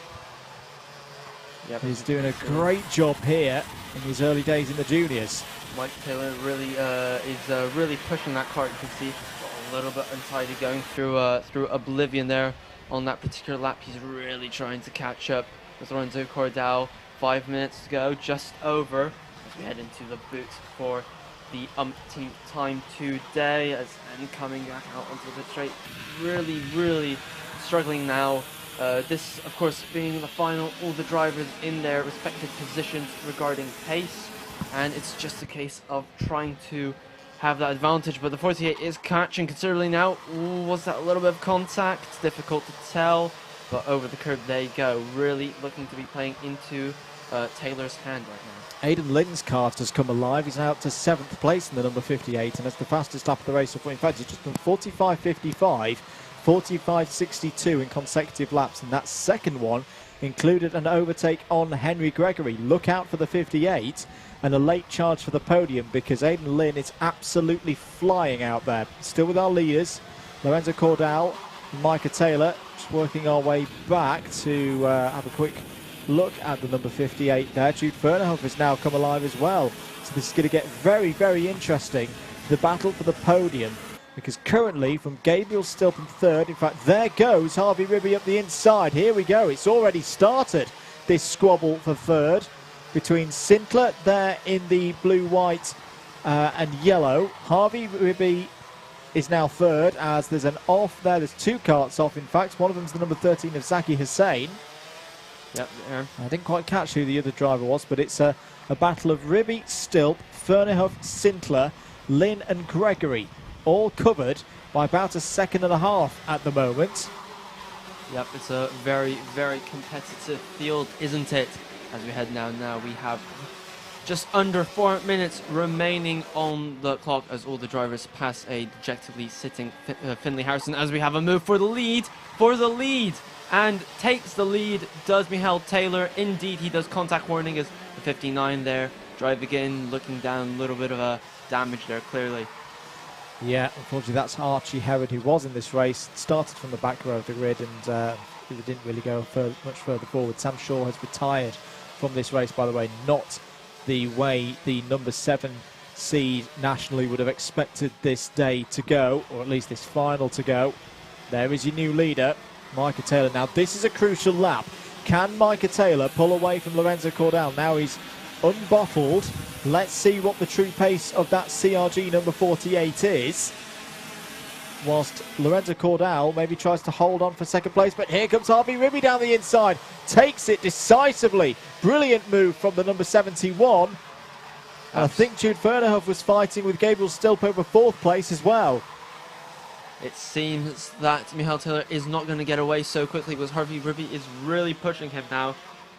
Yep. He's doing a great job here in his early days in the juniors. Mike Taylor really is really pushing that cart. You can see a little bit untidy going through oblivion there on that particular lap. He's really trying to catch up with Lorenzo Cordal. 5 minutes to go, just over, as we head into the boot for the umpteenth time today, and coming back out onto the straight. Really struggling now. This, of course, being the final, all the drivers in their respective positions regarding pace, and it's just a case of trying to have that advantage. But the 48 is catching considerably now. Ooh, was that a little bit of contact? Difficult to tell, but over the curve they go. Really looking to be playing into Taylor's hand right now. Aidan Lynn's cart has come alive. He's now up to 7th place in the number 58, and that's the fastest lap of the race. In fact, he's just done 45.55, 45.62 in consecutive laps, and that second one included an overtake on Henry Gregory. Look out for the 58 and a late charge for the podium, because Aidan Lynn is absolutely flying out there. Still with our leaders, Lorenzo Cordal and Micah Taylor, just working our way back to have a quick look at the number 58 there. Jude Fernhoff has now come alive as well. So this is going to get very interesting, the battle for the podium, because currently from Gabriel Stilp in third, in fact there goes Harvey Ribby up the inside. Here we go, it's already started, this squabble for third between Sintler there in the blue, white and yellow. Harvey Ribby is now third, as there's an off there. There's two carts off, in fact. One of them's the number 13 of Zaki Hussain. Yep, yeah. I didn't quite catch who the other driver was, but it's a battle of Ribby, Stilp, Fernhoff, Sintler, Lynn and Gregory, all covered by about a second and a half at the moment. Yep, it's a very competitive field, isn't it? As we head now, we have just under 4 minutes remaining on the clock as all the drivers pass a dejectedly sitting Finley Harrison, as we have a move for the lead, and takes the lead, does Michael Taylor. Indeed, he does. Contact warning as the 59 there, driving in, looking down, a little bit of a damage there, clearly. Yeah, unfortunately that's Archie Herod, who was in this race, started from the back row of the grid and didn't really go much further forward. Sam Shaw has retired from this race, by the way, not the way the number 7 seed nationally would have expected this day to go, or at least this final to go. There is your new leader, Micah Taylor. Now this is a crucial lap. Can Micah Taylor pull away from Lorenzo Cordal? Now he's unbottled. Let's see what the true pace of that CRG number 48 is. Whilst Lorenzo Cordal maybe tries to hold on for second place, but here comes Harvey Ribby down the inside, takes it decisively. Brilliant move from the number 71. And I think Jude Fernhoff was fighting with Gabriel Stilp over 4th place as well. It seems that Michael Taylor is not going to get away so quickly, because Harvey Ribby is really pushing him now.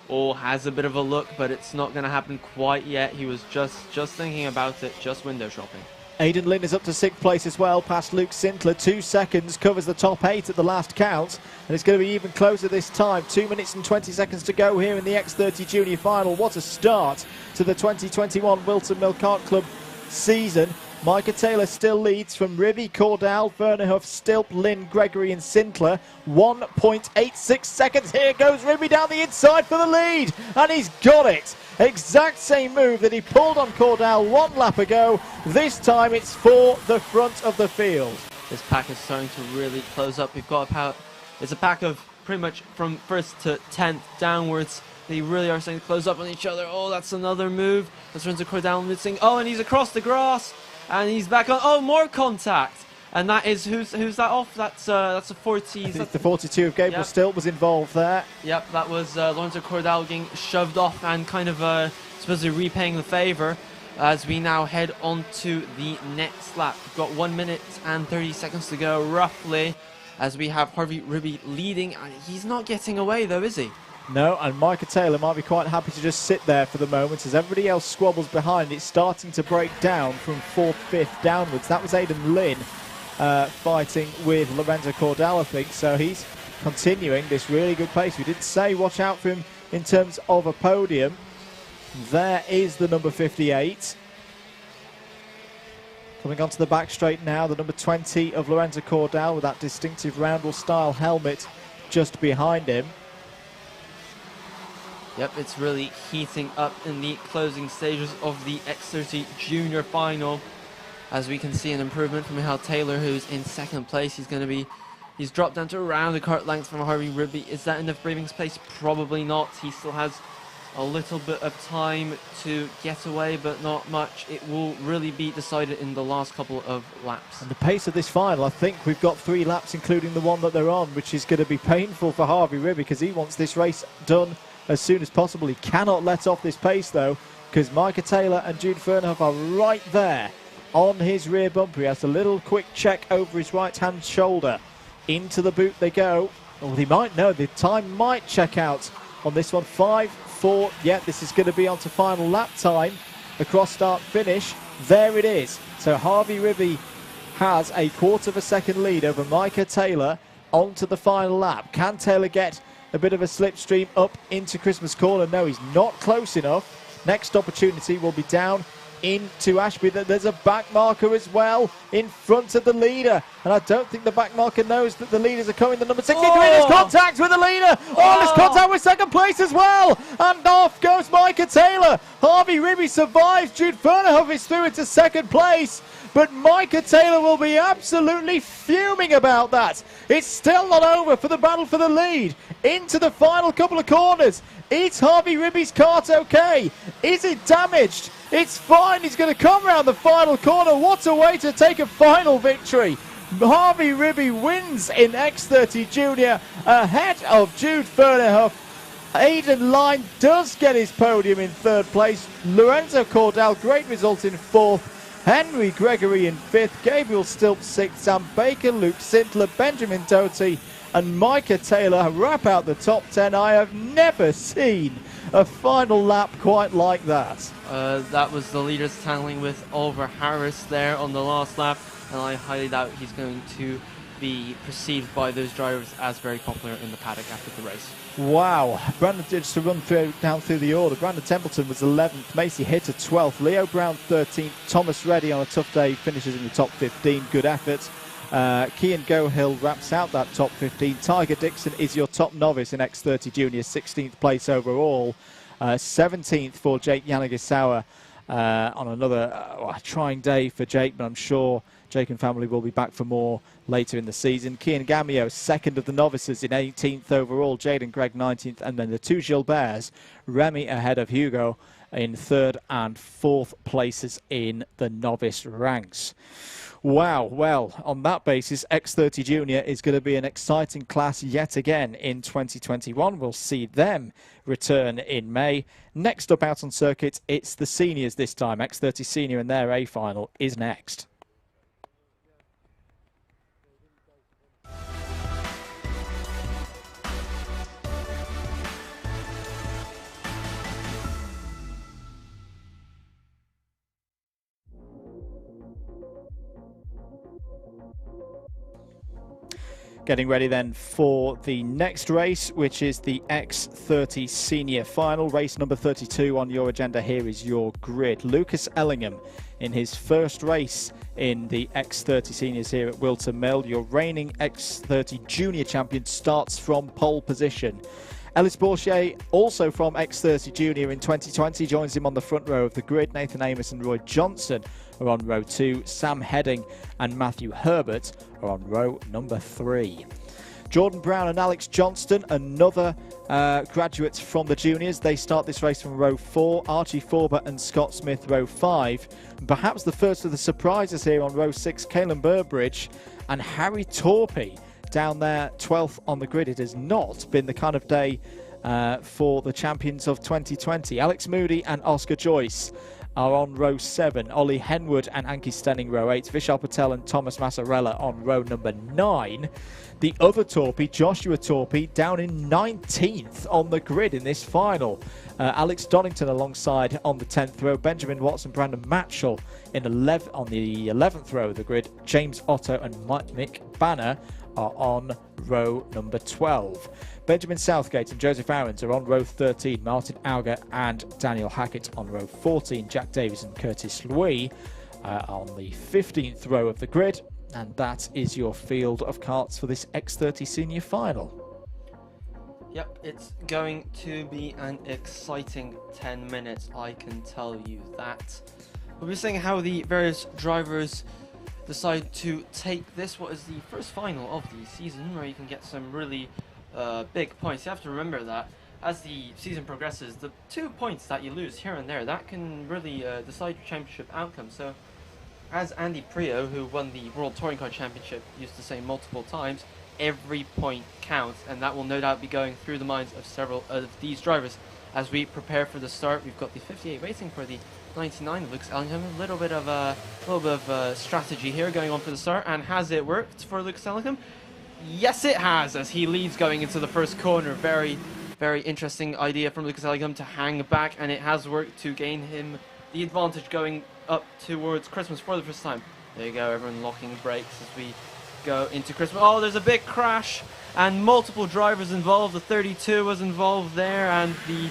Or has a bit of a look, but it's not going to happen quite yet. He was just thinking about it, just window shopping. Aidan Lynn is up to 6th place as well, past Luke Sintler. 2 seconds, covers the top 8 at the last count, and it's going to be even closer this time. 2 minutes and 20 seconds to go here in the X30 Junior Final. What a start to the 2021 Whilton Mill Kart Club season. Micah Taylor still leads from Ribby, Cordal, Fernhoff, Stilp, Lynn, Gregory and Sintler. 1.86 seconds. Here goes Ribby down the inside for the lead, and he's got it. Exact same move that he pulled on Cordal 1 lap ago. This time it's for the front of the field. This pack is starting to really close up. We've got it's a pack of pretty much from 1st to 10th downwards. They really are starting to close up on each other. Oh, that's another move. That's Lorenzo Cordell missing. Oh, and he's across the grass. And he's back on. Oh, more contact. And that is, who's that off? That's a 40. I think the 42 of Gabriel Stilt was involved there. Yep, that was Lorenzo Cordell getting shoved off and kind of supposedly repaying the favour as we now head on to the next lap. We've got 1 minute and 30 seconds to go, roughly, as we have Harvey Ribby leading. He's not getting away, though, is he? No, and Micah Taylor might be quite happy to just sit there for the moment as everybody else squabbles behind. It's starting to break down from 4th, 5th downwards. That was Aidan Lynn fighting with Lorenzo Cordell, I think. So he's continuing this really good pace. We did say watch out for him in terms of a podium. There is the number 58. Coming onto the back straight now, the number 20 of Lorenzo Cordell with that distinctive roundel style helmet just behind him. Yep, it's really heating up in the closing stages of the X30 Junior Final. As we can see an improvement from Michael Taylor, who's in 2nd place. He's dropped down to around the kart length from Harvey Ribby. Is that enough breathing space? Probably not. He still has a little bit of time to get away, but not much. It will really be decided in the last couple of laps. And the pace of this final, I think we've got 3 laps, including the one that they're on, which is going to be painful for Harvey Ribby because he wants this race done as soon as possible. He cannot let off this pace, though, because Micah Taylor and Jude Fernhoff are right there on his rear bumper. He has a little quick check over his right-hand shoulder. Into the boot they go. Oh, he might know. The time might check out on this one. 5-4. Yeah, this is going to be on to final lap time. Across start finish. There it is. So Harvey Ribby has a 1/4 of a second lead over Micah Taylor onto the final lap. Can Taylor get a bit of a slipstream up into Christmas Corner? No, he's not close enough. Next opportunity will be down into Ashby. There's a back marker as well in front of the leader, and I don't think the back marker knows that the leaders are coming. The number 63 is contact with the leader. Oh, there's contact with 2nd place as well, and off goes Micah Taylor. Harvey Ribby survives. Jude Fernhoff is through into 2nd place, but Micah Taylor will be absolutely fuming about that. It's still not over for the battle for the lead. Into the final couple of corners. Is Harvey Ribby's kart okay? Is it damaged? It's fine. He's going to come around the final corner. What a way to take a final victory. Harvey Ribby wins in X30 Junior ahead of Jude Fernhoff. Aidan Lyne does get his podium in 3rd place. Lorenzo Cordell, great result in 4th. Henry Gregory in 5th. Gabriel Stilt 6th. Sam Baker, Luke Sintler, Benjamin Doty and Micah Taylor wrap out the top 10. I have never seen a final lap quite like that. That was the leaders tangling with Oliver Harris there on the last lap, and I highly doubt he's going to be perceived by those drivers as very popular in the paddock after the race. Wow. Brandon, just to run down through the order, Brandon Templeton was 11th, Maciej Hitter 12th, Leo Brown 13th, Thomas Reddy on a tough day finishes in the top 15, good effort. Cian Gohill wraps out that top 15. Tiger Dixon is your top novice in X30 Junior, 16th place overall. 17th for Jake Yanagisawa on another trying day for Jake, but I'm sure Jake and family will be back for more later in the season. Kian Gamio, 2nd of the novices in 18th overall. Jaden Gregg 19th, and then the 2 Gilberts, Remy ahead of Hugo in 3rd and 4th places in the novice ranks. Wow, well, on that basis, X30 Junior is going to be an exciting class yet again in 2021. We'll see them return in May. Next up out on circuit, it's the seniors this time. X30 Senior and their A final is next. Getting ready then for the next race, which is the X30 Senior Final. Race number 32 on your agenda here is your grid. Lucas Ellingham in his first race in the X30 Seniors here at Whilton Mill. Your reigning X30 Junior champion starts from pole position. Ellis Bourchier, also from X30 Junior in 2020, joins him on the front row of the grid. Nathan Amos and Roy Johnson are on row 2. Sam Heading and Matthew Herbert are on row number 3. Jordan Brown and Alex Johnston, another graduates from the juniors. They start this race from row 4. Archie Forber and Scott Smith, row 5. And perhaps the first of the surprises here on row 6, Caelan Burbridge and Harry Torpey down there, 12th on the grid. It has not been the kind of day for the champions of 2020. Alex Moody and Oscar Joyce are on row 7. Ollie Henwood and Anki Stenning, row 8. Vishal Patel and Thomas Massarella on row number 9. The other Torpey, Joshua Torpey, down in 19th on the grid in this final. Alex Donington alongside on the 10th row. Benjamin Watson, Brandon Matchell on the 11th row of the grid. James Otto and Mick Banner are on row number 12. Benjamin Southgate and Joseph Aarons are on row 13. Martin Auger and Daniel Hackett on row 14. Jack Davis and Curtis Louis on the 15th row of the grid. And that is your field of karts for this X30 senior final. Yep, it's going to be an exciting 10 minutes, I can tell you that. We'll be seeing how the various drivers decide to take this, what is the first final of the season, where you can get some really big points. You have to remember that as the season progresses, the 2 points that you lose here and there, that can really decide your championship outcome. So, as Andy Prio, who won the World Touring Car Championship, used to say multiple times, every point counts, and that will no doubt be going through the minds of several of these drivers. As we prepare for the start, we've got the 58 racing for the 99 of Lucas Ellingham. A little bit of strategy here going on for the start, and has it worked for Lucas Ellingham? Yes, it has, as he leads going into the first corner. Very, very interesting idea from Lucas Ellingham to hang back, and it has worked to gain him the advantage going up towards Christmas for the first time. There you go, everyone locking brakes as we go into Christmas. Oh, there's a big crash and multiple drivers involved. The 32 was involved there, and the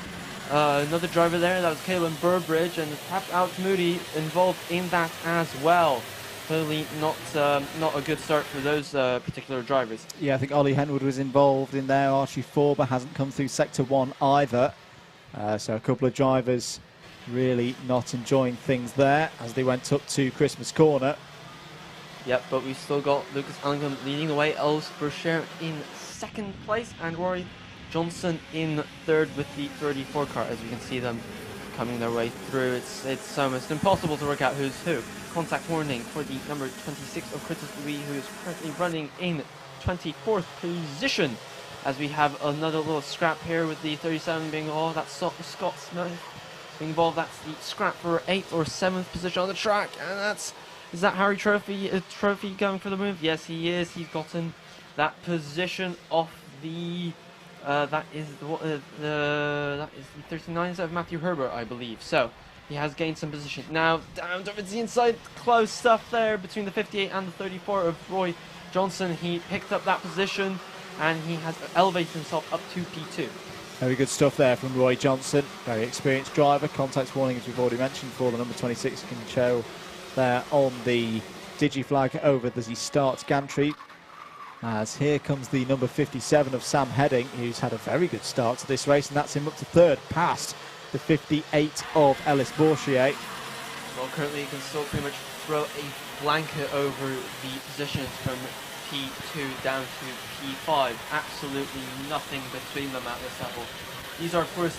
another driver there, that was Caelan Burbridge, and perhaps Alex Moody involved in that as well. Clearly not a good start for those particular drivers. Yeah, I think Ollie Henwood was involved in there. Archie Forber hasn't come through Sector 1 either. So a couple of drivers really not enjoying things there as they went up to Christmas Corner. Yep, but we've still got Lucas Ellingham leading the way, Els Brochere in second place, and Rory Johnson in third with the 34 car, as we can see them coming their way through. It's almost impossible to work out who's who. Contact warning for the number 26 of Curtis Louis, who is currently running in 24th position, as we have another little scrap here with the 37 being, oh, that's Scott Smith being involved. That's the scrap for 8th or 7th position on the track, and is that Harry Trophy going for the move? Yes, he is. He's gotten that position off the that is the 39s of Matthew Herbert, I believe. So he has gained some position. Now down towards the inside, close stuff there between the 58 and the 34 of Roy Johnson. He picked up that position and he has elevated himself up to P2. Very good stuff there from Roy Johnson. Very experienced driver. Contact warning, as we've already mentioned, for the number 26 can show there on the digi-flag over as he starts gantry. As here comes the number 57 of Sam Heading, who's had a very good start to this race, and that's him up to third, past the 58 of Ellis Bourchier. Well, currently you can still pretty much throw a blanket over the positions from P2 down to P5. Absolutely nothing between them at this level. These are, of course,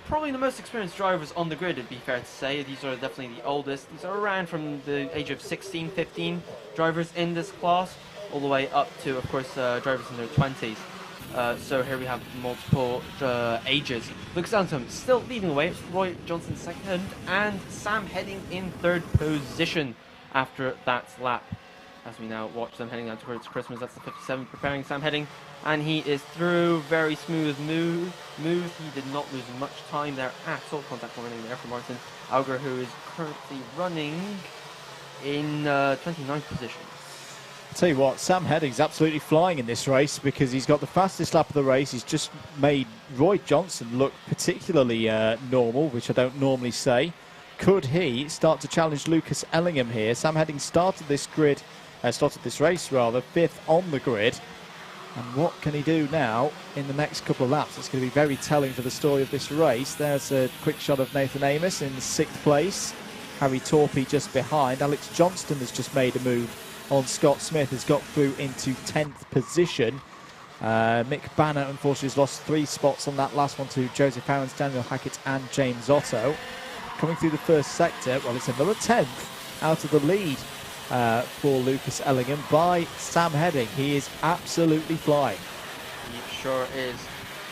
probably the most experienced drivers on the grid, it'd be fair to say. These are definitely the oldest. These are around from the age of 16, 15 drivers in this class, all the way up to, of course, drivers in their 20s. So here we have multiple ages. Lucas Ellingham still leading the way, Roy Johnson second, and Sam Heading in third position after that lap. As we now watch them heading down towards Christmas, that's the 57 preparing Sam Heading, and he is through. Very smooth move. He did not lose much time there at all. Contact warning there for Martin Auger, who is currently running in 29th position. I'll tell you what, Sam Heading's absolutely flying in this race because he's got the fastest lap of the race. He's just made Roy Johnson look particularly normal, which I don't normally say. Could he start to challenge Lucas Ellingham here? Sam Heading started this race, 5th on the grid. And what can he do now in the next couple of laps? It's going to be very telling for the story of this race. There's a quick shot of Nathan Amos in 6th place. Harry Torpey just behind. Alex Johnston has just made a move on Scott Smith, has got through into 10th position. Mick Banner, unfortunately, has lost 3 spots on that last one to Joseph Owens, Daniel Hackett and James Otto. Coming through the first sector, well, it's another 10th out of the lead for Lucas Ellingham by Sam Heading. He is absolutely flying. He sure is.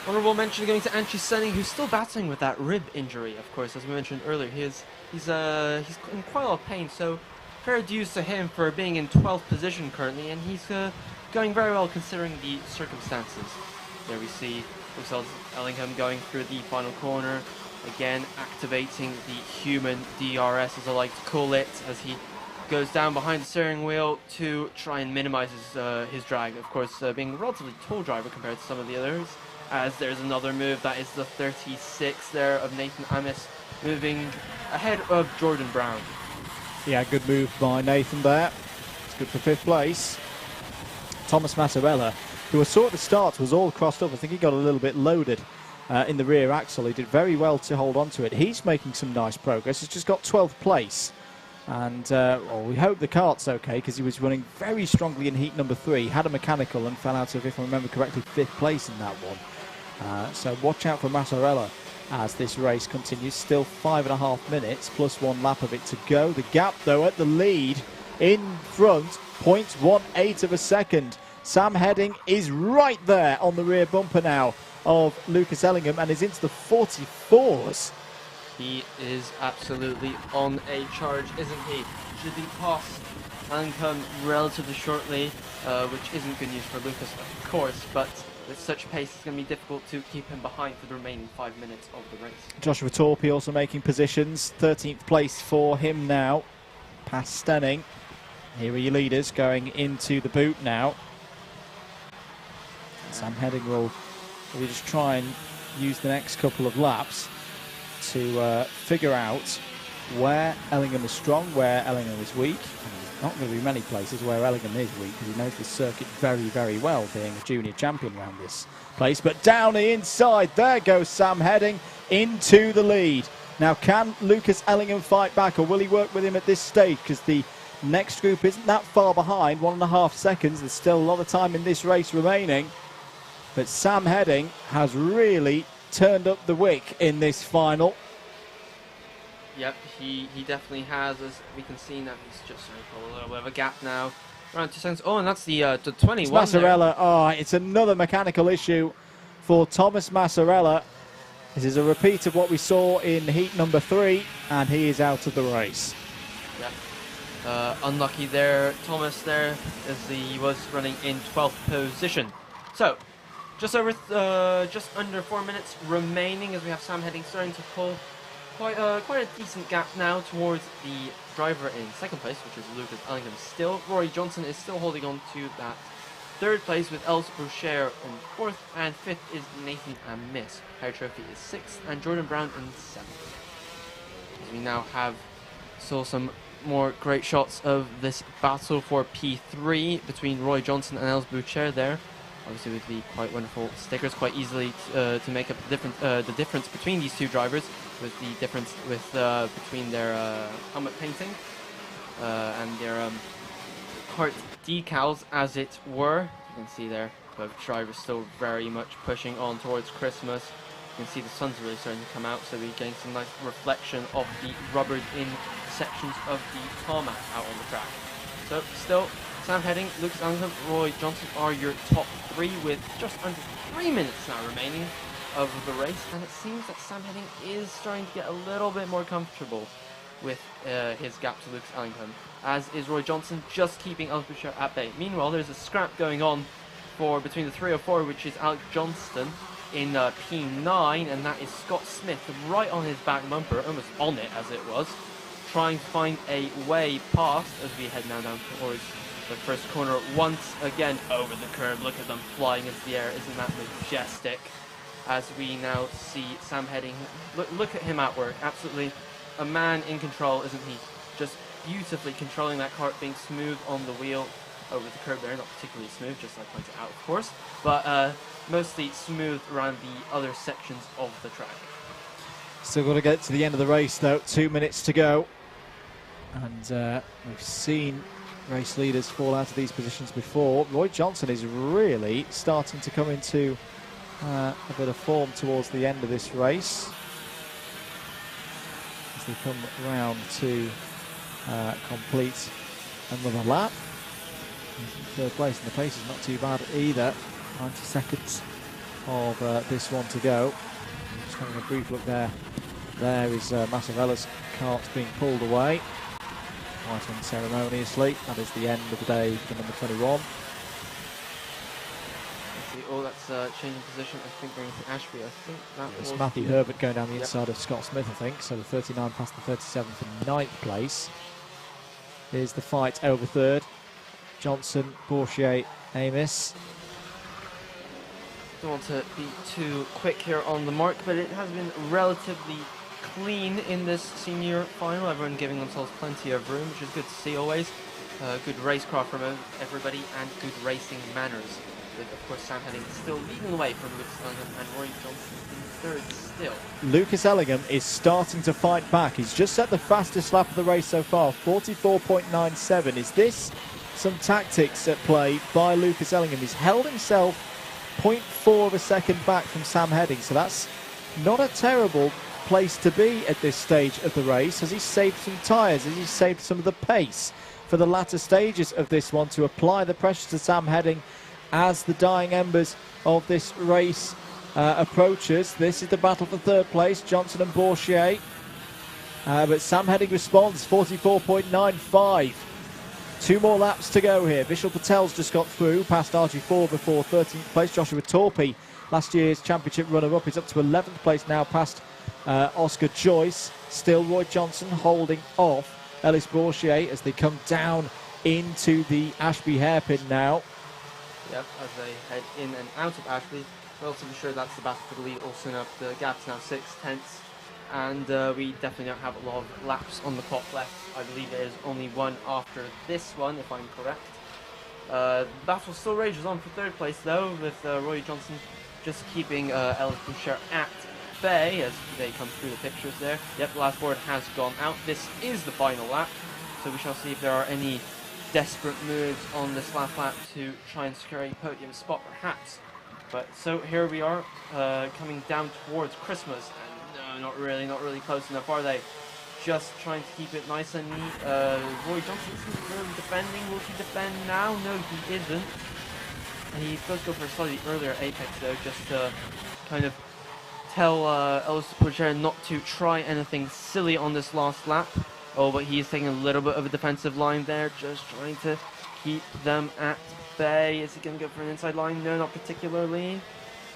Honourable mention going to Antwi Senning, who's still battling with that rib injury, of course, as we mentioned earlier. He's in quite a lot of pain, so fair dues to him for being in 12th position currently, and he's going very well considering the circumstances. There we see Lucas Ellingham going through the final corner, again activating the human DRS, as I like to call it, as he goes down behind the steering wheel to try and minimize his drag. Of course, being a relatively tall driver compared to some of the others, as there's another move, that is the 36 there of Nathan Amis, moving ahead of Jordan Brown. Yeah, good move by Nathan there. It's good for 5th place. Thomas Massarella, who I saw at the start was all crossed up. I think he got a little bit loaded in the rear axle. He did very well to hold on to it. He's making some nice progress. He's just got 12th place. And well, we hope the kart's okay, because he was running very strongly in heat number 3, had a mechanical and fell out of, if I remember correctly, 5th place in that one. So watch out for Massarella as this race continues. Still 5.5 minutes plus 1 lap of it to go. The gap, though, at the lead in front, 0.18 of a second. Sam Heading is right there on the rear bumper now of Lucas Ellingham and is into the 44s. He is absolutely on a charge, isn't he? Should be past Ellingham relatively shortly, which isn't good news for Lucas, of course, but with such pace, it's going to be difficult to keep him behind for the remaining 5 minutes of the race. Joshua Torpey also making positions. 13th place for him now, past Stenning. Here are your leaders going into the boot now. Sam Heading will just try and use the next couple of laps to figure out where Ellingham is strong, where Ellingham is weak. Not going to be many places where Ellingham is weak, because he knows the circuit very, very well, being a junior champion around this place. But down the inside, there goes Sam Heading into the lead. Now, can Lucas Ellingham fight back, or will he work with him at this stage? Because the next group isn't that far behind, 1.5 seconds. There's still a lot of time in this race remaining. But Sam Heading has really turned up the wick in this final. Yep, he definitely has, as we can see now. He's just starting to pull a little bit of a gap now. Around 2 seconds. Oh, and that's the 21. Massarella. Oh, it's another mechanical issue for Thomas Massarella. This is a repeat of what we saw in heat number 3, and he is out of the race. Yeah. Unlucky there, Thomas there, as he was running in 12th position. So, just under 4 minutes remaining, as we have Sam Heading starting to pull quite a decent gap now towards the driver in 2nd place, which is Lucas Ellingham still. Rory Johnson is still holding on to that 3rd place, with Els Boucher in 4th, and 5th is Nathan Amis. Harry Trophy is 6th, and Jordan Brown in 7th. As we now saw some more great shots of this battle for P3 between Roy Johnson and Els Boucher there. Obviously with the quite wonderful stickers, quite easily to make up the difference between these 2 drivers, with the difference between their helmet painting and their kart decals, as it were. You can see there, both drivers still very much pushing on towards Christmas. You can see the sun's really starting to come out, so we're getting some nice reflection of the rubbered in sections of the tarmac out on the track. So still, Sam Heading, Lucas Ellingham, Roy Johnson are your top 3, with just under 3 minutes now remaining of the race, and it seems that Sam Heading is starting to get a little bit more comfortable with his gap to Lucas Ellingham, as is Roy Johnson, just keeping Els Boucher at bay. Meanwhile, there's a scrap going on between the 304, which is Alec Johnston in P9, and that is Scott Smith right on his back bumper, almost on it as it was, trying to find a way past as we head now down towards the first corner once again over the curb. Look at them flying into the air. Isn't that majestic? As we now see Sam Heading, look at him at work. Absolutely a man in control, isn't he? Just beautifully controlling that kart, being smooth on the wheel over the curb there. Not particularly smooth, just like I pointed out, of course, but mostly smooth around the other sections of the track. Still got to get to the end of the race, though. 2 minutes to go. And we've seen race leaders fall out of these positions before. Roy Johnson is really starting to come into a bit of form towards the end of this race, as they come round to complete another lap. He's in third place, and the pace is not too bad either. 90 seconds of this one to go. Just having a brief look there. There is Macevella's cart being pulled away quite unceremoniously. That is the end of the day for number 21. Oh, that's changing position. I think going to Ashby. I think that It's was Matthew Herbert going down the inside of Scott Smith, I think. So the 39 past the 37 for 9th place. Here's the fight over third. Johnson, Bourchier, Amos. Don't want to be too quick here on the mark, but it has been relatively clean in this senior final. Everyone giving themselves plenty of room, which is good to see always. Good racecraft from everybody and good racing manners. With, of course, Sam Heading still leading the way from Lucas Ellingham and Roy Johnson in third still. Lucas Ellingham is starting to fight back. He's just set the fastest lap of the race so far, 44.97. Is this some tactics at play by Lucas Ellingham? He's held himself 0.4 of a second back from Sam Heading, so that's not a terrible place to be at this stage of the race. Has he saved some tyres? Has he saved some of the pace for the latter stages of this one to apply the pressure to Sam Heading as the dying embers of this race approaches? This is the battle for third place, Johnson and Bourchier. But Sam Heading responds, 44.95. 2 more laps to go here. Vishal Patel's just got through past RG4 before 13th place. Joshua Torpey, last year's championship runner-up, is up to 11th place now past Oscar Joyce. Still Roy Johnson holding off Ellis Bourchier as they come down into the Ashby hairpin now. Yep, as they head in and out of Ashby. Relatively sure that's the battle for the lead. Also now the gap's now 6/10, and we definitely don't have a lot of laps on the clock left. I believe there is only one after this one, if I'm correct. The battle still rages on for third place though, with Roy Johnson just keeping Ellis Boucher at bay as they come through the pictures there. Yep, the last board has gone out. This is the final lap, so we shall see if there are any desperate moves on this last lap to try and secure a podium spot perhaps. But so here we are coming down towards Christmas, and no, not really close enough, are they? Just trying to keep it nice and neat. Roy Johnson isn't really defending. Will he defend now? No, he isn't. And he does go for a slightly earlier apex though, just to kind of tell Ellis Boucher not to try anything silly on this last lap. Oh, but he is taking a little bit of a defensive line there, just trying to keep them at bay. Is he going to go for an inside line? No, not particularly.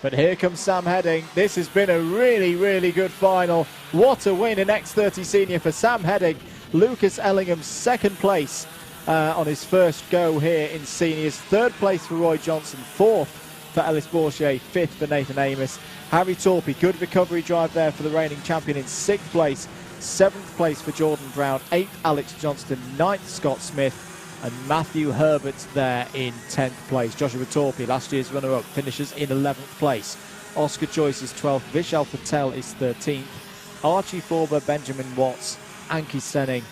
But here comes Sam Heading. This has been a really good final. What a win in X30 Senior for Sam Heading. Lucas Ellingham, 2nd place on his first go here in Seniors. 3rd place for Roy Johnson. 4th for Ellis Bourchier. 5th for Nathan Amos. Harry Torpey, good recovery drive there for the reigning champion in 6th place. 7th place for Jordan Brown. 8th Alex Johnston. 9th Scott Smith. And Matthew Herbert's there in 10th place. Joshua Torpey, last year's runner-up, finishes in 11th place. Oscar Joyce is 12th. Vishal Patel is 13th. Archie Forber, Benjamin Watts, Anki Senning,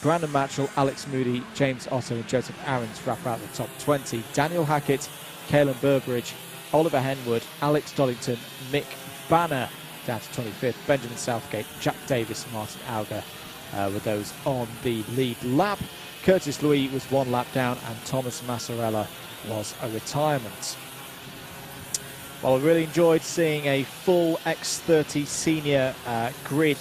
Brandon Matchell, Alex Moody, James Otto and Joseph Aarons wrap out the top 20. Daniel Hackett, Caelan Burbridge, Oliver Henwood, Alex Doddington, Mick Banner down to 25th. Benjamin Southgate, Jack Davis, Martin Auger were those on the lead lap. Curtis Louis was 1 lap down and Thomas Massarella was a retirement. Well, I really enjoyed seeing a full X30 Senior grid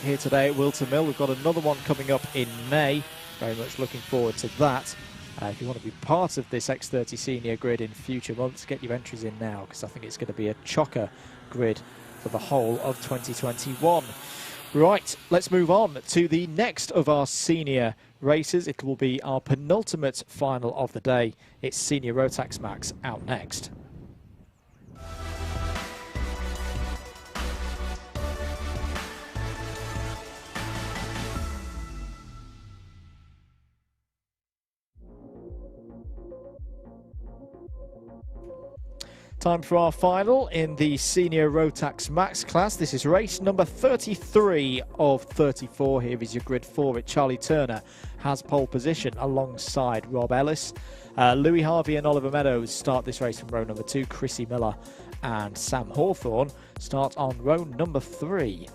here today at Whilton Mill. We've got another one coming up in May. Very much looking forward to that. If you want to be part of this X30 Senior grid in future months, get your entries in now, because I think it's going to be a chocker grid for the whole of 2021. Right, let's move on to the next of our senior races. It will be our penultimate final of the day. It's Senior Rotax Max out next. Time for our final in the Senior Rotax Max class. This is race number 33 of 34. Here is your grid for it. Charlie Turner, has pole position alongside Rob Ellis. Louis Harvey and Oliver Meadows start this race from row number 2. Chrissy Miller and Sam Hawthorne start on row number 3.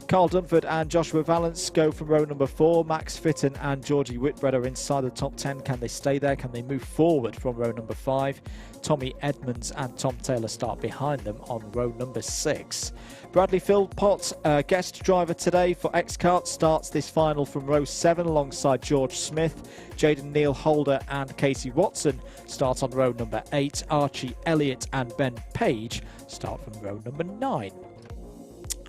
Carl Dunford and Joshua Valance go from row number 4. Max Fitton and Georgie Whitbread are inside the top 10. Can they stay there? Can they move forward from row number 5? Tommy Edmonds and Tom Taylor start behind them on row number 6. Bradley Philpott, guest driver today for X-Kart, starts this final from row 7 alongside George Smith. Jaden Neil Holder and Casey Watson start on row number 8. Archie Elliott and Ben Page start from row number 9.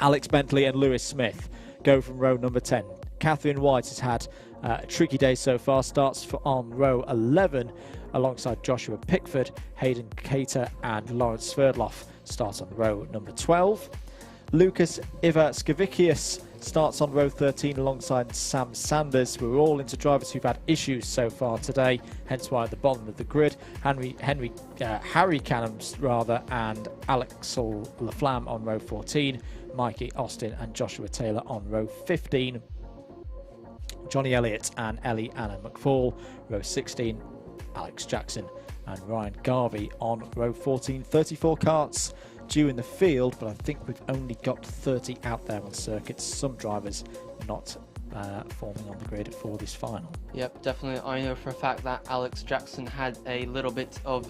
Alex Bentley and Lewis Smith go from row number 10. Catherine White has had a tricky day so far, starts on row 11 alongside Joshua Pickford. Hayden Cater and Lawrence Sverdloff start on row number 12. Lucas Ivaskovicius starts on row 13 alongside Sam Sanders. We're all into drivers who've had issues so far today, hence why at the bottom of the grid. Harry Cannams and Alexel Laflamme on row 14. Mikey Austin and Joshua Taylor on row 15. Johnny Elliott and Ellie Anna McFall, row 16. Alex Jackson and Ryan Garvey on row 14. 34 karts due in the field, but I think we've only got 30 out there on circuits. Some drivers not forming on the grid for this final. Yep, definitely. I know for a fact that Alex Jackson had a little bit of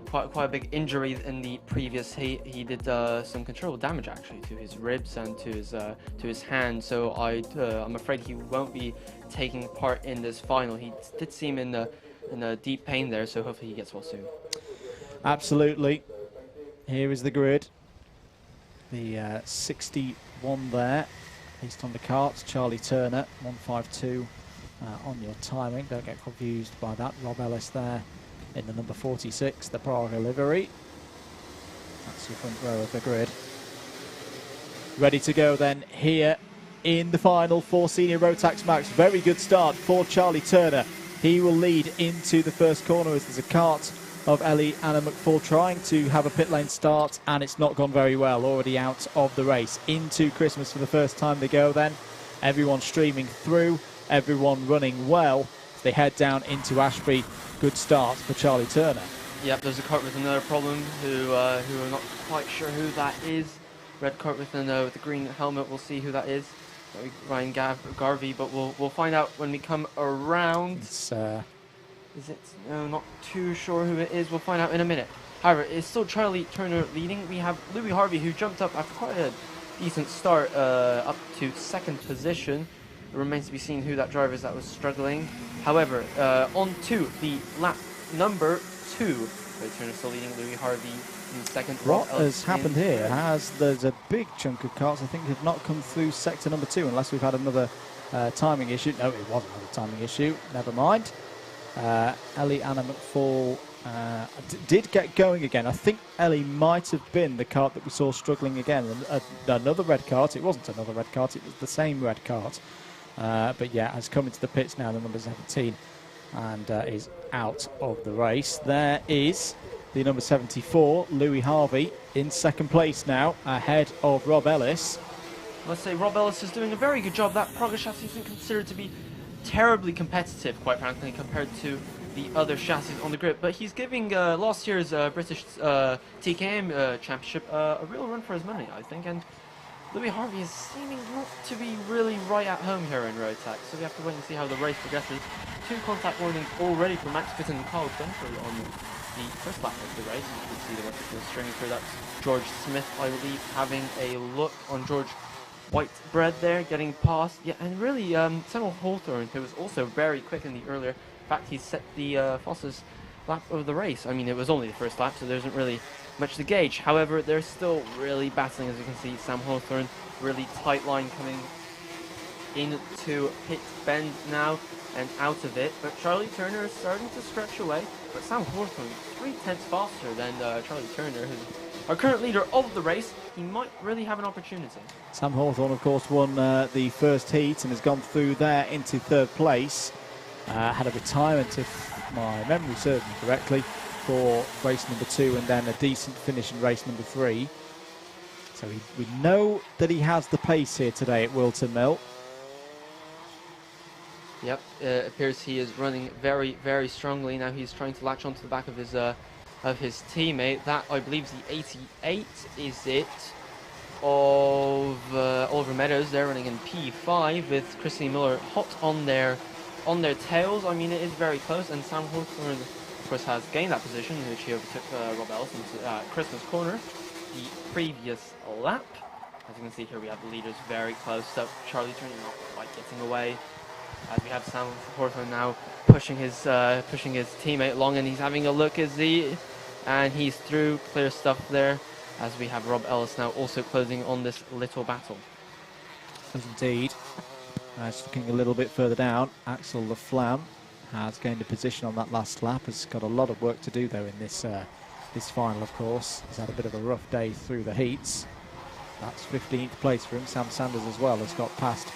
quite a big injury in the previous heat. He did some considerable damage actually to his ribs and to his hand. So I'm afraid he won't be taking part in this final. He did seem in a deep pain there, so hopefully he gets well soon. Absolutely. Here is the grid. The 61 there. Based on the karts, Charlie Turner, 152 on your timing. Don't get confused by that. Rob Ellis there in the number 46, the Praga livery. That's your front row of the grid. Ready to go then here in the final for Senior Rotax Max. Very good start for Charlie Turner. He will lead into the first corner as there's a kart of Ellie Anna McFall trying to have a pit lane start, and it's not gone very well. Already out of the race. Into Christmas for the first time they go then. Everyone streaming through, everyone running well. They head down into Ashby. Good start for Charlie Turner. Yep, there's a kart with another problem who are not quite sure who that is. Red kart with the green helmet, we'll see who that is. Ryan Garvey, but we'll find out when we come around. It's Is it? No, not too sure who it is. We'll find out in a minute. However, it's still Charlie Turner leading. We have Louis Harvey, who jumped up after quite a decent start, up to second position. It remains to be seen who that driver is that was struggling. However, on to the lap number 2. Louis Turner still leading. Louis Harvey in second. what has happened here? There's a big chunk of karts I think have not come through sector number 2, unless we've had another timing issue. No, it wasn't another timing issue. Never mind. Ellie Anna McFall did get going again. I think Ellie might have been the kart that we saw struggling again. Another red kart. It wasn't another red kart. It was the same red kart. But yeah, has come into the pits now, the number 17, and is out of the race. There is the number 74, Louis Harvey, in second place now, ahead of Rob Ellis. Let's say Rob Ellis is doing a very good job. That Praga chassis isn't considered to be terribly competitive, quite frankly, compared to the other chassis on the grid, but he's giving last year's British TKM Championship a real run for his money, I think, and Louis Harvey is seeming not to be really right at home here in Rotax, so we have to wait and see how the race progresses. 2 contact warnings already from Max Fitton and Carl Dunford on the first lap of the race. You can see the rest of the string through. That's George Smith, I believe, having a look on George Whitbread there, getting past. Yeah, and really, Samuel Hawthorne, who was also very quick in the earlier. In fact, he set the fastest lap of the race. I mean, it was only the first lap, so there isn't really much to gauge. However, they're still really battling, as you can see. Sam Hawthorne, really tight line coming into pit bend now and out of it. But Charlie Turner is starting to stretch away. But Sam Hawthorne, 3/10 faster than Charlie Turner, who's our current leader of the race. He might really have an opportunity. Sam Hawthorne, of course, won the first heat and has gone through there into third place. Had a retirement, if my memory serves me correctly, for race number 2, and then a decent finish in race number 3. So we know that he has the pace here today at Whilton Mill. Yep, appears he is running very, very strongly. Now he's trying to latch onto the back of his teammate. That, I believe, is the 88, is it, of Oliver Meadows. They're running in P5 with Christy Miller hot on their tails. I mean, it is very close, and Sam Hawthorne, of course, has gained that position, which he overtook Rob Ellis into Christmas corner the previous lap. As you can see here, we have the leaders very close, so Charlie Turner not quite getting away. As we have Sam Hawthorne now pushing his teammate along, and he's having a look and he's through, clear stuff there. As we have Rob Ellis now also closing on this little battle. As indeed. Just looking a little bit further down, Axel Laflamme has gained a position on that last lap. Has got a lot of work to do though in this final, of course. He's had a bit of a rough day through the heats. That's 15th place for him. Sam Sanders as well has got past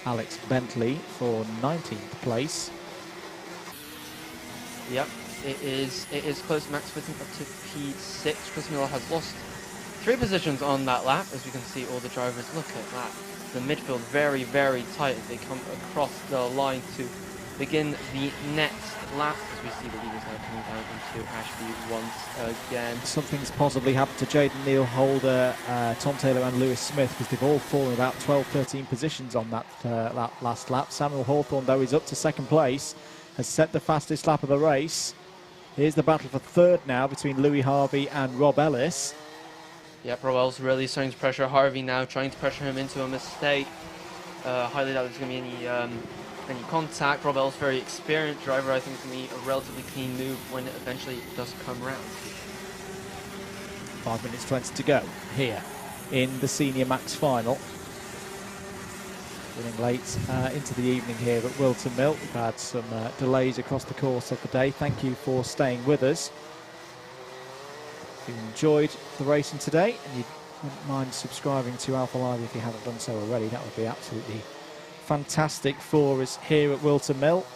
Alex Bentley for 19th place. Yep, it is close. Max Whitton up to P6. Chris Miller has lost 3 positions on that lap. As we can see, all the drivers, look at that. The midfield very, very tight as they come across the line to begin the next lap. As we see the leaders now coming down into Ashby once again. Something's possibly happened to Jaden Neal, Holder, Tom Taylor and Lewis Smith, because they've all fallen about 12-13 positions on that last lap. Samuel Hawthorne, though, is up to second place, has set the fastest lap of the race. Here's the battle for third now between Louis Harvey and Rob Ellis. Yep, Rob Ellis really starting to pressure Harvey now, trying to pressure him into a mistake. Highly doubt there's going to be any contact. Rob Ellis, very experienced driver. I think it's going to be a relatively clean move when it eventually does come round. 5 minutes 20 to go here in the Senior Max final. Running late into the evening here at Whilton Mill. We've had some delays across the course of the day. Thank you for staying with us. If you enjoyed the racing today and you wouldn't mind subscribing to Alpha Live if you haven't done so already, that would be absolutely fantastic for us here at Whilton Mill.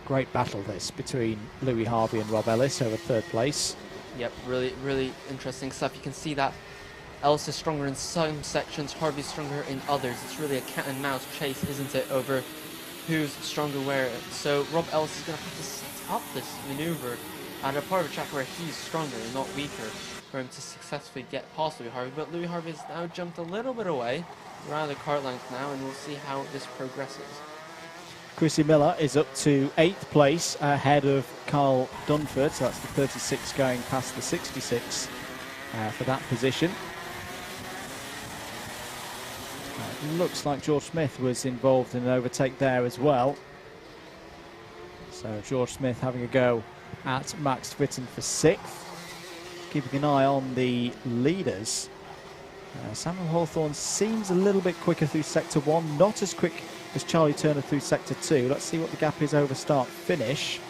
Great battle this between Louis Harvey and Rob Ellis over third place. Yep, really, really interesting stuff. You can see that Ellis is stronger in some sections, Harvey's stronger in others. It's really a cat and mouse chase, isn't it, over who's stronger where. So Rob Ellis is going to have to set up this maneuver at a part of a track where he's stronger and not weaker for him to successfully get past Louis Harvey. But Louis Harvey has now jumped a little bit away, around the cart length now, and we'll see how this progresses. Chrissy Miller is up to 8th place ahead of Carl Dunford, so that's the 36 going past the 66 for that position. It looks like George Smith was involved in an overtake there as well. So George Smith having a go at Max Fitton for 6th. Keeping an eye on the leaders. Samuel Hawthorne seems a little bit quicker through Sector 1, not as quick as Charlie Turner through Sector 2. Let's see what the gap is over start-finish.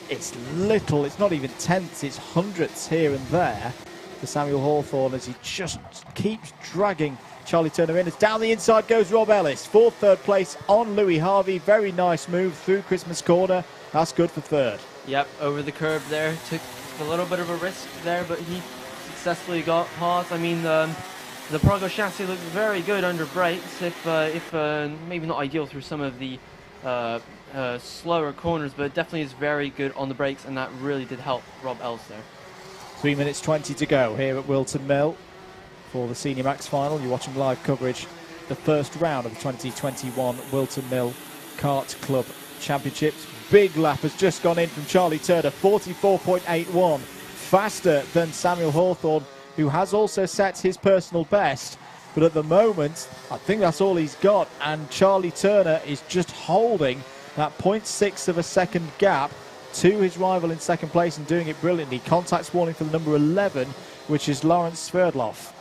It's little, it's not even tenths, it's hundredths here and there for Samuel Hawthorne as he just keeps dragging Charlie Turner in. As down the inside goes Rob Ellis, for third place on Louis Harvey. Very nice move through Christmas corner. That's good for third. Yep, over the curb there. Took a little bit of a risk there, but he successfully got past. I mean, the Prago chassis looks very good under brakes, if maybe not ideal through some of the slower corners, but it definitely is very good on the brakes, and that really did help Rob Ellis there. 3 minutes 20 to go here at Whilton Mill for the Senior Max final. You're watching live coverage the first round of the 2021 Whilton Mill Kart Club Championships. Big lap has just gone in from Charlie Turner, 44.81, faster than Samuel Hawthorne, who has also set his personal best, but at the moment I think that's all he's got, and Charlie Turner is just holding that 0.6 of a second gap to his rival in second place and doing it brilliantly. Contacts warning for the number 11, which is Lawrence Sverdlov.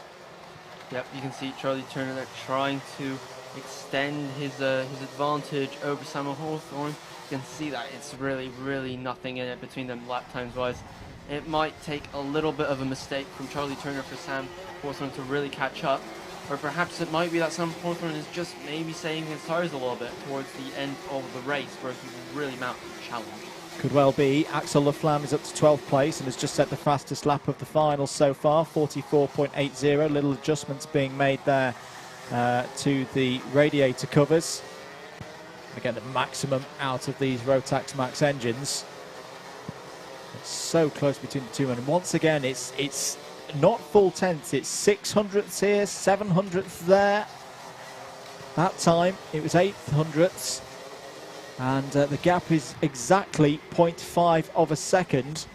Yep, you can see Charlie Turner there trying to extend his advantage over Samuel Hawthorne. You can see that it's really, really nothing in it between them lap times wise. It might take a little bit of a mistake from Charlie Turner for Sam Hawthorne to really catch up, or perhaps it might be that Sam Hawthorne is just maybe saving his tires a little bit towards the end of the race where he will really mount the challenge. Could well be. Axel Laflamme is up to 12th place and has just set the fastest lap of the final so far, 44.80. Little adjustments being made there to the radiator covers. to get the maximum out of these Rotax Max engines. It's so close between the two, and once again it's not full tenths, it's 600ths here, 700ths there. That time it was 800ths, and the gap is exactly 0.5 of a second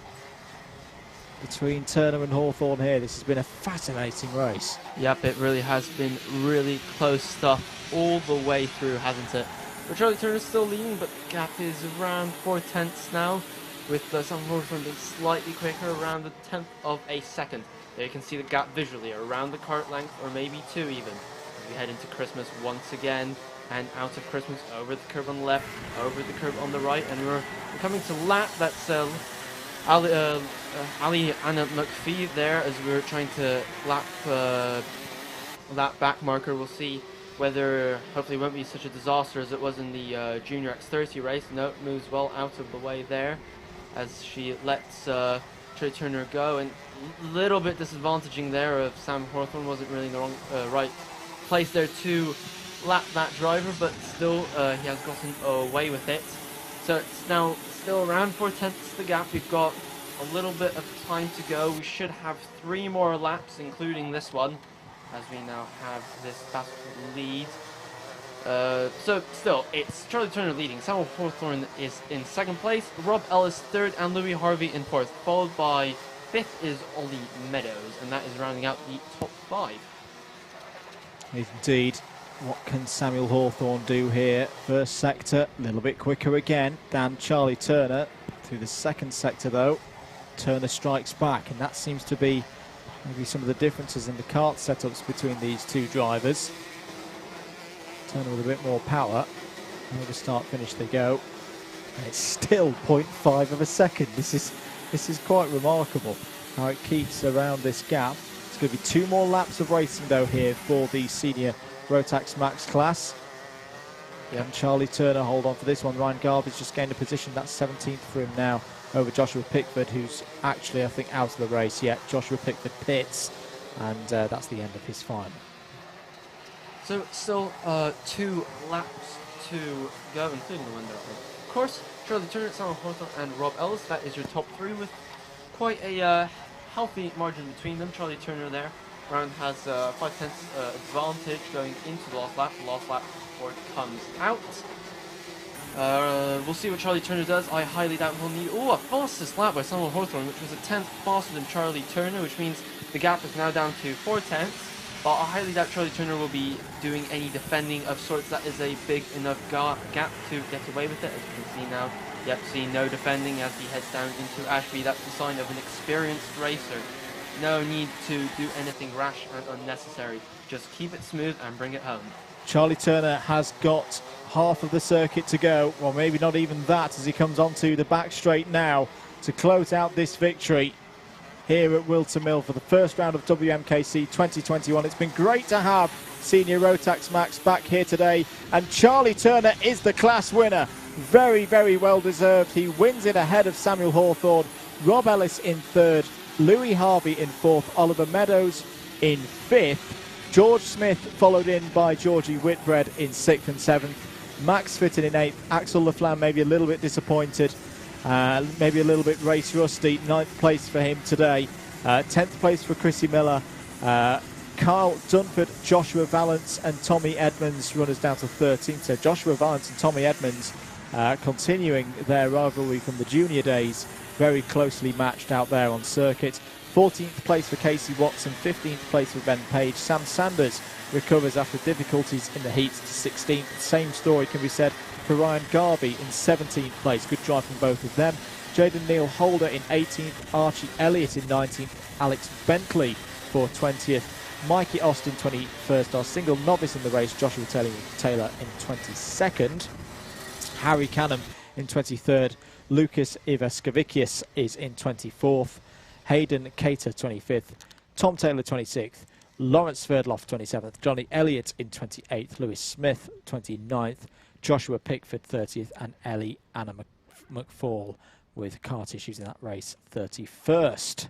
between Turner and Hawthorn here. This has been a fascinating race. Yep, it really has been really close stuff all the way through, hasn't it? But Charlie Turner's still leading, but the gap is around 4/10 now, with Sam Hawthorn being slightly quicker, around a 10th of a second. There you can see the gap visually, around the kart length, or maybe 2 even. As we head into Christmas once again, and out of Christmas, over the curve on the left, over the curve on the right, and we're coming to lap. That's Ali Anna McPhee there, as we're trying to lap that back marker. We'll see whether, hopefully it won't be such a disaster as it was in the Junior X30 race. No, moves well out of the way there as she lets Trey Turner go, and a little bit disadvantaging there of Sam Hawthorn. Wasn't really in the right place there to lap that driver, but still he has gotten away with it. So it's now still around 4/10 the gap. We've got a little bit of time to go. We should have 3 more laps, including this one, as we now have this fast lead. So still, it's Charlie Turner leading. Samuel Hawthorn is in 2nd place, Rob Ellis 3rd, and Louis Harvey in 4th. Followed by 5th is Ollie Meadows, and that is rounding out the top 5. Indeed. What can Samuel Hawthorn do here? First sector, a little bit quicker again than Charlie Turner. Through the 2nd sector though, Turner strikes back, and that seems to be maybe some of the differences in the kart setups between these two drivers. Turner with a bit more power. Over start finish they go. And it's still 0.5 of a second. This is quite remarkable how it keeps around this gap. It's going to be 2 more laps of racing though here for the senior Rotax Max class. Yep. And Charlie Turner hold on for this one. Ryan Garvey's just gained a position. That's 17th for him now over Joshua Pickford, who's actually, I think, out of the race yet. Joshua Pickford pits, and that's the end of his final. So still 2 laps to go, including the window. Of course, Charlie Turner, Samuel Hawthorn, and Rob Ellis. That is your top 3 with quite a healthy margin between them. Charlie Turner there around has 5/10 advantage going into the last lap. The last lap before it comes out. We'll see what Charlie Turner does. I highly doubt he'll need... Oh, a fastest lap by Samuel Hawthorn, which was a 10th faster than Charlie Turner, which means the gap is now down to 4/10. But I highly doubt Charlie Turner will be doing any defending of sorts. That is a big enough gap to get away with it. As you can see now, you have to see no defending as he heads down into Ashby. That's the sign of an experienced racer. No need to do anything rash and unnecessary. Just keep it smooth and bring it home. Charlie Turner has got half of the circuit to go, or maybe not even that, as he comes onto the back straight now to close out this victory here at Whilton Mill for the first round of WMKC 2021. It's been great to have senior Rotax Max back here today, and Charlie Turner is the class winner. Very, very well deserved. He wins it ahead of Samuel Hawthorn, Rob Ellis in 3rd, Louis Harvey in 4th, Oliver Meadows in 5th, George Smith followed in by Georgie Whitbread in 6th and 7th, Max Fitton in 8th, Axel Laflamme maybe a little bit disappointed, maybe a little bit race rusty, 9th place for him today, 10th place for Chrissy Miller, Carl Dunford, Joshua Valance and Tommy Edmonds runners down to 13th. So Joshua Valance and Tommy Edmonds continuing their rivalry from the junior days, very closely matched out there on circuit. 14th place for Casey Watson, 15th place for Ben Page. Sam Sanders recovers after difficulties in the heats to 16th. Same story can be said for Ryan Garvey in 17th place. Good drive from both of them. Jaden Neal Holder in 18th, Archie Elliott in 19th, Alex Bentley for 20th, Mikey Austin 21st, our single novice in the race, Joshua Taylor in 22nd, Harry Canham in 23rd, Lucas Ivaskevicius is in 24th, Hayden Cater 25th, Tom Taylor 26th, Lawrence Sverdloff 27th, Johnny Elliott in 28th, Lewis Smith 29th, Joshua Pickford 30th, and Ellie Anna McFall with kart issues in that race 31st.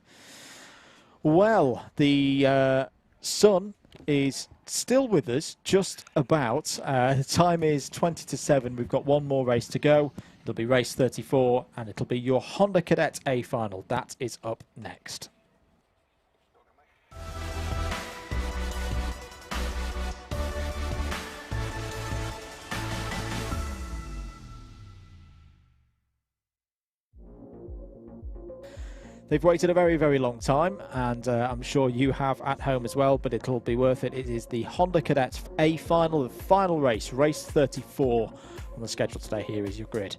Well, the sun is still with us, just about. The time is 20 to 7. We've got one more race to go. It'll be race 34, and it'll be your Honda Cadet A final. That is up next. They've waited a very, very long time, and I'm sure you have at home as well, but it'll be worth it. It is the Honda Cadet A final, the final race, race 34 on the schedule today. Here is your grid.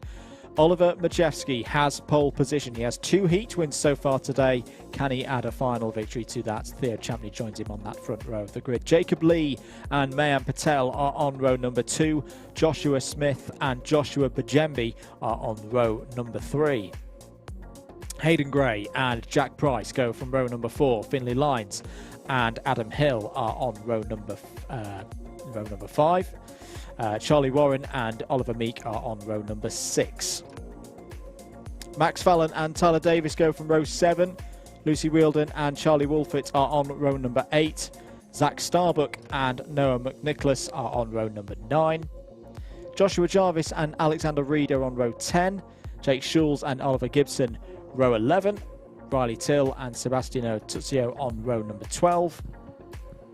Oliver Maciej has pole position. He has 2 heat wins so far today. Can he add a final victory to that? Theo Champney joins him on that front row of the grid. Jacob Lee and Mayan Patel are on row number 2. Joshua Smith and Joshua Bajembi are on row number 3. Hayden Gray and Jack Price go from row number 4. Finlay Lines and Adam Hill are on row number 5. Charlie Warren and Oliver Meek are on row number 6. Max Fallon and Tyler Davis go from row 7. Lucy Whilton and Charlie Wolfett are on row number 8. Zach Starbuck and Noah McNicholas are on row number 9. Joshua Jarvis and Alexander Reed are on row 10. Jake Schulz and Oliver Gibson row 11, Riley Till and Sebastiano Tuzio on row number 12,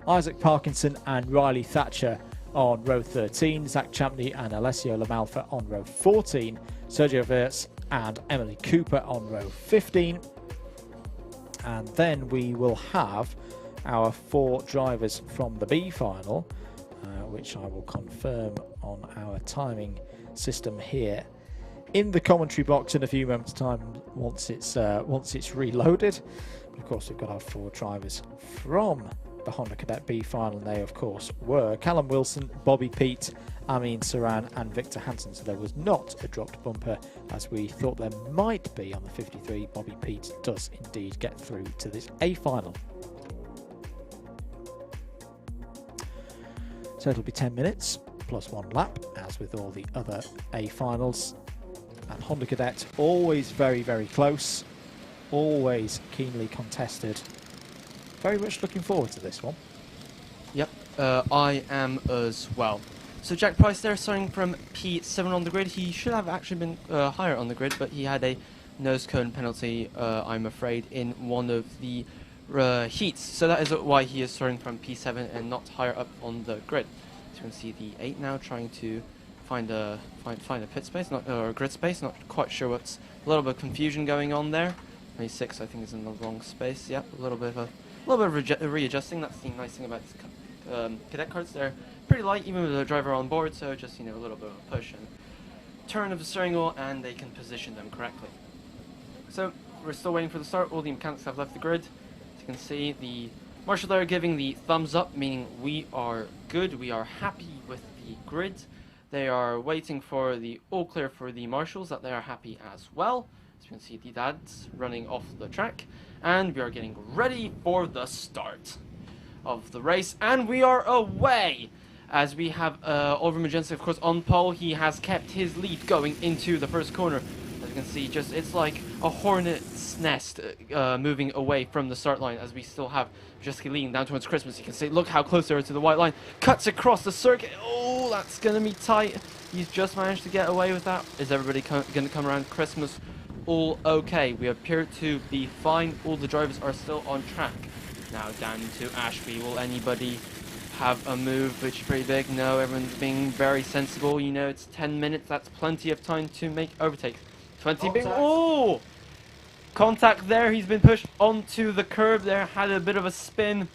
Isaac Parkinson and Riley Thatcher on row 13, Zach Champney and Alessio Lamalfa on row 14, Sergio Verts and Emily Cooper on row 15, and then we will have our 4 drivers from the B final, which I will confirm on our timing system here in the commentary box in a few moments' time once it's reloaded. But of course, we've got our 4 drivers from the Honda Cadet B final, and they of course were Callum Wilson, Bobby Pete, Amin Saran and Victor Hansen. So there was not a dropped bumper as we thought there might be on the 53. Bobby Pete does indeed get through to this A final. So it'll be 10 minutes plus 1 lap, as with all the other A finals. And Honda Cadet, always very, very close, always keenly contested. Very much looking forward to this one. Yep, I am as well. So Jack Price there, starting from P7 on the grid. He should have actually been higher on the grid, but he had a nose cone penalty, I'm afraid, in one of the heats. So that is why he is starting from P7 and not higher up on the grid. So you can see the 8 now trying to find a pit space, or a grid space. Not quite sure what's a little bit of confusion going on there. 26, I think, is in the wrong space. Yep, a little bit of readjusting. That's the nice thing about these cadet carts. They're pretty light, even with the driver on board. So just a little bit of a push and turn of the steering wheel, and they can position them correctly. So we're still waiting for the start. All the mechanics have left the grid. As you can see, the marshal there giving the thumbs up, meaning we are good. We are happy with the grid. They are waiting for the all clear for the marshals, that they are happy as well. As you can see, the dads running off the track. And we are getting ready for the start of the race. And we are away! As we have Oliver Maciej, of course, on pole. He has kept his lead going into the first corner. As you can see, it's like a hornet's nest moving away from the start line, as we still have Jessica leading down towards Christmas. You can see, look how close they are to the white line. Cuts across the circuit. Oh, that's going to be tight. He's just managed to get away with that. Is everybody going to come around Christmas? All okay. We appear to be fine. All the drivers are still on track. Now down to Ashby. Will anybody have a move which is pretty big? No, everyone's being very sensible. It's 10 minutes. That's plenty of time to make overtakes. 20 being... Oh! Contact there. He's been pushed onto the curb there. Had a bit of a spin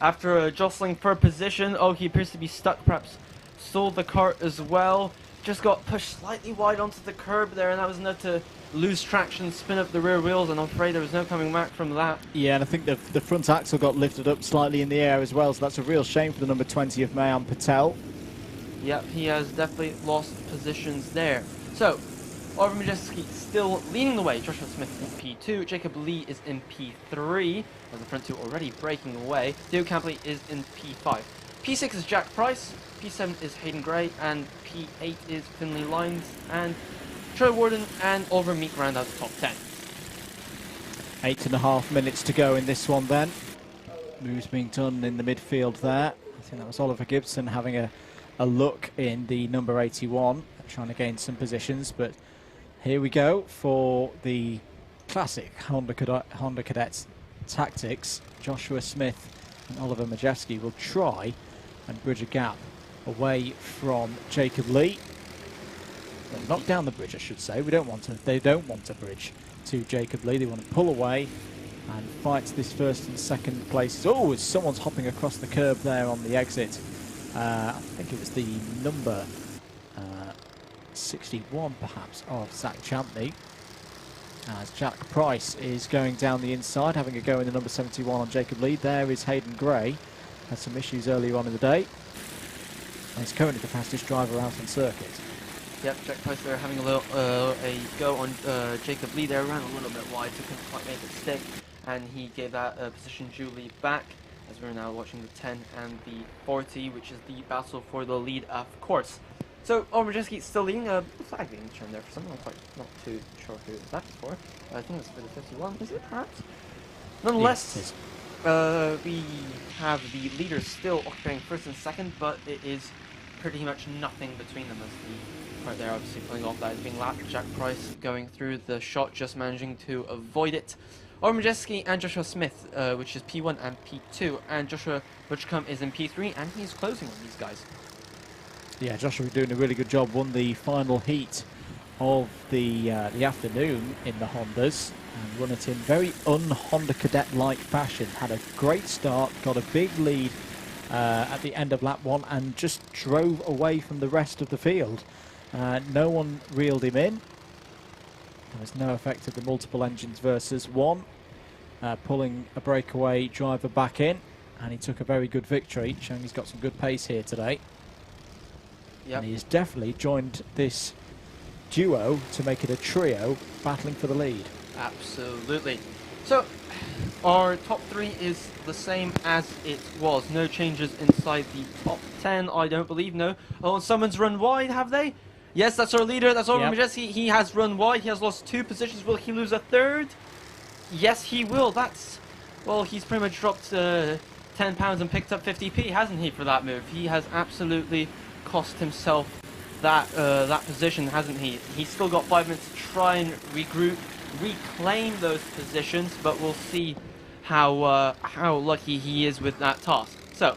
after jostling for position. Oh, he appears to be stuck. Perhaps stalled the cart as well. Just got pushed slightly wide onto the curb there, and that was enough to lose traction, spin up the rear wheels, and I'm afraid there was no coming back from that. Yeah, and I think the front axle got lifted up slightly in the air as well, so that's a real shame for the number 20 of Mayan Patel. Yep, he has definitely lost positions there. So, Oliver Maciej still leading the way. Joshua Smith in P2. Jacob Lee is in P3, as the front two already breaking away. Theo Campley is in P5. P6 is Jack Price. P7 is Hayden Gray, and P8 is Finlay Lines, and Troy Warden and Oliver Meek round out the top 10. 8.5 minutes to go in this one then. Moves being done in the midfield there. I think that was Oliver Gibson having a look in the number 81, trying to gain some positions. But here we go for the classic Honda Cadets tactics. Joshua Smith and Oliver Maciej will try and bridge a gap away from Jacob Lee. Well, knock down the bridge, I should say. They don't want to bridge to Jacob Lee. They want to pull away and fight this first and second place. Oh, someone's hopping across the curb there on the exit. I think it was the number 61, perhaps, of Zach Champney. As Jack Price is going down the inside, having a go in the number 71 on Jacob Lee. There is Hayden Gray. Had some issues earlier on in the day. And he's currently the fastest driver out on circuit. Yep, Jack Price there having a little a go on Jacob Lee there, ran a little bit wide, so couldn't quite make it stick, and he gave that position duly back, as we're now watching the 10 and the 40, which is the battle for the lead, of course. So, Maciej still leading, flag being turned there for someone, I'm quite not too sure who that is for. I think it's for the 51, is it perhaps? Nonetheless, yes, we have the leaders still occupying first and second, but it is pretty much nothing between them as the part there obviously pulling off that is being lapped. Jack Price going through the shot, just managing to avoid it. Maciej and Joshua Smith, which is P1 and P2, and Joshua Butchcombe is in P3, and he's closing on these guys. Yeah, Joshua doing a really good job. Won the final heat of the afternoon in the Hondas and won it in very un-Honda Cadet-like fashion. Had a great start, got a big lead at the end of lap 1 and just drove away from the rest of the field. No one reeled him in. There was no effect of the multiple engines versus one, pulling a breakaway driver back in, and he took a very good victory, showing he's got some good pace here today. Yep. And he has definitely joined this duo to make it a trio battling for the lead. Absolutely. So, our top 3 is the same as it was. No changes inside the top 10, I don't believe, no. Oh, someone's run wide, have they? Yes, that's our leader, that's Oliver Maciej. He has run wide, he has lost 2 positions. Will he lose a 3rd? Yes, he will. That's, well, he's pretty much dropped £10 and picked up 50p, hasn't he, for that move? He has absolutely cost himself that that position, hasn't he? He's still got 5 minutes to try and regroup, reclaim those positions, but we'll see how lucky he is with that task. So,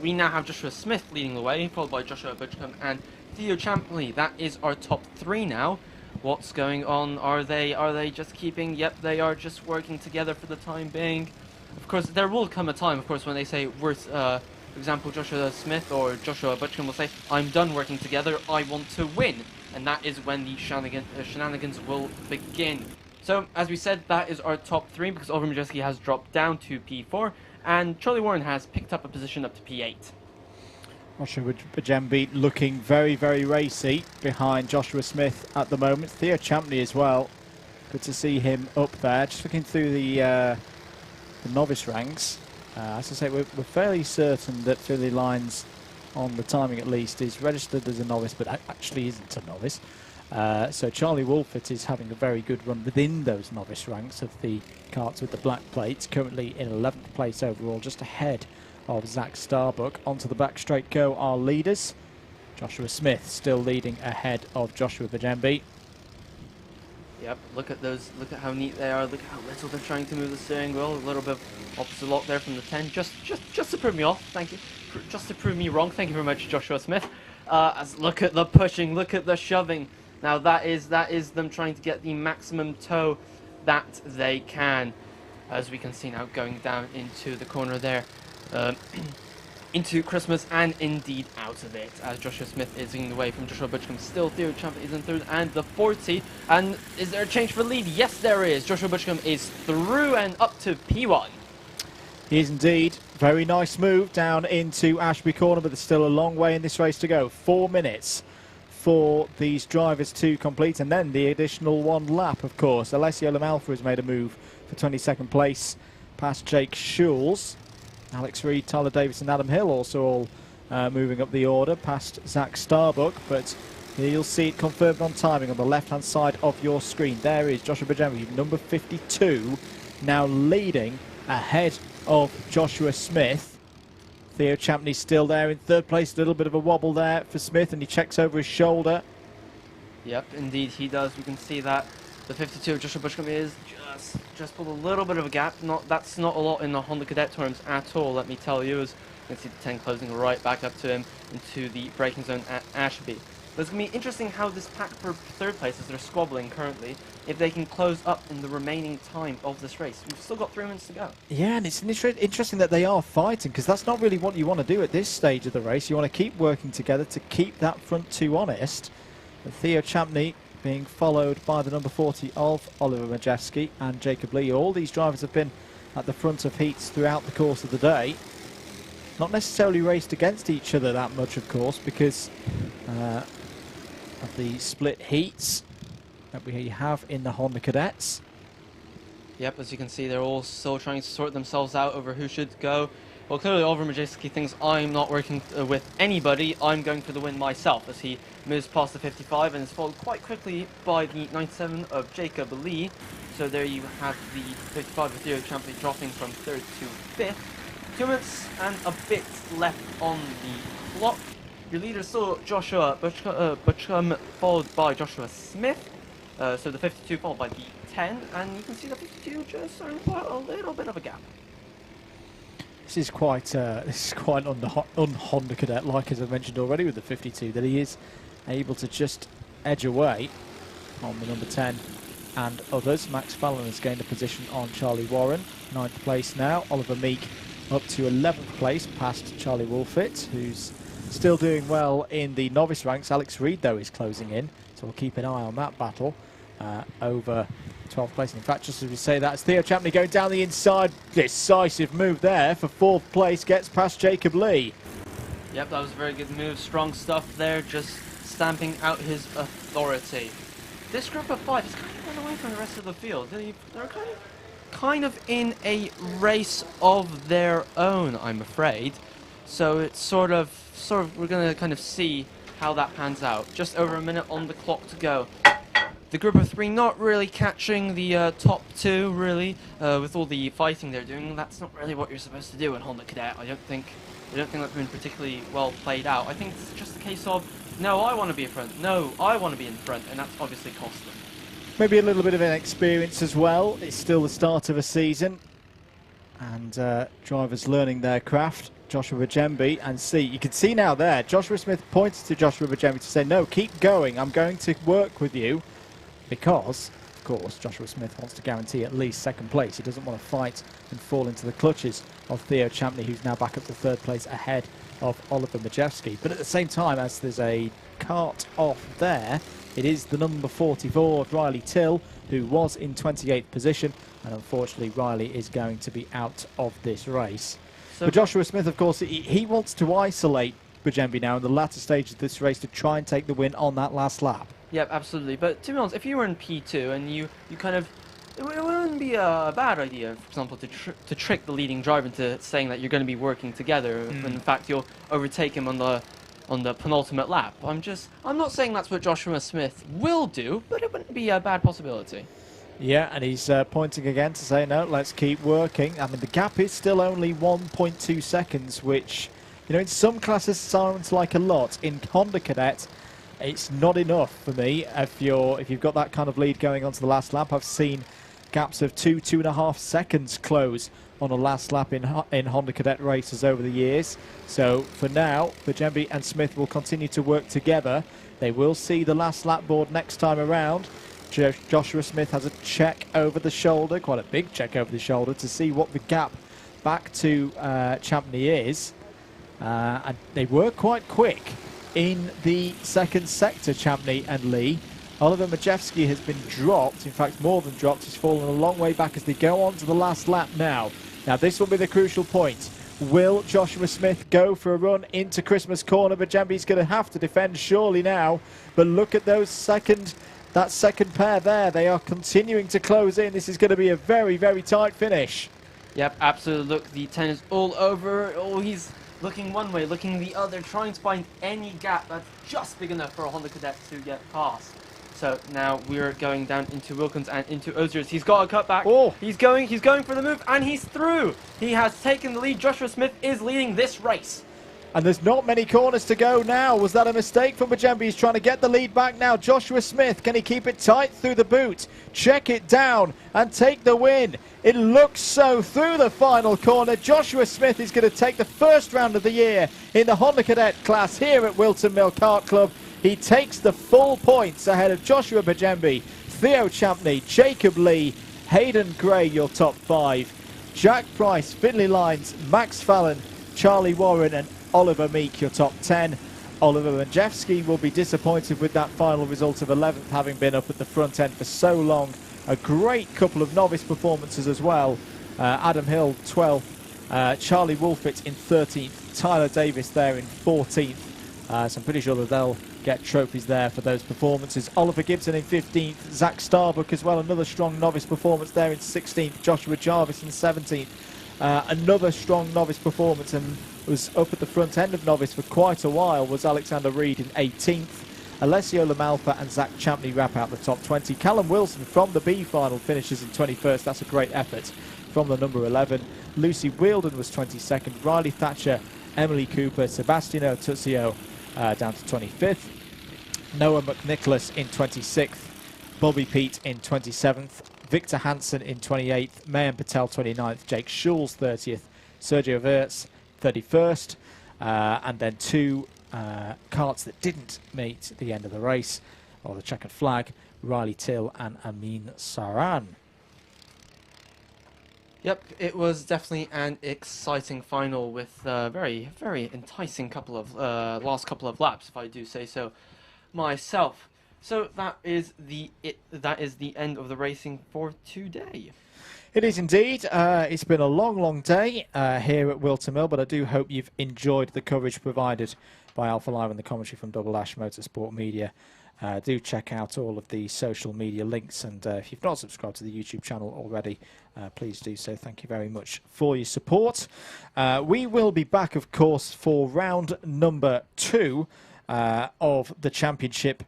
we now have Joshua Smith leading the way, followed by Joshua Butchcombe and Theo Champney. That is our top 3 now. What's going on? Are they just keeping? Yep, they are just working together for the time being. Of course, there will come a time, of course, when they say for example, Joshua Smith or Joshua Butchcombe will say, "I'm done working together, I want to win." And that is when the shenanigans will begin. So, as we said, that is our top 3, because Oliver Maciej has dropped down to P4, and Charlie Warren has picked up a position up to P8. Joshua Butchcombe looking very, very racy behind Joshua Smith at the moment. Theo Champney as well. Good to see him up there. Just looking through the novice ranks. As I say, we're fairly certain that Philly Lines, on the timing at least, is registered as a novice, but actually isn't a novice. So Charlie Wolfett is having a very good run within those novice ranks of the karts with the black plates, currently in 11th place overall, just ahead of Zach Starbuck. Onto the back straight go our leaders. Joshua Smith still leading ahead of Joshua Butchcombe. Yep, look at those, look at how neat they are, look at how little they're trying to move the steering wheel. A little bit of opposite lock there from the 10, just to prove me off, thank you. Just to prove me wrong, thank you very much, Joshua Smith. Look at the pushing, look at the shoving. Now that is them trying to get the maximum tow that they can. As we can see now, going down into the corner there. Into Christmas and indeed out of it, as Joshua Smith is in the way from Joshua Butchcombe. Still Theo Champney is in 3rd and the 40. And is there a change for lead? Yes, there is. Joshua Butchcombe is through and up to P1. He is indeed. Very nice move down into Ashby Corner, but there's still a long way in this race to go. 4 minutes for these drivers to complete, and then the additional 1 lap, of course. Alessio Lamalfa has made a move for 22nd place past Jake Schulz. Alex Reed, Tyler Davis and Adam Hill also all moving up the order past Zach Starbuck, but you'll see it confirmed on timing on the left-hand side of your screen. There is Joshua Butchcombe, number 52, now leading ahead of Joshua Smith. Theo Champney still there in third place. A little bit of a wobble there for Smith, and he checks over his shoulder. Yep, indeed he does. We can see that the 52 of Joshua Bushcombe is just pulled a little bit of a gap. That's not a lot in the Honda Cadet terms at all, let me tell you, as you can see the 10 closing right back up to him into the braking zone at Ashby. But it's going to be interesting how this pack for third places are squabbling currently, if they can close up in the remaining time of this race. We've still got 3 minutes to go. Yeah, and it's interesting that they are fighting, because that's not really what you want to do at this stage of the race. You want to keep working together to keep that front two honest. But Theo Champney being followed by the number 40 of Oliver Maciej and Jacob Lee. All these drivers have been at the front of heats throughout the course of the day. Not necessarily raced against each other that much, of course, because of the split heats that we have in the Honda Cadets. Yep, as you can see, they're all still trying to sort themselves out over who should go. Well, clearly Oliver Maciej thinks, I'm not working with anybody, I'm going for the win myself, as he moves past the 55 and is followed quite quickly by the 97 of Jacob Lee. So there you have the 55 of Theo Champney dropping from 3rd to 5th. 2 minutes and a bit left on the clock. Your leader is still Joshua Bushcombe, followed by Joshua Smith. So the 52 followed by the 10, and you can see the 52 just starting to put a little bit of a gap. This is quite un-Honda Cadet, like as I mentioned already with the 52, that he is able to just edge away on the number 10 and others. Max Fallon has gained a position on Charlie Warren, 9th place now. Oliver Meek up to 11th place, past Charlie Wolfett, who's still doing well in the novice ranks. Alex Reid, though, is closing in, so we'll keep an eye on that battle over 12th place. In fact, just as we say that, it's Theo Champney going down the inside. Decisive move there for 4th place, gets past Jacob Lee. Yep, that was a very good move. Strong stuff there, just stamping out his authority. This group of 5 is kind of run away from the rest of the field. They're kind of in a race of their own, I'm afraid. So it's sort of we're going to kind of see how that pans out. Just over a minute on the clock to go. The group of 3 not really catching the top 2, really, with all the fighting they're doing. That's not really what you're supposed to do in Honda Cadet. I don't think that's been particularly well played out. I think it's just a case of, no, I want to be in front, no, I want to be in front, and that's obviously cost them. Maybe a little bit of inexperience as well. It's still the start of a season, and drivers learning their craft. Joshua Bajembe, and you can see now there, Joshua Smith pointed to Joshua Bajembe to say, no, keep going, I'm going to work with you. Because, of course, Joshua Smith wants to guarantee at least 2nd place. He doesn't want to fight and fall into the clutches of Theo Champney, who's now back up to 3rd place ahead of Oliver Maciej. But at the same time, as there's a cart off there, it is the number 44 of Riley Till, who was in 28th position, and unfortunately Riley is going to be out of this race. So but Joshua Smith, of course, he wants to isolate Bajembe now in the latter stage of this race to try and take the win on that last lap. Yep, absolutely. But to be honest, if you were in P2 and you kind of, it wouldn't be a bad idea, for example, to trick the leading driver into saying that you're going to be working together. When in fact you'll overtake him on the penultimate lap. I'm not saying that's what Joshua Smith will do, but it wouldn't be a bad possibility. Yeah, and he's pointing again to say, no, let's keep working. I mean, the gap is still only 1.2 seconds, which, you know, in some classes sounds like a lot. In Honda Cadet, it's not enough for me. If you've got that kind of lead going on to the last lap, I've seen gaps of 2.5 seconds close on a last lap in Honda Cadet races over the years. So for now, Bajembe and Smith will continue to work together. They will see the last lap board next time around. Joshua Smith has a check over the shoulder, quite a big check over the shoulder, to see what the gap back to Champney is. And they were quite quick in the 2nd sector, Champney and Lee. Oliver Maciej has been dropped, in fact more than dropped. He's fallen a long way back as they go on to the last lap now. Now this will be the crucial point. Will Joshua Smith go for a run into Christmas corner? Bajembe's going to have to defend surely now. But look at that second pair there. They are continuing to close in. This is going to be a very, very tight finish. Yep, absolutely. Look, the 10 is all over. Oh, he's looking one way, looking the other, trying to find any gap that's just big enough for a Honda Cadet to get past. So now we're going down into Wilkins and into Osiers. He's got a cutback. Oh. He's going for the move, and he's through. He has taken the lead. Joshua Smith is leading this race. And there's not many corners to go now. Was that a mistake from Majembe? He's trying to get the lead back now. Joshua Smith, can he keep it tight through the boot? Check it down and take the win. It looks so through the final corner. Joshua Smith is going to take the first round of the year in the Honda Cadet class here at Whilton Mill Kart Club. He takes the full points ahead of Joshua Majembe, Theo Champney, Jacob Lee, Hayden Gray, your top 5. Jack Price, Finley Lines, Max Fallon, Charlie Warren and Oliver Meek, your top 10. Oliver Majewski will be disappointed with that final result of 11th, having been up at the front end for so long. A great couple of novice performances as well. Adam Hill, 12th. Charlie Wolfett in 13th. Tyler Davis there in 14th. So I'm pretty sure that they'll get trophies there for those performances. Oliver Gibson in 15th. Zach Starbuck as well, another strong novice performance there in 16th. Joshua Jarvis in 17th. Another strong novice performance, and was up at the front end of novice for quite a while, was Alexander Reed in 18th. Alessio Lamalfa and Zach Champney wrap out the top 20. Callum Wilson from the B final finishes in 21st. That's a great effort from the number 11. Lucy Wielden was 22nd. Riley Thatcher, Emily Cooper, Sebastiano Tuzio down to 25th. Noah McNicholas in 26th. Bobby Pete in 27th. Victor Hansen in 28th, Mayan Patel 29th, Jake Schulz 30th, Sergio Verts 31st, and then 2 karts that didn't meet the end of the race, or the checkered flag, Riley Till and Amin Saran. Yep, it was definitely an exciting final with very, very enticing last couple of laps, if I do say so myself. So that is the end of the racing for today. It is indeed. It's been a long, long day here at Whilton Mill, but I do hope you've enjoyed the coverage provided by Alpha Live and the commentary from Double Ash Motorsport Media. Do check out all of the social media links, and if you've not subscribed to the YouTube channel already, please do so. Thank you very much for your support. We will be back, of course, for round number 2 of the championship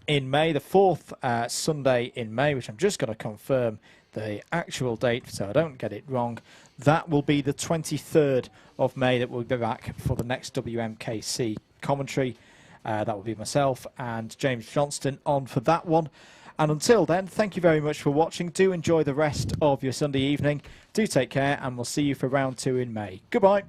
in May, the 4th Sunday in May, which I'm just going to confirm the actual date so I don't get it wrong. That will be the 23rd of May that we'll be back for the next WMKC commentary. That will be myself and James Johnston on for that one. And until then, thank you very much for watching. Do enjoy the rest of your Sunday evening. Do take care, and we'll see you for round 2 in May. Goodbye.